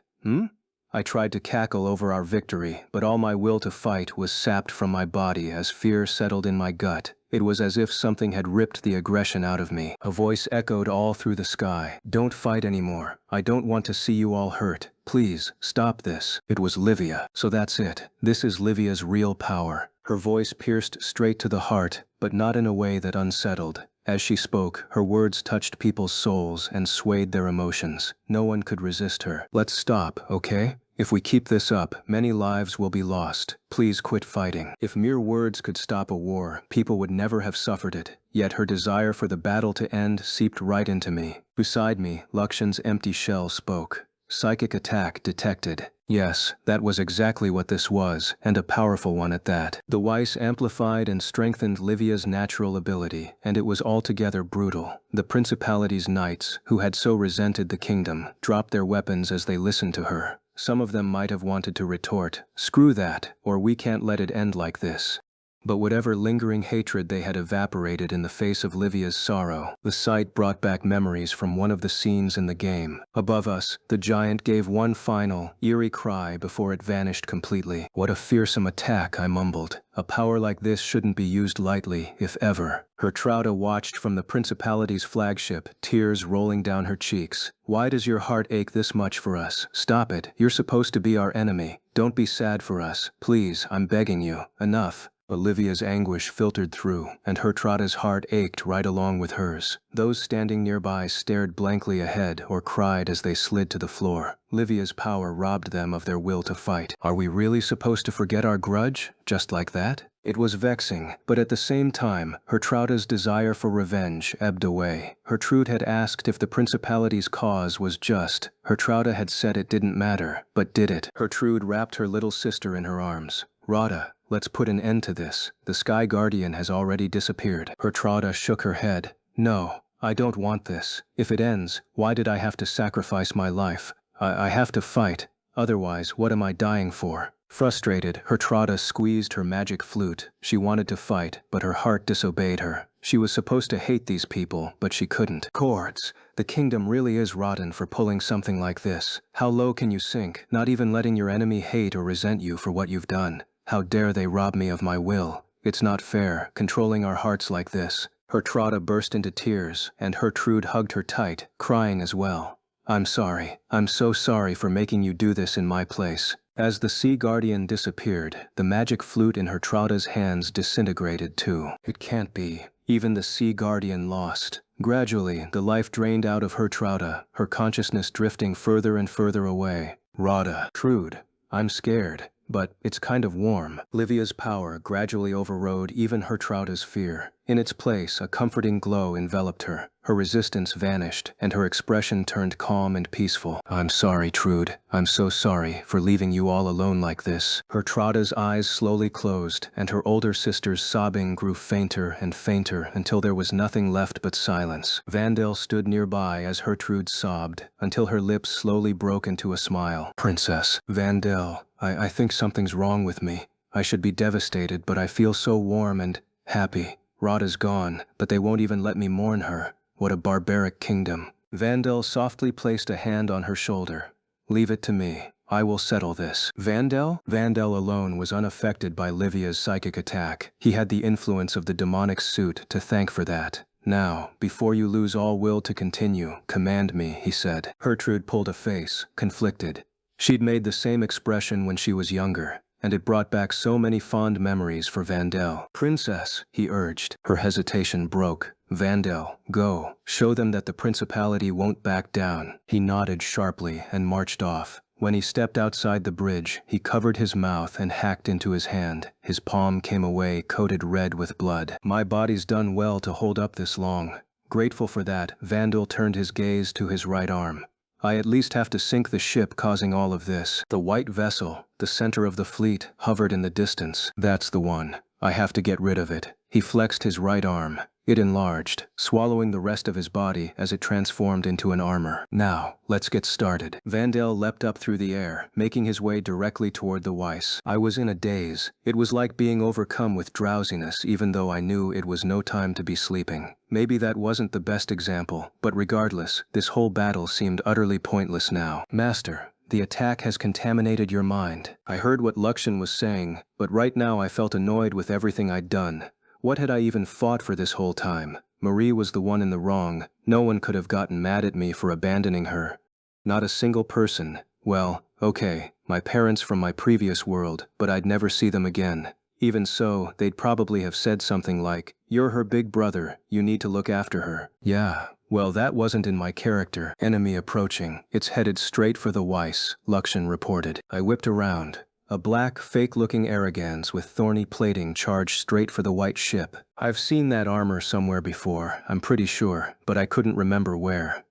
I tried to cackle over our victory, but all my will to fight was sapped from my body as fear settled in my gut. It was as if something had ripped the aggression out of me. A voice echoed all through the sky. Don't fight anymore. I don't want to see you all hurt. Please, stop this. It was Livia. So that's it. This is Livia's real power. Her voice pierced straight to the heart, but not in a way that unsettled. As she spoke, her words touched people's souls and swayed their emotions. No one could resist her. Let's stop, okay? If we keep this up, many lives will be lost. Please quit fighting. If mere words could stop a war, people would never have suffered it. Yet her desire for the battle to end seeped right into me. Beside me, Lakshan's empty shell spoke. Psychic attack detected. Yes, that was exactly what this was, and a powerful one at that. The Weiss amplified and strengthened Livia's natural ability, and it was altogether brutal. The Principality's knights, who had so resented the kingdom, dropped their weapons as they listened to her. Some of them might have wanted to retort, "Screw that, or we can't let it end like this." But whatever lingering hatred they had evaporated in the face of Livia's sorrow, the sight brought back memories from one of the scenes in the game. Above us, the giant gave one final, eerie cry before it vanished completely. What a fearsome attack, I mumbled. A power like this shouldn't be used lightly, if ever. Hertrauda watched from the Principality's flagship, tears rolling down her cheeks. Why does your heart ache this much for us? Stop it. You're supposed to be our enemy. Don't be sad for us. Please, I'm begging you. Enough. Olivia's anguish filtered through, and Hertrauda's heart ached right along with hers. Those standing nearby stared blankly ahead or cried as they slid to the floor. Livia's power robbed them of their will to fight. Are we really supposed to forget our grudge, just like that? It was vexing, but at the same time, Hertrauda's desire for revenge ebbed away. Hertrude had asked if the Principality's cause was just. Hertrauda had said it didn't matter, but did it? Hertrude wrapped her little sister in her arms. Rada, let's put an end to this. The Sky Guardian has already disappeared. Hertrauda shook her head. No, I don't want this. If it ends, why did I have to sacrifice my life? I have to fight. Otherwise, what am I dying for? Frustrated, Hertrauda squeezed her magic flute. She wanted to fight, but her heart disobeyed her. She was supposed to hate these people, but she couldn't. Cords. The kingdom really is rotten for pulling something like this. How low can you sink, not even letting your enemy hate or resent you for what you've done? How dare they rob me of my will? It's not fair, controlling our hearts like this. Hertrauda burst into tears, and Hertrude hugged her tight, crying as well. I'm sorry. I'm so sorry for making you do this in my place. As the Sea Guardian disappeared, the magic flute in Hertrauda's hands disintegrated too. It can't be. Even the Sea Guardian lost. Gradually, the life drained out of Hertrauda, her consciousness drifting further and further away. Rada. Trude. I'm scared. But it's kind of warm. Livia's power gradually overrode even Hertrauda's fear. In its place, a comforting glow enveloped her. Her resistance vanished, and her expression turned calm and peaceful. I'm sorry, Trude. I'm so sorry for leaving you all alone like this. Hertrauda's eyes slowly closed, and her older sister's sobbing grew fainter and fainter until there was nothing left but silence. Vandel stood nearby as Hertrude sobbed, until her lips slowly broke into a smile. Princess. Vandel, I think something's wrong with me. I should be devastated, but I feel so warm and happy. Rada's gone, but they won't even let me mourn her. What a barbaric kingdom. Vandel softly placed a hand on her shoulder. Leave it to me. I will settle this. Vandel? Vandel alone was unaffected by Livia's psychic attack. He had the influence of the demonic suit to thank for that. Now, before you lose all will to continue, command me, he said. Hertrude pulled a face, conflicted. She'd made the same expression when she was younger. and it brought back so many fond memories for Vandel. "Princess," he urged. Her hesitation broke. "Vandel, go. Show them that the principality won't back down." He nodded sharply and marched off. When he stepped outside the bridge, he covered his mouth and hacked into his hand. His palm came away coated red with blood. "My body's done well to hold up this long." Grateful for that, Vandal turned his gaze to his right arm. "I at least have to sink the ship causing all of this." The white vessel, the center of the fleet, hovered in the distance. "That's the one. I have to get rid of it." He flexed his right arm. It enlarged, swallowing the rest of his body as it transformed into an armor. "Now, let's get started." Vandel leapt up through the air, making his way directly toward the Weiss. I was in a daze. It was like being overcome with drowsiness even though I knew it was no time to be sleeping. Maybe that wasn't the best example, but regardless, this whole battle seemed utterly pointless now. "Master, the attack has contaminated your mind." I heard what Luxan was saying, but right now I felt annoyed with everything I'd done. What had I even fought for this whole time? Marie was the one in the wrong. No one could have gotten mad at me for abandoning her. Not a single person. Well, okay, my parents from my previous world, but I'd never see them again. Even so, they'd probably have said something like, "You're her big brother, you need to look after her." Yeah, well, that wasn't in my character. Enemy approaching. "It's headed straight for the Weiss," Luxan reported. I whipped around. A black, fake-looking Arrogans with thorny plating charged straight for the white ship. I've seen that armor somewhere before, I'm pretty sure, but I couldn't remember where.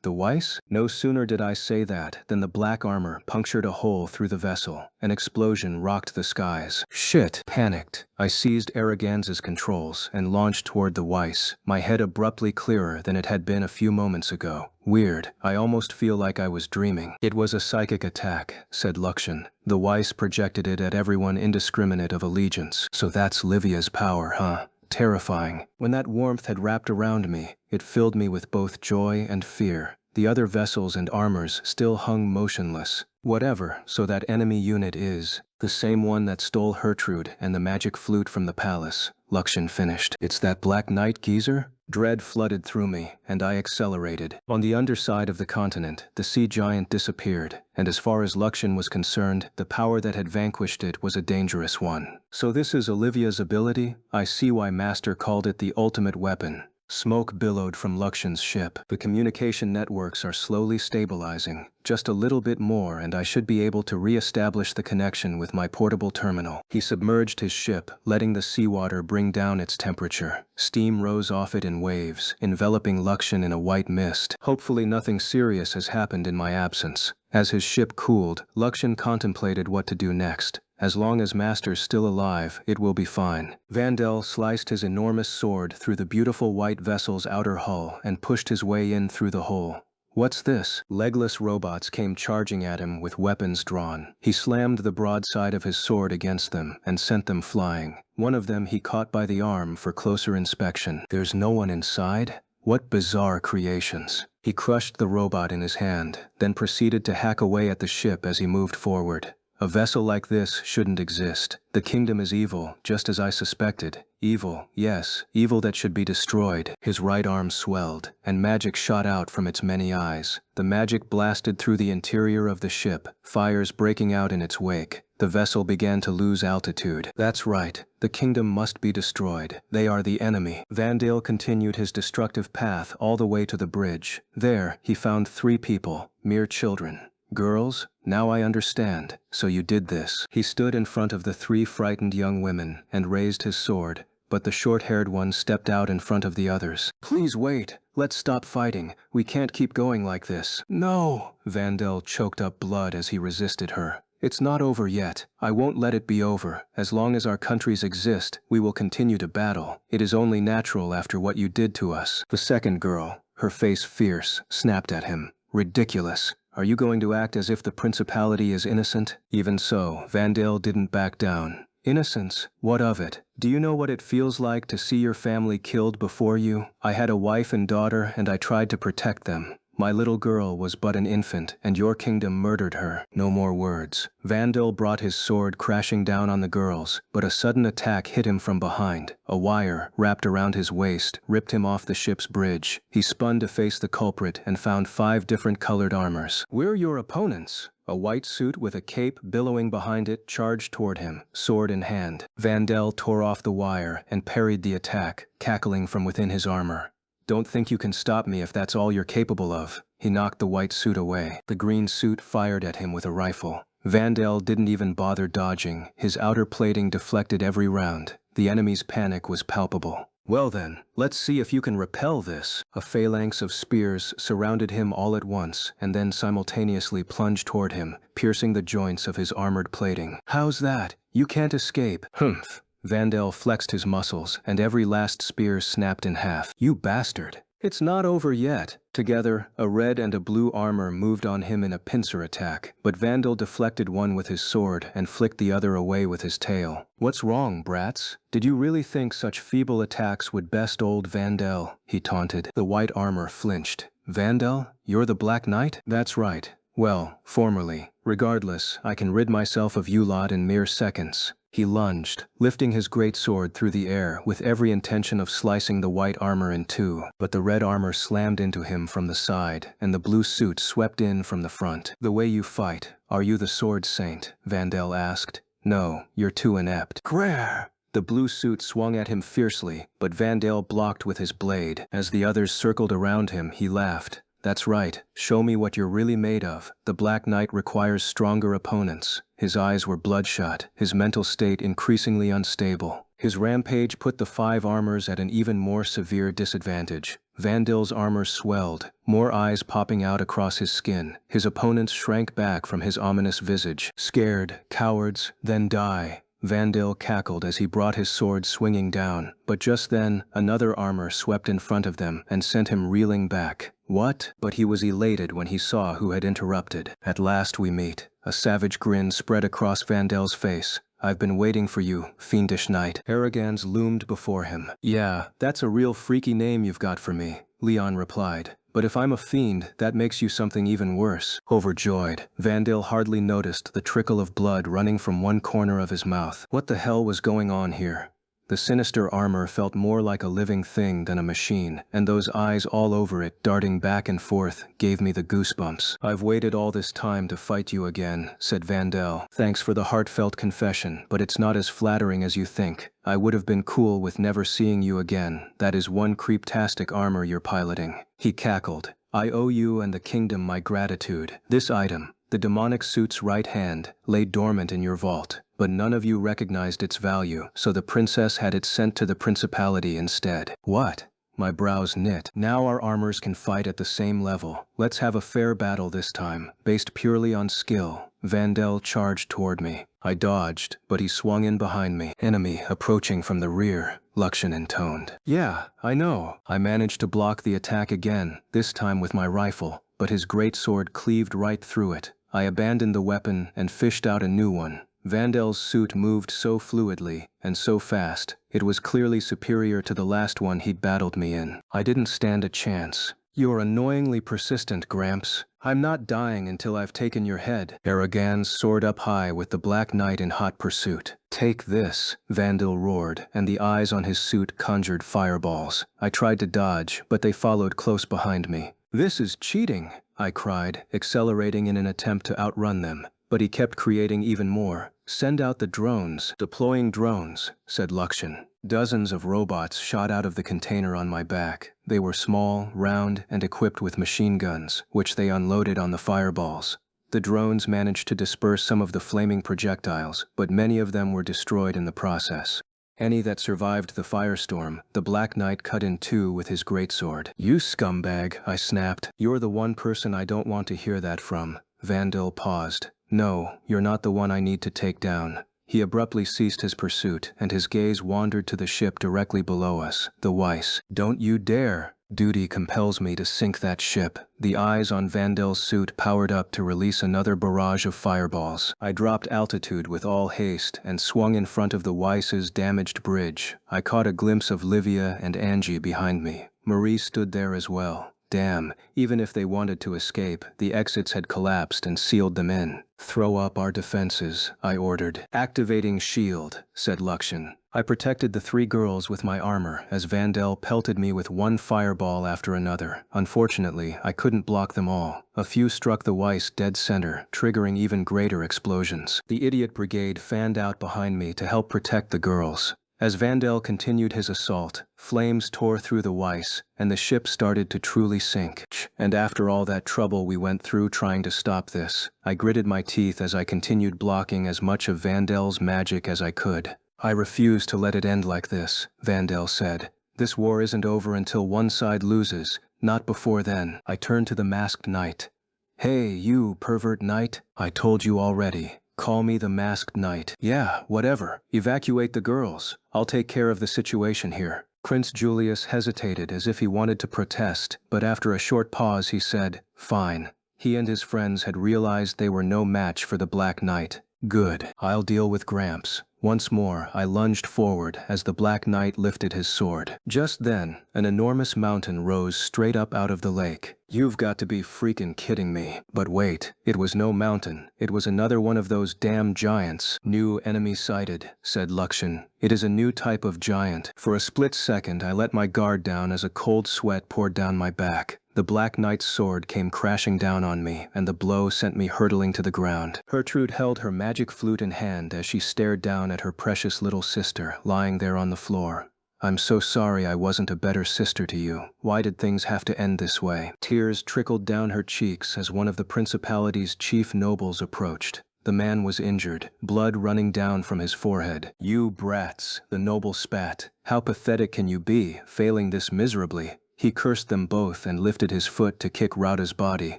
The Weiss? No sooner did I say that than the black armor punctured a hole through the vessel. An explosion rocked the skies. Shit! Panicked. I seized Arroganz's controls and launched toward the Weiss, my head abruptly clearer than it had been a few moments ago. Weird. I almost feel like I was dreaming. "It was a psychic attack," said Luxan. "The Weiss projected it at everyone indiscriminate of allegiance." So that's Livia's power, huh? Terrifying. When that warmth had wrapped around me, it filled me with both joy and fear. The other vessels and armors still hung motionless. Whatever, so that enemy unit is the same one that stole Hertrude and the magic flute from the palace. Luxan finished. "It's that Black Knight geezer?" Dread flooded through me, and I accelerated. On the underside of the continent, the sea giant disappeared, and as far as Luxan was concerned, the power that had vanquished it was a dangerous one. So this is Olivia's ability? I see why Master called it the ultimate weapon. Smoke billowed from Luxan's ship. The communication networks are slowly stabilizing. Just a little bit more and I should be able to re-establish the connection with my portable terminal. He submerged his ship, letting the seawater bring down its temperature. Steam rose off it in waves, enveloping Luxan in a white mist. Hopefully nothing serious has happened in my absence. As his ship cooled, Luxan contemplated what to do next. As long as Master's still alive, it will be fine. Vandel sliced his enormous sword through the beautiful white vessel's outer hull and pushed his way in through the hole. What's this? Legless robots came charging at him with weapons drawn. He slammed the broadside of his sword against them and sent them flying. One of them he caught by the arm for closer inspection. There's no one inside? What bizarre creations. He crushed the robot in his hand, then proceeded to hack away at the ship as he moved forward. A vessel like this shouldn't exist. The kingdom is evil, just as I suspected. Evil, yes, evil that should be destroyed. His right arm swelled, and magic shot out from its many eyes. The magic blasted through the interior of the ship, fires breaking out in its wake. The vessel began to lose altitude. That's right, the kingdom must be destroyed. They are the enemy. Vandale continued his destructive path all the way to the bridge. There, he found 3 people, mere children. Girls, now I understand. So you did this. He stood in front of the 3 frightened young women and raised his sword, but the short-haired one stepped out in front of the others. Please wait. Let's stop fighting. We can't keep going like this. No! Vandel choked up blood as he resisted her. It's not over yet. I won't let it be over. As long as our countries exist, we will continue to battle. It is only natural after what you did to us. The second girl, her face fierce, snapped at him. Ridiculous. Are you going to act as if the principality is innocent? Even so, Vandale didn't back down. Innocence? What of it? Do you know what it feels like to see your family killed before you? I had a wife and daughter and I tried to protect them. My little girl was but an infant, and your kingdom murdered her. No more words. Vandal brought his sword crashing down on the girls, but a sudden attack hit him from behind. A wire, wrapped around his waist, ripped him off the ship's bridge. He spun to face the culprit and found 5 different colored armors. We're your opponents. A white suit with a cape billowing behind it charged toward him, sword in hand. Vandal tore off the wire and parried the attack, cackling from within his armor. Don't think you can stop me if that's all you're capable of. He knocked the white suit away. The green suit fired at him with a rifle. Vandal didn't even bother dodging. His outer plating deflected every round. The enemy's panic was palpable. Well then, let's see if you can repel this. A phalanx of spears surrounded him all at once and then simultaneously plunged toward him, piercing the joints of his armored plating. How's that? You can't escape. Humph. Vandal flexed his muscles, and every last spear snapped in half. You bastard. It's not over yet. Together, a red and a blue armor moved on him in a pincer attack, but Vandal deflected one with his sword and flicked the other away with his tail. What's wrong, brats? Did you really think such feeble attacks would best old Vandal? He taunted. The white armor flinched. Vandal? You're the Black Knight? That's right. Well, formerly. Regardless, I can rid myself of you lot in mere seconds. He lunged, lifting his greatsword through the air with every intention of slicing the white armor in two, but the red armor slammed into him from the side, and the blue suit swept in from the front. The way you fight, are you the sword saint? Vandal asked. No, you're too inept. Grrr! The blue suit swung at him fiercely, but Vandal blocked with his blade. As the others circled around him, he laughed. That's right, show me what you're really made of. The Black Knight requires stronger opponents. His eyes were bloodshot, his mental state increasingly unstable. His rampage put the 5 armors at an even more severe disadvantage. Vandal's armor swelled, more eyes popping out across his skin. His opponents shrank back from his ominous visage. Scared, cowards, then die. Vandal cackled as he brought his sword swinging down, but just then, another armor swept in front of them and sent him reeling back. What? But he was elated when he saw who had interrupted. At last we meet. A savage grin spread across Vandal's face. I've been waiting for you, fiendish knight. Arrogans loomed before him. Yeah, that's a real freaky name you've got for me, Leon replied. But if I'm a fiend, that makes you something even worse. Overjoyed, Vandal hardly noticed the trickle of blood running from one corner of his mouth. What the hell was going on here? The sinister armor felt more like a living thing than a machine, and those eyes all over it, darting back and forth, gave me the goosebumps. I've waited all this time to fight you again, said Vandal. Thanks for the heartfelt confession, but it's not as flattering as you think. I would have been cool with never seeing you again. That is one creeptastic armor you're piloting. He cackled. I owe you and the kingdom my gratitude. This item, the demonic suit's right hand, lay dormant in your vault, but none of you recognized its value, so the princess had it sent to the principality instead. What? My brows knit. Now our armors can fight at the same level. Let's have a fair battle this time, based purely on skill. Vandal charged toward me. I dodged, but he swung in behind me. Enemy approaching from the rear, Luxon intoned. Yeah, I know. I managed to block the attack again, this time with my rifle, but his greatsword cleaved right through it. I abandoned the weapon and fished out a new one. Vandal's suit moved so fluidly and so fast, it was clearly superior to the last one he'd battled me in. I didn't stand a chance. You're annoyingly persistent, Gramps. I'm not dying until I've taken your head. Arrogans soared up high with the Black Knight in hot pursuit. Take this, Vandal roared, and the eyes on his suit conjured fireballs. I tried to dodge, but they followed close behind me. This is cheating, I cried, accelerating in an attempt to outrun them. But he kept creating even more. Send out the drones. Deploying drones, said Luxon. Dozens of robots shot out of the container on my back. They were small, round, and equipped with machine guns, which they unloaded on the fireballs. The drones managed to disperse some of the flaming projectiles, but many of them were destroyed in the process. Any that survived the firestorm, the Black Knight cut in two with his greatsword. You scumbag, I snapped. You're the one person I don't want to hear that from. Vandal paused. No, you're not the one I need to take down. He abruptly ceased his pursuit, and his gaze wandered to the ship directly below us, the Weiss. Don't you dare! Duty compels me to sink that ship. The eyes on Vandal's suit powered up to release another barrage of fireballs. I dropped altitude with all haste and swung in front of the Weiss's damaged bridge. I caught a glimpse of Livia and Angie behind me. Marie stood there as well. Damn, even if they wanted to escape, the exits had collapsed and sealed them in. Throw up our defenses, I ordered. Activating shield, said Luxian. I protected the 3 girls with my armor as Vandel pelted me with one fireball after another. Unfortunately, I couldn't block them all. A few struck the Weiss dead center, triggering even greater explosions. The idiot brigade fanned out behind me to help protect the girls. As Vandel continued his assault, flames tore through the Weiss, and the ship started to truly sink. And after all that trouble we went through trying to stop this, I gritted my teeth as I continued blocking as much of Vandel's magic as I could. I refuse to let it end like this, Vandel said. This war isn't over until one side loses, not before then. I turned to the masked knight. Hey, you pervert knight, I told you already. Call me the masked knight. Yeah, whatever. Evacuate the girls. I'll take care of the situation here. Prince Julius hesitated as if he wanted to protest, but after a short pause he said, fine. He and his friends had realized they were no match for the Black Knight. Good. I'll deal with Gramps. Once more, I lunged forward as the Black Knight lifted his sword. Just then, an enormous mountain rose straight up out of the lake. You've got to be freaking kidding me. But wait, it was no mountain. It was another one of those damn giants. New enemy sighted, said Luxian. It is a new type of giant. For a split second, I let my guard down as a cold sweat poured down my back. The Black Knight's sword came crashing down on me, and the blow sent me hurtling to the ground. Gertrude held her magic flute in hand as she stared down at her precious little sister, lying there on the floor. I'm so sorry I wasn't a better sister to you. Why did things have to end this way? Tears trickled down her cheeks as one of the principality's chief nobles approached. The man was injured, blood running down from his forehead. You brats, the noble spat. How pathetic can you be, failing this miserably? He cursed them both and lifted his foot to kick Radha's body.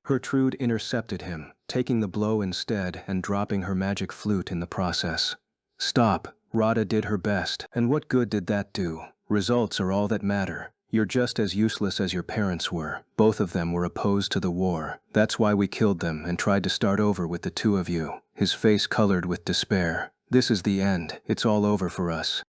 Gertrude intercepted him, taking the blow instead and dropping her magic flute in the process. Stop. Radha did her best. And what good did that do? Results are all that matter. You're just as useless as your parents were. Both of them were opposed to the war. That's why we killed them and tried to start over with the 2 of you. His face colored with despair. This is the end. It's all over for us.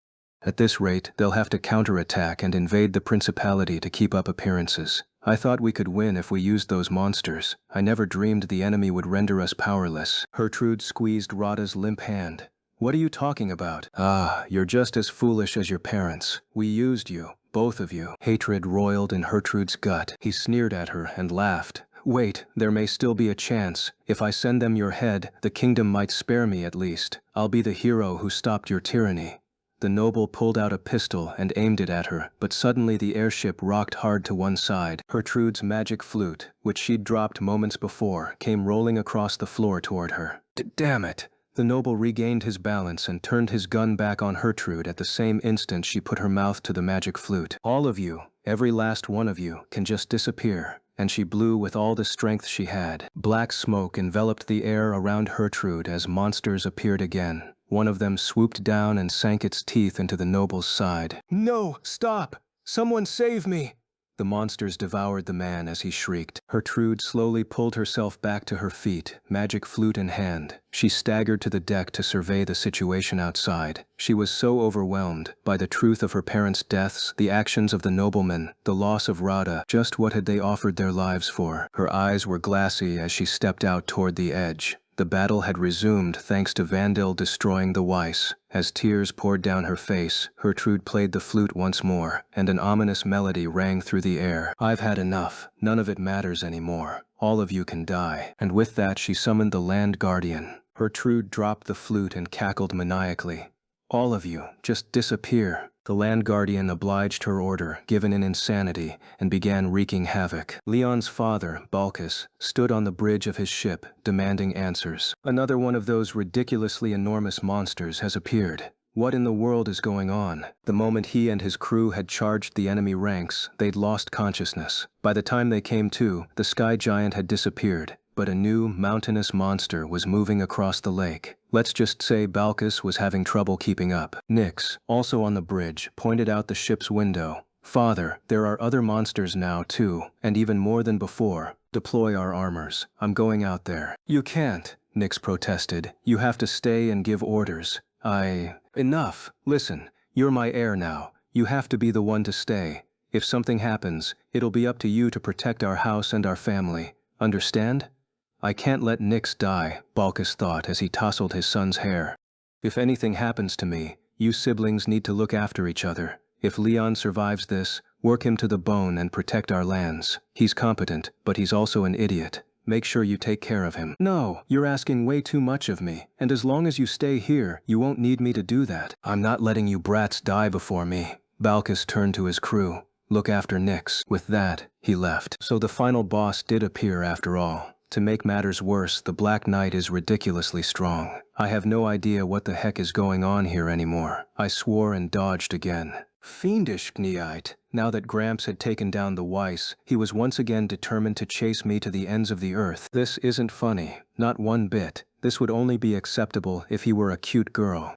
At this rate, they'll have to counterattack and invade the principality to keep up appearances. I thought we could win if we used those monsters. I never dreamed the enemy would render us powerless. Gertrude squeezed Radha's limp hand. What are you talking about? Ah, you're just as foolish as your parents. We used you, both of you. Hatred roiled in Gertrude's gut. He sneered at her and laughed. Wait, there may still be a chance. If I send them your head, the kingdom might spare me at least. I'll be the hero who stopped your tyranny. The noble pulled out a pistol and aimed it at her, but suddenly the airship rocked hard to one side. Gertrude's magic flute, which she'd dropped moments before, came rolling across the floor toward her. Damn it! The noble regained his balance and turned his gun back on Gertrude at the same instant she put her mouth to the magic flute. All of you, every last one of you, can just disappear. And she blew with all the strength she had. Black smoke enveloped the air around Gertrude as monsters appeared again. One of them swooped down and sank its teeth into the noble's side. No, stop! Someone save me! The monsters devoured the man as he shrieked. Gertrude slowly pulled herself back to her feet, magic flute in hand. She staggered to the deck to survey the situation outside. She was so overwhelmed by the truth of her parents' deaths, the actions of the noblemen, the loss of Radha. Just what had they offered their lives for? Her eyes were glassy as she stepped out toward the edge. The battle had resumed thanks to Vandel destroying the Weiss. As tears poured down her face, Gertrude played the flute once more, and an ominous melody rang through the air. I've had enough. None of it matters anymore. All of you can die. And with that she summoned the Land Guardian. Gertrude dropped the flute and cackled maniacally. All of you, just disappear. The Land Guardian obliged her order, given in insanity, and began wreaking havoc. Leon's father, Balkis, stood on the bridge of his ship, demanding answers. Another one of those ridiculously enormous monsters has appeared. What in the world is going on? The moment he and his crew had charged the enemy ranks, they'd lost consciousness. By the time they came to, the sky giant had disappeared. But a new, mountainous monster was moving across the lake. Let's just say Balkis was having trouble keeping up. Nix, also on the bridge, pointed out the ship's window. Father, there are other monsters now, too, and even more than before. Deploy our armors. I'm going out there. You can't, Nix protested. You have to stay and give orders. Enough. Listen, you're my heir now. You have to be the one to stay. If something happens, it'll be up to you to protect our house and our family. Understand? I can't let Nix die, Balkus thought as he tousled his son's hair. If anything happens to me, you siblings need to look after each other. If Leon survives this, work him to the bone and protect our lands. He's competent, but he's also an idiot. Make sure you take care of him. No, you're asking way too much of me, and as long as you stay here, you won't need me to do that. I'm not letting you brats die before me. Balkus turned to his crew. Look after Nix. With that, he left. So the final boss did appear after all. To make matters worse, the Black Knight is ridiculously strong. I have no idea what the heck is going on here anymore. I swore and dodged again. Fiendish Kneite. Now that Gramps had taken down the Weiss, he was once again determined to chase me to the ends of the earth. This isn't funny. Not one bit. This would only be acceptable if he were a cute girl.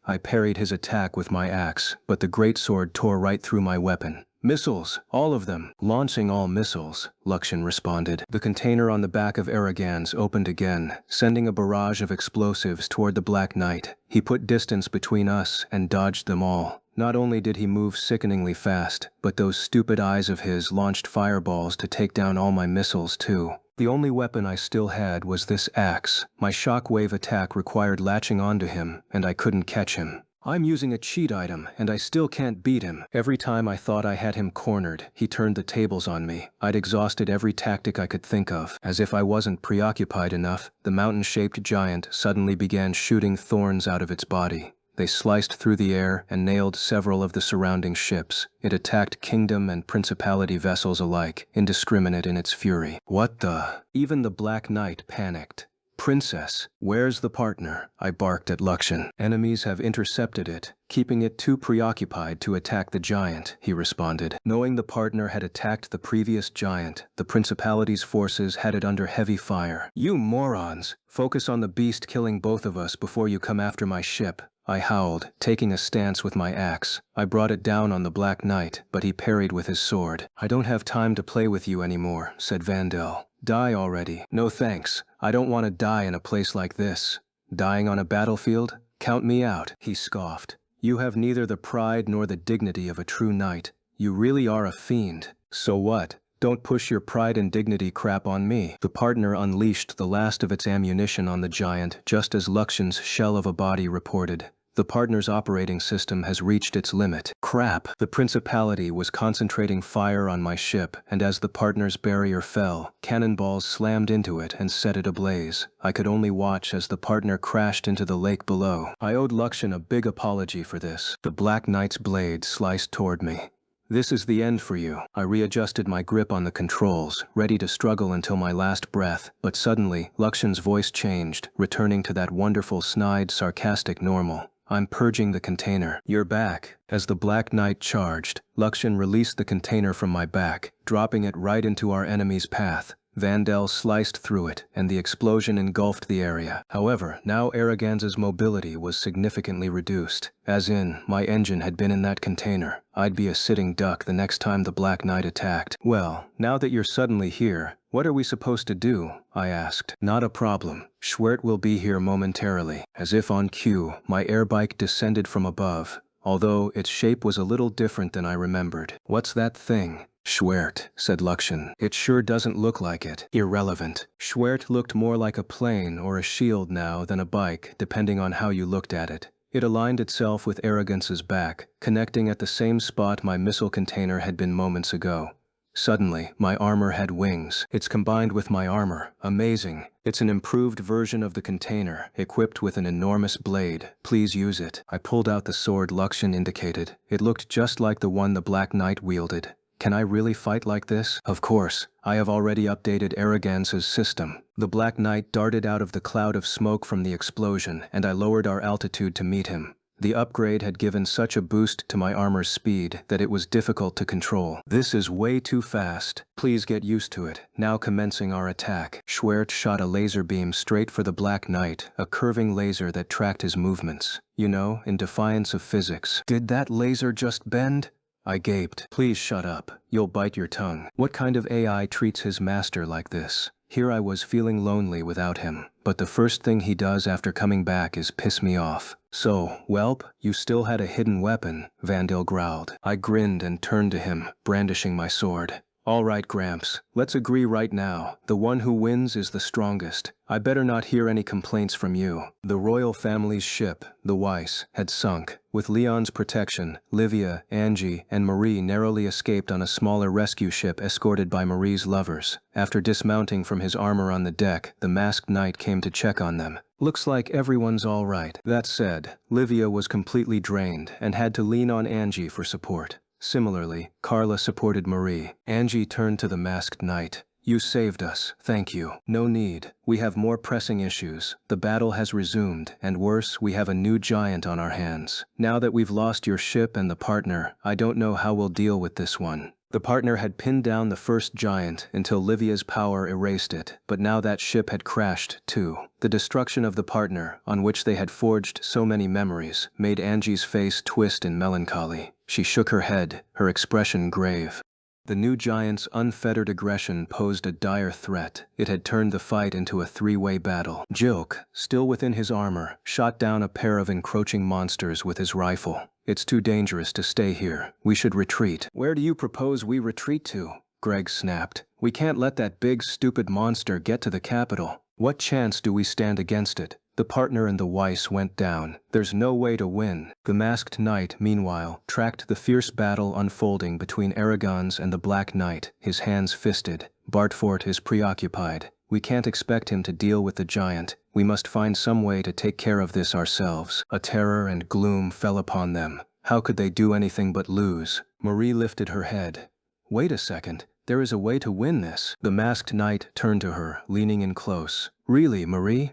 I parried his attack with my axe, but the greatsword tore right through my weapon. Missiles, all of them. Launching all missiles, Luxon responded. The container on the back of Arrogans opened again, sending a barrage of explosives toward the Black Knight. He put distance between us and dodged them all. Not only did he move sickeningly fast, but those stupid eyes of his launched fireballs to take down all my missiles too. The only weapon I still had was this axe. My shockwave attack required latching onto him, and I couldn't catch him. I'm using a cheat item, and I still can't beat him. Every time I thought I had him cornered, he turned the tables on me. I'd exhausted every tactic I could think of. As if I wasn't preoccupied enough, the mountain-shaped giant suddenly began shooting thorns out of its body. They sliced through the air and nailed several of the surrounding ships. It attacked kingdom and principality vessels alike, indiscriminate in its fury. What the? Even the Black Knight panicked. Princess, where's the partner? I barked at Luxon. Enemies have intercepted it, keeping it too preoccupied to attack the giant, he responded. Knowing the partner had attacked the previous giant, the principality's forces had it under heavy fire. You morons! Focus on the beast killing both of us before you come after my ship. I howled, taking a stance with my axe. I brought it down on the Black Knight, but he parried with his sword. I don't have time to play with you anymore, said Vandel. Die already. No thanks. I don't want to die in a place like this. Dying on a battlefield? Count me out, he scoffed. You have neither the pride nor the dignity of a true knight. You really are a fiend. So what? Don't push your pride and dignity crap on me. The partner unleashed the last of its ammunition on the giant, just as Luxon's shell of a body reported. The partner's operating system has reached its limit. Crap! The principality was concentrating fire on my ship, and as the partner's barrier fell, cannonballs slammed into it and set it ablaze. I could only watch as the partner crashed into the lake below. I owed Luxon a big apology for this. The Black Knight's blade sliced toward me. This is the end for you. I readjusted my grip on the controls, ready to struggle until my last breath, but suddenly, Luxon's voice changed, returning to that wonderful snide, sarcastic normal. I'm purging the container. You're back. As the Black Knight charged, Luxon released the container from my back, dropping it right into our enemy's path. Vandel sliced through it, and the explosion engulfed the area. However, now Arroganz's mobility was significantly reduced. As in, my engine had been in that container. I'd be a sitting duck the next time the Black Knight attacked. Well, now that you're suddenly here, what are we supposed to do? I asked. Not a problem. Schwert will be here momentarily. As if on cue, my airbike descended from above, although its shape was a little different than I remembered. What's that thing? Schwert, said Luxon. It sure doesn't look like it. Irrelevant. Schwert looked more like a plane or a shield now than a bike, depending on how you looked at it. It aligned itself with Arrogance's back, connecting at the same spot my missile container had been moments ago. Suddenly, my armor had wings. It's combined with my armor. Amazing. It's an improved version of the container, equipped with an enormous blade. Please use it. I pulled out the sword Luxon indicated. It looked just like the one the Black Knight wielded. Can I really fight like this? Of course. I have already updated Arrogance's system. The Black Knight darted out of the cloud of smoke from the explosion, and I lowered our altitude to meet him. The upgrade had given such a boost to my armor's speed that it was difficult to control. This is way too fast. Please get used to it. Now commencing our attack. Schwert shot a laser beam straight for the Black Knight, a curving laser that tracked his movements. You know, in defiance of physics. Did that laser just bend? I gaped. Please shut up. You'll bite your tongue. What kind of AI treats his master like this? Here I was feeling lonely without him, but the first thing he does after coming back is piss me off. So, whelp, you still had a hidden weapon, Vandil growled. I grinned and turned to him, brandishing my sword. All right, Gramps, let's agree right now. The one who wins is the strongest. I better not hear any complaints from you. The royal family's ship, the Weiss, had sunk. With Leon's protection, Livia, Angie, and Marie narrowly escaped on a smaller rescue ship escorted by Marie's lovers. After dismounting from his armor on the deck, the masked knight came to check on them. Looks like everyone's all right. That said, Livia was completely drained and had to lean on Angie for support. Similarly, Carla supported Marie. Angie turned to the masked knight. You saved us, thank you. No need. We have more pressing issues. The battle has resumed, and worse, we have a new giant on our hands. Now that we've lost your ship and the partner, I don't know how we'll deal with this one. The partner had pinned down the first giant until Livia's power erased it, but now that ship had crashed too. The destruction of the partner, on which they had forged so many memories, made Angie's face twist in melancholy. She shook her head, her expression grave. The new giant's unfettered aggression posed a dire threat. It had turned the fight into a three-way battle. Jilk, still within his armor, shot down a pair of encroaching monsters with his rifle. It's too dangerous to stay here. We should retreat. Where do you propose we retreat to? Greg snapped. We can't let that big, stupid monster get to the capital. What chance do we stand against it? The partner and the Weiss went down. There's no way to win. The masked knight, meanwhile, tracked the fierce battle unfolding between Aragons and the Black Knight, his hands fisted. Bartfort is preoccupied. We can't expect him to deal with the giant. We must find some way to take care of this ourselves. A terror and gloom fell upon them. How could they do anything but lose? Marie lifted her head. Wait a second. There is a way to win this. The masked knight turned to her, leaning in close. Really, Marie?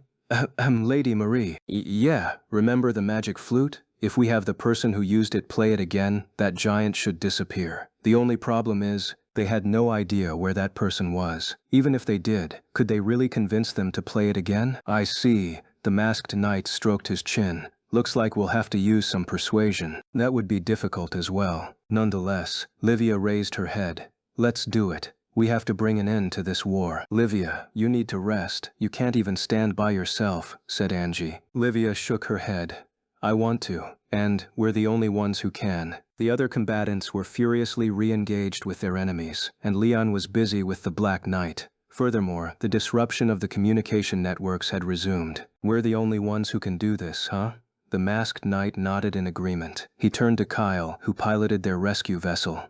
Lady Marie. Yeah, remember the magic flute? If we have the person who used it play it again, that giant should disappear. The only problem is, they had no idea where that person was. Even if they did, could they really convince them to play it again? I see. The masked knight stroked his chin. Looks like we'll have to use some persuasion. That would be difficult as well. Nonetheless, Livia raised her head. Let's do it. We have to bring an end to this war. Livia, you need to rest. You can't even stand by yourself, said Angie. Livia shook her head. I want to, and we're the only ones who can. The other combatants were furiously re-engaged with their enemies, and Leon was busy with the Black Knight. Furthermore, the disruption of the communication networks had resumed. We're the only ones who can do this, huh? The masked knight nodded in agreement. He turned to Kyle, who piloted their rescue vessel.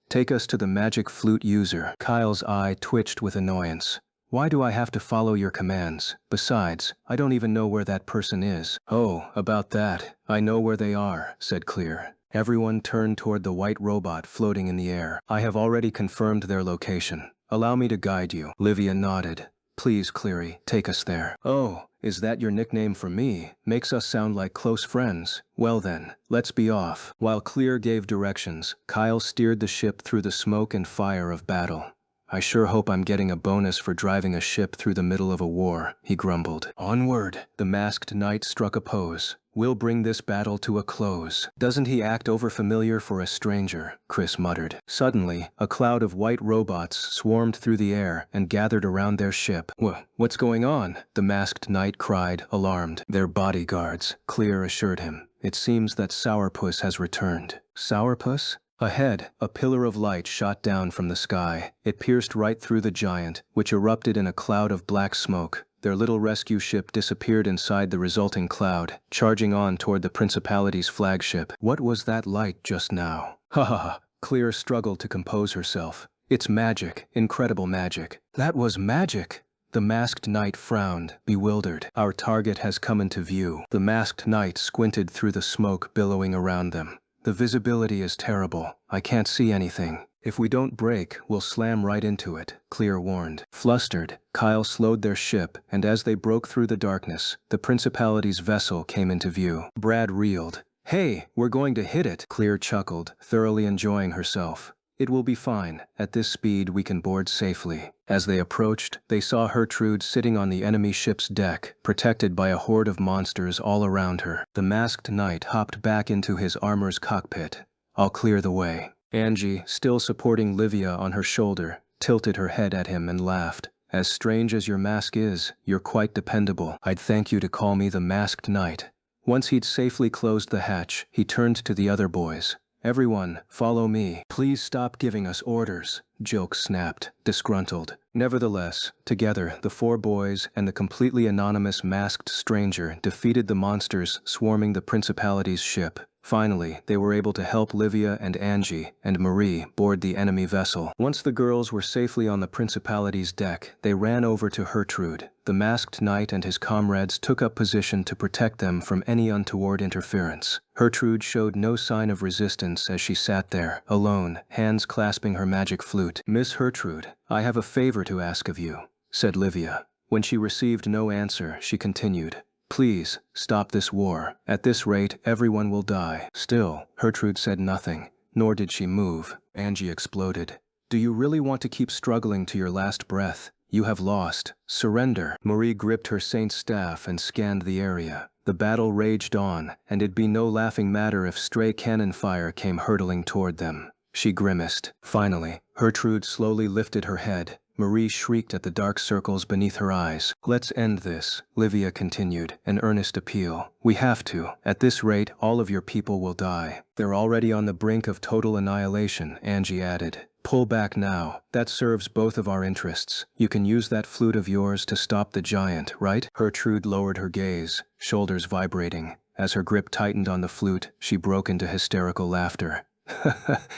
Take us to the magic flute user. Kyle's eye twitched with annoyance. Why do I have to follow your commands? Besides, I don't even know where that person is. Oh, about that. I know where they are, said Clear. Everyone turned toward the white robot floating in the air. I have already confirmed their location. Allow me to guide you. Livia nodded. Please, Cleary, take us there. Oh, is that your nickname for me? Makes us sound like close friends. Well then, let's be off. While Clear gave directions, Kyle steered the ship through the smoke and fire of battle. I sure hope I'm getting a bonus for driving a ship through the middle of a war, he grumbled. Onward! The masked knight struck a pose. We'll bring this battle to a close. Doesn't he act overfamiliar for a stranger? Chris muttered. Suddenly, a cloud of white robots swarmed through the air and gathered around their ship. What's going on? The masked knight cried, alarmed. They're bodyguards, Clear assured him. It seems that Sourpuss has returned. Sourpuss? Ahead, a pillar of light shot down from the sky. It pierced right through the giant, which erupted in a cloud of black smoke. Their little rescue ship disappeared inside the resulting cloud, charging on toward the Principality's flagship. What was that light just now? Ha ha ha. Clear struggled to compose herself. It's magic, incredible magic. That was magic! The masked knight frowned, bewildered. Our target has come into view. The masked knight squinted through the smoke billowing around them. The visibility is terrible. I can't see anything. If we don't brake, we'll slam right into it, Clear warned. Flustered, Kyle slowed their ship, and as they broke through the darkness, the Principality's vessel came into view. Brad reeled. Hey, we're going to hit it, Clear chuckled, thoroughly enjoying herself. It will be fine. At this speed, we can board safely. As they approached, they saw Hertrude sitting on the enemy ship's deck, protected by a horde of monsters all around her. The masked knight hopped back into his armor's cockpit. I'll clear the way. Angie, still supporting Livia on her shoulder, tilted her head at him and laughed. As strange as your mask is, you're quite dependable. I'd thank you to call me the Masked Knight." Once he'd safely closed the hatch, he turned to the other boys. "Everyone, follow me." "Please stop giving us orders," Jilk snapped, disgruntled. Nevertheless, together, the 4 boys and the completely anonymous masked stranger defeated the monsters swarming the Principality's ship. Finally, they were able to help Livia and Angie and Marie board the enemy vessel. Once the girls were safely on the Principality's deck, they ran over to Hertrude. The Masked Knight and his comrades took up position to protect them from any untoward interference. Hertrude showed no sign of resistance as she sat there, alone, hands clasping her magic flute. "Miss Hertrude, I have a favor to ask of you," said Livia. When she received no answer, she continued, "Please, stop this war. At this rate, everyone will die." Still, Hertrude said nothing, nor did she move. Angie exploded. "Do you really want to keep struggling to your last breath? You have lost. Surrender." Marie gripped her saint's staff and scanned the area. The battle raged on, and it'd be no laughing matter if stray cannon fire came hurtling toward them. She grimaced. Finally, Hertrude slowly lifted her head. Marie shrieked at the dark circles beneath her eyes. "Let's end this," Livia continued, an earnest appeal. "We have to. At this rate, all of your people will die." "They're already on the brink of total annihilation," Angie added. "Pull back now. That serves both of our interests. You can use that flute of yours to stop the giant, right?" Hertrude lowered her gaze, shoulders vibrating. As her grip tightened on the flute, she broke into hysterical laughter.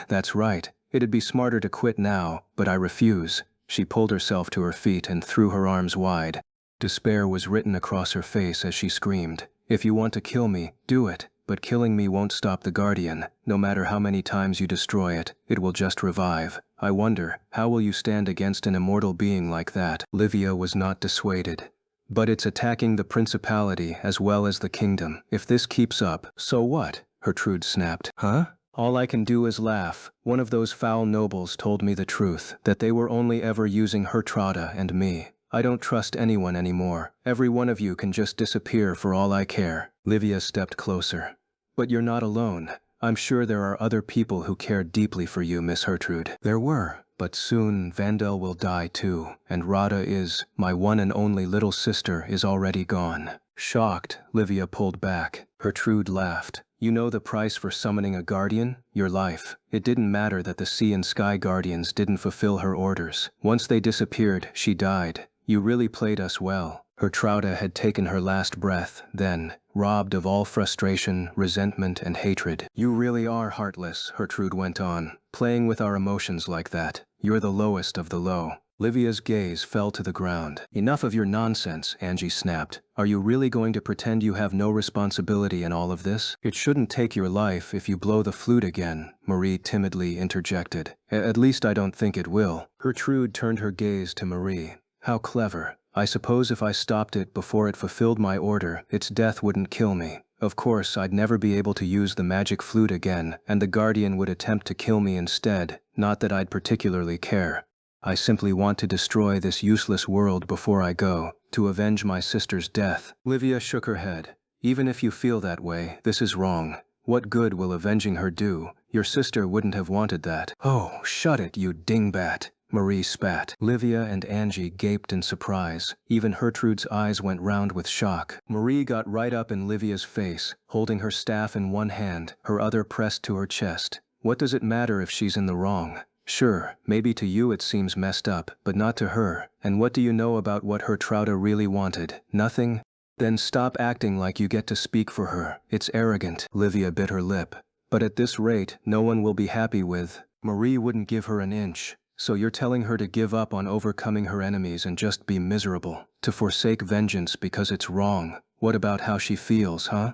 "That's right. It'd be smarter to quit now, but I refuse." She pulled herself to her feet and threw her arms wide. Despair was written across her face as she screamed. "If you want to kill me, do it. But killing me won't stop the Guardian. No matter how many times you destroy it, it will just revive. I wonder, how will you stand against an immortal being like that?" Livia was not dissuaded. "But it's attacking the Principality as well as the kingdom. If this keeps up, so what?" Hertrude snapped. "Huh? All I can do is laugh. One of those foul nobles told me the truth, that they were only ever using Hertrada and me. I don't trust anyone anymore. Every one of you can just disappear for all I care." Livia stepped closer. "But you're not alone. I'm sure there are other people who care deeply for you, Miss Hertrude." "There were. But soon Vandel will die too, and Rada is, my one and only little sister, is already gone." Shocked, Livia pulled back. Hertrude laughed. "You know the price for summoning a guardian? Your life. It didn't matter that the Sea and Sky Guardians didn't fulfill her orders. Once they disappeared, she died. You really played us well." Hertrauda had taken her last breath, then, robbed of all frustration, resentment, and hatred. "You really are heartless," Hertrude went on, "playing with our emotions like that. You're the lowest of the low." Livia's gaze fell to the ground. "Enough of your nonsense," Angie snapped. "Are you really going to pretend you have no responsibility in all of this?" "It shouldn't take your life if you blow the flute again," Marie timidly interjected. "At least I don't think it will." Gertrude turned her gaze to Marie. "How clever. I suppose if I stopped it before it fulfilled my order, its death wouldn't kill me. Of course, I'd never be able to use the magic flute again, and the Guardian would attempt to kill me instead. Not that I'd particularly care. I simply want to destroy this useless world before I go, to avenge my sister's death." Livia shook her head. "Even if you feel that way, this is wrong. What good will avenging her do? Your sister wouldn't have wanted that." "Oh, shut it, you dingbat," Marie spat. Livia and Angie gaped in surprise. Even Gertrude's eyes went round with shock. Marie got right up in Livia's face, holding her staff in one hand, her other pressed to her chest. "What does it matter if she's in the wrong? Sure, maybe to you it seems messed up, but not to her. And what do you know about what Hertrauda really wanted? Nothing? Then stop acting like you get to speak for her. It's arrogant." Livia bit her lip. "But at this rate, no one will be happy with." Marie wouldn't give her an inch. "So you're telling her to give up on overcoming her enemies and just be miserable? To forsake vengeance because it's wrong? What about how she feels, huh?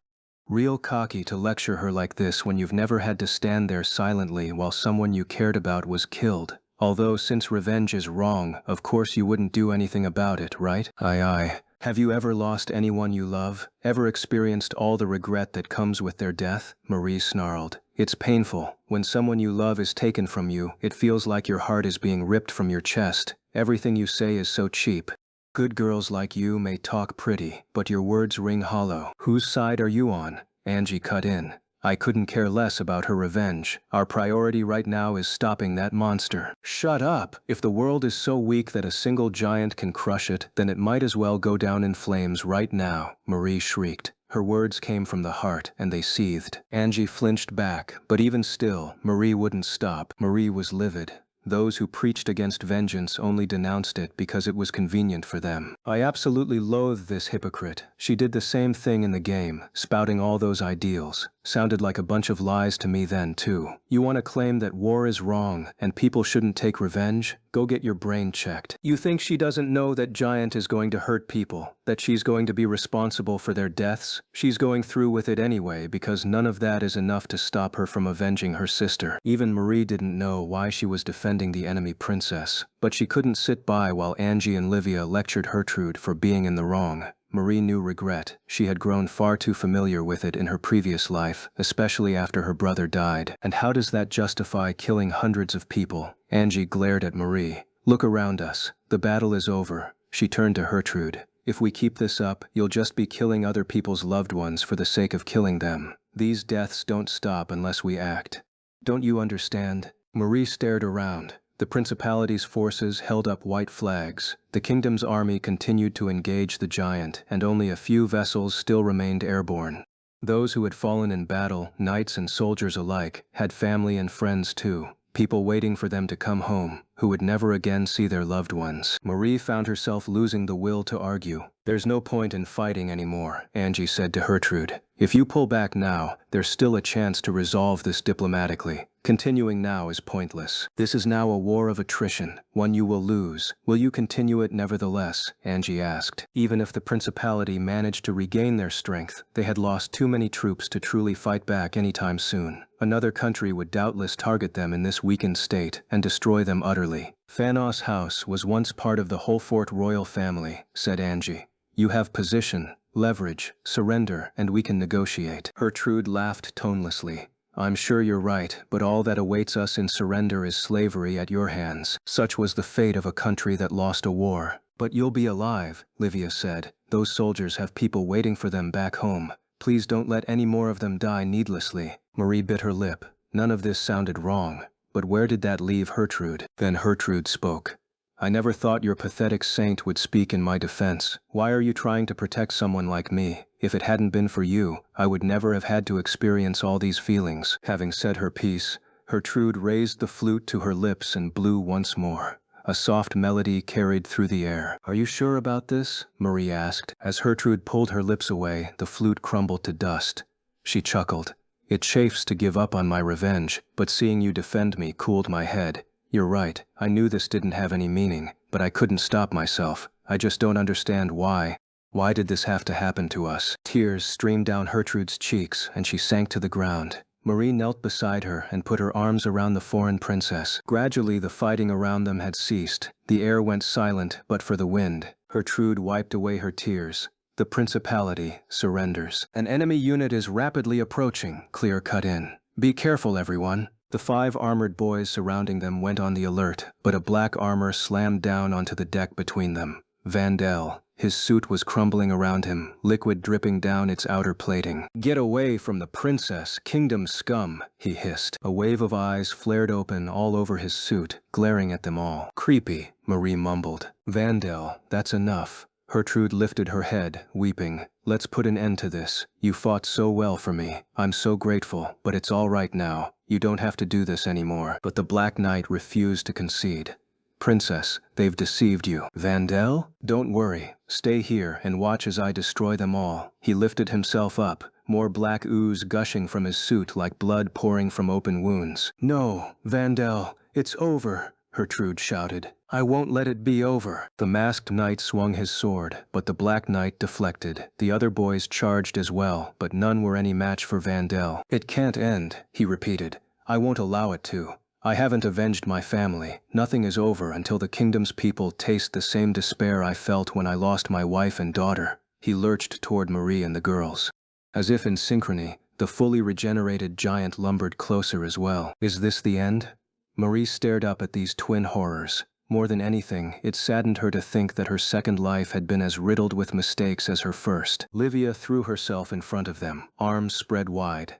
Real cocky to lecture her like this when you've never had to stand there silently while someone you cared about was killed. Although since revenge is wrong, of course you wouldn't do anything about it, right?" Aye. "Have you ever lost anyone you love? Ever experienced all the regret that comes with their death?" Marie snarled. "It's painful. When someone you love is taken from you, it feels like your heart is being ripped from your chest. Everything you say is so cheap. Good girls like you may talk pretty, but your words ring hollow." "Whose side are you on?" Angie cut in. I couldn't care less about her revenge. Our priority right now is stopping that monster. Shut up! If the world is so weak that a single giant can crush it, then it might as well go down in flames right now, Marie shrieked. Her words came from the heart, and they seethed. Angie flinched back, but even still, Marie wouldn't stop. Marie was livid. Those who preached against vengeance only denounced it because it was convenient for them. I absolutely loathe this hypocrite. She did the same thing in the game, spouting all those ideals. Sounded like a bunch of lies to me then, too. You want to claim that war is wrong and people shouldn't take revenge? Go get your brain checked. You think she doesn't know that Giant is going to hurt people, that she's going to be responsible for their deaths? She's going through with it anyway because none of that is enough to stop her from avenging her sister. Even Marie didn't know why she was defending the enemy princess, but she couldn't sit by while Angie and Livia lectured Gertrude for being in the wrong. Marie knew regret. She had grown far too familiar with it in her previous life, especially after her brother died. And how does that justify killing hundreds of people? Angie glared at Marie. Look around us. The battle is over. She turned to Gertrude. If we keep this up, you'll just be killing other people's loved ones for the sake of killing them. These deaths don't stop unless we act. Don't you understand? Marie stared around. The principality's forces held up white flags. The kingdom's army continued to engage the giant, and only a few vessels still remained airborne. Those who had fallen in battle, knights and soldiers alike, had family and friends too. People waiting for them to come home, who would never again see their loved ones. Marie found herself losing the will to argue. There's no point in fighting anymore, Angie said to Gertrude. If you pull back now, there's still a chance to resolve this diplomatically. Continuing now is pointless. This is now a war of attrition, one you will lose. Will you continue it nevertheless? Angie asked. Even if the principality managed to regain their strength, they had lost too many troops to truly fight back anytime soon. Another country would doubtless target them in this weakened state and destroy them utterly. Phanos House was once part of the Holfort royal family, said Angie. You have position, leverage, surrender, and we can negotiate. Gertrude laughed tonelessly. I'm sure you're right, but all that awaits us in surrender is slavery at your hands. Such was the fate of a country that lost a war. But you'll be alive, Livia said. Those soldiers have people waiting for them back home. Please don't let any more of them die needlessly. Marie bit her lip. None of this sounded wrong. But where did that leave Gertrude? Then Gertrude spoke. I never thought your pathetic saint would speak in my defense. Why are you trying to protect someone like me? If it hadn't been for you, I would never have had to experience all these feelings. Having said her piece, Gertrude raised the flute to her lips and blew once more. A soft melody carried through the air. Are you sure about this? Marie asked. As Gertrude pulled her lips away, the flute crumbled to dust. She chuckled. It chafes to give up on my revenge, but seeing you defend me cooled my head. You're right, I knew this didn't have any meaning, but I couldn't stop myself. I just don't understand why. Why did this have to happen to us? Tears streamed down Gertrude's cheeks, and she sank to the ground. Marie knelt beside her and put her arms around the foreign princess. Gradually, the fighting around them had ceased. The air went silent, but for the wind. Gertrude wiped away her tears. The principality surrenders. An enemy unit is rapidly approaching, Clear cut in. Be careful, everyone. The 5 armored boys surrounding them went on the alert, but a black armor slammed down onto the deck between them. Vandel. His suit was crumbling around him, liquid dripping down its outer plating. Get away from the princess, kingdom scum, he hissed. A wave of eyes flared open all over his suit, glaring at them all. Creepy, Marie mumbled. Vandel, that's enough. Gertrude lifted her head, weeping. Let's put an end to this. You fought so well for me. I'm so grateful, but it's all right now. You don't have to do this anymore. But the Black Knight refused to concede. Princess, they've deceived you. Vandel? Don't worry. Stay here and watch as I destroy them all. He lifted himself up, more black ooze gushing from his suit like blood pouring from open wounds. No, Vandel, it's over, Gertrude shouted. I won't let it be over. The masked knight swung his sword, but the Black Knight deflected. The other boys charged as well, but none were any match for Vandel. It can't end, he repeated. I won't allow it to. I haven't avenged my family. Nothing is over until the kingdom's people taste the same despair I felt when I lost my wife and daughter. He lurched toward Marie and the girls. As if in synchrony, the fully regenerated giant lumbered closer as well. Is this the end? Marie stared up at these twin horrors. More than anything, it saddened her to think that her second life had been as riddled with mistakes as her first. Livia threw herself in front of them, arms spread wide.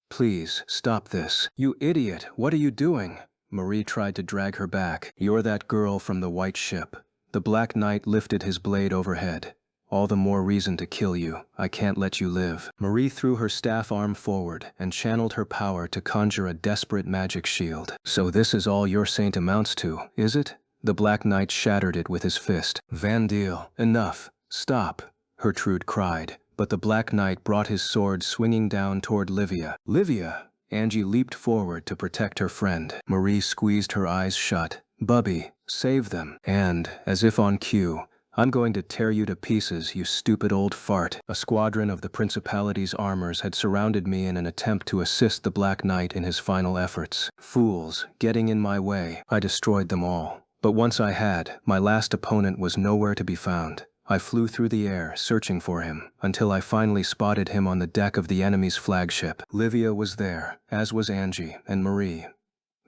Please, stop this. You idiot, what are you doing? Marie tried to drag her back. You're that girl from the white ship. The Black Knight lifted his blade overhead. All the more reason to kill you. I can't let you live. Marie threw her staff arm forward and channeled her power to conjure a desperate magic shield. So this is all your saint amounts to, is it? The Black Knight shattered it with his fist. Vandeel, enough. Stop, Gertrude cried, but the Black Knight brought his sword swinging down toward Livia. Livia! Angie leaped forward to protect her friend. Marie squeezed her eyes shut. Bubby, save them. And, as if on cue, I'm going to tear you to pieces, you stupid old fart. A squadron of the Principality's armors had surrounded me in an attempt to assist the Black Knight in his final efforts. Fools, getting in my way. I destroyed them all. But once I had, my last opponent was nowhere to be found. I flew through the air, searching for him, until I finally spotted him on the deck of the enemy's flagship. Livia was there, as was Angie and Marie.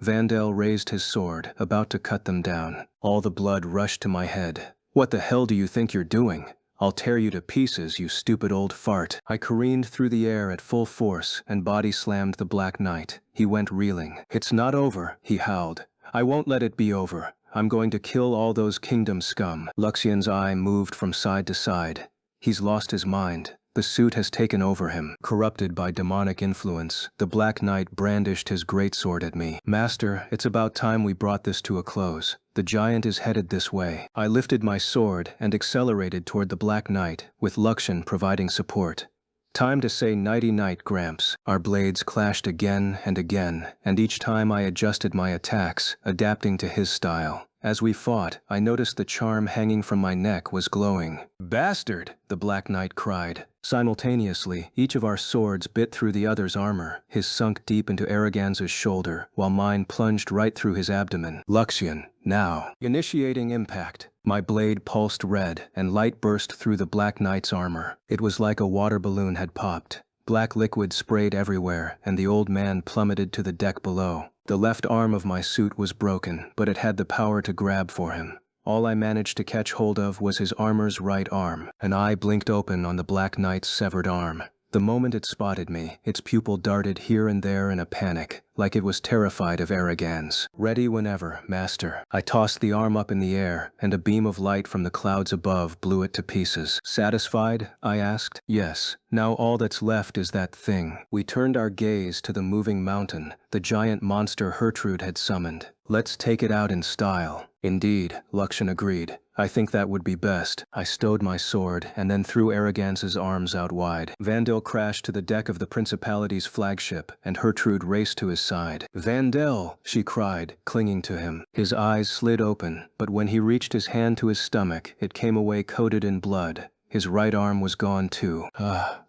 Vandel raised his sword, about to cut them down. All the blood rushed to my head. What the hell do you think you're doing? I'll tear you to pieces, you stupid old fart. I careened through the air at full force and body slammed the Black Knight. He went reeling. It's not over, he howled. I won't let it be over. I'm going to kill all those kingdom scum. Luxian's eye moved from side to side. He's lost his mind. The suit has taken over him. Corrupted by demonic influence, the Black Knight brandished his greatsword at me. Master, it's about time we brought this to a close. The giant is headed this way. I lifted my sword and accelerated toward the Black Knight, with Luxian providing support. Time to say nighty-night, Gramps. Our blades clashed again, and each time I adjusted my attacks, adapting to his style. As we fought, I noticed the charm hanging from my neck was glowing. Bastard! The Black Knight cried. Simultaneously, each of our swords bit through the other's armor. His sunk deep into Araganza's shoulder, while mine plunged right through his abdomen. Luxian, now. Initiating impact. My blade pulsed red, and light burst through the Black Knight's armor. It was like a water balloon had popped. Black liquid sprayed everywhere, and the old man plummeted to the deck below. The left arm of my suit was broken, but it had the power to grab for him. All I managed to catch hold of was his armor's right arm. An eye blinked open on the Black Knight's severed arm. The moment it spotted me, its pupil darted here and there in a panic, like it was terrified of Arrogans. Ready whenever, master. I tossed the arm up in the air, and a beam of light from the clouds above blew it to pieces. Satisfied? I asked. Yes. Now all that's left is that thing. We turned our gaze to the moving mountain, the giant monster Gertrude had summoned. Let's take it out in style. Indeed, Luxian agreed. I think that would be best. I stowed my sword and then threw Arrogance's arms out wide. Vandel crashed to the deck of the Principality's flagship, and Gertrude raced to his side. Vandel, she cried, clinging to him. His eyes slid open, but when he reached his hand to his stomach, it came away coated in blood. His right arm was gone too.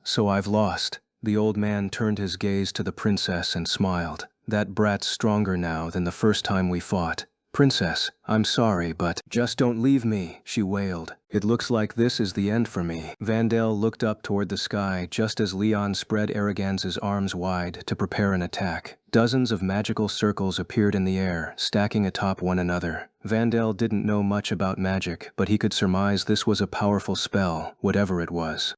So I've lost. The old man turned his gaze to the princess and smiled. That brat's stronger now than the first time we fought. Princess, I'm sorry, but just don't leave me, she wailed. It looks like this is the end for me. Vandel looked up toward the sky just as Leon spread Arrogance's arms wide to prepare an attack. Dozens of magical circles appeared in the air, stacking atop one another. Vandel didn't know much about magic, but he could surmise this was a powerful spell, whatever it was.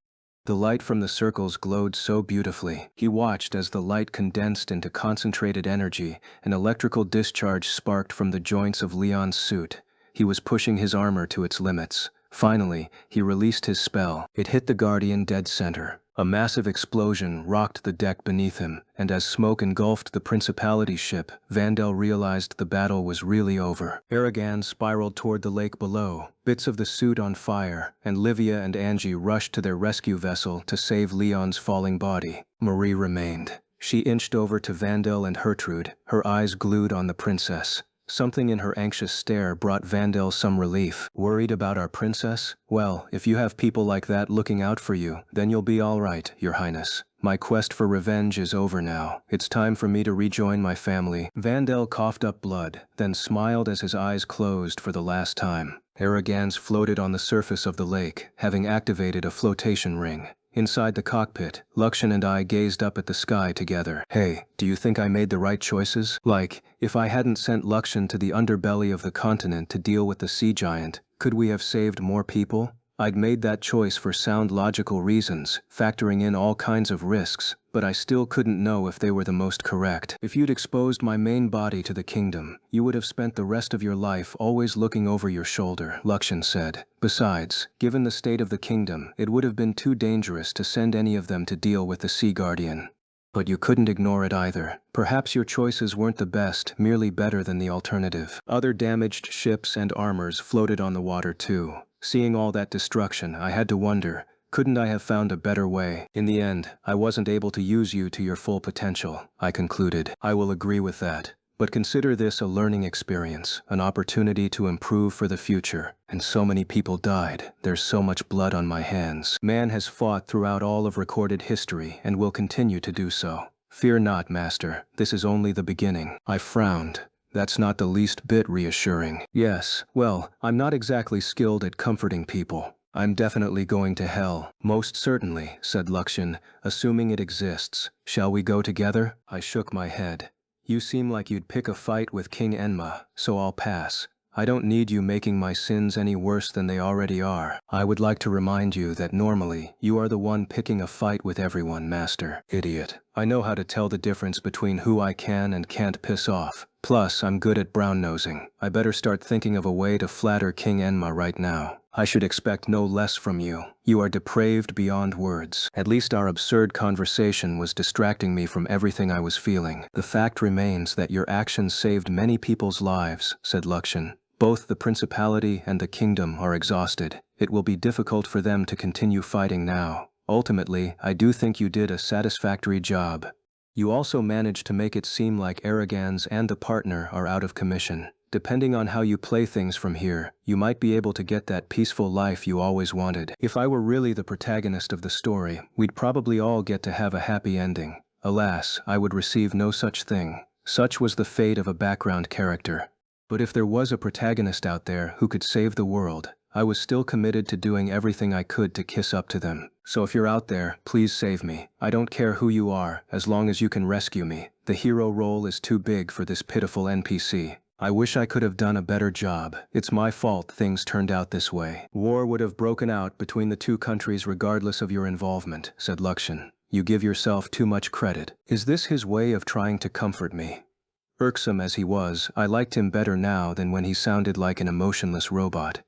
The light from the circles glowed so beautifully. He watched as the light condensed into concentrated energy. An electrical discharge sparked from the joints of Leon's suit. He was pushing his armor to its limits. Finally, he released his spell. It hit the Guardian dead center. A massive explosion rocked the deck beneath him, and as smoke engulfed the Principality ship, Vandel realized the battle was really over. Arrogan spiraled toward the lake below, bits of the suit on fire, and Livia and Angie rushed to their rescue vessel to save Leon's falling body. Marie remained. She inched over to Vandel and Gertrude, her eyes glued on the princess. Something in her anxious stare brought Vandel some relief. Worried about our princess? Well, if you have people like that looking out for you, then you'll be all right, Your Highness. My quest for revenge is over now. It's time for me to rejoin my family. Vandel coughed up blood, then smiled as his eyes closed for the last time. Arrogans floated on the surface of the lake, having activated a flotation ring. Inside the cockpit, Luxian and I gazed up at the sky together. Hey, do you think I made the right choices? Like, if I hadn't sent Luxian to the underbelly of the continent to deal with the sea giant, could we have saved more people? I'd made that choice for sound logical reasons, factoring in all kinds of risks, but I still couldn't know if they were the most correct. If you'd exposed my main body to the kingdom, you would have spent the rest of your life always looking over your shoulder, Luxian said. Besides, given the state of the kingdom, it would have been too dangerous to send any of them to deal with the Sea Guardian. But you couldn't ignore it either. Perhaps your choices weren't the best, merely better than the alternative. Other damaged ships and armors floated on the water too. Seeing all that destruction, I had to wonder, couldn't I have found a better way? In the end, I wasn't able to use you to your full potential, I concluded. I will agree with that. But consider this a learning experience, an opportunity to improve for the future. And so many people died. There's so much blood on my hands. Man has fought throughout all of recorded history and will continue to do so. Fear not, Master. This is only the beginning. I frowned. That's not the least bit reassuring. Yes, well, I'm not exactly skilled at comforting people. I'm definitely going to hell. Most certainly, said Luxian, assuming it exists. Shall we go together? I shook my head. You seem like you'd pick a fight with King Enma, so I'll pass. I don't need you making my sins any worse than they already are. I would like to remind you that normally, you are the one picking a fight with everyone, Master. Idiot. I know how to tell the difference between who I can and can't piss off. Plus, I'm good at brown-nosing. I better start thinking of a way to flatter King Enma right now. I should expect no less from you. You are depraved beyond words. At least our absurd conversation was distracting me from everything I was feeling. The fact remains that your actions saved many people's lives, said Luxian. Both the principality and the kingdom are exhausted. It will be difficult for them to continue fighting now. Ultimately, I do think you did a satisfactory job. You also managed to make it seem like Arrogans and the partner are out of commission. Depending on how you play things from here, you might be able to get that peaceful life you always wanted. If I were really the protagonist of the story, we'd probably all get to have a happy ending. Alas, I would receive no such thing. Such was the fate of a background character. But if there was a protagonist out there who could save the world, I was still committed to doing everything I could to kiss up to them. So if you're out there, please save me. I don't care who you are, as long as you can rescue me. The hero role is too big for this pitiful NPC. I wish I could have done a better job. It's my fault things turned out this way. War would have broken out between the two countries regardless of your involvement, said Luxian. You give yourself too much credit. Is this his way of trying to comfort me? Irksome as he was, I liked him better now than when he sounded like an emotionless robot.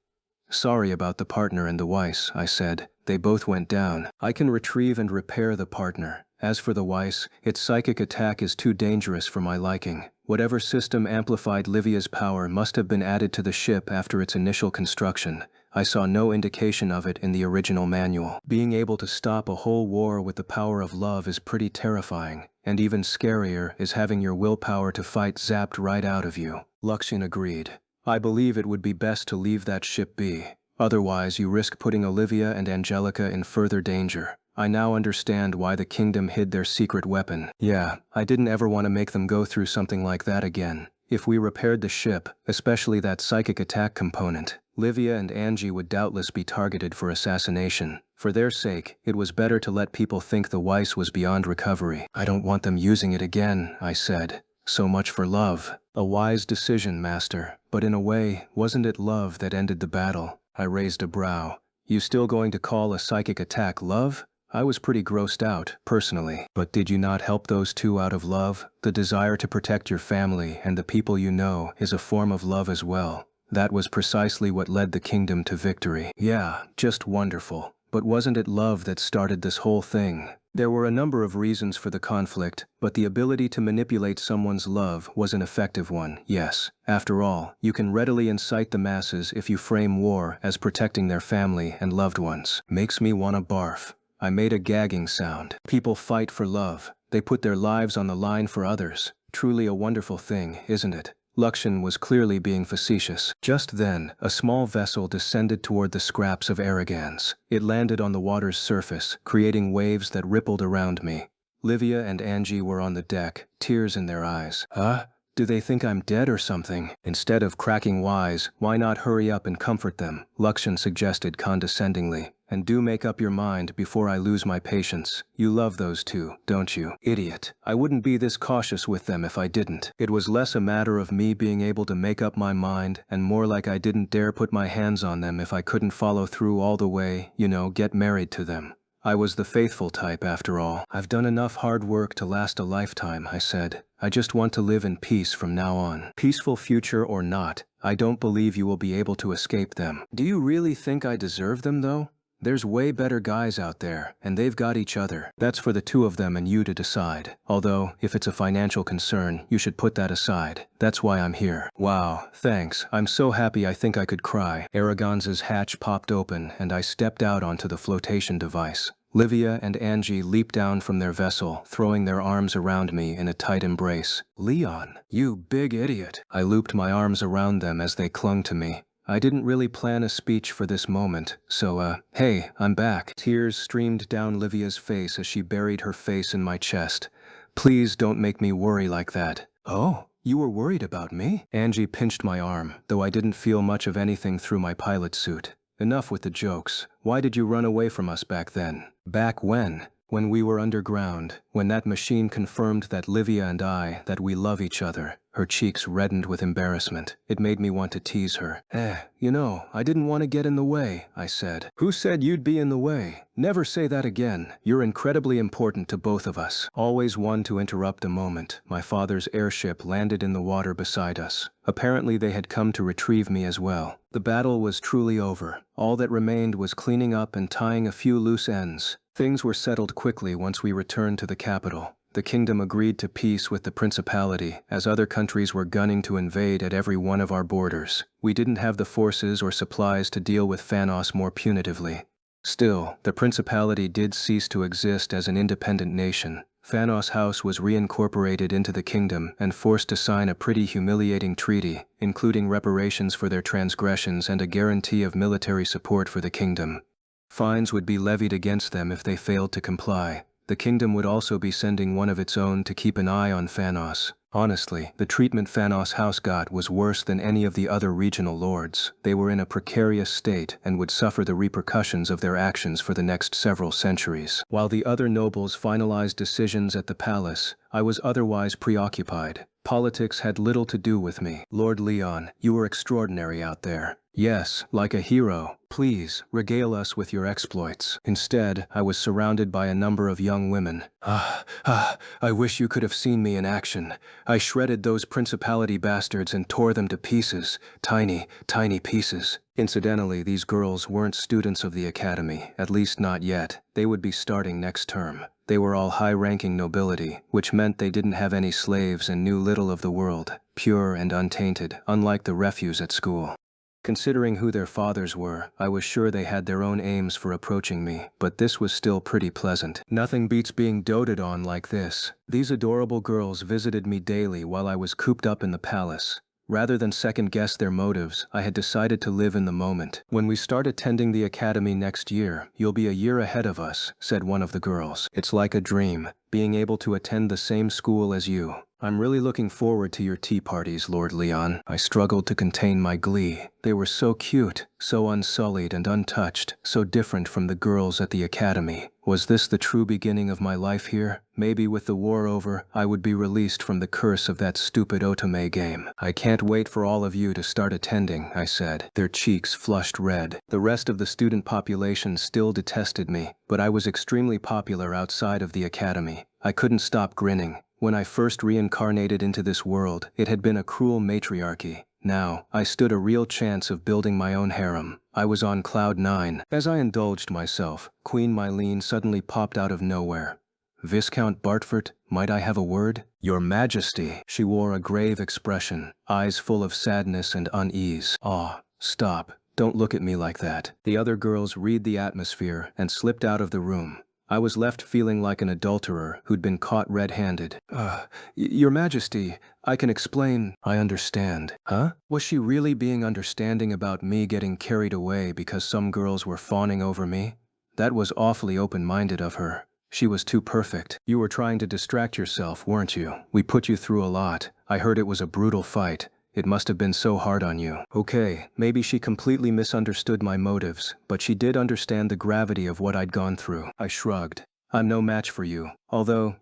Sorry about the partner and the Weiss, I said. They both went down. I can retrieve and repair the partner. As for the Weiss, its psychic attack is too dangerous for my liking. Whatever system amplified Livia's power must have been added to the ship after its initial construction. I saw no indication of it in the original manual. Being able to stop a whole war with the power of love is pretty terrifying, and even scarier is having your willpower to fight zapped right out of you. Luxian agreed. I believe it would be best to leave that ship be. Otherwise, you risk putting Olivia and Angelica in further danger. I now understand why the kingdom hid their secret weapon. Yeah, I didn't ever want to make them go through something like that again. If we repaired the ship, especially that psychic attack component, Livia and Angie would doubtless be targeted for assassination. For their sake, it was better to let people think the Weiss was beyond recovery. I don't want them using it again, I said. So much for love. A wise decision, Master. But in a way, wasn't it love that ended the battle? I raised a brow. You still going to call a psychic attack love? I was pretty grossed out, personally. But did you not help those two out of love? The desire to protect your family and the people you know is a form of love as well. That was precisely what led the kingdom to victory. Yeah, just wonderful. But wasn't it love that started this whole thing? There were a number of reasons for the conflict, but the ability to manipulate someone's love was an effective one, yes. After all, you can readily incite the masses if you frame war as protecting their family and loved ones. Makes me wanna barf. I made a gagging sound. People fight for love. They put their lives on the line for others. Truly a wonderful thing, isn't it? Luxian was clearly being facetious. Just then, a small vessel descended toward the scraps of Arrogans. It landed on the water's surface, creating waves that rippled around me. Livia and Angie were on the deck, tears in their eyes. Huh? Do they think I'm dead or something? Instead of cracking wise, why not hurry up and comfort them? Lakshan suggested condescendingly. And do make up your mind before I lose my patience. You love those two, don't you? Idiot. I wouldn't be this cautious with them if I didn't. It was less a matter of me being able to make up my mind and more like I didn't dare put my hands on them if I couldn't follow through all the way, get married to them. I was the faithful type after all. I've done enough hard work to last a lifetime, I said. I just want to live in peace from now on. Peaceful future or not, I don't believe you will be able to escape them. Do you really think I deserve them though? There's way better guys out there, and they've got each other. That's for the two of them and you to decide. Although, if it's a financial concern, you should put that aside. That's why I'm here. Wow, thanks. I'm so happy I think I could cry. Aragon's hatch popped open, and I stepped out onto the flotation device. Livia and Angie leaped down from their vessel, throwing their arms around me in a tight embrace. Leon, you big idiot. I looped my arms around them as they clung to me. I didn't really plan a speech for this moment, so, hey, I'm back. Tears streamed down Livia's face as she buried her face in my chest. Please don't make me worry like that. Oh, you were worried about me? Angie pinched my arm, though I didn't feel much of anything through my pilot suit. Enough with the jokes. Why did you run away from us back then? Back when? When we were underground, when that machine confirmed that Livia and I, that we love each other. Her cheeks reddened with embarrassment. It made me want to tease her. I didn't want to get in the way, I said. Who said you'd be in the way? Never say that again. You're incredibly important to both of us. Always one to interrupt a moment. My father's airship landed in the water beside us. Apparently they had come to retrieve me as well. The battle was truly over. All that remained was cleaning up and tying a few loose ends. Things were settled quickly once we returned to the capital. The kingdom agreed to peace with the principality, as other countries were gunning to invade at every one of our borders. We didn't have the forces or supplies to deal with Phanos more punitively. Still, the principality did cease to exist as an independent nation. Phanos House was reincorporated into the kingdom and forced to sign a pretty humiliating treaty, including reparations for their transgressions and a guarantee of military support for the kingdom. Fines would be levied against them if they failed to comply. The kingdom would also be sending one of its own to keep an eye on Phanos. Honestly, the treatment Phanos House got was worse than any of the other regional lords. They were in a precarious state and would suffer the repercussions of their actions for the next several centuries. While the other nobles finalized decisions at the palace, I was otherwise preoccupied. Politics had little to do with me. Lord Leon, you were extraordinary out there. Yes, like a hero. Please, regale us with your exploits. Instead, I was surrounded by a number of young women. I wish you could have seen me in action. I shredded those principality bastards and tore them to pieces. Tiny, tiny pieces. Incidentally, these girls weren't students of the academy, at least not yet. They would be starting next term. They were all high-ranking nobility, which meant they didn't have any slaves and knew little of the world. Pure and untainted, unlike the refuse at school. Considering who their fathers were, I was sure they had their own aims for approaching me, but this was still pretty pleasant. Nothing beats being doted on like this. These adorable girls visited me daily while I was cooped up in the palace. Rather than second-guess their motives, I had decided to live in the moment. When we start attending the academy next year, you'll be a year ahead of us, said one of the girls. It's like a dream, being able to attend the same school as you. I'm really looking forward to your tea parties, Lord Leon. I struggled to contain my glee. They were so cute, so unsullied and untouched, so different from the girls at the academy. Was this the true beginning of my life here? Maybe with the war over, I would be released from the curse of that stupid Otome game. I can't wait for all of you to start attending, I said. Their cheeks flushed red. The rest of the student population still detested me, but I was extremely popular outside of the academy. I couldn't stop grinning. When I first reincarnated into this world, it had been a cruel matriarchy. Now, I stood a real chance of building my own harem. I was on cloud 9. As I indulged myself, Queen Mylene suddenly popped out of nowhere. Viscount Bartford, might I have a word? Your Majesty. She wore a grave expression, eyes full of sadness and unease. Stop. Don't look at me like that. The other girls read the atmosphere and slipped out of the room. I was left feeling like an adulterer who'd been caught red-handed. Your Majesty, I can explain. I understand. Huh? Was she really being understanding about me getting carried away because some girls were fawning over me? That was awfully open-minded of her. She was too perfect. You were trying to distract yourself, weren't you? We put you through a lot. I heard it was a brutal fight. It must have been so hard on you. Okay, maybe she completely misunderstood my motives, but she did understand the gravity of what I'd gone through. I shrugged. I'm no match for you. Although,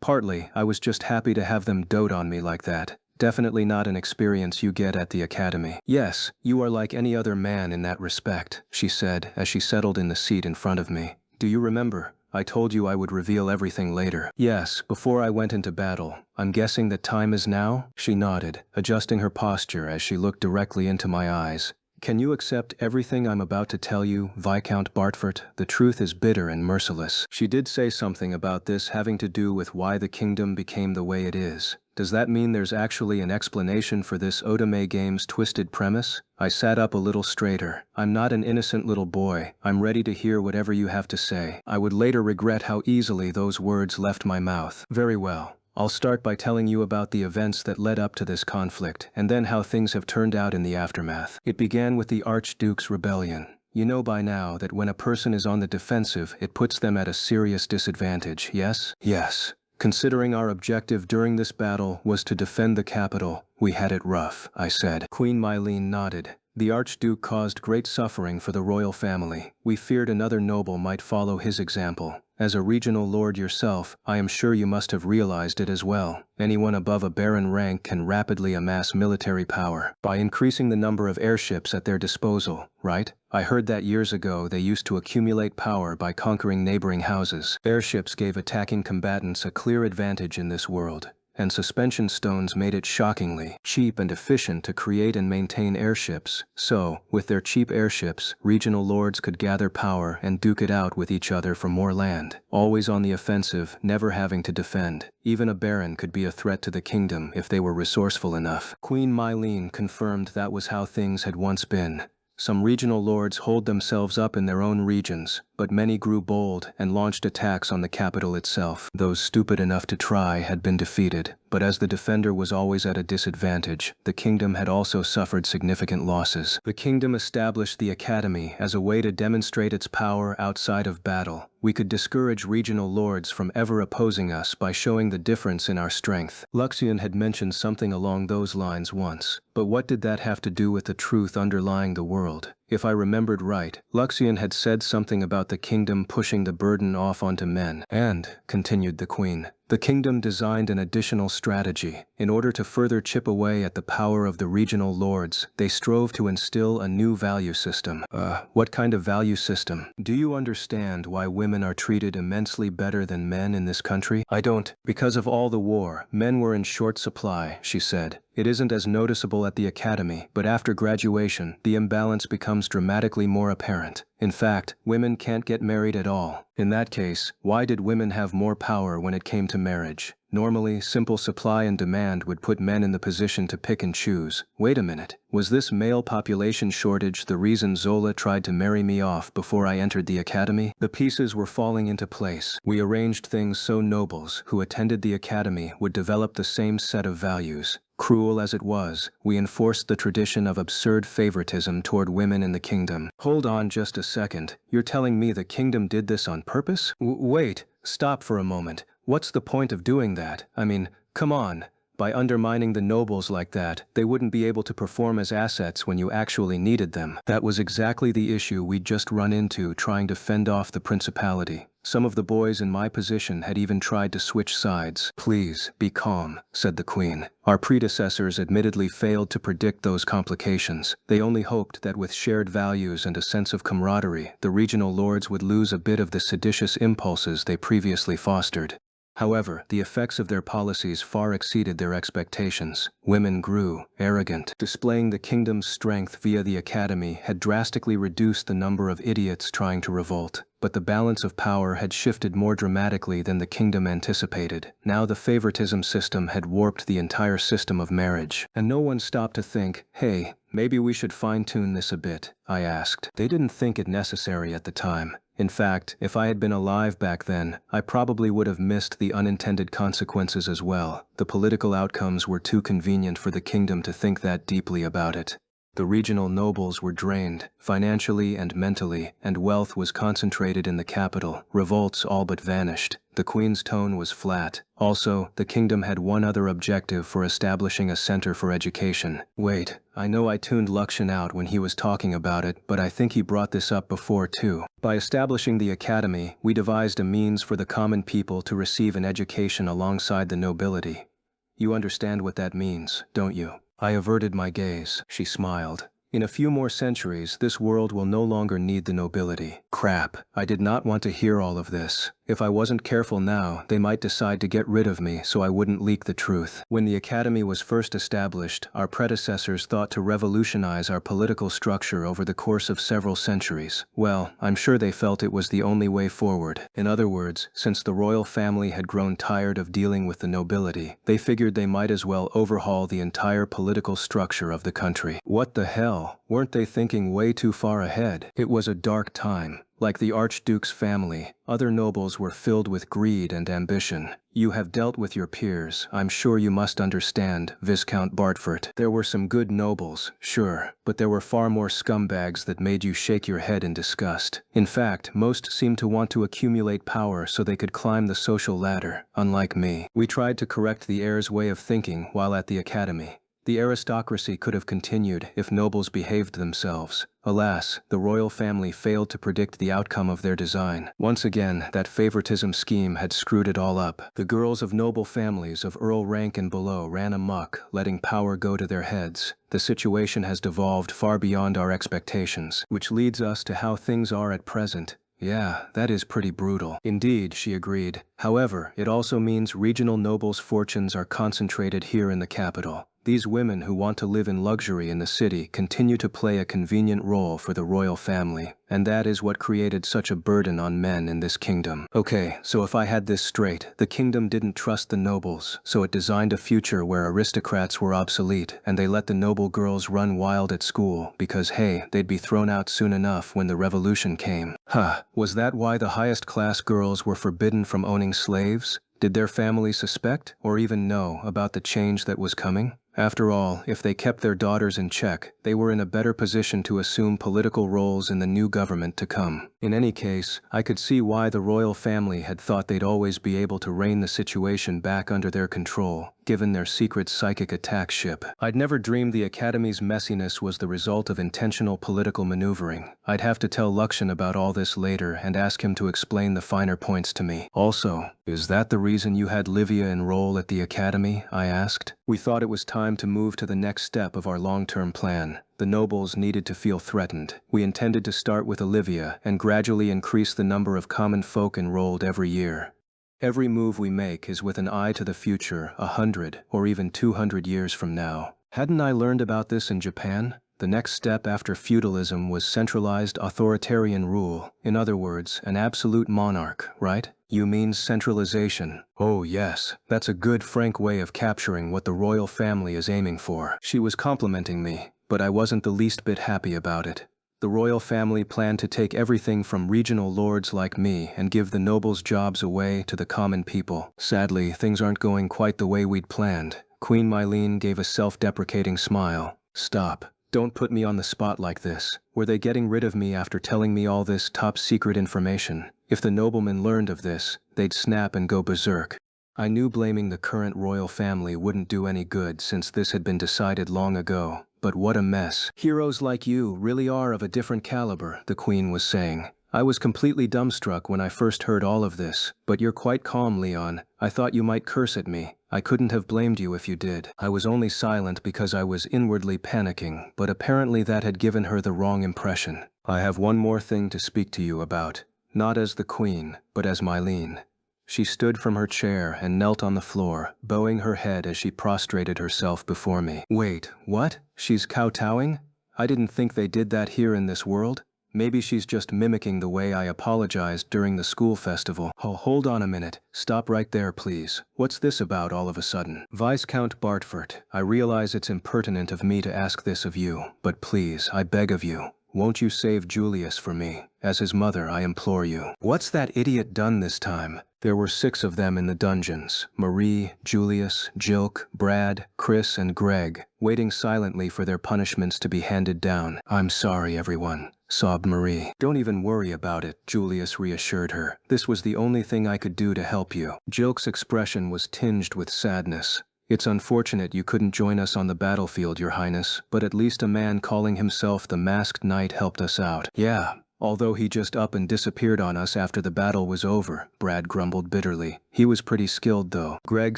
partly, I was just happy to have them dote on me like that. Definitely not an experience you get at the academy. Yes, you are like any other man in that respect, she said as she settled in the seat in front of me. Do you remember? I told you I would reveal everything later. Yes, before I went into battle. I'm guessing that time is now? She nodded, adjusting her posture as she looked directly into my eyes. Can you accept everything I'm about to tell you, Viscount Bartford? The truth is bitter and merciless. She did say something about this having to do with why the kingdom became the way it is. Does that mean there's actually an explanation for this Otome game's twisted premise? I sat up a little straighter. I'm not an innocent little boy. I'm ready to hear whatever you have to say. I would later regret how easily those words left my mouth. Very well. I'll start by telling you about the events that led up to this conflict, and then how things have turned out in the aftermath. It began with the Archduke's rebellion. You know by now that when a person is on the defensive, it puts them at a serious disadvantage, yes? Yes. Considering our objective during this battle was to defend the capital, we had it rough, I said. Queen Mylene nodded. The Archduke caused great suffering for the royal family. We feared another noble might follow his example. As a regional lord yourself, I am sure you must have realized it as well. Anyone above a baron rank can rapidly amass military power by increasing the number of airships at their disposal, right? I heard that years ago they used to accumulate power by conquering neighboring houses. Airships gave attacking combatants a clear advantage in this world, and suspension stones made it shockingly cheap and efficient to create and maintain airships. So, with their cheap airships, regional lords could gather power and duke it out with each other for more land. Always on the offensive, never having to defend. Even a baron could be a threat to the kingdom if they were resourceful enough. Queen Mylene confirmed that was how things had once been. Some regional lords holed themselves up in their own regions, but many grew bold and launched attacks on the capital itself. Those stupid enough to try had been defeated, but as the defender was always at a disadvantage, the kingdom had also suffered significant losses. The kingdom established the academy as a way to demonstrate its power outside of battle. We could discourage regional lords from ever opposing us by showing the difference in our strength. Luxian had mentioned something along those lines once, but what did that have to do with the truth underlying the world? If I remembered right, Luxian had said something about the kingdom pushing the burden off onto men. And, continued the queen, the kingdom designed an additional strategy. In order to further chip away at the power of the regional lords, they strove to instill a new value system. What kind of value system? Do you understand why women are treated immensely better than men in this country? I don't. Because of all the war, men were in short supply, she said. It isn't as noticeable at the academy, but after graduation, the imbalance becomes dramatically more apparent. In fact, women can't get married at all. In that case, why did women have more power when it came to marriage? Normally, simple supply and demand would put men in the position to pick and choose. Wait a minute, was this male population shortage the reason Zola tried to marry me off before I entered the academy? The pieces were falling into place. We arranged things so nobles who attended the academy would develop the same set of values. Cruel as it was, we enforced the tradition of absurd favoritism toward women in the kingdom. Hold on just a second. You're telling me the kingdom did this on purpose? Wait, stop for a moment. What's the point of doing that? I mean, come on. By undermining the nobles like that, they wouldn't be able to perform as assets when you actually needed them. That was exactly the issue we'd just run into trying to fend off the principality. Some of the boys in my position had even tried to switch sides. Please, be calm, said the queen. Our predecessors admittedly failed to predict those complications. They only hoped that with shared values and a sense of camaraderie, the regional lords would lose a bit of the seditious impulses they previously fostered. However, the effects of their policies far exceeded their expectations. Women grew arrogant. Displaying the kingdom's strength via the academy had drastically reduced the number of idiots trying to revolt. But the balance of power had shifted more dramatically than the kingdom anticipated. Now the favoritism system had warped the entire system of marriage. And no one stopped to think, hey, maybe we should fine-tune this a bit, I asked. They didn't think it necessary at the time. In fact, if I had been alive back then, I probably would have missed the unintended consequences as well. The political outcomes were too convenient for the kingdom to think that deeply about it. The regional nobles were drained, financially and mentally, and wealth was concentrated in the capital. Revolts all but vanished. The queen's tone was flat. Also, the kingdom had one other objective for establishing a center for education. Wait, I know I tuned Luxian out when he was talking about it, but I think he brought this up before too. By establishing the academy, we devised a means for the common people to receive an education alongside the nobility. You understand what that means, don't you? I averted my gaze. She smiled. In a few more centuries, this world will no longer need the nobility. Crap. I did not want to hear all of this. If I wasn't careful now, they might decide to get rid of me so I wouldn't leak the truth. When the academy was first established, our predecessors thought to revolutionize our political structure over the course of several centuries. Well, I'm sure they felt it was the only way forward. In other words, since the royal family had grown tired of dealing with the nobility, they figured they might as well overhaul the entire political structure of the country. What the hell? Weren't they thinking way too far ahead? It was a dark time. Like the Archduke's family, other nobles were filled with greed and ambition. You have dealt with your peers, I'm sure you must understand, Viscount Bartford. There were some good nobles, sure, but there were far more scumbags that made you shake your head in disgust. In fact, most seemed to want to accumulate power so they could climb the social ladder, unlike me. We tried to correct the heir's way of thinking while at the academy. The aristocracy could have continued if nobles behaved themselves. Alas, the royal family failed to predict the outcome of their design. Once again, that favoritism scheme had screwed it all up. The girls of noble families of earl rank and below ran amok, letting power go to their heads. The situation has devolved far beyond our expectations, which leads us to how things are at present. Yeah, that is pretty brutal. Indeed, she agreed. However, it also means regional nobles' fortunes are concentrated here in the capital. These women who want to live in luxury in the city continue to play a convenient role for the royal family, and that is what created such a burden on men in this kingdom. Okay, so if I had this straight, the kingdom didn't trust the nobles, so it designed a future where aristocrats were obsolete, and they let the noble girls run wild at school because, hey, they'd be thrown out soon enough when the revolution came. Huh, was that why the highest class girls were forbidden from owning slaves? Did their family suspect, or even know, about the change that was coming? After all, if they kept their daughters in check, they were in a better position to assume political roles in the new government to come. In any case, I could see why the royal family had thought they'd always be able to rein the situation back under their control, given their secret psychic attack ship. I'd never dreamed the Academy's messiness was the result of intentional political maneuvering. I'd have to tell Luxian about all this later and ask him to explain the finer points to me. Also, is that the reason you had Livia enroll at the Academy? I asked. We thought it was time to move to the next step of our long-term plan. The nobles needed to feel threatened. We intended to start with Olivia and gradually increase the number of common folk enrolled every year. Every move we make is with an eye to the future, 100 or even 200 years from now. Hadn't I learned about this in Japan? The next step after feudalism was centralized authoritarian rule. In other words, an absolute monarch, right? You mean centralization. Oh yes, that's a good frank way of capturing what the royal family is aiming for. She was complimenting me, but I wasn't the least bit happy about it. The royal family planned to take everything from regional lords like me and give the nobles' jobs away to the common people. Sadly, things aren't going quite the way we'd planned. Queen Mylene gave a self-deprecating smile. Stop. Don't put me on the spot like this. Were they getting rid of me after telling me all this top-secret information? If the noblemen learned of this, they'd snap and go berserk. I knew blaming the current royal family wouldn't do any good since this had been decided long ago. But what a mess. Heroes like you really are of a different caliber, the Queen was saying. I was completely dumbstruck when I first heard all of this, but you're quite calm, Leon. I thought you might curse at me. I couldn't have blamed you if you did. I was only silent because I was inwardly panicking, but apparently that had given her the wrong impression. I have one more thing to speak to you about. Not as the Queen, but as Mylene. She stood from her chair and knelt on the floor, bowing her head as she prostrated herself before me. Wait, what? She's kowtowing? I didn't think they did that here in this world. Maybe she's just mimicking the way I apologized during the school festival. Oh, hold on a minute. Stop right there, please. What's this about all of a sudden? Viscount Bartford, I realize it's impertinent of me to ask this of you, but please, I beg of you, won't you save Julius for me? as his mother, I implore you. What's that idiot done this time? There were 6 of them in the dungeons: Marie, Julius, Jilk, Brad, Chris, and Greg, waiting silently for their punishments to be handed down. I'm sorry, everyone, sobbed Marie. Don't even worry about it, Julius reassured her. This was the only thing I could do to help you. Jilk's expression was tinged with sadness. It's unfortunate you couldn't join us on the battlefield, Your Highness, but at least a man calling himself the Masked Knight helped us out. Yeah, although he just up and disappeared on us after the battle was over, Brad grumbled bitterly. He was pretty skilled though. Greg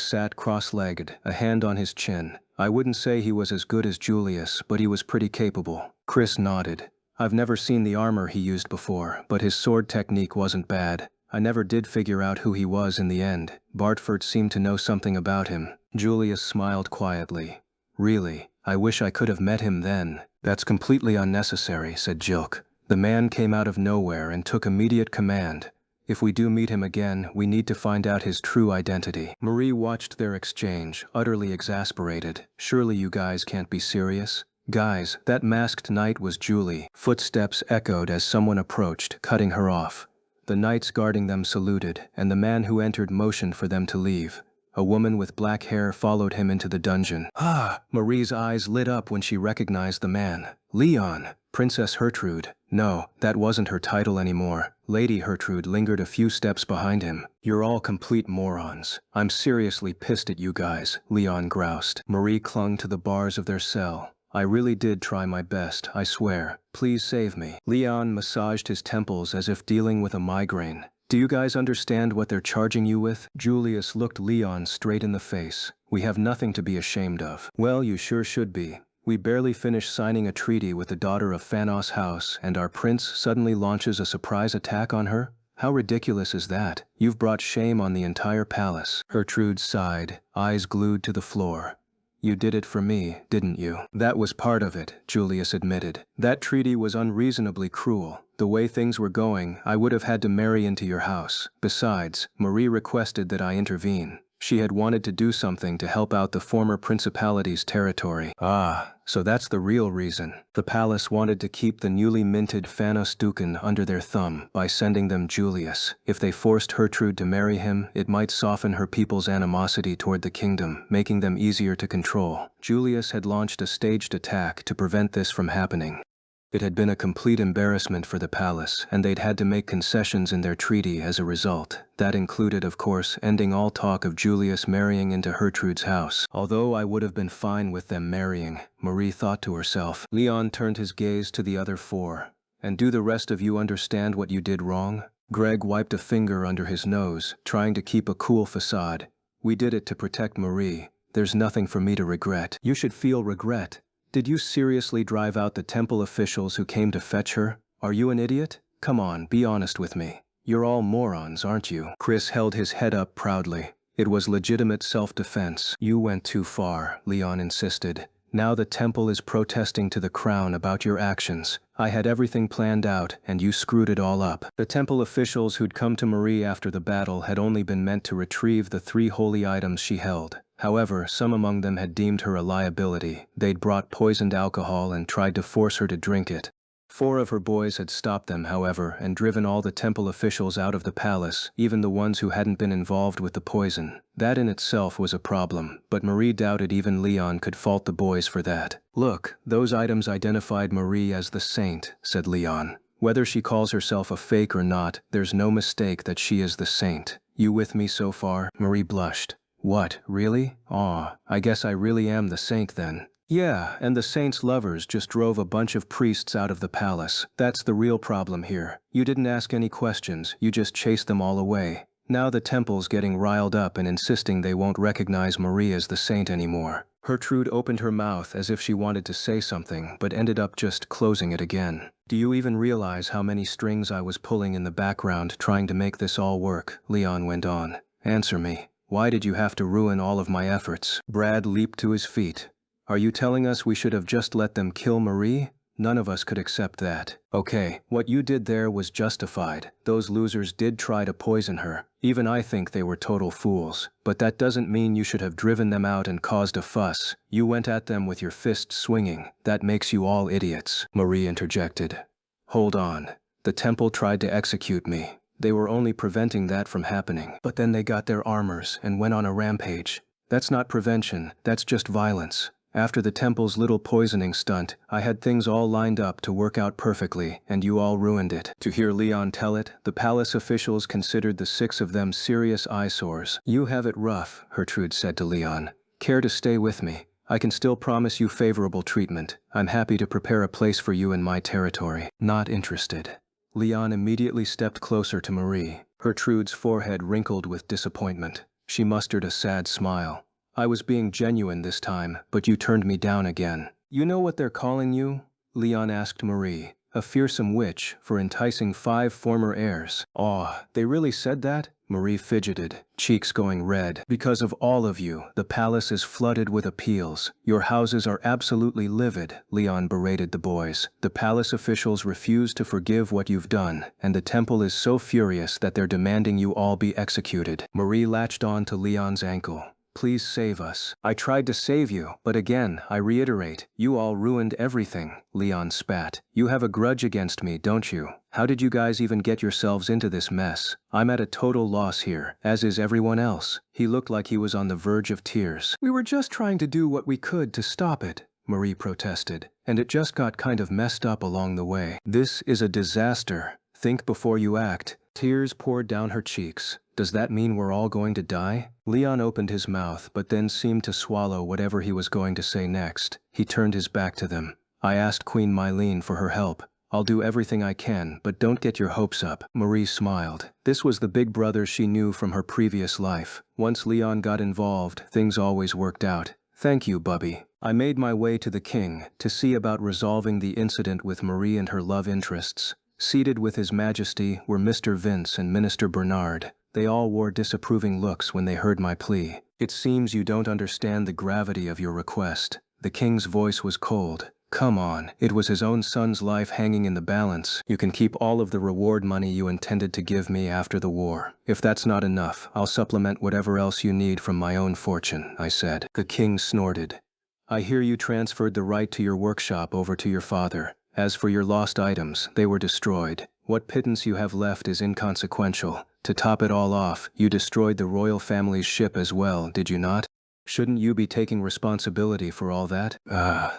sat cross-legged, a hand on his chin. I wouldn't say he was as good as Julius, but he was pretty capable. Chris nodded. I've never seen the armor he used before, but his sword technique wasn't bad. I never did figure out who he was in the end. Bartford seemed to know something about him. Julius smiled quietly. Really, I wish I could have met him then. That's completely unnecessary, said Jilk. The man came out of nowhere and took immediate command. If we do meet him again, we need to find out his true identity. Marie watched their exchange, utterly exasperated. Surely you guys can't be serious? Guys, that masked knight was Julie. Footsteps echoed as someone approached, cutting her off. The knights guarding them saluted, and the man who entered motioned for them to leave. A woman with black hair followed him into the dungeon. Ah! Marie's eyes lit up when she recognized the man. Leon! Princess Hertrude. No, that wasn't her title anymore. Lady Hertrude lingered a few steps behind him. You're all complete morons. I'm seriously pissed at you guys, Leon groused. Marie clung to the bars of their cell. I really did try my best, I swear. Please save me. Leon massaged his temples as if dealing with a migraine. Do you guys understand what they're charging you with? Julius looked Leon straight in the face. We have nothing to be ashamed of. Well, you sure should be. We barely finished signing a treaty with the daughter of Phanos' house, and our prince suddenly launches a surprise attack on her? How ridiculous is that? You've brought shame on the entire palace. Gertrude sighed, eyes glued to the floor. You did it for me, didn't you? That was part of it, Julius admitted. That treaty was unreasonably cruel. The way things were going, I would have had to marry into your house. Besides, Marie requested that I intervene. She had wanted to do something to help out the former principality's territory. Ah, so that's the real reason. The palace wanted to keep the newly minted Phanos Dukan under their thumb by sending them Julius. If they forced Gertrude to marry him, it might soften her people's animosity toward the kingdom, making them easier to control. Julius had launched a staged attack to prevent this from happening. It had been a complete embarrassment for the palace, and they'd had to make concessions in their treaty as a result. That included, of course, ending all talk of Julius marrying into Gertrude's house. Although I would have been fine with them marrying, Marie thought to herself. Leon turned his gaze to the other 4. And do the rest of you understand what you did wrong? Greg wiped a finger under his nose, trying to keep a cool facade. We did it to protect Marie. There's nothing for me to regret. You should feel regret. Did you seriously drive out the temple officials who came to fetch her? Are you an idiot? Come on, be honest with me. You're all morons, aren't you? Chris held his head up proudly. It was legitimate self-defense. You went too far, Leon insisted. Now the temple is protesting to the crown about your actions. I had everything planned out, and you screwed it all up. The temple officials who'd come to Marie after the battle had only been meant to retrieve the 3 holy items she held. However, some among them had deemed her a liability. They'd brought poisoned alcohol and tried to force her to drink it. 4 of her boys had stopped them, however, and driven all the temple officials out of the palace, even the ones who hadn't been involved with the poison. That in itself was a problem, but Marie doubted even Leon could fault the boys for that. Look, those items identified Marie as the saint, said Leon. Whether she calls herself a fake or not, there's no mistake that she is the saint. You with me so far? Marie blushed. What, really? Aw, I guess I really am the saint then. Yeah, and the saint's lovers just drove a bunch of priests out of the palace. That's the real problem here. You didn't ask any questions, you just chased them all away. Now the temple's getting riled up and insisting they won't recognize Marie as the saint anymore. Gertrude opened her mouth as if she wanted to say something, but ended up just closing it again. Do you even realize how many strings I was pulling in the background trying to make this all work? Leon went on. Answer me. Why did you have to ruin all of my efforts? Brad leaped to his feet. Are you telling us we should have just let them kill Marie? None of us could accept that. Okay, what you did there was justified. Those losers did try to poison her. Even I think they were total fools. But that doesn't mean you should have driven them out and caused a fuss. You went at them with your fists swinging. That makes you all idiots. Marie interjected. Hold on. The temple tried to execute me. They were only preventing that from happening. But then they got their armors and went on a rampage. That's not prevention, that's just violence. After the temple's little poisoning stunt, I had things all lined up to work out perfectly, and you all ruined it. To hear Leon tell it, the palace officials considered the 6 of them serious eyesores. You have it rough, Gertrude said to Leon. Care to stay with me? I can still promise you favorable treatment. I'm happy to prepare a place for you in my territory. Not interested. Leon immediately stepped closer to Marie. Gertrude's forehead wrinkled with disappointment. She mustered a sad smile. I was being genuine this time, but you turned me down again. You know what they're calling you? Leon asked Marie. A fearsome witch for enticing 5 former heirs. Aw, they really said that? Marie fidgeted, cheeks going red. Because of all of you, the palace is flooded with appeals. Your houses are absolutely livid, Leon berated the boys. The palace officials refuse to forgive what you've done, and the temple is so furious that they're demanding you all be executed. Marie latched on to Leon's ankle. Please save us. I tried to save you, but again, I reiterate, you all ruined everything, Leon spat. You have a grudge against me, don't you? How did you guys even get yourselves into this mess? I'm at a total loss here, as is everyone else. He looked like he was on the verge of tears. We were just trying to do what we could to stop it, Marie protested, and it just got kind of messed up along the way. This is a disaster. Think before you act. Tears poured down her cheeks. Does that mean we're all going to die? Leon opened his mouth, but then seemed to swallow whatever he was going to say next. He turned his back to them. I asked Queen Mylene for her help. I'll do everything I can, but don't get your hopes up. Marie smiled. This was the big brother she knew from her previous life. Once Leon got involved, things always worked out. Thank you, Bubby. I made my way to the king to see about resolving the incident with Marie and her love interests. Seated with His Majesty were Mr. Vince and Minister Bernard. They all wore disapproving looks when they heard my plea. It seems you don't understand the gravity of your request. The king's voice was cold. Come on, it was his own son's life hanging in the balance. You can keep all of the reward money you intended to give me after the war. If that's not enough, I'll supplement whatever else you need from my own fortune, I said. The king snorted. I hear you transferred the right to your workshop over to your father. As for your lost items, they were destroyed. What pittance you have left is inconsequential. To top it all off, you destroyed the royal family's ship as well, did you not? Shouldn't you be taking responsibility for all that?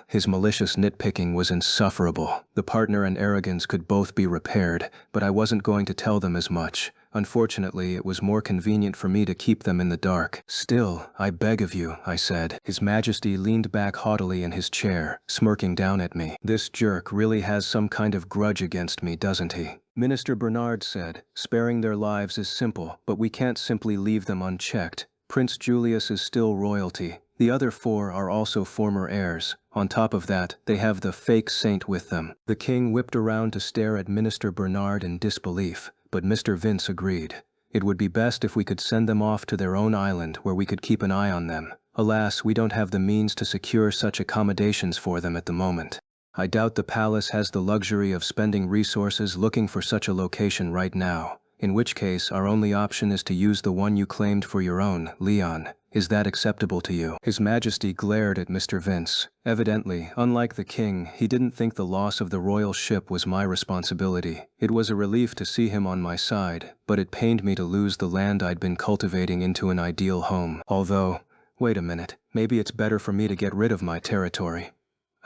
His malicious nitpicking was insufferable. The partner and arrogance could both be repaired, but I wasn't going to tell them as much. Unfortunately, it was more convenient for me to keep them in the dark. Still, I beg of you, I said. His Majesty leaned back haughtily in his chair, smirking down at me. This jerk really has some kind of grudge against me, doesn't he? Minister Bernard said, sparing their lives is simple, but we can't simply leave them unchecked. Prince Julius is still royalty. The other 4 are also former heirs. On top of that, they have the fake saint with them. The king whipped around to stare at Minister Bernard in disbelief, but Mr. Vince agreed. It would be best if we could send them off to their own island where we could keep an eye on them. Alas, we don't have the means to secure such accommodations for them at the moment. I doubt the palace has the luxury of spending resources looking for such a location right now. In which case, our only option is to use the one you claimed for your own, Leon. Is that acceptable to you? His Majesty glared at Mr. Vince. Evidently, unlike the king, he didn't think the loss of the royal ship was my responsibility. It was a relief to see him on my side, but it pained me to lose the land I'd been cultivating into an ideal home. Although, wait a minute, maybe it's better for me to get rid of my territory.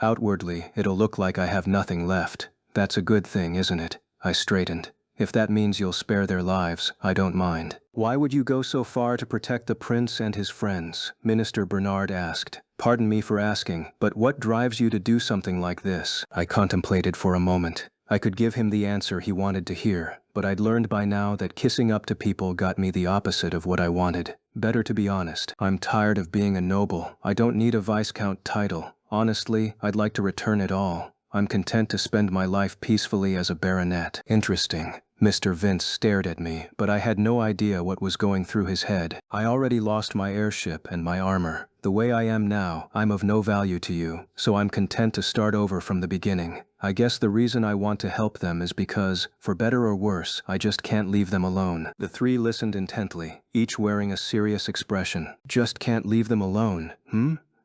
Outwardly, it'll look like I have nothing left. That's a good thing, isn't it? I straightened. If that means you'll spare their lives, I don't mind. Why would you go so far to protect the prince and his friends? Minister Bernard asked. Pardon me for asking, but what drives you to do something like this? I contemplated for a moment. I could give him the answer he wanted to hear, but I'd learned by now that kissing up to people got me the opposite of what I wanted. Better to be honest. I'm tired of being a noble. I don't need a viscount title. Honestly, I'd like to return it all. I'm content to spend my life peacefully as a baronet. Interesting. Mr. Vince stared at me, but I had no idea what was going through his head. I already lost my airship and my armor. The way I am now, I'm of no value to you, so I'm content to start over from the beginning. I guess the reason I want to help them is because, for better or worse, I just can't leave them alone. The 3 listened intently, each wearing a serious expression. Just can't leave them alone,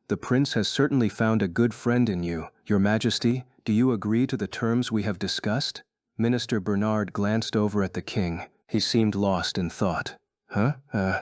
The prince has certainly found a good friend in you. Your Majesty, do you agree to the terms we have discussed? Minister Bernard glanced over at the king. He seemed lost in thought. Huh?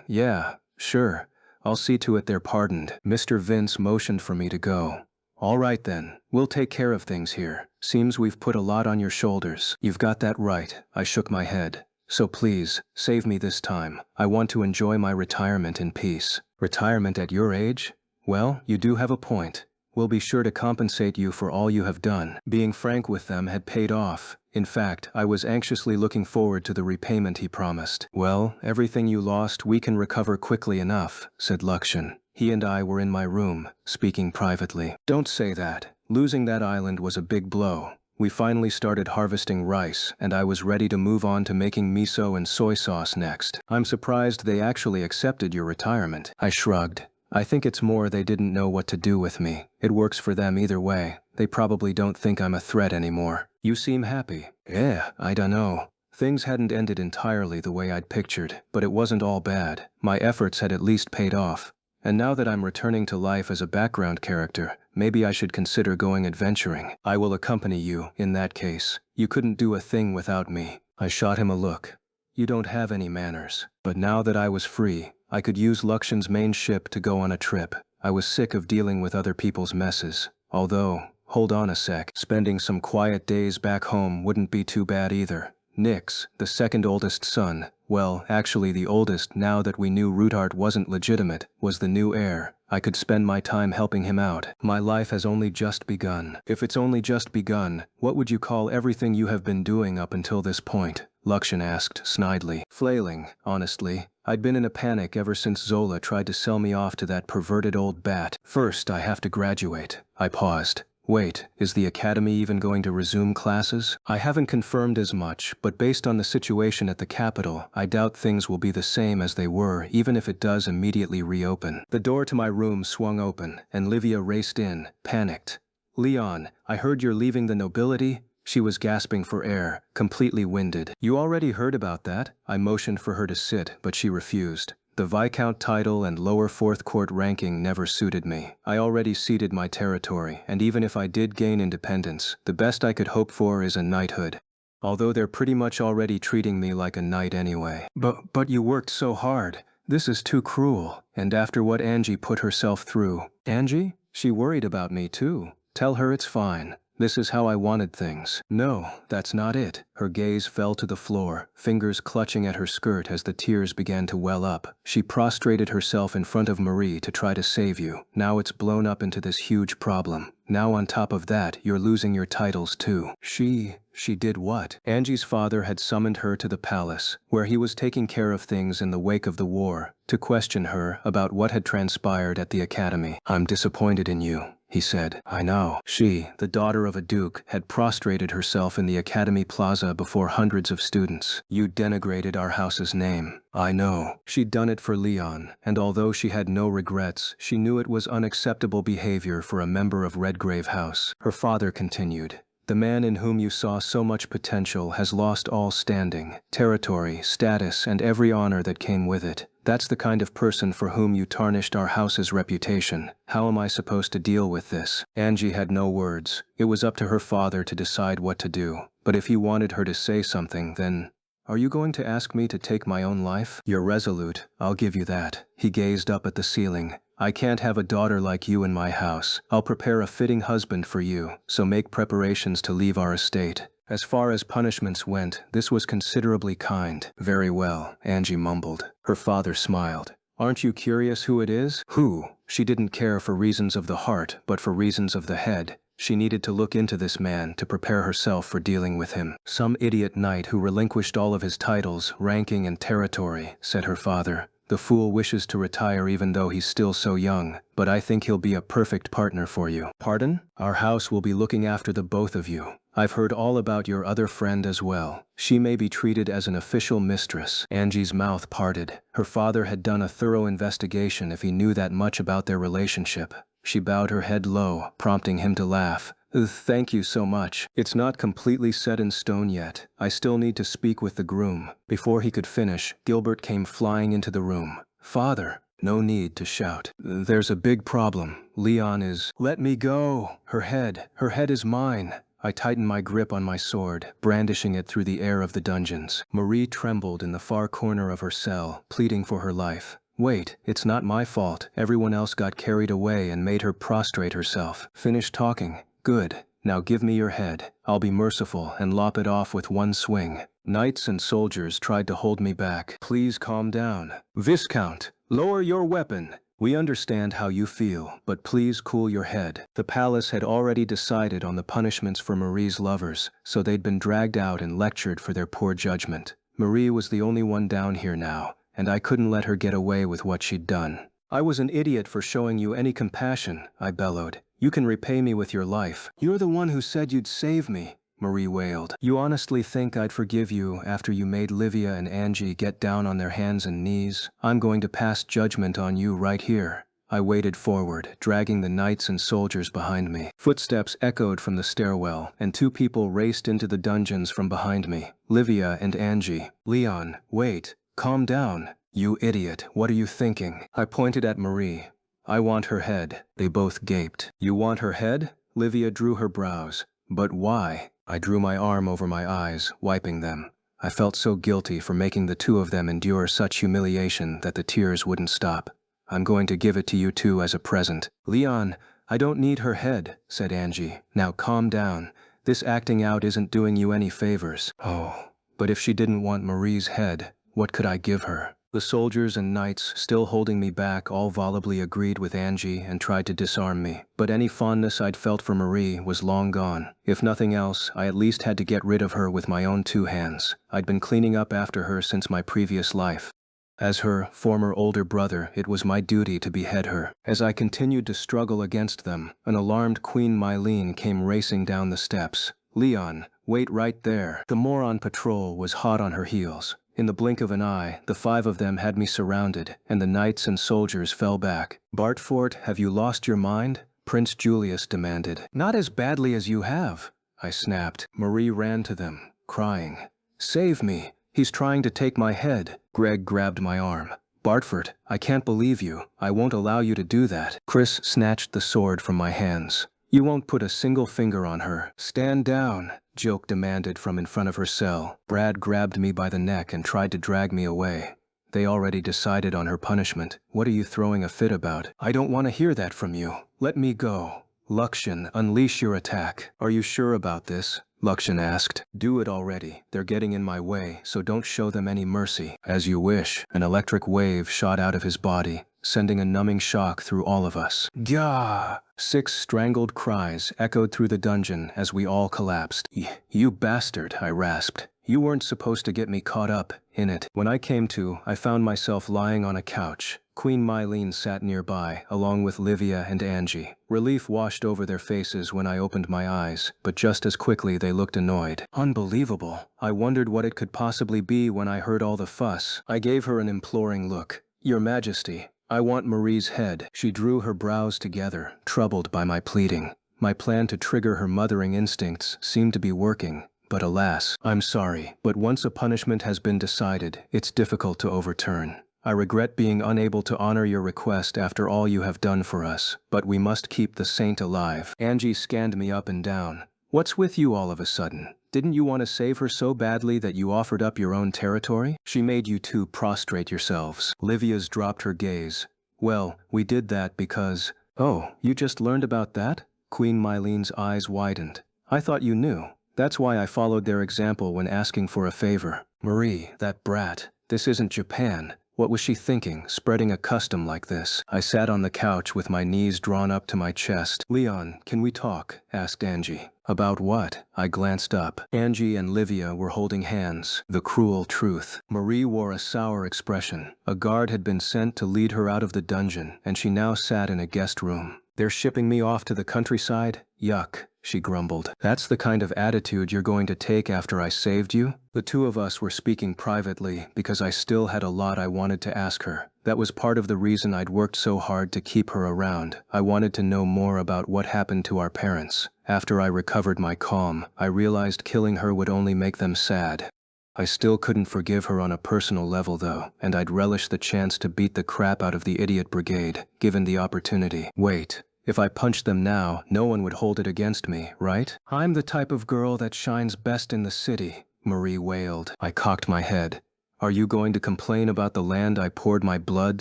Yeah, sure. I'll see to it they're pardoned. Mr. Vince motioned for me to go. All right then, we'll take care of things here. Seems we've put a lot on your shoulders. You've got that right. I shook my head. So please, save me this time. I want to enjoy my retirement in peace. Retirement at your age? Well, you do have a point. We'll be sure to compensate you for all you have done. Being frank with them had paid off. In fact, I was anxiously looking forward to the repayment he promised. Well, everything you lost we can recover quickly enough, said Lakshan. He and I were in my room, speaking privately. Don't say that. Losing that island was a big blow. We finally started harvesting rice, and I was ready to move on to making miso and soy sauce next. I'm surprised they actually accepted your retirement. I shrugged. I think it's more they didn't know what to do with me. It works for them either way. They probably don't think I'm a threat anymore. You seem happy. Yeah, I dunno. Things hadn't ended entirely the way I'd pictured, but it wasn't all bad. My efforts had at least paid off. And now that I'm returning to life as a background character, maybe I should consider going adventuring. I will accompany you, in that case. You couldn't do a thing without me. I shot him a look. You don't have any manners. But now that I was free, I could use Lakshan's main ship to go on a trip. I was sick of dealing with other people's messes. Although, hold on a sec, spending some quiet days back home wouldn't be too bad either. Nix, the second oldest son, well, actually the oldest now that we knew Rootart wasn't legitimate, was the new heir. I could spend my time helping him out. My life has only just begun. If it's only just begun, what would you call everything you have been doing up until this point? Lakshan asked snidely. Flailing, honestly. I'd been in a panic ever since Zola tried to sell me off to that perverted old bat. First, I have to graduate. I paused. Wait, is the academy even going to resume classes? I haven't confirmed as much, but based on the situation at the capital, I doubt things will be the same as they were, even if it does immediately reopen. The door to my room swung open, and Livia raced in, panicked. Leon, I heard you're leaving the nobility? She was gasping for air, completely winded. You already heard about that? I motioned for her to sit, but she refused. The Viscount title and lower Fourth Court ranking never suited me. I already ceded my territory, and even if I did gain independence, the best I could hope for is a knighthood. Although they're pretty much already treating me like a knight anyway. But you worked so hard. This is too cruel. And after what Angie put herself through. Angie? She worried about me too. Tell her it's fine. This is how I wanted things. No, that's not it. Her gaze fell to the floor, fingers clutching at her skirt as the tears began to well up. She prostrated herself in front of Marie to try to save you. Now it's blown up into this huge problem. Now on top of that, you're losing your titles too. She did what? Angie's father had summoned her to the palace, where he was taking care of things in the wake of the war, to question her about what had transpired at the academy. I'm disappointed in you, he said. I know. She, the daughter of a duke, had prostrated herself in the academy plaza before hundreds of students. You denigrated our house's name. I know. She'd done it for Leon, and although she had no regrets, she knew it was unacceptable behavior for a member of Redgrave House. Her father continued. The man in whom you saw so much potential has lost all standing, territory, status, and every honor that came with it. That's the kind of person for whom you tarnished our house's reputation. How am I supposed to deal with this? Angie had no words. It was up to her father to decide what to do. But if he wanted her to say something, then... Are you going to ask me to take my own life? You're resolute, I'll give you that. He gazed up at the ceiling. I can't have a daughter like you in my house. I'll prepare a fitting husband for you, so make preparations to leave our estate. As far as punishments went, this was considerably kind. Very well, Angie mumbled. Her father smiled. Aren't you curious who it is? Who? She didn't care for reasons of the heart, but for reasons of the head. She needed to look into this man to prepare herself for dealing with him. Some idiot knight who relinquished all of his titles, ranking, and territory, said her father. The fool wishes to retire even though he's still so young, but I think he'll be a perfect partner for you. Pardon? Our house will be looking after the both of you. I've heard all about your other friend as well. She may be treated as an official mistress. Angie's mouth parted. Her father had done a thorough investigation if he knew that much about their relationship. She bowed her head low, prompting him to laugh. Thank you so much. It's not completely set in stone yet. I still need to speak with the groom. Before he could finish, Gilbert came flying into the room. Father. No need to shout. There's a big problem. Leon is... Let me go. Her head is mine. I tightened my grip on my sword, brandishing it through the air of the dungeons. Marie trembled in the far corner of her cell, pleading for her life. Wait, it's not my fault. Everyone else got carried away and made her prostrate herself. Finish talking. Good. Now give me your head. I'll be merciful and lop it off with one swing. Knights and soldiers tried to hold me back. Please calm down. Viscount, lower your weapon. We understand how you feel, but please cool your head. The palace had already decided on the punishments for Marie's lovers, so they'd been dragged out and lectured for their poor judgment. Marie was the only one down here now, and I couldn't let her get away with what she'd done. I was an idiot for showing you any compassion, I bellowed. You can repay me with your life. You're the one who said you'd save me, Marie wailed. You honestly think I'd forgive you after you made Livia and Angie get down on their hands and knees? I'm going to pass judgment on you right here. I waded forward, dragging the knights and soldiers behind me. Footsteps echoed from the stairwell, and two people raced into the dungeons from behind me. Livia and Angie. Leon, wait. Calm down. You idiot, what are you thinking? I pointed at Marie. I want her head. They both gaped. You want her head? Livia drew her brows. But why? I drew my arm over my eyes, wiping them. I felt so guilty for making the two of them endure such humiliation that the tears wouldn't stop. I'm going to give it to you two as a present. Leon, I don't need her head, said Angie. Now calm down. This acting out isn't doing you any favors. Oh, but if she didn't want Marie's head, what could I give her? The soldiers and knights, still holding me back, all volubly agreed with Angie and tried to disarm me. But any fondness I'd felt for Marie was long gone. If nothing else, I at least had to get rid of her with my own two hands. I'd been cleaning up after her since my previous life. As her former older brother, it was my duty to behead her. As I continued to struggle against them, an alarmed Queen Mylene came racing down the steps. Leon, wait right there. The moron patrol was hot on her heels. In the blink of an eye, the five of them had me surrounded, and the knights and soldiers fell back. Bartfort, have you lost your mind? Prince Julius demanded. Not as badly as you have, I snapped. Marie ran to them, crying. Save me. He's trying to take my head. Greg grabbed my arm. Bartfort, I can't believe you. I won't allow you to do that. Chris snatched the sword from my hands. You won't put a single finger on her. Stand down, Joke demanded from in front of her cell. Brad grabbed me by the neck and tried to drag me away. They already decided on her punishment. What are you throwing a fit about? I don't want to hear that from you. Let me go. Luxan, unleash your attack. Are you sure about this? Luxan asked. Do it already. They're getting in my way, so don't show them any mercy. As you wish. An electric wave shot out of his body, sending a numbing shock through all of us. Gah! 6 strangled cries echoed through the dungeon as we all collapsed. You bastard, I rasped. You weren't supposed to get me caught up in it. When I came to, I found myself lying on a couch. Queen Mylene sat nearby, along with Livia and Angie. Relief washed over their faces when I opened my eyes, but just as quickly they looked annoyed. Unbelievable. I wondered what it could possibly be when I heard all the fuss. I gave her an imploring look. Your Majesty, I want Marie's head. She drew her brows together, troubled by my pleading. My plan to trigger her mothering instincts seemed to be working. But alas, I'm sorry, but once a punishment has been decided, it's difficult to overturn. I regret being unable to honor your request after all you have done for us, but we must keep the saint alive. Angie scanned me up and down. What's with you all of a sudden? Didn't you want to save her so badly that you offered up your own territory? She made you two prostrate yourselves. Livia's dropped her gaze. Well, we did that because... Oh, you just learned about that? Queen Mylene's eyes widened. I thought you knew. That's why I followed their example when asking for a favor. Marie, that brat. This isn't Japan. What was she thinking, spreading a custom like this? I sat on the couch with my knees drawn up to my chest. Leon, can we talk? Asked Angie. About what? I glanced up. Angie and Livia were holding hands. The cruel truth. Marie wore a sour expression. A guard had been sent to lead her out of the dungeon, and she now sat in a guest room. They're shipping me off to the countryside? Yuck, she grumbled. That's the kind of attitude you're going to take after I saved you? The two of us were speaking privately because I still had a lot I wanted to ask her. That was part of the reason I'd worked so hard to keep her around. I wanted to know more about what happened to our parents. After I recovered my calm, I realized killing her would only make them sad. I still couldn't forgive her on a personal level though, and I'd relish the chance to beat the crap out of the idiot brigade, given the opportunity. Wait. If I punched them now, no one would hold it against me, right? I'm the type of girl that shines best in the city, Marie wailed. I cocked my head. Are you going to complain about the land I poured my blood,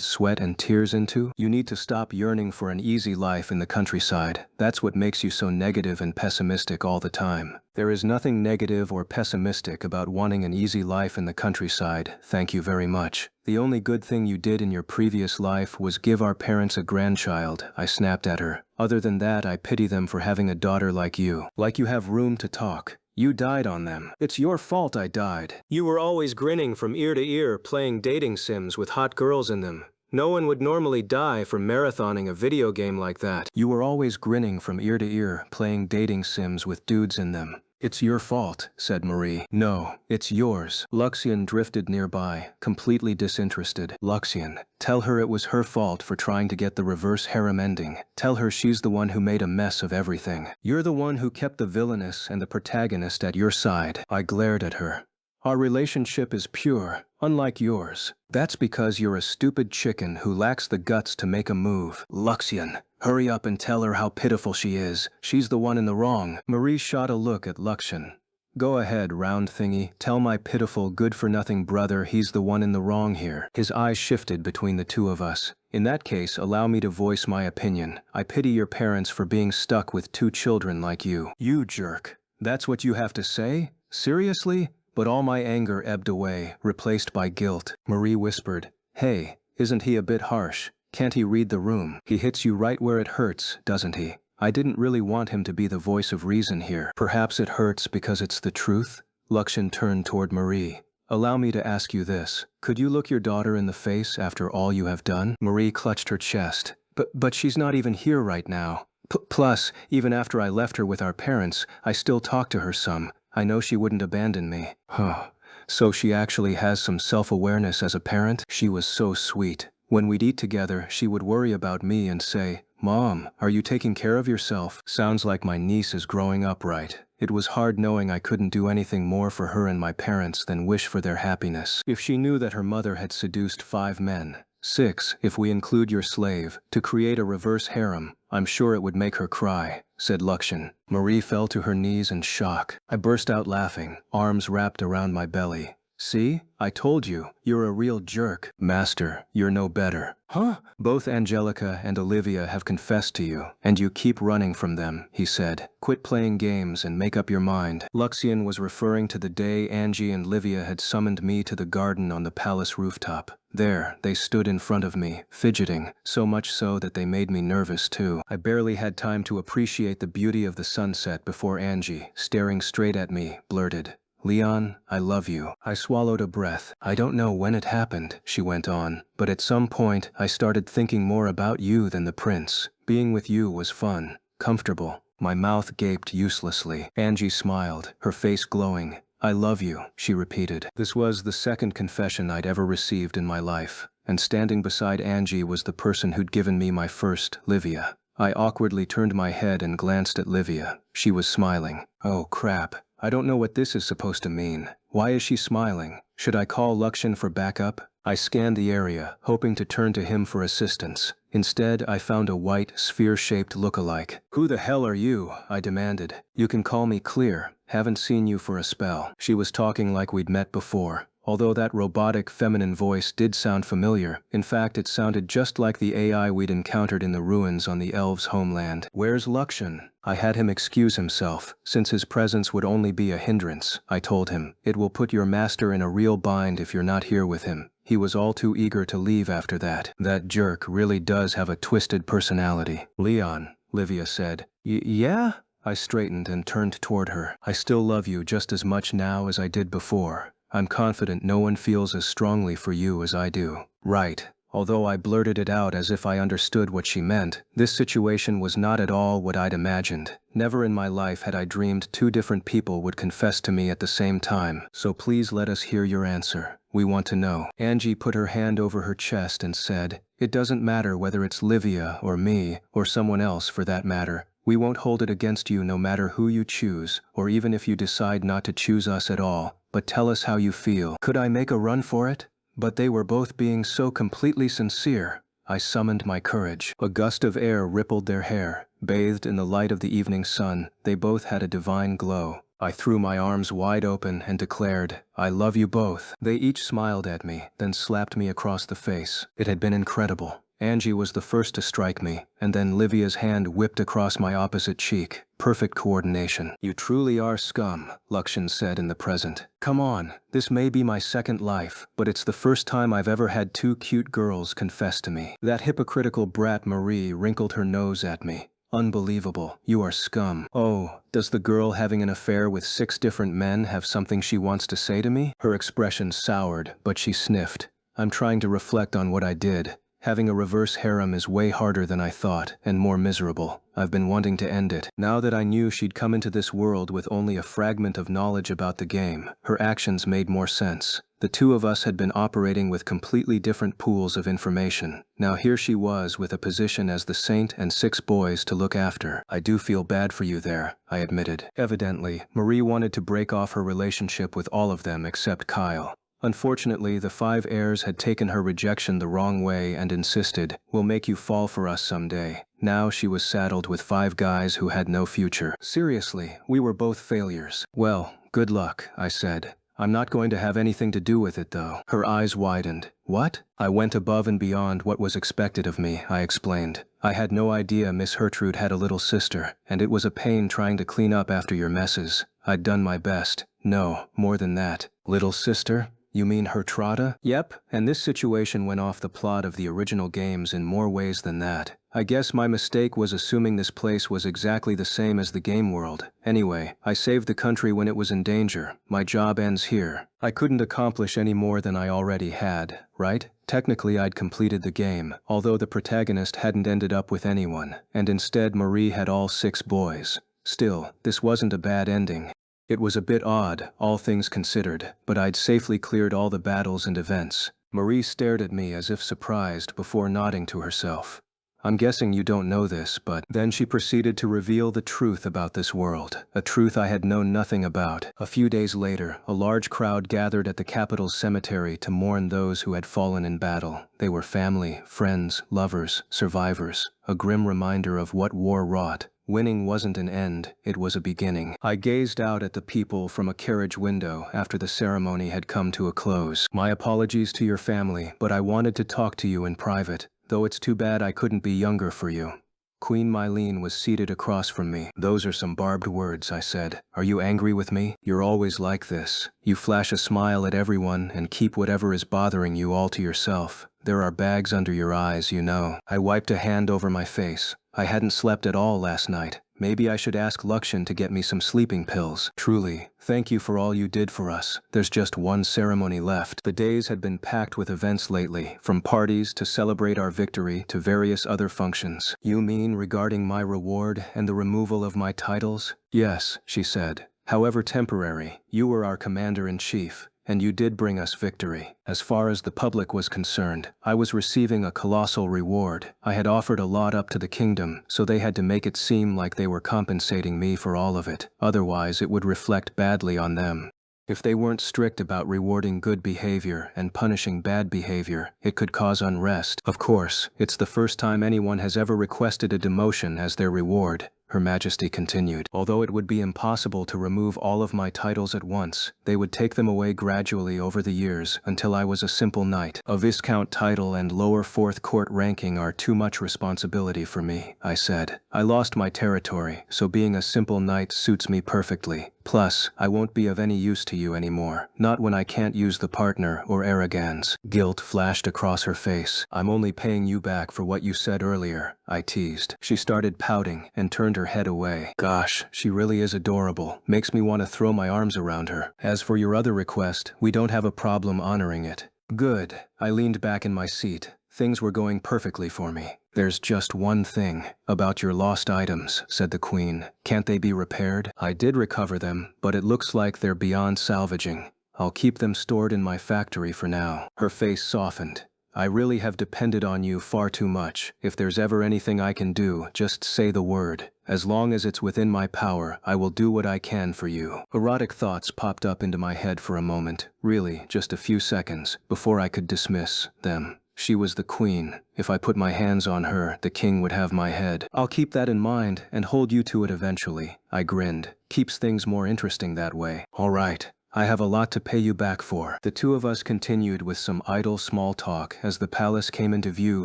sweat, and tears into? You need to stop yearning for an easy life in the countryside. That's what makes you so negative and pessimistic all the time. There is nothing negative or pessimistic about wanting an easy life in the countryside, thank you very much. The only good thing you did in your previous life was give our parents a grandchild, I snapped at her. Other than that, I pity them for having a daughter like you. Like you have room to talk. You died on them. It's your fault I died. You were always grinning from ear to ear, playing dating sims with hot girls in them. No one would normally die for marathoning a video game like that. You were always grinning from ear to ear, playing dating sims with dudes in them. It's your fault, said Marie. No, it's yours. Luxian drifted nearby, completely disinterested. Luxian, tell her it was her fault for trying to get the reverse harem ending. Tell her she's the one who made a mess of everything. You're the one who kept the villainess and the protagonist at your side. I glared at her. Our relationship is pure, unlike yours. That's because you're a stupid chicken who lacks the guts to make a move. Luxian, hurry up and tell her how pitiful she is. She's the one in the wrong. Marie shot a look at Luxian. Go ahead, round thingy. Tell my pitiful, good-for-nothing brother he's the one in the wrong here. His eyes shifted between the two of us. In that case, allow me to voice my opinion. I pity your parents for being stuck with 2 children like you. You jerk. That's what you have to say? Seriously? But all my anger ebbed away, replaced by guilt. Marie whispered, Hey, isn't he a bit harsh? Can't he read the room? He hits you right where it hurts, doesn't he? I didn't really want him to be the voice of reason here. Perhaps it hurts because it's the truth? Luxian turned toward Marie. Allow me to ask you this. Could you look your daughter in the face after all you have done? Marie clutched her chest. But she's not even here right now. Plus, even after I left her with our parents, I still talk to her some. I know she wouldn't abandon me. Huh. So she actually has some self-awareness as a parent? She was so sweet. When we'd eat together, she would worry about me and say, Mom, are you taking care of yourself? Sounds like my niece is growing up right. It was hard knowing I couldn't do anything more for her and my parents than wish for their happiness. If she knew that her mother had seduced 5 men, 6, if we include your slave, to create a reverse harem, I'm sure it would make her cry, said Luxian. Marie fell to her knees in shock. I burst out laughing, arms wrapped around my belly. See? I told you, you're a real jerk. Master, you're no better. Huh? Both Angelica and Olivia have confessed to you, and you keep running from them, he said. Quit playing games and make up your mind. Luxian was referring to the day Angie and Livia had summoned me to the garden on the palace rooftop. There, they stood in front of me, fidgeting, so much so that they made me nervous too. I barely had time to appreciate the beauty of the sunset before Angie, staring straight at me, blurted, Leon, I love you. I swallowed a breath. I don't know when it happened, she went on, but at some point I started thinking more about you than the prince. Being with you was fun, comfortable. My mouth gaped uselessly. Angie smiled, her face glowing. I love you, she repeated. This was the second confession I'd ever received in my life, and standing beside Angie was the person who'd given me my first, Livia. I awkwardly turned my head and glanced at Livia. She was smiling. Oh crap. I don't know what this is supposed to mean. Why is she smiling? Should I call Luxian for backup? I scanned the area, hoping to turn to him for assistance. Instead, I found a white, sphere-shaped look-alike. Who the hell are you? I demanded. You can call me Clear. Haven't seen you for a spell. She was talking like we'd met before. Although that robotic feminine voice did sound familiar, in fact it sounded just like the AI we'd encountered in the ruins on the elves' homeland. Where's Luxian? I had him excuse himself, since his presence would only be a hindrance. I told him, it will put your master in a real bind if you're not here with him. He was all too eager to leave after that. That jerk really does have a twisted personality. Leon, Livia said. Yeah? I straightened and turned toward her. I still love you just as much now as I did before. I'm confident no one feels as strongly for you as I do. Right. Although I blurted it out as if I understood what she meant, this situation was not at all what I'd imagined. Never in my life had I dreamed 2 different people would confess to me at the same time. So please let us hear your answer. We want to know. Angie put her hand over her chest and said, It doesn't matter whether it's Livia or me, or someone else for that matter. We won't hold it against you no matter who you choose, or even if you decide not to choose us at all. But tell us how you feel. Could I make a run for it? But they were both being so completely sincere. I summoned my courage. A gust of air rippled their hair. Bathed in the light of the evening sun, they both had a divine glow. I threw my arms wide open and declared, "I love you both." They each smiled at me, then slapped me across the face. It had been incredible. Angie was the first to strike me, and then Livia's hand whipped across my opposite cheek. Perfect coordination. "You truly are scum," Lakshan said in the present. "Come on, this may be my second life, but it's the first time I've ever had two cute girls confess to me." That hypocritical brat Marie wrinkled her nose at me. "Unbelievable. You are scum." "Oh, does the girl having an affair with 6 different men have something she wants to say to me?" Her expression soured, but she sniffed. "I'm trying to reflect on what I did. Having a reverse harem is way harder than I thought, and more miserable. I've been wanting to end it." Now that I knew she'd come into this world with only a fragment of knowledge about the game, her actions made more sense. The two of us had been operating with completely different pools of information. Now here she was with a position as the saint and 6 boys to look after. "I do feel bad for you there," I admitted. Evidently, Marie wanted to break off her relationship with all of them except Kyle. Unfortunately, the 5 heirs had taken her rejection the wrong way and insisted, "We'll make you fall for us someday." Now she was saddled with 5 guys who had no future. Seriously, we were both failures. "Well, good luck," I said. "I'm not going to have anything to do with it, though." Her eyes widened. "What?" "I went above and beyond what was expected of me," I explained. "I had no idea Miss Hertrude had a little sister, and it was a pain trying to clean up after your messes. I'd done my best. No, more than that." "Little sister? You mean Hertrada?" "Yep, and this situation went off the plot of the original games in more ways than that. I guess my mistake was assuming this place was exactly the same as the game world. Anyway, I saved the country when it was in danger. My job ends here. I couldn't accomplish any more than I already had, right? Technically I'd completed the game, although the protagonist hadn't ended up with anyone, and instead Marie had all 6 boys. Still, this wasn't a bad ending. It was a bit odd, all things considered, but I'd safely cleared all the battles and events. Marie stared at me as if surprised before nodding to herself. "I'm guessing you don't know this, but..." Then she proceeded to reveal the truth about this world, a truth I had known nothing about. A few days later, a large crowd gathered at the capital's cemetery to mourn those who had fallen in battle. They were family, friends, lovers, survivors, a grim reminder of what war wrought. Winning wasn't an end, it was a beginning. I gazed out at the people from a carriage window after the ceremony had come to a close. "My apologies to your family, but I wanted to talk to you in private, though it's too bad I couldn't be younger for you." Queen Mylene was seated across from me. "Those are some barbed words," I said. "Are you angry with me? You're always like this. You flash a smile at everyone and keep whatever is bothering you all to yourself. There are bags under your eyes, you know." I wiped a hand over my face. I hadn't slept at all last night. Maybe I should ask Lakshan to get me some sleeping pills. "Truly, thank you for all you did for us. There's just one ceremony left." The days had been packed with events lately, from parties to celebrate our victory to various other functions. "You mean regarding my reward and the removal of my titles?" "Yes," she said. "However temporary, you were our commander-in-chief. And you did bring us victory. As far as the public was concerned, I was receiving a colossal reward. I had offered a lot up to the kingdom, so they had to make it seem like they were compensating me for all of it. Otherwise, it would reflect badly on them. If they weren't strict about rewarding good behavior and punishing bad behavior, it could cause unrest. Of course, it's the first time anyone has ever requested a demotion as their reward," Her Majesty continued. "Although it would be impossible to remove all of my titles at once, they would take them away gradually over the years until I was a simple knight. A viscount title and lower 4th court ranking are too much responsibility for me," I said. "I lost my territory, so being a simple knight suits me perfectly. Plus, I won't be of any use to you anymore. Not when I can't use the partner or arrogance." Guilt flashed across her face. "I'm only paying you back for what you said earlier," I teased. She started pouting and turned her head away. Gosh, she really is adorable. Makes me want to throw my arms around her. "As for your other request, we don't have a problem honoring it." "Good." I leaned back in my seat. Things were going perfectly for me. "There's just one thing. About your lost items," said the Queen. "Can't they be repaired?" "I did recover them, but it looks like they're beyond salvaging. I'll keep them stored in my factory for now." Her face softened. "I really have depended on you far too much. If there's ever anything I can do, just say the word. As long as it's within my power, I will do what I can for you." Erotic thoughts popped up into my head for a moment, really just a few seconds, before I could dismiss them. She was the queen. If I put my hands on her, the king would have my head. I'll keep that in mind and hold you to it eventually, I grinned. Keeps things more interesting that way. All right. I have a lot to pay you back for. The two of us continued with some idle small talk as the palace came into view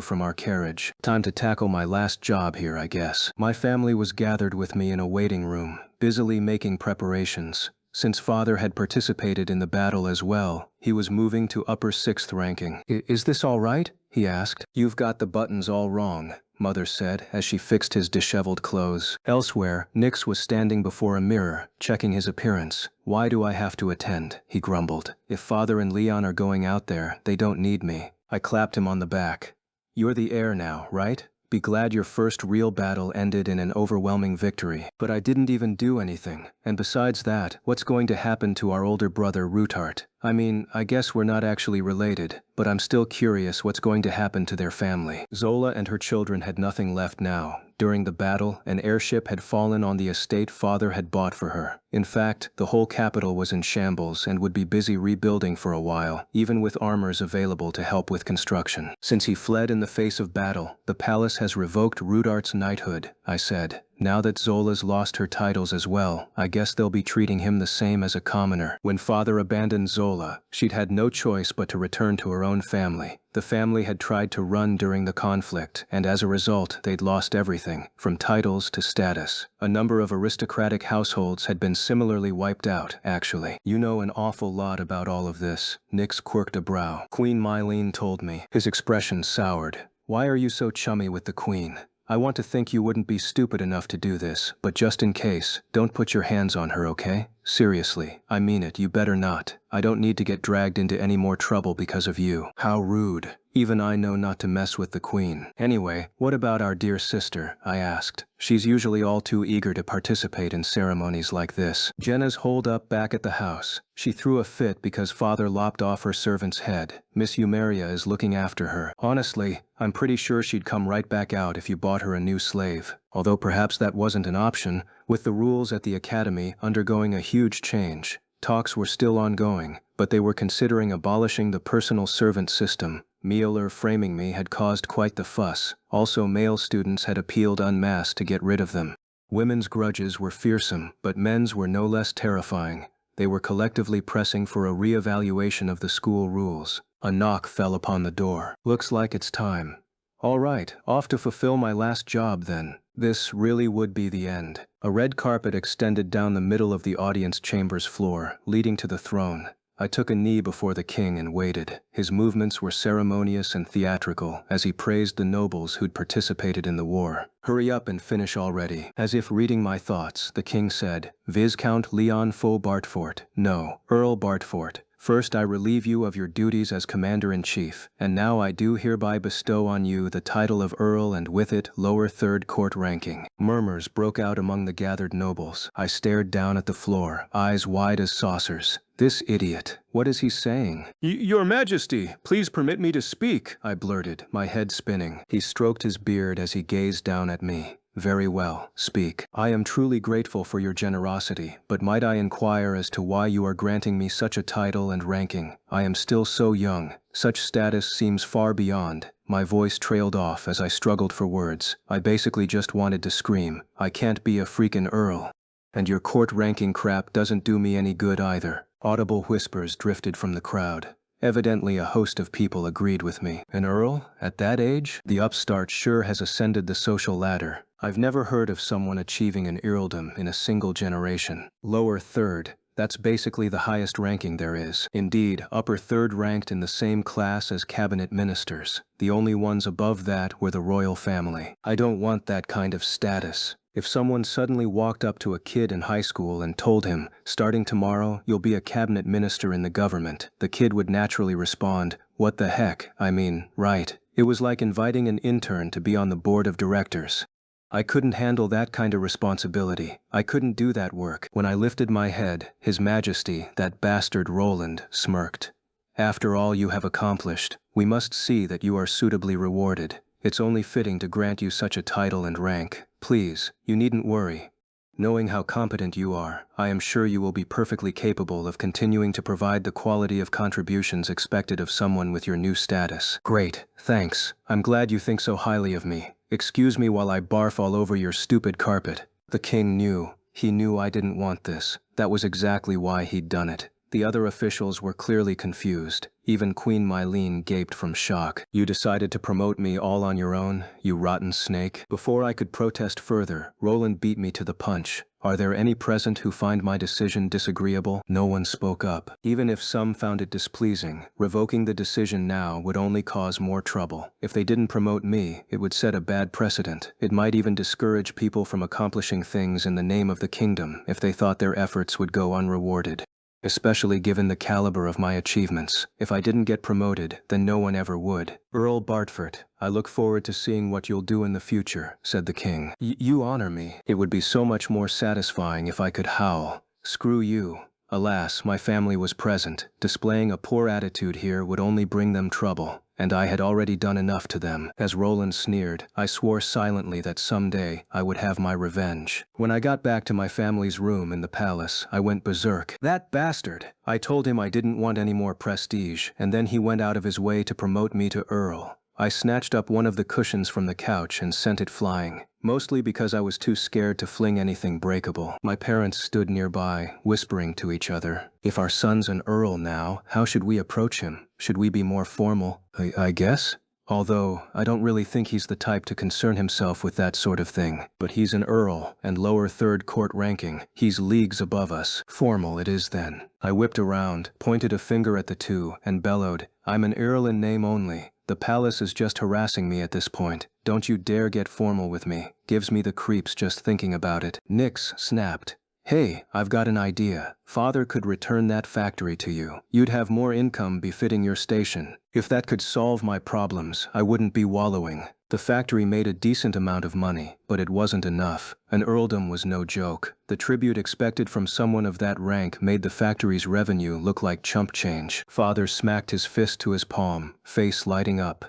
from our carriage. Time to tackle my last job here, I guess. My family was gathered with me in a waiting room, busily making preparations. Since father had participated in the battle as well, he was moving to upper 6th ranking. Is this all right? He asked. You've got the buttons all wrong, Mother said as she fixed his disheveled clothes. Elsewhere, Nix was standing before a mirror, checking his appearance. Why do I have to attend? He grumbled. If father and Leon are going out there, they don't need me. I clapped him on the back. You're the heir now, right? Be glad your first real battle ended in an overwhelming victory. But I didn't even do anything. And besides that, what's going to happen to our older brother Rutart? I mean, I guess we're not actually related, but I'm still curious what's going to happen to their family. Zola and her children had nothing left now. During the battle, an airship had fallen on the estate father had bought for her. In fact, the whole capital was in shambles and would be busy rebuilding for a while, even with armors available to help with construction. Since he fled in the face of battle, the palace has revoked Rudart's knighthood, I said. Now that Zola's lost her titles as well, I guess they'll be treating him the same as a commoner. When father abandoned Zola, she'd had no choice but to return to her own family. The family had tried to run during the conflict, and as a result, they'd lost everything, from titles to status. A number of aristocratic households had been similarly wiped out, actually. You know an awful lot about all of this. Nix quirked a brow. Queen Mylene told me. His expression soured. Why are you so chummy with the queen? I want to think you wouldn't be stupid enough to do this, but just in case, don't put your hands on her, okay? Seriously, I mean it, you better not. I don't need to get dragged into any more trouble because of you. How rude. Even I know not to mess with the queen. Anyway, what about our dear sister? I asked. She's usually all too eager to participate in ceremonies like this. Jenna's holed up back at the house. She threw a fit because father lopped off her servant's head. Miss Eumeria is looking after her. Honestly, I'm pretty sure she'd come right back out if you bought her a new slave. Although perhaps that wasn't an option, with the rules at the academy undergoing a huge change. Talks were still ongoing, but they were considering abolishing the personal servant system. Mueller framing me had caused quite the fuss. Also, male students had appealed en masse to get rid of them. Women's grudges were fearsome, but men's were no less terrifying. They were collectively pressing for a re-evaluation of the school rules. A knock fell upon the door. Looks like it's time. All right, off to fulfill my last job then. This really would be the end. A red carpet extended down the middle of the audience chamber's floor, leading to the throne. I took a knee before the king and waited. His movements were ceremonious and theatrical as he praised the nobles who'd participated in the war. Hurry up and finish already. As if reading my thoughts, the king said, Viscount Leon Faux Bartfort. No, Earl Bartfort. First I relieve you of your duties as Commander-in-Chief, and now I do hereby bestow on you the title of Earl and with it lower 3rd court ranking. Murmurs broke out among the gathered nobles. I stared down at the floor, eyes wide as saucers. This idiot. What is he saying? Your Majesty, please permit me to speak, I blurted, my head spinning. He stroked his beard as he gazed down at me. Very well, speak. I am truly grateful for your generosity, but might I inquire as to why you are granting me such a title and ranking? I am still so young. Such status seems far beyond. My voice trailed off as I struggled for words. I basically just wanted to scream. I can't be a freaking earl. And your court ranking crap doesn't do me any good either. Audible whispers drifted from the crowd. Evidently a host of people agreed with me. An earl? At that age? The upstart sure has ascended the social ladder. I've never heard of someone achieving an earldom in a single generation. Lower 3rd. That's basically the highest ranking there is. Indeed, upper 3rd ranked in the same class as cabinet ministers. The only ones above that were the royal family. I don't want that kind of status. If someone suddenly walked up to a kid in high school and told him, starting tomorrow, you'll be a cabinet minister in the government, the kid would naturally respond, what the heck, I mean, right. It was like inviting an intern to be on the board of directors. I couldn't handle that kind of responsibility. I couldn't do that work. When I lifted my head, His Majesty, that bastard Roland, smirked. After all you have accomplished, we must see that you are suitably rewarded. It's only fitting to grant you such a title and rank. Please, you needn't worry. Knowing how competent you are, I am sure you will be perfectly capable of continuing to provide the quality of contributions expected of someone with your new status. Great, thanks. I'm glad you think so highly of me. Excuse me while I barf all over your stupid carpet. The king knew. He knew I didn't want this. That was exactly why he'd done it. The other officials were clearly confused. Even Queen Mylene gaped from shock. You decided to promote me all on your own, you rotten snake? Before I could protest further, Roland beat me to the punch. Are there any present who find my decision disagreeable? No one spoke up. Even if some found it displeasing, revoking the decision now would only cause more trouble. If they didn't promote me, it would set a bad precedent. It might even discourage people from accomplishing things in the name of the kingdom if they thought their efforts would go unrewarded. Especially given the caliber of my achievements. If I didn't get promoted, then no one ever would. Earl Bartford, I look forward to seeing what you'll do in the future, said the king. You honor me. It would be so much more satisfying if I could howl. Screw you. Alas, my family was present. Displaying a poor attitude here would only bring them trouble, and I had already done enough to them. As Roland sneered, I swore silently that someday I would have my revenge. When I got back to my family's room in the palace, I went berserk. That bastard! I told him I didn't want any more prestige, and then he went out of his way to promote me to Earl. I snatched up one of the cushions from the couch and sent it flying, mostly because I was too scared to fling anything breakable. My parents stood nearby, whispering to each other. If our son's an earl now, how should we approach him? Should we be more formal? I guess? Although, I don't really think he's the type to concern himself with that sort of thing. But he's an earl, and lower third court ranking. He's leagues above us. Formal it is then. I whipped around, pointed a finger at the two, and bellowed, I'm an earl in name only. The palace is just harassing me at this point. Don't you dare get formal with me. Gives me the creeps just thinking about it. Nix snapped. Hey, I've got an idea. Father could return that factory to you. You'd have more income befitting your station. If that could solve my problems, I wouldn't be wallowing. The factory made a decent amount of money, but it wasn't enough. An earldom was no joke. The tribute expected from someone of that rank made the factory's revenue look like chump change. Father smacked his fist to his palm, face lighting up.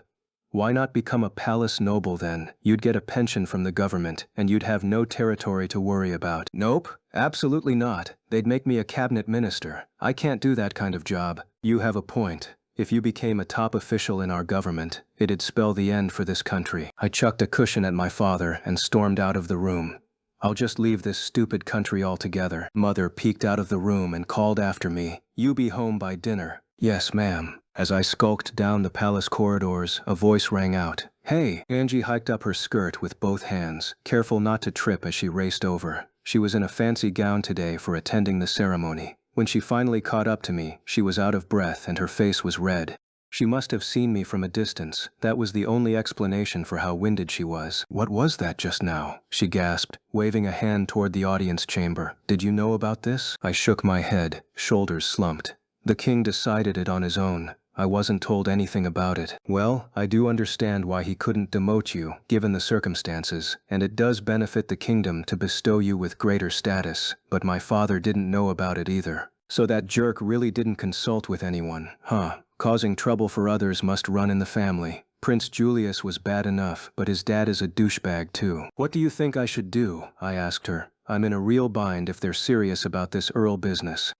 Why not become a palace noble then? You'd get a pension from the government, and you'd have no territory to worry about. Nope, absolutely not. They'd make me a cabinet minister. I can't do that kind of job. You have a point. If you became a top official in our government, it'd spell the end for this country. I chucked a cushion at my father and stormed out of the room. I'll just leave this stupid country altogether. Mother peeked out of the room and called after me, You be home by dinner. Yes, ma'am. As I skulked down the palace corridors, a voice rang out. Hey! Angie hiked up her skirt with both hands, careful not to trip as she raced over. She was in a fancy gown today for attending the ceremony. When she finally caught up to me, she was out of breath and her face was red. She must have seen me from a distance. That was the only explanation for how winded she was. What was that just now? She gasped, waving a hand toward the audience chamber. Did you know about this? I shook my head, shoulders slumped. The king decided it on his own. I wasn't told anything about it. Well, I do understand why he couldn't demote you, given the circumstances, and it does benefit the kingdom to bestow you with greater status, but my father didn't know about it either. So that jerk really didn't consult with anyone, huh? Causing trouble for others must run in the family. Prince Julius was bad enough, but his dad is a douchebag too. What do you think I should do? I asked her. I'm in a real bind if they're serious about this Earl business.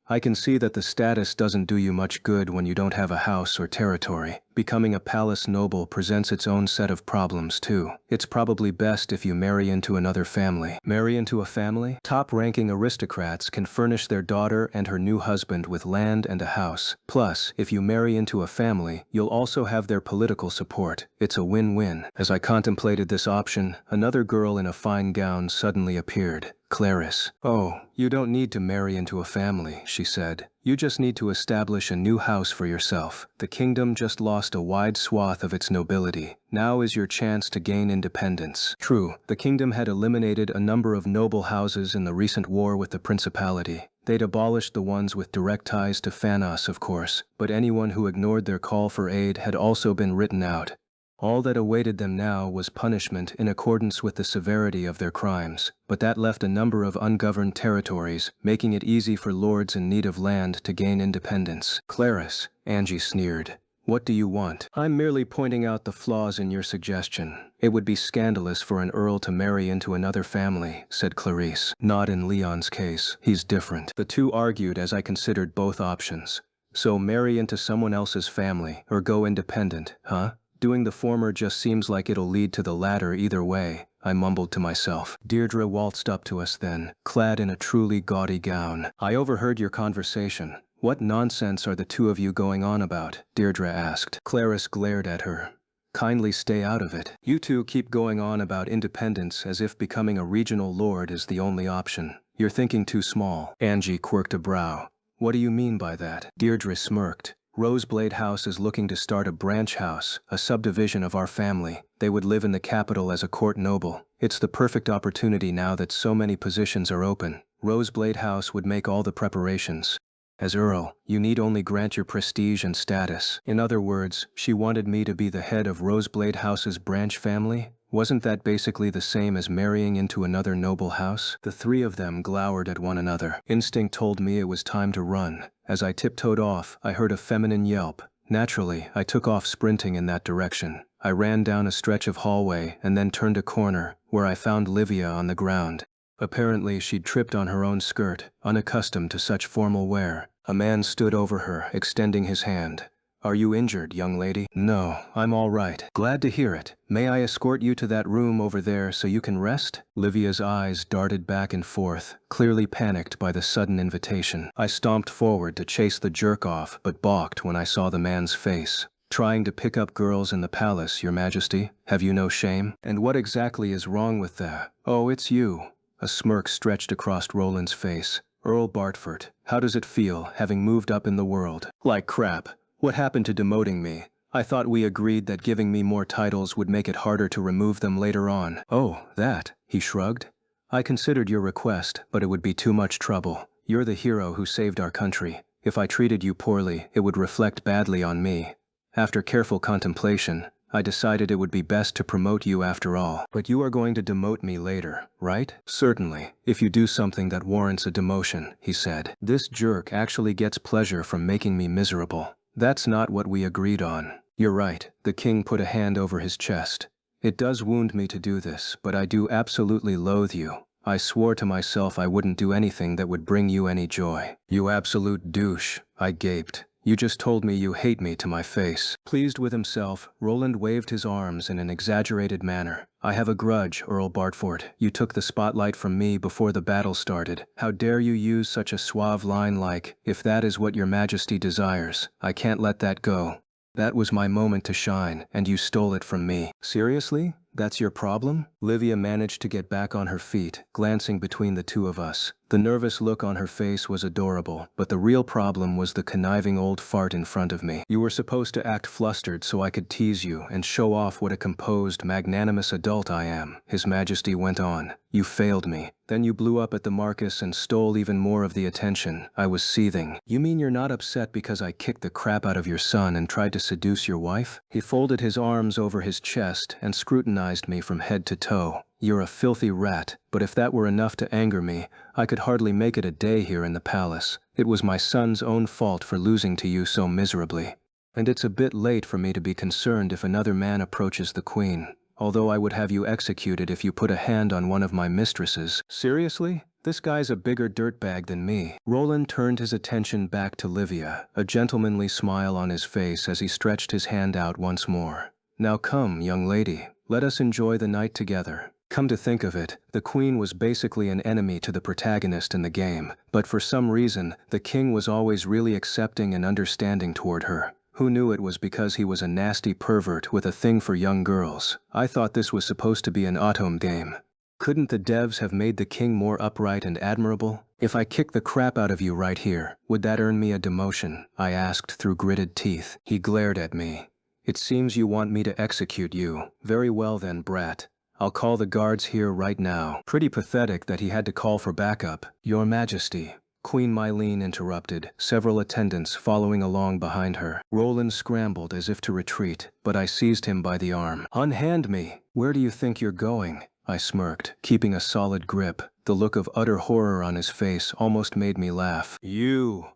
I can see that the status doesn't do you much good when you don't have a house or territory. Becoming a palace noble presents its own set of problems too. It's probably best if you marry into another family. Marry into a family? Top-ranking aristocrats can furnish their daughter and her new husband with land and a house. Plus, if you marry into a family, you'll also have their political support. It's a win-win. As I contemplated this option, another girl in a fine gown suddenly appeared. Clarice. Oh, you don't need to marry into a family, she said. You just need to establish a new house for yourself. The kingdom just lost a wide swath of its nobility. Now is your chance to gain independence. True, the kingdom had eliminated a number of noble houses in the recent war with the principality. They'd abolished the ones with direct ties to Phanos, of course, but anyone who ignored their call for aid had also been written out. All that awaited them now was punishment in accordance with the severity of their crimes, but that left a number of ungoverned territories, making it easy for lords in need of land to gain independence. Clarice, Angie sneered. What do you want? I'm merely pointing out the flaws in your suggestion. It would be scandalous for an earl to marry into another family, said Clarice. Not in Leon's case. He's different. The two argued as I considered both options. So marry into someone else's family, or go independent, huh? Doing the former just seems like it'll lead to the latter either way, I mumbled to myself. Deirdre waltzed up to us then, clad in a truly gaudy gown. I overheard your conversation. What nonsense are the two of you going on about? Deirdre asked. Clarice glared at her. Kindly stay out of it. You two keep going on about independence as if becoming a regional lord is the only option. You're thinking too small. Angie quirked a brow. What do you mean by that? Deirdre smirked. Roseblade House is looking to start a branch house, a subdivision of our family. They would live in the capital as a court noble. It's the perfect opportunity now that so many positions are open. Roseblade House would make all the preparations. As Earl, you need only grant your prestige and status. In other words, she wanted me to be the head of Roseblade House's branch family? Wasn't that basically the same as marrying into another noble house? The three of them glowered at one another. Instinct told me it was time to run. As I tiptoed off, I heard a feminine yelp. Naturally, I took off sprinting in that direction. I ran down a stretch of hallway and then turned a corner, where I found Livia on the ground. Apparently, she'd tripped on her own skirt, unaccustomed to such formal wear. A man stood over her, extending his hand. Are you injured, young lady? No, I'm all right. Glad to hear it. May I escort you to that room over there so you can rest? Livia's eyes darted back and forth, clearly panicked by the sudden invitation. I stomped forward to chase the jerk off, but balked when I saw the man's face. Trying to pick up girls in the palace, Your Majesty? Have you no shame? And what exactly is wrong with that? Oh, it's you. A smirk stretched across Roland's face. Earl Bartford, how does it feel, having moved up in the world? Like crap. What happened to demoting me? I thought we agreed that giving me more titles would make it harder to remove them later on. Oh, that, he shrugged. I considered your request, but it would be too much trouble. You're the hero who saved our country. If I treated you poorly, it would reflect badly on me. After careful contemplation, I decided it would be best to promote you after all. But you are going to demote me later, right? Certainly, if you do something that warrants a demotion, he said. This jerk actually gets pleasure from making me miserable. That's not what we agreed on. You're right, the king put a hand over his chest. It does wound me to do this, but I do absolutely loathe you. I swore to myself I wouldn't do anything that would bring you any joy. You absolute douche, I gaped. You just told me you hate me to my face. Pleased with himself, Roland waved his arms in an exaggerated manner. I have a grudge, Earl Bartford. You took the spotlight from me before the battle started. How dare you use such a suave line like, if that is what your majesty desires, I can't let that go. That was my moment to shine, and you stole it from me. Seriously? That's your problem? Livia managed to get back on her feet, glancing between the two of us. The nervous look on her face was adorable, but the real problem was the conniving old fart in front of me. You were supposed to act flustered so I could tease you and show off what a composed, magnanimous adult I am, His Majesty went on. You failed me. Then you blew up at the Marcus and stole even more of the attention. I was seething. You mean you're not upset because I kicked the crap out of your son and tried to seduce your wife? He folded his arms over his chest and scrutinized me from head to toe. You're a filthy rat, but if that were enough to anger me, I could hardly make it a day here in the palace. It was my son's own fault for losing to you so miserably. And it's a bit late for me to be concerned if another man approaches the queen. Although I would have you executed if you put a hand on one of my mistresses. Seriously? This guy's a bigger dirtbag than me. Roland turned his attention back to Livia, a gentlemanly smile on his face as he stretched his hand out once more. Now come, young lady, let us enjoy the night together. Come to think of it, the queen was basically an enemy to the protagonist in the game, but for some reason, the king was always really accepting and understanding toward her. Who knew it was because he was a nasty pervert with a thing for young girls? I thought this was supposed to be an Otome game. Couldn't the devs have made the king more upright and admirable? If I kick the crap out of you right here, would that earn me a demotion? I asked through gritted teeth. He glared at me. It seems you want me to execute you. Very well then, brat. I'll call the guards here right now. Pretty pathetic that he had to call for backup. Your Majesty. Queen Mylene interrupted, several attendants following along behind her. Roland scrambled as if to retreat, but I seized him by the arm. Unhand me! Where do you think you're going? I smirked, keeping a solid grip. The look of utter horror on his face almost made me laugh.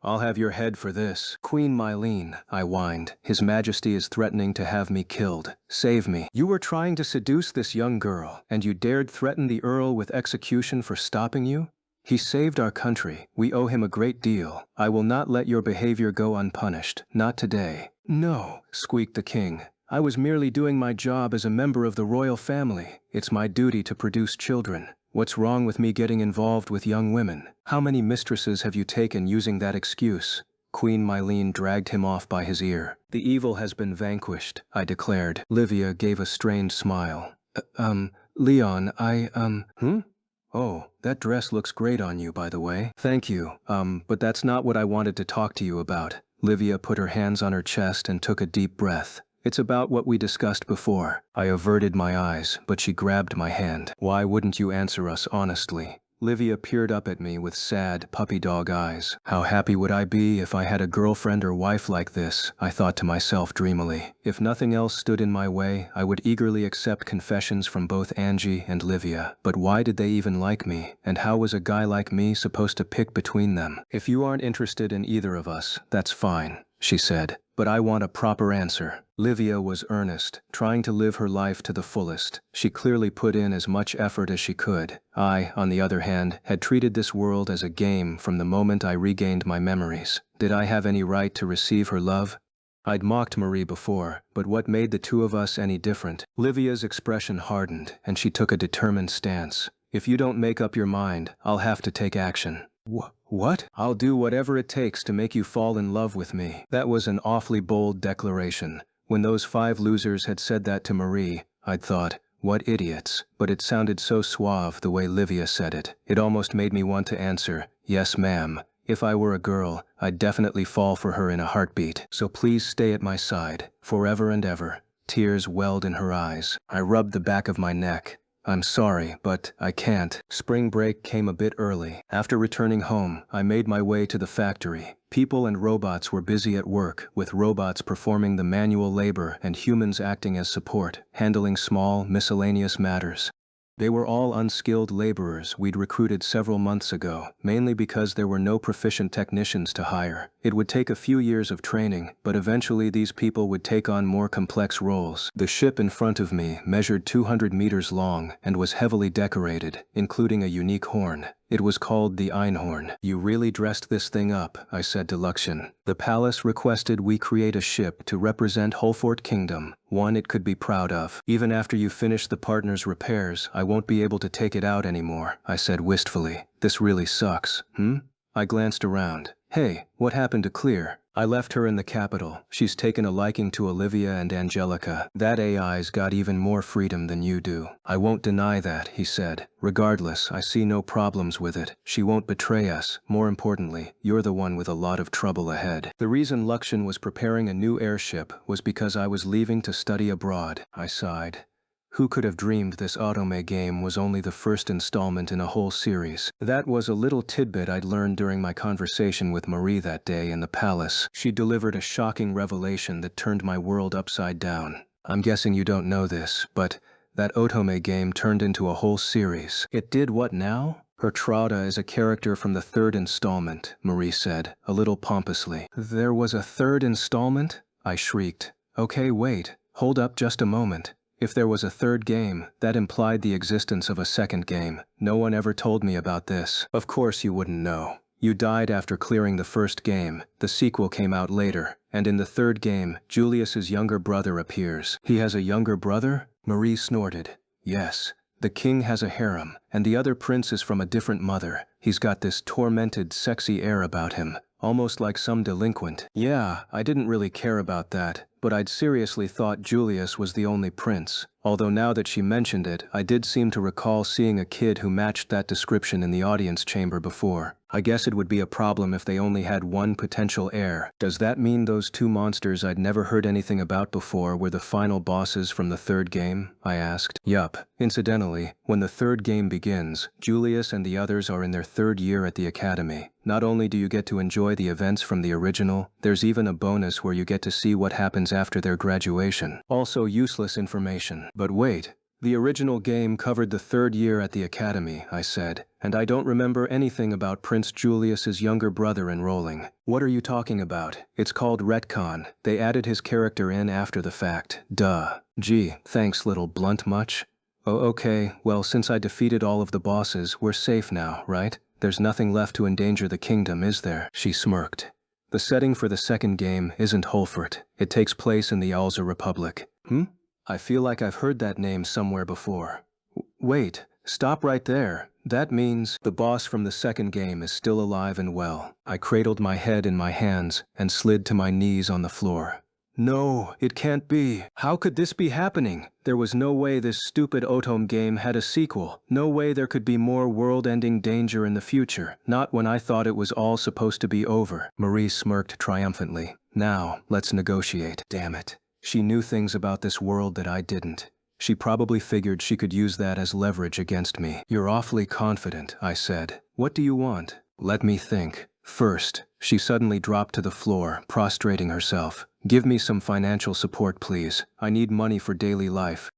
I'll have your head for this. Queen Mylene, I whined. His Majesty is threatening to have me killed. Save me. You were trying to seduce this young girl, and you dared threaten the Earl with execution for stopping you? He saved our country. We owe him a great deal. I will not let your behavior go unpunished. Not today. No, squeaked the king. I was merely doing my job as a member of the royal family. It's my duty to produce children. What's wrong with me getting involved with young women? How many mistresses have you taken using that excuse? Queen Mylene dragged him off by his ear. The evil has been vanquished, I declared. Livia gave a strained smile. Leon, Oh, that dress looks great on you, by the way. Thank you, but that's not what I wanted to talk to you about. Livia put her hands on her chest and took a deep breath. It's about what we discussed before. I averted my eyes, but she grabbed my hand. Why wouldn't you answer us honestly? Livia peered up at me with sad, puppy dog eyes. How happy would I be if I had a girlfriend or wife like this, I thought to myself dreamily. If nothing else stood in my way, I would eagerly accept confessions from both Angie and Livia. But why did they even like me? And how was a guy like me supposed to pick between them? If you aren't interested in either of us, that's fine, she said. But I want a proper answer. Livia was earnest, trying to live her life to the fullest. She clearly put in as much effort as she could. I, on the other hand, had treated this world as a game from the moment I regained my memories. Did I have any right to receive her love? I'd mocked Marie before, but what made the two of us any different? Livia's expression hardened, and she took a determined stance. If you don't make up your mind, I'll have to take action. What? I'll do whatever it takes to make you fall in love with me. That was an awfully bold declaration. When those 5 losers had said that to Marie, I'd thought, what idiots. But it sounded so suave the way Livia said it. It almost made me want to answer, yes ma'am. If I were a girl, I'd definitely fall for her in a heartbeat. So please stay at my side, forever and ever. Tears welled in her eyes. I rubbed the back of my neck. I'm sorry, but I can't. Spring break came a bit early. After returning home, I made my way to the factory. People and robots were busy at work, with robots performing the manual labor and humans acting as support, handling small, miscellaneous matters. They were all unskilled laborers we'd recruited several months ago, mainly because there were no proficient technicians to hire. It would take a few years of training, but eventually these people would take on more complex roles. The ship in front of me measured 200 meters long and was heavily decorated, including a unique horn. It was called the Einhorn. You really dressed this thing up, I said to Luxian. The palace requested we create a ship to represent Holfort Kingdom, one it could be proud of. Even after you finish the partner's repairs, I won't be able to take it out anymore, I said wistfully. This really sucks, I glanced around. Hey, what happened to Clear? I left her in the capital. She's taken a liking to Olivia and Angelica. That AI's got even more freedom than you do. I won't deny that, he said. Regardless, I see no problems with it. She won't betray us. More importantly, you're the one with a lot of trouble ahead. The reason Luxian was preparing a new airship was because I was leaving to study abroad. I sighed. Who could have dreamed this Otome game was only the first installment in a whole series? That was a little tidbit I'd learned during my conversation with Marie that day in the palace. She delivered a shocking revelation that turned my world upside down. I'm guessing you don't know this, but that Otome game turned into a whole series. It did what now? Her Trauda is a character from the 3rd installment, Marie said, a little pompously. There was a 3rd installment? I shrieked. Okay, wait. Hold up just a moment. If there was a 3rd game, that implied the existence of a 2nd game. No one ever told me about this. Of course you wouldn't know. You died after clearing the 1st game. The sequel came out later, and in the 3rd game, Julius's younger brother appears. He has a younger brother? Marie snorted. Yes. The king has a harem, and the other prince is from a different mother. He's got this tormented, sexy air about him, almost like some delinquent. Yeah, I didn't really care about that, but I'd seriously thought Julius was the only prince. Although now that she mentioned it, I did seem to recall seeing a kid who matched that description in the audience chamber before. I guess it would be a problem if they only had one potential heir. Does that mean those 2 monsters I'd never heard anything about before were the final bosses from the 3rd game? I asked. Yup. Incidentally, when the 3rd game begins, Julius and the others are in their 3rd year at the academy. Not only do you get to enjoy the events from the original, there's even a bonus where you get to see what happens after their graduation. Also useless information. But wait, The original game covered the 3rd year at the academy, I said, and I don't remember anything about Prince Julius's younger brother enrolling. What are you talking about? It's called retcon. They added his character in after the fact. Duh. Gee, thanks, little blunt much. Oh, okay, well, since I defeated all of the bosses, we're safe now, right? There's nothing left to endanger the kingdom, is there? She smirked. The setting for the 2nd game isn't Holfort. It takes place in the Alza Republic. I feel like I've heard that name somewhere before. Wait, stop right there. That means the boss from the 2nd game is still alive and well. I cradled my head in my hands and slid to my knees on the floor. No, it can't be. How could this be happening? There was no way this stupid Otome game had a sequel. No way there could be more world-ending danger in the future. Not when I thought it was all supposed to be over. Marie smirked triumphantly. Now, let's negotiate. Damn it. She knew things about this world that I didn't. She probably figured she could use that as leverage against me. You're awfully confident, I said. What do you want? Let me think. First, she suddenly dropped to the floor, prostrating herself. Give me some financial support, please. I need money for daily life.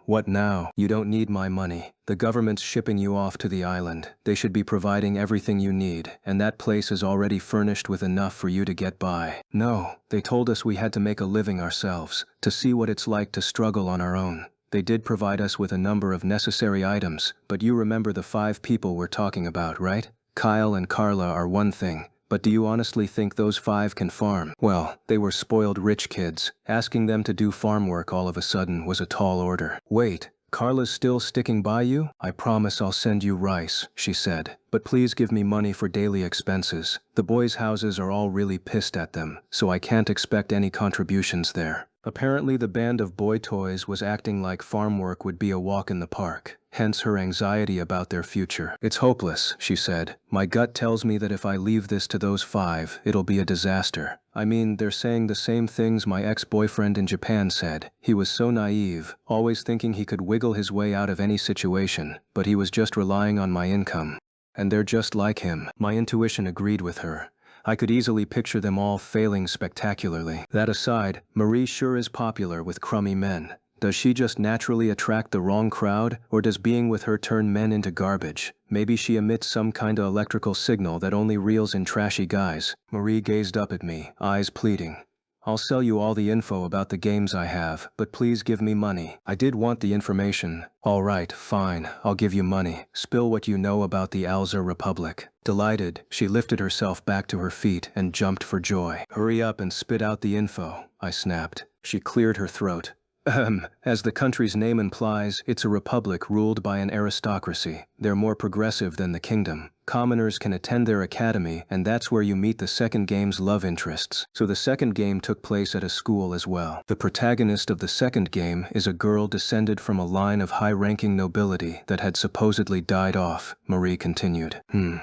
What now? You don't need my money. The government's shipping you off to the island. They should be providing everything you need, and that place is already furnished with enough for you to get by. No, they told us we had to make a living ourselves, to see what it's like to struggle on our own. They did provide us with a number of necessary items, but you remember the 5 people we're talking about, right? Kyle and Carla are one thing, but do you honestly think those 5 can farm? Well, they were spoiled rich kids. Asking them to do farm work all of a sudden was a tall order. Wait, Carla's still sticking by you? I promise I'll send you rice, she said, but please give me money for daily expenses. The boys' houses are all really pissed at them, so I can't expect any contributions there. Apparently the band of boy toys was acting like farm work would be a walk in the park, hence her anxiety about their future. It's hopeless, she said. My gut tells me that if I leave this to those 5, it'll be a disaster. I mean, they're saying the same things my ex-boyfriend in Japan said. He was so naive, always thinking he could wiggle his way out of any situation, but he was just relying on my income. And they're just like him. My intuition agreed with her. I could easily picture them all failing spectacularly. That aside, Marie sure is popular with crummy men. Does she just naturally attract the wrong crowd, or does being with her turn men into garbage? Maybe she emits some kinda electrical signal that only reels in trashy guys. Marie gazed up at me, eyes pleading. I'll sell you all the info about the games I have, but please give me money. I did want the information. All right, fine, I'll give you money. Spill what you know about the Alza Republic. Delighted, she lifted herself back to her feet and jumped for joy. Hurry up and spit out the info, I snapped. She cleared her throat. As the country's name implies, it's a republic ruled by an aristocracy. They're more progressive than the kingdom. Commoners can attend their academy, and that's where you meet the 2nd game's love interests. So the 2nd game took place at a school as well. The protagonist of the 2nd game is a girl descended from a line of high-ranking nobility that had supposedly died off, Marie continued.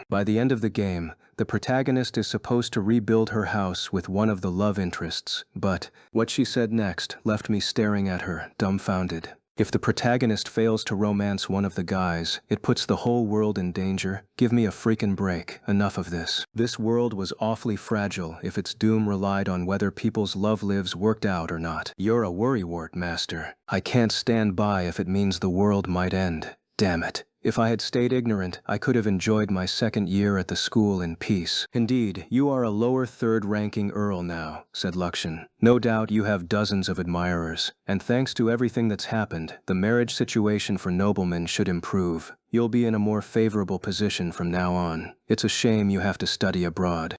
By the end of the game, the protagonist is supposed to rebuild her house with one of the love interests, but what she said next left me staring at her, dumbfounded. If the protagonist fails to romance one of the guys, it puts the whole world in danger. Give me a freaking break. Enough of this. This world was awfully fragile if its doom relied on whether people's love lives worked out or not. You're a worrywart, master. I can't stand by if it means the world might end. Damn it. If I had stayed ignorant, I could have enjoyed my 2nd year at the school in peace. Indeed, you are a lower 3rd-ranking earl now, said Luxon. No doubt you have dozens of admirers, and thanks to everything that's happened, the marriage situation for noblemen should improve. You'll be in a more favorable position from now on. It's a shame you have to study abroad.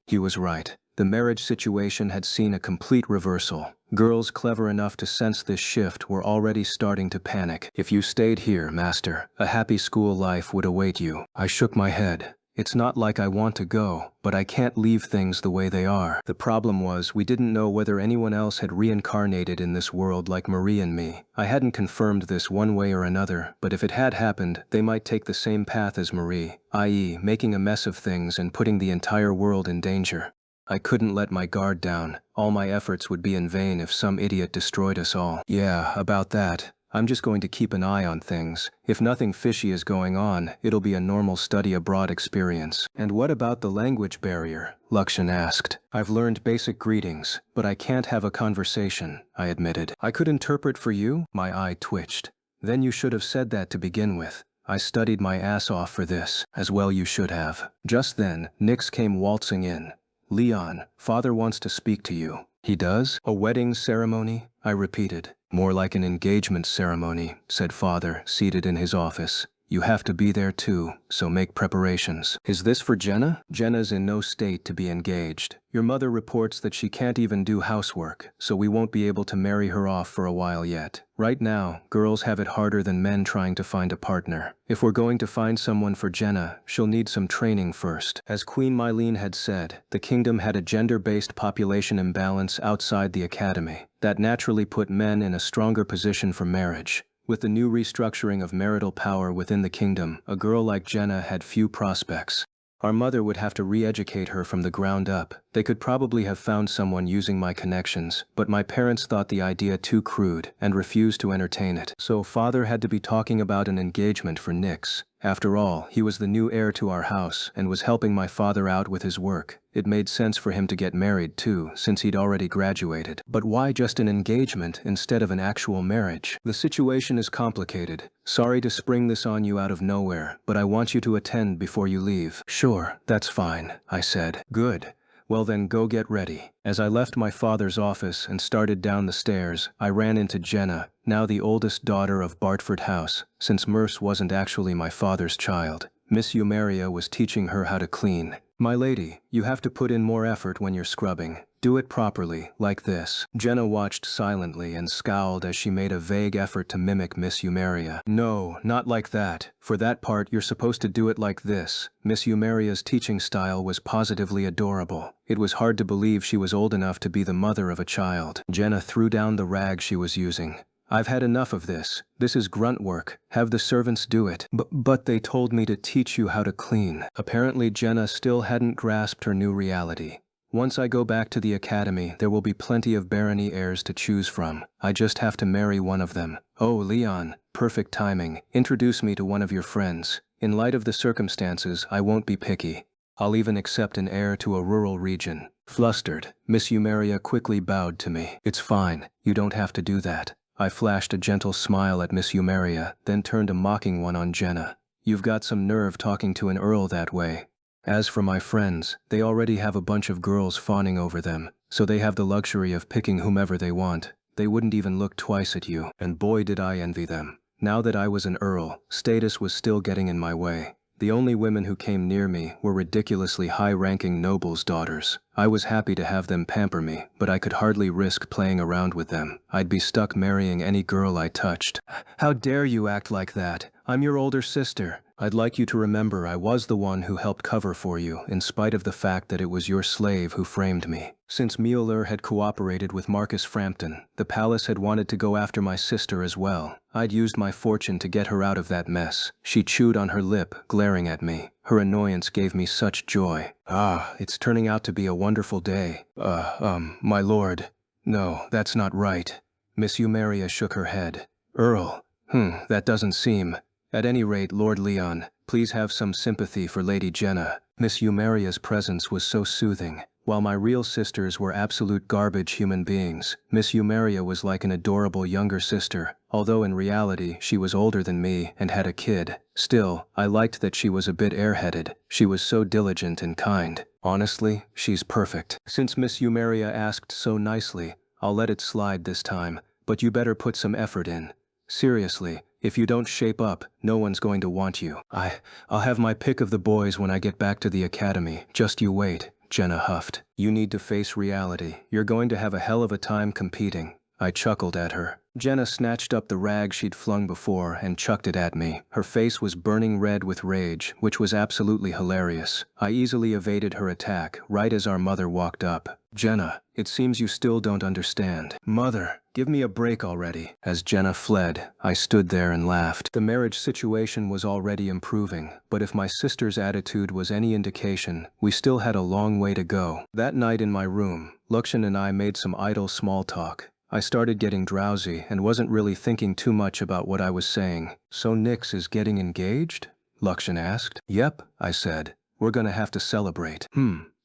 He was right. The marriage situation had seen a complete reversal. Girls clever enough to sense this shift were already starting to panic. If you stayed here, master, a happy school life would await you. I shook my head. It's not like I want to go, but I can't leave things the way they are. The problem was, we didn't know whether anyone else had reincarnated in this world like Marie and me. I hadn't confirmed this one way or another, but if it had happened, they might take the same path as Marie, i.e., making a mess of things and putting the entire world in danger. I couldn't let my guard down. All my efforts would be in vain if some idiot destroyed us all. Yeah, about that. I'm just going to keep an eye on things. If nothing fishy is going on, it'll be a normal study abroad experience. And what about the language barrier? Lakshan asked. I've learned basic greetings, but I can't have a conversation, I admitted. I could interpret for you? My eye twitched. Then you should have said that to begin with. I studied my ass off for this, as well you should have. Just then, Nix came waltzing in. Leon, father wants to speak to you. He does? A wedding ceremony? I repeated. More like an engagement ceremony, said father, seated in his office. You have to be there too, so make preparations. Is this for Jenna? Jenna's in no state to be engaged. Your mother reports that she can't even do housework, so we won't be able to marry her off for a while yet. Right now, girls have it harder than men trying to find a partner. If we're going to find someone for Jenna, she'll need some training first. As Queen Mylene had said, the kingdom had a gender-based population imbalance outside the academy. That naturally put men in a stronger position for marriage. With the new restructuring of marital power within the kingdom, a girl like Jenna had few prospects. Our mother would have to re-educate her from the ground up. They could probably have found someone using my connections, but my parents thought the idea too crude and refused to entertain it. So father had to be talking about an engagement for Nix. After all, he was the new heir to our house and was helping my father out with his work. It made sense for him to get married too, since he'd already graduated. But why just an engagement instead of an actual marriage? The situation is complicated. Sorry to spring this on you out of nowhere, but I want you to attend before you leave. Sure, that's fine, I said. Good. Well then go get ready. As I left my father's office and started down the stairs, I ran into Jenna, now the oldest daughter of Bartford House, since Merce wasn't actually my father's child. Miss Eumeria was teaching her how to clean. My lady, you have to put in more effort when you're scrubbing. Do it properly, like this. Jenna watched silently and scowled as she made a vague effort to mimic Miss Eumeria. No, not like that. For that part, you're supposed to do it like this. Miss Eumeria's teaching style was positively adorable. It was hard to believe she was old enough to be the mother of a child. Jenna threw down the rag she was using. I've had enough of this. This is grunt work. Have the servants do it. But they told me to teach you how to clean. Apparently Jenna still hadn't grasped her new reality. Once I go back to the academy, there will be plenty of barony heirs to choose from. I just have to marry one of them. Oh, Leon, perfect timing. Introduce me to one of your friends. In light of the circumstances, I won't be picky. I'll even accept an heir to a rural region. Flustered, Miss Eumeria quickly bowed to me. It's fine. You don't have to do that. I flashed a gentle smile at Miss Eumeria, then turned a mocking one on Jenna. You've got some nerve talking to an earl that way. As for my friends, they already have a bunch of girls fawning over them, so they have the luxury of picking whomever they want. They wouldn't even look twice at you, and boy did I envy them. Now that I was an earl, status was still getting in my way. The only women who came near me were ridiculously high-ranking nobles' daughters. I was happy to have them pamper me, but I could hardly risk playing around with them. I'd be stuck marrying any girl I touched. How dare you act like that? I'm your older sister. I'd like you to remember I was the one who helped cover for you, in spite of the fact that it was your slave who framed me. Since Mueller had cooperated with Marcus Frampton, the palace had wanted to go after my sister as well. I'd used my fortune to get her out of that mess. She chewed on her lip, glaring at me. Her annoyance gave me such joy. Ah, it's turning out to be a wonderful day. My lord. No, that's not right. Miss Eumeria shook her head. Earl. That doesn't seem. At any rate, Lord Leon, please have some sympathy for Lady Jenna. Miss Eumeria's presence was so soothing. While my real sisters were absolute garbage human beings, Miss Eumeria was like an adorable younger sister, although in reality she was older than me and had a kid. Still, I liked that she was a bit airheaded. She was so diligent and kind. Honestly, she's perfect. Since Miss Eumeria asked so nicely, I'll let it slide this time, but you better put some effort in. Seriously, if you don't shape up, no one's going to want you. I'll have my pick of the boys when I get back to the academy. Just you wait, Jenna huffed. You need to face reality. You're going to have a hell of a time competing. I chuckled at her. Jenna snatched up the rag she'd flung before and chucked it at me. Her face was burning red with rage, which was absolutely hilarious. I easily evaded her attack, right as our mother walked up. Jenna, it seems you still don't understand. Mother, give me a break already. As Jenna fled, I stood there and laughed. The marriage situation was already improving, but if my sister's attitude was any indication, we still had a long way to go. That night in my room, Lakshan and I made some idle small talk. I started getting drowsy and wasn't really thinking too much about what I was saying. So Nix is getting engaged? Lakshan asked. Yep, I said. We're gonna have to celebrate.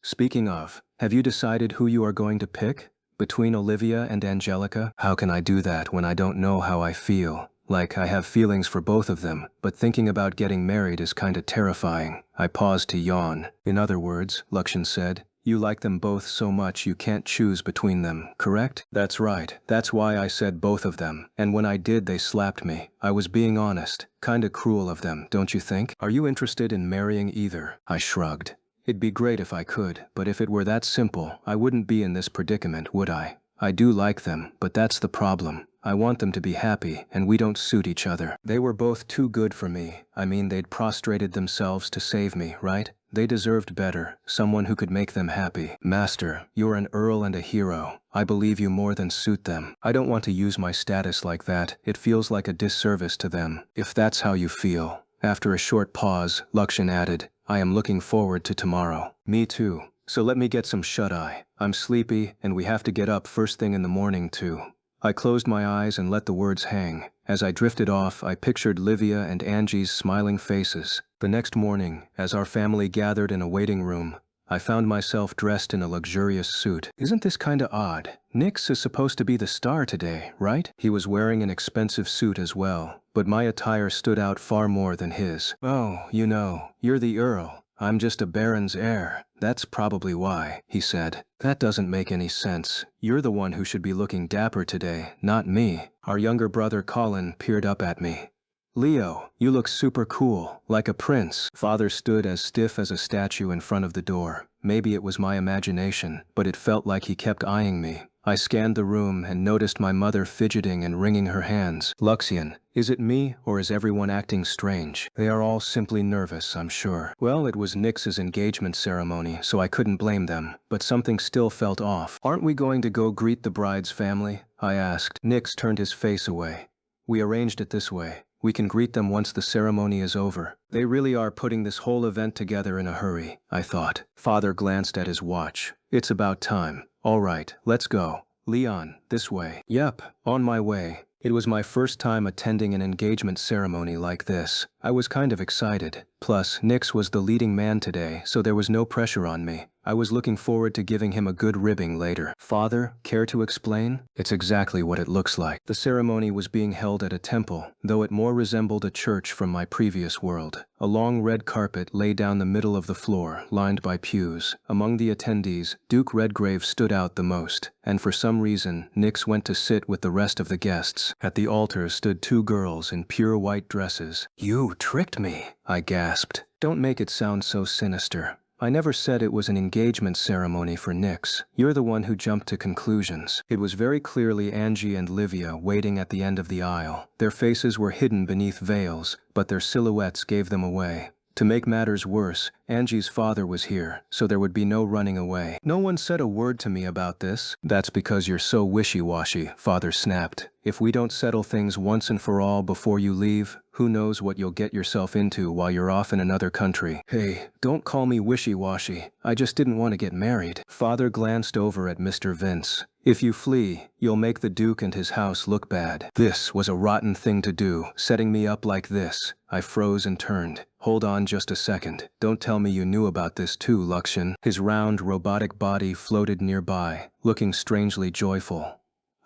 Speaking of, have you decided who you are going to pick? Between Olivia and Angelica? How can I do that when I don't know how I feel? Like, I have feelings for both of them, but thinking about getting married is kinda terrifying. I paused to yawn. In other words, Lakshan said, you like them both so much you can't choose between them, correct? That's right. That's why I said both of them. And when I did, they slapped me. I was being honest. Kinda cruel of them, don't you think? Are you interested in marrying either? I shrugged. It'd be great if I could, but if it were that simple, I wouldn't be in this predicament, would I? I do like them, but that's the problem. I want them to be happy, and we don't suit each other. They were both too good for me. I mean, they'd prostrated themselves to save me, right? They deserved better, someone who could make them happy. Master, you're an earl and a hero. I believe you more than suit them. I don't want to use my status like that. It feels like a disservice to them. If that's how you feel. After a short pause, Lakshan added, I am looking forward to tomorrow. Me too. So let me get some shut-eye. I'm sleepy, and we have to get up first thing in the morning too. I closed my eyes and let the words hang. As I drifted off, I pictured Livia and Angie's smiling faces. The next morning, as our family gathered in a waiting room, I found myself dressed in a luxurious suit. Isn't this kinda odd? Nix is supposed to be the star today, right? He was wearing an expensive suit as well, but my attire stood out far more than his. Oh, you know, you're the Earl. I'm just a baron's heir. That's probably why, he said. That doesn't make any sense. You're the one who should be looking dapper today, not me. Our younger brother Colin peered up at me. Leo, you look super cool, like a prince. Father stood as stiff as a statue in front of the door. Maybe it was my imagination, but it felt like he kept eyeing me. I scanned the room and noticed my mother fidgeting and wringing her hands. Luxian, is it me, or is everyone acting strange? They are all simply nervous, I'm sure. Well, it was Nix's engagement ceremony, so I couldn't blame them, but something still felt off. Aren't we going to go greet the bride's family? I asked. Nix turned his face away. We arranged it this way. We can greet them once the ceremony is over. They really are putting this whole event together in a hurry, I thought. Father glanced at his watch. It's about time. All right, let's go. Leon, this way. Yep, on my way. It was my first time attending an engagement ceremony like this. I was kind of excited. Plus, Nix was the leading man today, so there was no pressure on me. I was looking forward to giving him a good ribbing later. Father, care to explain? It's exactly what it looks like. The ceremony was being held at a temple, though it more resembled a church from my previous world. A long red carpet lay down the middle of the floor, lined by pews. Among the attendees, Duke Redgrave stood out the most, and for some reason, Nix went to sit with the rest of the guests. At the altar stood two girls in pure white dresses. You tricked me, I gasped. Don't make it sound so sinister. I never said it was an engagement ceremony for Nix. You're the one who jumped to conclusions. It was very clearly Angie and Livia waiting at the end of the aisle. Their faces were hidden beneath veils, but their silhouettes gave them away. To make matters worse, Angie's father was here, so there would be no running away. No one said a word to me about this. That's because you're so wishy-washy, Father snapped. If we don't settle things once and for all before you leave, who knows what you'll get yourself into while you're off in another country. Hey, don't call me wishy-washy. I just didn't want to get married. Father glanced over at Mr. Vince. If you flee, you'll make the Duke and his house look bad. This was a rotten thing to do, setting me up like this. I froze and turned. Hold on just a second. Don't tell me you knew about this too, Luxian. His round, robotic body floated nearby, looking strangely joyful.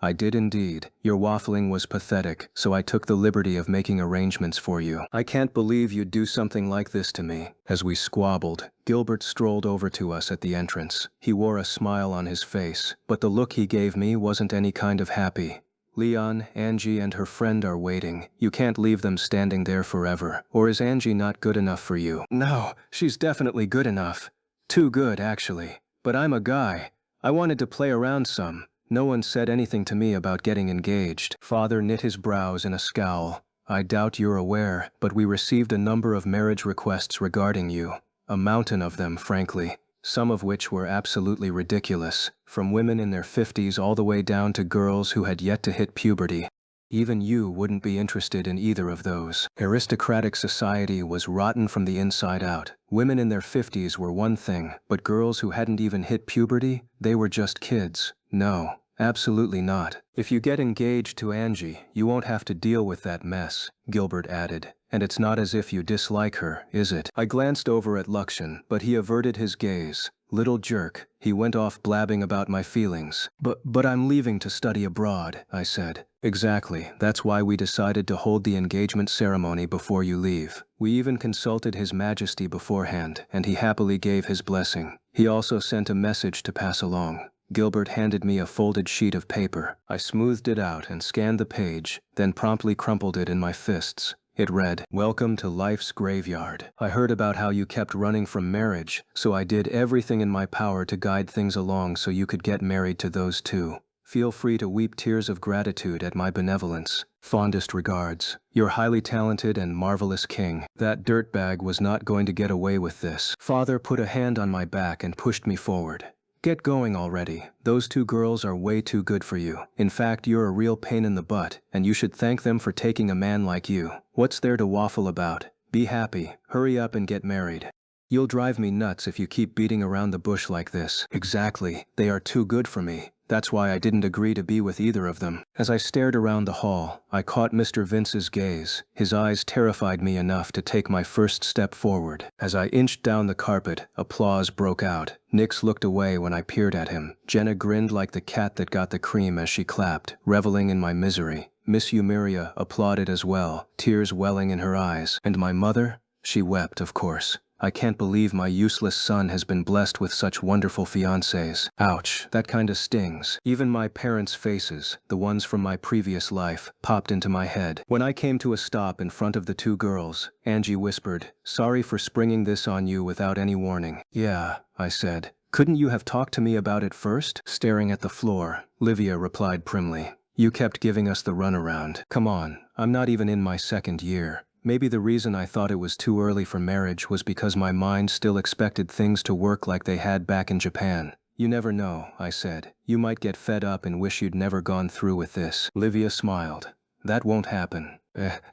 I did indeed. Your waffling was pathetic, so I took the liberty of making arrangements for you. I can't believe you'd do something like this to me. As we squabbled, Gilbert strolled over to us at the entrance. He wore a smile on his face, but the look he gave me wasn't any kind of happy. Leon, Angie, and her friend are waiting. You can't leave them standing there forever. Or is Angie not good enough for you? No, she's definitely good enough. Too good, actually. But I'm a guy. I wanted to play around some. No one said anything to me about getting engaged. Father knit his brows in a scowl. I doubt you're aware, but we received a number of marriage requests regarding you. A mountain of them, frankly. Some of which were absolutely ridiculous, from women in their 50s all the way down to girls who had yet to hit puberty. Even you wouldn't be interested in either of those. Aristocratic society was rotten from the inside out. Women in their 50s were one thing, but girls who hadn't even hit puberty, they were just kids. No, Absolutely not. If you get engaged to Angie, you won't have to deal with that mess, Gilbert added. And it's not as if you dislike her, is it? I glanced over at Luxon, but he averted his gaze. Little jerk, he went off blabbing about my feelings. But I'm leaving to study abroad, I said. Exactly, that's why we decided to hold the engagement ceremony before you leave. We even consulted His Majesty beforehand, and he happily gave his blessing. He also sent a message to pass along. Gilbert handed me a folded sheet of paper. I smoothed it out and scanned the page, then promptly crumpled it in my fists. It read, "Welcome to life's graveyard. I heard about how you kept running from marriage, so I did everything in my power to guide things along so you could get married to those two. Feel free to weep tears of gratitude at my benevolence. Fondest regards, your highly talented and marvelous king." That dirtbag was not going to get away with this. Father put a hand on my back and pushed me forward. "Get going already. Those two girls are way too good for you. In fact, you're a real pain in the butt, and you should thank them for taking a man like you. What's there to waffle about? Be happy, hurry up and get married. You'll drive me nuts if you keep beating around the bush like this." Exactly, they are too good for me. That's why I didn't agree to be with either of them. As I stared around the hall, I caught Mr. Vince's gaze. His eyes terrified me enough to take my first step forward. As I inched down the carpet, applause broke out. Nix looked away when I peered at him. Jenna grinned like the cat that got the cream as she clapped, reveling in my misery. Miss Eumeria applauded as well, tears welling in her eyes. And my mother? She wept, of course. I can't believe my useless son has been blessed with such wonderful fiancés. Ouch, that kinda stings. Even my parents' faces, the ones from my previous life, popped into my head. When I came to a stop in front of the two girls, Angie whispered, "Sorry for springing this on you without any warning." "Yeah," I said. "Couldn't you have talked to me about it first?" Staring at the floor, Livia replied primly, "You kept giving us the runaround. Come on, I'm not even in my second year." Maybe the reason I thought it was too early for marriage was because my mind still expected things to work like they had back in Japan. "You never know," I said. "You might get fed up and wish you'd never gone through with this." Livia smiled. "That won't happen.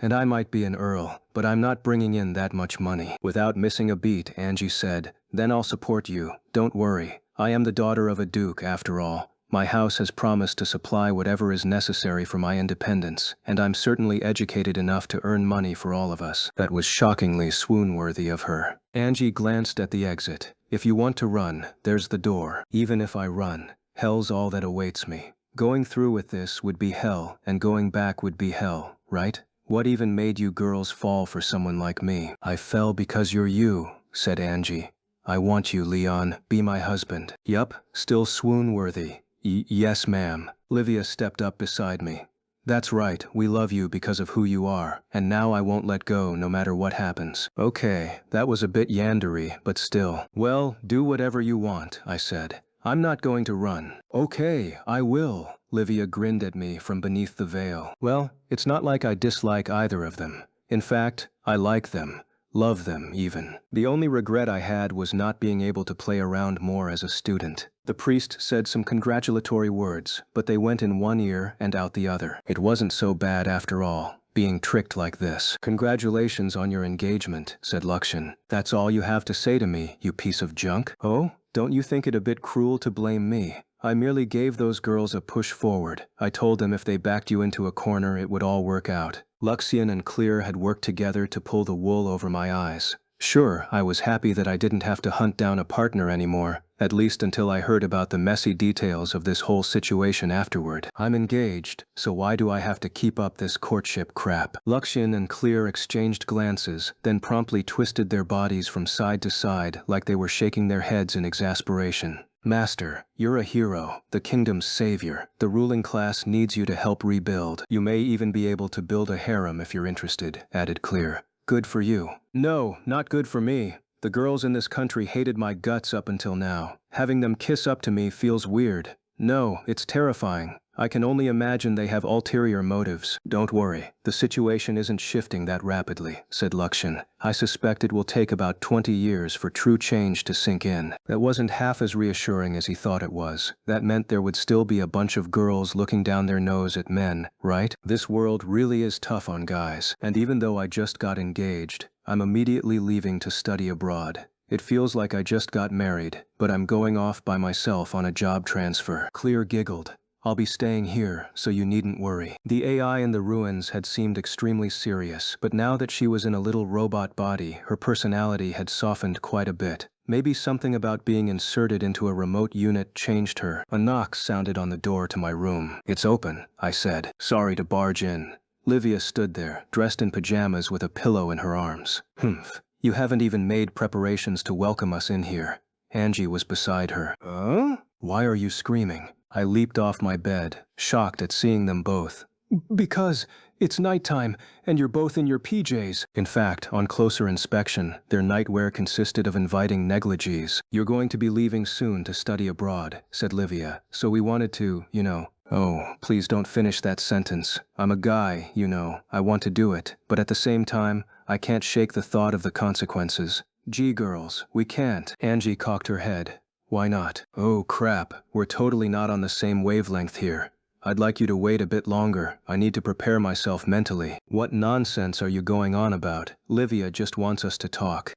And I might be an earl, but I'm not bringing in that much money." Without missing a beat, Angie said, "Then I'll support you. Don't worry. I am the daughter of a duke, after all. My house has promised to supply whatever is necessary for my independence, and I'm certainly educated enough to earn money for all of us." That was shockingly swoon-worthy of her. Angie glanced at the exit. "If you want to run, there's the door. Even if I run, hell's all that awaits me. Going through with this would be hell, and going back would be hell, right? What even made you girls fall for someone like me?" "I fell because you're you," said Angie. "I want you, Leon. Be my husband." "Yup, still swoon-worthy. Yes, ma'am." Livia stepped up beside me. "That's right, we love you because of who you are, and now I won't let go no matter what happens." Okay, that was a bit yandery, but still. "Well, do whatever you want," I said. "I'm not going to run." "Okay, I will." Livia grinned at me from beneath the veil. "Well, it's not like I dislike either of them. In fact, I like them. Love them, even. The only regret I had was not being able to play around more as a student." The priest said some congratulatory words, but they went in one ear and out the other. It wasn't so bad after all, being tricked like this. "Congratulations on your engagement," said Luxon. "That's all you have to say to me, you piece of junk?" "Oh? Don't you think it a bit cruel to blame me? I merely gave those girls a push forward. I told them if they backed you into a corner, it would all work out." Luxion and Clear had worked together to pull the wool over my eyes. Sure, I was happy that I didn't have to hunt down a partner anymore, at least until I heard about the messy details of this whole situation afterward. I'm engaged, so why do I have to keep up this courtship crap? Luxion and Clear exchanged glances, then promptly twisted their bodies from side to side like they were shaking their heads in exasperation. "Master, you're a hero, the kingdom's savior. The ruling class needs you to help rebuild. You may even be able to build a harem if you're interested," added Clear. "Good for you." "No, not good for me. The girls in this country hated my guts up until now. Having them kiss up to me feels weird. No, it's terrifying. I can only imagine they have ulterior motives." "Don't worry, the situation isn't shifting that rapidly," said Luxon. "I suspect it will take about 20 years for true change to sink in." That wasn't half as reassuring as he thought it was. That meant there would still be a bunch of girls looking down their nose at men, right? This world really is tough on guys. And even though I just got engaged, I'm immediately leaving to study abroad. It feels like I just got married, but I'm going off by myself on a job transfer. Clear giggled. I'll be staying here, so you needn't worry. The AI in the ruins had seemed extremely serious, but now that she was in a little robot body, her personality had softened quite a bit. Maybe something about being inserted into a remote unit changed her. A knock sounded on the door to my room. "It's open," I said. "Sorry to barge in." Livia stood there, dressed in pajamas with a pillow in her arms. "Humph. You haven't even made preparations to welcome us in here." Angie was beside her. "Huh? Why are you screaming?" I leaped off my bed, shocked at seeing them both. "Because it's nighttime, and you're both in your PJs. In fact, on closer inspection, their nightwear consisted of inviting negligees. "You're going to be leaving soon to study abroad," said Livia, "so we wanted to, Oh, please don't finish that sentence. I'm a guy, I want to do it, but at the same time, I can't shake the thought of the consequences. Gee, girls, we can't." Angie cocked her head. "Why not?" "Oh, crap, we're totally not on the same wavelength here. I'd like you to wait a bit longer. I need to prepare myself mentally." "What nonsense are you going on about? Livia just wants us to talk."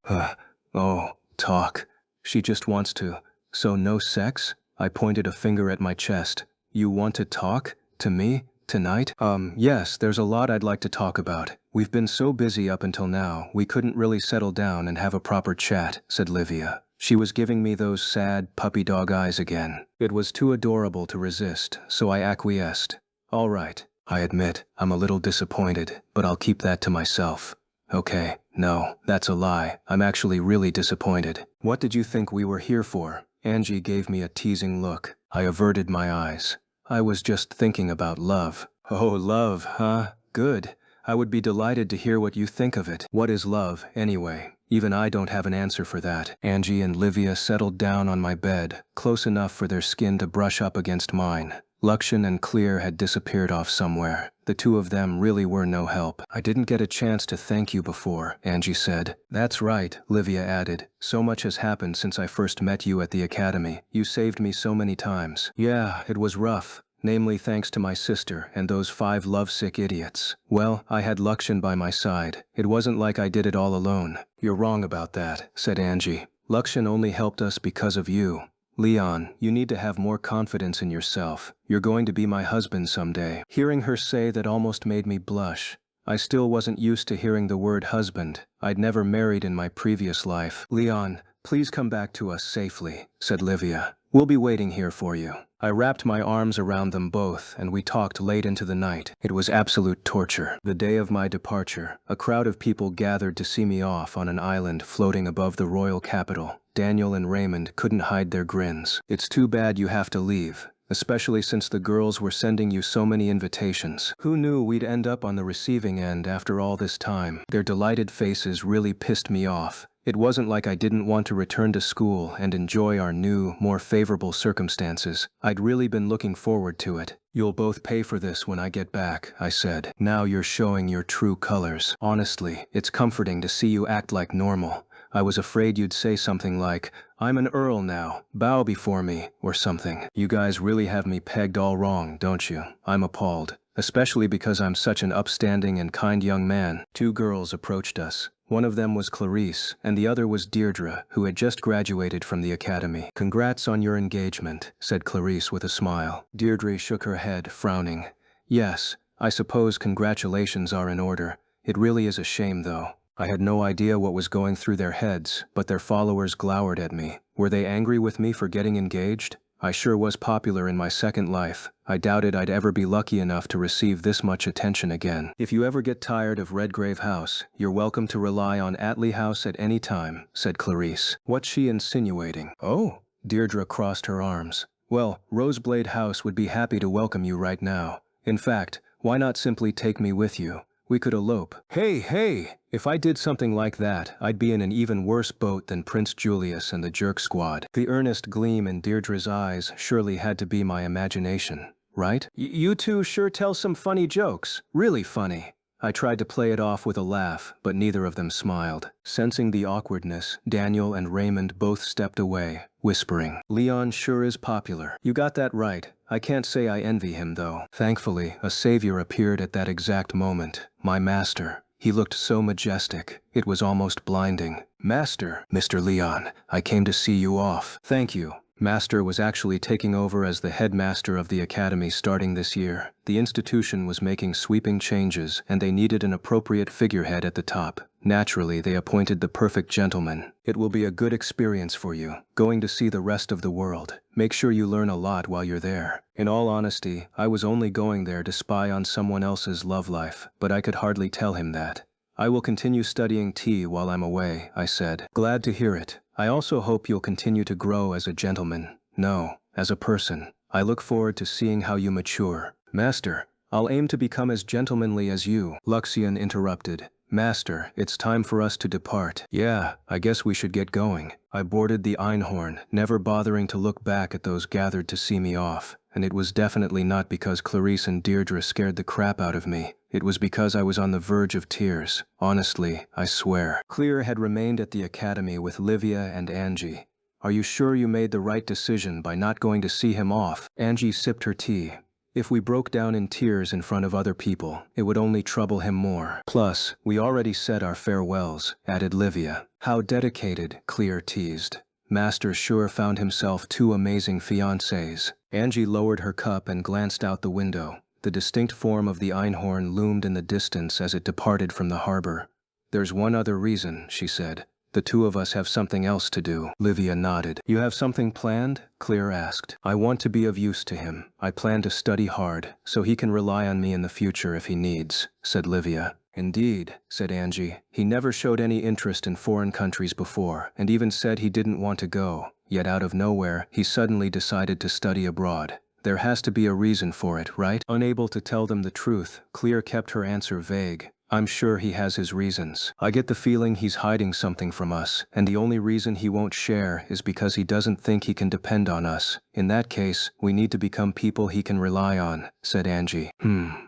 Oh, talk. She just wants to. So no sex?" I pointed a finger at my chest. "You want to talk? To me? Tonight?" Yes, there's a lot I'd like to talk about. We've been so busy up until now, we couldn't really settle down and have a proper chat," said Livia. She was giving me those sad, puppy dog eyes again. It was too adorable to resist, so I acquiesced. "All right, I admit, I'm a little disappointed, but I'll keep that to myself." "Okay, no, that's a lie. I'm actually really disappointed." "What did you think we were here for?" Angie gave me a teasing look. I averted my eyes. "I was just thinking about love." "Oh, love, huh? Good. I would be delighted to hear what you think of it. What is love, anyway? Even I don't have an answer for that." Angie and Livia settled down on my bed, close enough for their skin to brush up against mine. Luxian and Clear had disappeared off somewhere. The two of them really were no help. "I didn't get a chance to thank you before," Angie said. "That's right," Livia added. "So much has happened since I first met you at the academy. You saved me so many times." "Yeah, it was rough. Namely thanks to my sister and those 5 lovesick idiots. Well, I had Luxian by my side. It wasn't like I did it all alone." "You're wrong about that," said Angie. "Luxian only helped us because of you. Leon, you need to have more confidence in yourself. You're going to be my husband someday." Hearing her say that almost made me blush. I still wasn't used to hearing the word husband. I'd never married in my previous life. "Leon, please come back to us safely," said Livia. "We'll be waiting here for you." I wrapped my arms around them both, and we talked late into the night. It was absolute torture. The day of my departure, a crowd of people gathered to see me off on an island floating above the royal capital. Daniel and Raymond couldn't hide their grins. "It's too bad you have to leave, especially since the girls were sending you so many invitations. Who knew we'd end up on the receiving end after all this time?" Their delighted faces really pissed me off. It wasn't like I didn't want to return to school and enjoy our new, more favorable circumstances. I'd really been looking forward to it. "You'll both pay for this when I get back," I said. "Now you're showing your true colors. Honestly, it's comforting to see you act like normal. I was afraid you'd say something like, 'I'm an earl now, bow before me,' or something. You guys really have me pegged all wrong, don't you?" I'm appalled, especially because I'm such an upstanding and kind young man. 2 girls approached us. One of them was Clarice, and the other was Deirdre, who had just graduated from the academy. "Congrats on your engagement," said Clarice with a smile. Deirdre shook her head, frowning. "Yes, I suppose congratulations are in order. It really is a shame, though." I had no idea what was going through their heads, but their followers glowered at me. Were they angry with me for getting engaged? I sure was popular in my second life. I doubted I'd ever be lucky enough to receive this much attention again. "If you ever get tired of Redgrave House, you're welcome to rely on Atlee House at any time," said Clarice. What's she insinuating? "Oh," Deirdre crossed her arms. "Well, Roseblade House would be happy to welcome you right now. In fact, why not simply take me with you? We could elope." Hey, if I did something like that, I'd be in an even worse boat than Prince Julius and the Jerk Squad. The earnest gleam in Deirdre's eyes surely had to be my imagination, right? You two sure tell some funny jokes. Really funny." I tried to play it off with a laugh, but neither of them smiled. Sensing the awkwardness, Daniel and Raymond both stepped away, whispering, "Leon sure is popular." "You got that right. I can't say I envy him, though." Thankfully, a savior appeared at that exact moment. My master. He looked so majestic, it was almost blinding. "Master, Mr. Leon, I came to see you off." "Thank you. Master was actually taking over as the headmaster of the academy starting this year. The institution was making sweeping changes, and they needed an appropriate figurehead at the top. Naturally, they appointed the perfect gentleman. It will be a good experience for you, going to see the rest of the world. Make sure you learn a lot while you're there. In all honesty, I was only going there to spy on someone else's love life, but I could hardly tell him that. I will continue studying tea while I'm away, I said. Glad to hear it. I also hope you'll continue to grow as a gentleman. No, as a person. I look forward to seeing how you mature. Master, I'll aim to become as gentlemanly as you. Luxian interrupted. Master, it's time for us to depart. Yeah, I guess we should get going. I boarded the Einhorn, never bothering to look back at those gathered to see me off. And it was definitely not because Clarice and Deirdre scared the crap out of me. It was because I was on the verge of tears. Honestly, I swear. Clear had remained at the academy with Livia and Angie. Are you sure you made the right decision by not going to see him off? Angie sipped her tea. If we broke down in tears in front of other people, it would only trouble him more. Plus, we already said our farewells, added Livia. How dedicated, Clear teased. Master sure found himself two amazing fiancés. Angie lowered her cup and glanced out the window. The distinct form of the Einhorn loomed in the distance as it departed from the harbor. There's one other reason, she said. The two of us have something else to do. Livia nodded. You have something planned? Clear asked. I want to be of use to him. I plan to study hard, so he can rely on me in the future if he needs, said Livia. Indeed, said Angie. He never showed any interest in foreign countries before, and even said he didn't want to go. Yet out of nowhere, he suddenly decided to study abroad. There has to be a reason for it, right? Unable to tell them the truth, Clear kept her answer vague. I'm sure he has his reasons. I get the feeling he's hiding something from us, and the only reason he won't share is because he doesn't think he can depend on us. In that case, we need to become people he can rely on, said Angie.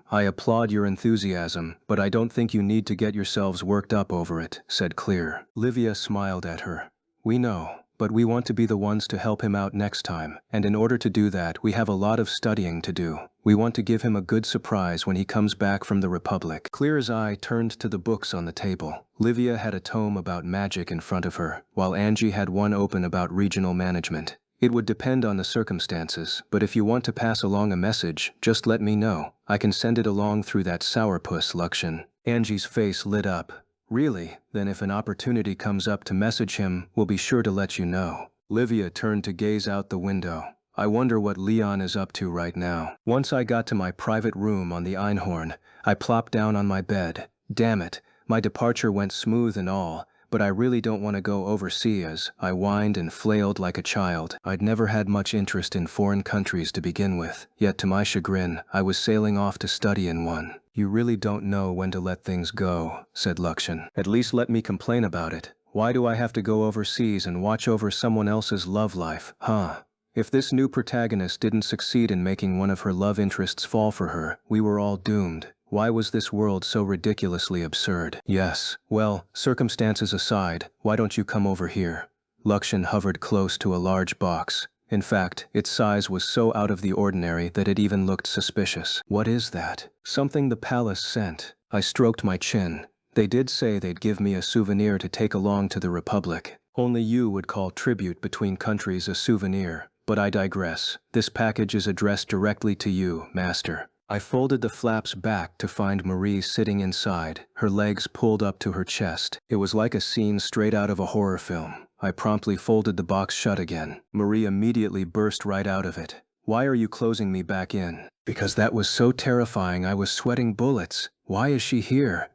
I applaud your enthusiasm, but I don't think you need to get yourselves worked up over it, said Clear. Livia smiled at her. We know. But we want to be the ones to help him out next time, and in order to do that, we have a lot of studying to do. We want to give him a good surprise when he comes back from the Republic. Clear's eye turned to the books on the table. Livia had a tome about magic in front of her, while Angie had one open about regional management. It would depend on the circumstances, but if you want to pass along a message, just let me know. I can send it along through that sourpuss, Luxian. Angie's face lit up. Really? Then if an opportunity comes up to message him, we'll be sure to let you know. Livia turned to gaze out the window. I wonder what Leon is up to right now. Once I got to my private room on the Einhorn, I plopped down on my bed. Damn it, my departure went smooth and all, but I really don't want to go overseas. I whined and flailed like a child. I'd never had much interest in foreign countries to begin with, yet to my chagrin, I was sailing off to study in one. You really don't know when to let things go, said Luxian. At least let me complain about it. Why do I have to go overseas and watch over someone else's love life, huh? If this new protagonist didn't succeed in making one of her love interests fall for her, we were all doomed. Why was this world so ridiculously absurd? Yes, well, circumstances aside, why don't you come over here? Luxian hovered close to a large box. In fact, its size was so out of the ordinary that it even looked suspicious. What is that? Something the palace sent. I stroked my chin. They did say they'd give me a souvenir to take along to the Republic. Only you would call tribute between countries a souvenir. But I digress. This package is addressed directly to you, Master. I folded the flaps back to find Marie sitting inside, her legs pulled up to her chest. It was like a scene straight out of a horror film. I promptly folded the box shut again. Marie immediately burst right out of it. Why are you closing me back in? Because that was so terrifying I was sweating bullets. Why is she here?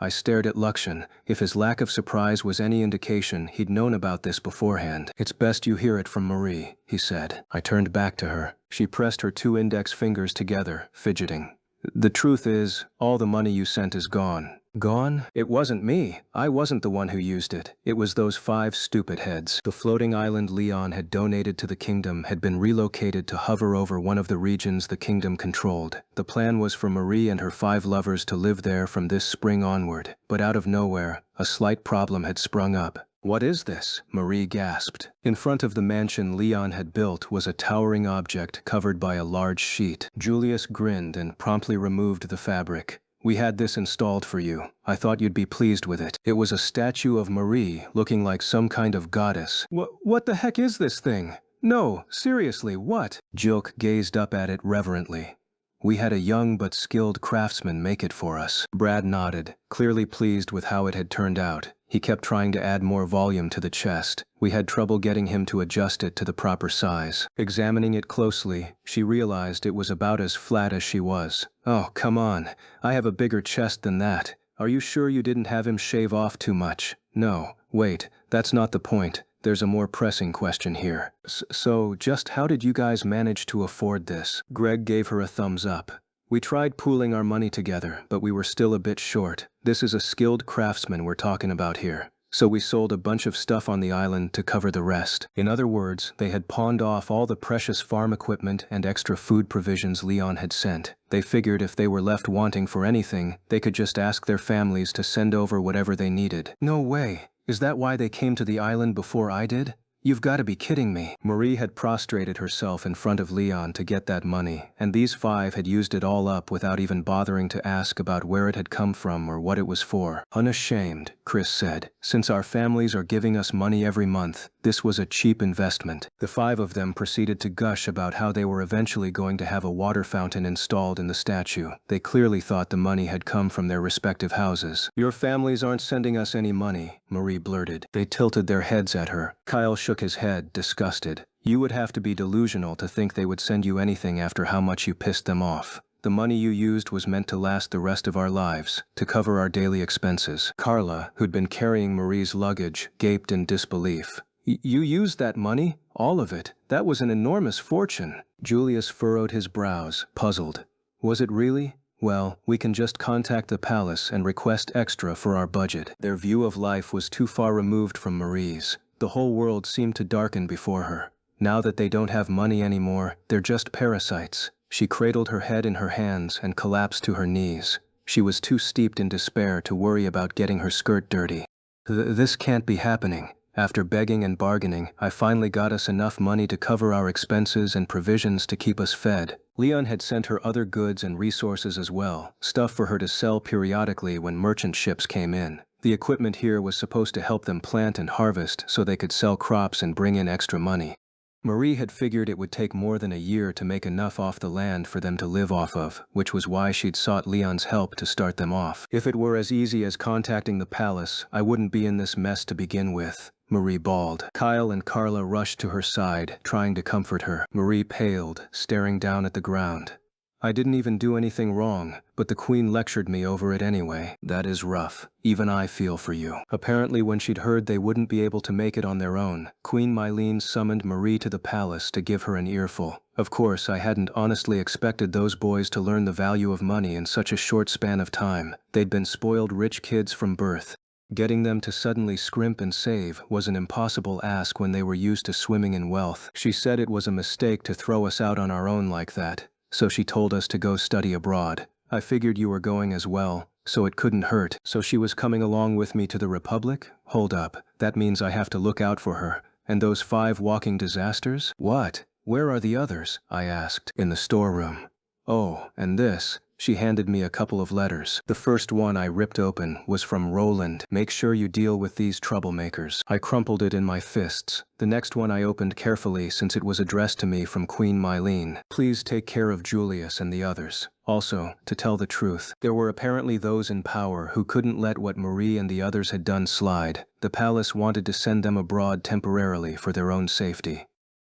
I stared at Luxian. If his lack of surprise was any indication, he'd known about this beforehand. It's best you hear it from Marie, he said. I turned back to her. She pressed her two index fingers together, fidgeting. The truth is, all the money you sent is gone. Gone? It wasn't me. I wasn't the one who used it. It was those 5 stupid heads. The floating island Leon had donated to the kingdom had been relocated to hover over one of the regions the kingdom controlled. The plan was for Marie and her 5 lovers to live there from this spring onward. But out of nowhere, a slight problem had sprung up. What is this? Marie gasped. In front of the mansion Leon had built was a towering object covered by a large sheet. Julius grinned and promptly removed the fabric. We had this installed for you. I thought you'd be pleased with it. It was a statue of Marie, looking like some kind of goddess. What the heck is this thing? No, seriously, what? Jilk gazed up at it reverently. We had a young but skilled craftsman make it for us. Brad nodded, clearly pleased with how it had turned out. He kept trying to add more volume to the chest. We had trouble getting him to adjust it to the proper size. Examining it closely, she realized it was about as flat as she was. Oh, come on. I have a bigger chest than that. Are you sure you didn't have him shave off too much? No, wait, that's not the point. There's a more pressing question here. So, just how did you guys manage to afford this? Greg gave her a thumbs up. We tried pooling our money together, but we were still a bit short. This is a skilled craftsman we're talking about here. So we sold a bunch of stuff on the island to cover the rest. In other words, they had pawned off all the precious farm equipment and extra food provisions Leon had sent. They figured if they were left wanting for anything, they could just ask their families to send over whatever they needed. No way. Is that why they came to the island before I did? You've got to be kidding me. Marie had prostrated herself in front of Leon to get that money, and these 5 had used it all up without even bothering to ask about where it had come from or what it was for. Unashamed, Chris said. Since our families are giving us money every month, this was a cheap investment. The 5 of them proceeded to gush about how they were eventually going to have a water fountain installed in the statue. They clearly thought the money had come from their respective houses. Your families aren't sending us any money, Marie blurted. They tilted their heads at her. Kyle shook his head, disgusted. You would have to be delusional to think they would send you anything after how much you pissed them off. The money you used was meant to last the rest of our lives, to cover our daily expenses. Carla, who'd been carrying Marie's luggage, gaped in disbelief. You used that money? All of it? That was an enormous fortune. Julius furrowed his brows, puzzled. Was it really? Well, we can just contact the palace and request extra for our budget. Their view of life was too far removed from Marie's. The whole world seemed to darken before her. Now that they don't have money anymore, they're just parasites. She cradled her head in her hands and collapsed to her knees. She was too steeped in despair to worry about getting her skirt dirty. This can't be happening. After begging and bargaining, I finally got us enough money to cover our expenses and provisions to keep us fed. Leon had sent her other goods and resources as well, stuff for her to sell periodically when merchant ships came in. The equipment here was supposed to help them plant and harvest so they could sell crops and bring in extra money. Marie had figured it would take more than a year to make enough off the land for them to live off of, which was why she'd sought Leon's help to start them off. If it were as easy as contacting the palace, I wouldn't be in this mess to begin with, Marie bawled. Kyle and Carla rushed to her side, trying to comfort her. Marie paled, staring down at the ground. I didn't even do anything wrong, but the Queen lectured me over it anyway. That is rough. Even I feel for you. Apparently when she'd heard they wouldn't be able to make it on their own, Queen Mylene summoned Marie to the palace to give her an earful. Of course, I hadn't honestly expected those boys to learn the value of money in such a short span of time. They'd been spoiled rich kids from birth. Getting them to suddenly scrimp and save was an impossible ask when they were used to swimming in wealth. She said it was a mistake to throw us out on our own like that. So she told us to go study abroad. I figured you were going as well, so it couldn't hurt. So she was coming along with me to the Republic? Hold up, that means I have to look out for her. And those 5 walking disasters? What? Where are the others? I asked. In the storeroom. Oh, and this. She handed me a couple of letters. The first one I ripped open was from Roland. Make sure you deal with these troublemakers. I crumpled it in my fists. The next one I opened carefully since it was addressed to me from Queen Mylene. Please take care of Julius and the others. Also, to tell the truth, there were apparently those in power who couldn't let what Marie and the others had done slide. The palace wanted to send them abroad temporarily for their own safety.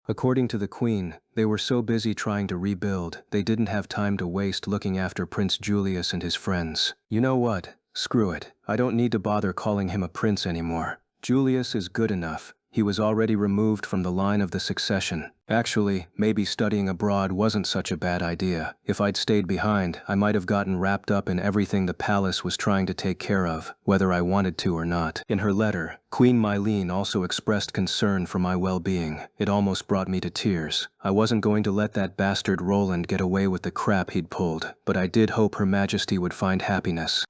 According to the Queen, they were so busy trying to rebuild, they didn't have time to waste looking after Prince Julius and his friends. You know what? Screw it. I don't need to bother calling him a prince anymore. Julius is good enough. He was already removed from the line of the succession. Actually, maybe studying abroad wasn't such a bad idea. If I'd stayed behind, I might have gotten wrapped up in everything the palace was trying to take care of, whether I wanted to or not. In her letter, Queen Mylene also expressed concern for my well-being. It almost brought me to tears. I wasn't going to let that bastard Roland get away with the crap he'd pulled, but I did hope Her Majesty would find happiness.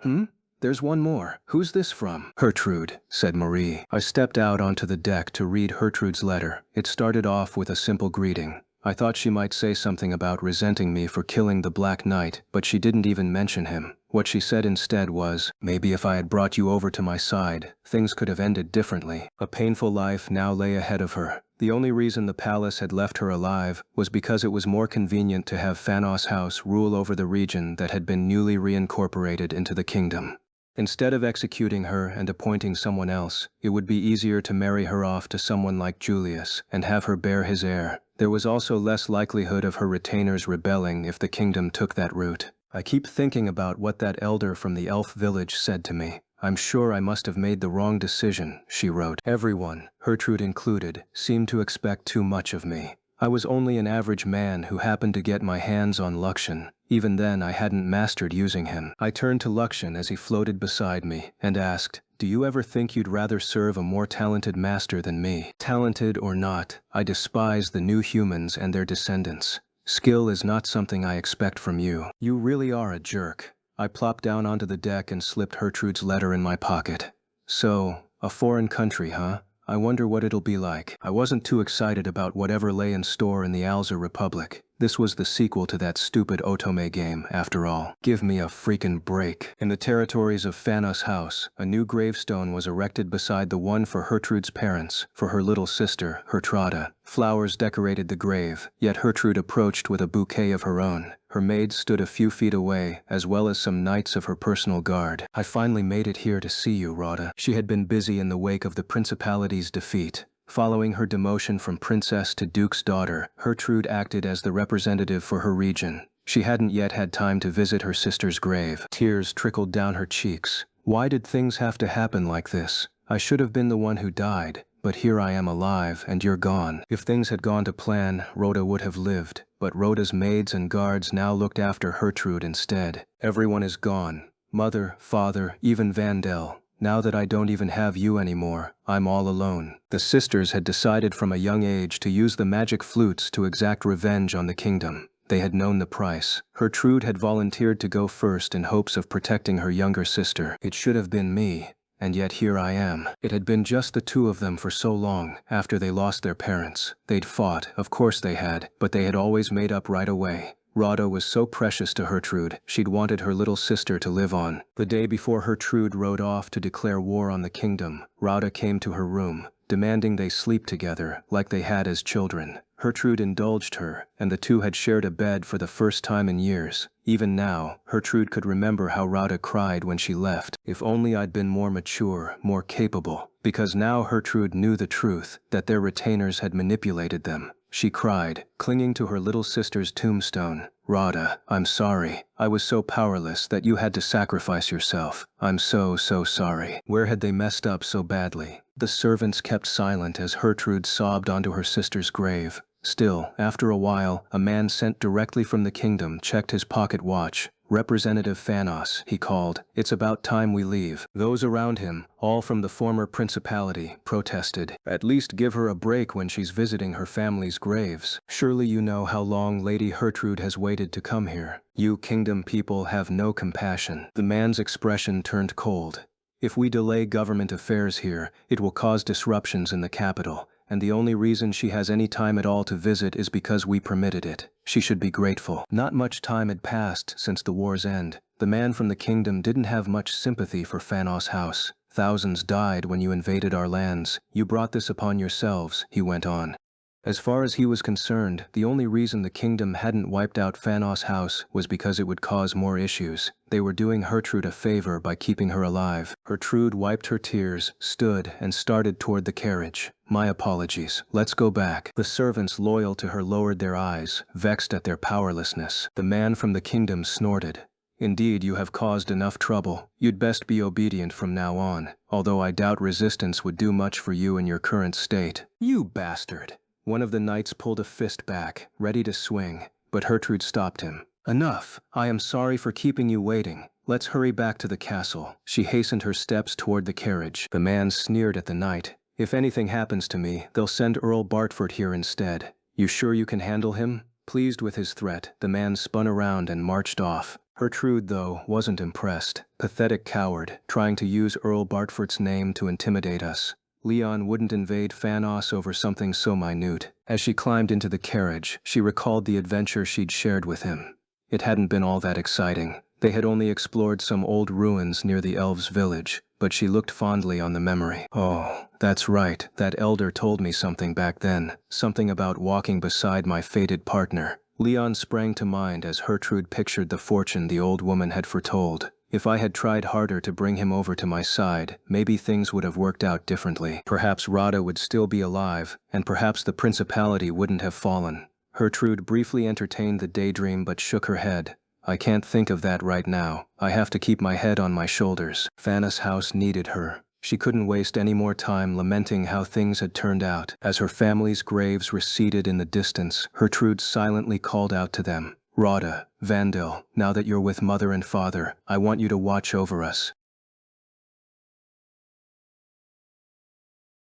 There's one more. Who's this from? Gertrude, said Marie. I stepped out onto the deck to read Gertrude's letter. It started off with a simple greeting. I thought she might say something about resenting me for killing the Black Knight, but she didn't even mention him. What she said instead was, maybe if I had brought you over to my side, things could have ended differently. A painful life now lay ahead of her. The only reason the palace had left her alive was because it was more convenient to have Phanos House rule over the region that had been newly reincorporated into the kingdom. Instead of executing her and appointing someone else, it would be easier to marry her off to someone like Julius and have her bear his heir. There was also less likelihood of her retainers rebelling if the kingdom took that route. I keep thinking about what that elder from the elf village said to me. I'm sure I must have made the wrong decision, she wrote. Everyone, Gertrude included, seemed to expect too much of me. I was only an average man who happened to get my hands on Luxian. Even then, I hadn't mastered using him. I turned to Luxian as he floated beside me and asked, "Do you ever think you'd rather serve a more talented master than me?" Talented or not, I despise the new humans and their descendants. Skill is not something I expect from you. You really are a jerk. I plopped down onto the deck and slipped Gertrude's letter in my pocket. So, a foreign country, huh? I wonder what it'll be like. I wasn't too excited about whatever lay in store in the Alza Republic. This was the sequel to that stupid Otome game, after all. Give me a freaking break. In the territories of Phanos House, a new gravestone was erected beside the one for Gertrude's parents, for her little sister, Gertrada. Flowers decorated the grave, yet Gertrude approached with a bouquet of her own. Her maids stood a few feet away, as well as some knights of her personal guard. "I finally made it here to see you, Rhoda." She had been busy in the wake of the Principality's defeat. Following her demotion from princess to duke's daughter, Gertrude acted as the representative for her region. She hadn't yet had time to visit her sister's grave. Tears trickled down her cheeks. Why did things have to happen like this? I should have been the one who died, but here I am alive and you're gone. If things had gone to plan, Rhoda would have lived, but Rhoda's maids and guards now looked after Gertrude instead. Everyone is gone. Mother, father, even Vandel. Now that I don't even have you anymore, I'm all alone. The sisters had decided from a young age to use the magic flutes to exact revenge on the kingdom. They had known the price. Gertrude had volunteered to go first in hopes of protecting her younger sister. It should have been me, and yet here I am. It had been just the two of them for so long, after they lost their parents. They'd fought, of course they had, but they had always made up right away. Rhoda was so precious to Gertrude, she'd wanted her little sister to live on. The day before Gertrude rode off to declare war on the kingdom, Rhoda came to her room, demanding they sleep together, like they had as children. Gertrude indulged her, and the two had shared a bed for the first time in years. Even now, Gertrude could remember how Rhoda cried when she left. If only I'd been more mature, more capable. Because now Gertrude knew the truth, that their retainers had manipulated them. She cried, clinging to her little sister's tombstone. "Rhoda, I'm sorry. I was so powerless that you had to sacrifice yourself. I'm so sorry." Where had they messed up so badly? The servants kept silent as Gertrude sobbed onto her sister's grave. Still, after a while, a man sent directly from the kingdom checked his pocket watch. "Representative Phanos," he called. "It's about time we leave." Those around him, all from the former principality, protested. "At least give her a break when she's visiting her family's graves. Surely you know how long Lady Gertrude has waited to come here. You kingdom people have no compassion." The man's expression turned cold. "If we delay government affairs here, it will cause disruptions in the capital. And the only reason she has any time at all to visit is because we permitted it. She should be grateful." Not much time had passed since the war's end. The man from the kingdom didn't have much sympathy for Phanos House. "Thousands died when you invaded our lands. You brought this upon yourselves," he went on. As far as he was concerned, the only reason the kingdom hadn't wiped out Phanos House was because it would cause more issues. They were doing Gertrude a favor by keeping her alive. Gertrude wiped her tears, stood, and started toward the carriage. "My apologies. Let's go back." The servants loyal to her lowered their eyes, vexed at their powerlessness. The man from the kingdom snorted. "Indeed, you have caused enough trouble. You'd best be obedient from now on, although I doubt resistance would do much for you in your current state." "You bastard!" One of the knights pulled a fist back, ready to swing, but Gertrude stopped him. "Enough! I am sorry for keeping you waiting. Let's hurry back to the castle." She hastened her steps toward the carriage. The man sneered at the knight. "If anything happens to me, they'll send Earl Bartford here instead. You sure you can handle him?" Pleased with his threat, the man spun around and marched off. Gertrude, though, wasn't impressed. Pathetic coward, trying to use Earl Bartford's name to intimidate us. Leon wouldn't invade Phanos over something so minute. As she climbed into the carriage, she recalled the adventure she'd shared with him. It hadn't been all that exciting. They had only explored some old ruins near the elves' village, but she looked fondly on the memory. Oh, that's right, that elder told me something back then, something about walking beside my fated partner. Leon sprang to mind as Gertrude pictured the fortune the old woman had foretold. If I had tried harder to bring him over to my side, maybe things would have worked out differently. Perhaps Rada would still be alive, and perhaps the principality wouldn't have fallen. Gertrude briefly entertained the daydream but shook her head. I can't think of that right now. I have to keep my head on my shoulders. Fanna's house needed her. She couldn't waste any more time lamenting how things had turned out. As her family's graves receded in the distance, Gertrude silently called out to them. Rada, Vandil, now that you're with Mother and Father, I want you to watch over us.